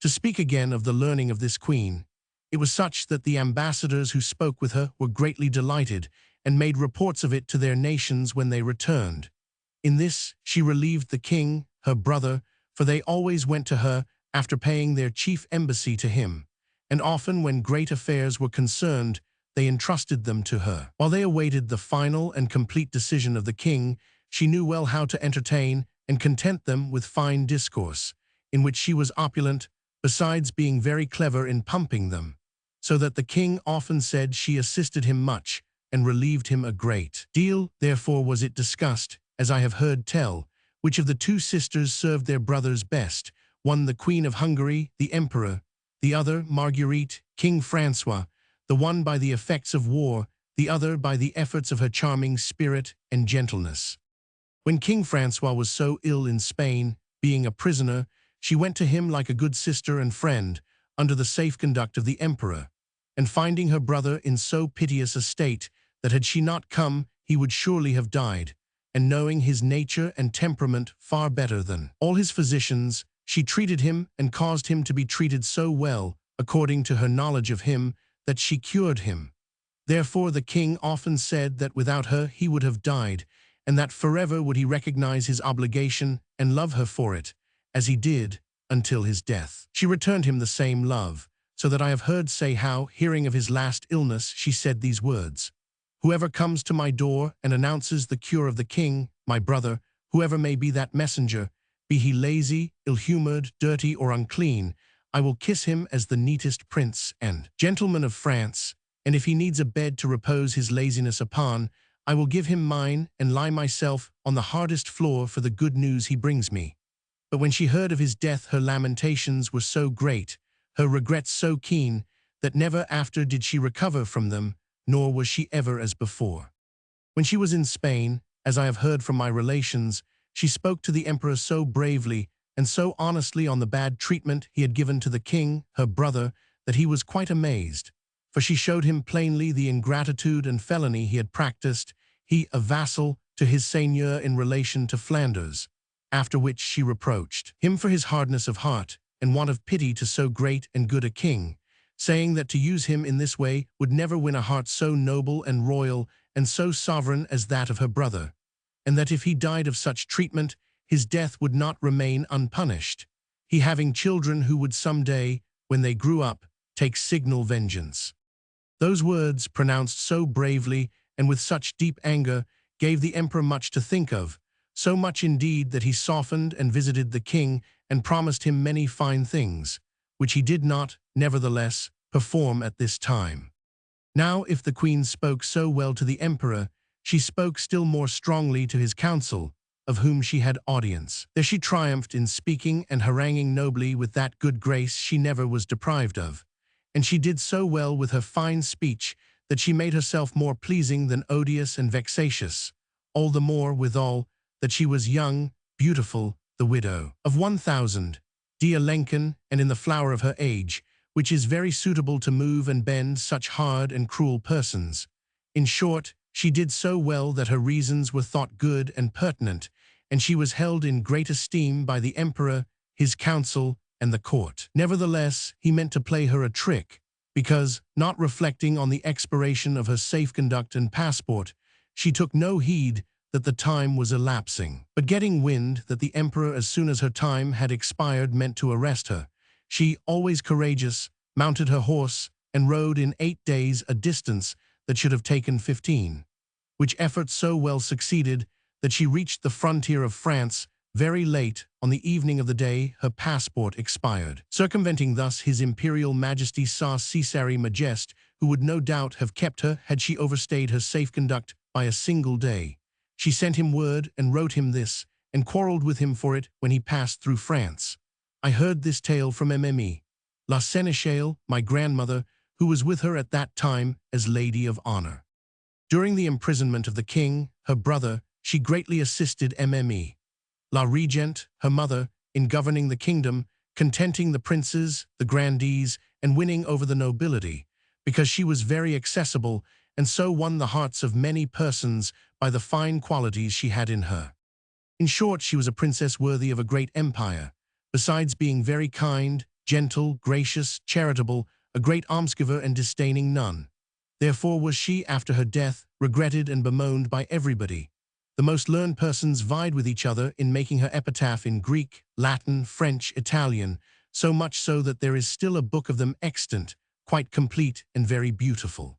To speak again of the learning of this queen, it was such that the ambassadors who spoke with her were greatly delighted, and made reports of it to their nations when they returned. In this she relieved the king, her brother, for they always went to her after paying their chief embassy to him, and often when great affairs were concerned, they entrusted them to her. While they awaited the final and complete decision of the king, she knew well how to entertain and content them with fine discourse, in which she was opulent, besides being very clever in pumping them, so that the king often said she assisted him much and relieved him a great deal. Therefore was it discussed, as I have heard tell, which of the two sisters served their brothers best, one the Queen of Hungary, the Emperor, the other Marguerite, King Francois, the one by the effects of war, the other by the efforts of her charming spirit and gentleness. When King Francois was so ill in Spain, being a prisoner, she went to him like a good sister and friend, under the safe conduct of the Emperor, and finding her brother in so piteous a state that had she not come he would surely have died, and knowing his nature and temperament far better than all his physicians, she treated him and caused him to be treated so well, according to her knowledge of him, that she cured him. Therefore the king often said that without her he would have died, and that forever would he recognize his obligation and love her for it, as he did until his death. She returned him the same love, so that I have heard say how, hearing of his last illness, she said these words: "Whoever comes to my door and announces the cure of the king, my brother, whoever may be that messenger, be he lazy, ill-humored, dirty, or unclean, I will kiss him as the neatest prince and gentleman of France, and if he needs a bed to repose his laziness upon, I will give him mine and lie myself on the hardest floor for the good news he brings me." But when she heard of his death, her lamentations were so great, her regrets so keen, that never after did she recover from them, nor was she ever as before. When she was in Spain, as I have heard from my relations, she spoke to the emperor so bravely and so honestly on the bad treatment he had given to the king, her brother, that he was quite amazed, for she showed him plainly the ingratitude and felony he had practiced, he a vassal to his seigneur in relation to Flanders, after which she reproached him for his hardness of heart and want of pity to so great and good a king, saying that to use him in this way would never win a heart so noble and royal and so sovereign as that of her brother, and that if he died of such treatment, his death would not remain unpunished, he having children who would some day, when they grew up, take signal vengeance. Those words, pronounced so bravely and with such deep anger, gave the emperor much to think of, so much indeed that he softened and visited the king and promised him many fine things, which he did not, nevertheless, perform at this time. Now if the queen spoke so well to the emperor, she spoke still more strongly to his council, of whom she had audience. There she triumphed in speaking and haranguing nobly with that good grace she never was deprived of, and she did so well with her fine speech that she made herself more pleasing than odious and vexatious, all the more withal that she was young, beautiful, the widow of 1,000, dear Lenken, and in the flower of her age, which is very suitable to move and bend such hard and cruel persons. In short, she did so well that her reasons were thought good and pertinent, and she was held in great esteem by the emperor, his council, and the court. Nevertheless, he meant to play her a trick, because, not reflecting on the expiration of her safe conduct and passport, she took no heed that the time was elapsing. But getting wind that the emperor, as soon as her time had expired, meant to arrest her, she, always courageous, mounted her horse and rode in 8 days a distance that should have taken 15, which effort so well succeeded that she reached the frontier of France very late on the evening of the day her passport expired. Circumventing thus his imperial majesty sa Caesare Majest, who would no doubt have kept her had she overstayed her safe conduct by a single day, she sent him word and wrote him this, and quarreled with him for it when he passed through France. I heard this tale from Mme. La Sénéchale, my grandmother, who was with her at that time as lady of honor. During the imprisonment of the king, her brother, she greatly assisted Mme. La Regent, her mother, in governing the kingdom, contenting the princes, the grandees, and winning over the nobility, because she was very accessible and so won the hearts of many persons by the fine qualities she had in her. In short, she was a princess worthy of a great empire, besides being very kind, gentle, gracious, charitable, a great almsgiver and disdaining none. Therefore was she, after her death, regretted and bemoaned by everybody. The most learned persons vied with each other in making her epitaph in Greek, Latin, French, Italian, so much so that there is still a book of them extant, quite complete and very beautiful.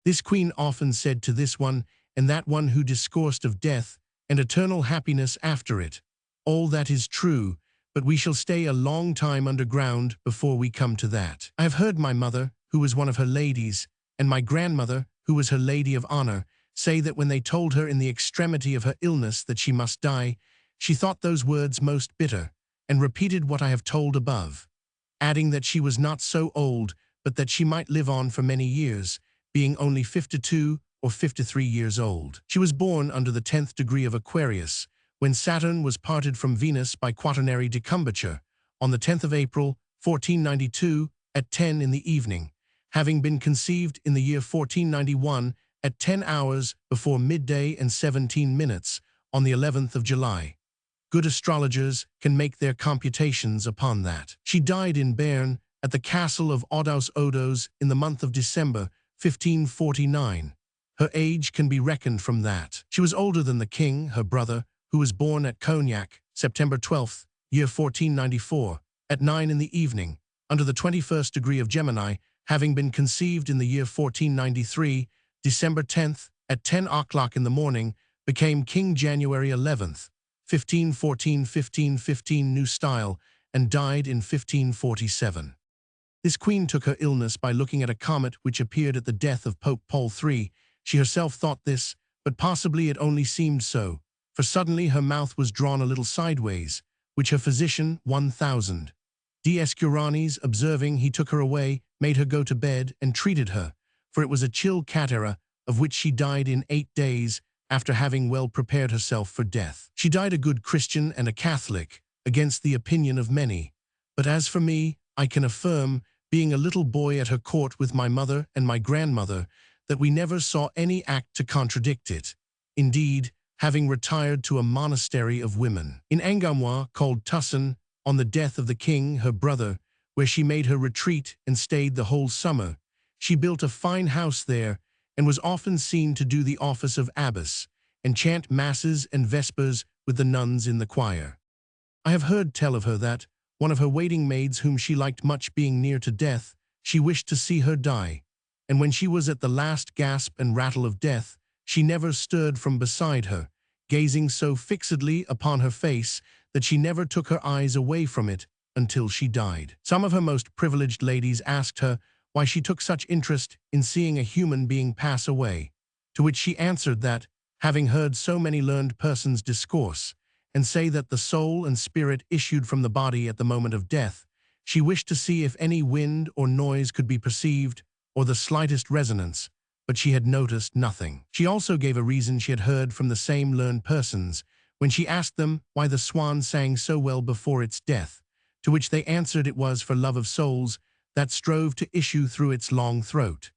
This queen often said to this one and that one who discoursed of death and eternal happiness after it, "All that is true, but we shall stay a long time underground before we come to that." I have heard my mother, who was one of her ladies, and my grandmother, who was her lady of honor, say that when they told her in the extremity of her illness that she must die, she thought those words most bitter, and repeated what I have told above, adding that she was not so old, but that she might live on for many years, being only 52 or 53 years old. She was born under the 10th degree of Aquarius, when Saturn was parted from Venus by quaternary decumbiture, on the 10th of April, 1492, at 10 in the evening, having been conceived in the year 1491 at 10 hours before midday and 17 minutes on the 11th of July. Good astrologers can make their computations upon that. She died in Berne at the castle of Odos in the month of December, 1549. Her age can be reckoned from that. She was older than the king, her brother, who was born at Cognac, September 12th, year 1494, at 9 in the evening, under the 21st degree of Gemini, having been conceived in the year 1493, December 10th, at 10 o'clock in the morning, became king January 11th, 1514-1515 New Style, and died in 1547. This queen took her illness by looking at a comet which appeared at the death of Pope Paul III. She herself thought this, but possibly it only seemed so, for suddenly her mouth was drawn a little sideways, which her physician, 1000 Dioscuranes, observing, he took her away, made her go to bed, and treated her, for it was a chill catarrh, of which she died in 8 days, after having well prepared herself for death. She died a good Christian and a Catholic, against the opinion of many. But as for me, I can affirm, being a little boy at her court with my mother and my grandmother, that we never saw any act to contradict it. Indeed, having retired to a monastery of women in Angoumois called Tusson, on the death of the king, her brother, where she made her retreat and stayed the whole summer, she built a fine house there, and was often seen to do the office of abbess, and chant masses and vespers with the nuns in the choir. I have heard tell of her that, one of her waiting maids whom she liked much being near to death, she wished to see her die, and when she was at the last gasp and rattle of death, she never stirred from beside her, gazing so fixedly upon her face that she never took her eyes away from it until she died. Some of her most privileged ladies asked her why she took such interest in seeing a human being pass away, to which she answered that, having heard so many learned persons discourse, and say that the soul and spirit issued from the body at the moment of death, she wished to see if any wind or noise could be perceived, or the slightest resonance, but she had noticed nothing. She also gave a reason she had heard from the same learned persons, when she asked them why the swan sang so well before its death, to which they answered it was for love of souls that strove to issue through its long throat.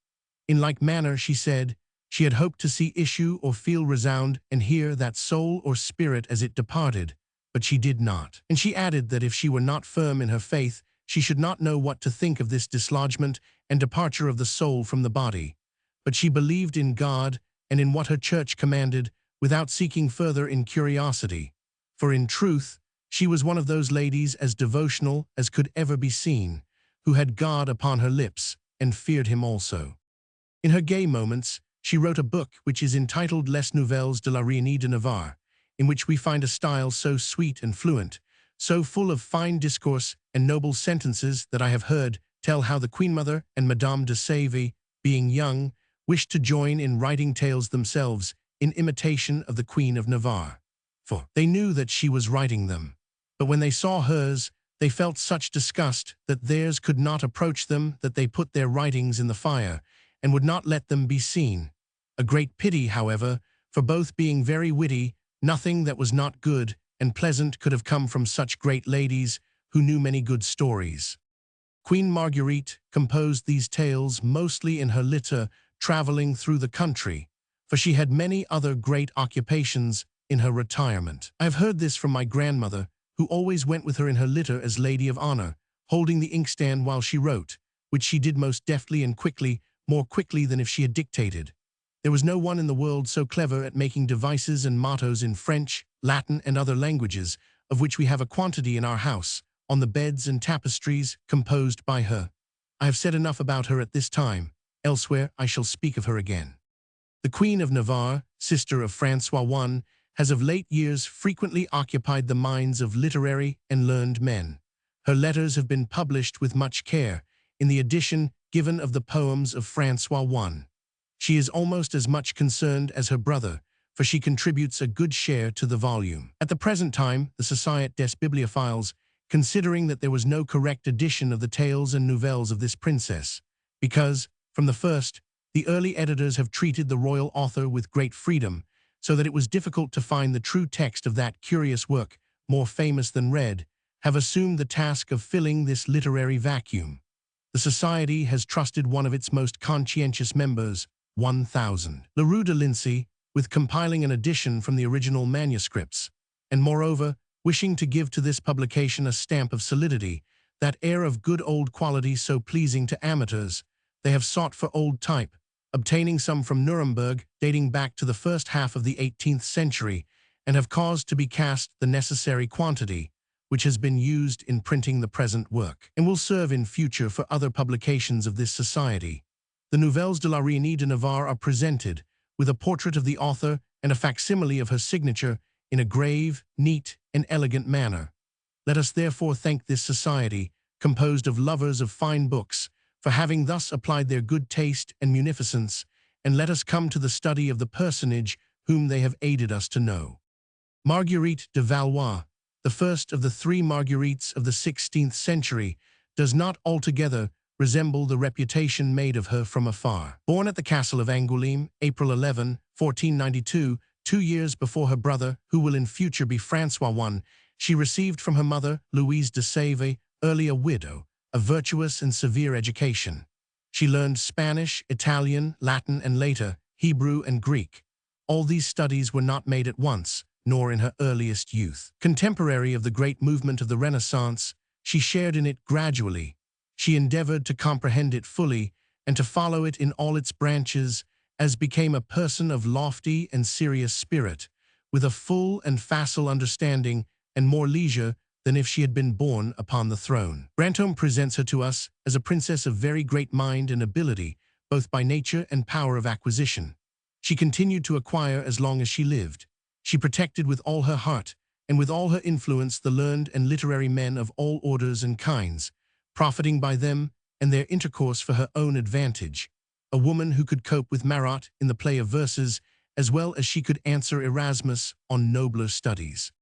In like manner, she said, she had hoped to see issue or feel resound and hear that soul or spirit as it departed, but she did not. And she added that if she were not firm in her faith, she should not know what to think of this dislodgment and departure of the soul from the body. But she believed in God and in what her church commanded, without seeking further in curiosity. For in truth, she was one of those ladies as devotional as could ever be seen, who had God upon her lips and feared him also. In her gay moments, she wrote a book which is entitled Les Nouvelles de la Reine de Navarre, in which we find a style so sweet and fluent, so full of fine discourse and noble sentences that I have heard tell how the Queen Mother and Madame de Sèvres, being young, wished to join in writing tales themselves in imitation of the Queen of Navarre. For they knew that she was writing them, but when they saw hers, they felt such disgust that theirs could not approach them that they put their writings in the fire, and would not let them be seen. A great pity, however, for both being very witty, nothing that was not good and pleasant could have come from such great ladies who knew many good stories. Queen Marguerite composed these tales mostly in her litter traveling through the country, for she had many other great occupations in her retirement. I have heard this from my grandmother, who always went with her in her litter as lady of honor, holding the inkstand while she wrote, which she did most deftly and quickly, more quickly than if she had dictated. There was no one in the world so clever at making devices and mottos in French, Latin, and other languages, of which we have a quantity in our house, on the beds and tapestries composed by her. I have said enough about her at this time. Elsewhere I shall speak of her again. The Queen of Navarre, sister of François I, has of late years frequently occupied the minds of literary and learned men. Her letters have been published with much care in the edition given of the poems of François I. She is almost as much concerned as her brother, for she contributes a good share to the volume. At the present time, the Société des Bibliophiles, considering that there was no correct edition of the tales and nouvelles of this princess, because, from the first, the early editors have treated the royal author with great freedom, so that it was difficult to find the true text of that curious work, more famous than read, have assumed the task of filling this literary vacuum. The Society has trusted one of its most conscientious members, 1000, Leroux de Lindsay, with compiling an edition from the original manuscripts, and moreover, wishing to give to this publication a stamp of solidity, that air of good old quality so pleasing to amateurs, they have sought for old type, obtaining some from Nuremberg dating back to the first half of the 18th century, and have caused to be cast the necessary quantity, which has been used in printing the present work, and will serve in future for other publications of this society. The Nouvelles de la Reine de Navarre are presented, with a portrait of the author and a facsimile of her signature, in a grave, neat, and elegant manner. Let us therefore thank this society, composed of lovers of fine books, for having thus applied their good taste and munificence, and let us come to the study of the personage whom they have aided us to know. Marguerite de Valois, the first of the three Marguerites of the 16th century, does not altogether resemble the reputation made of her from afar. Born at the castle of Angoulême, April 11, 1492, 2 years before her brother, who will in future be François I, she received from her mother, Louise de Sèvres, early a widow, a virtuous and severe education. She learned Spanish, Italian, Latin, and later, Hebrew and Greek. All these studies were not made at once, nor in her earliest youth. Contemporary of the great movement of the Renaissance, she shared in it gradually. She endeavored to comprehend it fully and to follow it in all its branches, as became a person of lofty and serious spirit, with a full and facile understanding and more leisure than if she had been born upon the throne. Brantôme presents her to us as a princess of very great mind and ability, both by nature and power of acquisition. She continued to acquire as long as she lived. She protected with all her heart, and with all her influence, the learned and literary men of all orders and kinds, profiting by them and their intercourse for her own advantage. A woman who could cope with Marat in the play of verses, as well as she could answer Erasmus on nobler studies.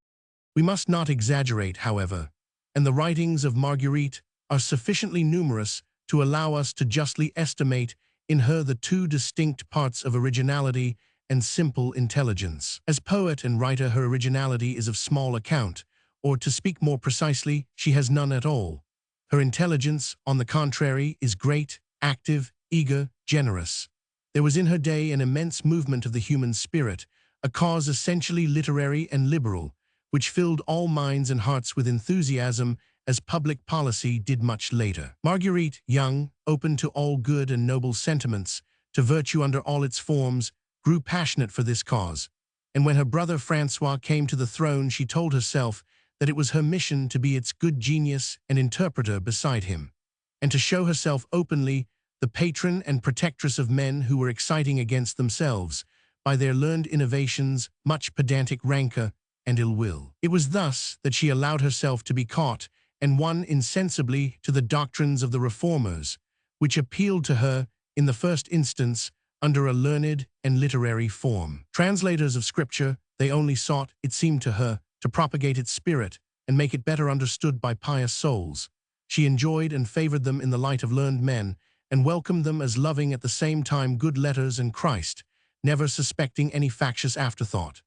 We must not exaggerate, however, and the writings of Marguerite are sufficiently numerous to allow us to justly estimate in her the two distinct parts of originality and simple intelligence. As poet and writer, her originality is of small account, or to speak more precisely, she has none at all. Her intelligence, on the contrary, is great, active, eager, generous. There was in her day an immense movement of the human spirit, a cause essentially literary and liberal, which filled all minds and hearts with enthusiasm, as public policy did much later. Marguerite, young, open to all good and noble sentiments, to virtue under all its forms, grew passionate for this cause, and when her brother François came to the throne, she told herself that it was her mission to be its good genius and interpreter beside him, and to show herself openly the patron and protectress of men who were exciting against themselves, by their learned innovations, much pedantic rancor and ill will. It was thus that she allowed herself to be caught and won insensibly to the doctrines of the reformers, which appealed to her, in the first instance, under a learned and literary form. Translators of Scripture, they only sought, it seemed to her, to propagate its spirit and make it better understood by pious souls. She enjoyed and favored them in the light of learned men, and welcomed them as loving at the same time good letters and Christ, never suspecting any factious afterthought.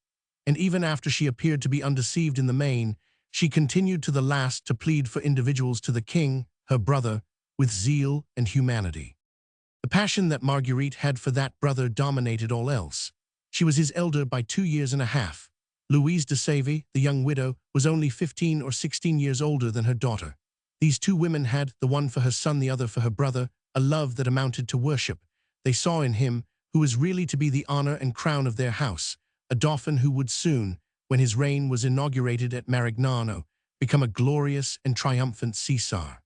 And even after she appeared to be undeceived in the main, she continued to the last to plead for individuals to the king, her brother, with zeal and humanity. The passion that Marguerite had for that brother dominated all else. She was his elder by 2 years and a half. Louise de Sèvres, the young widow, was only 15 or 16 years older than her daughter. These two women had, the one for her son, the other for her brother, a love that amounted to worship. They saw in him, who was really to be the honor and crown of their house, a dauphin who would soon, when his reign was inaugurated at Marignano, become a glorious and triumphant Caesar.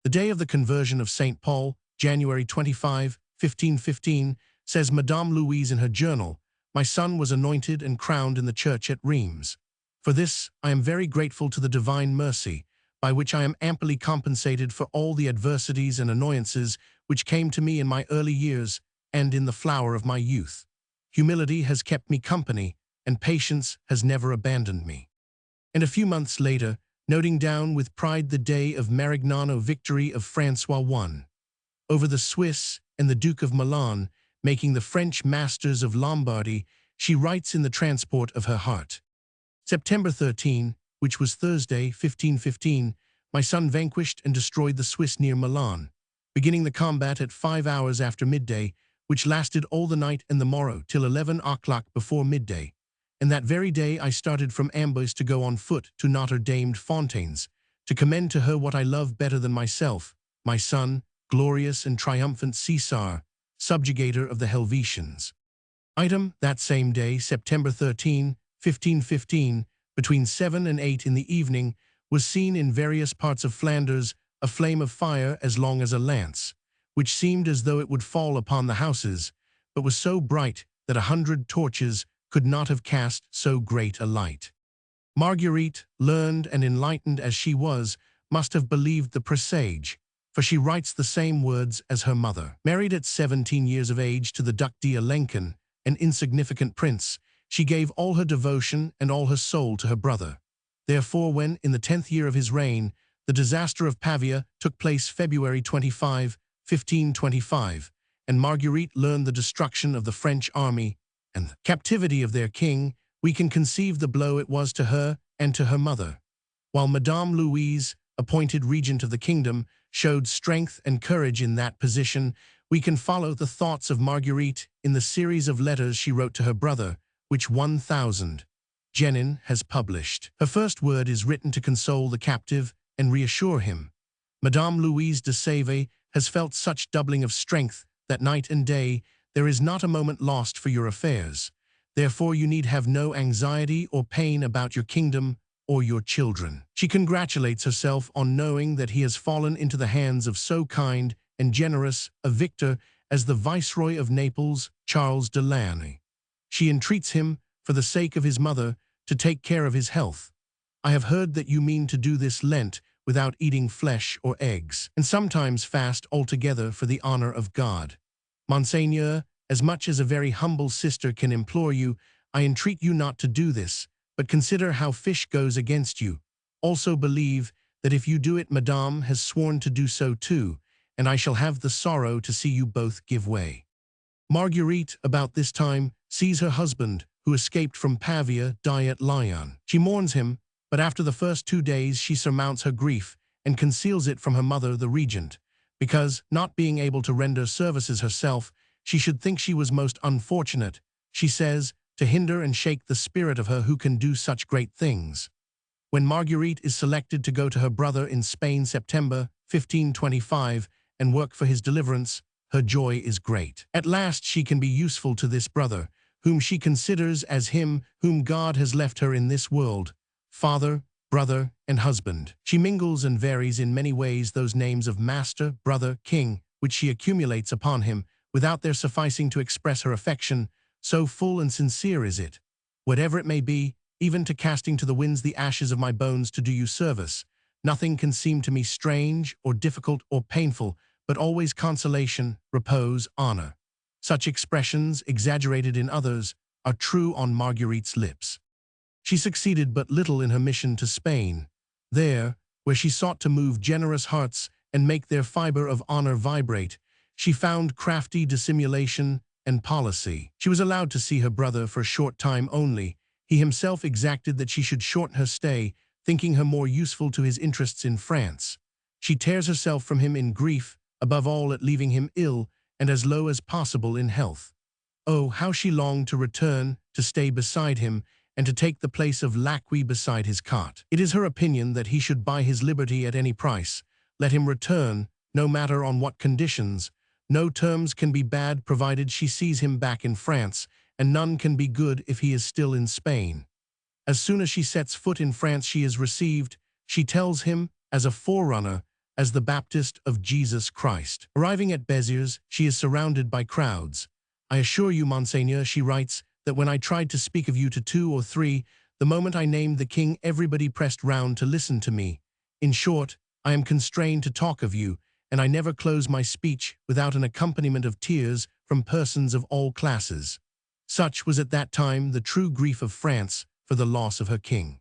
The day of the conversion of St. Paul, January 25, 1515, says Madame Louise in her journal, "My son was anointed and crowned in the church at Reims. For this I am very grateful to the divine mercy, by which I am amply compensated for all the adversities and annoyances which came to me in my early years and in the flower of my youth. Humility has kept me company, and patience has never abandoned me." And a few months later, noting down with pride the day of Marignano victory of Francois I over the Swiss and the Duke of Milan, making the French masters of Lombardy, she writes in the transport of her heart, "September 13, which was Thursday, 1515, my son vanquished and destroyed the Swiss near Milan, beginning the combat at 5 hours after midday, which lasted all the night and the morrow till 11 o'clock before midday. And that very day I started from Amboise to go on foot to Notre Dame de Fontaines, to commend to her what I love better than myself, my son, glorious and triumphant Caesar, subjugator of the Helvetians." Item, that same day, September 13, 1515, between 7 and 8 in the evening, was seen in various parts of Flanders a flame of fire as long as a lance, which seemed as though it would fall upon the houses, but was so bright that 100 torches could not have cast so great a light. Marguerite, learned and enlightened as she was, must have believed the presage, for she writes the same words as her mother. Married at 17 years of age to the Duc d'Alençon, an insignificant prince, she gave all her devotion and all her soul to her brother. Therefore, when, in the 10th year of his reign, the disaster of Pavia took place February 25, 1525, and Marguerite learned the destruction of the French army and the captivity of their king, we can conceive the blow it was to her and to her mother. While Madame Louise, appointed regent of the kingdom, showed strength and courage in that position, we can follow the thoughts of Marguerite in the series of letters she wrote to her brother, which 1000 Genin has published. Her first word is written to console the captive and reassure him. Madame Louise de Sèvres has felt such doubling of strength that night and day there is not a moment lost for your affairs. Therefore you need have no anxiety or pain about your kingdom or your children. She congratulates herself on knowing that he has fallen into the hands of so kind and generous a victor as the Viceroy of Naples, Charles de Launay. She entreats him, for the sake of his mother, to take care of his health. "I have heard that you mean to do this Lent without eating flesh or eggs, and sometimes fast altogether for the honor of God. Monseigneur, as much as a very humble sister can implore you, I entreat you not to do this, but consider how fish goes against you. Also believe that if you do it, Madame has sworn to do so too, and I shall have the sorrow to see you both give way." Marguerite, about this time, sees her husband, who escaped from Pavia, die at Lyon. She mourns him, but after the first 2 days she surmounts her grief and conceals it from her mother, the regent, because, not being able to render services herself, she should think she was most unfortunate, she says, to hinder and shake the spirit of her who can do such great things. When Marguerite is selected to go to her brother in Spain September 1525 and work for his deliverance, her joy is great. At last she can be useful to this brother, whom she considers as him whom God has left her in this world, father, brother, and husband. She mingles and varies in many ways those names of master, brother, king, which she accumulates upon him, without their sufficing to express her affection, so full and sincere is it. Whatever it may be, even to casting to the winds the ashes of my bones to do you service, nothing can seem to me strange or difficult or painful, but always consolation, repose, honor. Such expressions, exaggerated in others, are true on Marguerite's lips. She succeeded but little in her mission to Spain. There, where she sought to move generous hearts and make their fiber of honor vibrate, she found crafty dissimulation and policy. She was allowed to see her brother for a short time only. He himself exacted that she should shorten her stay, thinking her more useful to his interests in France. She tears herself from him in grief, above all at leaving him ill and as low as possible in health. Oh, how she longed to return, to stay beside him, and to take the place of Lacquey beside his cot. It is her opinion that he should buy his liberty at any price. Let him return, no matter on what conditions. No terms can be bad provided she sees him back in France, and none can be good if he is still in Spain. As soon as she sets foot in France she is received, she tells him, as a forerunner, as the Baptist of Jesus Christ. Arriving at Béziers, she is surrounded by crowds. I assure you, Monseigneur, she writes, that when I tried to speak of you to 2 or 3, the moment I named the king, everybody pressed round to listen to me. In short, I am constrained to talk of you, and I never close my speech without an accompaniment of tears from persons of all classes. Such was at that time the true grief of France for the loss of her king.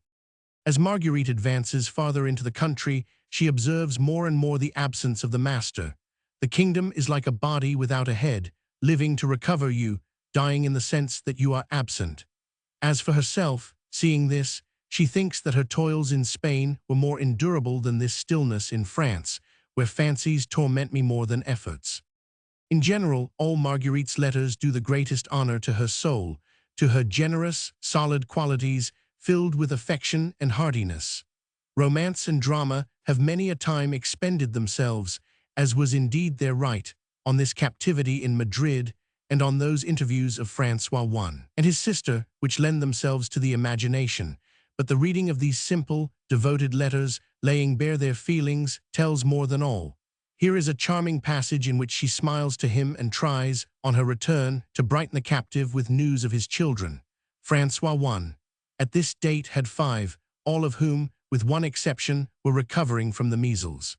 As Marguerite advances farther into the country, she observes more and more the absence of the master. The kingdom is like a body without a head, living to recover you, dying in the sense that you are absent. As for herself, seeing this, she thinks that her toils in Spain were more endurable than this stillness in France, where fancies torment me more than efforts. In general, all Marguerite's letters do the greatest honor to her soul, to her generous, solid qualities, filled with affection and heartiness. Romance and drama have many a time expended themselves, as was indeed their right, on this captivity in Madrid and on those interviews of Francois I and his sister, which lend themselves to the imagination. But the reading of these simple, devoted letters, laying bare their feelings, tells more than all. Here is a charming passage in which she smiles to him and tries, on her return, to brighten the captive with news of his children. Francois I, at this date, had 5, all of whom, with one exception, were recovering from the measles.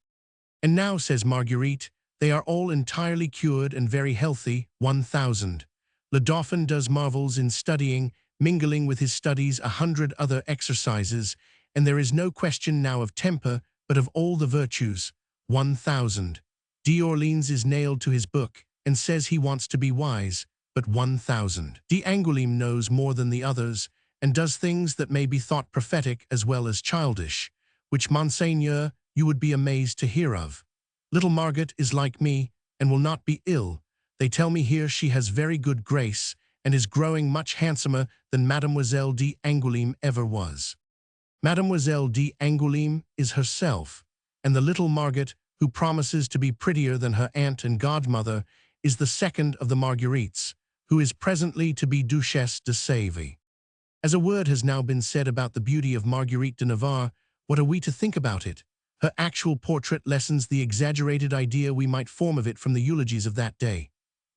And now, says Marguerite, they are all entirely cured and very healthy, 1,000. Le Dauphin does marvels in studying, mingling with his studies 100 other exercises, and there is no question now of temper, but of all the virtues, 1,000. D'Orleans is nailed to his book, and says he wants to be wise, but 1,000. D'Angoulême knows more than the others, and does things that may be thought prophetic as well as childish, which, Monseigneur, you would be amazed to hear of. Little Margaret is like me, and will not be ill. They tell me here she has very good grace, and is growing much handsomer than Mademoiselle d'Angoulême ever was. Mademoiselle d'Angoulême is herself, and the little Margaret, who promises to be prettier than her aunt and godmother, is the second of the Marguerites, who is presently to be Duchesse de Sèvres. As a word has now been said about the beauty of Marguerite de Navarre, what are we to think about it? Her actual portrait lessens the exaggerated idea we might form of it from the eulogies of that day.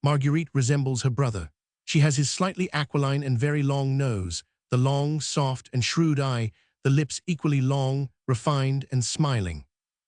Marguerite resembles her brother. She has his slightly aquiline and very long nose, the long, soft, and shrewd eye, the lips equally long, refined, and smiling.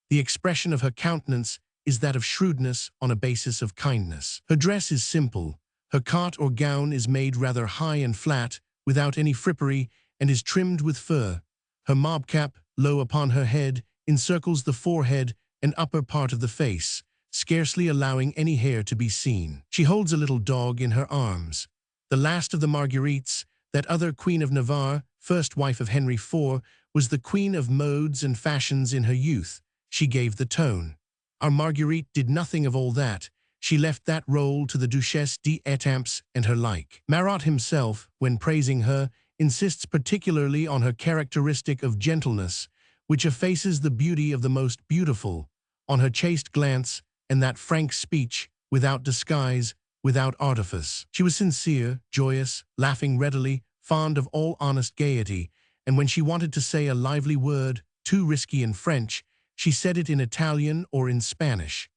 The expression of her countenance is that of shrewdness on a basis of kindness. Her dress is simple. Her coat or gown is made rather high and flat, without any frippery, and is trimmed with fur. Her mob cap, low upon her head, encircles the forehead and upper part of the face, scarcely allowing any hair to be seen. She holds a little dog in her arms. The last of the Marguerites, that other Queen of Navarre, first wife of Henry IV, was the queen of modes and fashions in her youth. She gave the tone. Our Marguerite did nothing of all that. She left that role to the Duchesse d'Étampes and her like. Marat himself, when praising her, insists particularly on her characteristic of gentleness, which effaces the beauty of the most beautiful, on her chaste glance and that frank speech, without disguise, without artifice. She was sincere, joyous, laughing readily, fond of all honest gaiety, and when she wanted to say a lively word, too risky in French, she said it in Italian or in Spanish.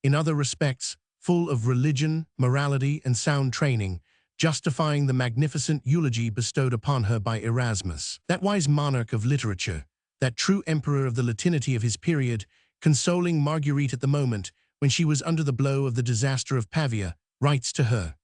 In other respects, full of religion, morality, and sound training, justifying the magnificent eulogy bestowed upon her by Erasmus. That wise monarch of literature, that true emperor of the Latinity of his period, consoling Marguerite at the moment when she was under the blow of the disaster of Pavia, writes to her,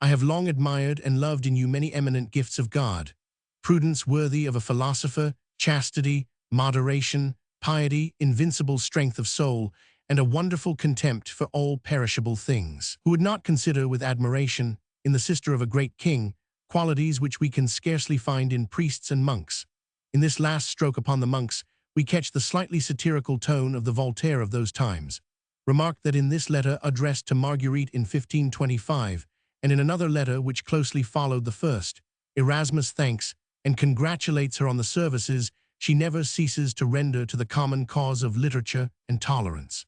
I have long admired and loved in you many eminent gifts of God, prudence worthy of a philosopher, chastity, moderation, piety, invincible strength of soul, and a wonderful contempt for all perishable things, who would not consider with admiration, in the sister of a great king, qualities which we can scarcely find in priests and monks. In this last stroke upon the monks, we catch the slightly satirical tone of the Voltaire of those times. Remark that in this letter addressed to Marguerite in 1525, and in another letter which closely followed the first, Erasmus thanks and congratulates her on the services she never ceases to render to the common cause of literature and tolerance.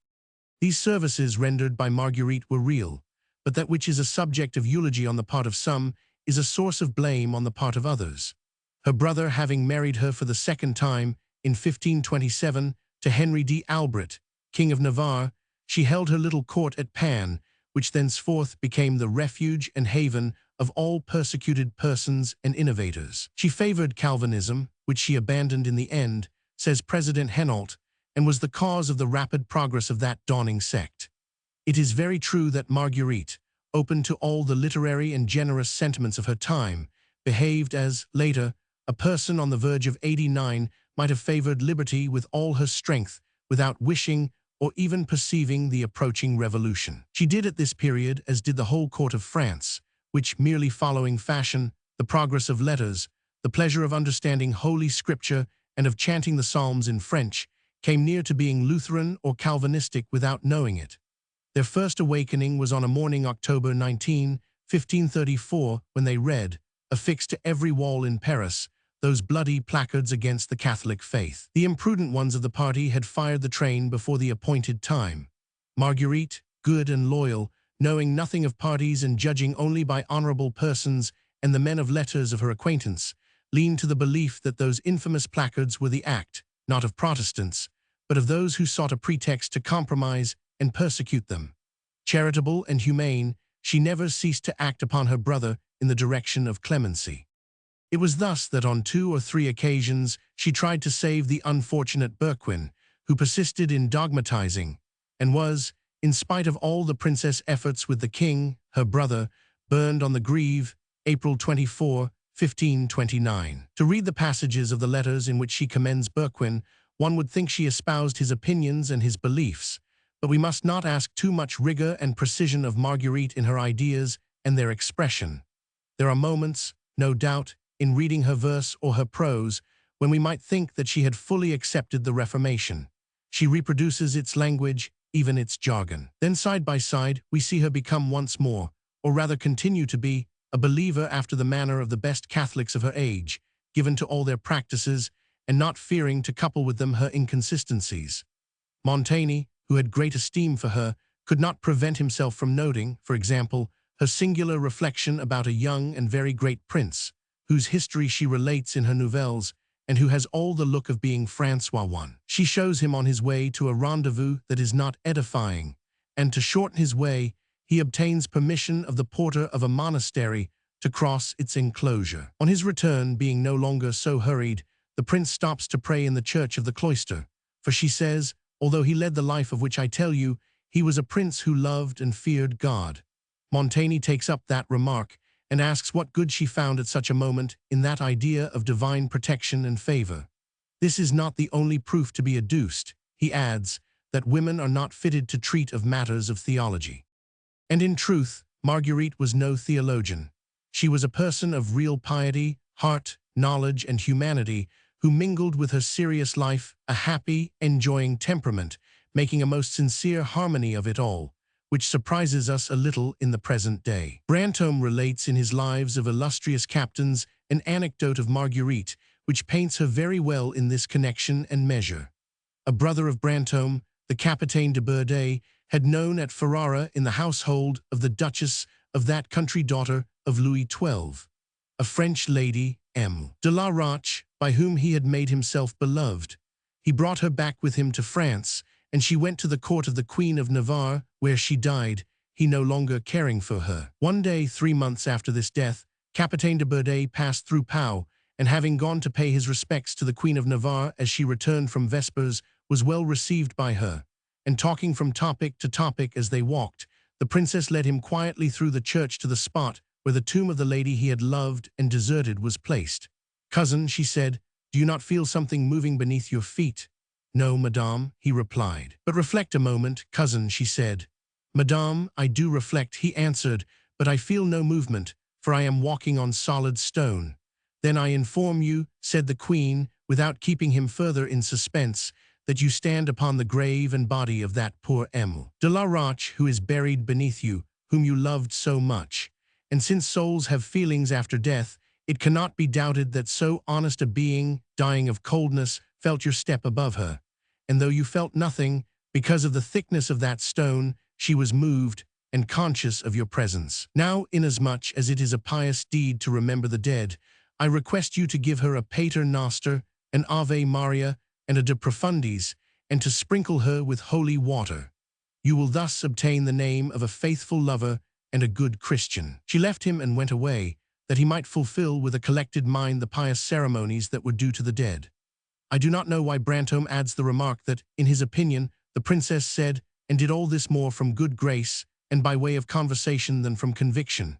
These services rendered by Marguerite were real, but that which is a subject of eulogy on the part of some is a source of blame on the part of others. Her brother having married her for the second time in 1527 to Henry d'Albret, king of Navarre, she held her little court at Pan, which thenceforth became the refuge and haven of all persecuted persons and innovators. She favored Calvinism, which she abandoned in the end, says President Henault, and was the cause of the rapid progress of that dawning sect. It is very true that Marguerite, open to all the literary and generous sentiments of her time, behaved as, later, a person on the verge of 89 might have favored liberty with all her strength without wishing or even perceiving the approaching revolution. She did at this period as did the whole court of France, which, merely following fashion, the progress of letters, the pleasure of understanding Holy Scripture and of chanting the Psalms in French, came near to being Lutheran or Calvinistic without knowing it. Their first awakening was on a morning October 19, 1534, when they read, affixed to every wall in Paris, those bloody placards against the Catholic faith. The imprudent ones of the party had fired the train before the appointed time. Marguerite, good and loyal, knowing nothing of parties and judging only by honorable persons and the men of letters of her acquaintance, leaned to the belief that those infamous placards were the act, not of Protestants, but of those who sought a pretext to compromise and persecute them. Charitable and humane, she never ceased to act upon her brother in the direction of clemency. It was thus that on 2 or 3 occasions she tried to save the unfortunate Berquin, who persisted in dogmatizing, and was, in spite of all the princess' efforts with the king, her brother, burned on the Greve, April 24, 1529. To read the passages of the letters in which she commends Berquin, one would think she espoused his opinions and his beliefs, but we must not ask too much rigor and precision of Marguerite in her ideas and their expression. There are moments, no doubt, in reading her verse or her prose, when we might think that she had fully accepted the Reformation. She reproduces its language, even its jargon. Then side by side, we see her become once more, or rather continue to be, a believer after the manner of the best Catholics of her age, given to all their practices, and not fearing to couple with them her inconsistencies. Montaigne, who had great esteem for her, could not prevent himself from noting, for example, her singular reflection about a young and very great prince, whose history she relates in her nouvelles, and who has all the look of being François I. She shows him on his way to a rendezvous that is not edifying, and to shorten his way, he obtains permission of the porter of a monastery to cross its enclosure. On his return, being no longer so hurried, the prince stops to pray in the church of the cloister, for she says, although he led the life of which I tell you, he was a prince who loved and feared God. Montaigne takes up that remark, and asks what good she found at such a moment in that idea of divine protection and favor. This is not the only proof to be adduced, he adds, that women are not fitted to treat of matters of theology. And in truth, Marguerite was no theologian. She was a person of real piety, heart, knowledge, and humanity, who mingled with her serious life a happy, enjoying temperament, making a most sincere harmony of it all, which surprises us a little in the present day. Brantôme relates in his Lives of Illustrious Captains an anecdote of Marguerite, which paints her very well in this connection and measure. A brother of Brantôme, the Capitaine de Bourdeille, had known at Ferrara in the household of the Duchess of that country daughter of Louis XII, a French lady, M. de la Roche, by whom he had made himself beloved. He brought her back with him to France, and she went to the court of the Queen of Navarre, where she died, he no longer caring for her. One day, 3 months after this death, Capitaine de Bourdeille passed through Pau, and having gone to pay his respects to the Queen of Navarre as she returned from vespers, was well received by her, and talking from topic to topic as they walked, the princess led him quietly through the church to the spot where the tomb of the lady he had loved and deserted was placed. "Cousin," she said, "do you not feel something moving beneath your feet?" "No, madame," he replied. "But reflect a moment, cousin," she said. "Madame, I do reflect," he answered, "but I feel no movement, for I am walking on solid stone." "Then I inform you," said the queen, without keeping him further in suspense, "that you stand upon the grave and body of that poor M. de la Roche who is buried beneath you, whom you loved so much. And since souls have feelings after death, it cannot be doubted that so honest a being, dying of coldness, felt your step above her. And though you felt nothing, because of the thickness of that stone, she was moved and conscious of your presence. Now, inasmuch as it is a pious deed to remember the dead, I request you to give her a Pater Noster, an Ave Maria, and a De Profundis, and to sprinkle her with holy water. You will thus obtain the name of a faithful lover and a good Christian." She left him and went away, that he might fulfill with a collected mind the pious ceremonies that were due to the dead. I do not know why Brantôme adds the remark that, in his opinion, the princess said and did all this more from good grace and by way of conversation than from conviction.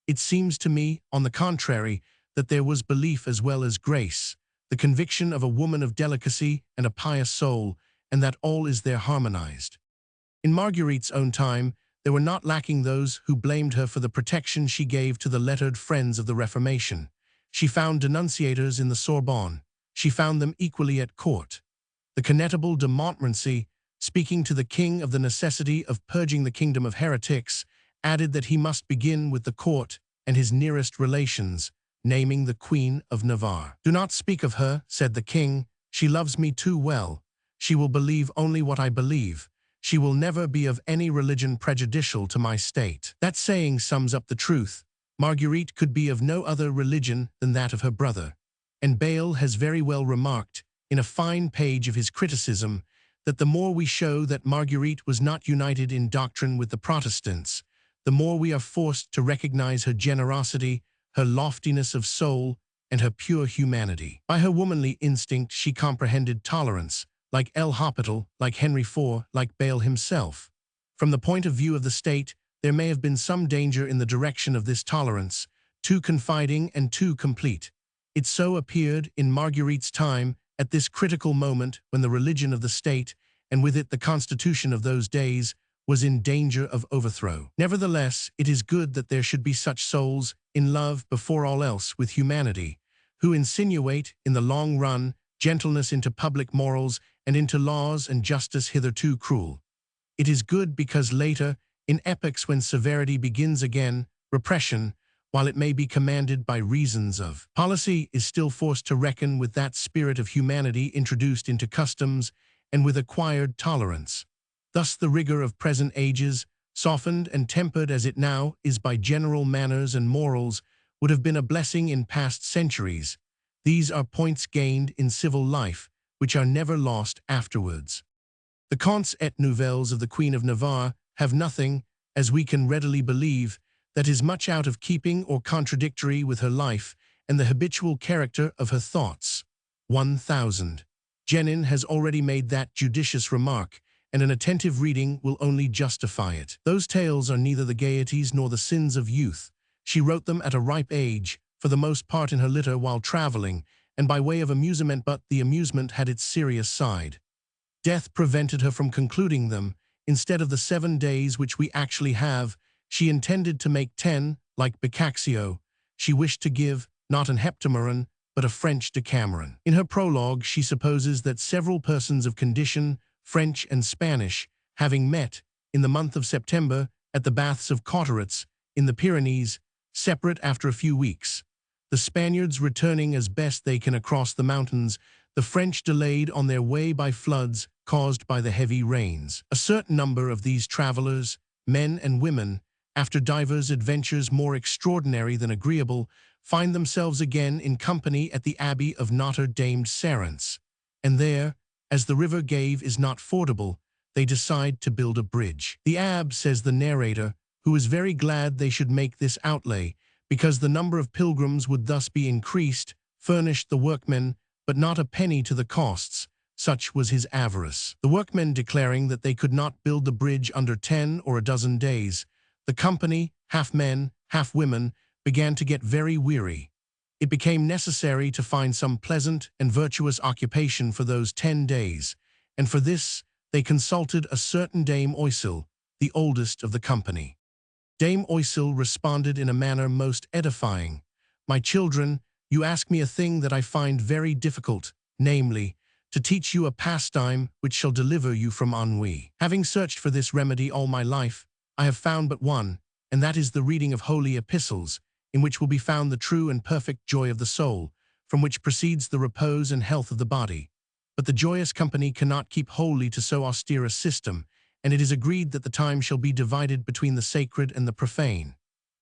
It seems to me, on the contrary, that there was belief as well as grace, the conviction of a woman of delicacy and a pious soul, and that all is there harmonized. In Marguerite's own time, there were not lacking those who blamed her for the protection she gave to the lettered friends of the Reformation. She found denunciators in the Sorbonne. She found them equally at court. The Connétable de Montmorency, speaking to the king of the necessity of purging the kingdom of heretics, added that he must begin with the court and his nearest relations, naming the Queen of Navarre. "Do not speak of her," said the king. "She loves me too well. She will believe only what I believe. She will never be of any religion prejudicial to my state." That saying sums up the truth. Marguerite could be of no other religion than that of her brother. And Bayle has very well remarked, in a fine page of his criticism, that the more we show that Marguerite was not united in doctrine with the Protestants, the more we are forced to recognize her generosity, her loftiness of soul, and her pure humanity. By her womanly instinct she comprehended tolerance, like El Hospital, like Henry IV, like Bayle himself. From the point of view of the state, there may have been some danger in the direction of this tolerance, too confiding and too complete. It so appeared in Marguerite's time, at this critical moment when the religion of the state, and with it the constitution of those days, was in danger of overthrow. Nevertheless, it is good that there should be such souls, in love before all else with humanity, who insinuate, in the long run, gentleness into public morals and into laws and justice hitherto cruel. It is good because later, in epochs when severity begins again, repression, while it may be commanded by reasons of policy, is still forced to reckon with that spirit of humanity introduced into customs and with acquired tolerance. Thus the rigor of present ages, softened and tempered as it now is by general manners and morals, would have been a blessing in past centuries. These are points gained in civil life, which are never lost afterwards. The contes et nouvelles of the Queen of Navarre have nothing, as we can readily believe, that is much out of keeping or contradictory with her life and the habitual character of her thoughts. 1000. Genin has already made that judicious remark, and an attentive reading will only justify it. Those tales are neither the gaieties nor the sins of youth. She wrote them at a ripe age, for the most part in her litter while traveling, and by way of amusement, but the amusement had its serious side. Death prevented her from concluding them. Instead of the 7 days which we actually have, she intended to make 10, like Boccaccio. She wished to give, not an Heptameron, but a French Decameron. In her prologue, she supposes that several persons of condition, French and Spanish, having met, in the month of September, at the baths of Cauteretz, in the Pyrenees, separate after a few weeks. The Spaniards returning as best they can across the mountains, the French delayed on their way by floods caused by the heavy rains. A certain number of these travelers, men and women, after divers adventures more extraordinary than agreeable, find themselves again in company at the Abbey of Notre Dame Serence, and there, as the river Gave is not fordable, they decide to build a bridge. The abbé, says the narrator, who is very glad they should make this outlay, because the number of pilgrims would thus be increased, furnished the workmen, but not a penny to the costs. Such was his avarice. The workmen declaring that they could not build the bridge under 10 or a dozen days, the company, half men, half women, began to get very weary. It became necessary to find some pleasant and virtuous occupation for those 10 days, and for this they consulted a certain Dame Oisille, the oldest of the company. Dame Oisille responded in a manner most edifying. "My children, you ask me a thing that I find very difficult, namely, to teach you a pastime which shall deliver you from ennui. Having searched for this remedy all my life, I have found but one, and that is the reading of holy epistles, in which will be found the true and perfect joy of the soul, from which proceeds the repose and health of the body. But the joyous company cannot keep wholly to so austere a system, and it is agreed that the time shall be divided between the sacred and the profane."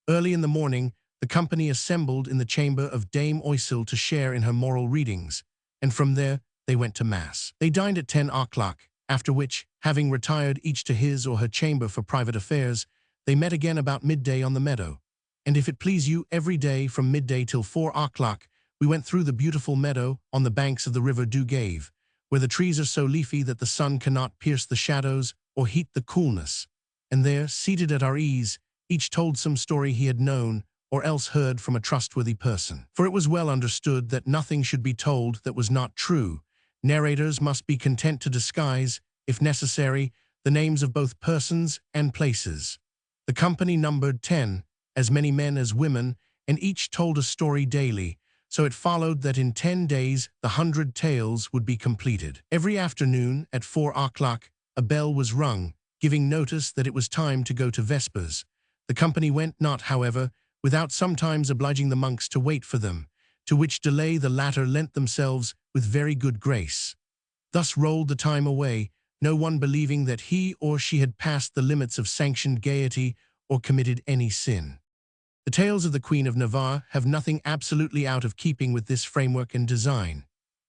Early in the morning, the company assembled in the chamber of Dame Oisille to share in her moral readings, and from there they went to Mass. They dined at 10 o'clock, after which, having retired each to his or her chamber for private affairs, they met again about midday on the meadow. And if it please you, every day from midday till 4 o'clock, we went through the beautiful meadow on the banks of the river Du Gave, where the trees are so leafy that the sun cannot pierce the shadows or heat the coolness. And there, seated at our ease, each told some story he had known or else heard from a trustworthy person. For it was well understood that nothing should be told that was not true. Narrators must be content to disguise, if necessary, the names of both persons and places. The company numbered 10, as many men as women, and each told a story daily, so it followed that in 10 days the 100 tales would be completed. Every afternoon at 4 o'clock a bell was rung, giving notice that it was time to go to vespers. The company went not, however, without sometimes obliging the monks to wait for them, to which delay the latter lent themselves with very good grace. Thus rolled the time away, no one believing that he or she had passed the limits of sanctioned gaiety or committed any sin. The tales of the Queen of Navarre have nothing absolutely out of keeping with this framework and design.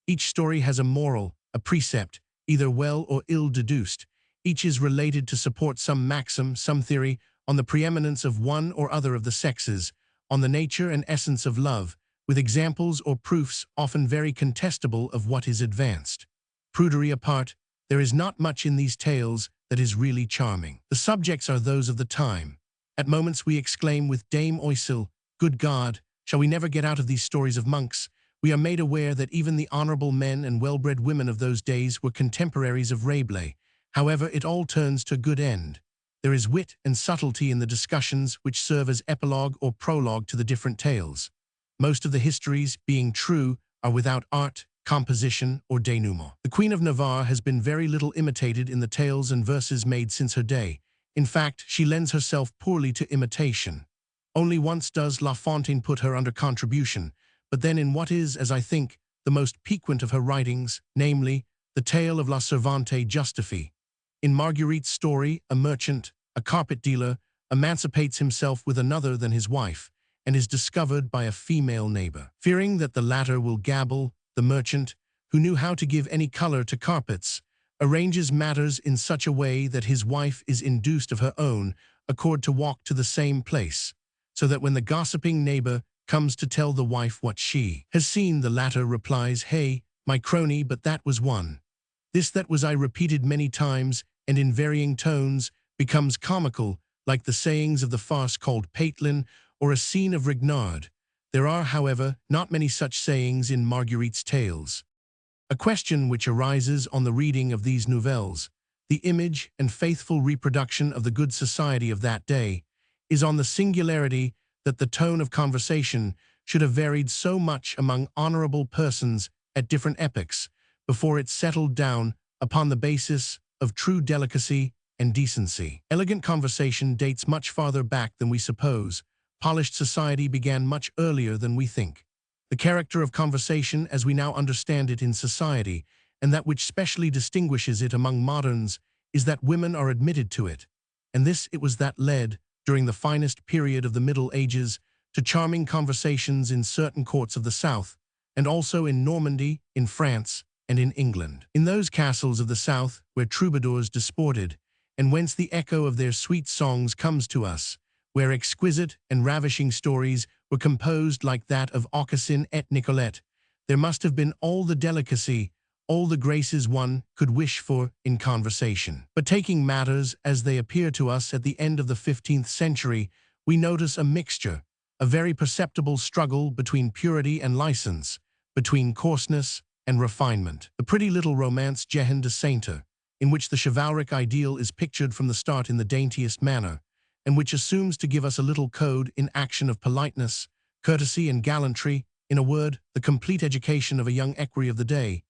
Each story has a moral, a precept, either well or ill deduced. Each is related to support some maxim, some theory, on the preeminence of one or other of the sexes, on the nature and essence of love, with examples or proofs often very contestable of what is advanced. Prudery apart, there is not much in these tales that is really charming. The subjects are those of the time. At moments we exclaim with Dame Oisille, "Good God, shall we never get out of these stories of monks?" We are made aware that even the honorable men and well-bred women of those days were contemporaries of Rabelais. However, it all turns to a good end. There is wit and subtlety in the discussions which serve as epilogue or prologue to the different tales. Most of the histories, being true, are without art, composition, or denouement. The Queen of Navarre has been very little imitated in the tales and verses made since her day. In fact, she lends herself poorly to imitation. Only once does La Fontaine put her under contribution, but then in what is, as I think, the most piquant of her writings, namely, the tale of La Servante Justifiée. In Marguerite's story, a merchant, a carpet dealer, emancipates himself with another than his wife, and is discovered by a female neighbor. Fearing that the latter will gabble, the merchant, who knew how to give any color to carpets, arranges matters in such a way that his wife is induced of her own accord to walk to the same place, so that when the gossiping neighbor comes to tell the wife what she has seen, the latter replies, "Hey, my crony, but that was one. This that was I," repeated many times, and in varying tones, becomes comical, like the sayings of the farce called Patelin or a scene of Rignard. There are, however, not many such sayings in Marguerite's tales. A question which arises on the reading of these nouvelles, the image and faithful reproduction of the good society of that day, is on the singularity that the tone of conversation should have varied so much among honorable persons at different epochs before it settled down upon the basis of true delicacy and decency. Elegant conversation dates much farther back than we suppose. Polished society began much earlier than we think. The character of conversation as we now understand it in society, and that which specially distinguishes it among moderns, is that women are admitted to it. And this it was that led, during the finest period of the Middle Ages, to charming conversations in certain courts of the South, and also in Normandy, in France, and in England. In those castles of the South where troubadours disported, and whence the echo of their sweet songs comes to us, where exquisite and ravishing stories were composed like that of Aucassin et Nicolette, there must have been all the delicacy, all the graces one could wish for in conversation. But taking matters as they appear to us at the end of the 15th century, we notice a mixture, a very perceptible struggle between purity and license, between coarseness and refinement. The pretty little romance Jehan de Sainter, in which the chivalric ideal is pictured from the start in the daintiest manner, and which assumes to give us a little code in action of politeness, courtesy, and gallantry, in a word, the complete education of a young equerry of the day.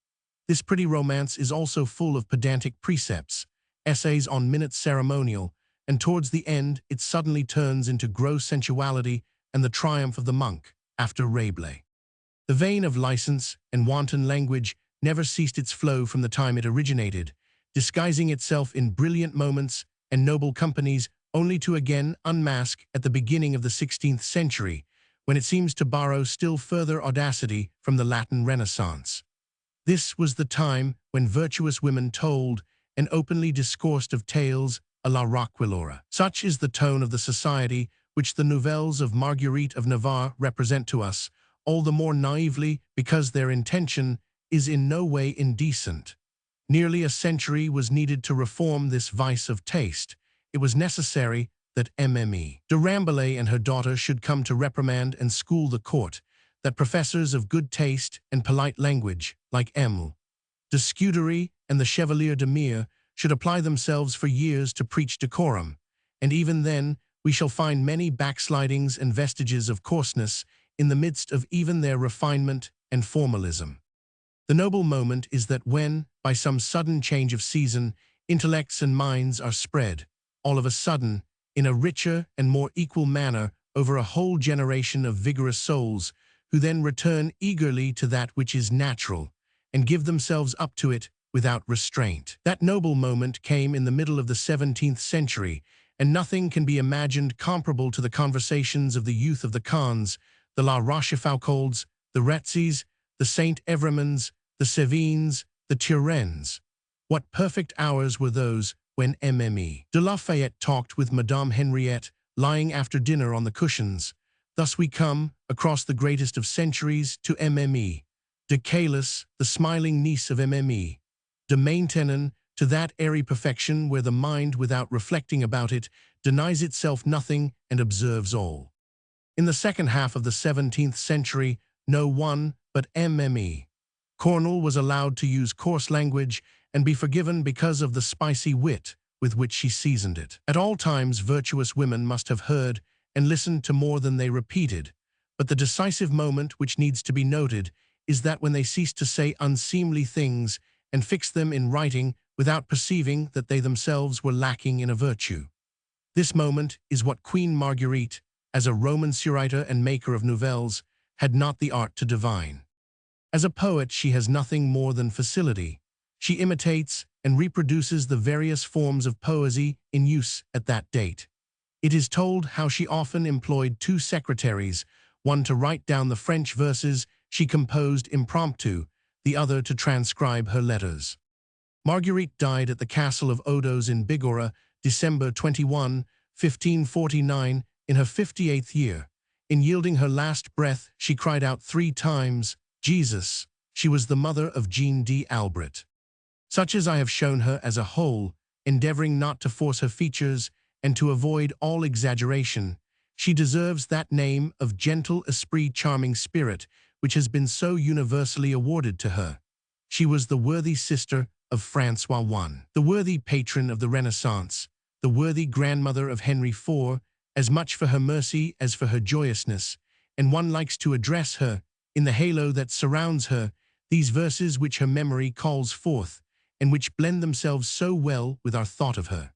This pretty romance is also full of pedantic precepts, essays on minute ceremonial, and towards the end it suddenly turns into gross sensuality and the triumph of the monk, after Rabelais. The vein of license and wanton language never ceased its flow from the time it originated, disguising itself in brilliant moments and noble companies only to again unmask at the beginning of the 16th century, when it seems to borrow still further audacity from the Latin Renaissance. This was the time when virtuous women told, and openly discoursed of tales a la Roquelaure. Such is the tone of the society which the nouvelles of Marguerite of Navarre represent to us, all the more naively because their intention is in no way indecent. Nearly a century was needed to reform this vice of taste. It was necessary that Mme. de Rambouillet and her daughter should come to reprimand and school the court, that professors of good taste and polite language, like M. de Scudéry and the Chevalier de Mere, should apply themselves for years to preach decorum, and even then we shall find many backslidings and vestiges of coarseness in the midst of even their refinement and formalism. The noble moment is that when, by some sudden change of season, intellects and minds are spread, all of a sudden, in a richer and more equal manner over a whole generation of vigorous souls, who then return eagerly to that which is natural, and give themselves up to it without restraint. That noble moment came in the middle of the 17th century, and nothing can be imagined comparable to the conversations of the youth of the Cons, the La Rochefoucauld's, the Retzys, the Saint-Evremonds, the Sevines, the Turens. What perfect hours were those when Mme. de Lafayette talked with Madame Henriette, lying after dinner on the cushions. Thus we come, across the greatest of centuries, to Mme. de Caylus, the smiling niece of Mme. de Maintenon, to that airy perfection where the mind, without reflecting about it, denies itself nothing and observes all. In the second half of the 17th century, no one but Mme. Cornell was allowed to use coarse language and be forgiven because of the spicy wit with which she seasoned it. At all times, virtuous women must have heard and listened to more than they repeated, but the decisive moment which needs to be noted is that when they ceased to say unseemly things and fixed them in writing without perceiving that they themselves were lacking in a virtue. This moment is what Queen Marguerite, as a romanceur and maker of nouvelles, had not the art to divine. As a poet, she has nothing more than facility. She imitates and reproduces the various forms of poesy in use at that date. It is told how she often employed two secretaries, one to write down the French verses she composed impromptu, the other to transcribe her letters. Marguerite died at the castle of Odos in Bigorre, December 21, 1549, in her 58th year. In yielding her last breath, she cried out 3 times, Jesus. She was the mother of Jean d'Albret. Such as I have shown her as a whole, endeavoring not to force her features and to avoid all exaggeration, she deserves that name of gentle esprit, charming spirit, which has been so universally awarded to her. She was the worthy sister of François I, the worthy patron of the Renaissance, the worthy grandmother of Henry IV, as much for her mercy as for her joyousness, and one likes to address her, in the halo that surrounds her, these verses which her memory calls forth, and which blend themselves so well with our thought of her.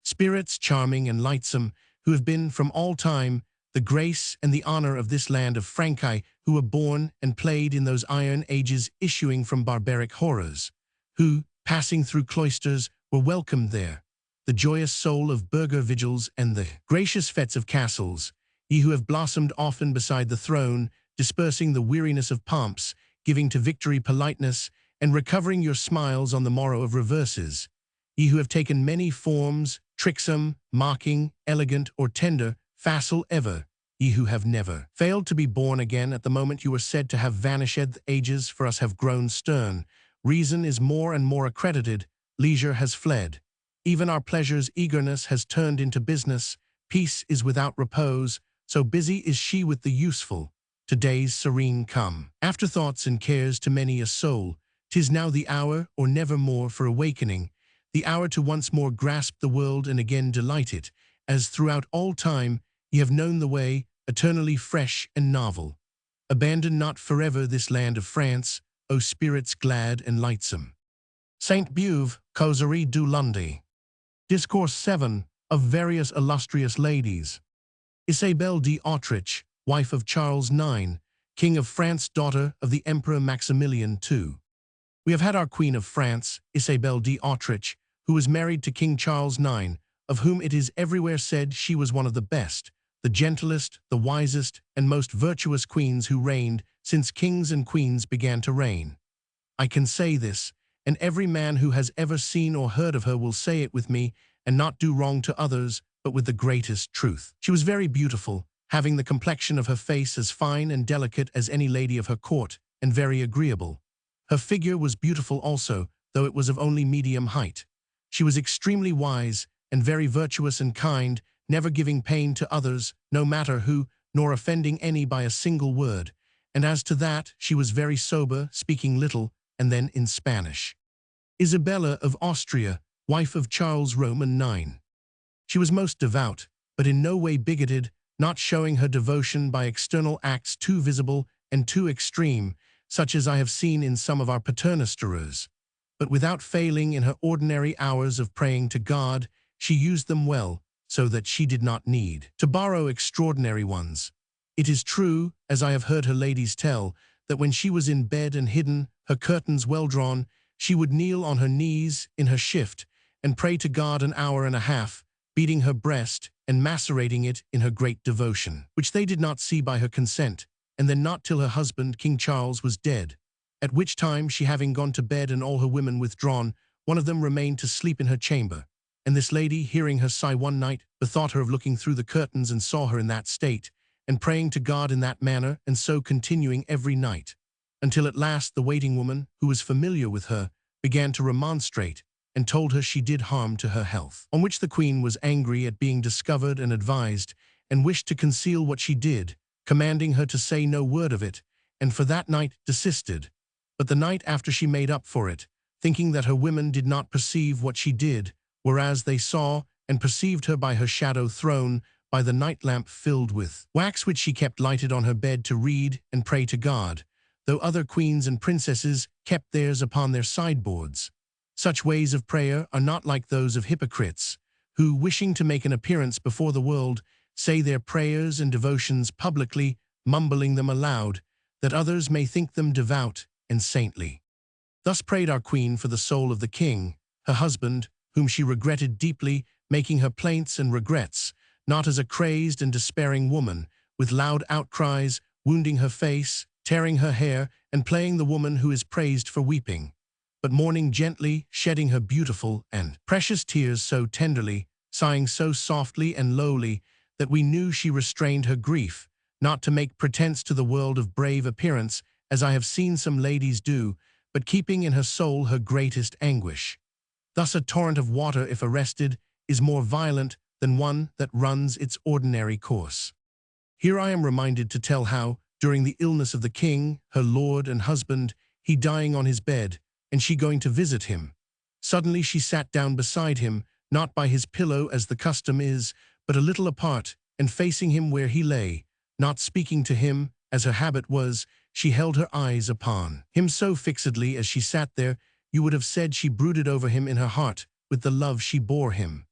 Spirits charming and lightsome, who have been from all time the grace and the honor of this land of Franchi, who were born and played in those iron ages issuing from barbaric horrors, who, passing through cloisters, were welcomed there, the joyous soul of burgher vigils and the gracious fetes of castles, ye who have blossomed often beside the throne, dispersing the weariness of pomps, giving to victory politeness, and recovering your smiles on the morrow of reverses, ye who have taken many forms, tricksome, mocking, elegant, or tender, facile ever, ye who have never failed to be born again at the moment you were said to have vanished. The ages for us have grown stern, reason is more and more accredited, leisure has fled. Even our pleasure's eagerness has turned into business, peace is without repose, so busy is she with the useful. Today's serene come. Afterthoughts and cares to many a soul, 'tis now the hour or never more for awakening, the hour to once more grasp the world and again delight it, as throughout all time ye have known the way, eternally fresh and novel. Abandon not forever this land of France, O spirits glad and lightsome. Saint Beuve, Causerie du Lundi. Discourse 7, of various illustrious ladies. Isabelle d'Autriche, wife of Charles IX, King of France, daughter of the Emperor Maximilian II. We have had our Queen of France, Isabelle d'Autriche, who was married to King Charles IX, of whom it is everywhere said she was one of the best, the gentlest, the wisest, and most virtuous queens who reigned since kings and queens began to reign. I can say this, and every man who has ever seen or heard of her will say it with me, and not do wrong to others, but with the greatest truth. She was very beautiful, having the complexion of her face as fine and delicate as any lady of her court, and very agreeable. Her figure was beautiful also, though it was of only medium height. She was extremely wise, and very virtuous and kind, never giving pain to others, no matter who, nor offending any by a single word. And as to that, she was very sober, speaking little, and then in Spanish. Isabella of Austria, wife of Charles Roman IX. She was most devout, but in no way bigoted, not showing her devotion by external acts too visible and too extreme, such as I have seen in some of our paternosterers. But without failing in her ordinary hours of praying to God, she used them well, so that she did not need to borrow extraordinary ones. It is true, as I have heard her ladies tell, that when she was in bed and hidden, her curtains well drawn, she would kneel on her knees in her shift, and pray to God an hour and a half, beating her breast and macerating it in her great devotion, which they did not see by her consent, and then not till her husband, King Charles, was dead, at which time she having gone to bed and all her women withdrawn, one of them remained to sleep in her chamber. And this lady, hearing her sigh one night, bethought her of looking through the curtains and saw her in that state, and praying to God in that manner, and so continuing every night, until at last the waiting woman, who was familiar with her, began to remonstrate, and told her she did harm to her health. On which the queen was angry at being discovered and advised, and wished to conceal what she did, commanding her to say no word of it, and for that night desisted. But the night after she made up for it, thinking that her women did not perceive what she did, whereas they saw and perceived her by her shadow thrown by the night lamp filled with wax, which she kept lighted on her bed to read and pray to God, though other queens and princesses kept theirs upon their sideboards. Such ways of prayer are not like those of hypocrites, who, wishing to make an appearance before the world, say their prayers and devotions publicly, mumbling them aloud, that others may think them devout and saintly. Thus prayed our queen for the soul of the king, her husband, whom she regretted deeply, making her plaints and regrets, not as a crazed and despairing woman, with loud outcries, wounding her face, tearing her hair, and playing the woman who is praised for weeping, but mourning gently, shedding her beautiful and precious tears so tenderly, sighing so softly and lowly, that we knew she restrained her grief, not to make pretense to the world of brave appearance, as I have seen some ladies do, but keeping in her soul her greatest anguish. Thus a torrent of water, if arrested, is more violent than one that runs its ordinary course. Here I am reminded to tell how, during the illness of the king, her lord and husband, he dying on his bed, and she going to visit him, suddenly she sat down beside him, not by his pillow as the custom is, but a little apart, and facing him where he lay, not speaking to him, as her habit was, she held her eyes upon him so fixedly as she sat there, you would have said she brooded over him in her heart with the love she bore him.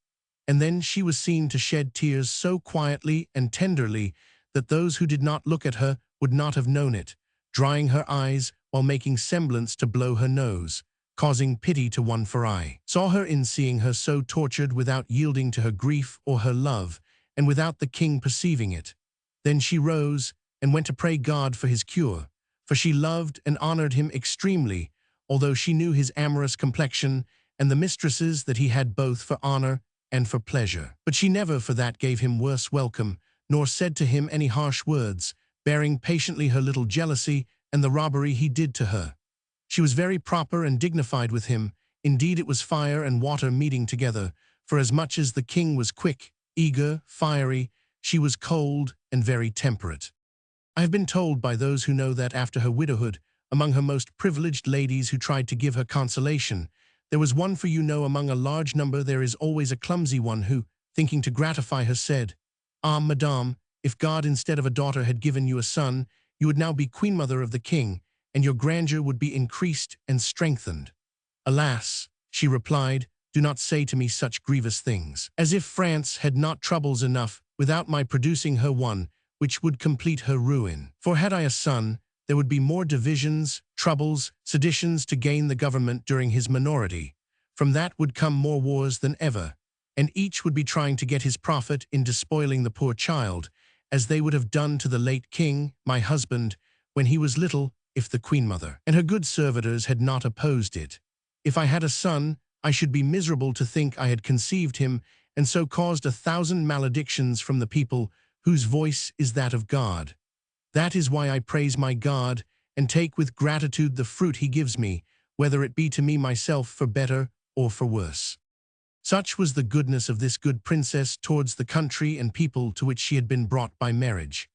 And then she was seen to shed tears so quietly and tenderly that those who did not look at her would not have known it, drying her eyes while making semblance to blow her nose, causing pity to one, for I saw her in seeing her so tortured without yielding to her grief or her love, and without the king perceiving it. Then she rose and went to pray God for his cure, for she loved and honored him extremely, although she knew his amorous complexion and the mistresses that he had both for honor and for pleasure. But she never for that gave him worse welcome, nor said to him any harsh words, bearing patiently her little jealousy and the robbery he did to her. She was very proper and dignified with him. Indeed, it was fire and water meeting together, for as much as the king was quick, eager, fiery, she was cold and very temperate. I have been told by those who know that after her widowhood, among her most privileged ladies who tried to give her consolation, there was one, for you know among a large number there is always a clumsy one who, thinking to gratify her, said, "Ah, madame, if God instead of a daughter had given you a son, you would now be queen mother of the king, and your grandeur would be increased and strengthened." "Alas," she replied, "do not say to me such grievous things. As if France had not troubles enough without my producing her one, which would complete her ruin. For had I a son, there would be more divisions, troubles, seditions to gain the government during his minority. From that would come more wars than ever, and each would be trying to get his profit in despoiling the poor child, as they would have done to the late king, my husband, when he was little, if the queen mother and her good servitors had not opposed it. If I had a son, I should be miserable to think I had conceived him, and so caused 1,000 maledictions from the people, whose voice is that of God. That is why I praise my God, and take with gratitude the fruit he gives me, whether it be to me myself for better or for worse. Such was the goodness of this good princess towards the country and people to which she had been brought by marriage.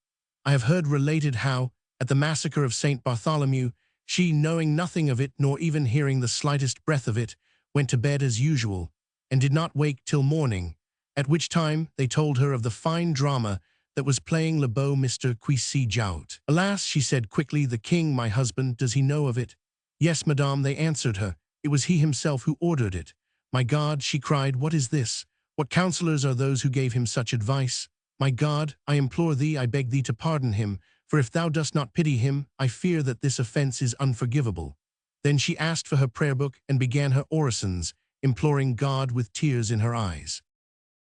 I have heard related how, at the massacre of St. Bartholomew, she, knowing nothing of it nor even hearing the slightest breath of it, went to bed as usual, and did not wake till morning, at which time they told her of the fine drama that was playing Le Beau Mr. Cuissy Jout. Alas, she said quickly, the king, my husband, does he know of it? Yes, madame, they answered her, it was he himself who ordered it. My God, she cried, what is this? What counselors are those who gave him such advice? My God, I implore thee, I beg thee to pardon him, for if thou dost not pity him, I fear that this offense is unforgivable. Then she asked for her prayer book and began her orisons, imploring God with tears in her eyes.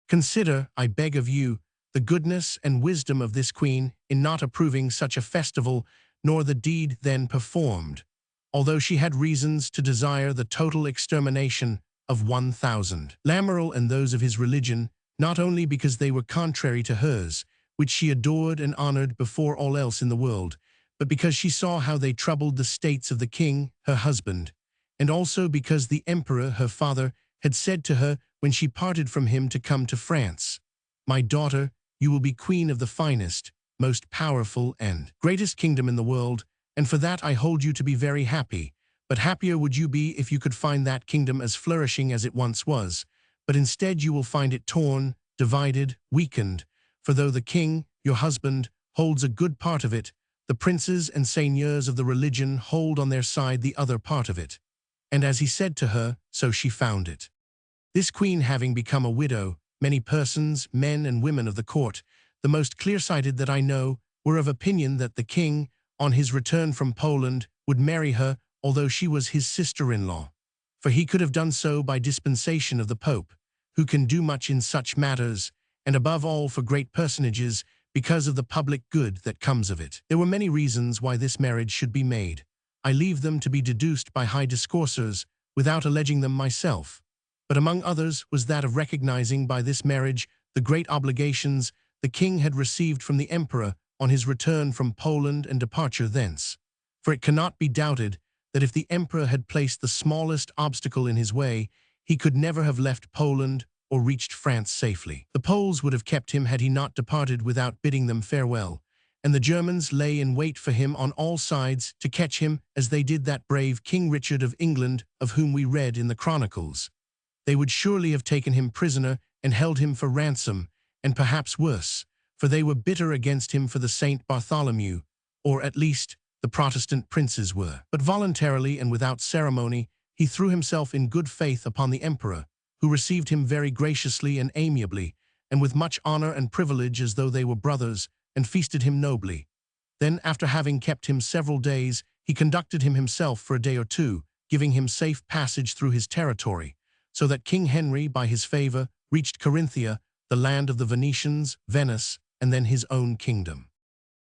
Consider, I beg of you, the goodness and wisdom of this queen in not approving such a festival, nor the deed then performed, although she had reasons to desire the total extermination of 1,000. Lamoral and those of his religion, not only because they were contrary to hers, which she adored and honored before all else in the world, but because she saw how they troubled the states of the king, her husband, and also because the emperor, her father, had said to her when she parted from him to come to France, my daughter, you will be queen of the finest, most powerful and greatest kingdom in the world, and for that I hold you to be very happy. But happier would you be if you could find that kingdom as flourishing as it once was, but instead you will find it torn, divided, weakened, for though the king, your husband, holds a good part of it, the princes and seigneurs of the religion hold on their side the other part of it. And as he said to her, so she found it. This queen having become a widow, many persons, men and women of the court, the most clear-sighted that I know, were of opinion that the king, on his return from Poland, would marry her, although she was his sister-in-law. For he could have done so by dispensation of the Pope, who can do much in such matters, and above all for great personages, because of the public good that comes of it. There were many reasons why this marriage should be made. I leave them to be deduced by high discoursers, without alleging them myself. But among others was that of recognizing by this marriage the great obligations the king had received from the emperor on his return from Poland and departure thence. For it cannot be doubted that if the emperor had placed the smallest obstacle in his way, he could never have left Poland or reached France safely. The Poles would have kept him had he not departed without bidding them farewell, and the Germans lay in wait for him on all sides to catch him as they did that brave King Richard of England of whom we read in the Chronicles. They would surely have taken him prisoner and held him for ransom, and perhaps worse, for they were bitter against him for the St. Bartholomew, or at least the Protestant princes were. But voluntarily and without ceremony, he threw himself in good faith upon the emperor, who received him very graciously and amiably, and with much honor and privilege as though they were brothers, and feasted him nobly. Then, after having kept him several days, he conducted him himself for a day or two, giving him safe passage through his territory, so that King Henry, by his favor, reached Carinthia, the land of the Venetians, Venice, and then his own kingdom.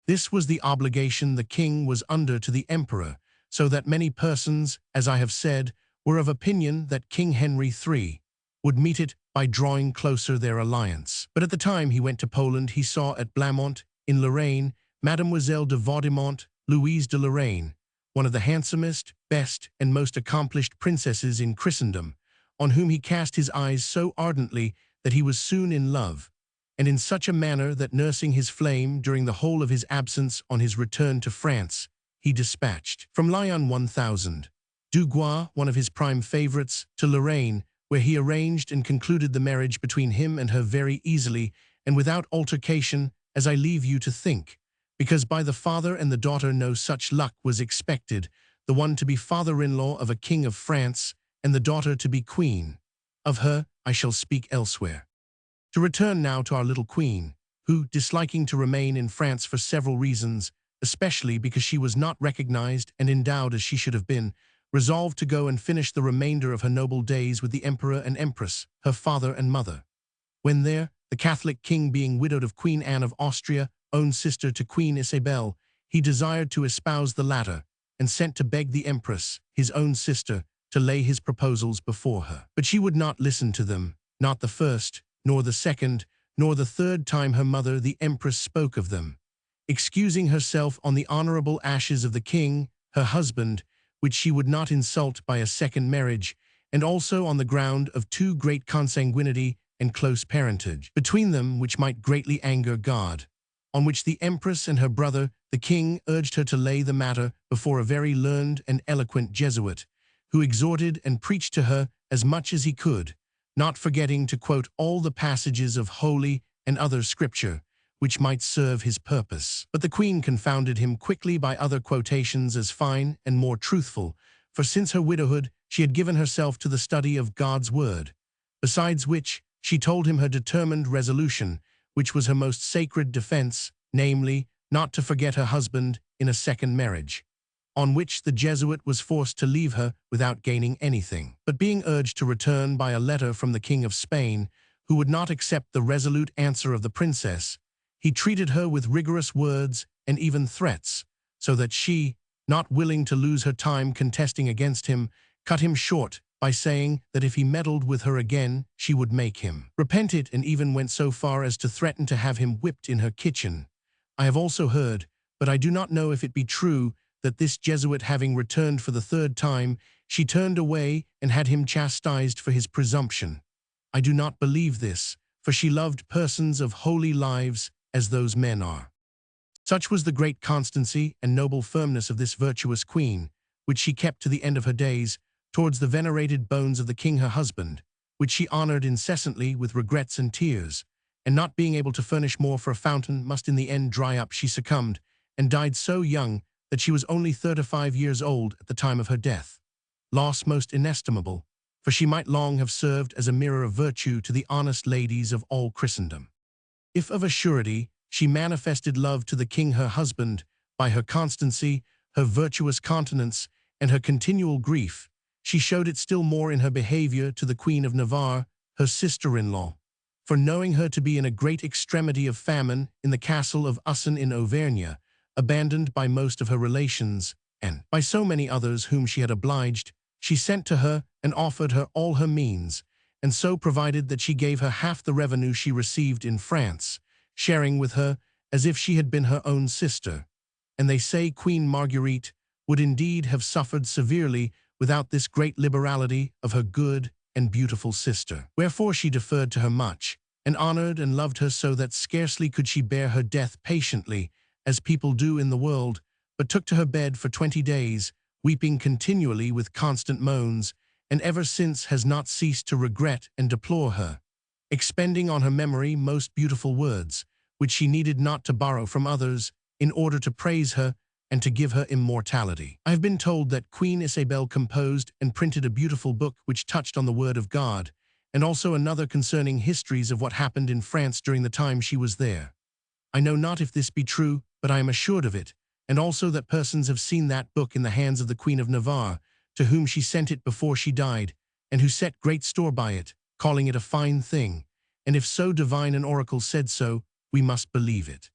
This was the obligation the king was under to the emperor, so that many persons, as I have said, were of opinion that King Henry III would meet it by drawing closer their alliance. But at the time he went to Poland, he saw at Blamont, in Lorraine, Mademoiselle de Vaudemont, Louise de Lorraine, one of the handsomest, best, and most accomplished princesses in Christendom, on whom he cast his eyes so ardently that he was soon in love, and in such a manner that, nursing his flame during the whole of his absence on his return to France, he dispatched from Lyon 1,000, Dugois, one of his prime favorites, to Lorraine, where he arranged and concluded the marriage between him and her very easily and without altercation, as I leave you to think, because by the father and the daughter no such luck was expected, the one to be father-in-law of a king of France, and the daughter to be queen. Of her I shall speak elsewhere. To return now to our little queen, who, disliking to remain in France for several reasons, especially because she was not recognized and endowed as she should have been, resolved to go and finish the remainder of her noble days with the emperor and empress, her father and mother. When there, the Catholic king being widowed of Queen Anne of Austria, own sister to Queen Isabel, he desired to espouse the latter, and sent to beg the empress, his own sister, to lay his proposals before her. But she would not listen to them, not the first, nor the second, nor the third time her mother, the empress, spoke of them, excusing herself on the honorable ashes of the king, her husband, which she would not insult by a second marriage, and also on the ground of too great consanguinity and close parentage between them, which might greatly anger God, on which the empress and her brother, the king, urged her to lay the matter before a very learned and eloquent Jesuit, who exhorted and preached to her as much as he could, not forgetting to quote all the passages of holy and other scripture, which might serve his purpose. But the queen confounded him quickly by other quotations as fine and more truthful, for since her widowhood she had given herself to the study of God's word, besides which she told him her determined resolution, which was her most sacred defense, namely, not to forget her husband in a second marriage, on which the Jesuit was forced to leave her without gaining anything. But being urged to return by a letter from the King of Spain, who would not accept the resolute answer of the princess, he treated her with rigorous words and even threats, so that she, not willing to lose her time contesting against him, cut him short by saying that if he meddled with her again, she would make him repent it, and even went so far as to threaten to have him whipped in her kitchen. I have also heard, but I do not know if it be true, that this Jesuit having returned for the third time, she turned away and had him chastised for his presumption. I do not believe this, for she loved persons of holy lives as those men are. Such was the great constancy and noble firmness of this virtuous queen, which she kept to the end of her days, towards the venerated bones of the king her husband, which she honored incessantly with regrets and tears, and not being able to furnish more for a fountain must in the end dry up, she succumbed, and died so young that she was only 35 years old at the time of her death. Loss most inestimable, for she might long have served as a mirror of virtue to the honest ladies of all Christendom. If of a surety she manifested love to the king her husband by her constancy, her virtuous continence, and her continual grief, she showed it still more in her behavior to the Queen of Navarre, her sister-in-law, for knowing her to be in a great extremity of famine in the castle of Usson in Auvergne, abandoned by most of her relations, and by so many others whom she had obliged, she sent to her and offered her all her means, and so provided that she gave her half the revenue she received in France, sharing with her as if she had been her own sister. And they say Queen Marguerite would indeed have suffered severely without this great liberality of her good and beautiful sister. Wherefore she deferred to her much, and honored and loved her so that scarcely could she bear her death patiently, as people do in the world, but took to her bed for 20 days, weeping continually with constant moans, and ever since has not ceased to regret and deplore her, expending on her memory most beautiful words, which she needed not to borrow from others, in order to praise her and to give her immortality. I have been told that Queen Isabel composed and printed a beautiful book which touched on the word of God, and also another concerning histories of what happened in France during the time she was there. I know not if this be true, but I am assured of it, and also that persons have seen that book in the hands of the Queen of Navarre, to whom she sent it before she died, and who set great store by it, calling it a fine thing, and if so divine an oracle said so, we must believe it.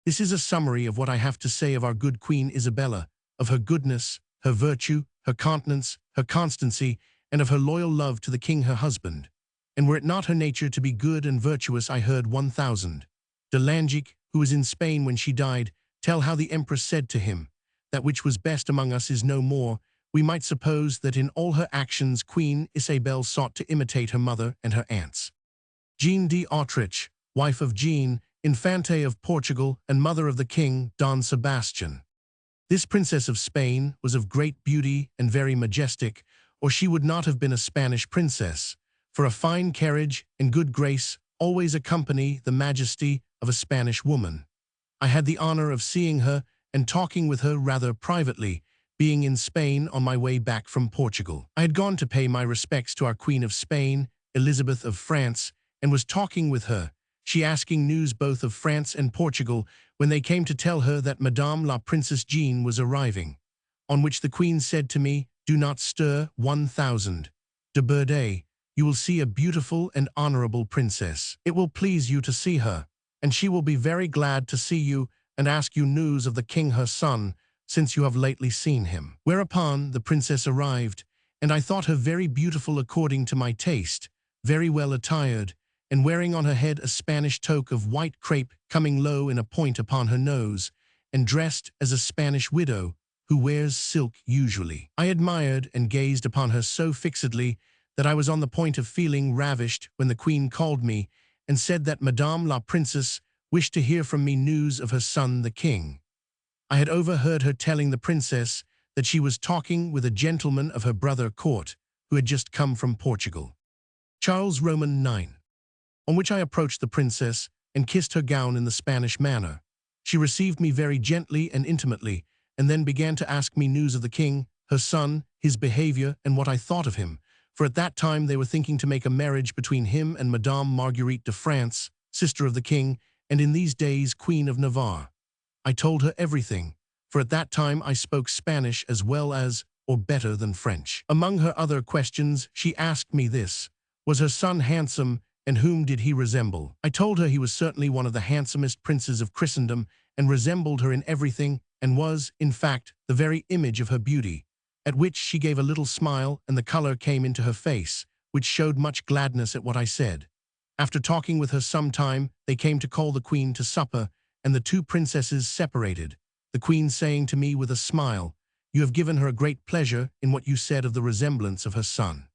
This is a summary of what I have to say of our good Queen Isabella, of her goodness, her virtue, her continence, her constancy, and of her loyal love to the king her husband. And were it not her nature to be good and virtuous, I heard 1000. De Langic, who was in Spain when she died, tell how the empress said to him, that which was best among us is no more. We might suppose that in all her actions Queen Isabel sought to imitate her mother and her aunts. Jeanne d'Autriche, wife of Jean, Infante of Portugal and mother of the king, Don Sebastian. This princess of Spain was of great beauty and very majestic, or she would not have been a Spanish princess, for a fine carriage and good grace always accompany the majesty of a Spanish woman. I had the honor of seeing her and talking with her rather privately, being in Spain on my way back from Portugal. I had gone to pay my respects to our Queen of Spain, Elizabeth of France, and was talking with her, she asking news both of France and Portugal, when they came to tell her that Madame la Princess Jeanne was arriving. On which the Queen said to me, "Do not stir, 1000. De Bourdeille, you will see a beautiful and honorable princess. It will please you to see her, and she will be very glad to see you and ask you news of the king her son, since you have lately seen him." Whereupon the princess arrived, and I thought her very beautiful according to my taste, very well attired, and wearing on her head a Spanish toque of white crape coming low in a point upon her nose, and dressed as a Spanish widow, who wears silk usually. I admired and gazed upon her so fixedly that I was on the point of feeling ravished when the queen called me and said that Madame la Princess wished to hear from me news of her son the king. I had overheard her telling the princess that she was talking with a gentleman of her brother court who had just come from Portugal. Charles Roman 9. On which I approached the princess and kissed her gown in the Spanish manner. She received me very gently and intimately, and then began to ask me news of the king, her son, his behavior, and what I thought of him, for at that time they were thinking to make a marriage between him and Madame Marguerite de France, sister of the king, and in these days Queen of Navarre. I told her everything, for at that time I spoke Spanish as well as, or better than French. Among her other questions, she asked me this: was her son handsome, and whom did he resemble? I told her he was certainly one of the handsomest princes of Christendom, and resembled her in everything, and was, in fact, the very image of her beauty, at which she gave a little smile, and the color came into her face, which showed much gladness at what I said. After talking with her some time, they came to call the queen to supper, and the two princesses separated, the queen saying to me with a smile, "You have given her a great pleasure in what you said of the resemblance of her son."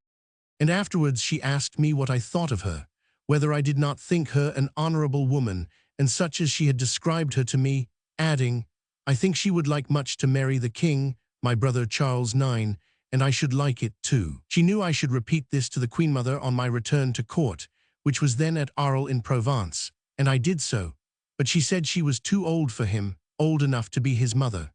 And afterwards she asked me what I thought of her, whether I did not think her an honorable woman, and such as she had described her to me, adding, "I think she would like much to marry the king, my brother Charles IX, and I should like it too." She knew I should repeat this to the Queen Mother on my return to court, which was then at Arles in Provence, and I did so, but she said she was too old for him, old enough to be his mother.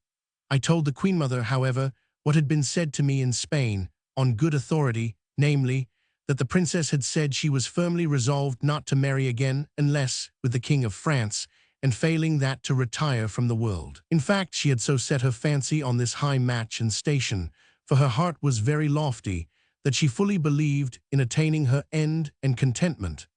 I told the Queen Mother, however, what had been said to me in Spain, on good authority, namely, that the princess had said she was firmly resolved not to marry again unless with the King of France, and failing that to retire from the world. In fact, she had so set her fancy on this high match and station, for her heart was very lofty, that she fully believed in attaining her end and contentment.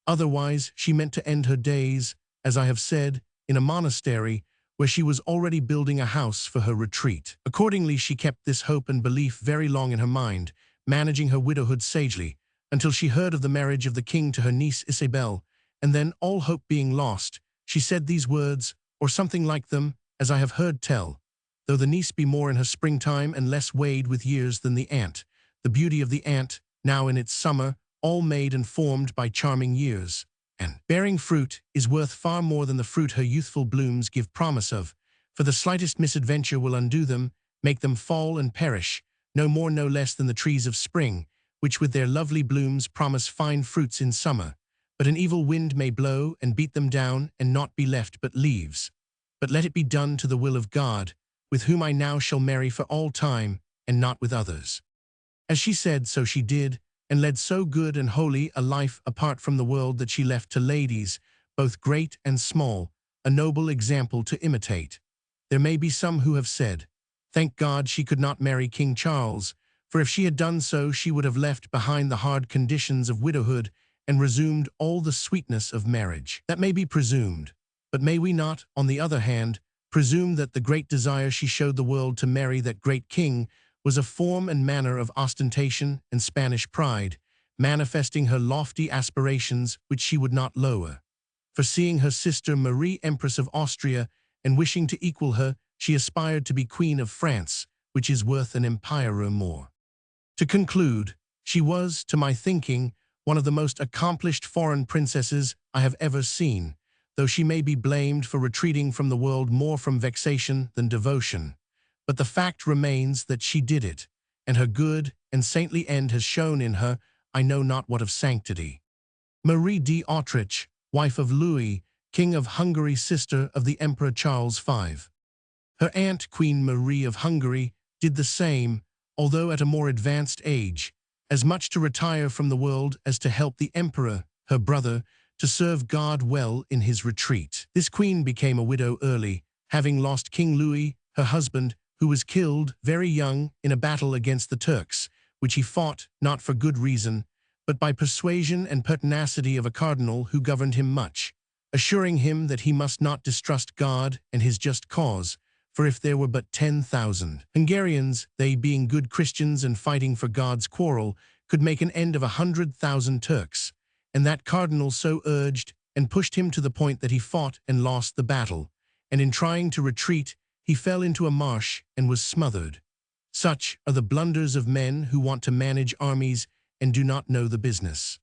Otherwise, she meant to end her days, as I have said, in a monastery, where she was already building a house for her retreat. Accordingly, she kept this hope and belief very long in her mind, managing her widowhood sagely, until she heard of the marriage of the king to her niece Isabel, and then, all hope being lost, she said these words, or something like them, as I have heard tell: "Though the niece be more in her springtime and less weighed with years than the aunt, the beauty of the aunt, now in its summer, all made and formed by charming years, and bearing fruit, is worth far more than the fruit her youthful blooms give promise of, for the slightest misadventure will undo them, make them fall and perish, no more no less than the trees of spring, which with their lovely blooms promise fine fruits in summer, but an evil wind may blow and beat them down and not be left but leaves. But let it be done to the will of God, with whom I now shall marry for all time, and not with others." As she said, so she did, and led so good and holy a life apart from the world that she left to ladies, both great and small, a noble example to imitate. There may be some who have said, "Thank God she could not marry King Charles, for if she had done so she would have left behind the hard conditions of widowhood and resumed all the sweetness of marriage." That may be presumed, but may we not, on the other hand, presume that the great desire she showed the world to marry that great king was a form and manner of ostentation and Spanish pride, manifesting her lofty aspirations which she would not lower. For seeing her sister Marie Empress of Austria and wishing to equal her, she aspired to be Queen of France, which is worth an empire or more. To conclude, she was, to my thinking, one of the most accomplished foreign princesses I have ever seen, though she may be blamed for retreating from the world more from vexation than devotion. But the fact remains that she did it, and her good and saintly end has shown in her I know not what of sanctity. Marie d'Autriche, wife of Louis, King of Hungary, sister of the Emperor Charles V. Her aunt, Queen Marie of Hungary, did the same, although at a more advanced age, as much to retire from the world as to help the emperor, her brother, to serve God well in his retreat. This queen became a widow early, having lost King Louis, her husband, who was killed very young in a battle against the Turks, which he fought not for good reason, but by persuasion and pertinacity of a cardinal who governed him much, assuring him that he must not distrust God and his just cause, for if there were but 10,000 Hungarians, they being good Christians and fighting for God's quarrel, could make an end of 100,000 Turks, and that cardinal so urged and pushed him to the point that he fought and lost the battle, and in trying to retreat, he fell into a marsh and was smothered. Such are the blunders of men who want to manage armies and do not know the business.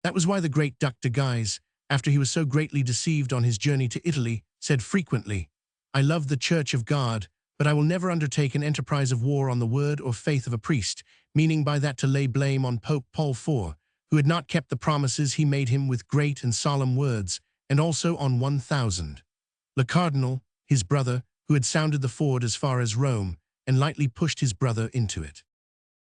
That was why the great Duc de Guise, after he was so greatly deceived on his journey to Italy, said frequently, "I love the Church of God, but I will never undertake an enterprise of war on the word or faith of a priest," meaning by that to lay blame on Pope Paul IV, who had not kept the promises he made him with great and solemn words, and also on 1,000. Le Cardinal, his brother, who had sounded the ford as far as Rome, and lightly pushed his brother into it.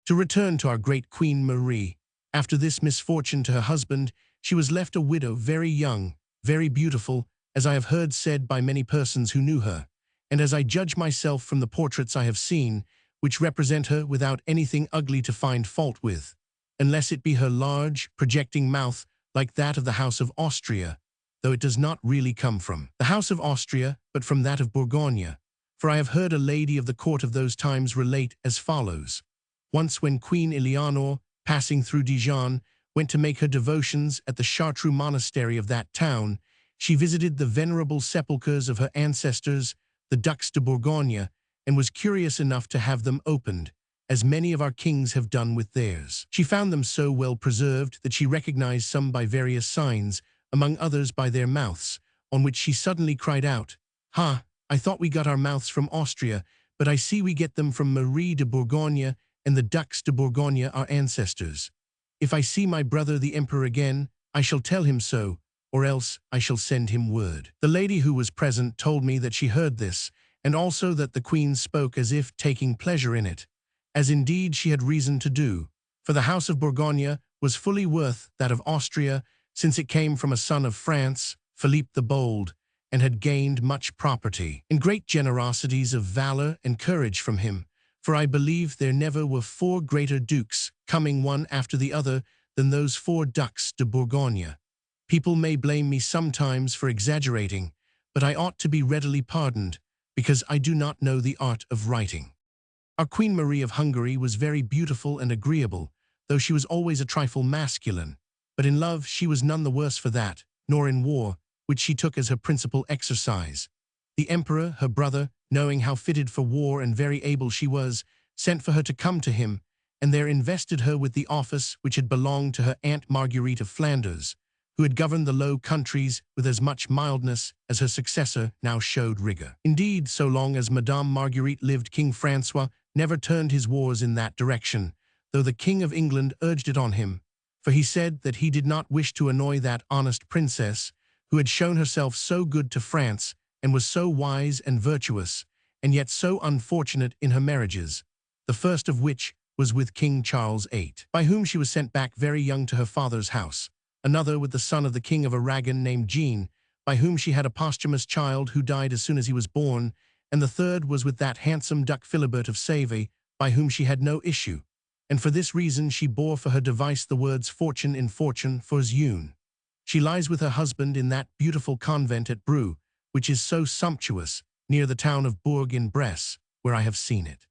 To return to our great Queen Marie, after this misfortune to her husband, she was left a widow very young, very beautiful, as I have heard said by many persons who knew her, and as I judge myself from the portraits I have seen, which represent her without anything ugly to find fault with, unless it be her large, projecting mouth like that of the House of Austria, though it does not really come from the House of Austria, but from that of Bourgogne. For I have heard a lady of the court of those times relate as follows. Once when Queen Eleanor, passing through Dijon, went to make her devotions at the Chartreux monastery of that town, she visited the venerable sepulchres of her ancestors, the Ducs de Bourgogne, and was curious enough to have them opened, as many of our kings have done with theirs. She found them so well preserved that she recognized some by various signs, among others by their mouths, on which she suddenly cried out, "Ha! I thought we got our mouths from Austria, but I see we get them from Marie de Bourgogne and the Ducs de Bourgogne, our ancestors. If I see my brother the emperor again, I shall tell him so, or else I shall send him word." The lady who was present told me that she heard this, and also that the queen spoke as if taking pleasure in it, as indeed she had reason to do, for the House of Bourgogne was fully worth that of Austria, since it came from a son of France, Philippe the Bold, and had gained much property and great generosities of valor and courage from him, for I believe there never were 4 greater dukes, coming one after the other, than those 4 Ducs de Bourgogne. People may blame me sometimes for exaggerating, but I ought to be readily pardoned, because I do not know the art of writing. Our Queen Marie of Hungary was very beautiful and agreeable, though she was always a trifle masculine, but in love she was none the worse for that, nor in war, which she took as her principal exercise. The emperor, her brother, knowing how fitted for war and very able she was, sent for her to come to him, and there invested her with the office which had belonged to her Aunt Marguerite of Flanders, who had governed the Low Countries with as much mildness as her successor now showed rigor. Indeed, so long as Madame Marguerite lived, King François never turned his wars in that direction, though the King of England urged it on him, for he said that he did not wish to annoy that honest princess, who had shown herself so good to France and was so wise and virtuous, and yet so unfortunate in her marriages, the first of which was with King Charles VIII, by whom she was sent back very young to her father's house, another with the son of the King of Aragon named Jean, by whom she had a posthumous child who died as soon as he was born, and the third was with that handsome Duc Philibert of Savoy, by whom she had no issue, and for this reason she bore for her device the words fortune in fortune fors une. She lies with her husband in that beautiful convent at Brou, which is so sumptuous, near the town of Bourg-en-Bresse, where I have seen it.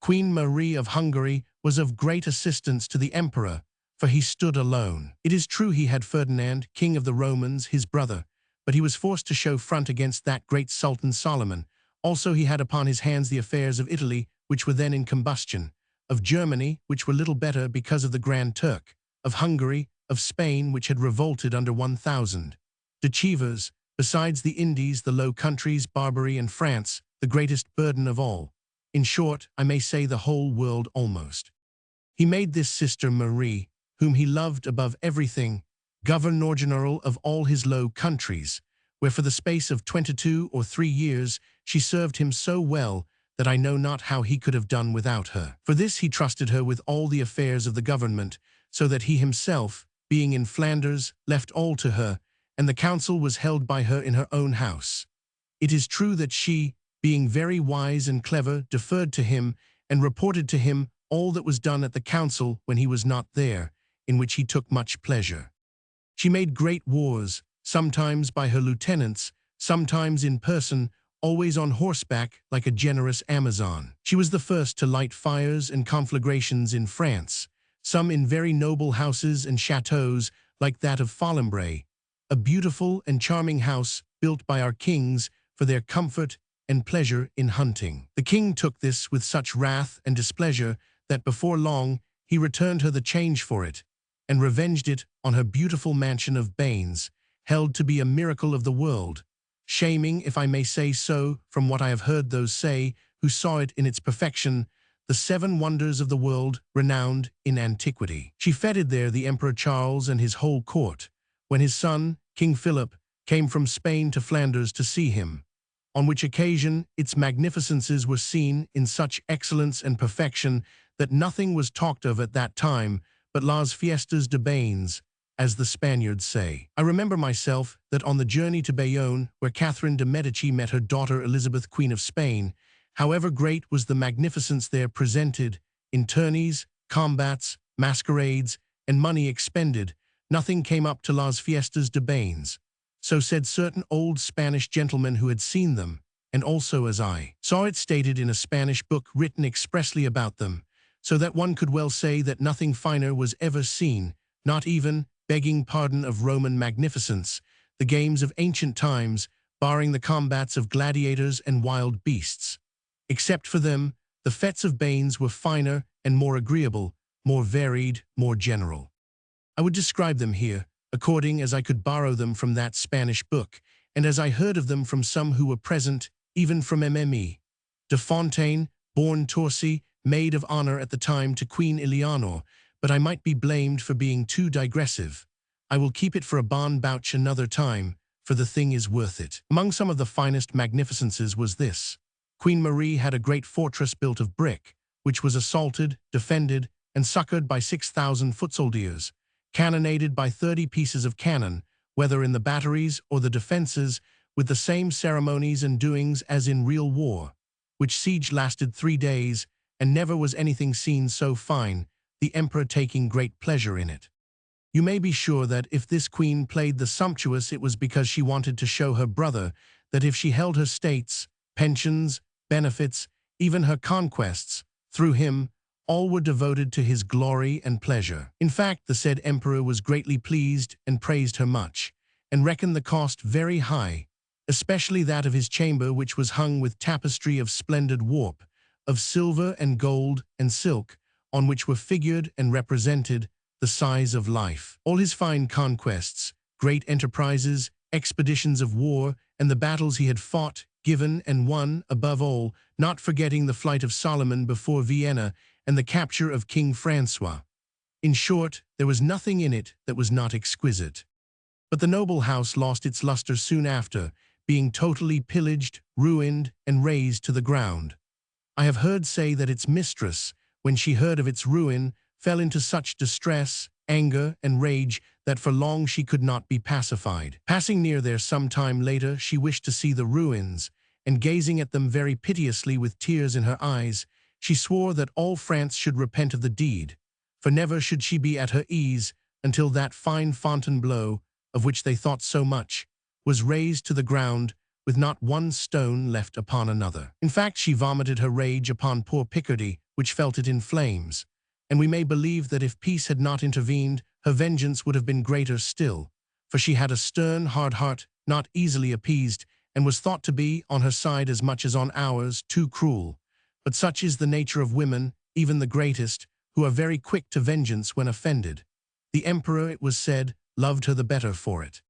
Queen Marie of Hungary was of great assistance to the emperor, for he stood alone. It is true he had Ferdinand, king of the Romans, his brother, but he was forced to show front against that great Sultan Solomon. Also he had upon his hands the affairs of Italy, which were then in combustion, of Germany, which were little better because of the Grand Turk, of Hungary, of Spain, which had revolted under 1,000 Deceivers, besides the Indies, the Low Countries, Barbary, and France, the greatest burden of all. In short, I may say the whole world almost. He made this sister Marie, whom he loved above everything, governor-general of all his Low Countries, where for the space of 22 or 3 years she served him so well that I know not how he could have done without her. For this he trusted her with all the affairs of the government, so that he himself, being in Flanders, left all to her, and the council was held by her in her own house. It is true that she, being very wise and clever, deferred to him, and reported to him all that was done at the council when he was not there, in which he took much pleasure. She made great wars, sometimes by her lieutenants, sometimes in person, always on horseback like a generous Amazon. She was the first to light fires and conflagrations in France, some in very noble houses and chateaux like that of Follembray, a beautiful and charming house built by our kings for their comfort and pleasure in hunting. The king took this with such wrath and displeasure that before long he returned her the change for it, and revenged it on her beautiful mansion of Bains, held to be a miracle of the world, shaming, if I may say so, from what I have heard those say who saw it in its perfection, the 7 wonders of the world renowned in antiquity. She feted there the Emperor Charles and his whole court, when his son, King Philip, came from Spain to Flanders to see him, on which occasion its magnificences were seen in such excellence and perfection that nothing was talked of at that time but las fiestas de Bains, as the Spaniards say. I remember myself that on the journey to Bayonne, where Catherine de Medici met her daughter Elizabeth, Queen of Spain, however great was the magnificence there presented, in tourneys, combats, masquerades, and money expended, nothing came up to las fiestas de Bains. So said certain old Spanish gentlemen who had seen them, and also as I saw it stated in a Spanish book written expressly about them, so that one could well say that nothing finer was ever seen, not even, begging pardon of Roman magnificence, the games of ancient times, barring the combats of gladiators and wild beasts. Except for them, the fetes of Bains were finer and more agreeable, more varied, more general. I would describe them here, according as I could borrow them from that Spanish book, and as I heard of them from some who were present, even from Mme. de Fontaine, born Torcy, maid of honor at the time to Queen Eleanor, but I might be blamed for being too digressive. I will keep it for a bon bouche another time, for the thing is worth it. Among some of the finest magnificences was this. Queen Marie had a great fortress built of brick, which was assaulted, defended, and succored by 6,000 foot soldiers, cannonaded by 30 pieces of cannon, whether in the batteries or the defenses, with the same ceremonies and doings as in real war, which siege lasted 3 days, and never was anything seen so fine, the emperor taking great pleasure in it. You may be sure that if this queen played the sumptuous, it was because she wanted to show her brother that if she held her states, pensions, benefits, even her conquests, through him, all were devoted to his glory and pleasure. In fact, the said emperor was greatly pleased and praised her much, and reckoned the cost very high, especially that of his chamber, which was hung with tapestry of splendid warp, of silver and gold and silk, on which were figured and represented the size of life. All his fine conquests, great enterprises, expeditions of war, and the battles he had fought, given, and won, above all, not forgetting the flight of Solomon before Vienna and the capture of King Francois. In short, there was nothing in it that was not exquisite. But the noble house lost its luster soon after, being totally pillaged, ruined, and razed to the ground. I have heard say that its mistress, when she heard of its ruin, fell into such distress, anger, and rage that for long she could not be pacified. Passing near there some time later, she wished to see the ruins, and gazing at them very piteously with tears in her eyes, she swore that all France should repent of the deed, for never should she be at her ease until that fine Fontainebleau, of which they thought so much, was razed to the ground, with not one stone left upon another. In fact, she vomited her rage upon poor Picardy, which felt it in flames, and we may believe that if peace had not intervened, her vengeance would have been greater still, for she had a stern, hard heart, not easily appeased, and was thought to be, on her side as much as on ours, too cruel. But such is the nature of women, even the greatest, who are very quick to vengeance when offended. The emperor, it was said, loved her the better for it.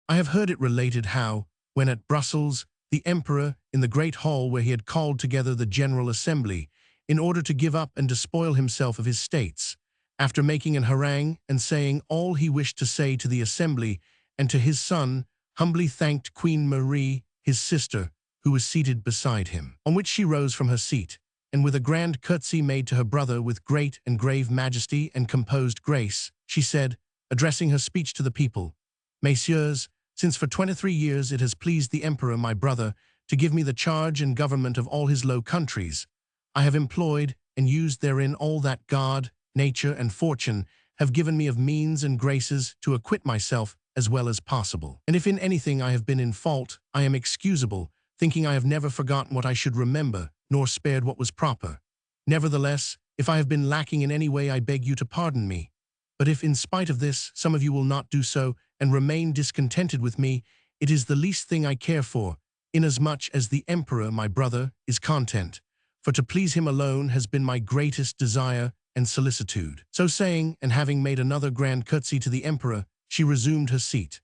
I have heard it related how, when at Brussels, the emperor, in the great hall where he had called together the General Assembly, in order to give up and despoil himself of his states, after making an harangue and saying all he wished to say to the Assembly and to his son, humbly thanked Queen Marie, his sister, who was seated beside him. On which she rose from her seat, and with a grand curtsy made to her brother with great and grave majesty and composed grace, she said, addressing her speech to the people, Messieurs, since for 23 years it has pleased the Emperor, my brother, to give me the charge and government of all his Low Countries, I have employed and used therein all that God, nature, and fortune have given me of means and graces to acquit myself as well as possible. And if in anything I have been in fault, I am excusable, thinking I have never forgotten what I should remember, nor spared what was proper. Nevertheless, if I have been lacking in any way, I beg you to pardon me. But if, in spite of this, some of you will not do so, and remain discontented with me, it is the least thing I care for, inasmuch as the Emperor, my brother, is content. For to please him alone has been my greatest desire and solicitude. So saying, and having made another grand curtsy to the Emperor, she resumed her seat.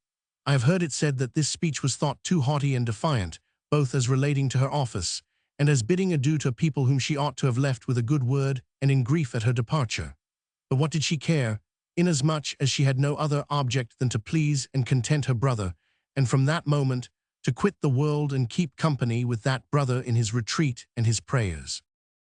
I have heard it said that this speech was thought too haughty and defiant, both as relating to her office, and as bidding adieu to people whom she ought to have left with a good word and in grief at her departure. But what did she care, inasmuch as she had no other object than to please and content her brother, and from that moment to quit the world and keep company with that brother in his retreat and his prayers.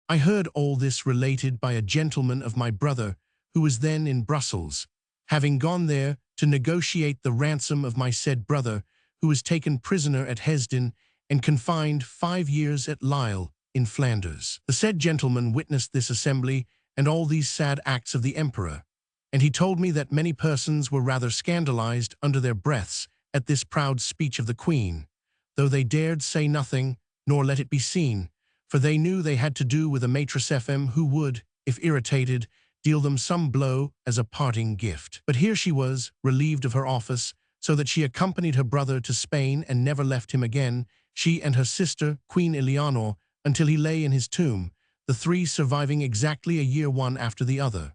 I heard all this related by a gentleman of my brother, who was then in Brussels, having gone there to negotiate the ransom of my said brother, who was taken prisoner at Hesdin and confined 5 years at Lille, in Flanders. The said gentleman witnessed this assembly and all these sad acts of the Emperor, and he told me that many persons were rather scandalized under their breaths at this proud speech of the Queen, though they dared say nothing, nor let it be seen, for they knew they had to do with a maitresse femme who would, if irritated, deal them some blow as a parting gift. But here she was, relieved of her office, so that she accompanied her brother to Spain and never left him again, she and her sister, Queen Eleanor, until he lay in his tomb, the three surviving exactly a year one after the other.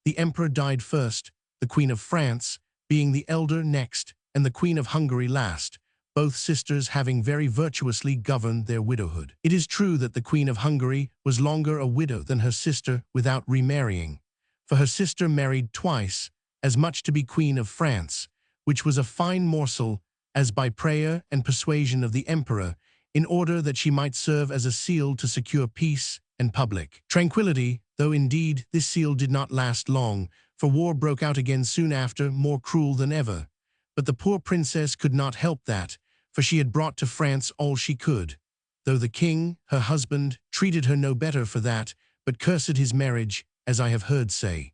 The Emperor died first, the Queen of France being the elder next, and the Queen of Hungary last, both sisters having very virtuously governed their widowhood. It is true that the Queen of Hungary was longer a widow than her sister without remarrying, for her sister married twice, as much to be Queen of France, which was a fine morsel, as by prayer and persuasion of the Emperor, in order that she might serve as a seal to secure peace and public tranquility, though indeed this seal did not last long, for war broke out again soon after, more cruel than ever. But the poor princess could not help that, for she had brought to France all she could, though the king, her husband, treated her no better for that, but cursed his marriage, as I have heard say.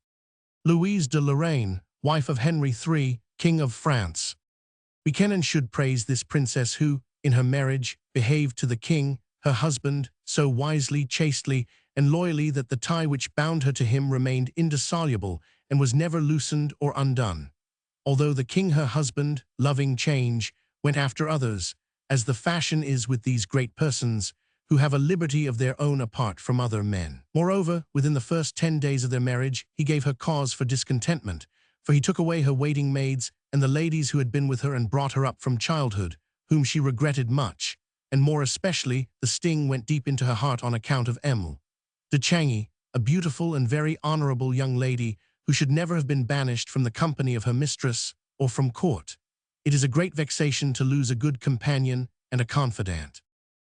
Louise de Lorraine, wife of Henry III, King of France. We can and should praise this princess who, in her marriage, behaved to the king, her husband, so wisely, chastely, and loyally that the tie which bound her to him remained indissoluble and was never loosened or undone. Although the king, her husband, loving change, went after others, as the fashion is with these great persons, who have a liberty of their own apart from other men. Moreover, within the first 10 days of their marriage, he gave her cause for discontentment, for he took away her waiting maids and the ladies who had been with her and brought her up from childhood, whom she regretted much, and more especially the sting went deep into her heart on account of Emile de Changy, a beautiful and very honorable young lady who should never have been banished from the company of her mistress or from court. It is a great vexation to lose a good companion and a confidant.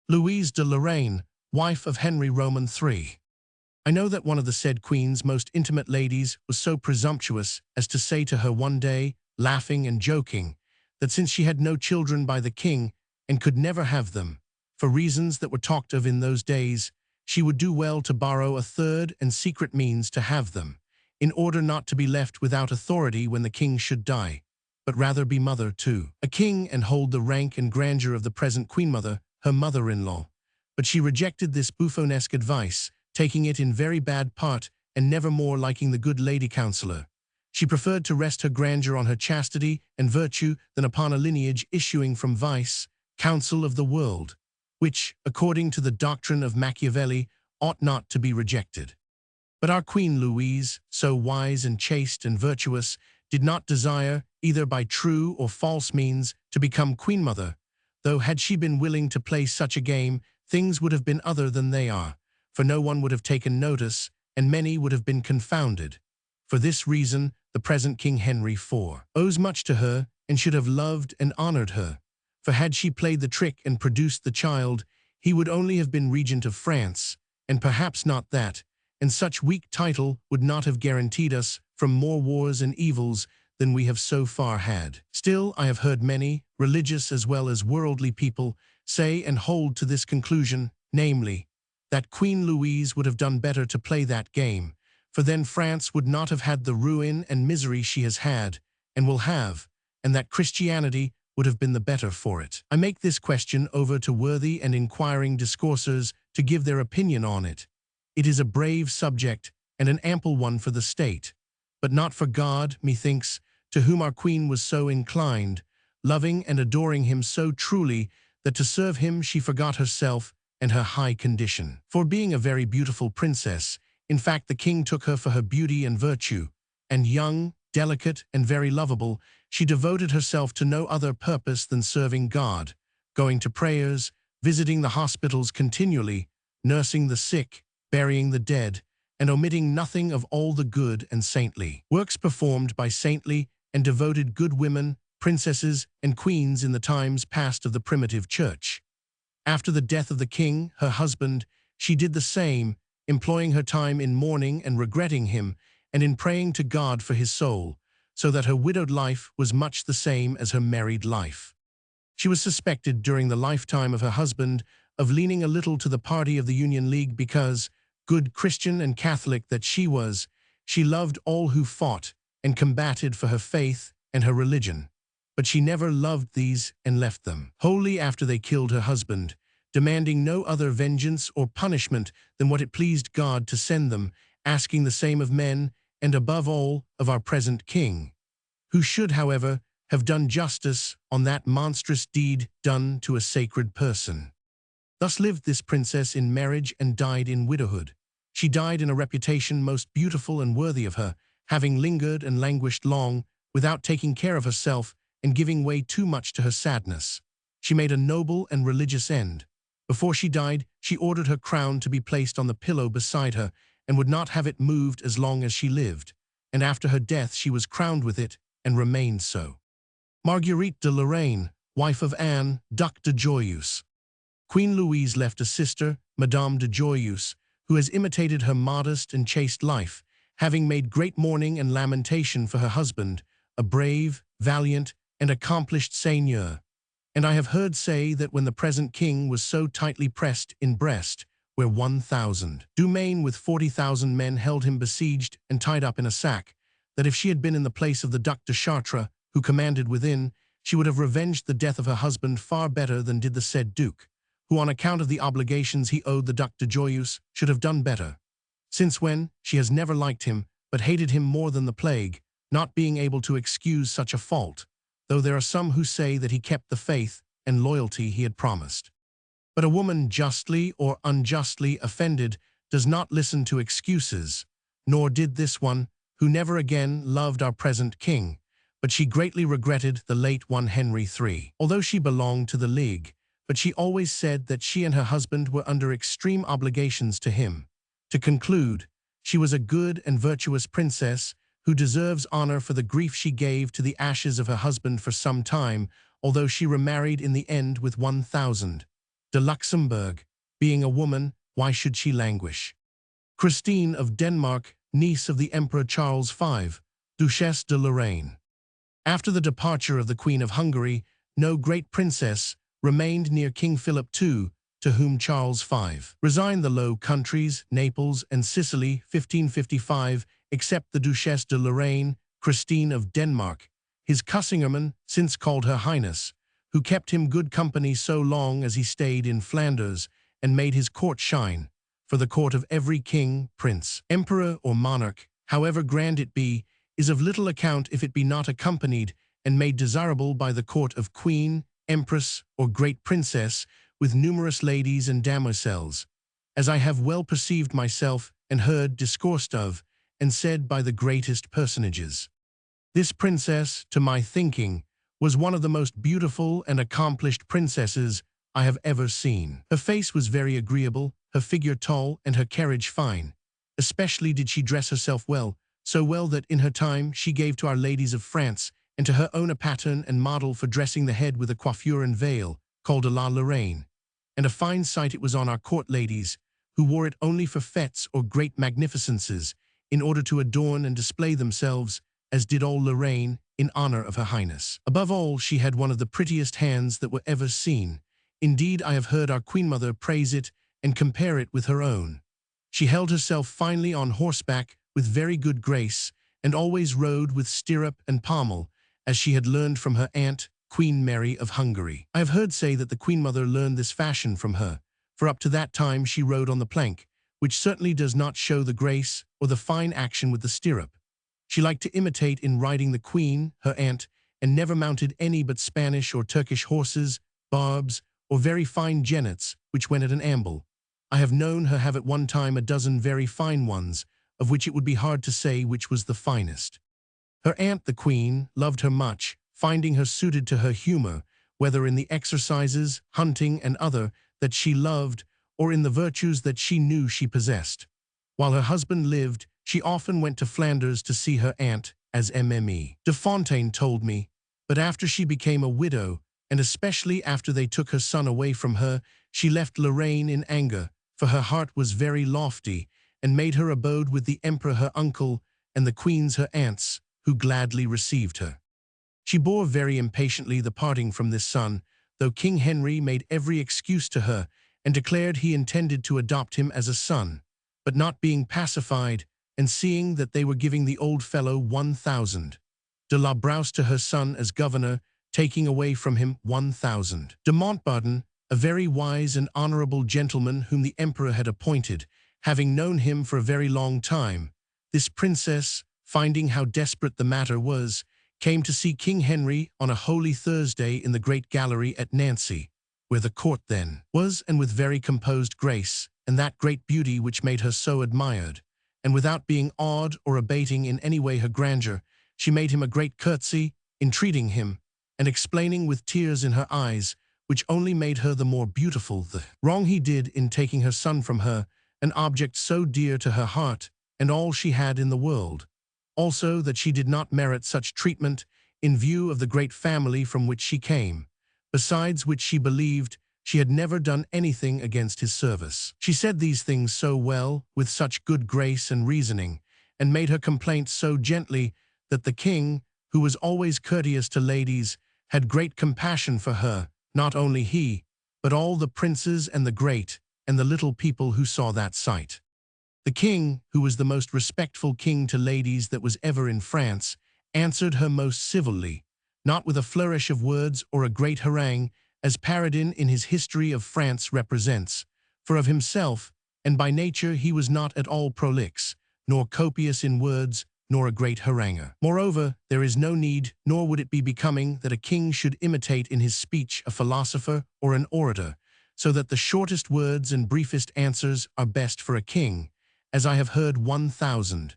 Louise de Lorraine, wife of Henry Roman III. I know that one of the said queen's most intimate ladies was so presumptuous as to say to her one day, laughing and joking, that since she had no children by the king and could never have them, for reasons that were talked of in those days, she would do well to borrow a third and secret means to have them, in order not to be left without authority when the king should die, but rather be mother to a king and hold the rank and grandeur of the present queen-mother, her mother-in-law. But she rejected this buffonesque advice, taking it in very bad part and never more liking the good lady counsellor. She preferred to rest her grandeur on her chastity and virtue than upon a lineage issuing from vice, counsel of the world, which, according to the doctrine of Machiavelli, ought not to be rejected. But our Queen Louise, so wise and chaste and virtuous, did not desire, either by true or false means, to become queen-mother, though had she been willing to play such a game, things would have been other than they are, for no one would have taken notice, and many would have been confounded. For this reason, the present King Henry IV owes much to her, and should have loved and honored her, for had she played the trick and produced the child, he would only have been regent of France, and perhaps not that, and such weak title would not have guaranteed us from more wars and evils than we have so far had. Still, I have heard many, religious as well as worldly people, say and hold to this conclusion, namely, that Queen Louise would have done better to play that game, for then France would not have had the ruin and misery she has had, and will have, and that Christianity would have been the better for it. I make this question over to worthy and inquiring discoursers to give their opinion on it. It is a brave subject, and an ample one for the state, but not for God, methinks, to whom our queen was so inclined, loving and adoring him so truly that to serve him she forgot herself and her high condition. For being a very beautiful princess, in fact the king took her for her beauty and virtue, and young, delicate, and very lovable, she devoted herself to no other purpose than serving God, going to prayers, visiting the hospitals continually, nursing the sick, burying the dead, and omitting nothing of all the good and saintly works performed by saintly and devoted good women, princesses, and queens in the times past of the primitive church. After the death of the king, her husband, she did the same, employing her time in mourning and regretting him, and in praying to God for his soul, so that her widowed life was much the same as her married life. She was suspected during the lifetime of her husband of leaning a little to the party of the Union League because, good Christian and Catholic that she was, she loved all who fought and combated for her faith and her religion. But she never loved these and left them wholly after they killed her husband, demanding no other vengeance or punishment than what it pleased God to send them, asking the same of men, and above all, of our present king, who should, however, have done justice on that monstrous deed done to a sacred person. Thus lived this princess in marriage and died in widowhood. She died in a reputation most beautiful and worthy of her, having lingered and languished long, without taking care of herself and giving way too much to her sadness. She made a noble and religious end. Before she died, she ordered her crown to be placed on the pillow beside her, and would not have it moved as long as she lived, and after her death she was crowned with it, and remained so. Marguerite de Lorraine, wife of Anne, Duc de Joyeuse. Queen Louise left a sister, Madame de Joyeuse, who has imitated her modest and chaste life, having made great mourning and lamentation for her husband, a brave, valiant, and accomplished seigneur. And I have heard say that when the present king was so tightly pressed in Brest, where 1,000 Dumaine with 40,000 men held him besieged and tied up in a sack, that if she had been in the place of the Duc de Chartres, who commanded within, she would have revenged the death of her husband far better than did the said duke, who on account of the obligations he owed the Duc de Joyeuse should have done better. Since when, she has never liked him, but hated him more than the plague, not being able to excuse such a fault, though there are some who say that he kept the faith and loyalty he had promised. But a woman justly or unjustly offended does not listen to excuses, nor did this one, who never again loved our present king, but she greatly regretted the late one Henry III. Although she belonged to the League, but she always said that she and her husband were under extreme obligations to him. To conclude, she was a good and virtuous princess who deserves honor for the grief she gave to the ashes of her husband for some time, although she remarried in the end with 1,000. De Luxembourg, being a woman, why should she languish? Christine of Denmark, niece of the Emperor Charles V, Duchesse de Lorraine. After the departure of the Queen of Hungary, no great princess remained near King Philip II, to whom Charles V resigned the Low Countries, Naples, and Sicily 1555, except the Duchesse de Lorraine, Christine of Denmark, his cousingerman, since called her Highness, who kept him good company so long as he stayed in Flanders, and made his court shine, for the court of every king, prince, emperor, or monarch, however grand it be, is of little account if it be not accompanied and made desirable by the court of queen, empress, or great princess, with numerous ladies and damoiselles, as I have well perceived myself and heard discoursed of, and said by the greatest personages. This princess, to my thinking, was one of the most beautiful and accomplished princesses I have ever seen. Her face was very agreeable, her figure tall, and her carriage fine. Especially did she dress herself well, so well that in her time she gave to our ladies of France and to her own a pattern and model for dressing the head with a coiffure and veil, called a la Lorraine. And a fine sight it was on our court ladies, who wore it only for fêtes or great magnificences, in order to adorn and display themselves, as did all Lorraine, in honor of her highness. Above all, she had one of the prettiest hands that were ever seen. Indeed, I have heard our Queen Mother praise it and compare it with her own. She held herself finely on horseback with very good grace, and always rode with stirrup and pommel, as she had learned from her aunt, Queen Mary of Hungary. I have heard say that the Queen Mother learned this fashion from her, for up to that time she rode on the plank, which certainly does not show the grace or the fine action with the stirrup. She liked to imitate in riding the Queen, her aunt, and never mounted any but Spanish or Turkish horses, barbs, or very fine jennets, which went at an amble. I have known her have at one time a dozen very fine ones, of which it would be hard to say which was the finest. Her aunt, the Queen, loved her much, finding her suited to her humor, whether in the exercises, hunting, and other that she loved, or in the virtues that she knew she possessed. While her husband lived, she often went to Flanders to see her aunt, as Mme. de Fontaine told me, but after she became a widow, and especially after they took her son away from her, she left Lorraine in anger, for her heart was very lofty, and made her abode with the emperor her uncle, and the queens her aunts, who gladly received her. She bore very impatiently the parting from this son, though King Henry made every excuse to her, and declared he intended to adopt him as a son, but not being pacified, and seeing that they were giving the old fellow 1,000 de la Brouse to her son as governor, taking away from him 1,000. De Montbardon, a very wise and honorable gentleman whom the emperor had appointed, having known him for a very long time, this princess, finding how desperate the matter was, came to see King Henry on a Holy Thursday in the great gallery at Nancy, where the court then was, and with very composed grace, and that great beauty which made her so admired, and without being awed or abating in any way her grandeur, she made him a great curtsy, entreating him, and explaining with tears in her eyes, which only made her the more beautiful, the wrong he did in taking her son from her, an object so dear to her heart, and all she had in the world. Also that she did not merit such treatment in view of the great family from which she came, besides which she believed she had never done anything against his service. She said these things so well, with such good grace and reasoning, and made her complaint so gently, that the king, who was always courteous to ladies, had great compassion for her, not only he, but all the princes and the great, and the little people who saw that sight. The king, who was the most respectful king to ladies that was ever in France, answered her most civilly, not with a flourish of words or a great harangue, as Paradin in his History of France represents, for of himself, and by nature he was not at all prolix, nor copious in words, nor a great haranguer. Moreover, there is no need, nor would it be becoming, that a king should imitate in his speech a philosopher or an orator, so that the shortest words and briefest answers are best for a king, as I have heard 1,000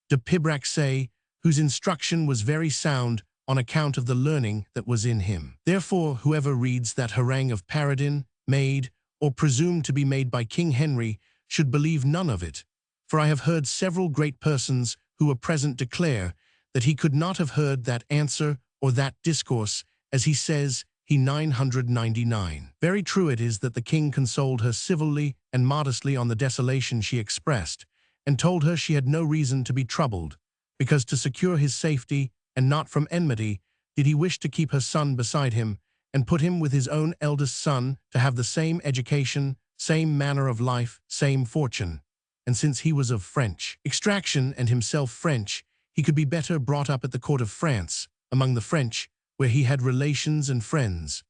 de Pibrac say, whose instruction was very sound on account of the learning that was in him. Therefore, whoever reads that harangue of Paradin, made, or presumed to be made by King Henry, should believe none of it, for I have heard several great persons who were present declare that he could not have heard that answer or that discourse, as he says, he 999. Very true it is that the king consoled her civilly and modestly on the desolation she expressed, and told her she had no reason to be troubled, because to secure his safety, and not from enmity, did he wish to keep her son beside him, and put him with his own eldest son to have the same education, same manner of life, same fortune. And since he was of French extraction and himself French, he could be better brought up at the court of France, among the French, where he had relations and friends.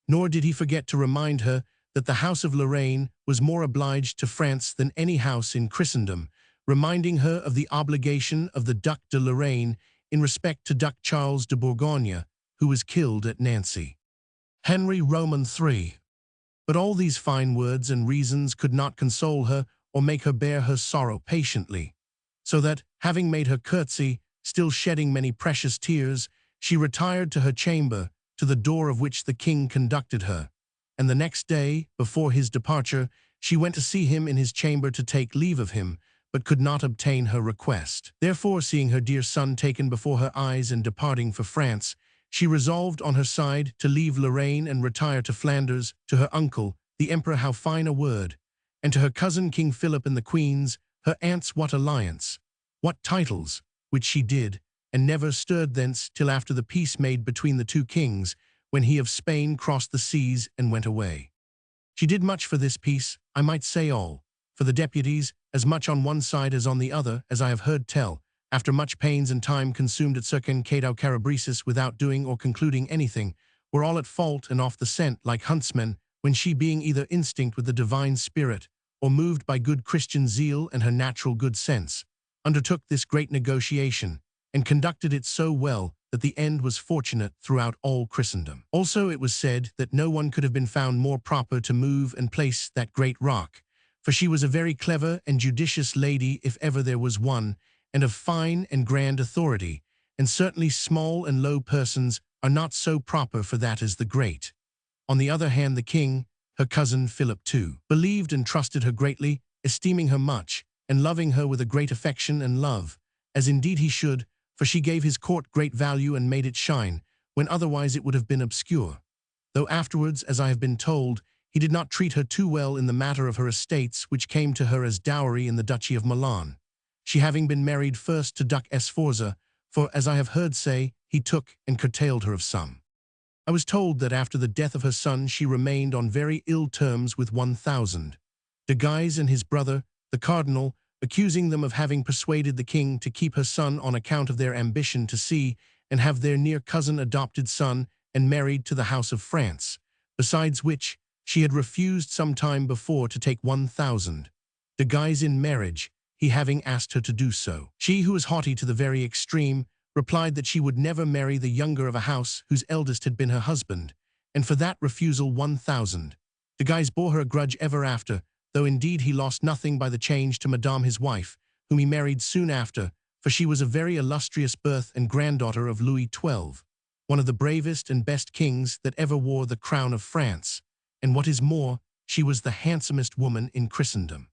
Nor did he forget to remind her that the House of Lorraine was more obliged to France than any house in Christendom, reminding her of the obligation of the Duc de Lorraine in respect to Duc Charles de Bourgogne, who was killed at Nancy. Henry Roman III. But all these fine words and reasons could not console her or make her bear her sorrow patiently, so that, having made her curtsy, still shedding many precious tears, she retired to her chamber, to the door of which the king conducted her, and the next day, before his departure, she went to see him in his chamber to take leave of him, but could not obtain her request. Therefore, seeing her dear son taken before her eyes and departing for France, she resolved on her side to leave Lorraine and retire to Flanders, to her uncle, the emperor how fine a word, and to her cousin King Philip and the queens, her aunts what alliance, what titles, which she did, and never stirred thence till after the peace made between the two kings, when he of Spain crossed the seas and went away. She did much for this peace, I might say all, for the deputies, as much on one side as on the other, as I have heard tell, after much pains and time consumed at Circen Cadau Carabrisis without doing or concluding anything, were all at fault and off the scent like huntsmen, when she, being either instinct with the divine spirit, or moved by good Christian zeal and her natural good sense, undertook this great negotiation, and conducted it so well that the end was fortunate throughout all Christendom. Also it was said that no one could have been found more proper to move and place that great rock, for she was a very clever and judicious lady if ever there was one, and of fine and grand authority, and certainly small and low persons are not so proper for that as the great. On the other hand, the king, her cousin Philip too, believed and trusted her greatly, esteeming her much, and loving her with a great affection and love, as indeed he should, for she gave his court great value and made it shine, when otherwise it would have been obscure. Though afterwards, as I have been told, he did not treat her too well in the matter of her estates, which came to her as dowry in the Duchy of Milan, she having been married first to Duke Sforza, for, as I have heard say, he took and curtailed her of some. I was told that after the death of her son she remained on very ill terms with 1,000. De Guise and his brother, the cardinal, accusing them of having persuaded the king to keep her son on account of their ambition to see and have their near cousin adopted son and married to the house of France, besides which she had refused some time before to take 1,000. De Guise in marriage, he having asked her to do so. She, who was haughty to the very extreme, replied that she would never marry the younger of a house whose eldest had been her husband, and for that refusal 1,000. De Guise bore her a grudge ever after, though indeed he lost nothing by the change to Madame his wife, whom he married soon after, for she was a very illustrious birth and granddaughter of Louis XII, one of the bravest and best kings that ever wore the crown of France, and what is more, she was the handsomest woman in Christendom.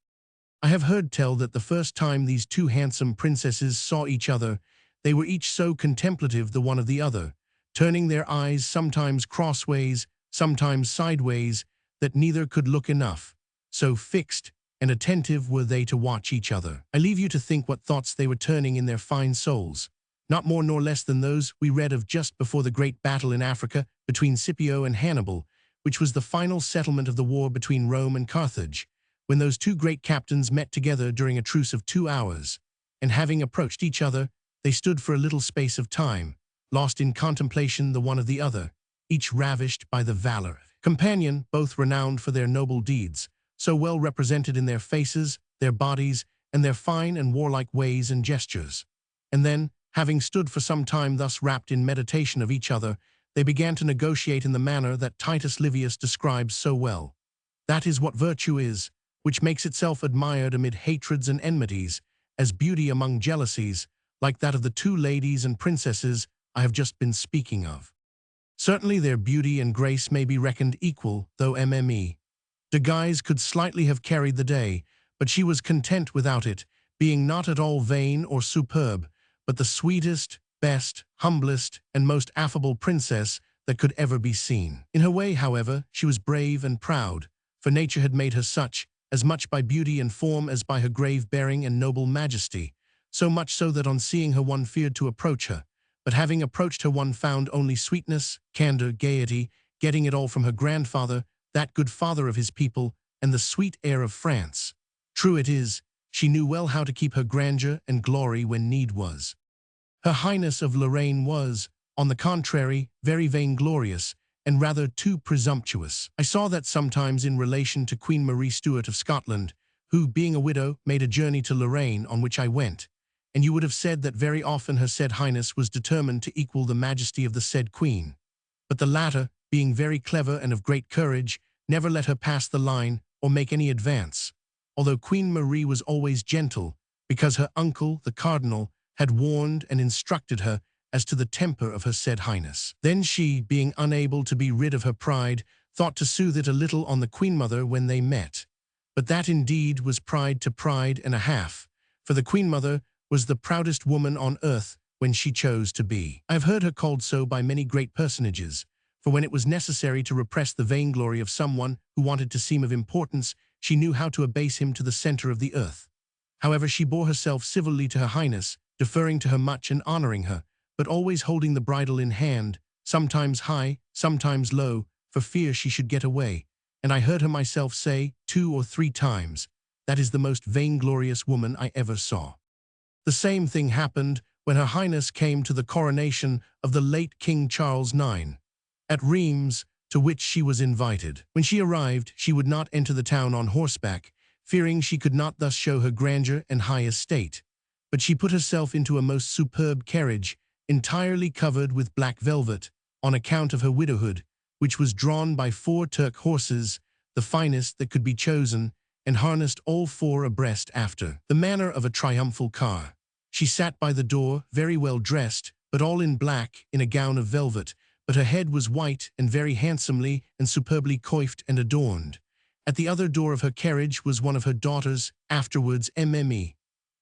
I have heard tell that the first time these two handsome princesses saw each other, they were each so contemplative the one of the other, turning their eyes sometimes crossways, sometimes sideways, that neither could look enough. So fixed and attentive were they to watch each other. I leave you to think what thoughts they were turning in their fine souls, not more nor less than those we read of just before the great battle in Africa between Scipio and Hannibal, which was the final settlement of the war between Rome and Carthage, when those two great captains met together during a truce of 2 hours, and having approached each other, they stood for a little space of time, lost in contemplation the one of the other, each ravished by the valor. Companion, both renowned for their noble deeds, so well represented in their faces, their bodies, and their fine and warlike ways and gestures. And then, having stood for some time thus wrapped in meditation of each other, they began to negotiate in the manner that Titus Livius describes so well. That is what virtue is, which makes itself admired amid hatreds and enmities, as beauty among jealousies, like that of the two ladies and princesses I have just been speaking of. Certainly their beauty and grace may be reckoned equal, though mme. De Guise could slightly have carried the day, but she was content without it, being not at all vain or superb, but the sweetest, best, humblest, and most affable princess that could ever be seen. In her way, however, she was brave and proud, for nature had made her such, as much by beauty and form as by her grave bearing and noble majesty, so much so that on seeing her one feared to approach her, but having approached her one found only sweetness, candor, gaiety, getting it all from her grandfather, that good father of his people, and the sweet air of France. True it is, she knew well how to keep her grandeur and glory when need was. Her Highness of Lorraine was, on the contrary, very vainglorious, and rather too presumptuous. I saw that sometimes in relation to Queen Marie Stuart of Scotland, who, being a widow, made a journey to Lorraine, on which I went, and you would have said that very often her said Highness was determined to equal the majesty of the said Queen. But the latter, being very clever and of great courage, never let her pass the line or make any advance, although Queen Marie was always gentle, because her uncle, the Cardinal, had warned and instructed her as to the temper of her said Highness. Then she, being unable to be rid of her pride, thought to soothe it a little on the Queen Mother when they met. But that indeed was pride to pride and a half, for the Queen Mother was the proudest woman on earth when she chose to be. I have heard her called so by many great personages, for when it was necessary to repress the vainglory of someone who wanted to seem of importance, she knew how to abase him to the center of the earth. However, she bore herself civilly to her Highness, deferring to her much and honoring her, but always holding the bridle in hand, sometimes high, sometimes low, for fear she should get away, and I heard her myself say 2 or 3 times, "That is the most vainglorious woman I ever saw." The same thing happened when her Highness came to the coronation of the late King Charles IX. at Rheims, to which she was invited. When she arrived, she would not enter the town on horseback, fearing she could not thus show her grandeur and high estate. But she put herself into a most superb carriage, entirely covered with black velvet, on account of her widowhood, which was drawn by 4 Turk horses, the finest that could be chosen, and harnessed all 4 abreast after the manner of a triumphal car. She sat by the door, very well dressed, but all in black, in a gown of velvet, but her head was white and very handsomely and superbly coiffed and adorned. At the other door of her carriage was one of her daughters, afterwards Mme.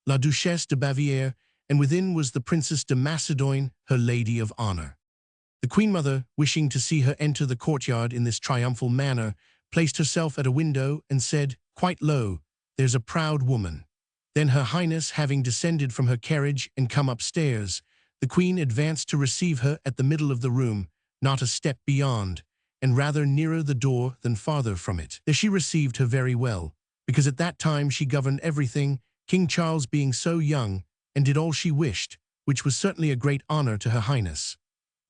La Duchesse de Bavière, and within was the Princess de Macédoine, her lady of honor. The Queen Mother, wishing to see her enter the courtyard in this triumphal manner, placed herself at a window and said, quite low, "There's a proud woman." Then her Highness, having descended from her carriage and come upstairs, the Queen advanced to receive her at the middle of the room, not a step beyond, and rather nearer the door than farther from it. There she received her very well, because at that time she governed everything, King Charles being so young, and did all she wished, which was certainly a great honor to her Highness.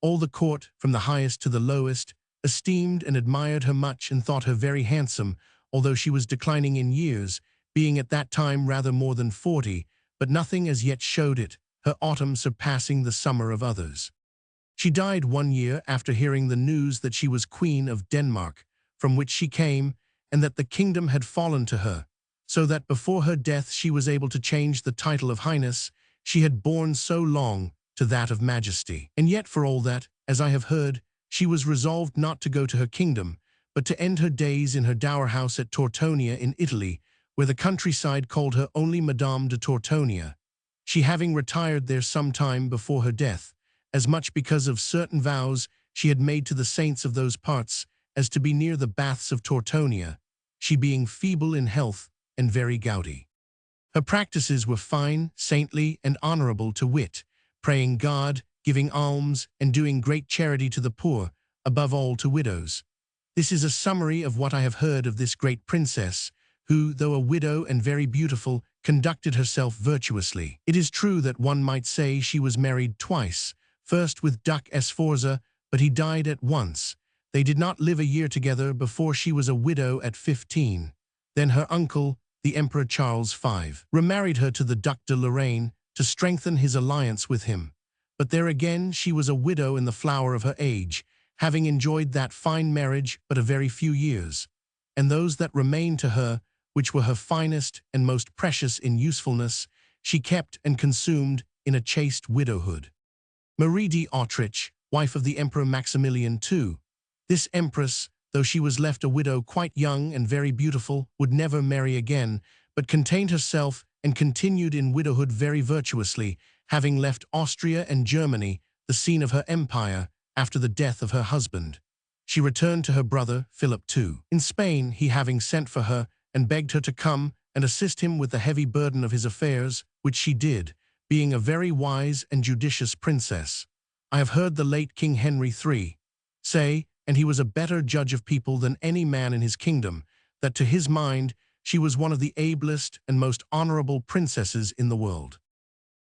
All the court, from the highest to the lowest, esteemed and admired her much and thought her very handsome, although she was declining in years, being at that time rather more than 40, but nothing as yet showed it, her autumn surpassing the summer of others. She died 1 year after hearing the news that she was Queen of Denmark, from which she came, and that the kingdom had fallen to her, so that before her death she was able to change the title of Highness she had borne so long to that of Majesty. And yet for all that, as I have heard, she was resolved not to go to her kingdom, but to end her days in her dower house at Tortonia in Italy, where the countryside called her only Madame de Tortonia, she having retired there some time before her death, as much because of certain vows she had made to the saints of those parts as to be near the baths of Tortonia, she being feeble in health and very gouty. Her practices were fine, saintly, and honorable, to wit, praying God, giving alms, and doing great charity to the poor, above all to widows. This is a summary of what I have heard of this great princess, who, though a widow and very beautiful, conducted herself virtuously. It is true that one might say she was married twice, first with Duc Sforza, but he died at once. They did not live a year together before she was a widow at 15. Then her uncle, the Emperor Charles V, remarried her to the Duc de Lorraine to strengthen his alliance with him. But there again she was a widow in the flower of her age, having enjoyed that fine marriage but a very few years, and those that remained to her, which were her finest and most precious in usefulness, she kept and consumed in a chaste widowhood. Marie d'Autriche, wife of the Emperor Maximilian II. This empress, though she was left a widow quite young and very beautiful, would never marry again, but contained herself and continued in widowhood very virtuously, having left Austria and Germany, the scene of her empire, after the death of her husband. She returned to her brother, Philip II. In Spain, he having sent for her and begged her to come and assist him with the heavy burden of his affairs, which she did, being a very wise and judicious princess. I have heard the late King Henry III say, and he was a better judge of people than any man in his kingdom, that to his mind she was one of the ablest and most honorable princesses in the world.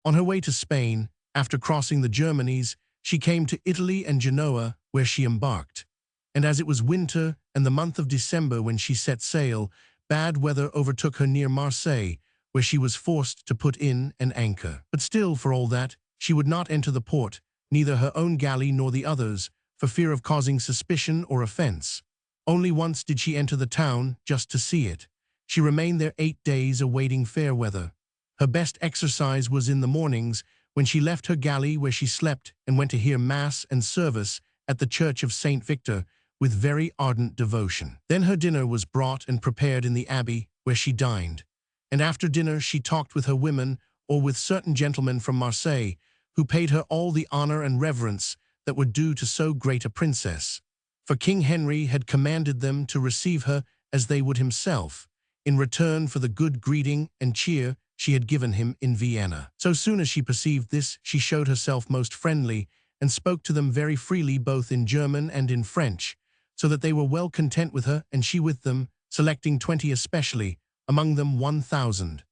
On her way to Spain, after crossing the Germanies, she came to Italy and Genoa, where she embarked. And as it was winter and the month of December when she set sail, bad weather overtook her near Marseille, where she was forced to put in an anchor. But still, for all that, she would not enter the port, neither her own galley nor the others, for fear of causing suspicion or offense. Only once did she enter the town, just to see it. She remained there 8 days awaiting fair weather. Her best exercise was in the mornings, when she left her galley where she slept and went to hear Mass and service at the Church of St. Victor with very ardent devotion. Then her dinner was brought and prepared in the abbey, where she dined. And after dinner she talked with her women or with certain gentlemen from Marseille, who paid her all the honor and reverence that were due to so great a princess. For King Henry had commanded them to receive her as they would himself, in return for the good greeting and cheer she had given him in Vienna. So soon as she perceived this, she showed herself most friendly, and spoke to them very freely both in German and in French, so that they were well content with her and she with them, selecting 20 especially, among them 1,000.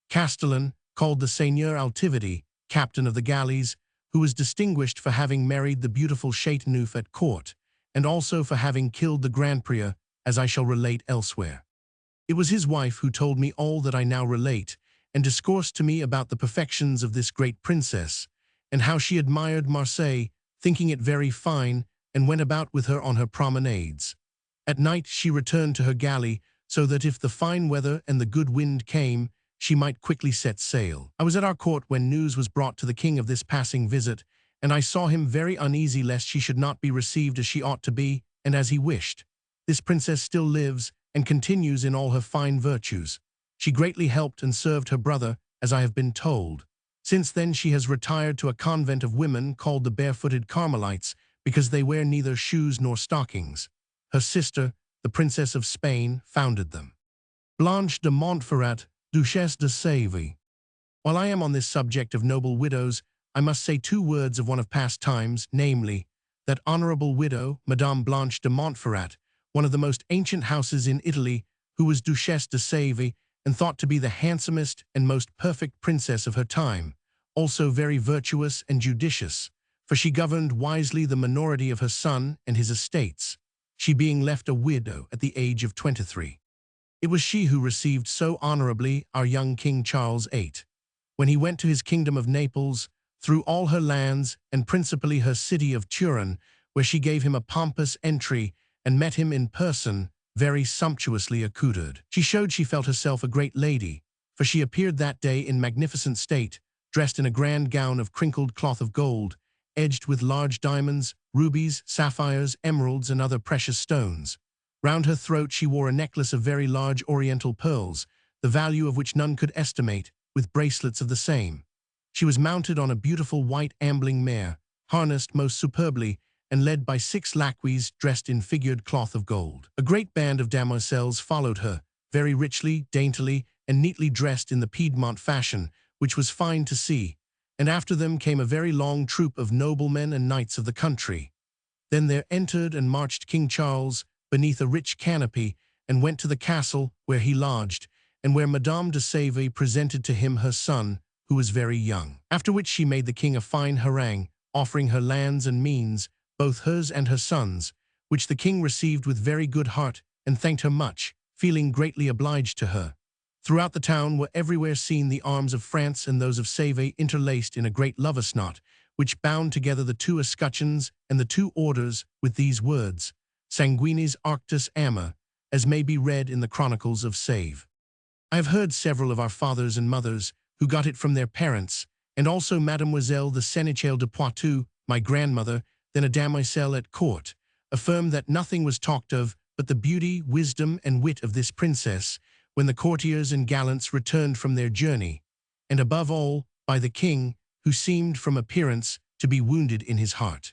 Castellan, called the Seigneur Altivity, captain of the galleys, who was distinguished for having married the beautiful Chateauneuf at court, and also for having killed the Grand Prior, as I shall relate elsewhere. It was his wife who told me all that I now relate, and discoursed to me about the perfections of this great princess, and how she admired Marseille, thinking it very fine, and went about with her on her promenades. At night she returned to her galley, so that if the fine weather and the good wind came, she might quickly set sail. I was at our court when news was brought to the king of this passing visit, and I saw him very uneasy lest she should not be received as she ought to be, and as he wished. This princess still lives, and continues in all her fine virtues. She greatly helped and served her brother, as I have been told. Since then she has retired to a convent of women called the Barefooted Carmelites, because they wear neither shoes nor stockings. Her sister, the Princess of Spain, founded them. Blanche de Montferrat, Duchesse de Sèvres. While I am on this subject of noble widows, I must say 2 words of one of past times, namely, that honorable widow, Madame Blanche de Montferrat, one of the most ancient houses in Italy, who was Duchesse de Sèvres, and thought to be the handsomest and most perfect princess of her time, also very virtuous and judicious, for she governed wisely the minority of her son and his estates, she being left a widow at the age of 23. It was she who received so honorably our young King Charles VIII, when he went to his kingdom of Naples, through all her lands, and principally her city of Turin, where she gave him a pompous entry, and met him in person, very sumptuously accoutred. She showed she felt herself a great lady, for she appeared that day in magnificent state, dressed in a grand gown of crinkled cloth of gold, edged with large diamonds, rubies, sapphires, emeralds, and other precious stones. Round her throat she wore a necklace of very large oriental pearls, the value of which none could estimate, with bracelets of the same. She was mounted on a beautiful white ambling mare, harnessed most superbly, and led by 6 lacqueys dressed in figured cloth of gold. A great band of damoiselles followed her, very richly, daintily, and neatly dressed in the Piedmont fashion, which was fine to see, and after them came a very long troop of noblemen and knights of the country. Then there entered and marched King Charles beneath a rich canopy, and went to the castle where he lodged, and where Madame de Sèvres presented to him her son, who was very young. After which she made the king a fine harangue, offering her lands and means, both hers and her son's, which the king received with very good heart, and thanked her much, feeling greatly obliged to her. Throughout the town were everywhere seen the arms of France and those of Sèvres interlaced in a great lover's knot, which bound together the 2 escutcheons and the 2 orders with these words, Sanguinis Arctus Amor, as may be read in the Chronicles of Sèvres. I have heard several of our fathers and mothers, who got it from their parents, and also Mademoiselle the Sénéchale de Poitou, my grandmother, then a damoiselle at court, affirm that nothing was talked of but the beauty, wisdom, and wit of this princess, when the courtiers and gallants returned from their journey, and above all, by the king, who seemed from appearance to be wounded in his heart.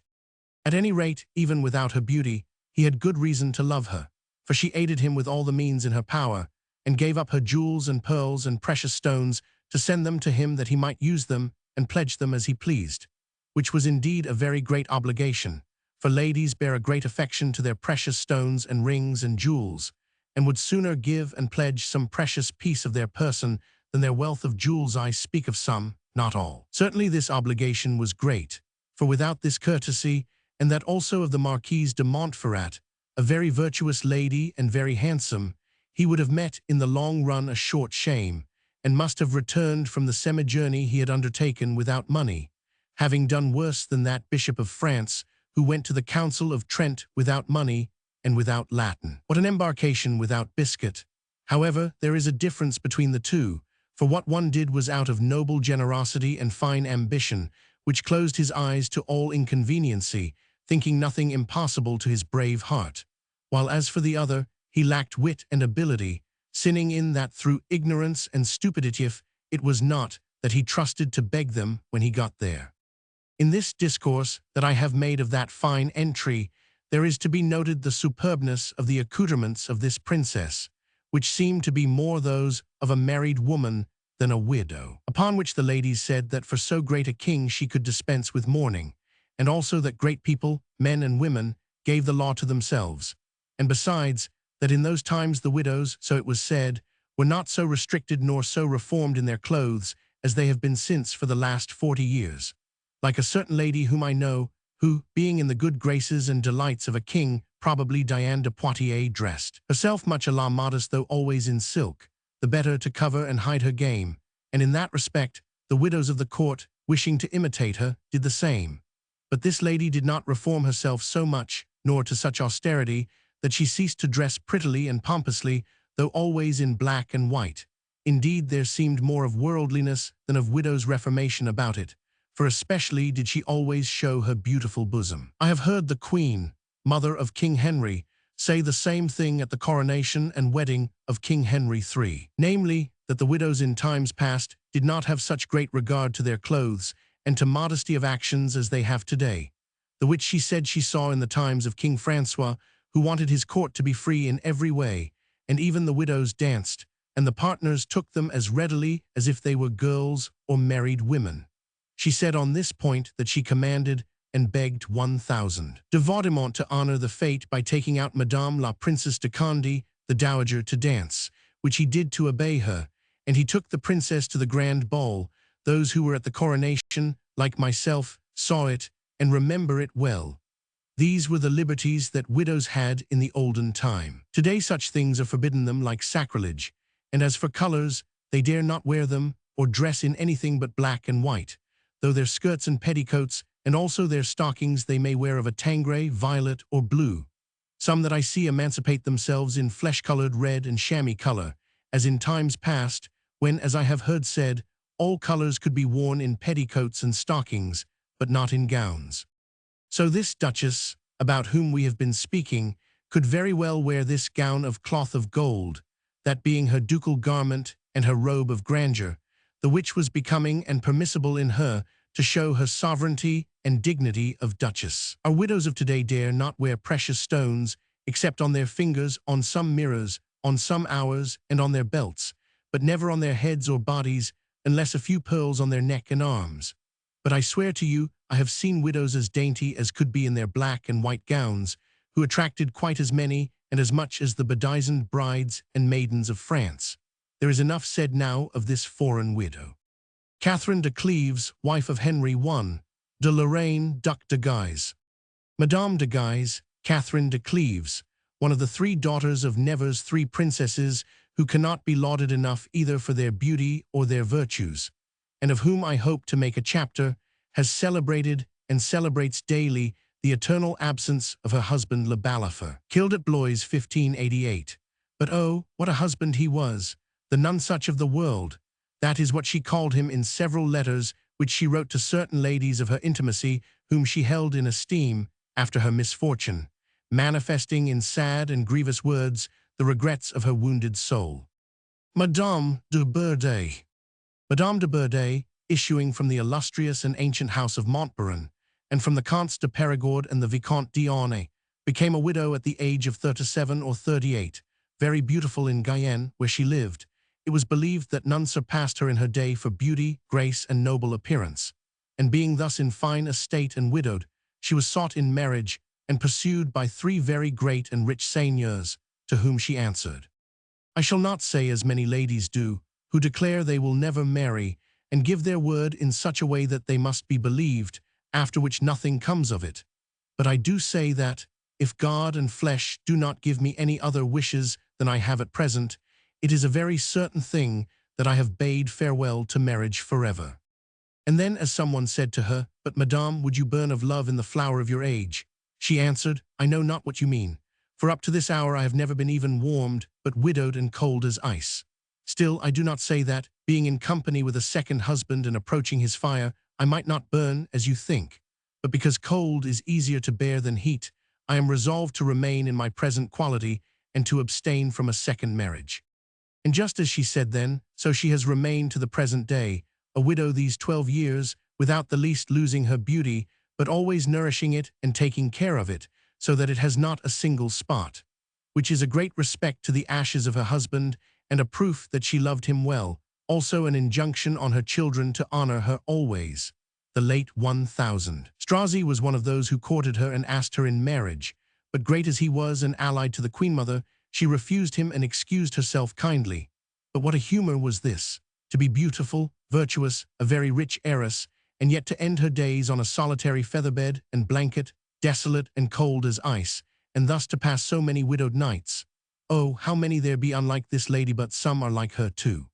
At any rate, even without her beauty, he had good reason to love her, for she aided him with all the means in her power, and gave up her jewels and pearls and precious stones to send them to him that he might use them and pledge them as he pleased, which was indeed a very great obligation, for ladies bear a great affection to their precious stones and rings and jewels, and would sooner give and pledge some precious piece of their person than their wealth of jewels. I speak of some, not all. Certainly this obligation was great, for without this courtesy, and that also of the Marquise de Montferrat, a very virtuous lady and very handsome, he would have met in the long run a short shame, and must have returned from the semi-journey he had undertaken without money, having done worse than that Bishop of France, who went to the Council of Trent without money and without Latin. What an embarkation without biscuit! However, there is a difference between the 2, for what one did was out of noble generosity and fine ambition, which closed his eyes to all inconveniency, thinking nothing impossible to his brave heart, while as for the other, he lacked wit and ability, sinning in that through ignorance and stupidity it was not that he trusted to beg them when he got there. In this discourse that I have made of that fine entry, there is to be noted the superbness of the accoutrements of this princess, which seemed to be more those of a married woman than a widow. Upon which the ladies said that for so great a king she could dispense with mourning, and also that great people, men and women, gave the law to themselves, and besides, that in those times the widows, so it was said, were not so restricted nor so reformed in their clothes as they have been since for the last 40 years, like a certain lady whom I know, who, being in the good graces and delights of a king, probably Diane de Poitiers, dressed herself much a la modest though always in silk, the better to cover and hide her game, and in that respect, the widows of the court, wishing to imitate her, did the same. But this lady did not reform herself so much, nor to such austerity, that she ceased to dress prettily and pompously, though always in black and white. Indeed, there seemed more of worldliness than of widow's reformation about it, for especially did she always show her beautiful bosom. I have heard the Queen, mother of King Henry, say the same thing at the coronation and wedding of King Henry III, namely, that the widows in times past did not have such great regard to their clothes and to modesty of actions as they have today, the which she said she saw in the times of King Francois, who wanted his court to be free in every way, and even the widows danced, and the partners took them as readily as if they were girls or married women. She said on this point that she commanded and begged 1,000 de Vaudemont to honor the fete by taking out Madame la Princesse de Condé, the dowager, to dance, which he did to obey her, and he took the princess to the grand ball. Those who were at the coronation, like myself, saw it and remember it well. These were the liberties that widows had in the olden time. Today such things are forbidden them like sacrilege, and as for colors, they dare not wear them or dress in anything but black and white, though their skirts and petticoats and also their stockings they may wear of a tangray, violet, or blue. Some that I see emancipate themselves in flesh-colored red and chamois color, as in times past, when, as I have heard said, all colors could be worn in petticoats and stockings, but not in gowns. So this duchess, about whom we have been speaking, could very well wear this gown of cloth of gold, that being her ducal garment and her robe of grandeur, the which was becoming and permissible in her to show her sovereignty and dignity of duchess. Our widows of today dare not wear precious stones, except on their fingers, on some mirrors, on some hours, and on their belts, but never on their heads or bodies, unless a few pearls on their neck and arms. But I swear to you, I have seen widows as dainty as could be in their black and white gowns, who attracted quite as many and as much as the bedizened brides and maidens of France. There is enough said now of this foreign widow. Catherine de Cleves, wife of Henry I, de Lorraine, Duc de Guise. Madame de Guise, Catherine de Cleves, one of the 3 daughters of Nevers' 3 princesses who cannot be lauded enough either for their beauty or their virtues, and of whom I hope to make a chapter, has celebrated and celebrates daily the eternal absence of her husband Le Balafre, killed at Blois 1588. But oh, what a husband he was, the none such of the world. That is what she called him in several letters which she wrote to certain ladies of her intimacy whom she held in esteem after her misfortune, manifesting in sad and grievous words the regrets of her wounded soul. Madame de Bourdeille. Madame de Bourdeille, issuing from the illustrious and ancient house of Montbaron, and from the Counts de Périgord and the Vicomte d'Aulnay, became a widow at the age of 37 or 38, very beautiful in Guyenne, where she lived. It was believed that none surpassed her in her day for beauty, grace, and noble appearance, and being thus in fine estate and widowed, she was sought in marriage and pursued by 3 very great and rich seigneurs, to whom she answered. I shall not say as many ladies do, who declare they will never marry, and give their word in such a way that they must be believed, after which nothing comes of it. But I do say that, if God and flesh do not give me any other wishes than I have at present, it is a very certain thing that I have bade farewell to marriage forever. And then, as someone said to her, But, Madame, would you burn of love in the flower of your age? She answered, I know not what you mean, for up to this hour I have never been even warmed, but widowed and cold as ice. Still, I do not say that, being in company with a second husband and approaching his fire, I might not burn as you think. But because cold is easier to bear than heat, I am resolved to remain in my present quality and to abstain from a second marriage. And just as she said then, so she has remained to the present day, a widow these 12 years, without the least losing her beauty, but always nourishing it and taking care of it, so that it has not a single spot, which is a great respect to the ashes of her husband, and a proof that she loved him well, also an injunction on her children to honor her always. The late 1000. Strozzi was one of those who courted her and asked her in marriage, but great as he was and allied to the Queen Mother, she refused him and excused herself kindly. But what a humor was this, to be beautiful, virtuous, a very rich heiress, and yet to end her days on a solitary featherbed and blanket, desolate and cold as ice, and thus to pass so many widowed nights. Oh, how many there be unlike this lady, but some are like her too.